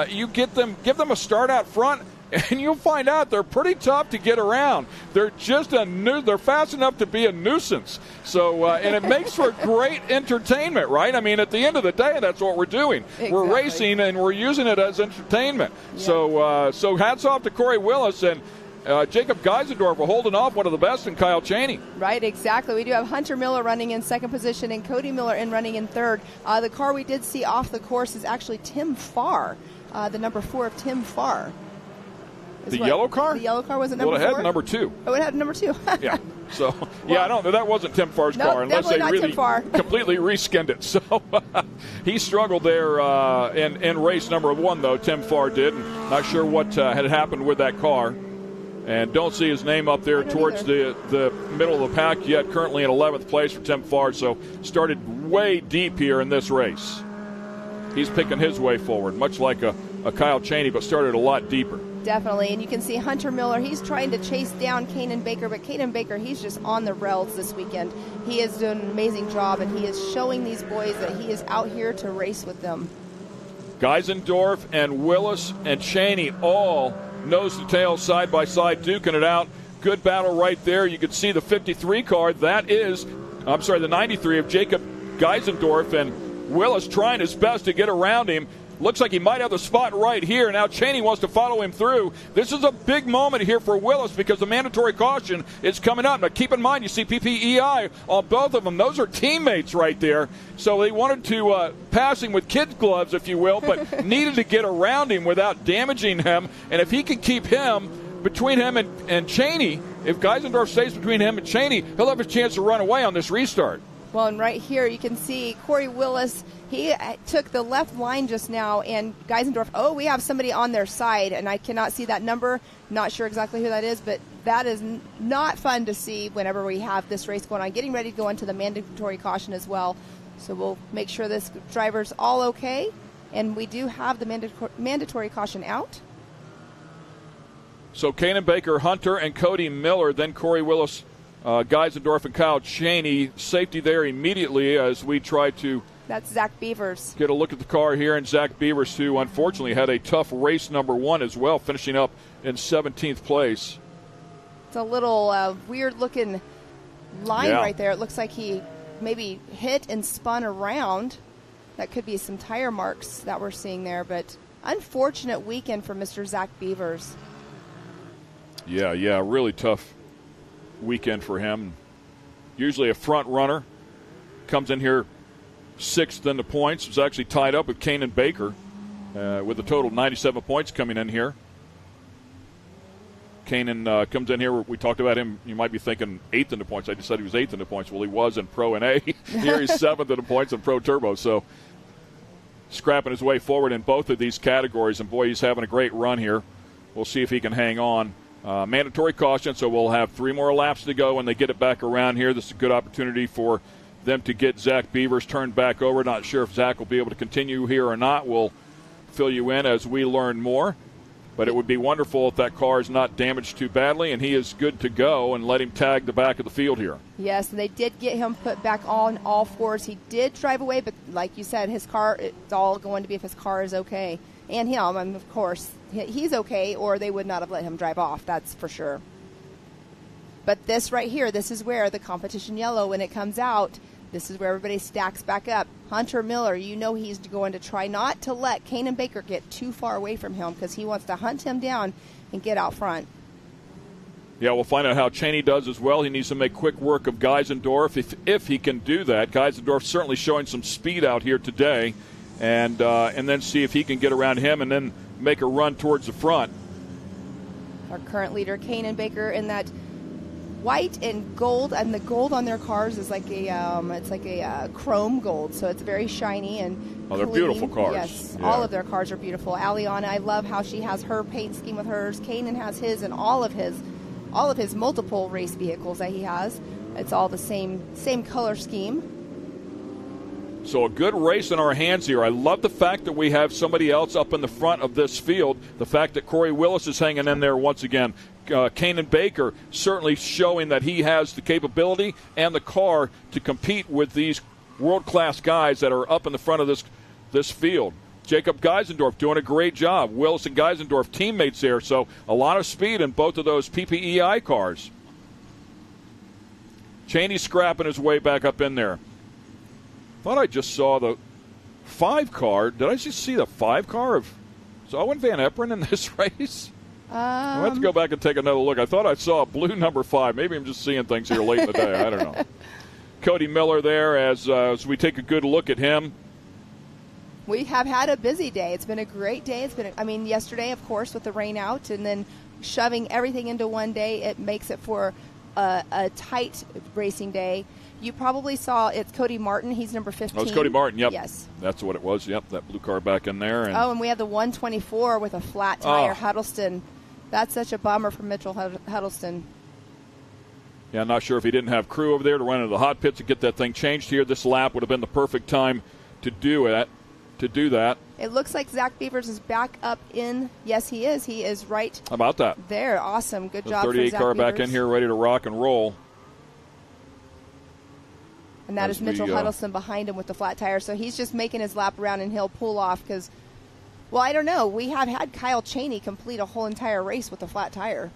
you give them a start out front, and you'll find out they're pretty tough to get around. They're just they're fast enough to be a nuisance. So, and it makes for great entertainment, right? I mean, at the end of the day, that's what we're doing. Exactly. We're racing and we're using it as entertainment. Yeah. So hats off to Corey Willis and Jacob Geisendorf for holding off one of the best in Kyle Cheney. Right, exactly. We do have Hunter Miller running in 2nd position and Cody Miller running in 3rd. The car we did see off the course is actually Tim Farr, the number 4 of Tim Farr. The yellow car? The yellow car was a number 4? Well, it had number 2. Oh, it had number 2. Yeah. So, I don't know. That wasn't Tim Farr's car unless they really completely reskinned it. So, he struggled there in race number 1, though. Tim Farr did. And not sure what had happened with that car. And don't see his name up there towards the middle of the pack yet. Currently in 11th place for Tim Farr. So, started way deep here in this race. He's picking his way forward, much like a Kyle Cheney, but started a lot deeper. Definitely, and you can see Hunter Miller, he's trying to chase down Kanan Baker, but Kanan Baker, he's just on the rails this weekend. He is doing an amazing job, and he is showing these boys that he is out here to race with them. Geisendorf and Willis and Cheney all nose to tail, side by side, duking it out. Good battle right there. You can see the 53 car. That is, the 93 of Jacob Geisendorf, and Willis trying his best to get around him. Looks like he might have the spot right here. Now Cheney wants to follow him through. This is a big moment here for Willis because the mandatory caution is coming up. Now keep in mind, you see PPEI on both of them. Those are teammates right there. So they wanted to pass him with kid gloves, if you will, but needed to get around him without damaging him. And if he can keep him between him and Cheney, if Geisendorf stays between him and Cheney, he'll have a chance to run away on this restart. Well, and right here you can see Corey Willis. He took the left line just now, and Geisendorf, we have somebody on their side, and I cannot see that number. Not sure exactly who that is, but that is not fun to see whenever we have this race going on. Getting ready to go into the mandatory caution as well. So we'll make sure this driver's all okay, and we do have the mandatory caution out. So Kanan Baker, Hunter, and Cody Miller, then Corey Willis, Geisendorf, and Kyle Cheney. Safety there immediately as we try to That's Zach Beavers. get a look at the car here. And Zach Beavers, who unfortunately had a tough race number 1 as well, finishing up in 17th place. It's a little weird-looking line right there. It looks like he maybe hit and spun around. That could be some tire marks that we're seeing there, but unfortunate weekend for Mr. Zach Beavers. Yeah, really tough weekend for him. Usually a front runner. Comes in here 6th in the points. Was actually tied up with Kanan Baker with a total of 97 points coming in here. Kanan comes in here. We talked about him. You might be thinking 8th in the points. I just said he was 8th in the points. Well, he was in Pro and A. Here he's 7th in the points in Pro Turbo. So scrapping his way forward in both of these categories. And, boy, he's having a great run here. We'll see if he can hang on. Mandatory caution, so we'll have 3 more laps to go when they get it back around here. This is a good opportunity for them to get Zach Beavers turned back over. Not sure if Zach will be able to continue here or not. We'll fill you in as we learn more. But it would be wonderful if that car is not damaged too badly and he is good to go, and let him tag the back of the field here. Yes, and they did get him put back on all fours. He did drive away, but like you said, his car, it's all going to be if his car is okay. And him, and of course, he's okay, or they would not have let him drive off, that's for sure. But this right here, this is where the competition yellow, when it comes out, this is where everybody stacks back up. Hunter Miller, you know he's going to try not to let Kanan Baker get too far away from him because he wants to hunt him down and get out front. Yeah, we'll find out how Cheney does as well. He needs to make quick work of Geisendorf if he can do that. Geisendorf certainly showing some speed out here today. And then see if he can get around him and then make a run towards the front. Our current leader, Kanan Baker, in that white and gold, and the gold on their cars is like a chrome gold, so it's very shiny and they're beautiful cars. Yes, yeah. All of their cars are beautiful. Aliana, I love how she has her paint scheme with hers. Kanan has his, and all of his multiple race vehicles that he has. It's all the same color scheme. So a good race in our hands here. I love the fact that we have somebody else up in the front of this field. The fact that Corey Willis is hanging in there once again. Kanan Baker certainly showing that he has the capability and the car to compete with these world-class guys that are up in the front of this field. Jacob Geisendorf doing a great job. Willis and Geisendorf teammates there, so a lot of speed in both of those PPEI cars. Cheney scrapping his way back up in there. Thought I just saw the 5 car. Did I just see the 5 car of Owen Van Eperen in this race? I'll have to go back and take another look. I thought I saw a blue number 5. Maybe I'm just seeing things here late in the day. I don't know. Cody Miller there as we take a good look at him. We have had a busy day. It's been a great day. Yesterday, of course, with the rain out and then shoving everything into one day, it makes it for a tight racing day. You probably saw it's Cody Martin. He's number 15. Oh, it's Cody Martin, yep. Yes. That's what it was, yep, that blue car back in there. And we have the 124 with a flat tire, Huddleston. That's such a bummer for Mitchell Huddleston. Yeah, I'm not sure if he didn't have crew over there to run into the hot pits and get that thing changed here. This lap would have been the perfect time to do that. It looks like Zach Beavers is back up in. Yes, he is. He is right How about that? there. Awesome. Good job for 38 Zach car Beavers. back in here, ready to rock and roll. And that As is Mitchell we, Huddleston behind him with the flat tire. So he's just making his lap around, and he'll pull off because, well, I don't know. We have had Kyle Cheney complete a whole entire race with a flat tire.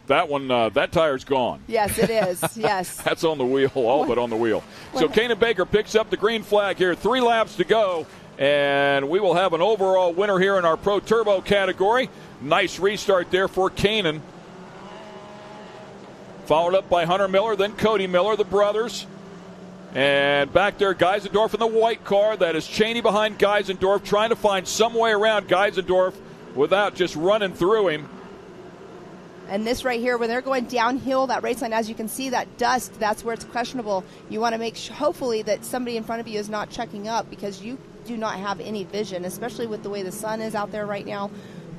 That one, that tire's gone. Yes, it is. Yes. That's on the wheel, all but on the wheel. So Kanan Baker picks up the green flag here. 3 laps to go, and we will have an overall winner here in our Pro Turbo category. Nice restart there for Kanan. Followed up by Hunter Miller, then Cody Miller, the brothers. And back there, Geisendorf in the white car. That is Cheney behind Geisendorf, trying to find some way around Geisendorf without just running through him. And this right here, when they're going downhill, that race line, as you can see, that dust, that's where it's questionable. You want to make sure, hopefully, that somebody in front of you is not checking up because you do not have any vision, especially with the way the sun is out there right now.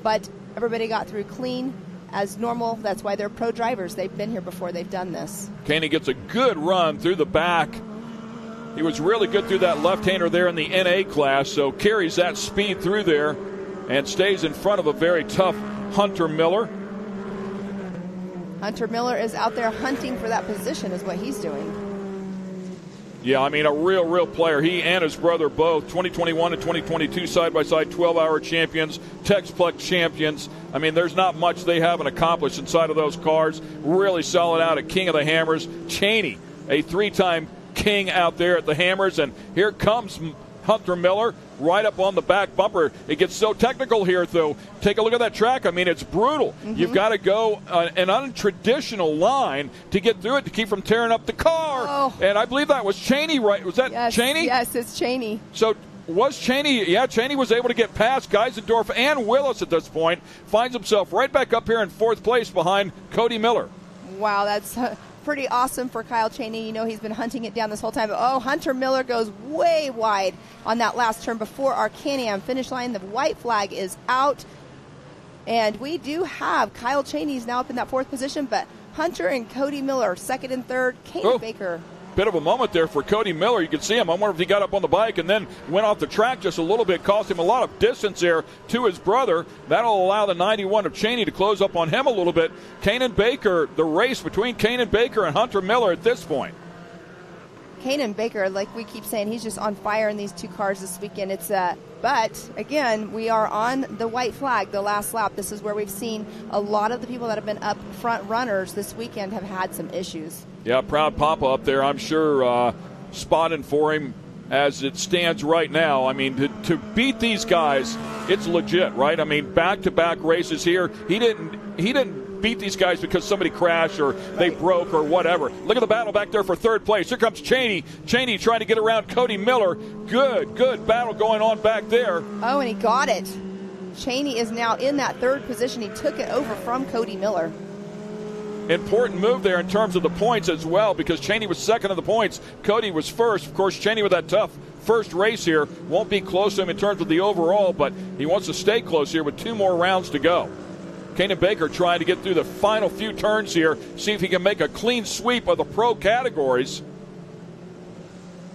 But everybody got through clean as normal. That's why they're pro drivers. They've been here before. They've done this. Kaney gets a good run through the back. He was really good through that left-hander there in the NA class, so carries that speed through there and stays in front of a very tough Hunter Miller. Hunter Miller is out there hunting for that position is what he's doing. Yeah, I mean, a real player. He and his brother both, 2021 and 2022 side-by-side 12-hour champions, Texplex champions. I mean, there's not much they haven't accomplished inside of those cars. Really solid out at King of the Hammers. Cheney, a 3-time king out there at the Hammers. And here comes Hunter Miller right up on the back bumper. It gets so technical here, though. Take a look at that track. I mean, it's brutal. You've got to go an untraditional line to get through it to keep from tearing up the car. Oh. And I believe that was Cheney, right? Was that Cheney? Yes, it's Cheney. So was Cheney, Cheney was able to get past Geisendorf and Willis at this point. Finds himself right back up here in 4th place behind Cody Miller. Wow, that's pretty awesome for Kyle Cheney. You know, he's been hunting it down this whole time. Oh, Hunter Miller goes way wide on that last turn before our Can-Am finish line. The white flag is out. And we do have Kyle Cheney's now up in that 4th position, but Hunter and Cody Miller, 2nd and 3rd. Kanan Baker. Bit of a moment there for Cody Miller. You can see him. I wonder if he got up on the bike and then went off the track just a little bit. Cost him a lot of distance there to his brother. That'll allow the 91 of Cheney to close up on him a little bit. Kanan Baker, the race between Kanan Baker and Hunter Miller at this point. Kanan Baker, like we keep saying, he's just on fire in these 2 cars this weekend. It's but again, we are on the white flag, the last lap. This is where we've seen a lot of the people that have been up front runners this weekend have had some issues. Yeah, proud Papa up there, I'm sure, spotting for him as it stands right now. I mean, to beat these guys, it's legit, right? I mean, back-to-back races here. He didn't beat these guys because somebody crashed or they broke or whatever. Look at the battle back there for 3rd place. Here comes Cheney. Cheney trying to get around Cody Miller. Good battle going on back there. Oh, and he got it. Cheney is now in that 3rd position. He took it over from Cody Miller. Important move there in terms of the points as well, because Cheney was 2nd of the points. Cody was 1st. Of course, Cheney with that tough first race here won't be close to him in terms of the overall, but he wants to stay close here with 2 more rounds to go. Kanan Baker trying to get through the final few turns here, see if he can make a clean sweep of the pro categories.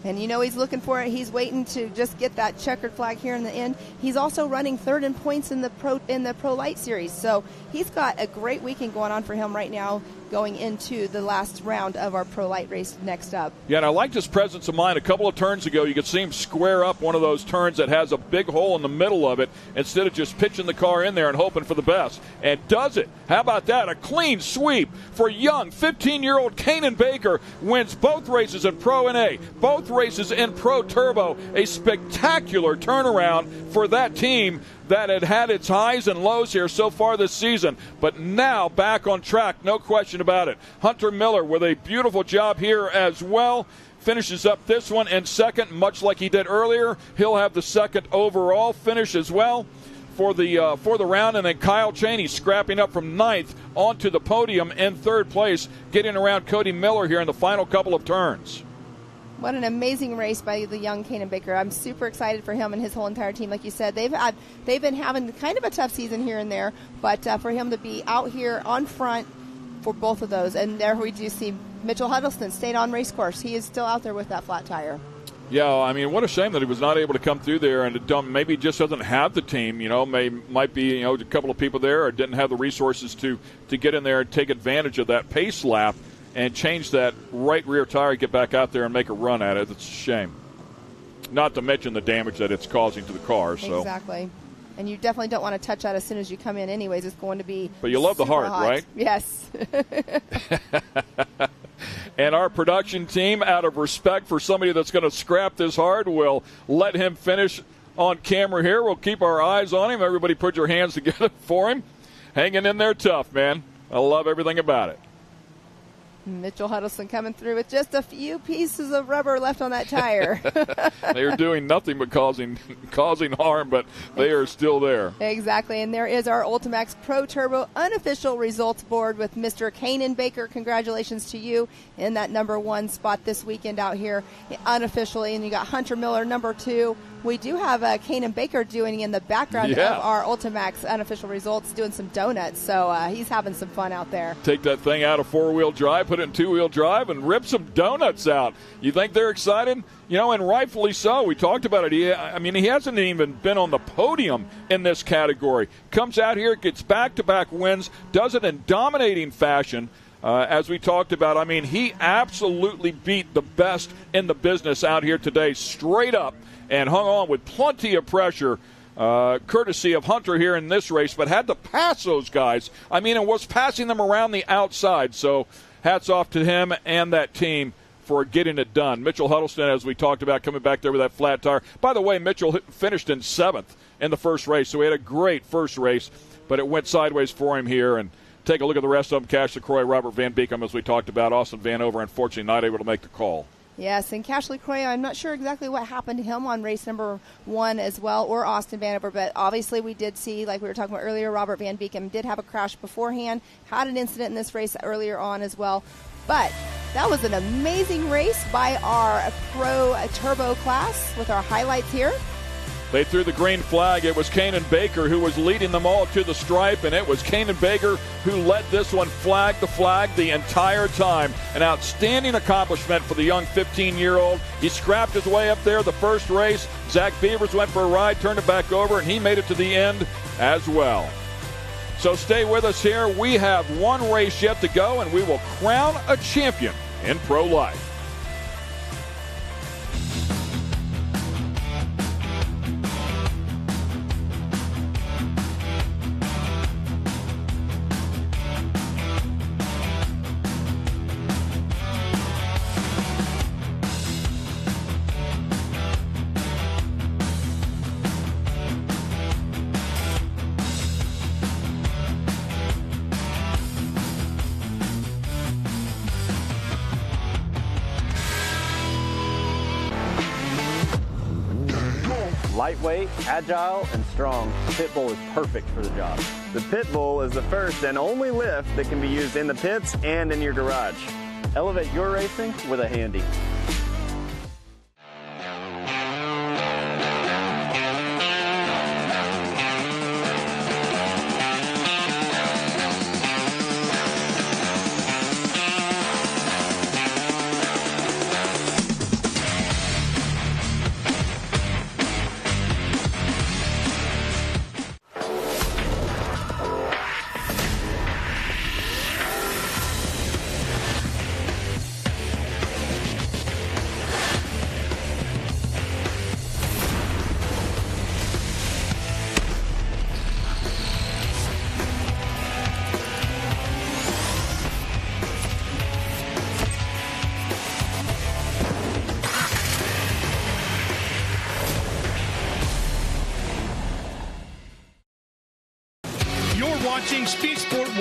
And you know he's looking for it. He's waiting to just get that checkered flag here in the end. He's also running 3rd in points in the Pro Light Series. So he's got a great weekend going on for him right now, going into the last round of our Pro Light race next up. Yeah, and I liked his presence of mind. A couple of turns ago, you could see him square up one of those turns that has a big hole in the middle of it instead of just pitching the car in there and hoping for the best. And does it. How about that? A clean sweep for young 15-year-old Kanan Baker. Wins both races in Pro NA, both races in Pro Turbo. A spectacular turnaround for that team that had its highs and lows here so far this season, but now back on track, no question about it. Hunter Miller with a beautiful job here as well. Finishes up this one in 2nd, much like he did earlier. He'll have the 2nd overall finish as well for the round, and then Kyle Cheney scrapping up from 9th onto the podium in 3rd place, getting around Cody Miller here in the final couple of turns. What an amazing race by the young Kanan Baker. I'm super excited for him and his whole entire team. Like you said, they've been having kind of a tough season here and there, but for him to be out here on front for both of those. And there we do see Mitchell Huddleston stayed on race course. He is still out there with that flat tire. Yeah, I mean, what a shame that he was not able to come through there and maybe just doesn't have the team, might be, a couple of people there or didn't have the resources to get in there and take advantage of that pace lap and change that right rear tire, get back out there and make a run at it. It's a shame. Not to mention the damage that it's causing to the car. So. Exactly. And you definitely don't want to touch that as soon as you come in anyways. It's going to be But you love the heart, hot. right? Yes. And our production team, out of respect for somebody that's going to scrap this hard, will let him finish on camera here. We'll keep our eyes on him. Everybody put your hands together for him. Hanging in there tough, man. I love everything about it. Mitchell Huddleston coming through with just a few pieces of rubber left on that tire. They are doing nothing but causing harm, but they are still there. Exactly, and there is our Ultimax Pro Turbo unofficial results board with Mr. Kanan Baker. Congratulations to you in that number 1 spot this weekend out here unofficially, and you got Hunter Miller number 2. We do have Kanan Baker doing in the background of our Ultimax unofficial results, doing some donuts, so he's having some fun out there. Take that thing out of 4-wheel drive, put it in 2-wheel drive, and rip some donuts out. You think they're excited? And rightfully so. We talked about it. He hasn't even been on the podium in this category. Comes out here, gets back-to-back wins, does it in dominating fashion. As we talked about, he absolutely beat the best in the business out here today, straight up, and hung on with plenty of pressure, courtesy of Hunter here in this race, but had to pass those guys. And was passing them around the outside. So hats off to him and that team for getting it done. Mitchell Huddleston, as we talked about, coming back there with that flat tire. By the way, Mitchell finished in 7th in the first race, so he had a great first race, but it went sideways for him here. And take a look at the rest of them. Cash LaCroix, Robert Van Beekum, as we talked about. Austin Vanover, unfortunately, not able to make the call. Yes, and Cash LaCroix, I'm not sure exactly what happened to him on race number 1 as well, or Austin Vanover, but obviously we did see, like we were talking about earlier, Robert Van Beekum did have a crash beforehand, had an incident in this race earlier on as well. But that was an amazing race by our Pro Turbo class with our highlights here. They threw the green flag. It was Kanan Baker who was leading them all to the stripe, and it was Kanan Baker who led this one flag to flag the entire time. An outstanding accomplishment for the young 15-year-old. He scrapped his way up there the first race. Zach Beavers went for a ride, turned it back over, and he made it to the end as well. So stay with us here. We have one race yet to go, and we will crown a champion in Pro Life. Lightweight, agile, and strong, the Pit Bull is perfect for the job. The Pit Bull is the first and only lift that can be used in the pits and in your garage. Elevate your racing with a Handy. Watching Speed Sport 1,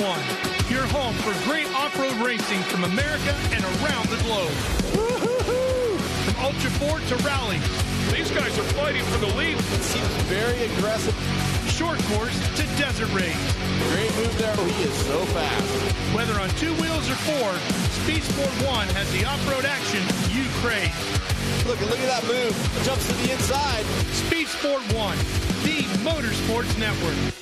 your home for great off-road racing from America and around the globe. Woo-hoo-hoo! From Ultra 4 to rallies. These guys are fighting for the lead. It seems very aggressive. Short course to desert race. Great move there. He is so fast. Whether on 2 wheels or 4, Speed Sport 1 has the off-road action you crave. Look at that move. Jumps to the inside. Speed Sport 1, the Motorsports Network.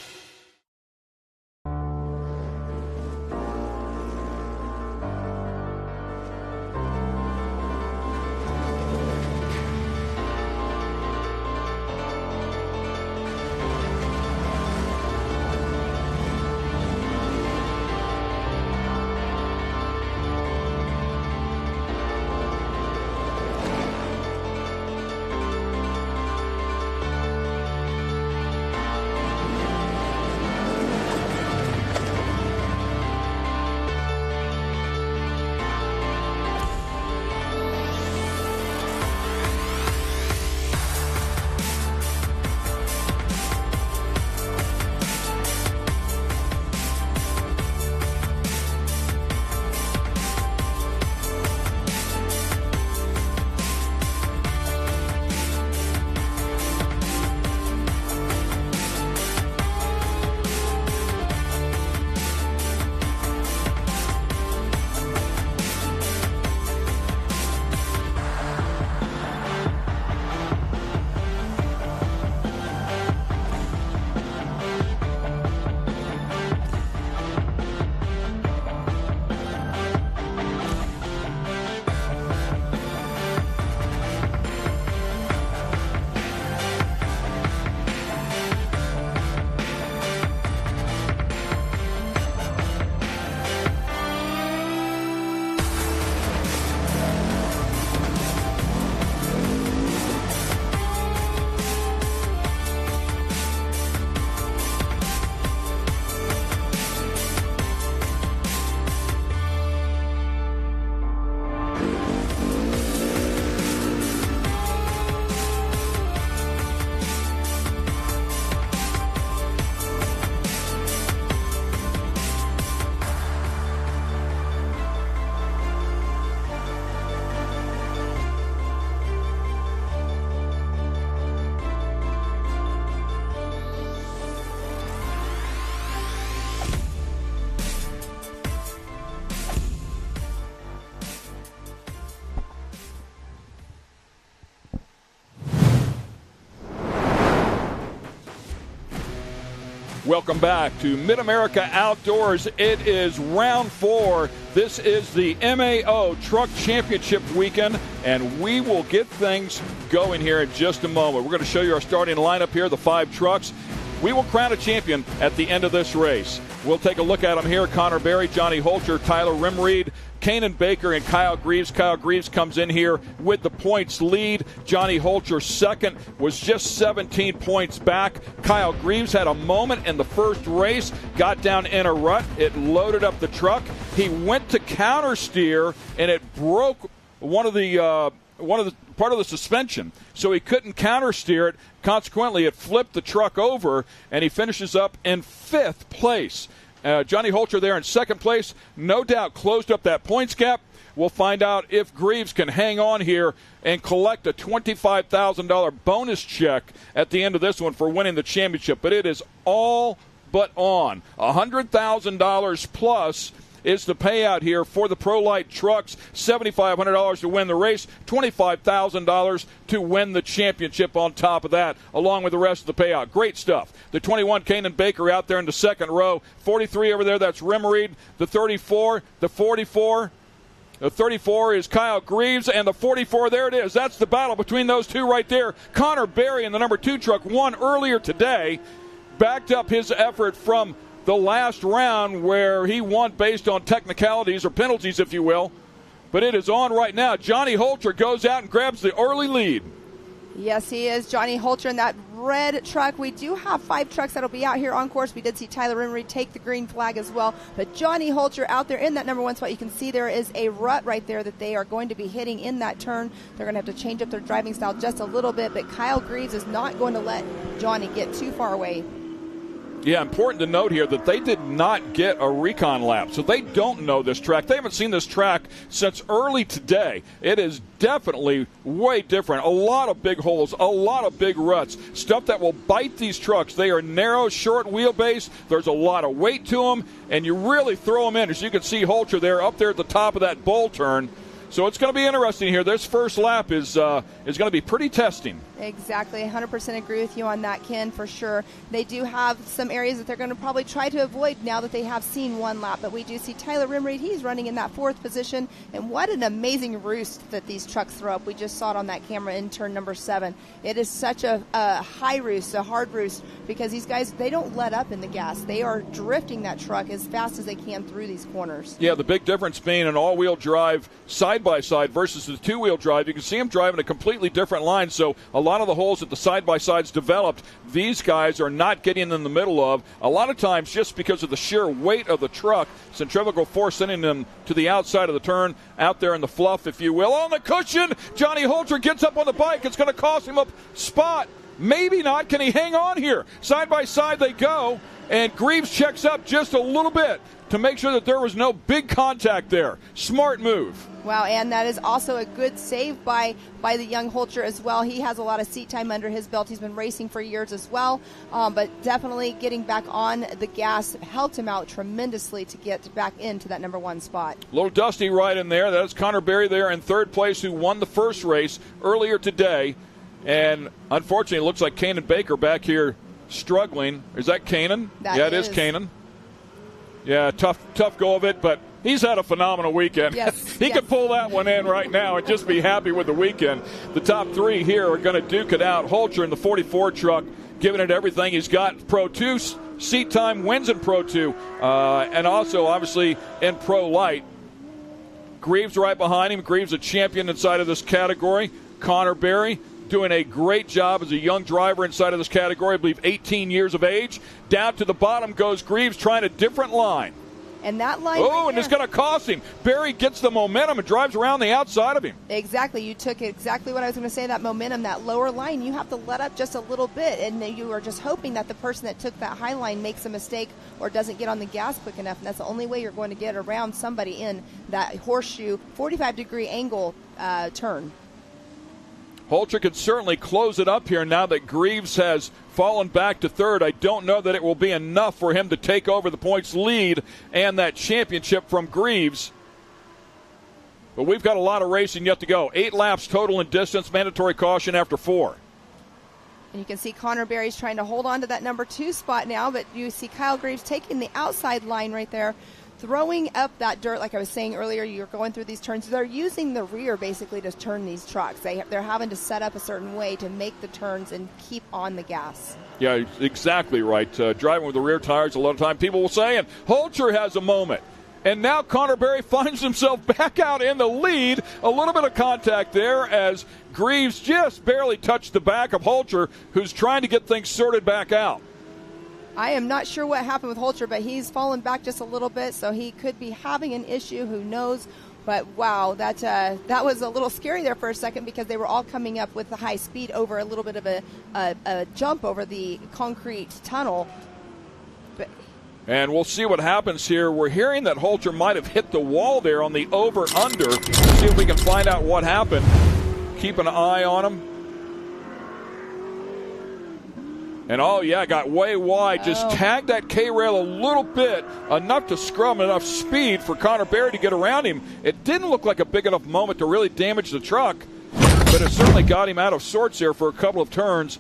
Welcome back to MidAmerica Outdoors. It is round 4. This is the MAO Truck Championship weekend, and we will get things going here in just a moment. We're going to show you our starting lineup here, the 5 trucks. We will crown a champion at the end of this race. We'll take a look at them here. Connor Berry, Johnny Holcher, Tyler Rimreed, Kanan Baker, and Kyle Greaves. Kyle Greaves comes in here with the points lead. Johnny Holcher second, was just 17 points back. Kyle Greaves had a moment in the first race, got down in a rut. It loaded up the truck. He went to counter steer, and it broke part of the suspension, so he couldn't counter steer it. Consequently, it flipped the truck over, and he finishes up in 5th place. Johnny Holcher there in 2nd place, no doubt closed up that points gap. We'll find out if Greaves can hang on here and collect a $25,000 bonus check at the end of this one for winning the championship. But it is all but on. $100,000 plus is the payout here for the ProLite trucks. $7,500 to win the race, $25,000 to win the championship on top of that, along with the rest of the payout. Great stuff. The 21, Kanan Baker, out there in the second row. 43 over there, that's Rimreed. The 34, the 44. The 34 is Kyle Greaves, and the 44, there it is. That's the battle between those two right there. Connor Berry in the number 2 truck won earlier today, backed up his effort from the last round where he won based on technicalities or penalties, if you will. But it is on right now. Johnny Holcher goes out and grabs the early lead. Yes, he is. Johnny Holcher in that red truck. We do have 5 trucks that'll be out here on course. We did see Tyler Rimreed take the green flag as well. But Johnny Holcher out there in that number 1 spot. You can see there is a rut right there that they are going to be hitting in that turn. They're going to have to change up their driving style just a little bit. But Kyle Greaves is not going to let Johnny get too far away. Yeah, important to note here that they did not get a recon lap, so they don't know this track. They haven't seen this track since early today. It is definitely way different. A lot of big holes, a lot of big ruts, stuff that will bite these trucks. They are narrow, short wheelbase. There's a lot of weight to them, and you really throw them in. As you can see, Holcher there up there at the top of that bowl turn. So it's going to be interesting here. This first lap is going to be pretty testing. Exactly. 100% agree with you on that, Ken, for sure. They do have some areas that they're going to probably try to avoid now that they have seen one lap. But we do see Tyler Rimreed. He's running in that 4th position. And what an amazing roost that these trucks throw up. We just saw it on that camera in turn number 7. It is such a high roost, a hard roost, because these guys, they don't let up in the gas. They are drifting that truck as fast as they can through these corners. Yeah, the big difference being an all-wheel drive side-by-side versus the 2-wheel drive. You can see them driving a completely different line, so a lot of the holes that the side-by-sides developed, these guys are not getting in the middle of. A lot of times just because of the sheer weight of the truck, centrifugal force sending them to the outside of the turn, out there in the fluff, if you will. On the cushion, Johnny Holcher gets up on the bike. It's going to cost him a spot. Maybe not. Can he hang on here? Side-by-side they go, and Greaves checks up just a little bit to make sure that there was no big contact there. Smart move. Wow, and that is also a good save by the young Holcher as well. He has a lot of seat time under his belt. He's been racing for years as well, but definitely getting back on the gas helped him out tremendously to get back into that number 1 spot. A little dusty right in there. That is Connor Berry there in 3rd place, who won the first race earlier today. And unfortunately, it looks like Kanan Baker back here struggling. Is that Kanan? Yeah, it is Kanan. Yeah, tough go of it, but he's had a phenomenal weekend. Yes, he could pull that one in right now and just be happy with the weekend. The top 3 here are going to duke it out. Holcher in the 44 truck, giving it everything he's got. Pro 2 seat time, wins in Pro 2, and also obviously in Pro Light. Greaves right behind him. Greaves a champion inside of this category. Connor Berry doing a great job as a young driver inside of this category, I believe 18 years of age. Down to the bottom goes Greaves, trying a different line. And that line and it's going to cost him. Berry gets the momentum and drives around the outside of him. Exactly. You took exactly what I was going to say, that momentum, that lower line. You have to let up just a little bit, and you are just hoping that the person that took that high line makes a mistake or doesn't get on the gas quick enough, and that's the only way you're going to get around somebody in that horseshoe 45-degree angle turn. Holcher can certainly close it up here now that Greaves has fallen back to 3rd. I don't know that it will be enough for him to take over the points lead and that championship from Greaves. But we've got a lot of racing yet to go. 8 laps total in distance, mandatory caution after 4. And you can see Connor Berry's trying to hold on to that number 2 spot now, but you see Kyle Graves taking the outside line right there, throwing up that dirt. Like I was saying earlier, you're going through these turns. They're using the rear basically to turn these trucks. They're having to set up a certain way to make the turns and keep on the gas. Yeah, exactly right. Driving with the rear tires, a lot of time people will say, and Holcher has a moment. And now Connor Berry finds himself back out in the lead. A little bit of contact there as Greaves just barely touched the back of Holcher, who's trying to get things sorted back out. I am not sure what happened with Holcher, but he's fallen back just a little bit, so he could be having an issue. Who knows? But, wow, that was a little scary there for a second because they were all coming up with the high speed over a little bit of a jump over the concrete tunnel. And we'll see what happens here. We're hearing that Holcher might have hit the wall there on the over-under. See if we can find out what happened. Keep an eye on him. And, oh, yeah, got way wide. Just tagged that K-rail a little bit, enough to scrum, enough speed for Connor Berry to get around him. It didn't look like a big enough moment to really damage the truck, but it certainly got him out of sorts there for a couple of turns.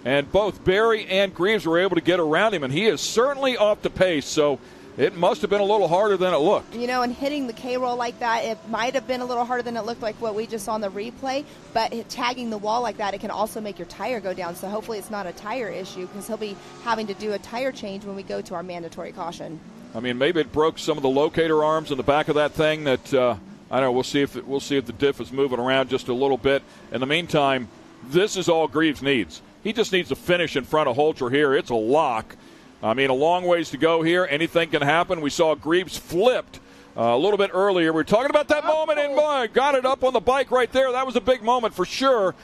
And both Berry and Greaves were able to get around him, and he is certainly off the pace. So it must have been a little harder than it looked. You know, and hitting the K-roll like that, it might have been a little harder than it looked like what we just saw on the replay. But tagging the wall like that, it can also make your tire go down. So hopefully it's not a tire issue because he'll be having to do a tire change when we go to our mandatory caution. I mean, maybe it broke some of the locator arms in the back of that thing. That I don't know. We'll see if the diff is moving around just a little bit. In the meantime, this is all Greaves needs. He just needs to finish in front of Holcher here. It's a lock. I mean, a long ways to go here. Anything can happen. We saw Greaves flipped a little bit earlier. We were talking about that moment, and got it up on the bike right there. That was a big moment for sure.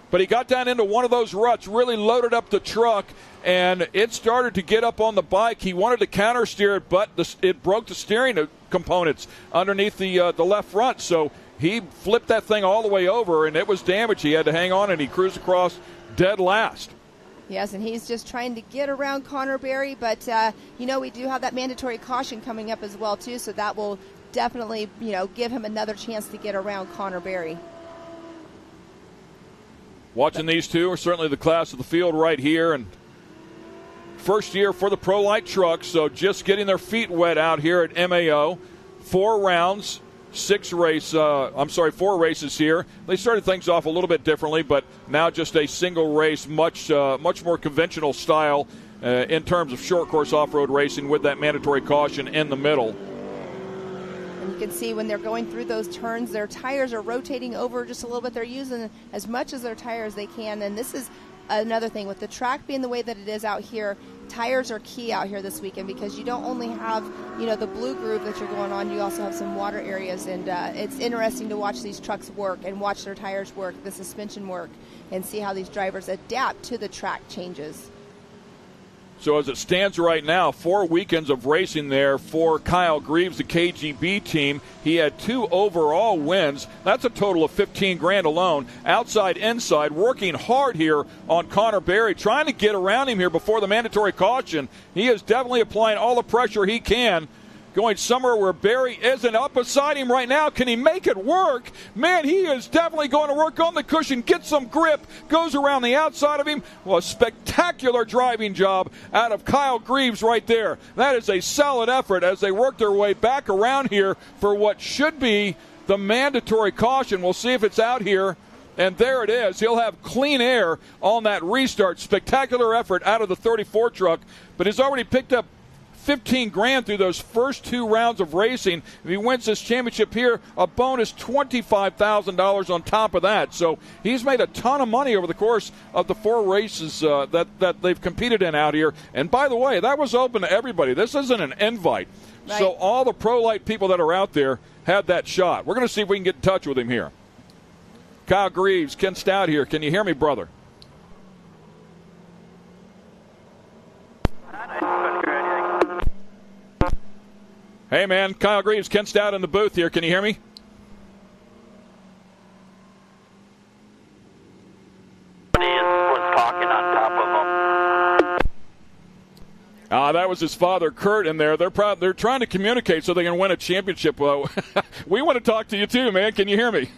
But he got down into one of those ruts, really loaded up the truck, and it started to get up on the bike. He wanted to counter steer it, but it broke the steering components underneath the left front. So he flipped that thing all the way over, and it was damaged. He had to hang on, and he cruised across dead last. Yes, and he's just trying to get around Connor Berry, but, we do have that mandatory caution coming up as well, too, so that will definitely, give him another chance to get around Connor Berry. Watching these two are certainly the class of the field right here, and first year for the Pro Light trucks, so just getting their feet wet out here at MAO. 4 rounds. 4 races here. They started things off a little bit differently, but now just a single race, much more conventional style in terms of short course off-road racing with that mandatory caution in the middle. And you can see when they're going through those turns, their tires are rotating over just a little bit. They're using as much as their tire as they can, and this is another thing. With the track being the way that it is out here, tires are key out here this weekend because you don't only have, the blue groove that you're going on, you also have some water areas, and it's interesting to watch these trucks work and watch their tires work, the suspension work, and see how these drivers adapt to the track changes. So as it stands right now, 4 weekends of racing there for Kyle Greaves, the KGB team. He had 2 overall wins. That's a total of $15,000 alone. Outside, inside, working hard here on Connor Berry, trying to get around him here before the mandatory caution. He is definitely applying all the pressure he can. Going somewhere where Berry isn't. Up beside him right now. Can he make it work? Man, he is definitely going to work on the cushion, get some grip, goes around the outside of him. Well, a spectacular driving job out of Kyle Greaves right there. That is a solid effort as they work their way back around here for what should be the mandatory caution. We'll see if it's out here. And there it is. He'll have clean air on that restart. Spectacular effort out of the 34 truck, but he's already picked up $15,000 through those first 2 rounds of racing. If he wins this championship here, a bonus $25,000 on top of that. So he's made a ton of money over the course of the 4 races that they've competed in out here. And by the way, that was open to everybody. This isn't an invite. Right. So all the Pro Light people that are out there had that shot. We're going to see if we can get in touch with him here. Kyle Greaves, Ken Stout here. Can you hear me, brother? Hey, man, Kyle Greaves, Ken Stout in the booth here. Can you hear me? Was talking on top of him. That was his father, Kurt, in there. They're trying to communicate so they can win a championship. Well, we want to talk to you too, man. Can you hear me?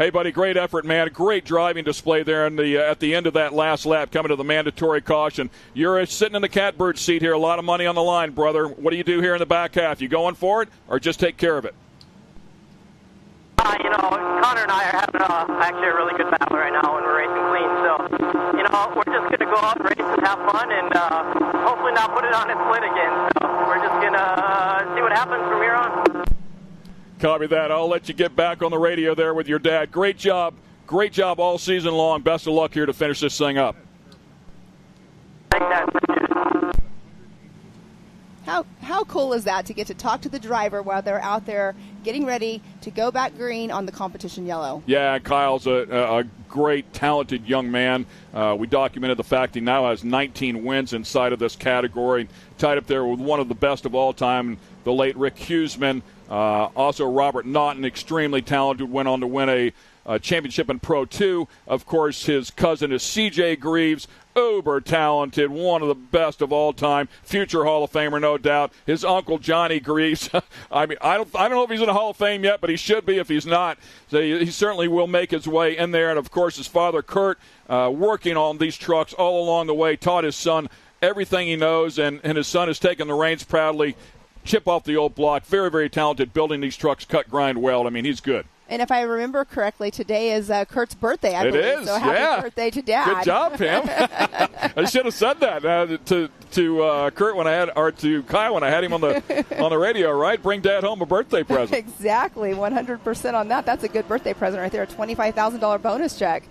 Hey, buddy, great effort, man. Great driving display there at the end of that last lap coming to the mandatory caution. You're sitting in the catbird seat here. A lot of money on the line, brother. What do you do here in the back half? You going for it or just take care of it? Connor and I are having actually a really good battle right now, and we're racing clean. So, we're just going to go out, race, and have fun, and hopefully not put it on its lid again. So we're just going to see what happens from here on. Copy that. I'll let you get back on the radio there with your dad. Great job. Great job all season long. Best of luck here to finish this thing up. How cool is that to get to talk to the driver while they're out there getting ready to go back green on the competition yellow? Yeah, Kyle's a great, talented young man. We documented the fact he now has 19 wins inside of this category, tied up there with one of the best of all time, the late Rick Huseman. Also, Robert Naughton, extremely talented, went on to win a championship in Pro 2. Of course, his cousin is C.J. Greaves, uber talented, one of the best of all time, future Hall of Famer, no doubt. His uncle Johnny Greaves. I mean, I don't know if he's in the Hall of Fame yet, but he should be if he's not. So he certainly will make his way in there. And of course, his father Kurt, working on these trucks all along the way, taught his son everything he knows, and his son has taken the reins proudly. Chip off the old block, very, very talented, building these trucks, cut, grind, weld. I mean, he's good. And if I remember correctly, today is Kurt's birthday, I believe. It is, so happy birthday to Dad. Good job, Pam. I should have said that to Kurt when I had, or to Kyle when I had him on the radio. Right, bring Dad home a birthday present. Exactly, 100% on that. That's a good birthday present right there. A $25,000 bonus check.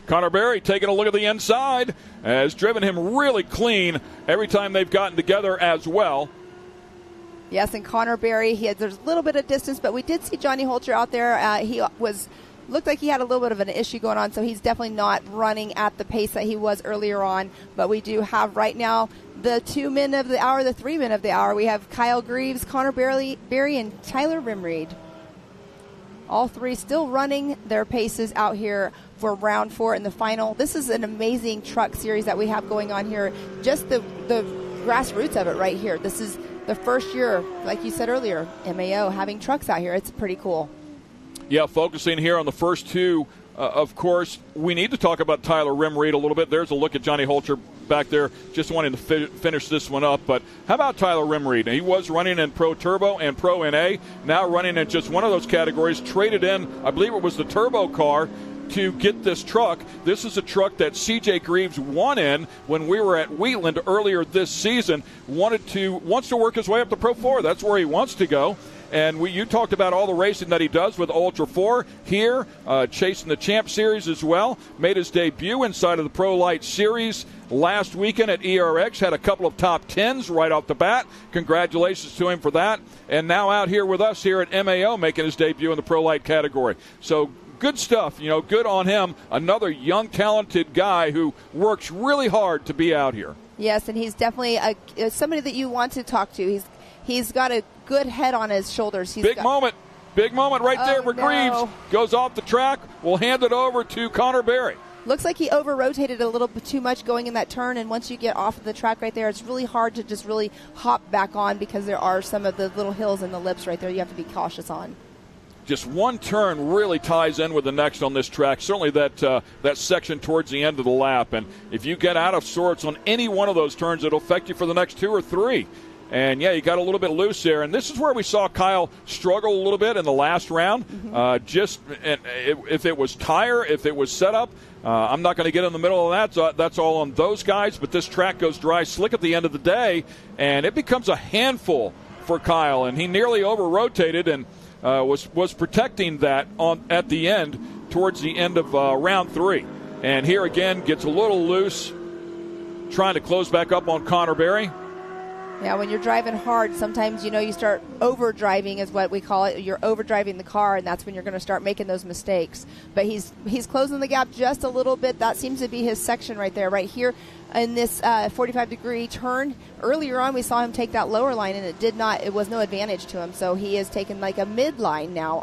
Connor Berry taking a look at the inside has driven him really clean every time they've gotten together as well. Yes, and Connor Berry, there's a little bit of distance, but we did see Johnny Holcher out there. He looked like he had a little bit of an issue going on, so he's definitely not running at the pace that he was earlier on. But we do have right now the 2 men of the hour, the 3 men of the hour. We have Kyle Greaves, Connor Berry, and Tyler Rimreed. All three still running their paces out here for round 4 in the final. This is an amazing truck series that we have going on here. Just the grassroots of it right here. This is the first year, like you said earlier, MAO having trucks out here. It's pretty cool. Yeah, focusing here on the first two, of course, we need to talk about Tyler Rimreed a little bit. There's a look at Johnny Holcher back there, just wanting to finish this one up. But how about Tyler Rimreed? He was running in Pro Turbo and Pro NA, now running in just one of those categories, traded in, I believe it was the Turbo car, to get this truck. This is a truck that C.J. Greaves won in when we were at Wheatland earlier this season. Wants to work his way up to Pro 4. That's where he wants to go. And you talked about all the racing that he does with Ultra 4 here, chasing the Champ Series as well. Made his debut inside of the Pro Light Series last weekend at ERX. Had a couple of top 10s right off the bat. Congratulations to him for that. And now out here with us here at MAO, making his debut in the Pro Light category. So good stuff, good on him. Another young, talented guy who works really hard to be out here. Yes, and he's definitely somebody that you want to talk to. He's got a good head on his shoulders. Big moment right there for Greaves. Goes off the track. We'll hand it over to Connor Berry. Looks like he over-rotated a little bit too much going in that turn, and once you get off of the track right there, it's really hard to just really hop back on because there are some of the little hills and the lips right there you have to be cautious on. Just one turn really ties in with the next on this track. Certainly that section towards the end of the lap. And if you get out of sorts on any one of those turns, it'll affect you for the next 2 or 3. And, yeah, you got a little bit loose there. And this is where we saw Kyle struggle a little bit in the last round. If it was tire, if it was setup, I'm not going to get in the middle of that. So that's all on those guys. But this track goes dry slick at the end of the day, and it becomes a handful for Kyle. And he nearly over-rotated and was protecting that at the end, towards the end of round 3. And here again, gets a little loose, trying to close back up on Connor Berry. Yeah, when you're driving hard, sometimes, you start over-driving is what we call it. You're over-driving the car, and that's when you're going to start making those mistakes. But he's closing the gap just a little bit. That seems to be his section right there, right here in this 45-degree turn. Earlier on, we saw him take that lower line, and it was no advantage to him. So he is taking like a midline now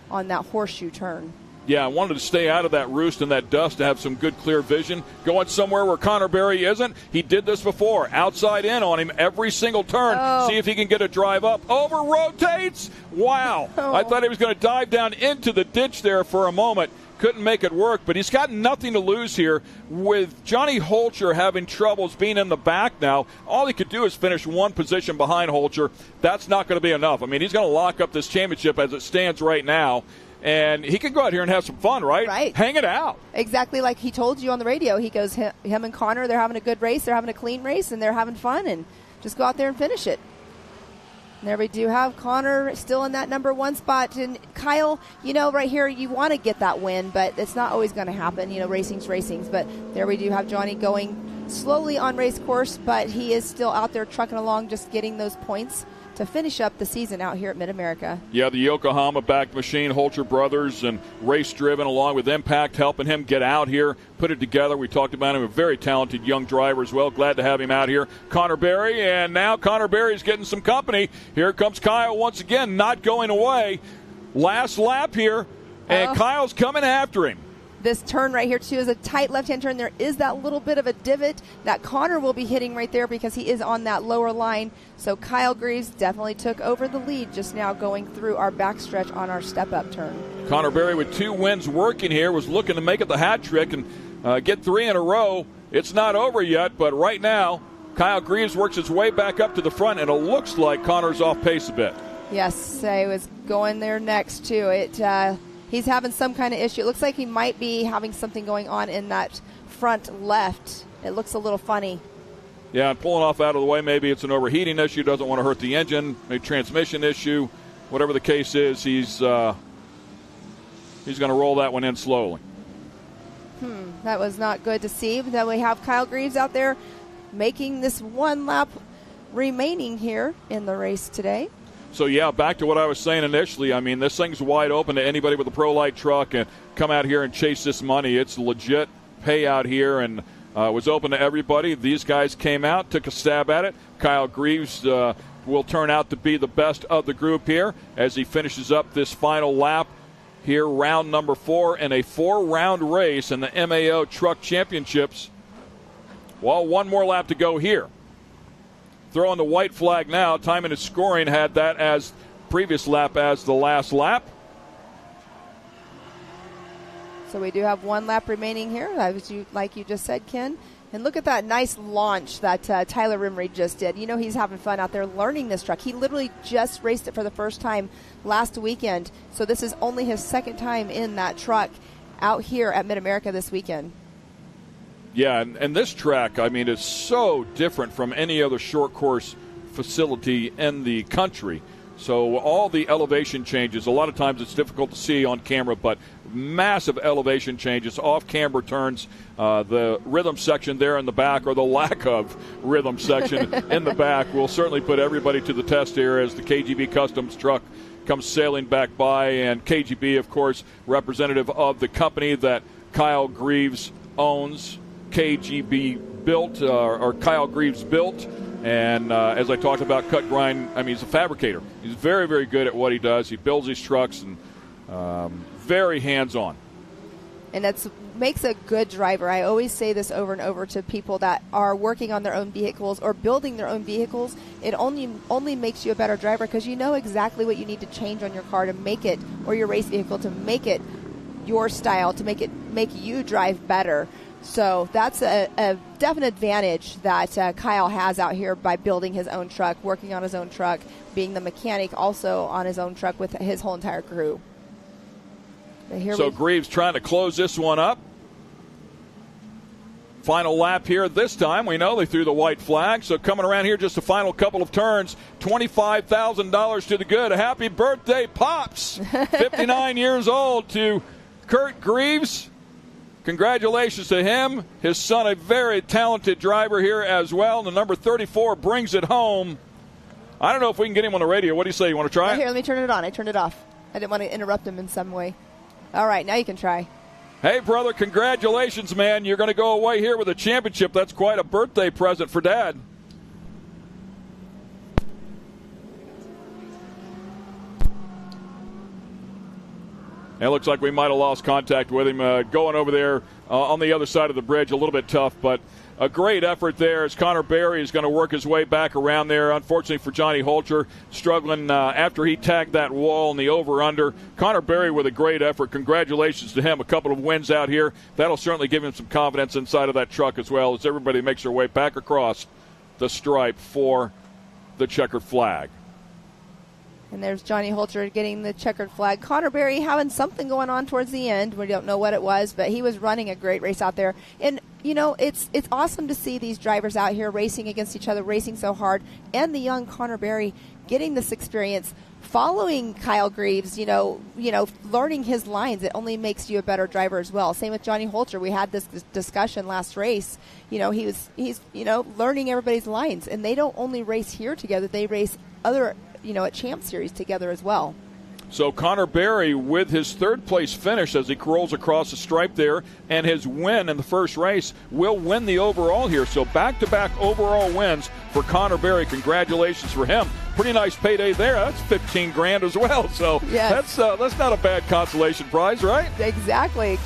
on that horseshoe turn. Yeah, I wanted to stay out of that roost and that dust to have some good, clear vision. Going somewhere where Connor Berry isn't. He did this before. Outside in on him every single turn. Oh. See if he can get a drive up. Over rotates. Wow. Oh. I thought he was going to dive down into the ditch there for a moment. Couldn't make it work, but he's got nothing to lose here. With Johnny Holcher having troubles being in the back now, all he could do is finish one position behind Holcher. That's not going to be enough. I mean, he's going to lock up this championship as it stands right now. And he can go out here and have some fun, right? Right. Hang it out. Exactly like he told you on the radio. He goes, him and Connor, they're having a good race. They're having a clean race, and they're having fun. And just go out there and finish it. And there we do have Connor still in that number 1 spot. And Kyle, right here, you want to get that win, but it's not always going to happen. Racing's racing's. But there we do have Johnny going slowly on race course, but he is still out there trucking along, just getting those points to finish up the season out here at MidAmerica. Yeah, the Yokohama-backed machine, Holcher Brothers, and race-driven along with Impact, helping him get out here, put it together. We talked about him, a very talented young driver as well. Glad to have him out here. Connor Berry, and now Connor Berry's getting some company. Here comes Kyle once again, not going away. Last lap here, and Kyle's coming after him. This turn right here, too, is a tight left-hand turn. There is that little bit of a divot that Connor will be hitting right there because he is on that lower line. So Kyle Greaves definitely took over the lead just now going through our backstretch on our step-up turn. Connor Berry with 2 wins working here was looking to make it the hat trick and get 3 in a row. It's not over yet, but right now Kyle Greaves works his way back up to the front, and it looks like Connor's off pace a bit. Yes, I was going there next, too. He's having some kind of issue. It looks like he might be having something going on in that front left. It looks a little funny. Yeah, and pulling off out of the way, maybe it's an overheating issue, doesn't want to hurt the engine, maybe transmission issue. Whatever the case is, he's going to roll that one in slowly. That was not good to see. But then we have Kyle Greaves out there making this 1 lap remaining here in the race today. So, yeah, back to what I was saying initially. I mean, this thing's wide open to anybody with a Pro Light truck and come out here and chase this money. It's legit payout here and was open to everybody. These guys came out, took a stab at it. Kyle Greaves will turn out to be the best of the group here as he finishes up this final lap here, round number 4 in a 4-round race in the MAO Truck Championships. Well, 1 more lap to go here. Throwing the white flag now. Timing and scoring had that as previous lap as the last lap. So we do have 1 lap remaining here, like you just said, Ken. And look at that nice launch that Tyler Rimmery just did. He's having fun out there learning this truck. He literally just raced it for the first time last weekend. So this is only his 2nd time in that truck out here at MidAmerica this weekend. Yeah, and this track, I mean, is so different from any other short course facility in the country. So all the elevation changes, a lot of times it's difficult to see on camera, but massive elevation changes, off-camber turns, the rhythm section there in the back, or the lack of rhythm section in the back, will certainly put everybody to the test here as the KGB Customs truck comes sailing back by. And KGB, of course, representative of the company that Kyle Greaves owns. KGB built, or Kyle Greaves built. And as I talked about, cut grind, I mean, he's a fabricator. He's very, very good at what he does. He builds these trucks and very hands-on. And that makes a good driver. I always say this over and over to people that are working on their own vehicles or building their own vehicles. It only makes you a better driver because you know exactly what you need to change on your car to make it, or your race vehicle, to make it your style, to make you drive better. So that's a definite advantage that Kyle has out here by building his own truck, working on his own truck, being the mechanic also on his own truck with his whole entire crew. So Greaves trying to close this one up. Final lap here this time. We know they threw the white flag. So coming around here, just a final couple of turns, $25,000 to the good. Happy birthday, Pops. 59 years old to Kurt Greaves. Congratulations to him. His son, a very talented driver here as well. The number 34 brings it home. I don't know if we can get him on the radio. What do you say? You want to try it? Here, let me turn it on. I turned it off. I didn't want to interrupt him in some way. All right, now you can try. Hey, brother, congratulations, man. You're going to go away here with a championship. That's quite a birthday present for Dad. And it looks like we might have lost contact with him going over there on the other side of the bridge. A little bit tough, but a great effort there as Connor Berry is going to work his way back around there. Unfortunately for Johnny Holter, struggling after he tagged that wall in the over-under. Connor Berry with a great effort. Congratulations to him. A couple of wins out here. That'll certainly give him some confidence inside of that truck as well as everybody makes their way back across the stripe for the checkered flag. And there's Johnny Holter getting the checkered flag. Connor Berry having something going on towards the end. We don't know what it was, but he was running a great race out there. And, you know, it's awesome to see these drivers out here racing against each other, racing so hard, and the young Connor Berry getting this experience, following Kyle Greaves, you know, learning his lines. It only makes you a better driver as well. Same with Johnny Holter. We had this discussion last race. You know, he's learning everybody's lines, and they don't only race here together. They race other at Champ Series together as well. So Connor Berry with his third-place finish as he rolls across the stripe there, and his win in the first race will win the overall here. So back-to-back overall wins for Connor Berry. Congratulations for him. Pretty nice payday there. That's $15,000 as well. So yes. That's not a bad consolation prize, right? Exactly.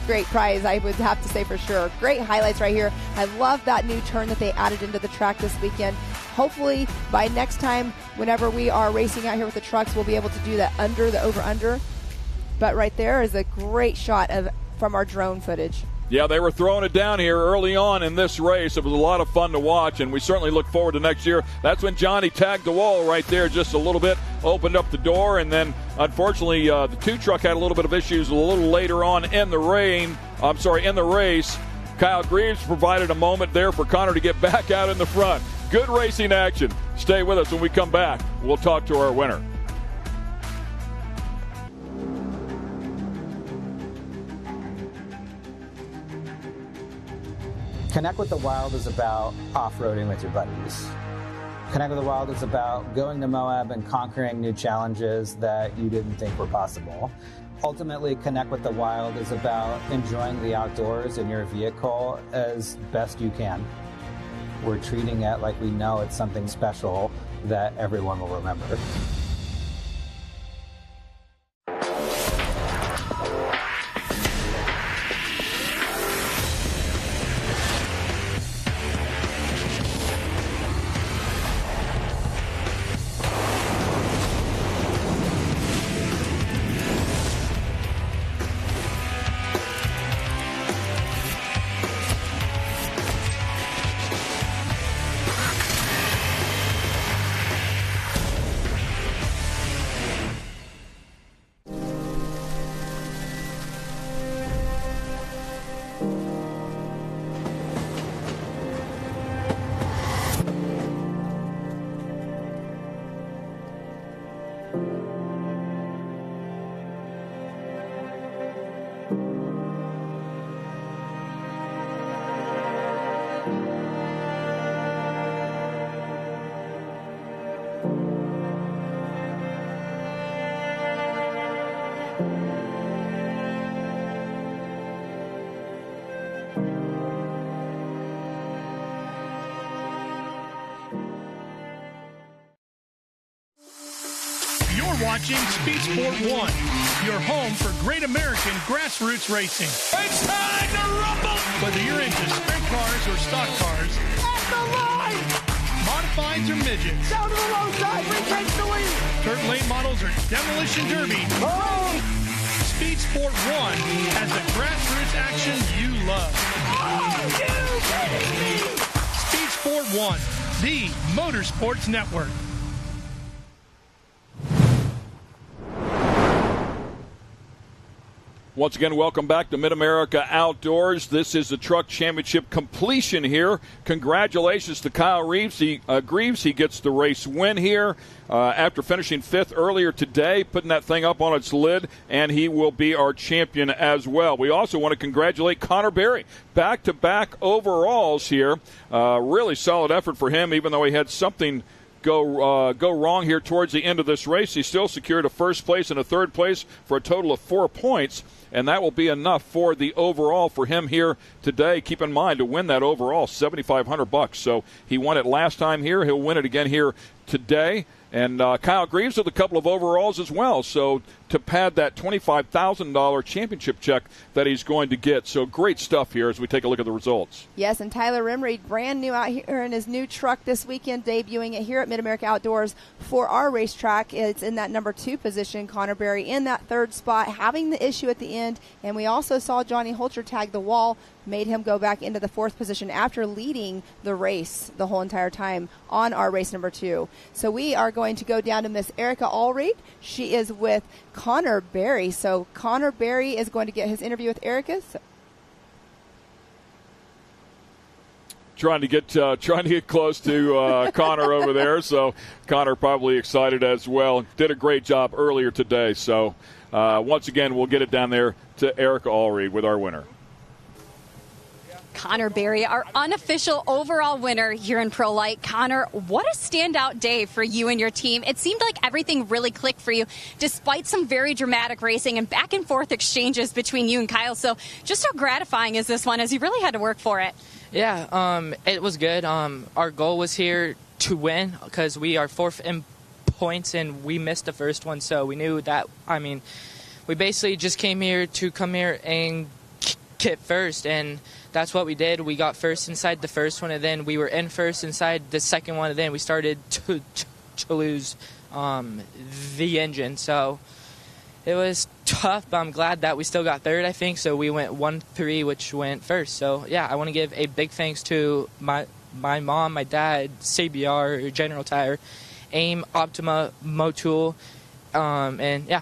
Great prize, I would have to say for sure. Great highlights right here. I love that new turn that they added into the track this weekend. Hopefully by next time, whenever we are racing out here with the trucks, we'll be able to do that under the over-under. But right there is a great shot from our drone footage. Yeah, they were throwing it down here early on in this race. It was a lot of fun to watch, and we certainly look forward to next year. That's when Johnny tagged the wall right there just a little bit, opened up the door, and then unfortunately the two truck had a little bit of issues a little later on in the race. Kyle Greaves provided a moment there for Connor to get back out in the front. Good racing action. Stay with us when we come back. We'll talk to our winner. Connect with the Wild is about off-roading with your buddies. Connect with the Wild is about going to Moab and conquering new challenges that you didn't think were possible. Ultimately, Connect with the Wild is about enjoying the outdoors in your vehicle as best you can. We're treating it like we know it's something special that everyone will remember. Watching Speed Sport 1, your home for great American grassroots racing. It's time to rumble! Whether you're into sprint cars or stock cars, at the line! Modifieds or midgets, down to the low side, retake the lead! Dirt lane models or demolition derby. Oh! Speed Sport 1 has the grassroots action you love. Are you kidding me? Speed Sport 1, the Motorsports Network. Once again, welcome back to MidAmerica Outdoors. This is the Truck Championship completion here. Congratulations to Kyle Greaves. He gets the race win here after finishing fifth earlier today, putting that thing up on its lid, and he will be our champion as well. We also want to congratulate Connor Berry. Back-to-back overalls here. Really solid effort for him, even though he had something go wrong here towards the end of this race. He still secured a first place and a third place for a total of 4 points, and that will be enough for the overall for him here today. Keep in mind, to win that overall, $7,500. So he won it last time here. He'll win it again here today. And Kyle Greaves with a couple of overalls as well. So to pad that $25,000 championship check that he's going to get. So great stuff here as we take a look at the results. Yes, and Tyler Rimreed, brand new out here in his new truck this weekend, debuting it here at MidAmerica Outdoors for our racetrack. It's in that number 2 position. Connor Berry in that 3rd spot, having the issue at the end. And we also saw Johnny Holcher tag the wall, made him go back into the 4th position after leading the race the whole entire time on our race number 2. So we are going to go down to Miss Erica Allreed. She is with Connor Berry. So Connor Berry is going to get his interview with Erica. Trying to get close to Connor over there. So Connor probably excited as well. Did a great job earlier today. So once again, we'll get it down there to Erica Allreed with our winner. Connor Berry, our unofficial overall winner here in Pro Light. Connor, what a standout day for you and your team. It seemed like everything really clicked for you, despite some very dramatic racing and back and forth exchanges between you and Kyle. So just how gratifying is this one, as you really had to work for it? Yeah, it was good. Our goal was here to win because we are 4th in points and we missed the first one. So we knew that, we basically just came here and get first, and that's what we did. We got first inside the first one, and then we were in first inside the second one, and then we started to lose the engine. So it was tough, but I'm glad that we still got third, I think. So we went 1-3, which went first. So, yeah, I want to give a big thanks to my mom, my dad, CBR, General Tire, AIM, Optima, Motul, and, yeah.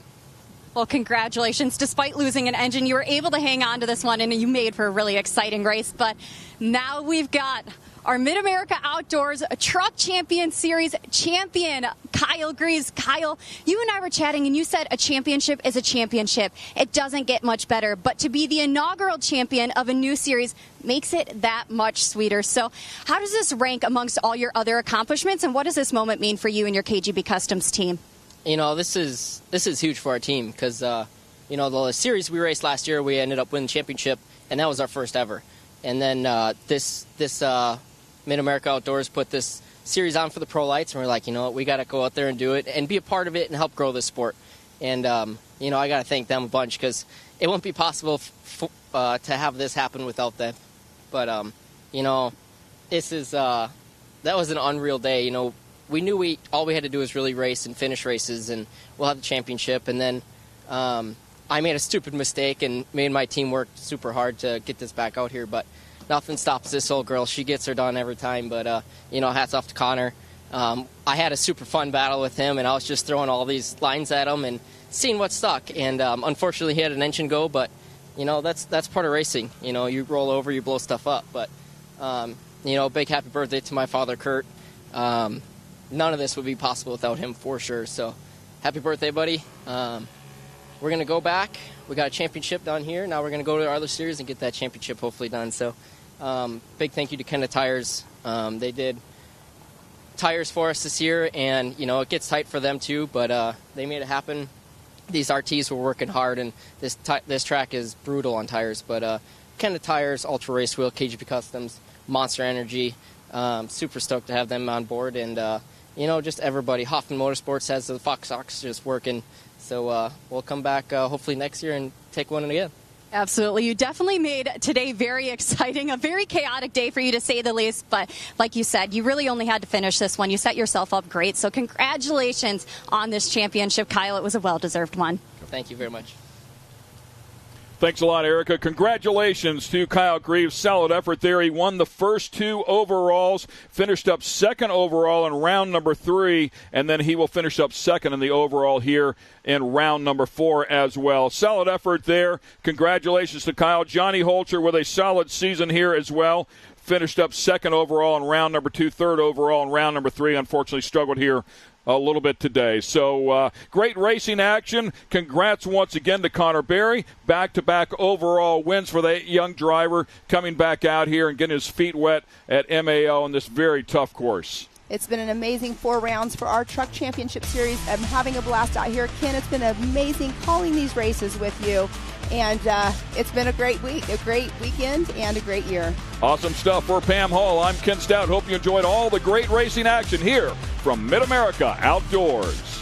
Well, congratulations. Despite losing an engine, you were able to hang on to this one, and you made for a really exciting race. But now we've got our MidAmerica Outdoors Truck Champion Series champion, Kyle Greaves. Kyle, you and I were chatting, and you said a championship is a championship. It doesn't get much better. But to be the inaugural champion of a new series makes it that much sweeter. So how does this rank amongst all your other accomplishments, and what does this moment mean for you and your KGB Customs team? This is huge for our team because, the series we raced last year, we ended up winning the championship, and that was our first ever. And then this MidAmerica Outdoors put this series on for the Pro Lights, and we're like, we got to go out there and do it and be a part of it and help grow this sport. And, I got to thank them a bunch because it wouldn't be possible to have this happen without them. But, this is that was an unreal day, We knew all we had to do was really race and finish races, and we'll have the championship. And then I made a stupid mistake and made my team work super hard to get this back out here. But nothing stops this old girl. She gets her done every time. But, hats off to Connor. I had a super fun battle with him, and I was just throwing all these lines at him and seeing what stuck. And unfortunately, he had an engine go. But, that's part of racing. You roll over, you blow stuff up. But, big happy birthday to my father, Kurt. None of this would be possible without him for sure. So happy birthday, buddy. We're going to go back. We got a championship down here. Now we're going to go to our other series and get that championship hopefully done. So big thank you to Kenda Tires. They did tires for us this year, and, it gets tight for them too, but they made it happen. These RTs were working hard, and this track is brutal on tires. But Kenda Tires, Ultra Race Wheel, KGP Customs, Monster Energy, super stoked to have them on board, and just everybody. Hoffman Motorsports has the Fox Ox just working. So we'll come back hopefully next year and take one again. Absolutely. You definitely made today very exciting, a very chaotic day for you to say the least. But like you said, you really only had to finish this one. You set yourself up great. So congratulations on this championship, Kyle. It was a well-deserved one. Thank you very much. Thanks a lot, Erica. Congratulations to Kyle Greaves. Solid effort there. He won the first 2 overalls, finished up 2nd overall in round number 3, and then he will finish up 2nd in the overall here in round number 4 as well. Solid effort there. Congratulations to Kyle. Johnny Holcher with a solid season here as well. Finished up 2nd overall in round number 2, 3rd overall in round number 3. Unfortunately struggled here a little bit today. So great racing action. Congrats once again to Connor Berry. Back-to-back overall wins for the young driver coming back out here and getting his feet wet at MAO in this very tough course. It's been an amazing 4 rounds for our Truck Championship Series. I'm having a blast out here. Ken, it's been amazing calling these races with you. And it's been a great week, a great weekend, and a great year. Awesome stuff for Pam Hall. I'm Ken Stout. Hope you enjoyed all the great racing action here from MidAmerica Outdoors.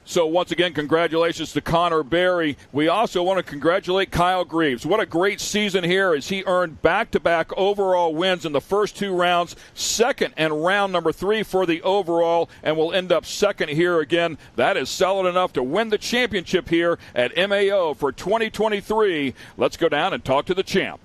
So once again, congratulations to Connor Berry. We also want to congratulate Kyle Greaves. What a great season here as he earned back-to-back overall wins in the first 2 rounds, second and round number 3 for the overall, and will end up second here again. That is solid enough to win the championship here at MAO for 2023. Let's go down and talk to the champ.